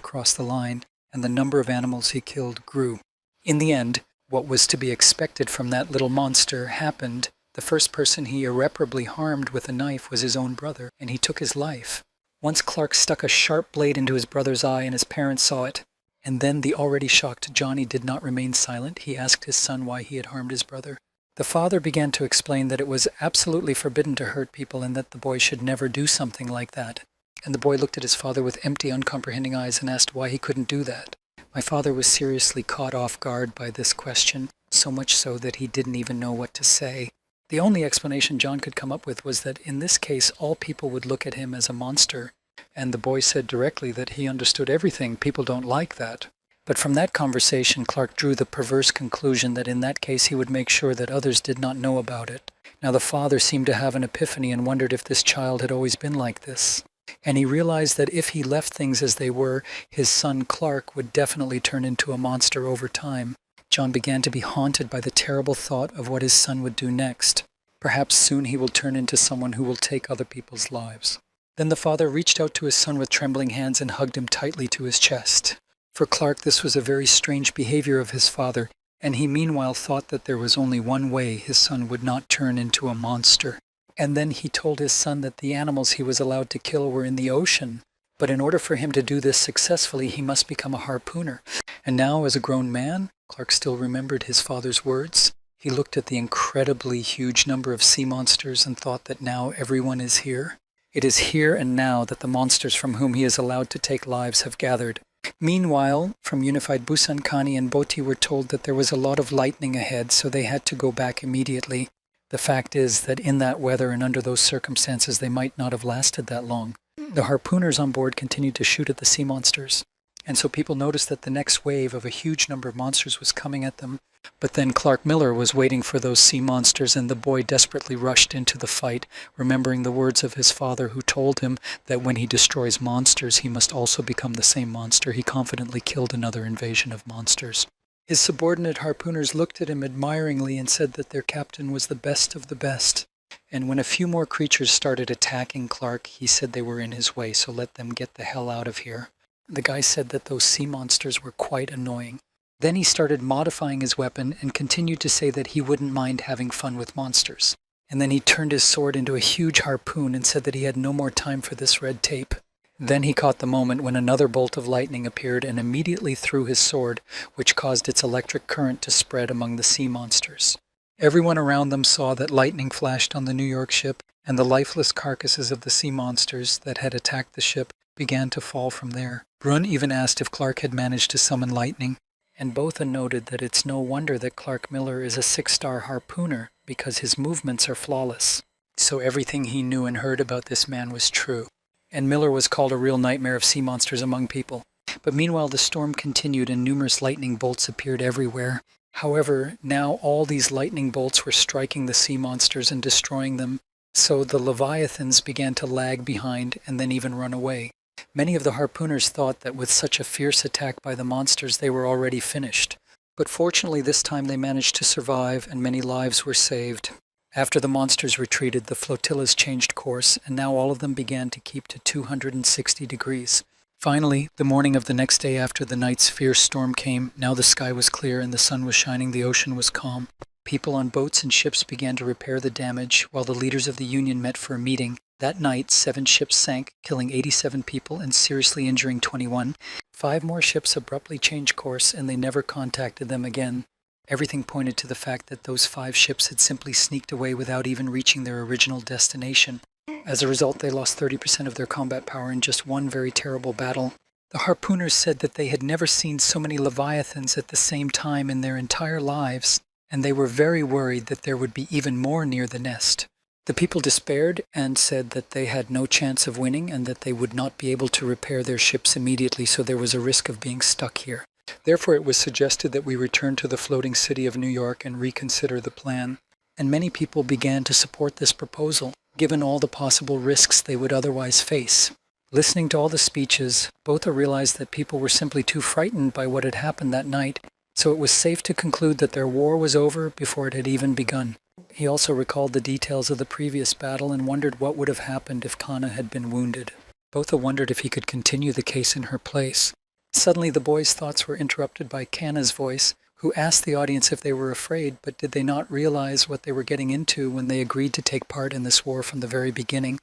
cross the line, and the number of animals he killed grew. In the end, what was to be expected from that little monster happened. The first person he irreparably harmed with a knife was his own brother, and he took his life. Once Clark stuck a sharp blade into his brother's eye, and his parents saw it. And then the already shocked Johnny did not remain silent. He asked his son why he had harmed his brother. The father began to explain that it was absolutely forbidden to hurt people and that the boy should never do something like that. And the boy looked at his father with empty, uncomprehending eyes and asked why he couldn't do that. My father was seriously caught off guard by this question, so much so that he didn't even know what to say. The only explanation John could come up with was that in this case all people would look at him as a monster, and the boy said directly that he understood everything. People don't like that. But from that conversation, Clark drew the perverse conclusion that in that case he would make sure that others did not know about it. Now the father seemed to have an epiphany and wondered if this child had always been like this. And he realized that if he left things as they were, his son Clark would definitely turn into a monster over time. John began to be haunted by the terrible thought of what his son would do next. Perhaps soon he will turn into someone who will take other people's lives. Then the father reached out to his son with trembling hands and hugged him tightly to his chest. For Clark, this was a very strange behavior of his father, and he meanwhile thought that there was only one way his son would not turn into a monster. And then he told his son that the animals he was allowed to kill were in the ocean. But in order for him to do this successfully, he must become a harpooner. And now, as a grown man, Clark still remembered his father's words. He looked at the incredibly huge number of sea monsters and thought that now everyone is here. It is here and now that the monsters from whom he is allowed to take lives have gathered. Meanwhile, from Unified Busan, Kani and Boti were told that there was a lot of lightning ahead, so they had to go back immediately. The fact is that in that weather and under those circumstances, they might not have lasted that long. The harpooners on board continued to shoot at the sea monsters, and so people noticed that the next wave of a huge number of monsters was coming at them. But then Clark Miller was waiting for those sea monsters, and the boy desperately rushed into the fight, remembering the words of his father who told him that when he destroys monsters, he must also become the same monster. He confidently killed another invasion of monsters. His subordinate harpooners looked at him admiringly and said that their captain was the best of the best. And when a few more creatures started attacking Clark, he said they were in his way, so let them get the hell out of here. The guy said that those sea monsters were quite annoying. Then he started modifying his weapon and continued to say that he wouldn't mind having fun with monsters. And then he turned his sword into a huge harpoon and said that he had no more time for this red tape. Then he caught the moment when another bolt of lightning appeared and immediately threw his sword, which caused its electric current to spread among the sea monsters. Everyone around them saw that lightning flashed on the New York ship, and the lifeless carcasses of the sea monsters that had attacked the ship began to fall from there. Brun even asked if Clark had managed to summon lightning, and Botha noted that it's no wonder that Clark Miller is a 6-star harpooner, because his movements are flawless. So everything he knew and heard about this man was true. And Miller was called a real nightmare of sea monsters among people. But meanwhile the storm continued and numerous lightning bolts appeared everywhere. However, now all these lightning bolts were striking the sea monsters and destroying them, So the Leviathans began to lag behind and then even run away. Many of the harpooners thought that with such a fierce attack by the monsters they were already finished. But fortunately this time they managed to survive and many lives were saved. After the monsters retreated, the flotillas changed course, and now all of them began to keep to 260 degrees. Finally, the morning of the next day after the night's fierce storm came, now the sky was clear and the sun was shining, the ocean was calm. People on boats and ships began to repair the damage, while the leaders of the Union met for a meeting. That night, 7 ships sank, killing 87 people and seriously injuring 21. 5 more ships abruptly changed course, and they never contacted them again. Everything pointed to the fact that those 5 ships had simply sneaked away without even reaching their original destination. As a result, they lost 30% of their combat power in just one very terrible battle. The harpooners said that they had never seen so many Leviathans at the same time in their entire lives, and they were very worried that there would be even more near the nest. The people despaired and said that they had no chance of winning and that they would not be able to repair their ships immediately, so there was a risk of being stuck here. Therefore, it was suggested that we return to the floating city of New York and reconsider the plan. And many people began to support this proposal, given all the possible risks they would otherwise face. Listening to all the speeches, Botha realized that people were simply too frightened by what had happened that night, so it was safe to conclude that their war was over before it had even begun. He also recalled the details of the previous battle and wondered what would have happened if Kana had been wounded. Botha wondered if he could continue the case in her place. Suddenly the boys' thoughts were interrupted by Kana's voice, who asked the audience if they were afraid, but did they not realize what they were getting into when they agreed to take part in this war from the very beginning?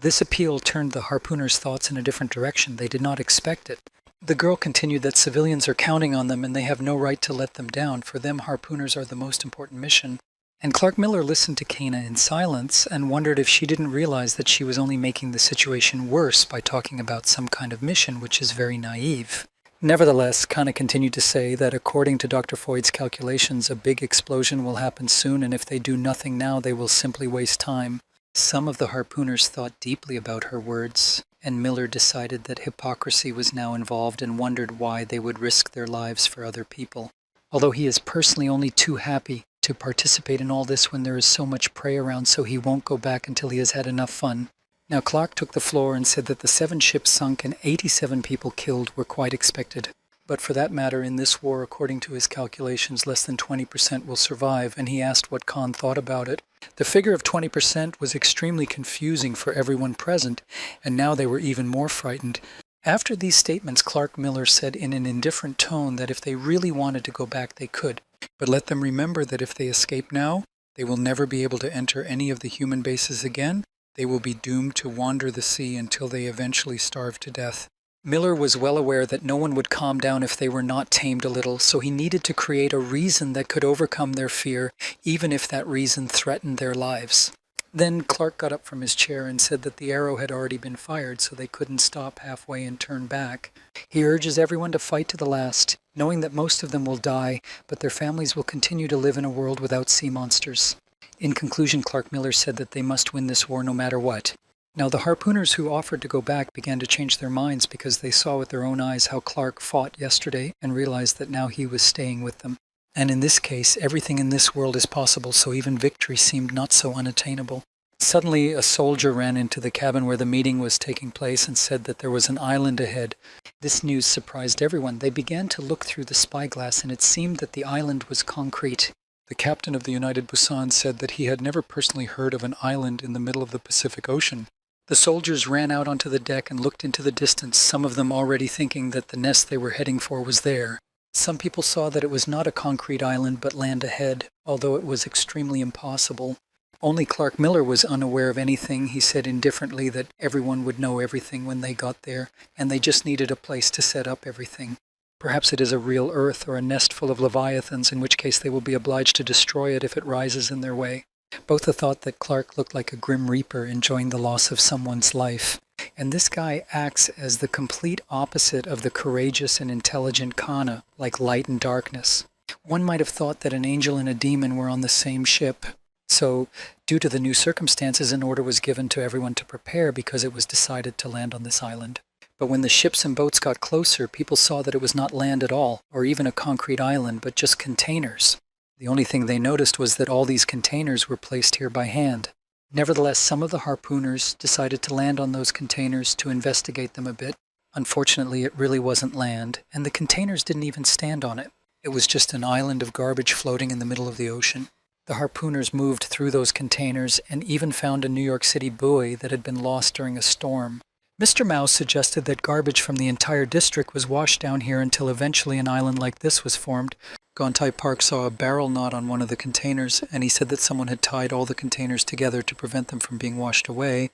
This appeal turned the harpooners' thoughts in a different direction. They did not expect it. The girl continued that civilians are counting on them and they have no right to let them down. For them, harpooners are the most important mission. And Clark Miller listened to Kana in silence and wondered if she didn't realize that she was only making the situation worse by talking about some kind of mission, which is very naive. Nevertheless, Kana continued to say that according to Dr. Foyd's calculations, a big explosion will happen soon, and if they do nothing now, they will simply waste time. Some of the harpooners thought deeply about her words, and Miller decided that hypocrisy was now involved and wondered why they would risk their lives for other people. Although he is personally only too happy to participate in all this when there is so much prey around, so he won't go back until he has had enough fun. Now Clark took the floor and said that the 7 ships sunk and 87 people killed were quite expected. But for that matter, in this war, according to his calculations, less than 20% will survive, and he asked what Khan thought about it. The figure of 20% was extremely confusing for everyone present, and now they were even more frightened. After these statements, Clark Miller said in an indifferent tone that if they really wanted to go back, they could. But let them remember that if they escape now, they will never be able to enter any of the human bases again. They will be doomed to wander the sea until they eventually starve to death. Miller was well aware that no one would calm down if they were not tamed a little, so he needed to create a reason that could overcome their fear, even if that reason threatened their lives. Then Clark got up from his chair and said that the arrow had already been fired, so they couldn't stop halfway and turn back. He urges everyone to fight to the last, knowing that most of them will die, but their families will continue to live in a world without sea monsters. In conclusion, Clark Miller said that they must win this war no matter what. Now the harpooners who offered to go back began to change their minds because they saw with their own eyes how Clark fought yesterday and realized that now he was staying with them. And in this case, everything in this world is possible, so even victory seemed not so unattainable. Suddenly, a soldier ran into the cabin where the meeting was taking place and said that there was an island ahead. This news surprised everyone. They began to look through the spyglass, and it seemed that the island was concrete. The captain of the United Busan said that he had never personally heard of an island in the middle of the Pacific Ocean. The soldiers ran out onto the deck and looked into the distance, some of them already thinking that the nest they were heading for was there. Some people saw that it was not a concrete island but land ahead, although it was extremely impossible. Only Clark Miller was unaware of anything. He said indifferently that everyone would know everything when they got there, and they just needed a place to set up everything. Perhaps it is a real Earth or a nest full of Leviathans, in which case they will be obliged to destroy it if it rises in their way. Botha thought that Clark looked like a grim reaper enjoying the loss of someone's life. And this guy acts as the complete opposite of the courageous and intelligent Kana, like light and darkness. One might have thought that an angel and a demon were on the same ship. So, due to the new circumstances, an order was given to everyone to prepare because it was decided to land on this island. But when the ships and boats got closer, people saw that it was not land at all, or even a concrete island, but just containers. The only thing they noticed was that all these containers were placed here by hand. Nevertheless, some of the harpooners decided to land on those containers to investigate them a bit. Unfortunately, it really wasn't land, and the containers didn't even stand on it. It was just an island of garbage floating in the middle of the ocean. The harpooners moved through those containers and even found a New York City buoy that had been lost during a storm. Mr. Mouse suggested that garbage from the entire district was washed down here until eventually an island like this was formed. Gontai Park saw a barrel knot on one of the containers, and he said that someone had tied all the containers together to prevent them from being washed away.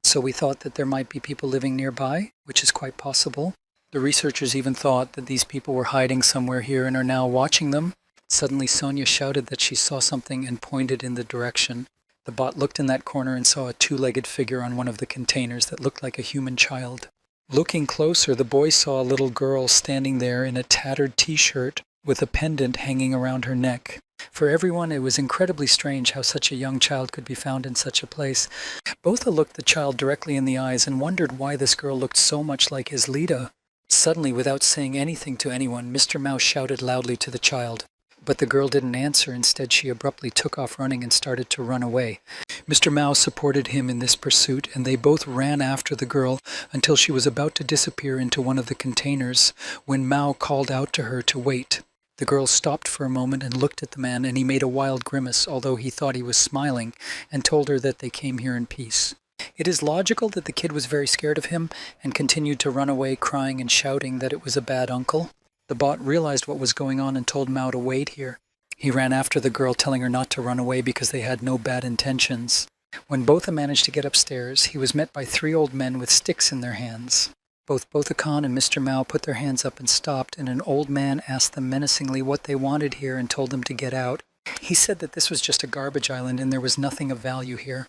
So we thought that there might be people living nearby, which is quite possible. The researchers even thought that these people were hiding somewhere here and are now watching them. Suddenly Sonia shouted that she saw something and pointed in the direction. The bot looked in that corner and saw a two-legged figure on one of the containers that looked like a human child. Looking closer, the boy saw a little girl standing there in a tattered t-shirt with a pendant hanging around her neck. For everyone, it was incredibly strange how such a young child could be found in such a place. Botha looked the child directly in the eyes and wondered why this girl looked so much like his Lita. Suddenly, without saying anything to anyone, Mr. Mouse shouted loudly to the child. But the girl didn't answer. Instead, she abruptly took off running and started to run away. Mr. Mouse supported him in this pursuit, and they both ran after the girl until she was about to disappear into one of the containers when Mao called out to her to wait. The girl stopped for a moment and looked at the man, and he made a wild grimace, although he thought he was smiling, and told her that they came here in peace. It is logical that the kid was very scared of him and continued to run away crying and shouting that it was a bad uncle. The bot realized what was going on and told Mao to wait here. He ran after the girl, telling her not to run away because they had no bad intentions. When Botha managed to get upstairs, he was met by 3 old men with sticks in their hands. Both Botha Khan and Mr. Mao put their hands up and stopped, and an old man asked them menacingly what they wanted here and told them to get out. He said that this was just a garbage island and there was nothing of value here.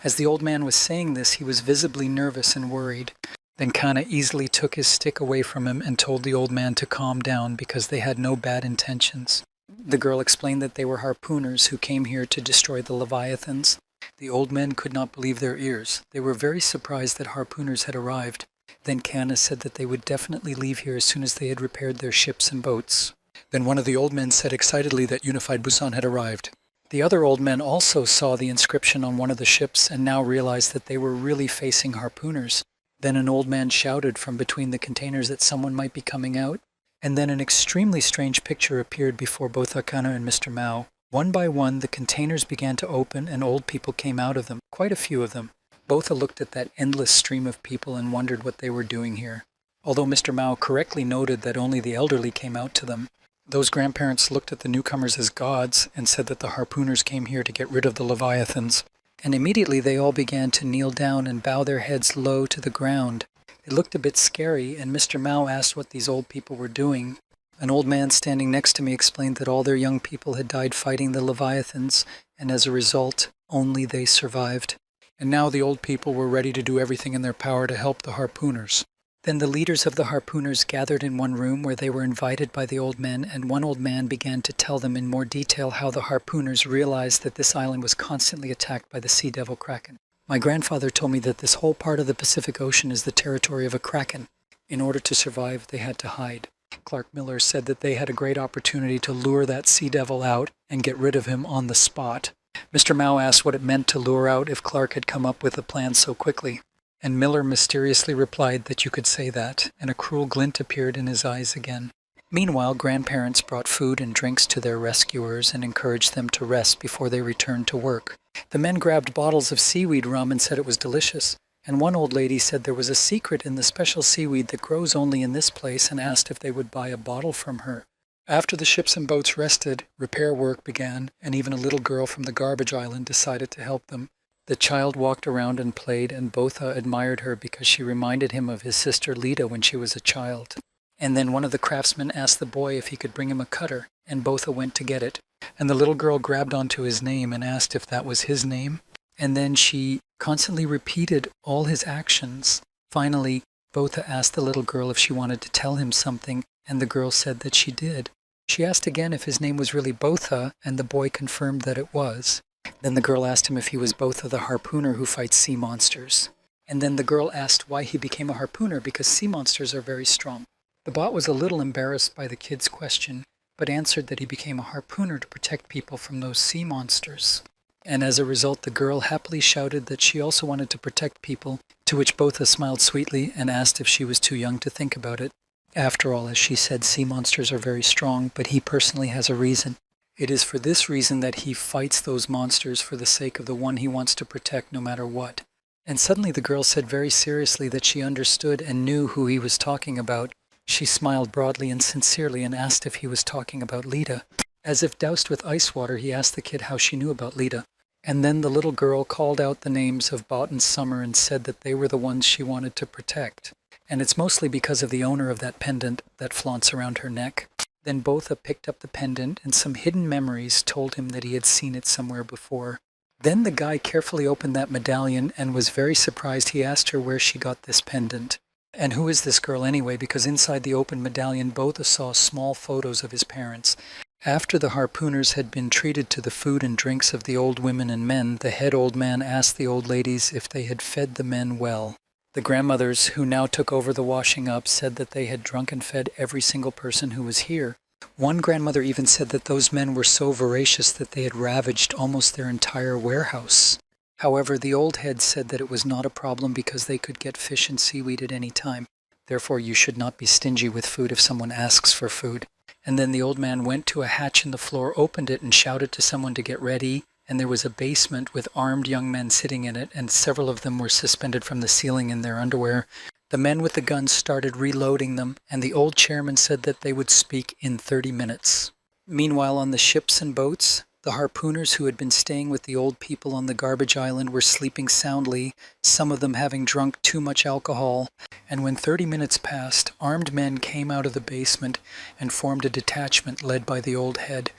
As the old man was saying this, he was visibly nervous and worried. Then Kana easily took his stick away from him and told the old man to calm down because they had no bad intentions. The girl explained that they were harpooners who came here to destroy the Leviathans. The old men could not believe their ears. They were very surprised that harpooners had arrived. Then Kana said that they would definitely leave here as soon as they had repaired their ships and boats. Then one of the old men said excitedly that Unified Busan had arrived. The other old men also saw the inscription on one of the ships and now realized that they were really facing harpooners. Then an old man shouted from between the containers that someone might be coming out. And then an extremely strange picture appeared before both Akana and Mr. Mao. One by one, the containers began to open and old people came out of them, quite a few of them. Botha looked at that endless stream of people and wondered what they were doing here. Although Mr. Mao correctly noted that only the elderly came out to them, those grandparents looked at the newcomers as gods and said that the harpooners came here to get rid of the Leviathans. And immediately they all began to kneel down and bow their heads low to the ground. It looked a bit scary, and Mr. Mao asked what these old people were doing. An old man standing next to me explained that all their young people had died fighting the Leviathans, and as a result, only they survived. And now the old people were ready to do everything in their power to help the harpooners. Then the leaders of the harpooners gathered in one room where they were invited by the old men, and one old man began to tell them in more detail how the harpooners realized that this island was constantly attacked by the sea devil kraken. My grandfather told me that this whole part of the Pacific Ocean is the territory of a kraken. In order to survive, they had to hide. Clark Miller said that they had a great opportunity to lure that sea devil out and get rid of him on the spot. Mr. Mao asked what it meant to lure out if Clark had come up with a plan so quickly. And Miller mysteriously replied that you could say that, and a cruel glint appeared in his eyes again. Meanwhile, grandparents brought food and drinks to their rescuers and encouraged them to rest before they returned to work. The men grabbed bottles of seaweed rum and said it was delicious, and one old lady said there was a secret in the special seaweed that grows only in this place and asked if they would buy a bottle from her. After the ships and boats rested, repair work began, and even a little girl from the garbage island decided to help them. The child walked around and played, and Botha admired her because she reminded him of his sister Lita when she was a child. And then one of the craftsmen asked the boy if he could bring him a cutter, and Botha went to get it. And the little girl grabbed onto his name and asked if that was his name. And then she constantly repeated all his actions. Finally, Botha asked the little girl if she wanted to tell him something, and the girl said that she did. She asked again if his name was really Botha, and the boy confirmed that it was. Then the girl asked him if he was Botha the harpooner who fights sea monsters. And then the girl asked why he became a harpooner because sea monsters are very strong. The bot was a little embarrassed by the kid's question, but answered that he became a harpooner to protect people from those sea monsters. and as a result the girl happily shouted that she also wanted to protect people, to which Botha smiled sweetly and asked if she was too young to think about it. After all, as she said, sea monsters are very strong, but he personally has a reason. It is for this reason that he fights those monsters for the sake of the one he wants to protect no matter what. And suddenly the girl said very seriously that she understood and knew who he was talking about. She smiled broadly and sincerely and asked if he was talking about Lita. As if doused with ice water, he asked the kid how she knew about Lita. And then the little girl called out the names of Bot and Summer and said that they were the ones she wanted to protect. And it's mostly because of the owner of that pendant that flaunts around her neck. Then Botha picked up the pendant, and some hidden memories told him that he had seen it somewhere before. Then the guy carefully opened that medallion and was very surprised. He asked her where she got this pendant. And who is this girl anyway? Because inside the open medallion, Botha saw small photos of his parents. After the harpooners had been treated to the food and drinks of the old women and men, the head old man asked the old ladies if they had fed the men well. The grandmothers, who now took over the washing up, said that they had drunk and fed every single person who was here. One grandmother even said that those men were so voracious that they had ravaged almost their entire warehouse. However, the old head said that it was not a problem because they could get fish and seaweed at any time. Therefore, you should not be stingy with food if someone asks for food. And then the old man went to a hatch in the floor, opened it, and shouted to someone to get ready. And there was a basement with armed young men sitting in it, and several of them were suspended from the ceiling in their underwear. The men with the guns started reloading them, and the old chairman said that they would speak in 30 minutes. Meanwhile, on the ships and boats, the harpooners who had been staying with the old people on the garbage island were sleeping soundly, some of them having drunk too much alcohol. And when 30 minutes passed, armed men came out of the basement and formed a detachment led by the old head.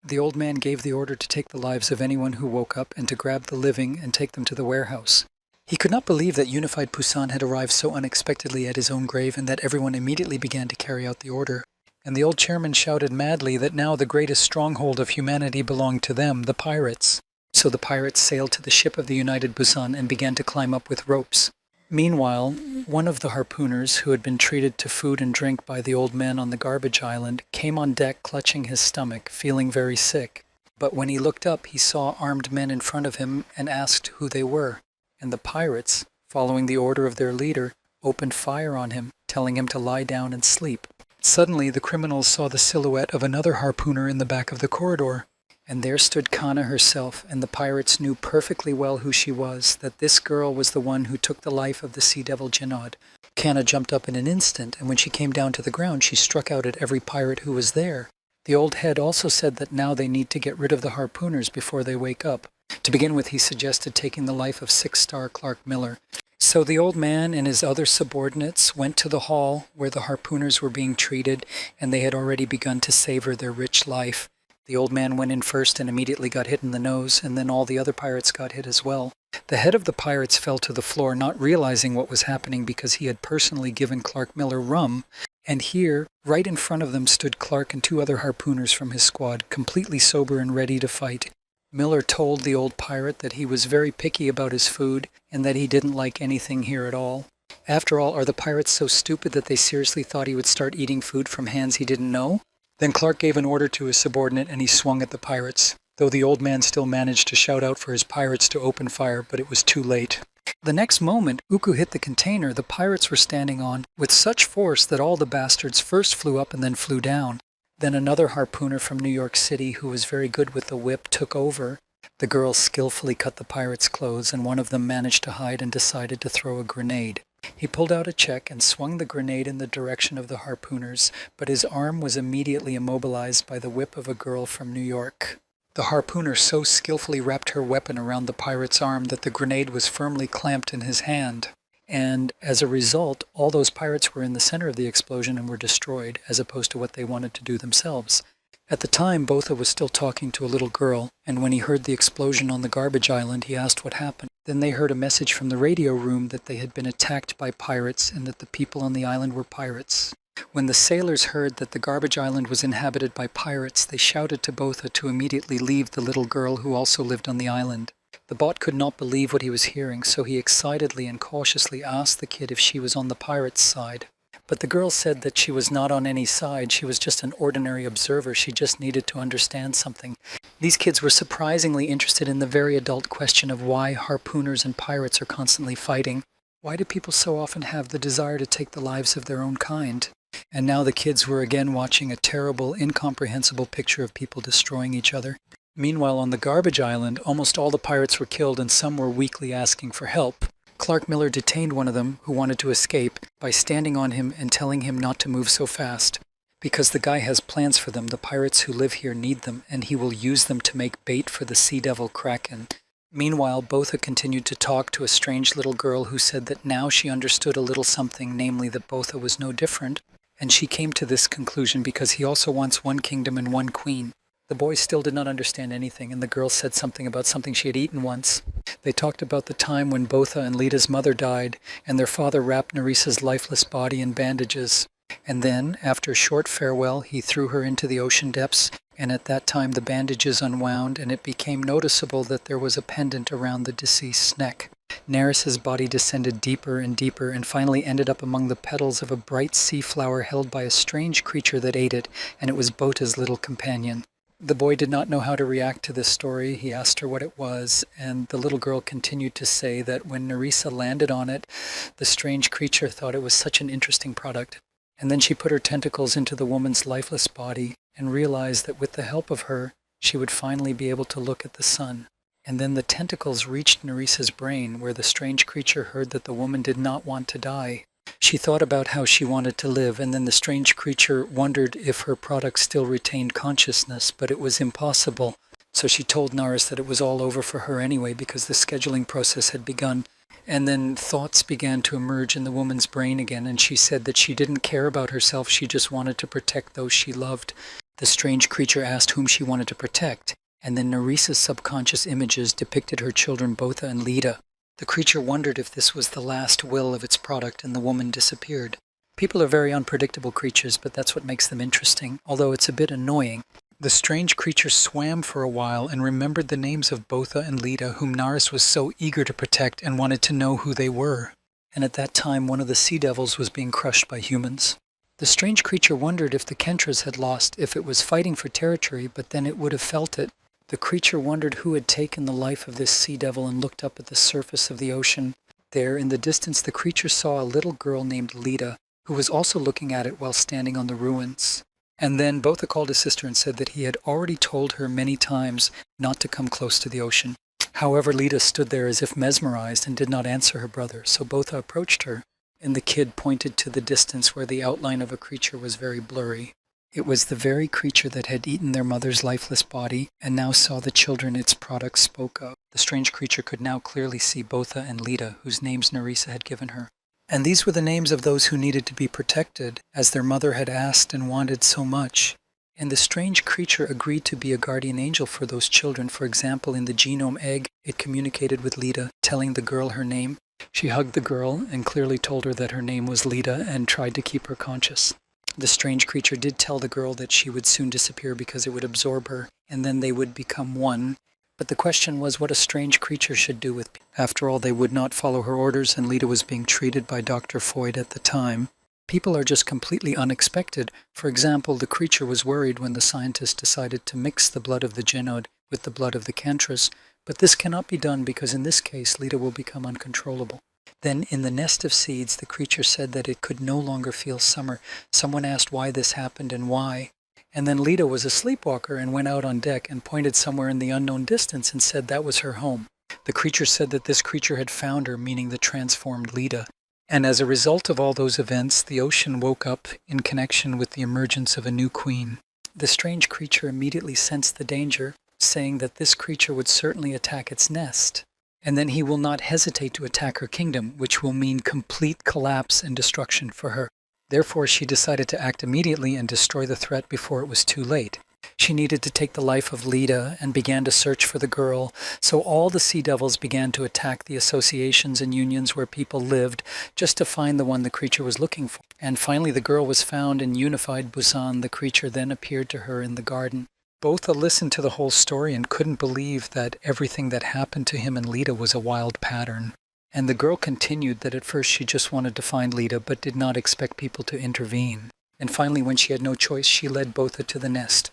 The old man gave the order to take the lives of anyone who woke up and to grab the living and take them to the warehouse. He could not believe that unified Busan had arrived so unexpectedly at his own grave and that everyone immediately began to carry out the order. And the old chairman shouted madly that now the greatest stronghold of humanity belonged to them, the pirates. So the pirates sailed to the ship of the United Busan and began to climb up with ropes. Meanwhile, one of the harpooners, who had been treated to food and drink by the old men on the garbage island, came on deck clutching his stomach, feeling very sick. But when he looked up, he saw armed men in front of him and asked who they were. And the pirates, following the order of their leader, opened fire on him, telling him to lie down and sleep. Suddenly, the criminals saw the silhouette of another harpooner in the back of the corridor. And there stood Kana herself, and the pirates knew perfectly well who she was, that this girl was the one who took the life of the sea devil Jinnod. Kana jumped up in an instant, and when she came down to the ground, she struck out at every pirate who was there. The old head also said that now they need to get rid of the harpooners before they wake up. To begin with, he suggested taking the life of 6-star Clark Miller. So the old man and his other subordinates went to the hall where the harpooners were being treated, and they had already begun to savor their rich life. The old man went in first and immediately got hit in the nose, and then all the other pirates got hit as well. The head of the pirates fell to the floor, not realizing what was happening because he had personally given Clark Miller rum. And here, right in front of them, stood Clark and 2 other harpooners from his squad, completely sober and ready to fight. Miller told the old pirate that he was very picky about his food and that he didn't like anything here at all. After all, are the pirates so stupid that they seriously thought he would start eating food from hands he didn't know? Then Clark gave an order to his subordinate and he swung at the pirates, though the old man still managed to shout out for his pirates to open fire, but it was too late. The next moment, Uku hit the container the pirates were standing on with such force that all the bastards first flew up and then flew down. Then another harpooner from New York City, who was very good with the whip, took over. The girls skillfully cut the pirates' clothes, and one of them managed to hide and decided to throw a grenade. He pulled out a check and swung the grenade in the direction of the harpooners, but his arm was immediately immobilized by the whip of a girl from New York. The harpooner so skillfully wrapped her weapon around the pirate's arm that the grenade was firmly clamped in his hand. And as a result, all those pirates were in the center of the explosion and were destroyed, as opposed to what they wanted to do themselves. At the time, Botha was still talking to a little girl, and when he heard the explosion on the garbage island, he asked what happened. Then they heard a message from the radio room that they had been attacked by pirates and that the people on the island were pirates. When the sailors heard that the garbage island was inhabited by pirates, they shouted to Botha to immediately leave the little girl who also lived on the island. The bot could not believe what he was hearing, so he excitedly and cautiously asked the kid if she was on the pirates' side. But the girl said that she was not on any side. She was just an ordinary observer. She just needed to understand something. These kids were surprisingly interested in the very adult question of why harpooners and pirates are constantly fighting. Why do people so often have the desire to take the lives of their own kind? And now the kids were again watching a terrible, incomprehensible picture of people destroying each other. Meanwhile, on the garbage island, almost all the pirates were killed and some were weakly asking for help. Clark Miller detained one of them, who wanted to escape, by standing on him and telling him not to move so fast. Because the guy has plans for them, the pirates who live here need them, and he will use them to make bait for the sea devil Kraken. Meanwhile, Botha continued to talk to a strange little girl who said that now she understood a little something, namely that Botha was no different, and she came to this conclusion because he also wants one kingdom and one queen. The boy still did not understand anything, and the girl said something about something she had eaten once. They talked about the time when Botha and Lita's mother died, and their father wrapped Nerissa's lifeless body in bandages. And then, after a short farewell, he threw her into the ocean depths, and at that time the bandages unwound, and it became noticeable that there was a pendant around the deceased's neck. Nerissa's body descended deeper and deeper, and finally ended up among the petals of a bright sea flower held by a strange creature that ate it, and it was Botha's little companion. The boy did not know how to react to this story. He asked her what it was, and the little girl continued to say that when Nerissa landed on it, the strange creature thought it was such an interesting product. And then she put her tentacles into the woman's lifeless body and realized that with the help of her, she would finally be able to look at the sun. And then the tentacles reached Nerissa's brain, where the strange creature heard that the woman did not want to die. She thought about how she wanted to live, and then the strange creature wondered if her product still retained consciousness, but it was impossible. So she told Naris that it was all over for her anyway, because the scheduling process had begun. And then thoughts began to emerge in the woman's brain again, and she said that she didn't care about herself, she just wanted to protect those she loved. The strange creature asked whom she wanted to protect, and then Nerissa's subconscious images depicted her children Botha and Lita. The creature wondered if this was the last will of its product, and the woman disappeared. People are very unpredictable creatures, but that's what makes them interesting, although it's a bit annoying. The strange creature swam for a while and remembered the names of Botha and Lita, whom Naris was so eager to protect and wanted to know who they were. And at that time, one of the sea devils was being crushed by humans. The strange creature wondered if the Kentras had lost, if it was fighting for territory, but then it would have felt it. The creature wondered who had taken the life of this sea devil and looked up at the surface of the ocean. There, in the distance, the creature saw a little girl named Lita, who was also looking at it while standing on the ruins. And then Botha called his sister and said that he had already told her many times not to come close to the ocean. However, Lita stood there as if mesmerized and did not answer her brother, so Botha approached her, and the kid pointed to the distance where the outline of a creature was very blurry. It was the very creature that had eaten their mother's lifeless body and now saw the children its product spoke of. The strange creature could now clearly see Botha and Lita, whose names Nerissa had given her. And these were the names of those who needed to be protected, as their mother had asked and wanted so much. And the strange creature agreed to be a guardian angel for those children. For example, in the genome egg, it communicated with Lita, telling the girl her name. She hugged the girl and clearly told her that her name was Lita and tried to keep her conscious. The strange creature did tell the girl that she would soon disappear because it would absorb her, and then they would become one. But the question was what a strange creature should do with people. After all, they would not follow her orders, and Lita was being treated by Dr. Foyd at the time. People are just completely unexpected. For example, the creature was worried when the scientists decided to mix the blood of the Genod with the blood of the Kentras, but this cannot be done because in this case Lita will become uncontrollable. Then in the nest of seeds, the creature said that it could no longer feel summer. Someone asked why this happened and why. And then Lita was a sleepwalker and went out on deck and pointed somewhere in the unknown distance and said that was her home. The creature said that this creature had found her, meaning the transformed Lita. And as a result of all those events, the ocean woke up in connection with the emergence of a new queen. The strange creature immediately sensed the danger, saying that this creature would certainly attack its nest. And then he will not hesitate to attack her kingdom, which will mean complete collapse and destruction for her. Therefore, she decided to act immediately and destroy the threat before it was too late. She needed to take the life of Lita and began to search for the girl, so all the sea devils began to attack the associations and unions where people lived just to find the one the creature was looking for. And finally the girl was found in unified Busan. The creature then appeared to her in the garden. Botha listened to the whole story and couldn't believe that everything that happened to him and Lita was a wild pattern. And the girl continued that at first she just wanted to find Lita, but did not expect people to intervene. And finally, when she had no choice, she led Botha to the nest.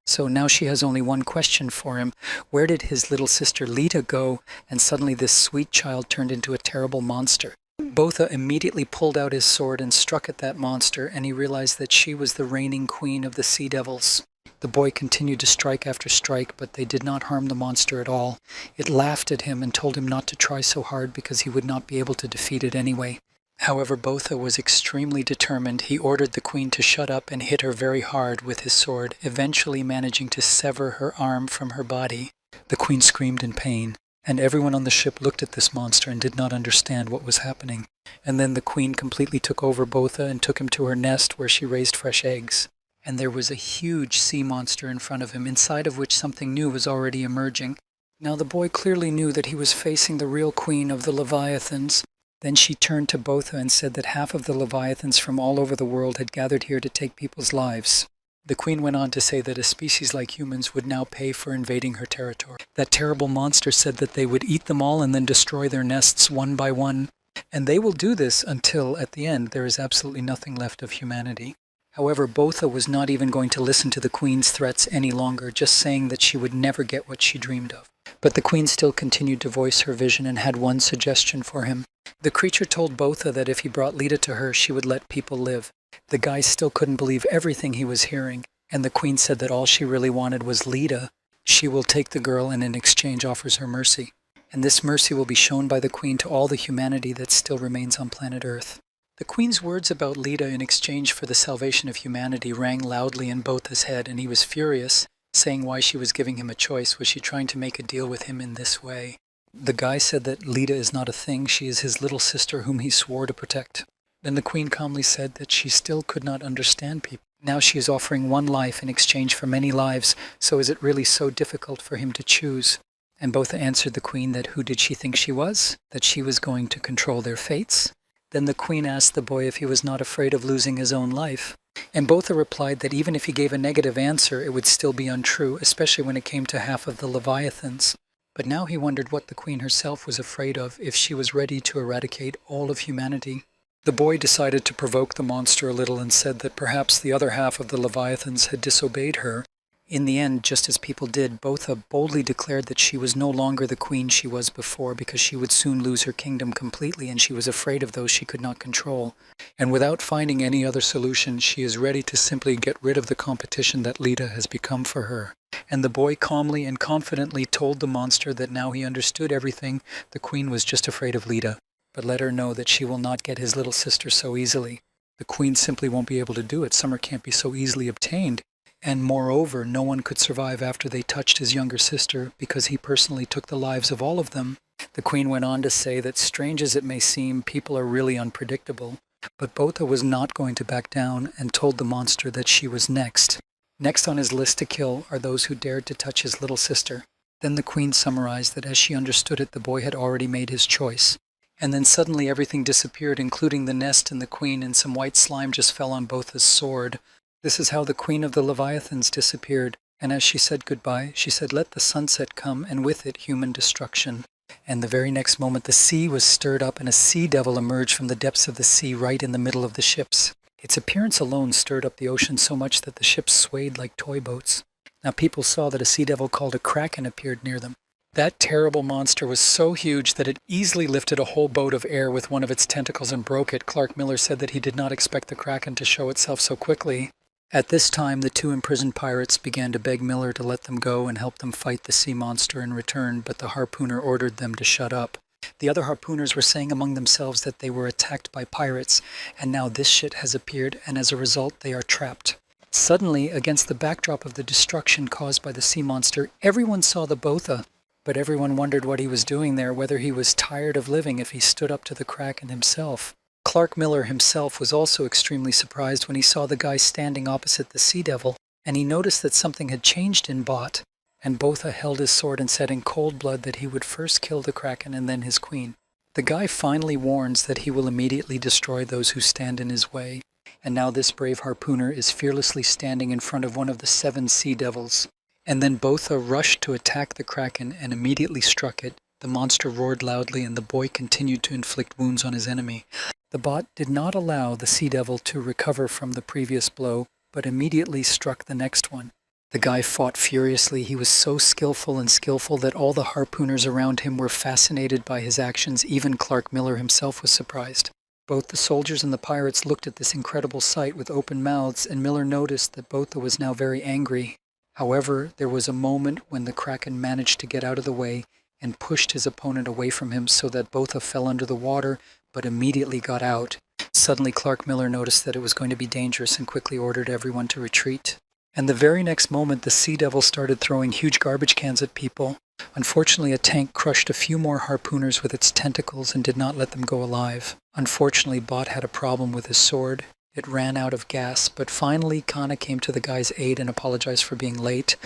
So now she has only one question for him. Where did his little sister Lita go? And suddenly this sweet child turned into a terrible monster. Botha immediately pulled out his sword and struck at that monster, and he realized that she was the reigning queen of the sea devils. The boy continued to strike after strike, but they did not harm the monster at all. It laughed at him and told him not to try so hard because he would not be able to defeat it anyway. However, Botha was extremely determined. He ordered the queen to shut up and hit her very hard with his sword, eventually managing to sever her arm from her body. The queen screamed in pain, and everyone on the ship looked at this monster and did not understand what was happening. And then the queen completely took over Botha and took him to her nest where she raised fresh eggs. And there was a huge sea monster in front of him, inside of which something new was already emerging. Now the boy clearly knew that he was facing the real queen of the Leviathans. Then she turned to Botha and said that half of the Leviathans from all over the world had gathered here to take people's lives. The queen went on to say that a species like humans would now pay for invading her territory. That terrible monster said that they would eat them all and then destroy their nests one by one. And they will do this until, at the end, there is absolutely nothing left of humanity. However, Botha was not even going to listen to the queen's threats any longer, just saying that she would never get what she dreamed of. But the queen still continued to voice her vision and had one suggestion for him. The creature told Botha that if he brought Lita to her, she would let people live. The guy still couldn't believe everything he was hearing, and the queen said that all she really wanted was Lita. She will take the girl and in exchange offers her mercy. And this mercy will be shown by the queen to all the humanity that still remains on planet Earth. The queen's words about Lita in exchange for the salvation of humanity rang loudly in Botha's head, and he was furious, saying why she was giving him a choice. Was she trying to make a deal with him in this way? The guy said that Lita is not a thing, she is his little sister whom he swore to protect. Then the queen calmly said that she still could not understand people. Now she is offering one life in exchange for many lives, so is it really so difficult for him to choose? And Botha answered the queen that who did she think she was? That she was going to control their fates? Then the queen asked the boy if he was not afraid of losing his own life. And Botha replied that even if he gave a negative answer, it would still be untrue, especially when it came to half of the Leviathans. But now he wondered what the queen herself was afraid of if she was ready to eradicate all of humanity. The boy decided to provoke the monster a little and said that perhaps the other half of the Leviathans had disobeyed her. In the end, just as people did, Botha boldly declared that she was no longer the queen she was before because she would soon lose her kingdom completely and she was afraid of those she could not control. And without finding any other solution, she is ready to simply get rid of the competition that Lita has become for her. And the boy calmly and confidently told the monster that now he understood everything. The queen was just afraid of Lita, but let her know that she will not get his little sister so easily. The queen simply won't be able to do it. Summer can't be so easily obtained. And moreover, no one could survive after they touched his younger sister because he personally took the lives of all of them. The queen went on to say that strange as it may seem, people are really unpredictable. But Botha was not going to back down and told the monster that she was next. Next on his list to kill are those who dared to touch his little sister. Then the queen summarized that as she understood it, the boy had already made his choice. And then suddenly everything disappeared, including the nest and the queen, and some white slime just fell on Botha's sword. This is how the queen of the Leviathans disappeared, and as she said goodbye, she said, "Let the sunset come, and with it human destruction." And the very next moment the sea was stirred up, and a sea devil emerged from the depths of the sea right in the middle of the ships. Its appearance alone stirred up the ocean so much that the ships swayed like toy boats. Now people saw that a sea devil called a kraken appeared near them. That terrible monster was so huge that it easily lifted a whole boat of air with one of its tentacles and broke it. Clark Miller said that he did not expect the kraken to show itself so quickly. At this time, the two imprisoned pirates began to beg Miller to let them go and help them fight the sea monster in return, but the harpooner ordered them to shut up. The other harpooners were saying among themselves that they were attacked by pirates, and now this shit has appeared, and as a result, they are trapped. Suddenly, against the backdrop of the destruction caused by the sea monster, everyone saw the Botha, but everyone wondered what he was doing there, whether he was tired of living if he stood up to the kraken himself. Clark Miller himself was also extremely surprised when he saw the guy standing opposite the sea devil, and he noticed that something had changed in Bot, and Botha held his sword and said in cold blood that he would first kill the kraken and then his queen. The guy finally warns that he will immediately destroy those who stand in his way, and now this brave harpooner is fearlessly standing in front of one of the 7 sea devils. And then Botha rushed to attack the kraken and immediately struck it, The monster roared loudly, and the boy continued to inflict wounds on his enemy. The bot did not allow the sea devil to recover from the previous blow, but immediately struck the next one. The guy fought furiously. He was so skillful that all the harpooners around him were fascinated by his actions. Even Clark Miller himself was surprised. Both the soldiers and the pirates looked at this incredible sight with open mouths, and Miller noticed that Botha was now very angry. However, there was a moment when the Kraken managed to get out of the way and pushed his opponent away from him so that Botha fell under the water, but immediately got out. Suddenly, Clark Miller noticed that it was going to be dangerous and quickly ordered everyone to retreat. And the very next moment, the Sea Devil started throwing huge garbage cans at people. Unfortunately, a tank crushed a few more harpooners with its tentacles and did not let them go alive. Unfortunately, Bot had a problem with his sword. It ran out of gas, but finally Kana came to the guy's aid and apologized for being late.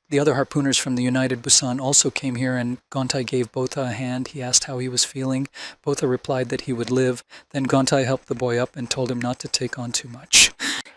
The other harpooners from the United Busan also came here, and Gontai gave Botha a hand. He asked how he was feeling. Botha replied that he would live. Then Gontai helped the boy up and told him not to take on too much.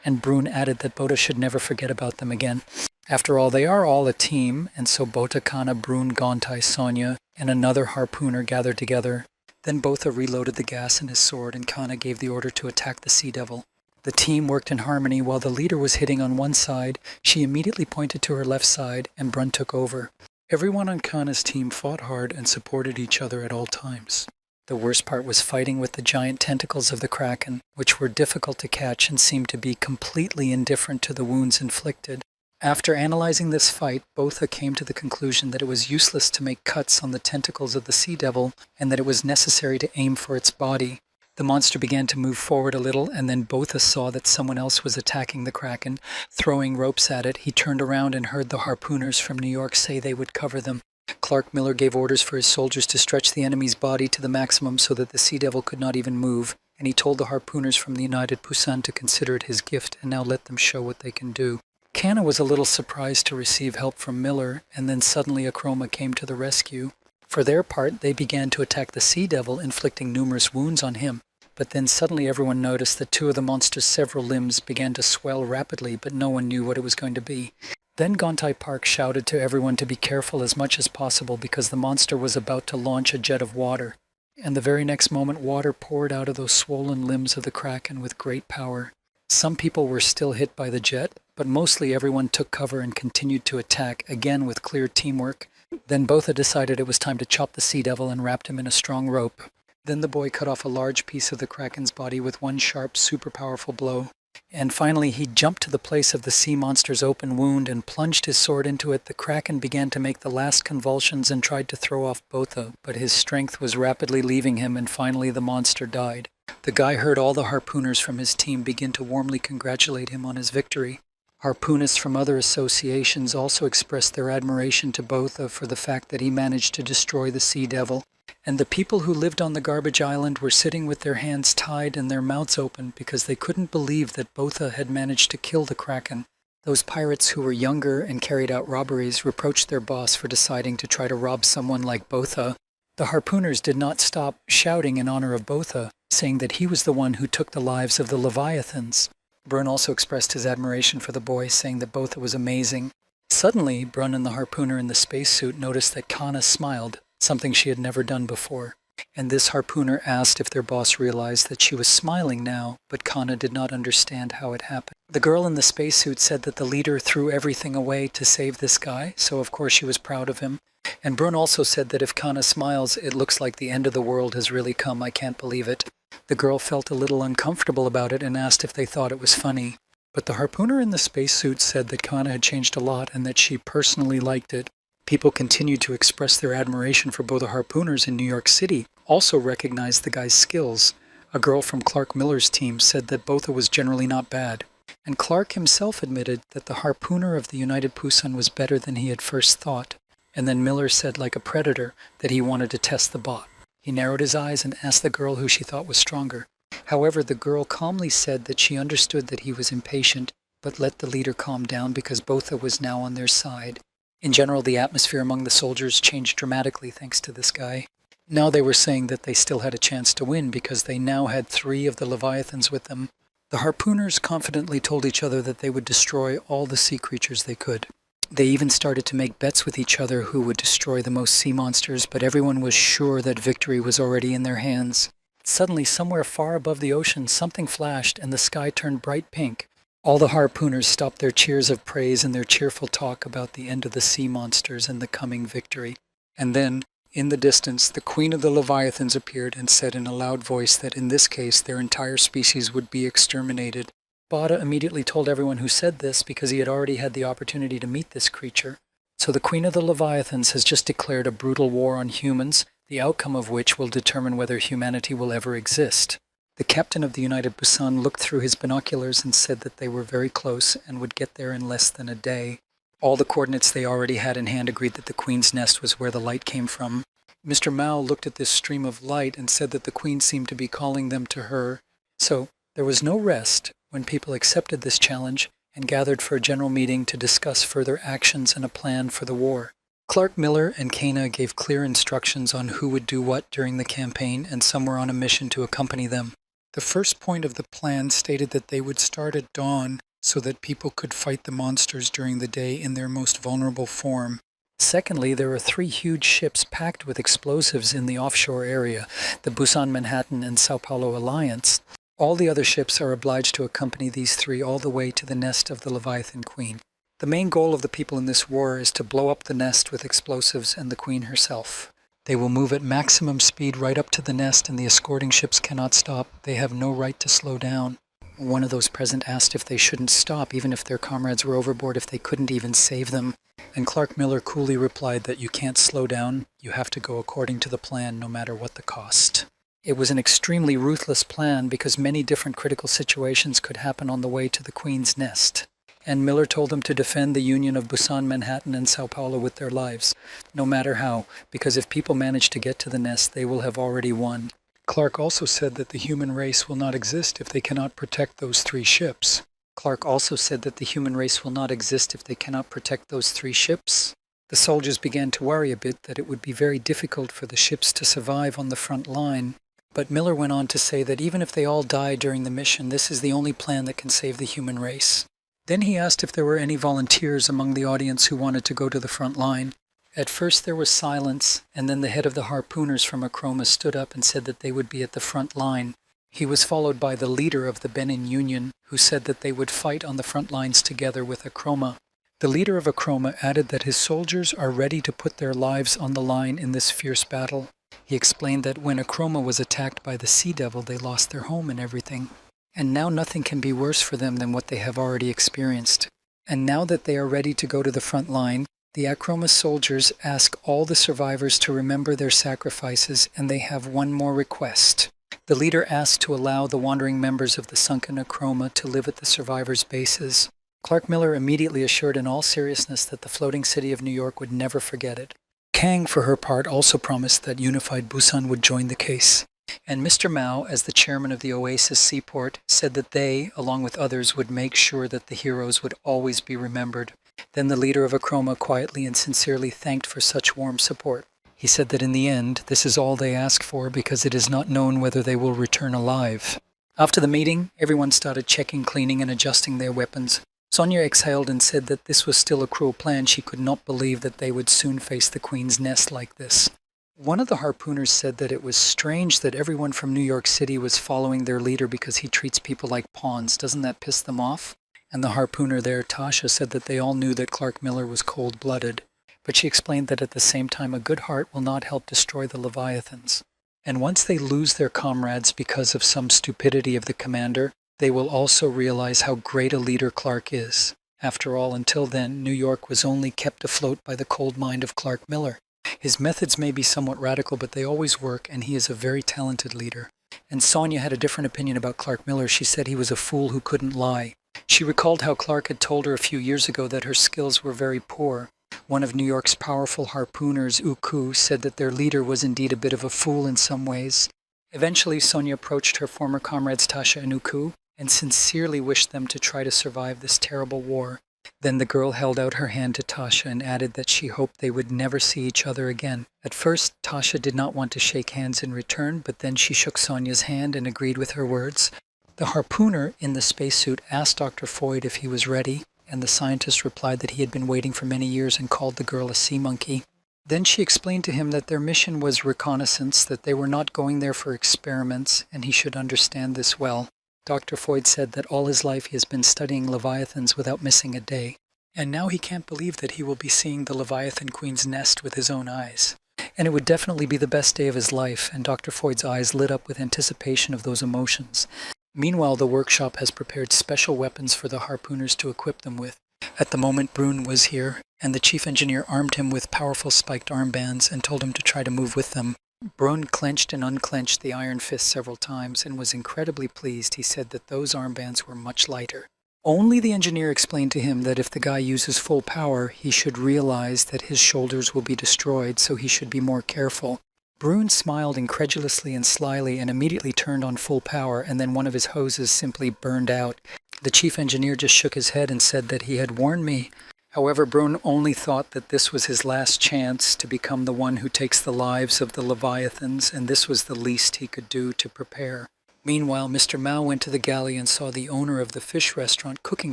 And Brun added that Botha should never forget about them again. After all, they are all a team, and so Botha, Kana, Brun, Gontai, Sonya, and another harpooner gathered together. Then Botha reloaded the gas in his sword, and Kana gave the order to attack the Sea Devil. The team worked in harmony. While the leader was hitting on one side, she immediately pointed to her left side, and Brun took over. Everyone on Kana's team fought hard and supported each other at all times. The worst part was fighting with the giant tentacles of the Kraken, which were difficult to catch and seemed to be completely indifferent to the wounds inflicted. After analyzing this fight, Botha came to the conclusion that it was useless to make cuts on the tentacles of the Sea Devil and that it was necessary to aim for its body. The monster began to move forward a little, and then Botha saw that someone else was attacking the Kraken, throwing ropes at it. He turned around and heard the harpooners from New York say they would cover them. Clark Miller gave orders for his soldiers to stretch the enemy's body to the maximum so that the Sea Devil could not even move, and he told the harpooners from the United Busan to consider it his gift and now let them show what they can do. Kana was a little surprised to receive help from Miller, and then suddenly Akroma came to the rescue. For their part, they began to attack the Sea Devil, inflicting numerous wounds on him. But then suddenly everyone noticed that two of the monster's several limbs began to swell rapidly, but no one knew what it was going to be. Then Gontai Park shouted to everyone to be careful as much as possible because the monster was about to launch a jet of water. And the very next moment, water poured out of those swollen limbs of the Kraken with great power. Some people were still hit by the jet, but mostly everyone took cover and continued to attack, again with clear teamwork. Then Botha decided it was time to chop the Sea Devil and wrapped him in a strong rope. Then the boy cut off a large piece of the Kraken's body with one sharp, super powerful blow. And finally, he jumped to the place of the sea monster's open wound and plunged his sword into it. The Kraken began to make the last convulsions and tried to throw off Botha, but his strength was rapidly leaving him, and finally the monster died. The guy heard all the harpooners from his team begin to warmly congratulate him on his victory. Harpoonists from other associations also expressed their admiration to Botha for the fact that he managed to destroy the Sea Devil. And the people who lived on the garbage island were sitting with their hands tied and their mouths open because they couldn't believe that Botha had managed to kill the Kraken. Those pirates who were younger and carried out robberies reproached their boss for deciding to try to rob someone like Botha. The harpooners did not stop shouting in honor of Botha, saying that he was the one who took the lives of the Leviathans. Brun also expressed his admiration for the boy, saying that Botha was amazing. Suddenly, Brun and the harpooner in the spacesuit noticed that Kana smiled, something she had never done before. And this harpooner asked if their boss realized that she was smiling now, but Kana did not understand how it happened. The girl in the spacesuit said that the leader threw everything away to save this guy, so of course she was proud of him. And Brun also said that if Kana smiles, it looks like the end of the world has really come. I can't believe it. The girl felt a little uncomfortable about it and asked if they thought it was funny. But the harpooner in the spacesuit said that Kana had changed a lot and that she personally liked it. People continued to express their admiration for both the harpooners in New York City, also recognized the guy's skills. A girl from Clark Miller's team said that Botha was generally not bad. And Clark himself admitted that the harpooner of the United Busan was better than he had first thought. And then Miller said, like a predator, that he wanted to test the bot. He narrowed his eyes and asked the girl who she thought was stronger. However, the girl calmly said that she understood that he was impatient, but let the leader calm down because Botha was now on their side. In general, the atmosphere among the soldiers changed dramatically thanks to this guy. Now they were saying that they still had a chance to win because they now had 3 of the Leviathans with them. The harpooners confidently told each other that they would destroy all the sea creatures they could. They even started to make bets with each other who would destroy the most sea monsters, but everyone was sure that victory was already in their hands. Suddenly, somewhere far above the ocean, something flashed and the sky turned bright pink. All the harpooners stopped their cheers of praise and their cheerful talk about the end of the sea monsters and the coming victory. And then, in the distance, the queen of the Leviathans appeared and said in a loud voice that in this case their entire species would be exterminated. Bada immediately told everyone who said this because he had already had the opportunity to meet this creature. So the queen of the Leviathans has just declared a brutal war on humans, the outcome of which will determine whether humanity will ever exist. The captain of the United Busan looked through his binoculars and said that they were very close and would get there in less than a day. All the coordinates they already had in hand agreed that the Queen's nest was where the light came from. Mr. Mao looked at this stream of light and said that the Queen seemed to be calling them to her. So there was no rest when people accepted this challenge and gathered for a general meeting to discuss further actions and a plan for the war. Clark Miller and Kana gave clear instructions on who would do what during the campaign, and some were on a mission to accompany them. The first point of the plan stated that they would start at dawn so that people could fight the monsters during the day in their most vulnerable form. Secondly, there are 3 huge ships packed with explosives in the offshore area, the Busan, Manhattan, and Sao Paulo Alliance. All the other ships are obliged to accompany these 3 all the way to the nest of the Leviathan Queen. The main goal of the people in this war is to blow up the nest with explosives and the Queen herself. They will move at maximum speed right up to the nest, and the escorting ships cannot stop. They have no right to slow down. One of those present asked if they shouldn't stop, even if their comrades were overboard, if they couldn't even save them. And Clark Miller coolly replied that you can't slow down, you have to go according to the plan, no matter what the cost. It was an extremely ruthless plan because many different critical situations could happen on the way to the Queen's nest. And Miller told them to defend the union of Busan, Manhattan, and Sao Paulo with their lives, no matter how, because if people manage to get to the nest, they will have already won. Clark also said that the human race will not exist if they cannot protect those 3 ships. Clark also said that the human race will not exist if they cannot protect those 3 ships. The soldiers began to worry a bit that it would be very difficult for the ships to survive on the front line. But Miller went on to say that even if they all die during the mission, this is the only plan that can save the human race. Then he asked if there were any volunteers among the audience who wanted to go to the front line. At first there was silence, and then the head of the harpooners from Akroma stood up and said that they would be at the front line. He was followed by the leader of the Benin Union, who said that they would fight on the front lines together with Akroma. The leader of Akroma added that his soldiers are ready to put their lives on the line in this fierce battle. He explained that when Akroma was attacked by the Sea Devil, they lost their home and everything. And now nothing can be worse for them than what they have already experienced. And now that they are ready to go to the front line, the Akroma soldiers ask all the survivors to remember their sacrifices, and they have one more request. The leader asked to allow the wandering members of the sunken Akroma to live at the survivors' bases. Clark Miller immediately assured in all seriousness that the floating city of New York would never forget it. Kang, for her part, also promised that unified Busan would join the case. And Mr. Mao, as the chairman of the Oasis Seaport, said that they, along with others, would make sure that the heroes would always be remembered. Then the leader of Akroma quietly and sincerely thanked for such warm support. He said that in the end, this is all they ask for because it is not known whether they will return alive. After the meeting, everyone started checking, cleaning, and adjusting their weapons. Sonia exhaled and said that this was still a cruel plan. She could not believe that they would soon face the Queen's nest like this. One of the harpooners said that it was strange that everyone from New York City was following their leader because he treats people like pawns. Doesn't that piss them off? And the harpooner there, Tasha, said that they all knew that Clark Miller was cold-blooded. But she explained that at the same time a good heart will not help destroy the Leviathans. And once they lose their comrades because of some stupidity of the commander, they will also realize how great a leader Clark is. After all, until then, New York was only kept afloat by the cold mind of Clark Miller. His methods may be somewhat radical, but they always work, and he is a very talented leader. And Sonia had a different opinion about Clark Miller. She said he was a fool who couldn't lie. She recalled how Clark had told her a few years ago that her skills were very poor. One of New York's powerful harpooners, Uku, said that their leader was indeed a bit of a fool in some ways. Eventually, Sonia approached her former comrades Tasha and Uku and sincerely wished them to try to survive this terrible war. Then the girl held out her hand to Tasha and added that she hoped they would never see each other again. At first, Tasha did not want to shake hands in return, but then she shook Sonia's hand and agreed with her words. The harpooner in the spacesuit asked Dr. Foyd if he was ready, and the scientist replied that he had been waiting for many years and called the girl a sea monkey. Then she explained to him that their mission was reconnaissance, that they were not going there for experiments, and he should understand this well. Dr. Foyd said that all his life he has been studying leviathans without missing a day, and now he can't believe that he will be seeing the Leviathan Queen's nest with his own eyes. And it would definitely be the best day of his life, and Dr. Foyd's eyes lit up with anticipation of those emotions. Meanwhile, the workshop has prepared special weapons for the harpooners to equip them with. At the moment, Bruun was here, and the chief engineer armed him with powerful spiked armbands and told him to try to move with them. Bruun clenched and unclenched the iron fist several times and was incredibly pleased. He said that those armbands were much lighter. Only the engineer explained to him that if the guy uses full power, he should realize that his shoulders will be destroyed, so he should be more careful. Bruun smiled incredulously and slyly and immediately turned on full power, and then one of his hoses simply burned out. The chief engineer just shook his head and said that he had warned me. However, Bruun only thought that this was his last chance to become the one who takes the lives of the Leviathans, and this was the least he could do to prepare. Meanwhile, Mr. Mao went to the galley and saw the owner of the fish restaurant cooking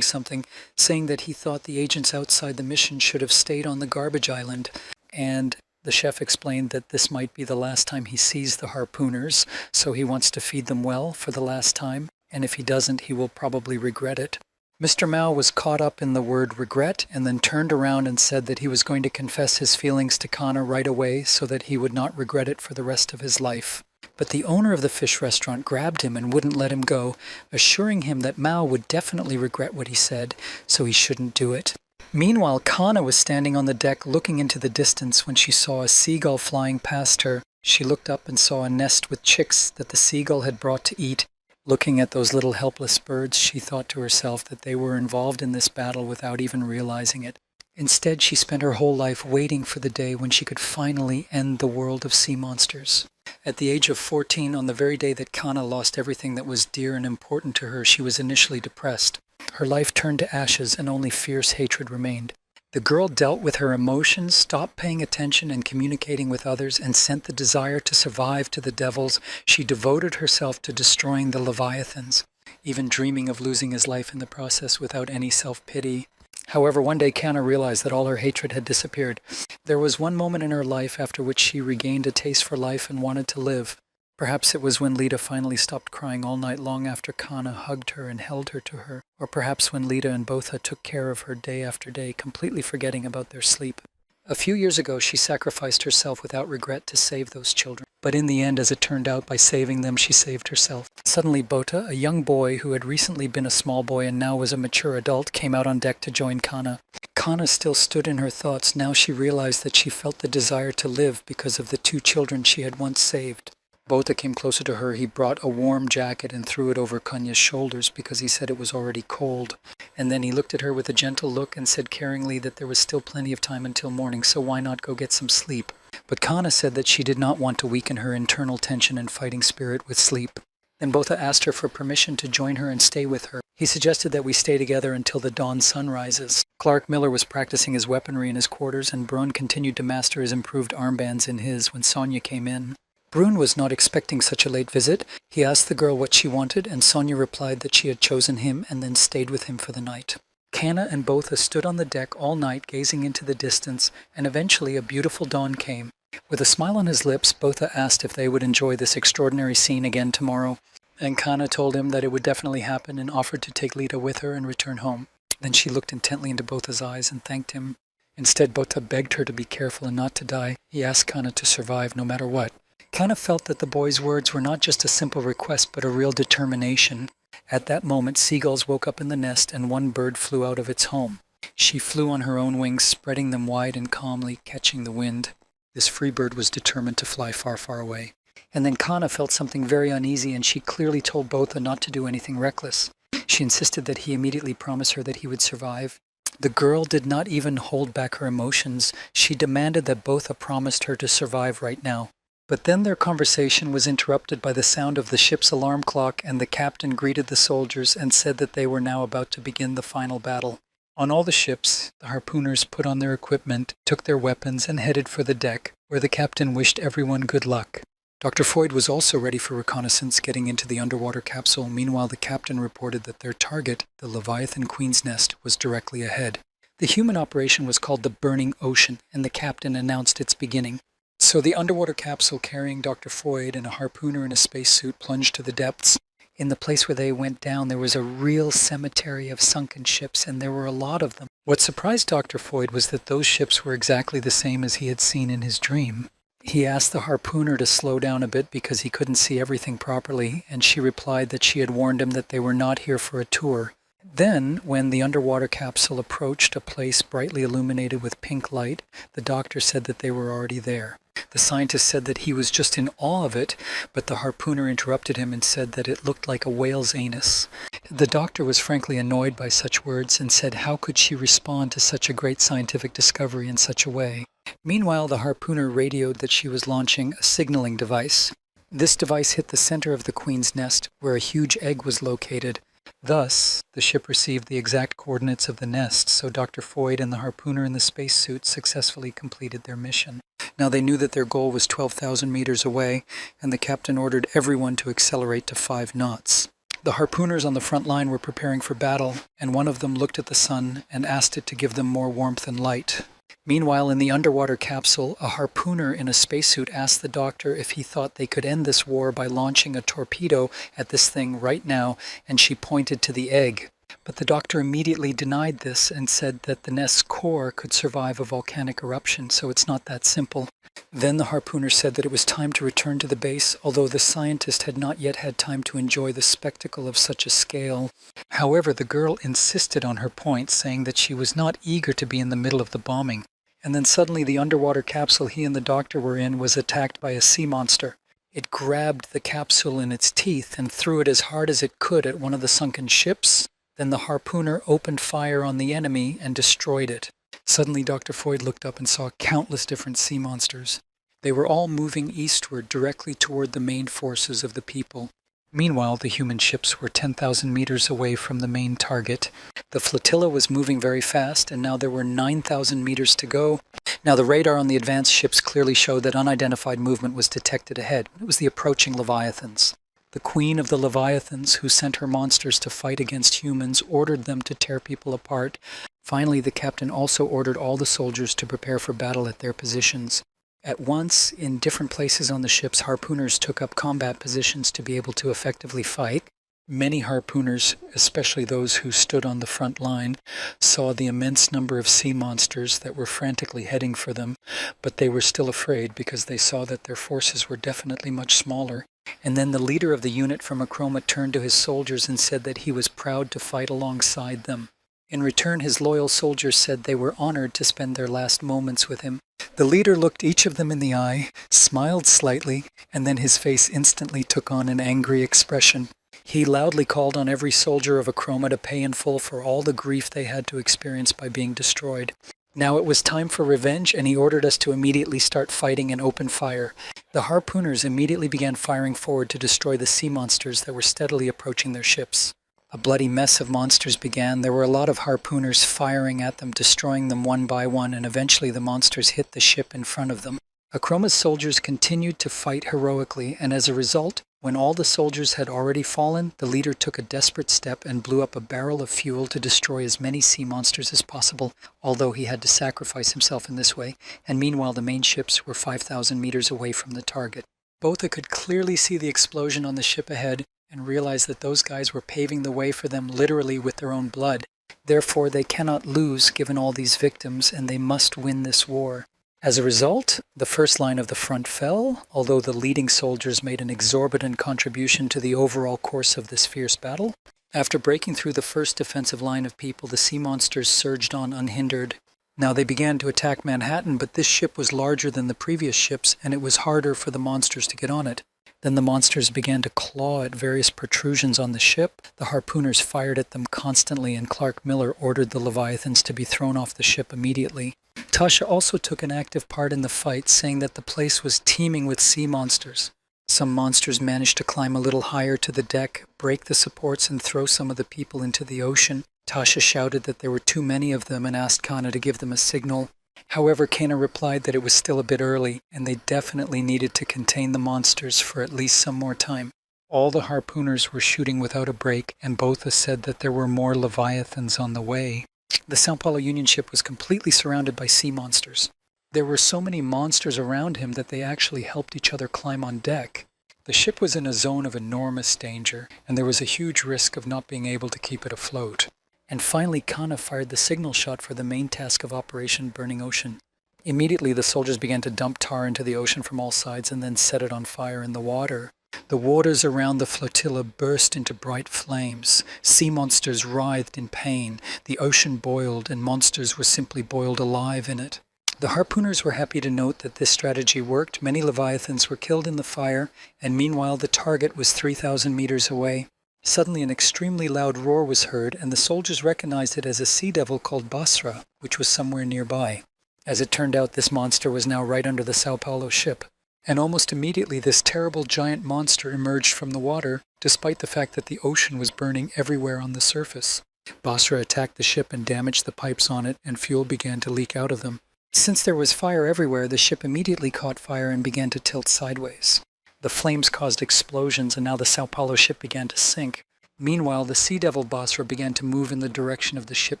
something, saying that he thought the agents outside the mission should have stayed on the garbage island, and the chef explained that this might be the last time he sees the harpooners, so he wants to feed them well for the last time, and if he doesn't, he will probably regret it. Mr. Mao was caught up in the word regret and then turned around and said that he was going to confess his feelings to Kana right away so that he would not regret it for the rest of his life. But the owner of the fish restaurant grabbed him and wouldn't let him go, assuring him that Mao would definitely regret what he said, so he shouldn't do it. Meanwhile, Kana was standing on the deck looking into the distance when she saw a seagull flying past her. She looked up and saw a nest with chicks that the seagull had brought to eat. Looking at those little helpless birds, she thought to herself that they were involved in this battle without even realizing it. Instead, she spent her whole life waiting for the day when she could finally end the world of sea monsters. At the age of 14, on the very day that Kana lost everything that was dear and important to her, she was initially depressed. Her life turned to ashes and only fierce hatred remained. The girl dealt with her emotions, stopped paying attention and communicating with others, and sent the desire to survive to the devils. She devoted herself to destroying the Leviathans, even dreaming of losing his life in the process without any self-pity. However, one day Kana realized that all her hatred had disappeared. There was one moment in her life after which she regained a taste for life and wanted to live. Perhaps it was when Lita finally stopped crying all night long after Kana hugged her and held her to her, or perhaps when Lita and Botha took care of her day after day, completely forgetting about their sleep. A few years ago, she sacrificed herself without regret to save those children. But in the end, as it turned out, by saving them, she saved herself. Suddenly, Botha, a young boy who had recently been a small boy and now was a mature adult, came out on deck to join Kana. Kana still stood in her thoughts. Now she realized that she felt the desire to live because of the two children she had once saved. Botha came closer to her. He brought a warm jacket and threw it over Kanya's shoulders because he said it was already cold. And then he looked at her with a gentle look and said caringly that there was still plenty of time until morning, so why not go get some sleep? But Kana said that she did not want to weaken her internal tension and fighting spirit with sleep. Then Botha asked her for permission to join her and stay with her. He suggested that we stay together until the dawn sun rises. Clark Miller was practicing his weaponry in his quarters, and Bruun continued to master his improved armbands in his when Sonia came in. Bruun was not expecting such a late visit. He asked the girl what she wanted, and Sonia replied that she had chosen him and then stayed with him for the night. Kana and Botha stood on the deck all night gazing into the distance, and eventually a beautiful dawn came. With a smile on his lips, Botha asked if they would enjoy this extraordinary scene again tomorrow, and Kana told him that it would definitely happen and offered to take Lita with her and return home. Then she looked intently into Botha's eyes and thanked him. Instead, Botha begged her to be careful and not to die. He asked Kana to survive no matter what. Kana felt that the boy's words were not just a simple request, but a real determination. At that moment, seagulls woke up in the nest, and one bird flew out of its home. She flew on her own wings, spreading them wide and calmly, catching the wind. This free bird was determined to fly far, far away. And then Kana felt something very uneasy, and she clearly told Botha not to do anything reckless. She insisted that he immediately promise her that he would survive. The girl did not even hold back her emotions. She demanded that Botha promised her to survive right now. But then their conversation was interrupted by the sound of the ship's alarm clock, and the captain greeted the soldiers and said that they were now about to begin the final battle. On all the ships, the harpooners put on their equipment, took their weapons, and headed for the deck, where the captain wished everyone good luck. Dr. Foyd was also ready for reconnaissance, getting into the underwater capsule. Meanwhile, the captain reported that their target, the Leviathan Queen's Nest, was directly ahead. The human operation was called the Burning Ocean, and the captain announced its beginning. So the underwater capsule carrying Dr. Foyd and a harpooner in a spacesuit plunged to the depths. In the place where they went down, there was a real cemetery of sunken ships, and there were a lot of them. What surprised Dr. Foyd was that those ships were exactly the same as he had seen in his dream. He asked the harpooner to slow down a bit because he couldn't see everything properly, and she replied that she had warned him that they were not here for a tour. Then, when the underwater capsule approached a place brightly illuminated with pink light, the doctor said that they were already there. The scientist said that he was just in awe of it, but the harpooner interrupted him and said that it looked like a whale's anus. The doctor was frankly annoyed by such words and said how could she respond to such a great scientific discovery in such a way. Meanwhile, the harpooner radioed that she was launching a signaling device. This device hit the center of the Queen's Nest, where a huge egg was located. Thus, the ship received the exact coordinates of the nest, so Dr. Foyd and the harpooner in the spacesuit successfully completed their mission. Now they knew that their goal was 12,000 meters away, and the captain ordered everyone to accelerate to 5 knots. The harpooners on the front line were preparing for battle, and one of them looked at the sun and asked it to give them more warmth and light. Meanwhile, in the underwater capsule, a harpooner in a spacesuit asked the doctor if he thought they could end this war by launching a torpedo at this thing right now, and she pointed to the egg. But the doctor immediately denied this and said that the nest's core could survive a volcanic eruption, so it's not that simple. Then the harpooner said that it was time to return to the base, although the scientist had not yet had time to enjoy the spectacle of such a scale. However, the girl insisted on her point, saying that she was not eager to be in the middle of the bombing. And then suddenly the underwater capsule he and the doctor were in was attacked by a sea monster. It grabbed the capsule in its teeth and threw it as hard as it could at one of the sunken ships. Then the harpooner opened fire on the enemy and destroyed it. Suddenly Dr. Foyd looked up and saw countless different sea monsters. They were all moving eastward directly toward the main forces of the people. Meanwhile, the human ships were 10,000 meters away from the main target. The flotilla was moving very fast, and now there were 9,000 meters to go. Now the radar on the advanced ships clearly showed that unidentified movement was detected ahead. It was the approaching Leviathans. The queen of the Leviathans, who sent her monsters to fight against humans, ordered them to tear people apart. Finally, the captain also ordered all the soldiers to prepare for battle at their positions. At once, in different places on the ships, harpooners took up combat positions to be able to effectively fight. Many harpooners, especially those who stood on the front line, saw the immense number of sea monsters that were frantically heading for them, but they were still afraid because they saw that their forces were definitely much smaller. And then the leader of the unit from Akroma turned to his soldiers and said that he was proud to fight alongside them. In return, his loyal soldiers said they were honored to spend their last moments with him. The leader looked each of them in the eye, smiled slightly, and then his face instantly took on an angry expression. He loudly called on every soldier of Akroma to pay in full for all the grief they had to experience by being destroyed. Now it was time for revenge, and he ordered us to immediately start fighting and open fire. The harpooners immediately began firing forward to destroy the sea monsters that were steadily approaching their ships. A bloody mess of monsters began. There were a lot of harpooners firing at them, destroying them one by one, and eventually the monsters hit the ship in front of them. Akroma's soldiers continued to fight heroically, and as a result, when all the soldiers had already fallen, the leader took a desperate step and blew up a barrel of fuel to destroy as many sea monsters as possible, although he had to sacrifice himself in this way, and meanwhile the main ships were 5,000 meters away from the target. Botha could clearly see the explosion on the ship ahead and realized that those guys were paving the way for them literally with their own blood. Therefore, they cannot lose given all these victims, and they must win this war. As a result, the first line of the front fell, although the leading soldiers made an exorbitant contribution to the overall course of this fierce battle. After breaking through the first defensive line of people, the sea monsters surged on unhindered. Now they began to attack Manhattan, but this ship was larger than the previous ships, and it was harder for the monsters to get on it. Then the monsters began to claw at various protrusions on the ship. The harpooners fired at them constantly, and Clark Miller ordered the Leviathans to be thrown off the ship immediately. Tasha also took an active part in the fight, saying that the place was teeming with sea monsters. Some monsters managed to climb a little higher to the deck, break the supports, and throw some of the people into the ocean. Tasha shouted that there were too many of them and asked Kana to give them a signal. However, Kana replied that it was still a bit early, and they definitely needed to contain the monsters for at least some more time. All the harpooners were shooting without a break, and Botha said that there were more leviathans on the way. The Sao Paulo Union ship was completely surrounded by sea monsters. There were so many monsters around him that they actually helped each other climb on deck. The ship was in a zone of enormous danger, and there was a huge risk of not being able to keep it afloat. And finally, Kana fired the signal shot for the main task of Operation Burning Ocean. Immediately, the soldiers began to dump tar into the ocean from all sides and then set it on fire in the water. The waters around the flotilla burst into bright flames. Sea monsters writhed in pain. The ocean boiled, and monsters were simply boiled alive in it. The harpooners were happy to note that this strategy worked. Many leviathans were killed in the fire, and meanwhile the target was 3,000 meters away. Suddenly an extremely loud roar was heard, and the soldiers recognized it as a sea devil called Basra, which was somewhere nearby. As it turned out, this monster was now right under the Sao Paulo ship. And almost immediately this terrible giant monster emerged from the water, despite the fact that the ocean was burning everywhere on the surface. Basra attacked the ship and damaged the pipes on it, and fuel began to leak out of them. Since there was fire everywhere, the ship immediately caught fire and began to tilt sideways. The flames caused explosions, and now the Sao Paulo ship began to sink. Meanwhile, the Sea Devil Basra began to move in the direction of the ship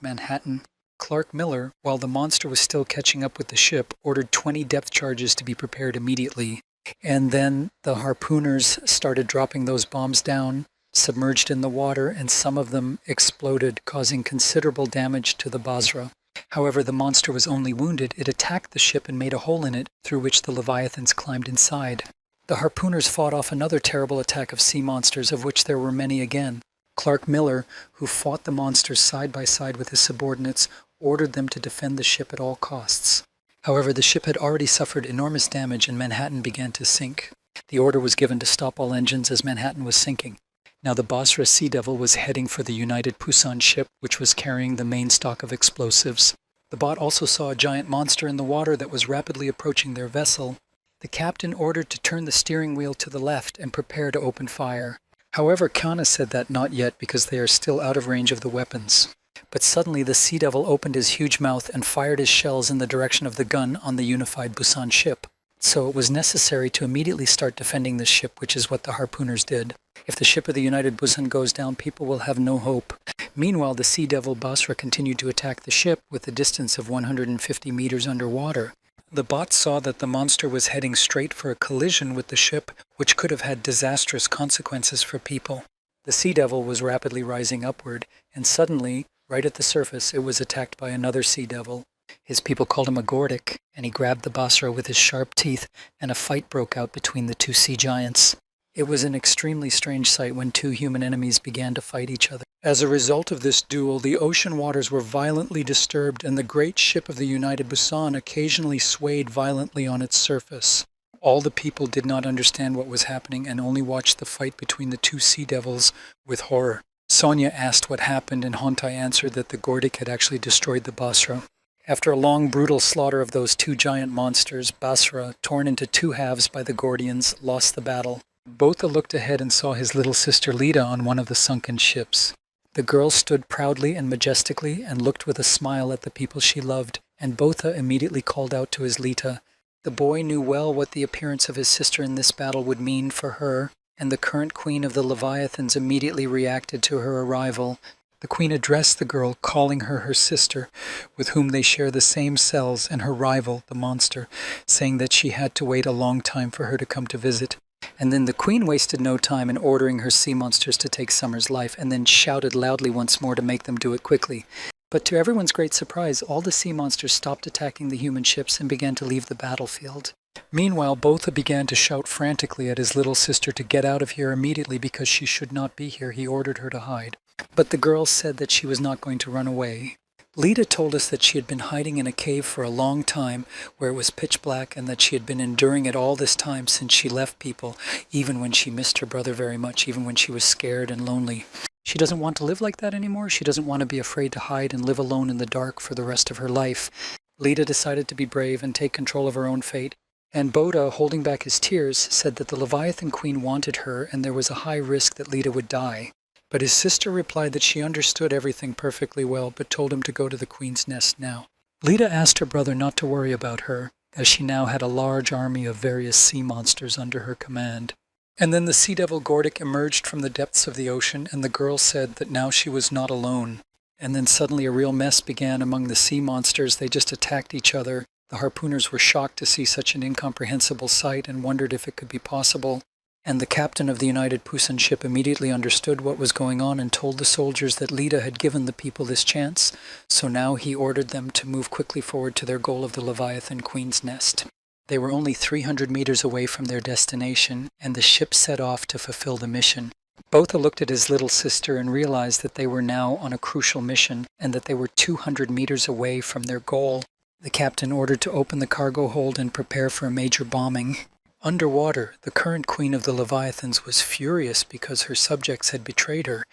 Manhattan. Clark Miller, while the monster was still catching up with the ship, ordered 20 depth charges to be prepared immediately. And then the harpooners started dropping those bombs down, submerged in the water, and some of them exploded, causing considerable damage to the Basra. However, the monster was only wounded. It attacked the ship and made a hole in it, through which the Leviathans climbed inside. The harpooners fought off another terrible attack of sea monsters, of which there were many again. Clark Miller, who fought the monsters side by side with his subordinates, ordered them to defend the ship at all costs. However, the ship had already suffered enormous damage and Manhattan began to sink. The order was given to stop all engines as Manhattan was sinking. Now the Basra Sea Devil was heading for the United Pusan ship, which was carrying the main stock of explosives. The bot also saw a giant monster in the water that was rapidly approaching their vessel. The captain ordered to turn the steering wheel to the left and prepare to open fire. However, Kana said that not yet because they are still out of range of the weapons. But suddenly the Sea Devil opened his huge mouth and fired his shells in the direction of the gun on the unified Busan ship. So it was necessary to immediately start defending the ship, which is what the harpooners did. If the ship of the United Busan goes down, people will have no hope. Meanwhile, the Sea Devil Basra continued to attack the ship with a distance of 150 meters underwater. The bot saw that the monster was heading straight for a collision with the ship, which could have had disastrous consequences for people. The Sea Devil was rapidly rising upward, and suddenly, right at the surface, it was attacked by another Sea Devil. His people called him a Gordic, and he grabbed the Basra with his sharp teeth, and a fight broke out between the two sea giants. It was an extremely strange sight when two human enemies began to fight each other. As a result of this duel, the ocean waters were violently disturbed, and the great ship of the United Busan occasionally swayed violently on its surface. All the people did not understand what was happening and only watched the fight between the two sea devils with horror. Sonia asked what happened, and Hontai answered that the Gordic had actually destroyed the Basra. After a long, brutal slaughter of those two giant monsters, Basra, torn into two halves by the Gordians, lost the battle. Botha looked ahead and saw his little sister Lita on one of the sunken ships. The girl stood proudly and majestically and looked with a smile at the people she loved, and Botha immediately called out to his Lita. The boy knew well what the appearance of his sister in this battle would mean for her, and the current queen of the Leviathans immediately reacted to her arrival. The queen addressed the girl, calling her her sister, with whom they share the same cells, and her rival, the monster, saying that she had to wait a long time for her to come to visit. And then the queen wasted no time in ordering her sea monsters to take Summer's life, and then shouted loudly once more to make them do it quickly. But to everyone's great surprise, all the sea monsters stopped attacking the human ships and began to leave the battlefield. Meanwhile, Botha began to shout frantically at his little sister to get out of here immediately because she should not be here. He ordered her to hide. But the girl said that she was not going to run away. Lita told us that she had been hiding in a cave for a long time where it was pitch black, and that she had been enduring it all this time since she left people, even when she missed her brother very much, even when she was scared and lonely. She doesn't want to live like that anymore. She doesn't want to be afraid to hide and live alone in the dark for the rest of her life. Lita decided to be brave and take control of her own fate. And Boda, holding back his tears, said that the Leviathan Queen wanted her and there was a high risk that Lita would die. But his sister replied that she understood everything perfectly well, but told him to go to the Queen's nest now. Lita asked her brother not to worry about her, as she now had a large army of various sea monsters under her command. And then the sea devil Gordic emerged from the depths of the ocean, and the girl said that now she was not alone. And then suddenly a real mess began among the sea monsters. They just attacked each other. The harpooners were shocked to see such an incomprehensible sight and wondered if it could be possible. And the captain of the United Pusan ship immediately understood what was going on and told the soldiers that Lita had given the people this chance, so now he ordered them to move quickly forward to their goal of the Leviathan Queen's nest. They were only 300 meters away from their destination, and the ship set off to fulfill the mission. Botha looked at his little sister and realized that they were now on a crucial mission and that they were 200 meters away from their goal. The captain ordered to open the cargo hold and prepare for a major bombing. Underwater, the current queen of the Leviathans was furious because her subjects had betrayed her,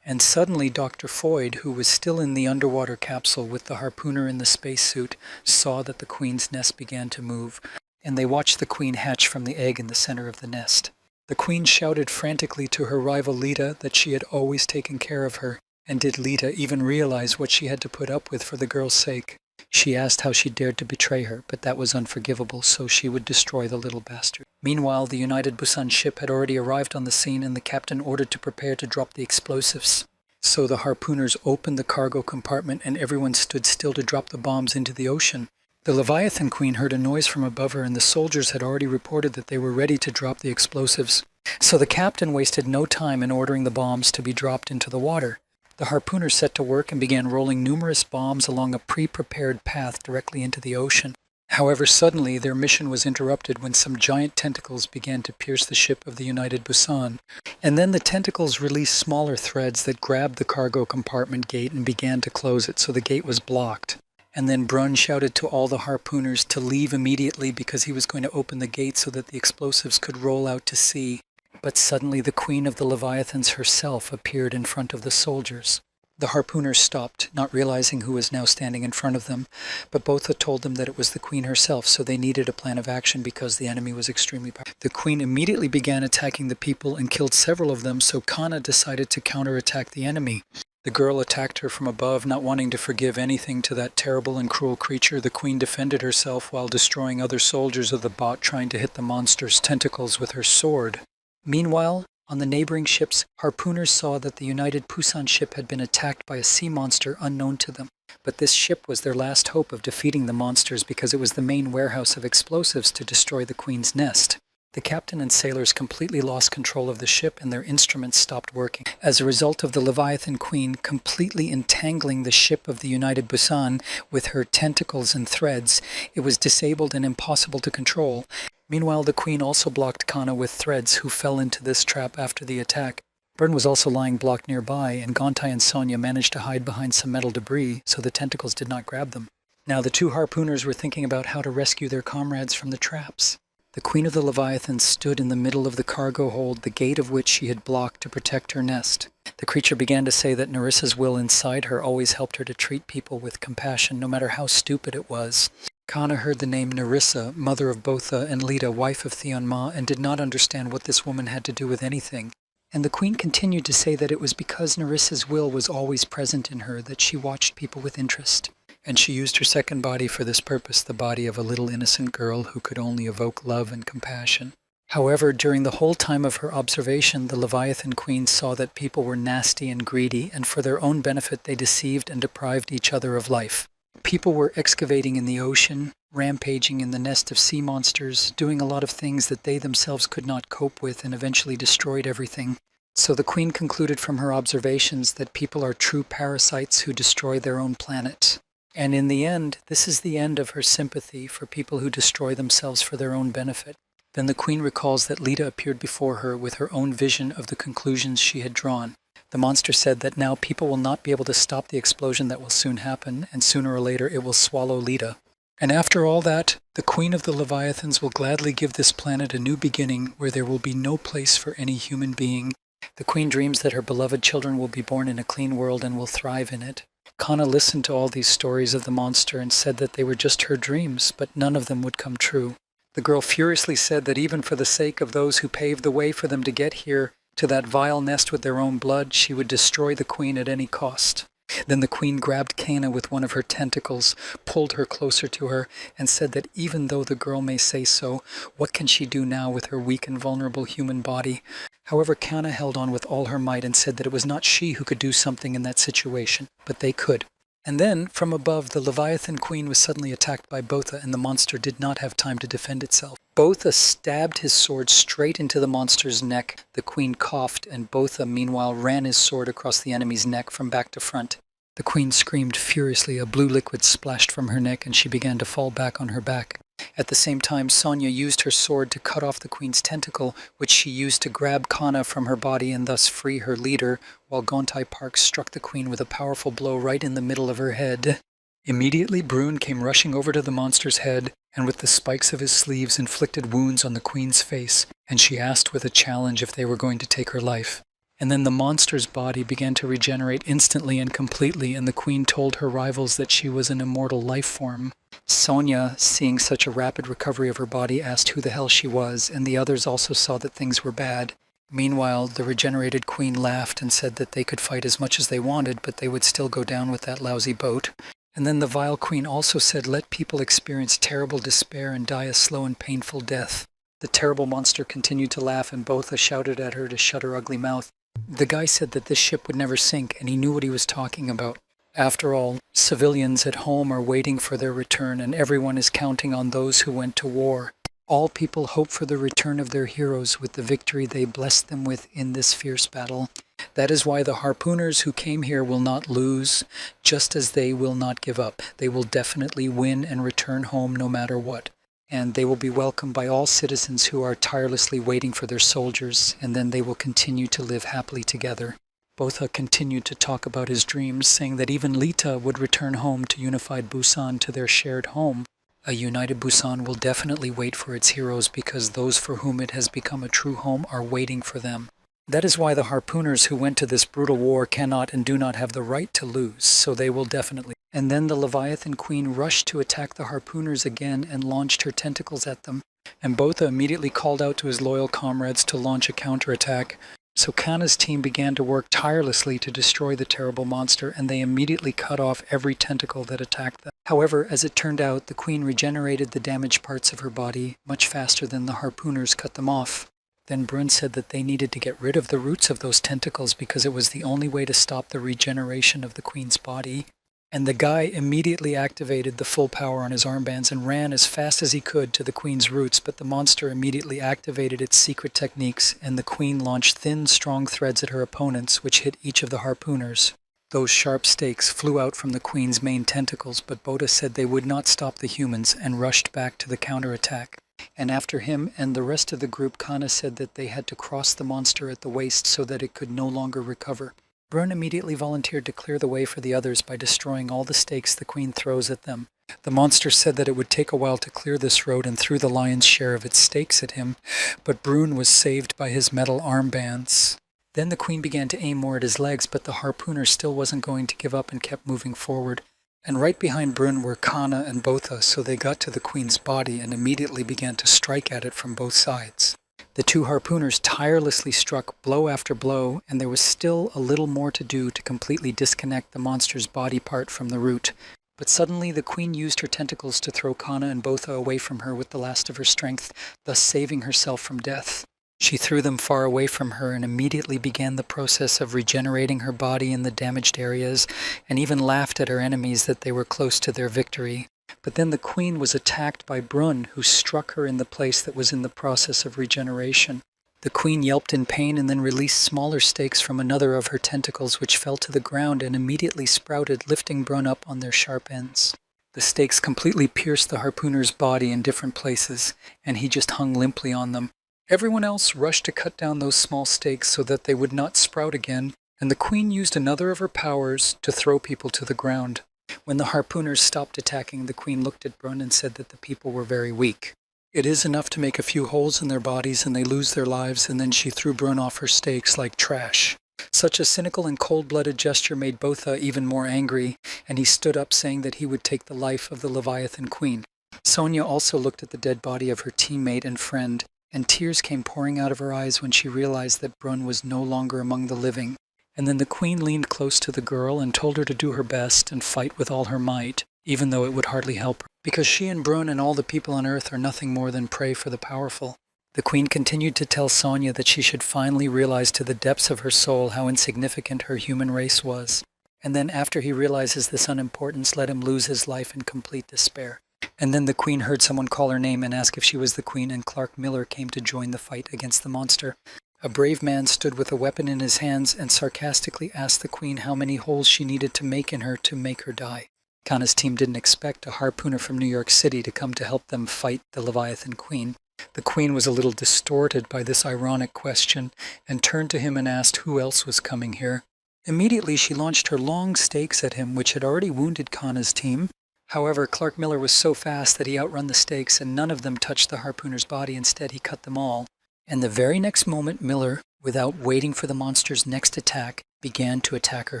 and suddenly Dr. Foyd, who was still in the underwater capsule with the harpooner in the spacesuit, saw that the queen's nest began to move, and they watched the queen hatch from the egg in the center of the nest. The queen shouted frantically to her rival Lita that she had always taken care of her, and did Lita even realize what she had to put up with for the girl's sake? She asked how she dared to betray her, but that was unforgivable, so she would destroy the little bastard. Meanwhile, the United Busan ship had already arrived on the scene, and the captain ordered to prepare to drop the explosives. So the harpooners opened the cargo compartment, and everyone stood still to drop the bombs into the ocean. The Leviathan Queen heard a noise from above her, and the soldiers had already reported that they were ready to drop the explosives. So the captain wasted no time in ordering the bombs to be dropped into the water. The harpooners set to work and began rolling numerous bombs along a pre-prepared path directly into the ocean. However, suddenly their mission was interrupted when some giant tentacles began to pierce the ship of the United Busan. And then the tentacles released smaller threads that grabbed the cargo compartment gate and began to close it, so the gate was blocked. And then Brun shouted to all the harpooners to leave immediately because he was going to open the gate so that the explosives could roll out to sea. But suddenly the queen of the Leviathans herself appeared in front of the soldiers. The harpooners stopped, not realizing who was now standing in front of them, but Botha told them that it was the queen herself, so they needed a plan of action because the enemy was extremely powerful. The queen immediately began attacking the people and killed several of them, so Kana decided to counterattack the enemy. The girl attacked her from above, not wanting to forgive anything to that terrible and cruel creature. The queen defended herself while destroying other soldiers of the bot, trying to hit the monster's tentacles with her sword. Meanwhile, on the neighboring ships, harpooners saw that the United Pusan ship had been attacked by a sea monster unknown to them. But this ship was their last hope of defeating the monsters because it was the main warehouse of explosives to destroy the queen's nest. The captain and sailors completely lost control of the ship and their instruments stopped working. As a result of the Leviathan Queen completely entangling the ship of the United Busan with her tentacles and threads, it was disabled and impossible to control. Meanwhile, the queen also blocked Kana with threads, who fell into this trap after the attack. Byrne was also lying blocked nearby, and Gontai and Sonia managed to hide behind some metal debris so the tentacles did not grab them. Now the two harpooners were thinking about how to rescue their comrades from the traps. The queen of the Leviathan stood in the middle of the cargo hold, the gate of which she had blocked to protect her nest. The creature began to say that Nerissa's will inside her always helped her to treat people with compassion, no matter how stupid it was. Kana heard the name Nerissa, mother of Botha, and Lita, wife of Theon Ma, and did not understand what this woman had to do with anything. And the queen continued to say that it was because Nerissa's will was always present in her that she watched people with interest. And she used her second body for this purpose, the body of a little innocent girl who could only evoke love and compassion. However, during the whole time of her observation, the Leviathan Queen saw that people were nasty and greedy, and for their own benefit they deceived and deprived each other of life. People were excavating in the ocean, rampaging in the nest of sea monsters, doing a lot of things that they themselves could not cope with and eventually destroyed everything. So the queen concluded from her observations that people are true parasites who destroy their own planet. And in the end, this is the end of her sympathy for people who destroy themselves for their own benefit. Then the queen recalls that Lita appeared before her with her own vision of the conclusions she had drawn. The monster said that now people will not be able to stop the explosion that will soon happen, and sooner or later it will swallow Lita. And after all that, the queen of the Leviathans will gladly give this planet a new beginning where there will be no place for any human being. The queen dreams that her beloved children will be born in a clean world and will thrive in it. Kana listened to all these stories of the monster and said that they were just her dreams, but none of them would come true. The girl furiously said that even for the sake of those who paved the way for them to get here, to that vile nest with their own blood, she would destroy the queen at any cost. Then the queen grabbed Kana with one of her tentacles, pulled her closer to her, and said that even though the girl may say so, what can she do now with her weak and vulnerable human body? However, Kana held on with all her might and said that it was not she who could do something in that situation, but they could. And then, from above, the Leviathan Queen was suddenly attacked by Botha, and the monster did not have time to defend itself. Botha stabbed his sword straight into the monster's neck. The queen coughed, and Botha, meanwhile, ran his sword across the enemy's neck from back to front. The queen screamed furiously, a blue liquid splashed from her neck, and she began to fall back on her back. At the same time, Sonya used her sword to cut off the queen's tentacle, which she used to grab Kana from her body and thus free her leader, while Gontai Park struck the queen with a powerful blow right in the middle of her head. Immediately, Brune came rushing over to the monster's head, and with the spikes of his sleeves inflicted wounds on the queen's face, and she asked with a challenge if they were going to take her life. And then the monster's body began to regenerate instantly and completely, and the queen told her rivals that she was an immortal life form. Sonya, seeing such a rapid recovery of her body, asked who the hell she was, and the others also saw that things were bad. Meanwhile, the regenerated queen laughed and said that they could fight as much as they wanted, but they would still go down with that lousy boat. And then the vile queen also said, let people experience terrible despair and die a slow and painful death. The terrible monster continued to laugh, and Botha shouted at her to shut her ugly mouth. The guy said that this ship would never sink, and he knew what he was talking about. After all, civilians at home are waiting for their return, and everyone is counting on those who went to war. All people hope for the return of their heroes with the victory they blessed them with in this fierce battle. That is why the harpooners who came here will not lose, just as they will not give up. They will definitely win and return home no matter what. And they will be welcomed by all citizens who are tirelessly waiting for their soldiers, and then they will continue to live happily together. Botha continued to talk about his dreams, saying that even Lita would return home to unified Busan, to their shared home. A united Busan will definitely wait for its heroes, because those for whom it has become a true home are waiting for them. That is why the harpooners who went to this brutal war cannot and do not have the right to lose, so they will definitely. And then the Leviathan Queen rushed to attack the harpooners again and launched her tentacles at them. And Botha immediately called out to his loyal comrades to launch a counterattack. So Kana's team began to work tirelessly to destroy the terrible monster, and they immediately cut off every tentacle that attacked them. However, as it turned out, the queen regenerated the damaged parts of her body much faster than the harpooners cut them off. Then Brune said that they needed to get rid of the roots of those tentacles because it was the only way to stop the regeneration of the queen's body. And the guy immediately activated the full power on his armbands and ran as fast as he could to the queen's roots, but the monster immediately activated its secret techniques, and the queen launched thin, strong threads at her opponents, which hit each of the harpooners. Those sharp stakes flew out from the queen's main tentacles, but Botha said they would not stop the humans and rushed back to the counterattack. And after him and the rest of the group, Kana said that they had to cross the monster at the waist so that it could no longer recover. Brune immediately volunteered to clear the way for the others by destroying all the stakes the queen throws at them. The monster said that it would take a while to clear this road and threw the lion's share of its stakes at him, but Brune was saved by his metal armbands. Then the queen began to aim more at his legs, but the harpooner still wasn't going to give up and kept moving forward. And right behind Brune were Kana and Botha, so they got to the queen's body and immediately began to strike at it from both sides. The two harpooners tirelessly struck blow after blow, and there was still a little more to do to completely disconnect the monster's body part from the root. But suddenly the queen used her tentacles to throw Kana and Botha away from her with the last of her strength, thus saving herself from death. She threw them far away from her and immediately began the process of regenerating her body in the damaged areas, and even laughed at her enemies that they were close to their victory. But then the queen was attacked by Brune, who struck her in the place that was in the process of regeneration. The queen yelped in pain and then released smaller stakes from another of her tentacles, which fell to the ground and immediately sprouted, lifting Brune up on their sharp ends. The stakes completely pierced the harpooner's body in different places, and he just hung limply on them. Everyone else rushed to cut down those small stakes so that they would not sprout again, and the queen used another of her powers to throw people to the ground. When the harpooners stopped attacking, the queen looked at Brune and said that the people were very weak. It is enough to make a few holes in their bodies and they lose their lives, and then she threw Brune off her stakes like trash. Such a cynical and cold-blooded gesture made Botha even more angry, and he stood up saying that he would take the life of the Leviathan Queen. Sonya also looked at the dead body of her teammate and friend, and tears came pouring out of her eyes when she realized that Brune was no longer among the living. And then the queen leaned close to the girl and told her to do her best and fight with all her might, even though it would hardly help her, because she and Brun and all the people on Earth are nothing more than prey for the powerful. The queen continued to tell Sonia that she should finally realize to the depths of her soul how insignificant her human race was. And then after he realizes this unimportance, let him lose his life in complete despair. And then the queen heard someone call her name and ask if she was the queen, and Clark Miller came to join the fight against the monster. A brave man stood with a weapon in his hands and sarcastically asked the queen how many holes she needed to make in her to make her die. Khanna's team didn't expect a harpooner from New York City to come to help them fight the Leviathan Queen. The queen was a little distorted by this ironic question and turned to him and asked who else was coming here. Immediately she launched her long stakes at him, which had already wounded Khanna's team. However, Clark Miller was so fast that he outrun the stakes and none of them touched the harpooner's body. Instead, he cut them all. And the very next moment, Miller, without waiting for the monster's next attack, began to attack her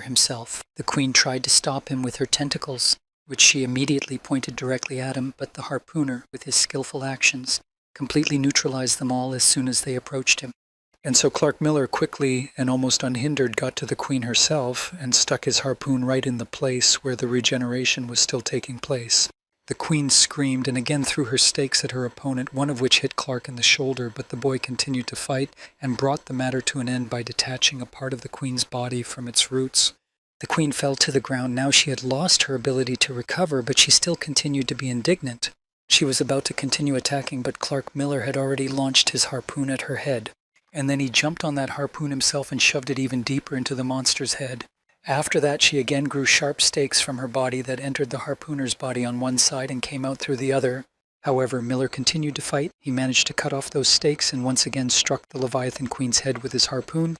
himself. The queen tried to stop him with her tentacles, which she immediately pointed directly at him, but the harpooner, with his skillful actions, completely neutralized them all as soon as they approached him. And so Clark Miller quickly and almost unhindered got to the queen herself and stuck his harpoon right in the place where the regeneration was still taking place. The queen screamed and again threw her stakes at her opponent, one of which hit Clark in the shoulder, but the boy continued to fight and brought the matter to an end by detaching a part of the queen's body from its roots. The queen fell to the ground. Now she had lost her ability to recover, but she still continued to be indignant. She was about to continue attacking, but Clark Miller had already launched his harpoon at her head. And then he jumped on that harpoon himself and shoved it even deeper into the monster's head. After that, she again grew sharp stakes from her body that entered the harpooner's body on one side and came out through the other. However, Miller continued to fight. He managed to cut off those stakes and once again struck the Leviathan Queen's head with his harpoon.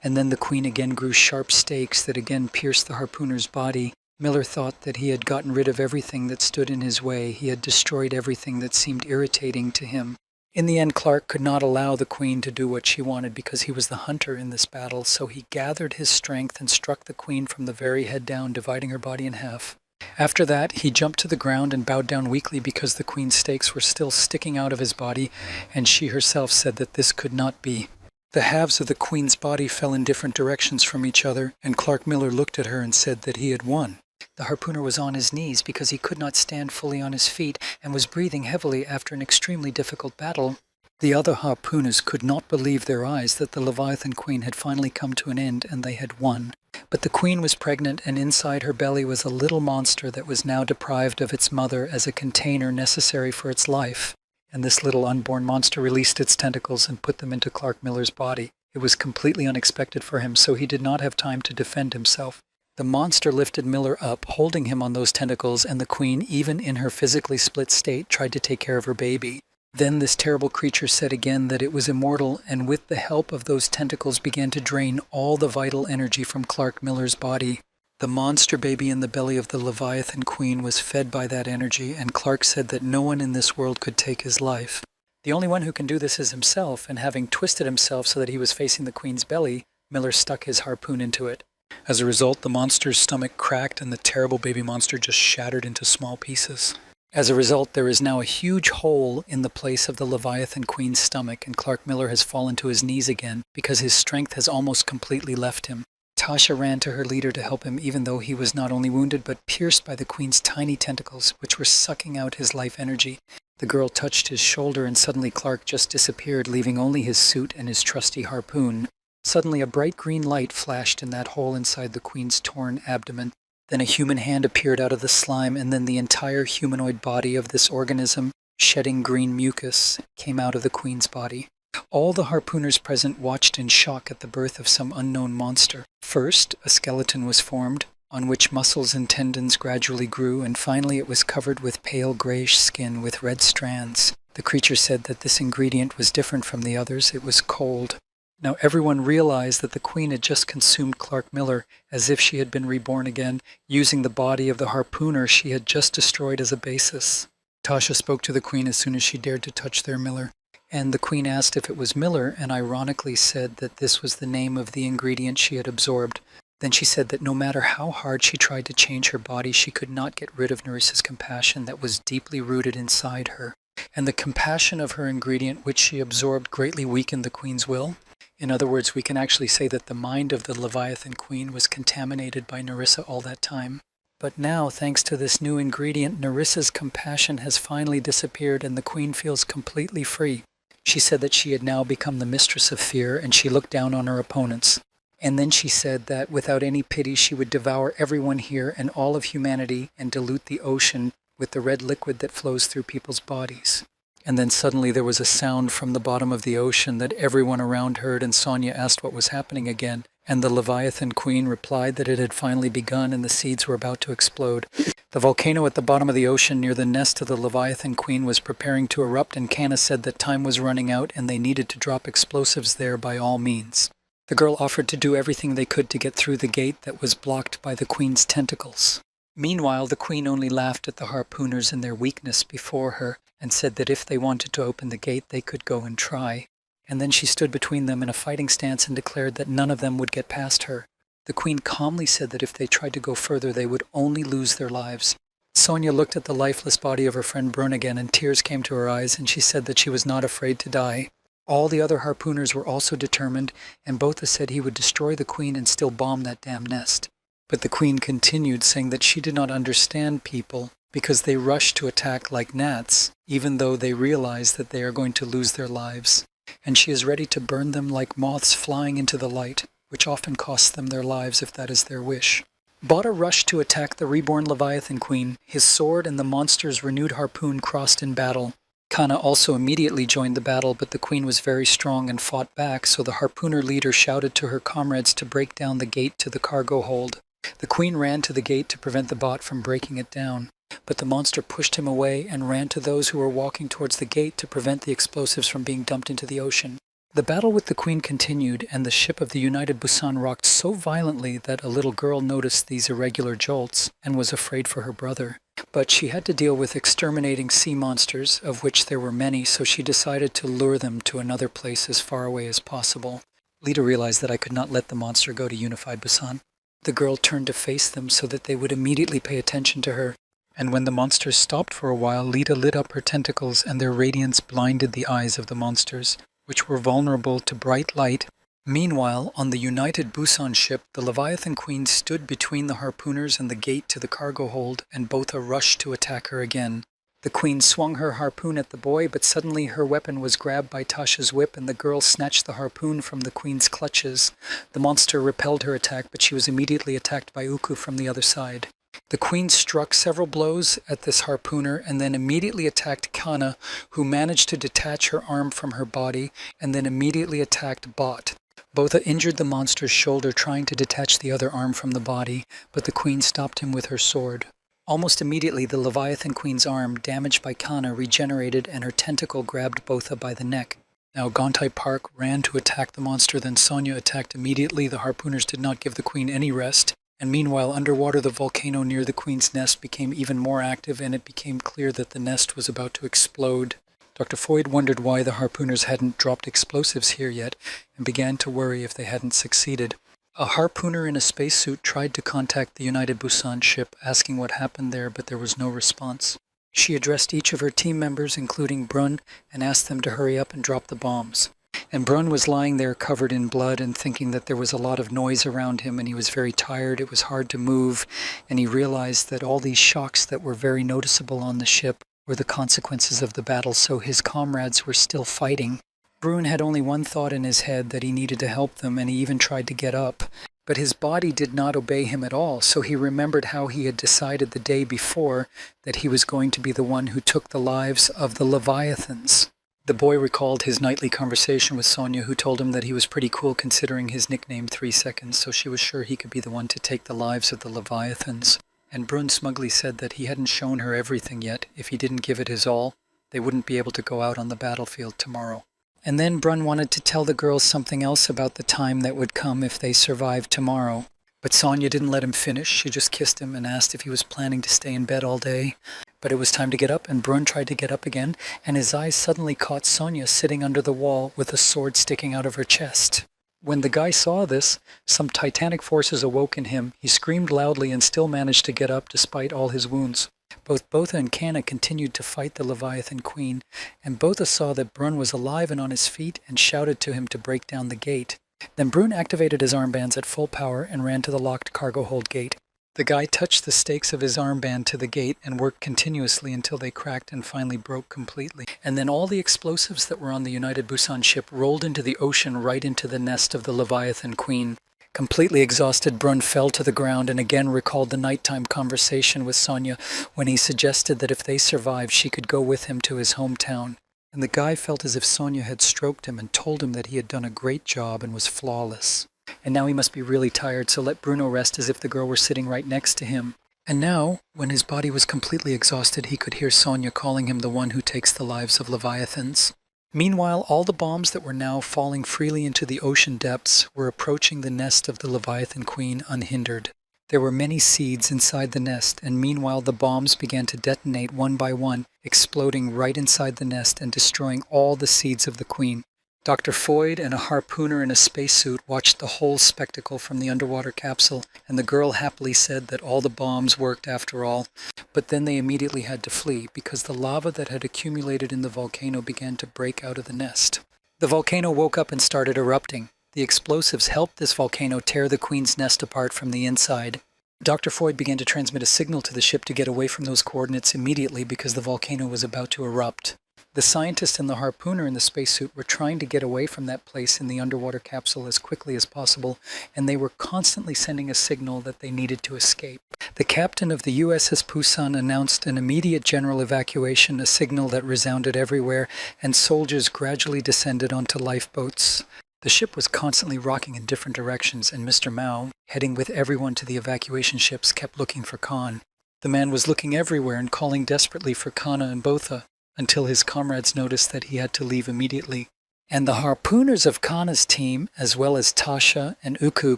And then the queen again grew sharp stakes that again pierced the harpooner's body. Miller thought that he had gotten rid of everything that stood in his way. He had destroyed everything that seemed irritating to him. In the end, Clark could not allow the queen to do what she wanted because he was the hunter in this battle, so he gathered his strength and struck the queen from the very head down, dividing her body in half. After that, he jumped to the ground and bowed down weakly because the queen's stakes were still sticking out of his body, and she herself said that this could not be. The halves of the queen's body fell in different directions from each other, and Clark Miller looked at her and said that he had won. The harpooner was on his knees because he could not stand fully on his feet and was breathing heavily after an extremely difficult battle. The other harpooners could not believe their eyes that the Leviathan Queen had finally come to an end and they had won. But the queen was pregnant, and inside her belly was a little monster that was now deprived of its mother as a container necessary for its life. And this little unborn monster released its tentacles and put them into Clark Miller's body. It was completely unexpected for him, so he did not have time to defend himself. The monster lifted Miller up, holding him on those tentacles, and the queen, even in her physically split state, tried to take care of her baby. Then this terrible creature said again that it was immortal, and with the help of those tentacles began to drain all the vital energy from Clark Miller's body. The monster baby in the belly of the Leviathan Queen was fed by that energy, and Clark said that no one in this world could take his life. The only one who can do this is himself, and having twisted himself so that he was facing the queen's belly, Miller stuck his harpoon into it. As a result, the monster's stomach cracked and the terrible baby monster just shattered into small pieces. As a result, there is now a huge hole in the place of the Leviathan Queen's stomach, and Clark Miller has fallen to his knees again because his strength has almost completely left him. Tasha ran to her leader to help him, even though he was not only wounded but pierced by the queen's tiny tentacles, which were sucking out his life energy. The girl touched his shoulder, and suddenly Clark just disappeared, leaving only his suit and his trusty harpoon. Suddenly a bright green light flashed in that hole inside the queen's torn abdomen. Then a human hand appeared out of the slime, and then the entire humanoid body of this organism, shedding green mucus, came out of the queen's body. All the harpooners present watched in shock at the birth of some unknown monster. First, a skeleton was formed, on which muscles and tendons gradually grew, and finally it was covered with pale grayish skin with red strands. The creature said that this ingredient was different from the others. It was cold. Now everyone realized that the queen had just consumed Clark Miller as if she had been reborn again, using the body of the harpooner she had just destroyed as a basis. Tasha spoke to the queen as soon as she dared to touch their Miller, and the queen asked if it was Miller and ironically said that this was the name of the ingredient she had absorbed. Then she said that no matter how hard she tried to change her body, she could not get rid of Nerissa's compassion that was deeply rooted inside her. And the compassion of her ingredient, which she absorbed, greatly weakened the queen's will. In other words, we can actually say that the mind of the Leviathan Queen was contaminated by Nerissa all that time. But now, thanks to this new ingredient, Nerissa's compassion has finally disappeared and the Queen feels completely free. She said that she had now become the mistress of fear and she looked down on her opponents. And then she said that without any pity she would devour everyone here and all of humanity and dilute the ocean with the red liquid that flows through people's bodies. And then suddenly there was a sound from the bottom of the ocean that everyone around heard, and Sonia asked what was happening again. And the Leviathan Queen replied that it had finally begun and the seeds were about to explode. The volcano at the bottom of the ocean near the nest of the Leviathan Queen was preparing to erupt, and Kanna said that time was running out and they needed to drop explosives there by all means. The girl offered to do everything they could to get through the gate that was blocked by the Queen's tentacles. Meanwhile, the Queen only laughed at the harpooners and their weakness before her, and said that if they wanted to open the gate, they could go and try. And then she stood between them in a fighting stance and declared that none of them would get past her. The Queen calmly said that if they tried to go further, they would only lose their lives. Sonia looked at the lifeless body of her friend Brun again, and tears came to her eyes, and she said that she was not afraid to die. All the other harpooners were also determined, and Botha said he would destroy the Queen and still bomb that damn nest. But the Queen continued, saying that she did not understand people, because they rush to attack like gnats, even though they realize that they are going to lose their lives. And she is ready to burn them like moths flying into the light, which often costs them their lives if that is their wish. Botha rushed to attack the reborn Leviathan Queen. His sword and the monster's renewed harpoon crossed in battle. Kanna also immediately joined the battle, but the Queen was very strong and fought back, so the harpooner leader shouted to her comrades to break down the gate to the cargo hold. The Queen ran to the gate to prevent the bot from breaking it down. But the monster pushed him away and ran to those who were walking towards the gate to prevent the explosives from being dumped into the ocean. The battle with the Queen continued, and the ship of the United Busan rocked so violently that a little girl noticed these irregular jolts and was afraid for her brother. But she had to deal with exterminating sea monsters, of which there were many, so she decided to lure them to another place as far away as possible. Lita realized that I could not let the monster go to Unified Busan. The girl turned to face them so that they would immediately pay attention to her. And when the monsters stopped for a while, Lita lit up her tentacles and their radiance blinded the eyes of the monsters, which were vulnerable to bright light. Meanwhile, on the United Busan ship, the Leviathan Queen stood between the harpooners and the gate to the cargo hold, and Botha rushed to attack her again. The Queen swung her harpoon at the boy, but suddenly her weapon was grabbed by Tasha's whip, and the girl snatched the harpoon from the Queen's clutches. The monster repelled her attack, but she was immediately attacked by Uku from the other side. The Queen struck several blows at this harpooner and then immediately attacked Kanna, who managed to detach her arm from her body, and then immediately attacked Bot. Botha injured the monster's shoulder trying to detach the other arm from the body, but the Queen stopped him with her sword. Almost immediately, the Leviathan Queen's arm, damaged by Kanna, regenerated and her tentacle grabbed Botha by the neck. Now Gontai Park ran to attack the monster, then Sonia attacked immediately. The harpooners did not give the Queen any rest. And meanwhile, underwater, the volcano near the Queen's nest became even more active, and it became clear that the nest was about to explode. Dr. Foyd wondered why the harpooners hadn't dropped explosives here yet, and began to worry if they hadn't succeeded. A harpooner in a spacesuit tried to contact the United Busan ship, asking what happened there, but there was no response. She addressed each of her team members, including Brun, and asked them to hurry up and drop the bombs. And Brun was lying there covered in blood and thinking that there was a lot of noise around him, and he was very tired. It was hard to move, and he realized that all these shocks that were very noticeable on the ship were the consequences of the battle, so his comrades were still fighting. Brun had only one thought in his head, that he needed to help them, and he even tried to get up. But his body did not obey him at all, so he remembered how he had decided the day before that he was going to be the one who took the lives of the Leviathans. The boy recalled his nightly conversation with Sonia, who told him that he was pretty cool considering his nickname 3 Seconds, so she was sure he could be the one to take the lives of the Leviathans. And Brun smugly said that he hadn't shown her everything yet. If he didn't give it his all, they wouldn't be able to go out on the battlefield tomorrow. And then Brun wanted to tell the girls something else about the time that would come if they survived tomorrow. But Sonia didn't let him finish. She just kissed him and asked if he was planning to stay in bed all day. But it was time to get up, and Brun tried to get up again, and his eyes suddenly caught Sonia sitting under the wall with a sword sticking out of her chest. When the guy saw this, some titanic forces awoke in him. He screamed loudly and still managed to get up despite all his wounds. Both Botha and Kanna continued to fight the Leviathan Queen, and Botha saw that Brun was alive and on his feet and shouted to him to break down the gate. Then Brun activated his armbands at full power and ran to the locked cargo hold gate. The guy touched the stakes of his armband to the gate and worked continuously until they cracked and finally broke completely. And then all the explosives that were on the United Busan ship rolled into the ocean right into the nest of the Leviathan Queen. Completely exhausted, Brun fell to the ground and again recalled the nighttime conversation with Sonia when he suggested that if they survived, she could go with him to his hometown. And the guy felt as if Sonia had stroked him and told him that he had done a great job and was flawless. And now he must be really tired, so let Bruno rest as if the girl were sitting right next to him. And now, when his body was completely exhausted, he could hear Sonia calling him the one who takes the lives of Leviathans. Meanwhile, all the bombs that were now falling freely into the ocean depths were approaching the nest of the Leviathan Queen unhindered. There were many seeds inside the nest, and meanwhile the bombs began to detonate one by one, exploding right inside the nest and destroying all the seeds of the Queen. Dr. Foyd and a harpooner in a spacesuit watched the whole spectacle from the underwater capsule, and the girl happily said that all the bombs worked after all. But then they immediately had to flee, because the lava that had accumulated in the volcano began to break out of the nest. The volcano woke up and started erupting. The explosives helped this volcano tear the Queen's nest apart from the inside. Dr. Foyd began to transmit a signal to the ship to get away from those coordinates immediately because the volcano was about to erupt. The scientist and the harpooner in the spacesuit were trying to get away from that place in the underwater capsule as quickly as possible, and they were constantly sending a signal that they needed to escape. The captain of the USS Pusan announced an immediate general evacuation, a signal that resounded everywhere, and soldiers gradually descended onto lifeboats. The ship was constantly rocking in different directions, and Mr. Mao, heading with everyone to the evacuation ships, kept looking for Khan. The man was looking everywhere and calling desperately for Kanna and Botha, until his comrades noticed that he had to leave immediately. And the harpooners of Kanna's team, as well as Tasha and Uku,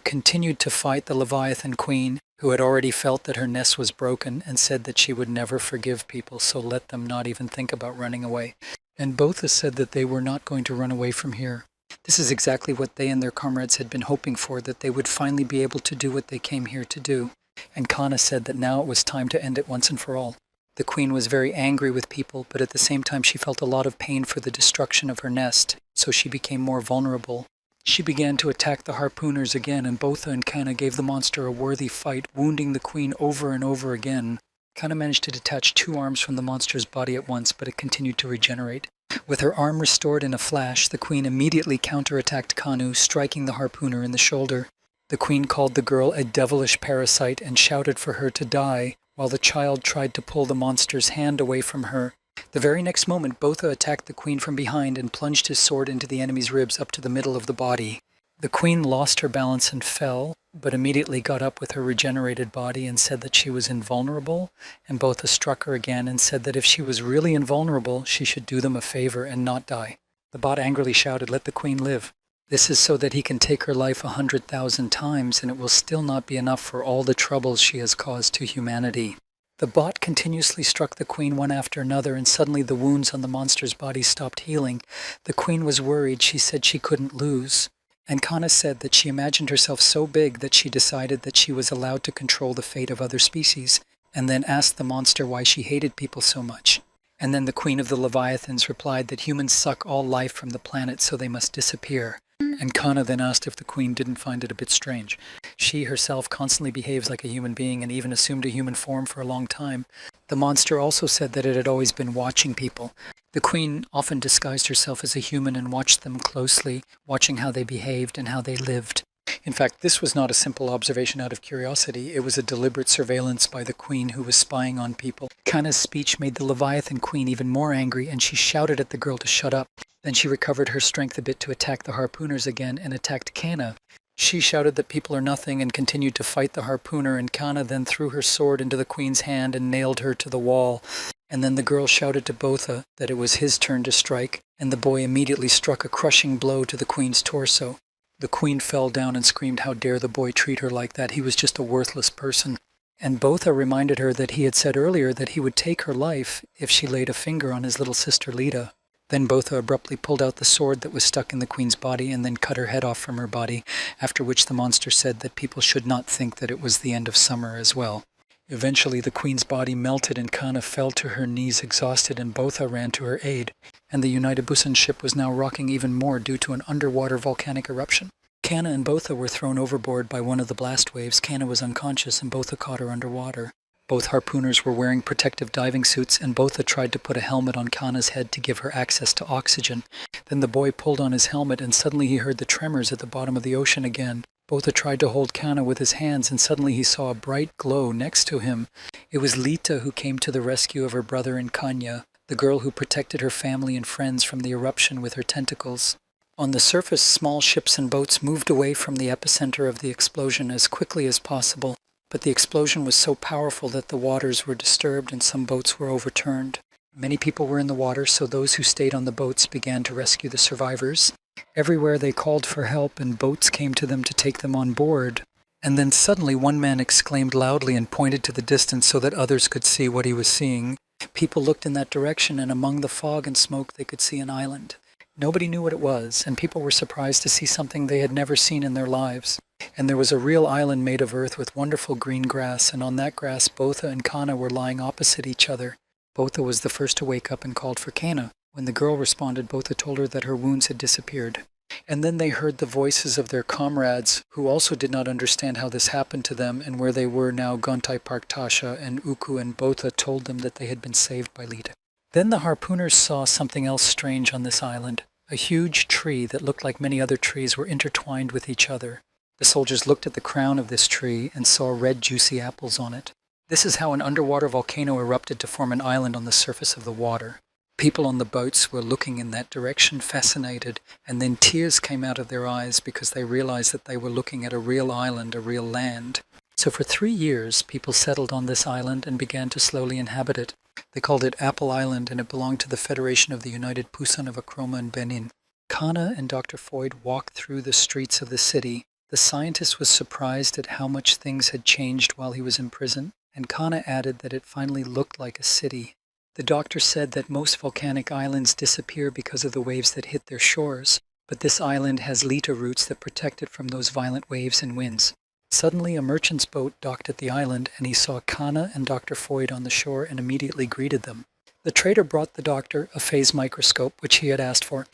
continued to fight the Leviathan Queen, who had already felt that her nest was broken and said that she would never forgive people, so let them not even think about running away. And Botha said that they were not going to run away from here. This is exactly what they and their comrades had been hoping for, that they would finally be able to do what they came here to do. And Kanna said that now it was time to end it once and for all. The Queen was very angry with people, but at the same time she felt a lot of pain for the destruction of her nest, so she became more vulnerable. She began to attack the harpooners again, and Botha and Kanna gave the monster a worthy fight, wounding the Queen over and over again. Kanna managed to detach 2 arms from the monster's body at once, but it continued to regenerate. With her arm restored in a flash, the Queen immediately counterattacked Kanu, striking the harpooner in the shoulder. The Queen called the girl a devilish parasite and shouted for her to die, while the child tried to pull the monster's hand away from her. The very next moment, Botha attacked the Queen from behind and plunged his sword into the enemy's ribs up to the middle of the body. The Queen lost her balance and fell, but immediately got up with her regenerated body and said that she was invulnerable, and Botha struck her again and said that if she was really invulnerable, she should do them a favor and not die. The bot angrily shouted, "Let the Queen live. This is so that he can take her life 100,000 times, and it will still not be enough for all the troubles she has caused to humanity." The bot continuously struck the Queen one after another, and suddenly the wounds on the monster's body stopped healing. The Queen was worried. She said she couldn't lose. And Kanna said that she imagined herself so big that she decided that she was allowed to control the fate of other species, and then asked the monster why she hated people so much. And then the Queen of the Leviathans replied that humans suck all life from the planet, so they must disappear. And Kanna then asked if the Queen didn't find it a bit strange. She herself constantly behaves like a human being and even assumed a human form for a long time. The monster also said that it had always been watching people. The Queen often disguised herself as a human and watched them closely, watching how they behaved and how they lived. In fact, this was not a simple observation out of curiosity. It was a deliberate surveillance by the Queen, who was spying on people. Kanna's speech made the Leviathan Queen even more angry, and she shouted at the girl to shut up. Then she recovered her strength a bit to attack the harpooners again and attacked Kanna. She shouted that people are nothing and continued to fight the harpooner, and Kanna then threw her sword into the Queen's hand and nailed her to the wall. And then the girl shouted to Botha that it was his turn to strike, and the boy immediately struck a crushing blow to the Queen's torso. The Queen fell down and screamed, "How dare the boy treat her like that? He was just a worthless person." And Botha reminded her that he had said earlier that he would take her life if she laid a finger on his little sister Lita. Then Botha abruptly pulled out the sword that was stuck in the Queen's body and then cut her head off from her body, after which the monster said that people should not think that it was the end of summer as well. Eventually, the queen's body melted and Kana fell to her knees exhausted, and Botha ran to her aid, and the United Busan ship was now rocking even more due to an underwater volcanic eruption. Kana and Botha were thrown overboard by one of the blast waves. Kana was unconscious and Botha caught her underwater. Both harpooners were wearing protective diving suits, and Botha tried to put a helmet on Kana's head to give her access to oxygen. Then the boy pulled on his helmet, and suddenly he heard the tremors at the bottom of the ocean again. Botha tried to hold Kana with his hands, and suddenly he saw a bright glow next to him. It was Lita who came to the rescue of her brother in Kanya, the girl who protected her family and friends from the eruption with her tentacles. On the surface, small ships and boats moved away from the epicenter of the explosion as quickly as possible, but the explosion was so powerful that the waters were disturbed and some boats were overturned. Many people were in the water, so those who stayed on the boats began to rescue the survivors. Everywhere they called for help, and boats came to them to take them on board. And then suddenly one man exclaimed loudly and pointed to the distance so that others could see what he was seeing. People looked in that direction, and among the fog and smoke they could see an island. Nobody knew what it was, and people were surprised to see something they had never seen in their lives. And there was a real island made of earth with wonderful green grass, and on that grass Botha and Kana were lying opposite each other. Botha was the first to wake up and called for Kana. When the girl responded, Botha told her that her wounds had disappeared. And then they heard the voices of their comrades, who also did not understand how this happened to them and where they were now. Gontai Park Tasha and Uku and Botha told them that they had been saved by Lita. Then the harpooners saw something else strange on this island. A huge tree that looked like many other trees were intertwined with each other. The soldiers looked at the crown of this tree and saw red juicy apples on it. This is how an underwater volcano erupted to form an island on the surface of the water. People on the boats were looking in that direction, fascinated, and then tears came out of their eyes because they realized that they were looking at a real island, a real land. So for 3 years, people settled on this island and began to slowly inhabit it. They called it Apple Island, and it belonged to the Federation of the United Pusan of Akroma and Benin. Kana and Dr. Foyd walked through the streets of the city. The scientist was surprised at how much things had changed while he was in prison, and Kana added that it finally looked like a city. The doctor said that most volcanic islands disappear because of the waves that hit their shores, but this island has Lita roots that protect it from those violent waves and winds. Suddenly, a merchant's boat docked at the island, and he saw Kana and Dr. Foyd on the shore and immediately greeted them. The trader brought the doctor a phase microscope, which he had asked for.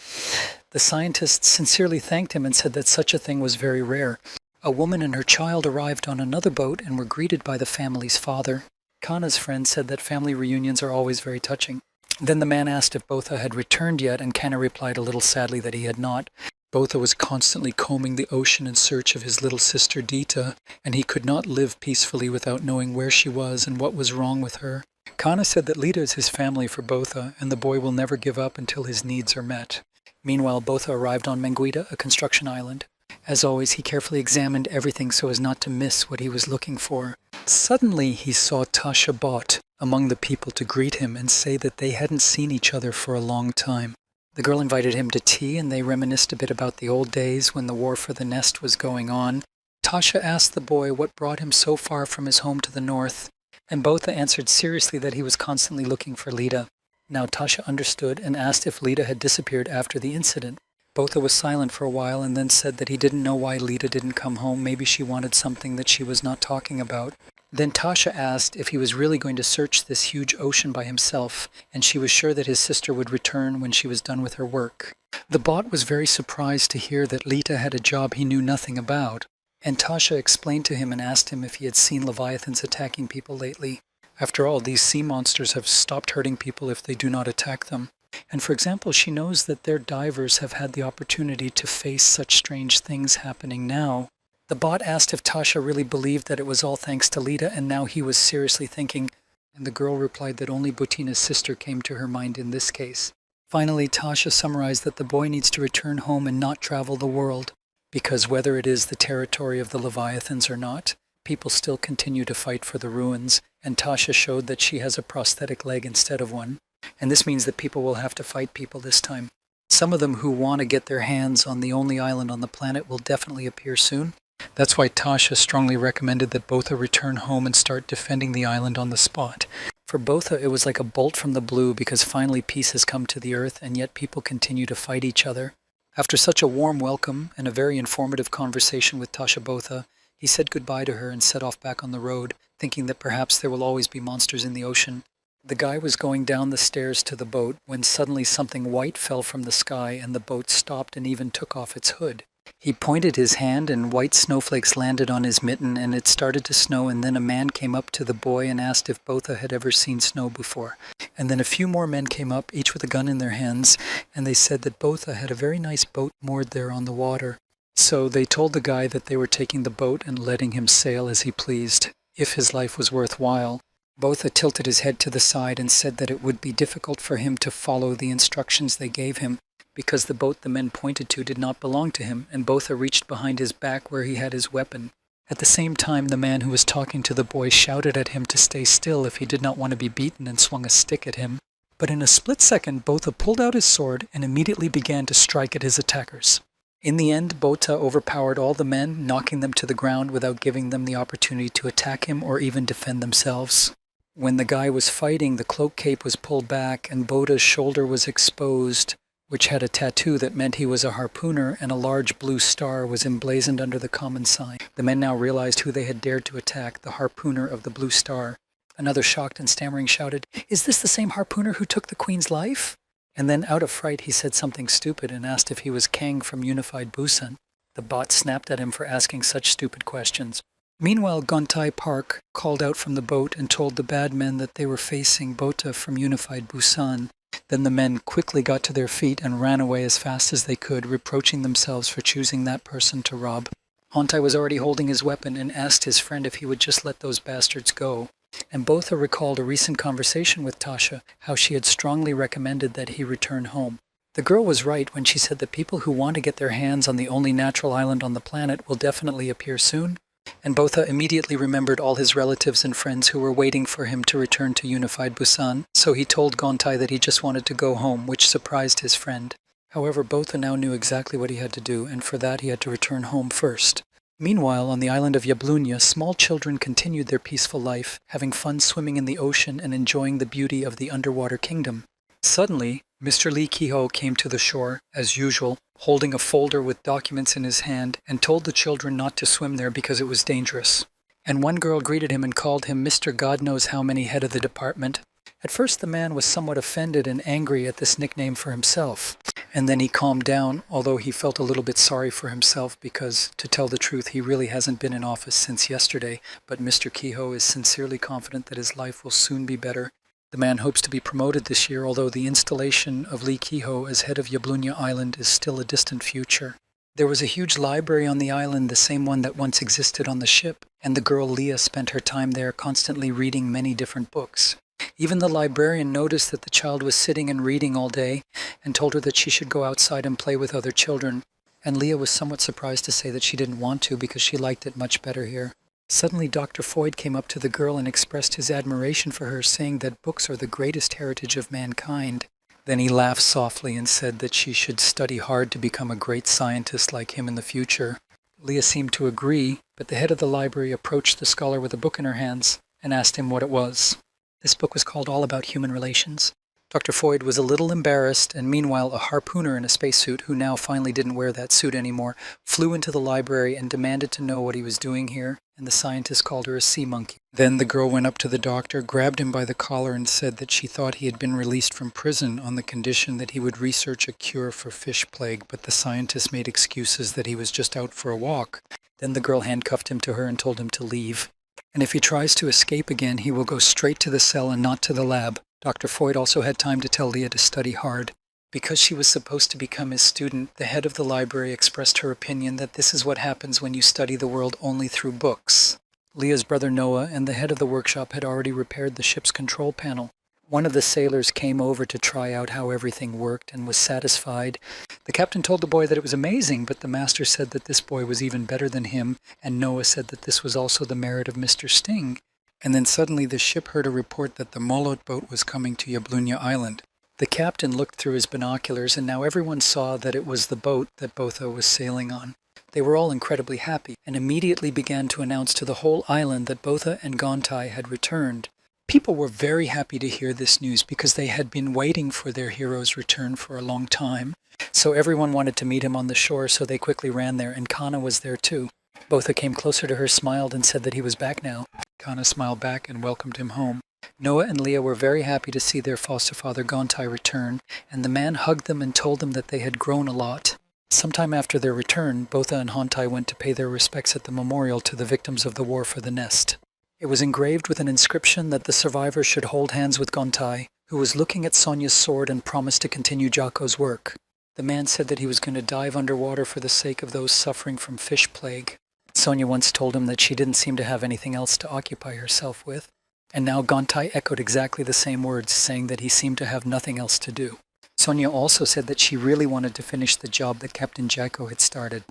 The scientist sincerely thanked him and said that such a thing was very rare. A woman and her child arrived on another boat and were greeted by the family's father. Kana's friend said that family reunions are always very touching. Then the man asked if Botha had returned yet, and Kana replied a little sadly that he had not. Botha was constantly combing the ocean in search of his little sister Dita, and he could not live peacefully without knowing where she was and what was wrong with her. Kana said that Lita is his family for Botha, and the boy will never give up until his needs are met. Meanwhile, Botha arrived on Manguita, a construction island. As always, he carefully examined everything so as not to miss what he was looking for. Suddenly, he saw Tasha Bott among the people to greet him and say that they hadn't seen each other for a long time. The girl invited him to tea, and they reminisced a bit about the old days when the war for the nest was going on. Tasha asked the boy what brought him so far from his home to the north, and Botha answered seriously that he was constantly looking for Lita. Now Tasha understood and asked if Lita had disappeared after the incident. Botha was silent for a while and then said that he didn't know why Lita didn't come home. Maybe she wanted something that she was not talking about. Then Tasha asked if he was really going to search this huge ocean by himself, and she was sure that his sister would return when she was done with her work. The bot was very surprised to hear that Lita had a job he knew nothing about, and Tasha explained to him and asked him if he had seen leviathans attacking people lately. After all, these sea monsters have stopped hurting people if they do not attack them. And for example, she knows that their divers have had the opportunity to face such strange things happening now. The bot asked if Tasha really believed that it was all thanks to Lita, and now he was seriously thinking, and the girl replied that only Butina's sister came to her mind in this case. Finally, Tasha summarized that the boy needs to return home and not travel the world, because whether it is the territory of the Leviathans or not, people still continue to fight for the ruins, and Tasha showed that she has a prosthetic leg instead of one. And this means that people will have to fight people this time. Some of them who want to get their hands on the only island on the planet will definitely appear soon. That's why Tasha strongly recommended that Botha return home and start defending the island on the spot. For Botha, it was like a bolt from the blue because finally peace has come to the earth, and yet people continue to fight each other. After such a warm welcome and a very informative conversation with Tasha Botha, He said goodbye to her and set off back on the road, thinking that perhaps there will always be monsters in the ocean. The guy was going down the stairs to the boat when suddenly something white fell from the sky and the boat stopped and even took off its hood. He pointed his hand and white snowflakes landed on his mitten and it started to snow, and then a man came up to the boy and asked if Botha had ever seen snow before. And then a few more men came up, each with a gun in their hands, and they said that Botha had a very nice boat moored there on the water. So they told the guy that they were taking the boat and letting him sail as he pleased, if his life was worthwhile. Botha tilted his head to the side and said that it would be difficult for him to follow the instructions they gave him, because the boat the men pointed to did not belong to him, and Botha reached behind his back where he had his weapon. At the same time, the man who was talking to the boy shouted at him to stay still if he did not want to be beaten, and swung a stick at him. But in a split second, Botha pulled out his sword and immediately began to strike at his attackers. In the end, Botha overpowered all the men, knocking them to the ground without giving them the opportunity to attack him or even defend themselves. When the guy was fighting, the cloak cape was pulled back and Botha's shoulder was exposed, which had a tattoo that meant he was a harpooner, and a large blue star was emblazoned under the common sign. The men now realized who they had dared to attack, the harpooner of the blue star. Another shocked and stammering shouted, "Is this the same harpooner who took the queen's life?" And then out of fright he said something stupid and asked if he was Kang from Unified Busan. The bot snapped at him for asking such stupid questions. Meanwhile, Gontai Park called out from the boat and told the bad men that they were facing Botha from Unified Busan. Then the men quickly got to their feet and ran away as fast as they could, reproaching themselves for choosing that person to rob. Hontai was already holding his weapon and asked his friend if he would just let those bastards go. And Botha recalled a recent conversation with Tasha, how she had strongly recommended that he return home. The girl was right when she said that people who want to get their hands on the only natural island on the planet will definitely appear soon. And Botha immediately remembered all his relatives and friends who were waiting for him to return to Unified Busan, so he told Gontai that he just wanted to go home, which surprised his friend. However, Botha now knew exactly what he had to do, and for that he had to return home first. Meanwhile, on the island of Yablunya, small children continued their peaceful life, having fun swimming in the ocean and enjoying the beauty of the underwater kingdom. Suddenly, Mr. Lee Ki-ho came to the shore, as usual, holding a folder with documents in his hand, and told the children not to swim there because it was dangerous. And one girl greeted him and called him Mr. God knows how many head of the department. At first the man was somewhat offended and angry at this nickname for himself, and then he calmed down, although he felt a little bit sorry for himself because, to tell the truth, he really hasn't been in office since yesterday, but Mr. Ki-ho is sincerely confident that his life will soon be better. The man hopes to be promoted this year, although the installation of Lee Ki-ho as head of Yablunya Island is still a distant future. There was a huge library on the island, the same one that once existed on the ship, and the girl Leah spent her time there constantly reading many different books. Even the librarian noticed that the child was sitting and reading all day, and told her that she should go outside and play with other children, and Leah was somewhat surprised to say that she didn't want to because she liked it much better here. Suddenly Dr. Foyd came up to the girl and expressed his admiration for her, saying that books are the greatest heritage of mankind. Then he laughed softly and said that she should study hard to become a great scientist like him in the future. Leah seemed to agree, but the head of the library approached the scholar with a book in her hands and asked him what it was. This book was called All About Human Relations. Dr. Foyd was a little embarrassed, and meanwhile a harpooner in a spacesuit, who now finally didn't wear that suit anymore, flew into the library and demanded to know what he was doing here, and the scientist called her a sea monkey. Then the girl went up to the doctor, grabbed him by the collar, and said that she thought he had been released from prison on the condition that he would research a cure for fish plague, but the scientist made excuses that he was just out for a walk. Then the girl handcuffed him to her and told him to leave. And if he tries to escape again, he will go straight to the cell and not to the lab. Dr. Foyd also had time to tell Leah to study hard. Because she was supposed to become his student, the head of the library expressed her opinion that this is what happens when you study the world only through books. Leah's brother Noah and the head of the workshop had already repaired the ship's control panel. One of the sailors came over to try out how everything worked and was satisfied. The captain told the boy that it was amazing, but the master said that this boy was even better than him, and Noah said that this was also the merit of Mr. Sting. And then suddenly the ship heard a report that the Molot boat was coming to Yablunya Island. The captain looked through his binoculars, and now everyone saw that it was the boat that Botha was sailing on. They were all incredibly happy, and immediately began to announce to the whole island that Botha and Gontai had returned. People were very happy to hear this news because they had been waiting for their hero's return for a long time. So everyone wanted to meet him on the shore, so they quickly ran there, and Kana was there too. Botha came closer to her, smiled, and said that he was back now. Kana smiled back and welcomed him home. Noah and Leah were very happy to see their foster father Gontai return, and the man hugged them and told them that they had grown a lot. Sometime after their return, Botha and Hontai went to pay their respects at the memorial to the victims of the war for the nest. It was engraved with an inscription that the survivors should hold hands with Gontai, who was looking at Sonia's sword and promised to continue Jaco's work. The man said that he was going to dive underwater for the sake of those suffering from fish plague. Sonia once told him that she didn't seem to have anything else to occupy herself with, and now Gontai echoed exactly the same words, saying that he seemed to have nothing else to do. Sonia also said that she really wanted to finish the job that Captain Jaco had started,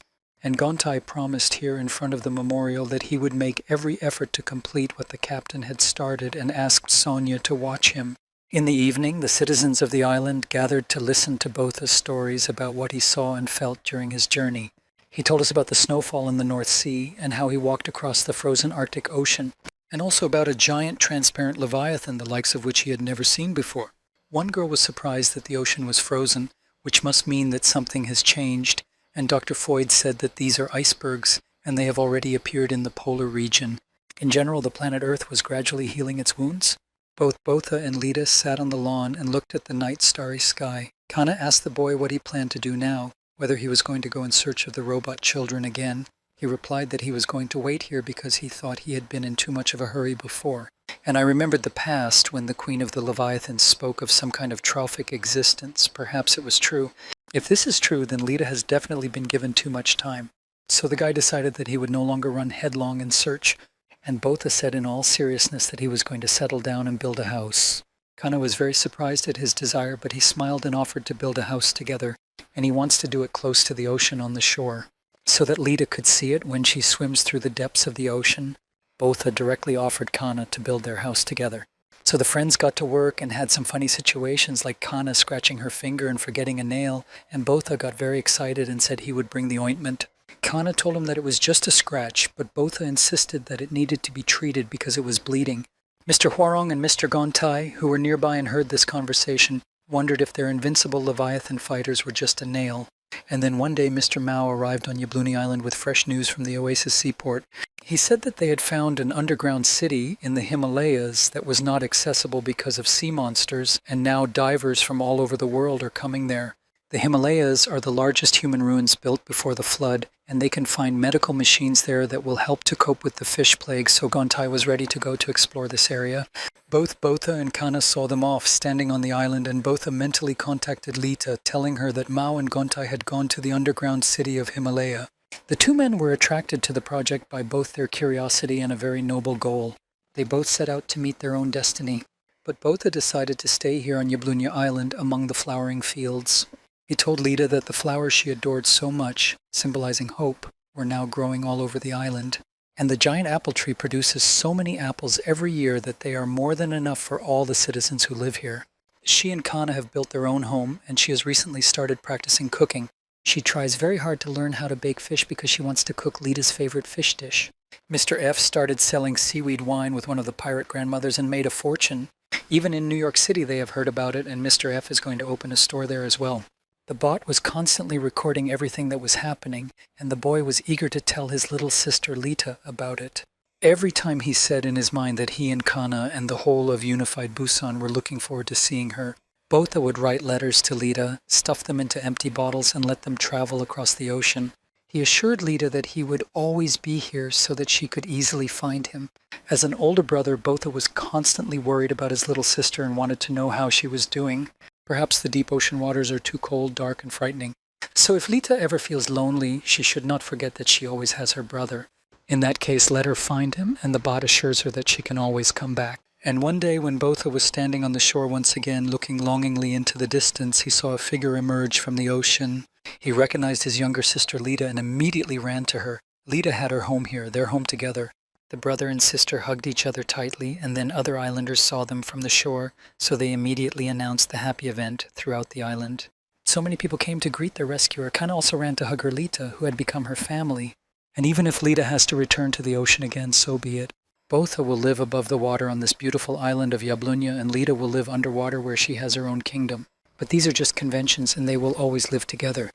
and Gontai promised here in front of the memorial that he would make every effort to complete what the captain had started and asked Sonia to watch him. In the evening, the citizens of the island gathered to listen to Botha's stories about what he saw and felt during his journey. He told us about the snowfall in the North Sea and how he walked across the frozen Arctic Ocean, and also about a giant transparent leviathan the likes of which he had never seen before. One girl was surprised that the ocean was frozen, which must mean that something has changed, and Dr. Foyd said that these are icebergs, and they have already appeared in the polar region. In general, the planet Earth was gradually healing its wounds. Both Botha and Lita sat on the lawn and looked at the night starry sky. Kana asked the boy what he planned to do now, whether he was going to go in search of the robot children again. He replied that he was going to wait here because he thought he had been in too much of a hurry before. And I remembered the past when the Queen of the Leviathans spoke of some kind of trophic existence. Perhaps it was true. If this is true, then Lita has definitely been given too much time. So the guy decided that he would no longer run headlong in search, and Botha said in all seriousness that he was going to settle down and build a house. Kana was very surprised at his desire, but he smiled and offered to build a house together, and he wants to do it close to the ocean on the shore, so that Lita could see it when she swims through the depths of the ocean. Botha directly offered Kana to build their house together. So the friends got to work and had some funny situations, like Kana scratching her finger and forgetting a nail, and Botha got very excited and said he would bring the ointment. Kana told him that it was just a scratch, but Botha insisted that it needed to be treated because it was bleeding. Mr. Hwarong and Mr. Gontai, who were nearby and heard this conversation, wondered if their invincible Leviathan fighters were just a nail. And then one day Mr. Mao arrived on Yabluni Island with fresh news from the Oasis seaport. He said that they had found an underground city in the Himalayas that was not accessible because of sea monsters, and now divers from all over the world are coming there. The Himalayas are the largest human ruins built before the flood, and they can find medical machines there that will help to cope with the fish plague, so Gontai was ready to go to explore this area. Both Botha and Kana saw them off, standing on the island, and Botha mentally contacted Lita, telling her that Mao and Gontai had gone to the underground city of Himalaya. The two men were attracted to the project by both their curiosity and a very noble goal. They both set out to meet their own destiny, but Botha decided to stay here on Yablunya Island among the flowering fields. He told Lita that the flowers she adored so much, symbolizing hope, were now growing all over the island. And the giant apple tree produces so many apples every year that they are more than enough for all the citizens who live here. She and Kana have built their own home, and she has recently started practicing cooking. She tries very hard to learn how to bake fish because she wants to cook Lita's favorite fish dish. Mr. F started selling seaweed wine with one of the pirate grandmothers and made a fortune. Even in New York City they have heard about it, and Mr. F is going to open a store there as well. The bot was constantly recording everything that was happening, and the boy was eager to tell his little sister Lita about it. Every time he said in his mind that he and Kana and the whole of Unified Busan were looking forward to seeing her, Botha would write letters to Lita, stuff them into empty bottles, and let them travel across the ocean. He assured Lita that he would always be here so that she could easily find him. As an older brother, Botha was constantly worried about his little sister and wanted to know how she was doing. Perhaps the deep ocean waters are too cold, dark, and frightening. So if Lita ever feels lonely, she should not forget that she always has her brother. In that case, let her find him, and the bot assures her that she can always come back. And one day when Botha was standing on the shore once again, looking longingly into the distance, he saw a figure emerge from the ocean. He recognized his younger sister Lita and immediately ran to her. Lita had her home here, their home together. The brother and sister hugged each other tightly, and then other islanders saw them from the shore, so they immediately announced the happy event throughout the island. So many people came to greet their rescuer. Kana also ran to hug her Lita, who had become her family. And even if Lita has to return to the ocean again, so be it. Botha will live above the water on this beautiful island of Yablunya, and Lita will live underwater where she has her own kingdom. But these are just conventions, and they will always live together.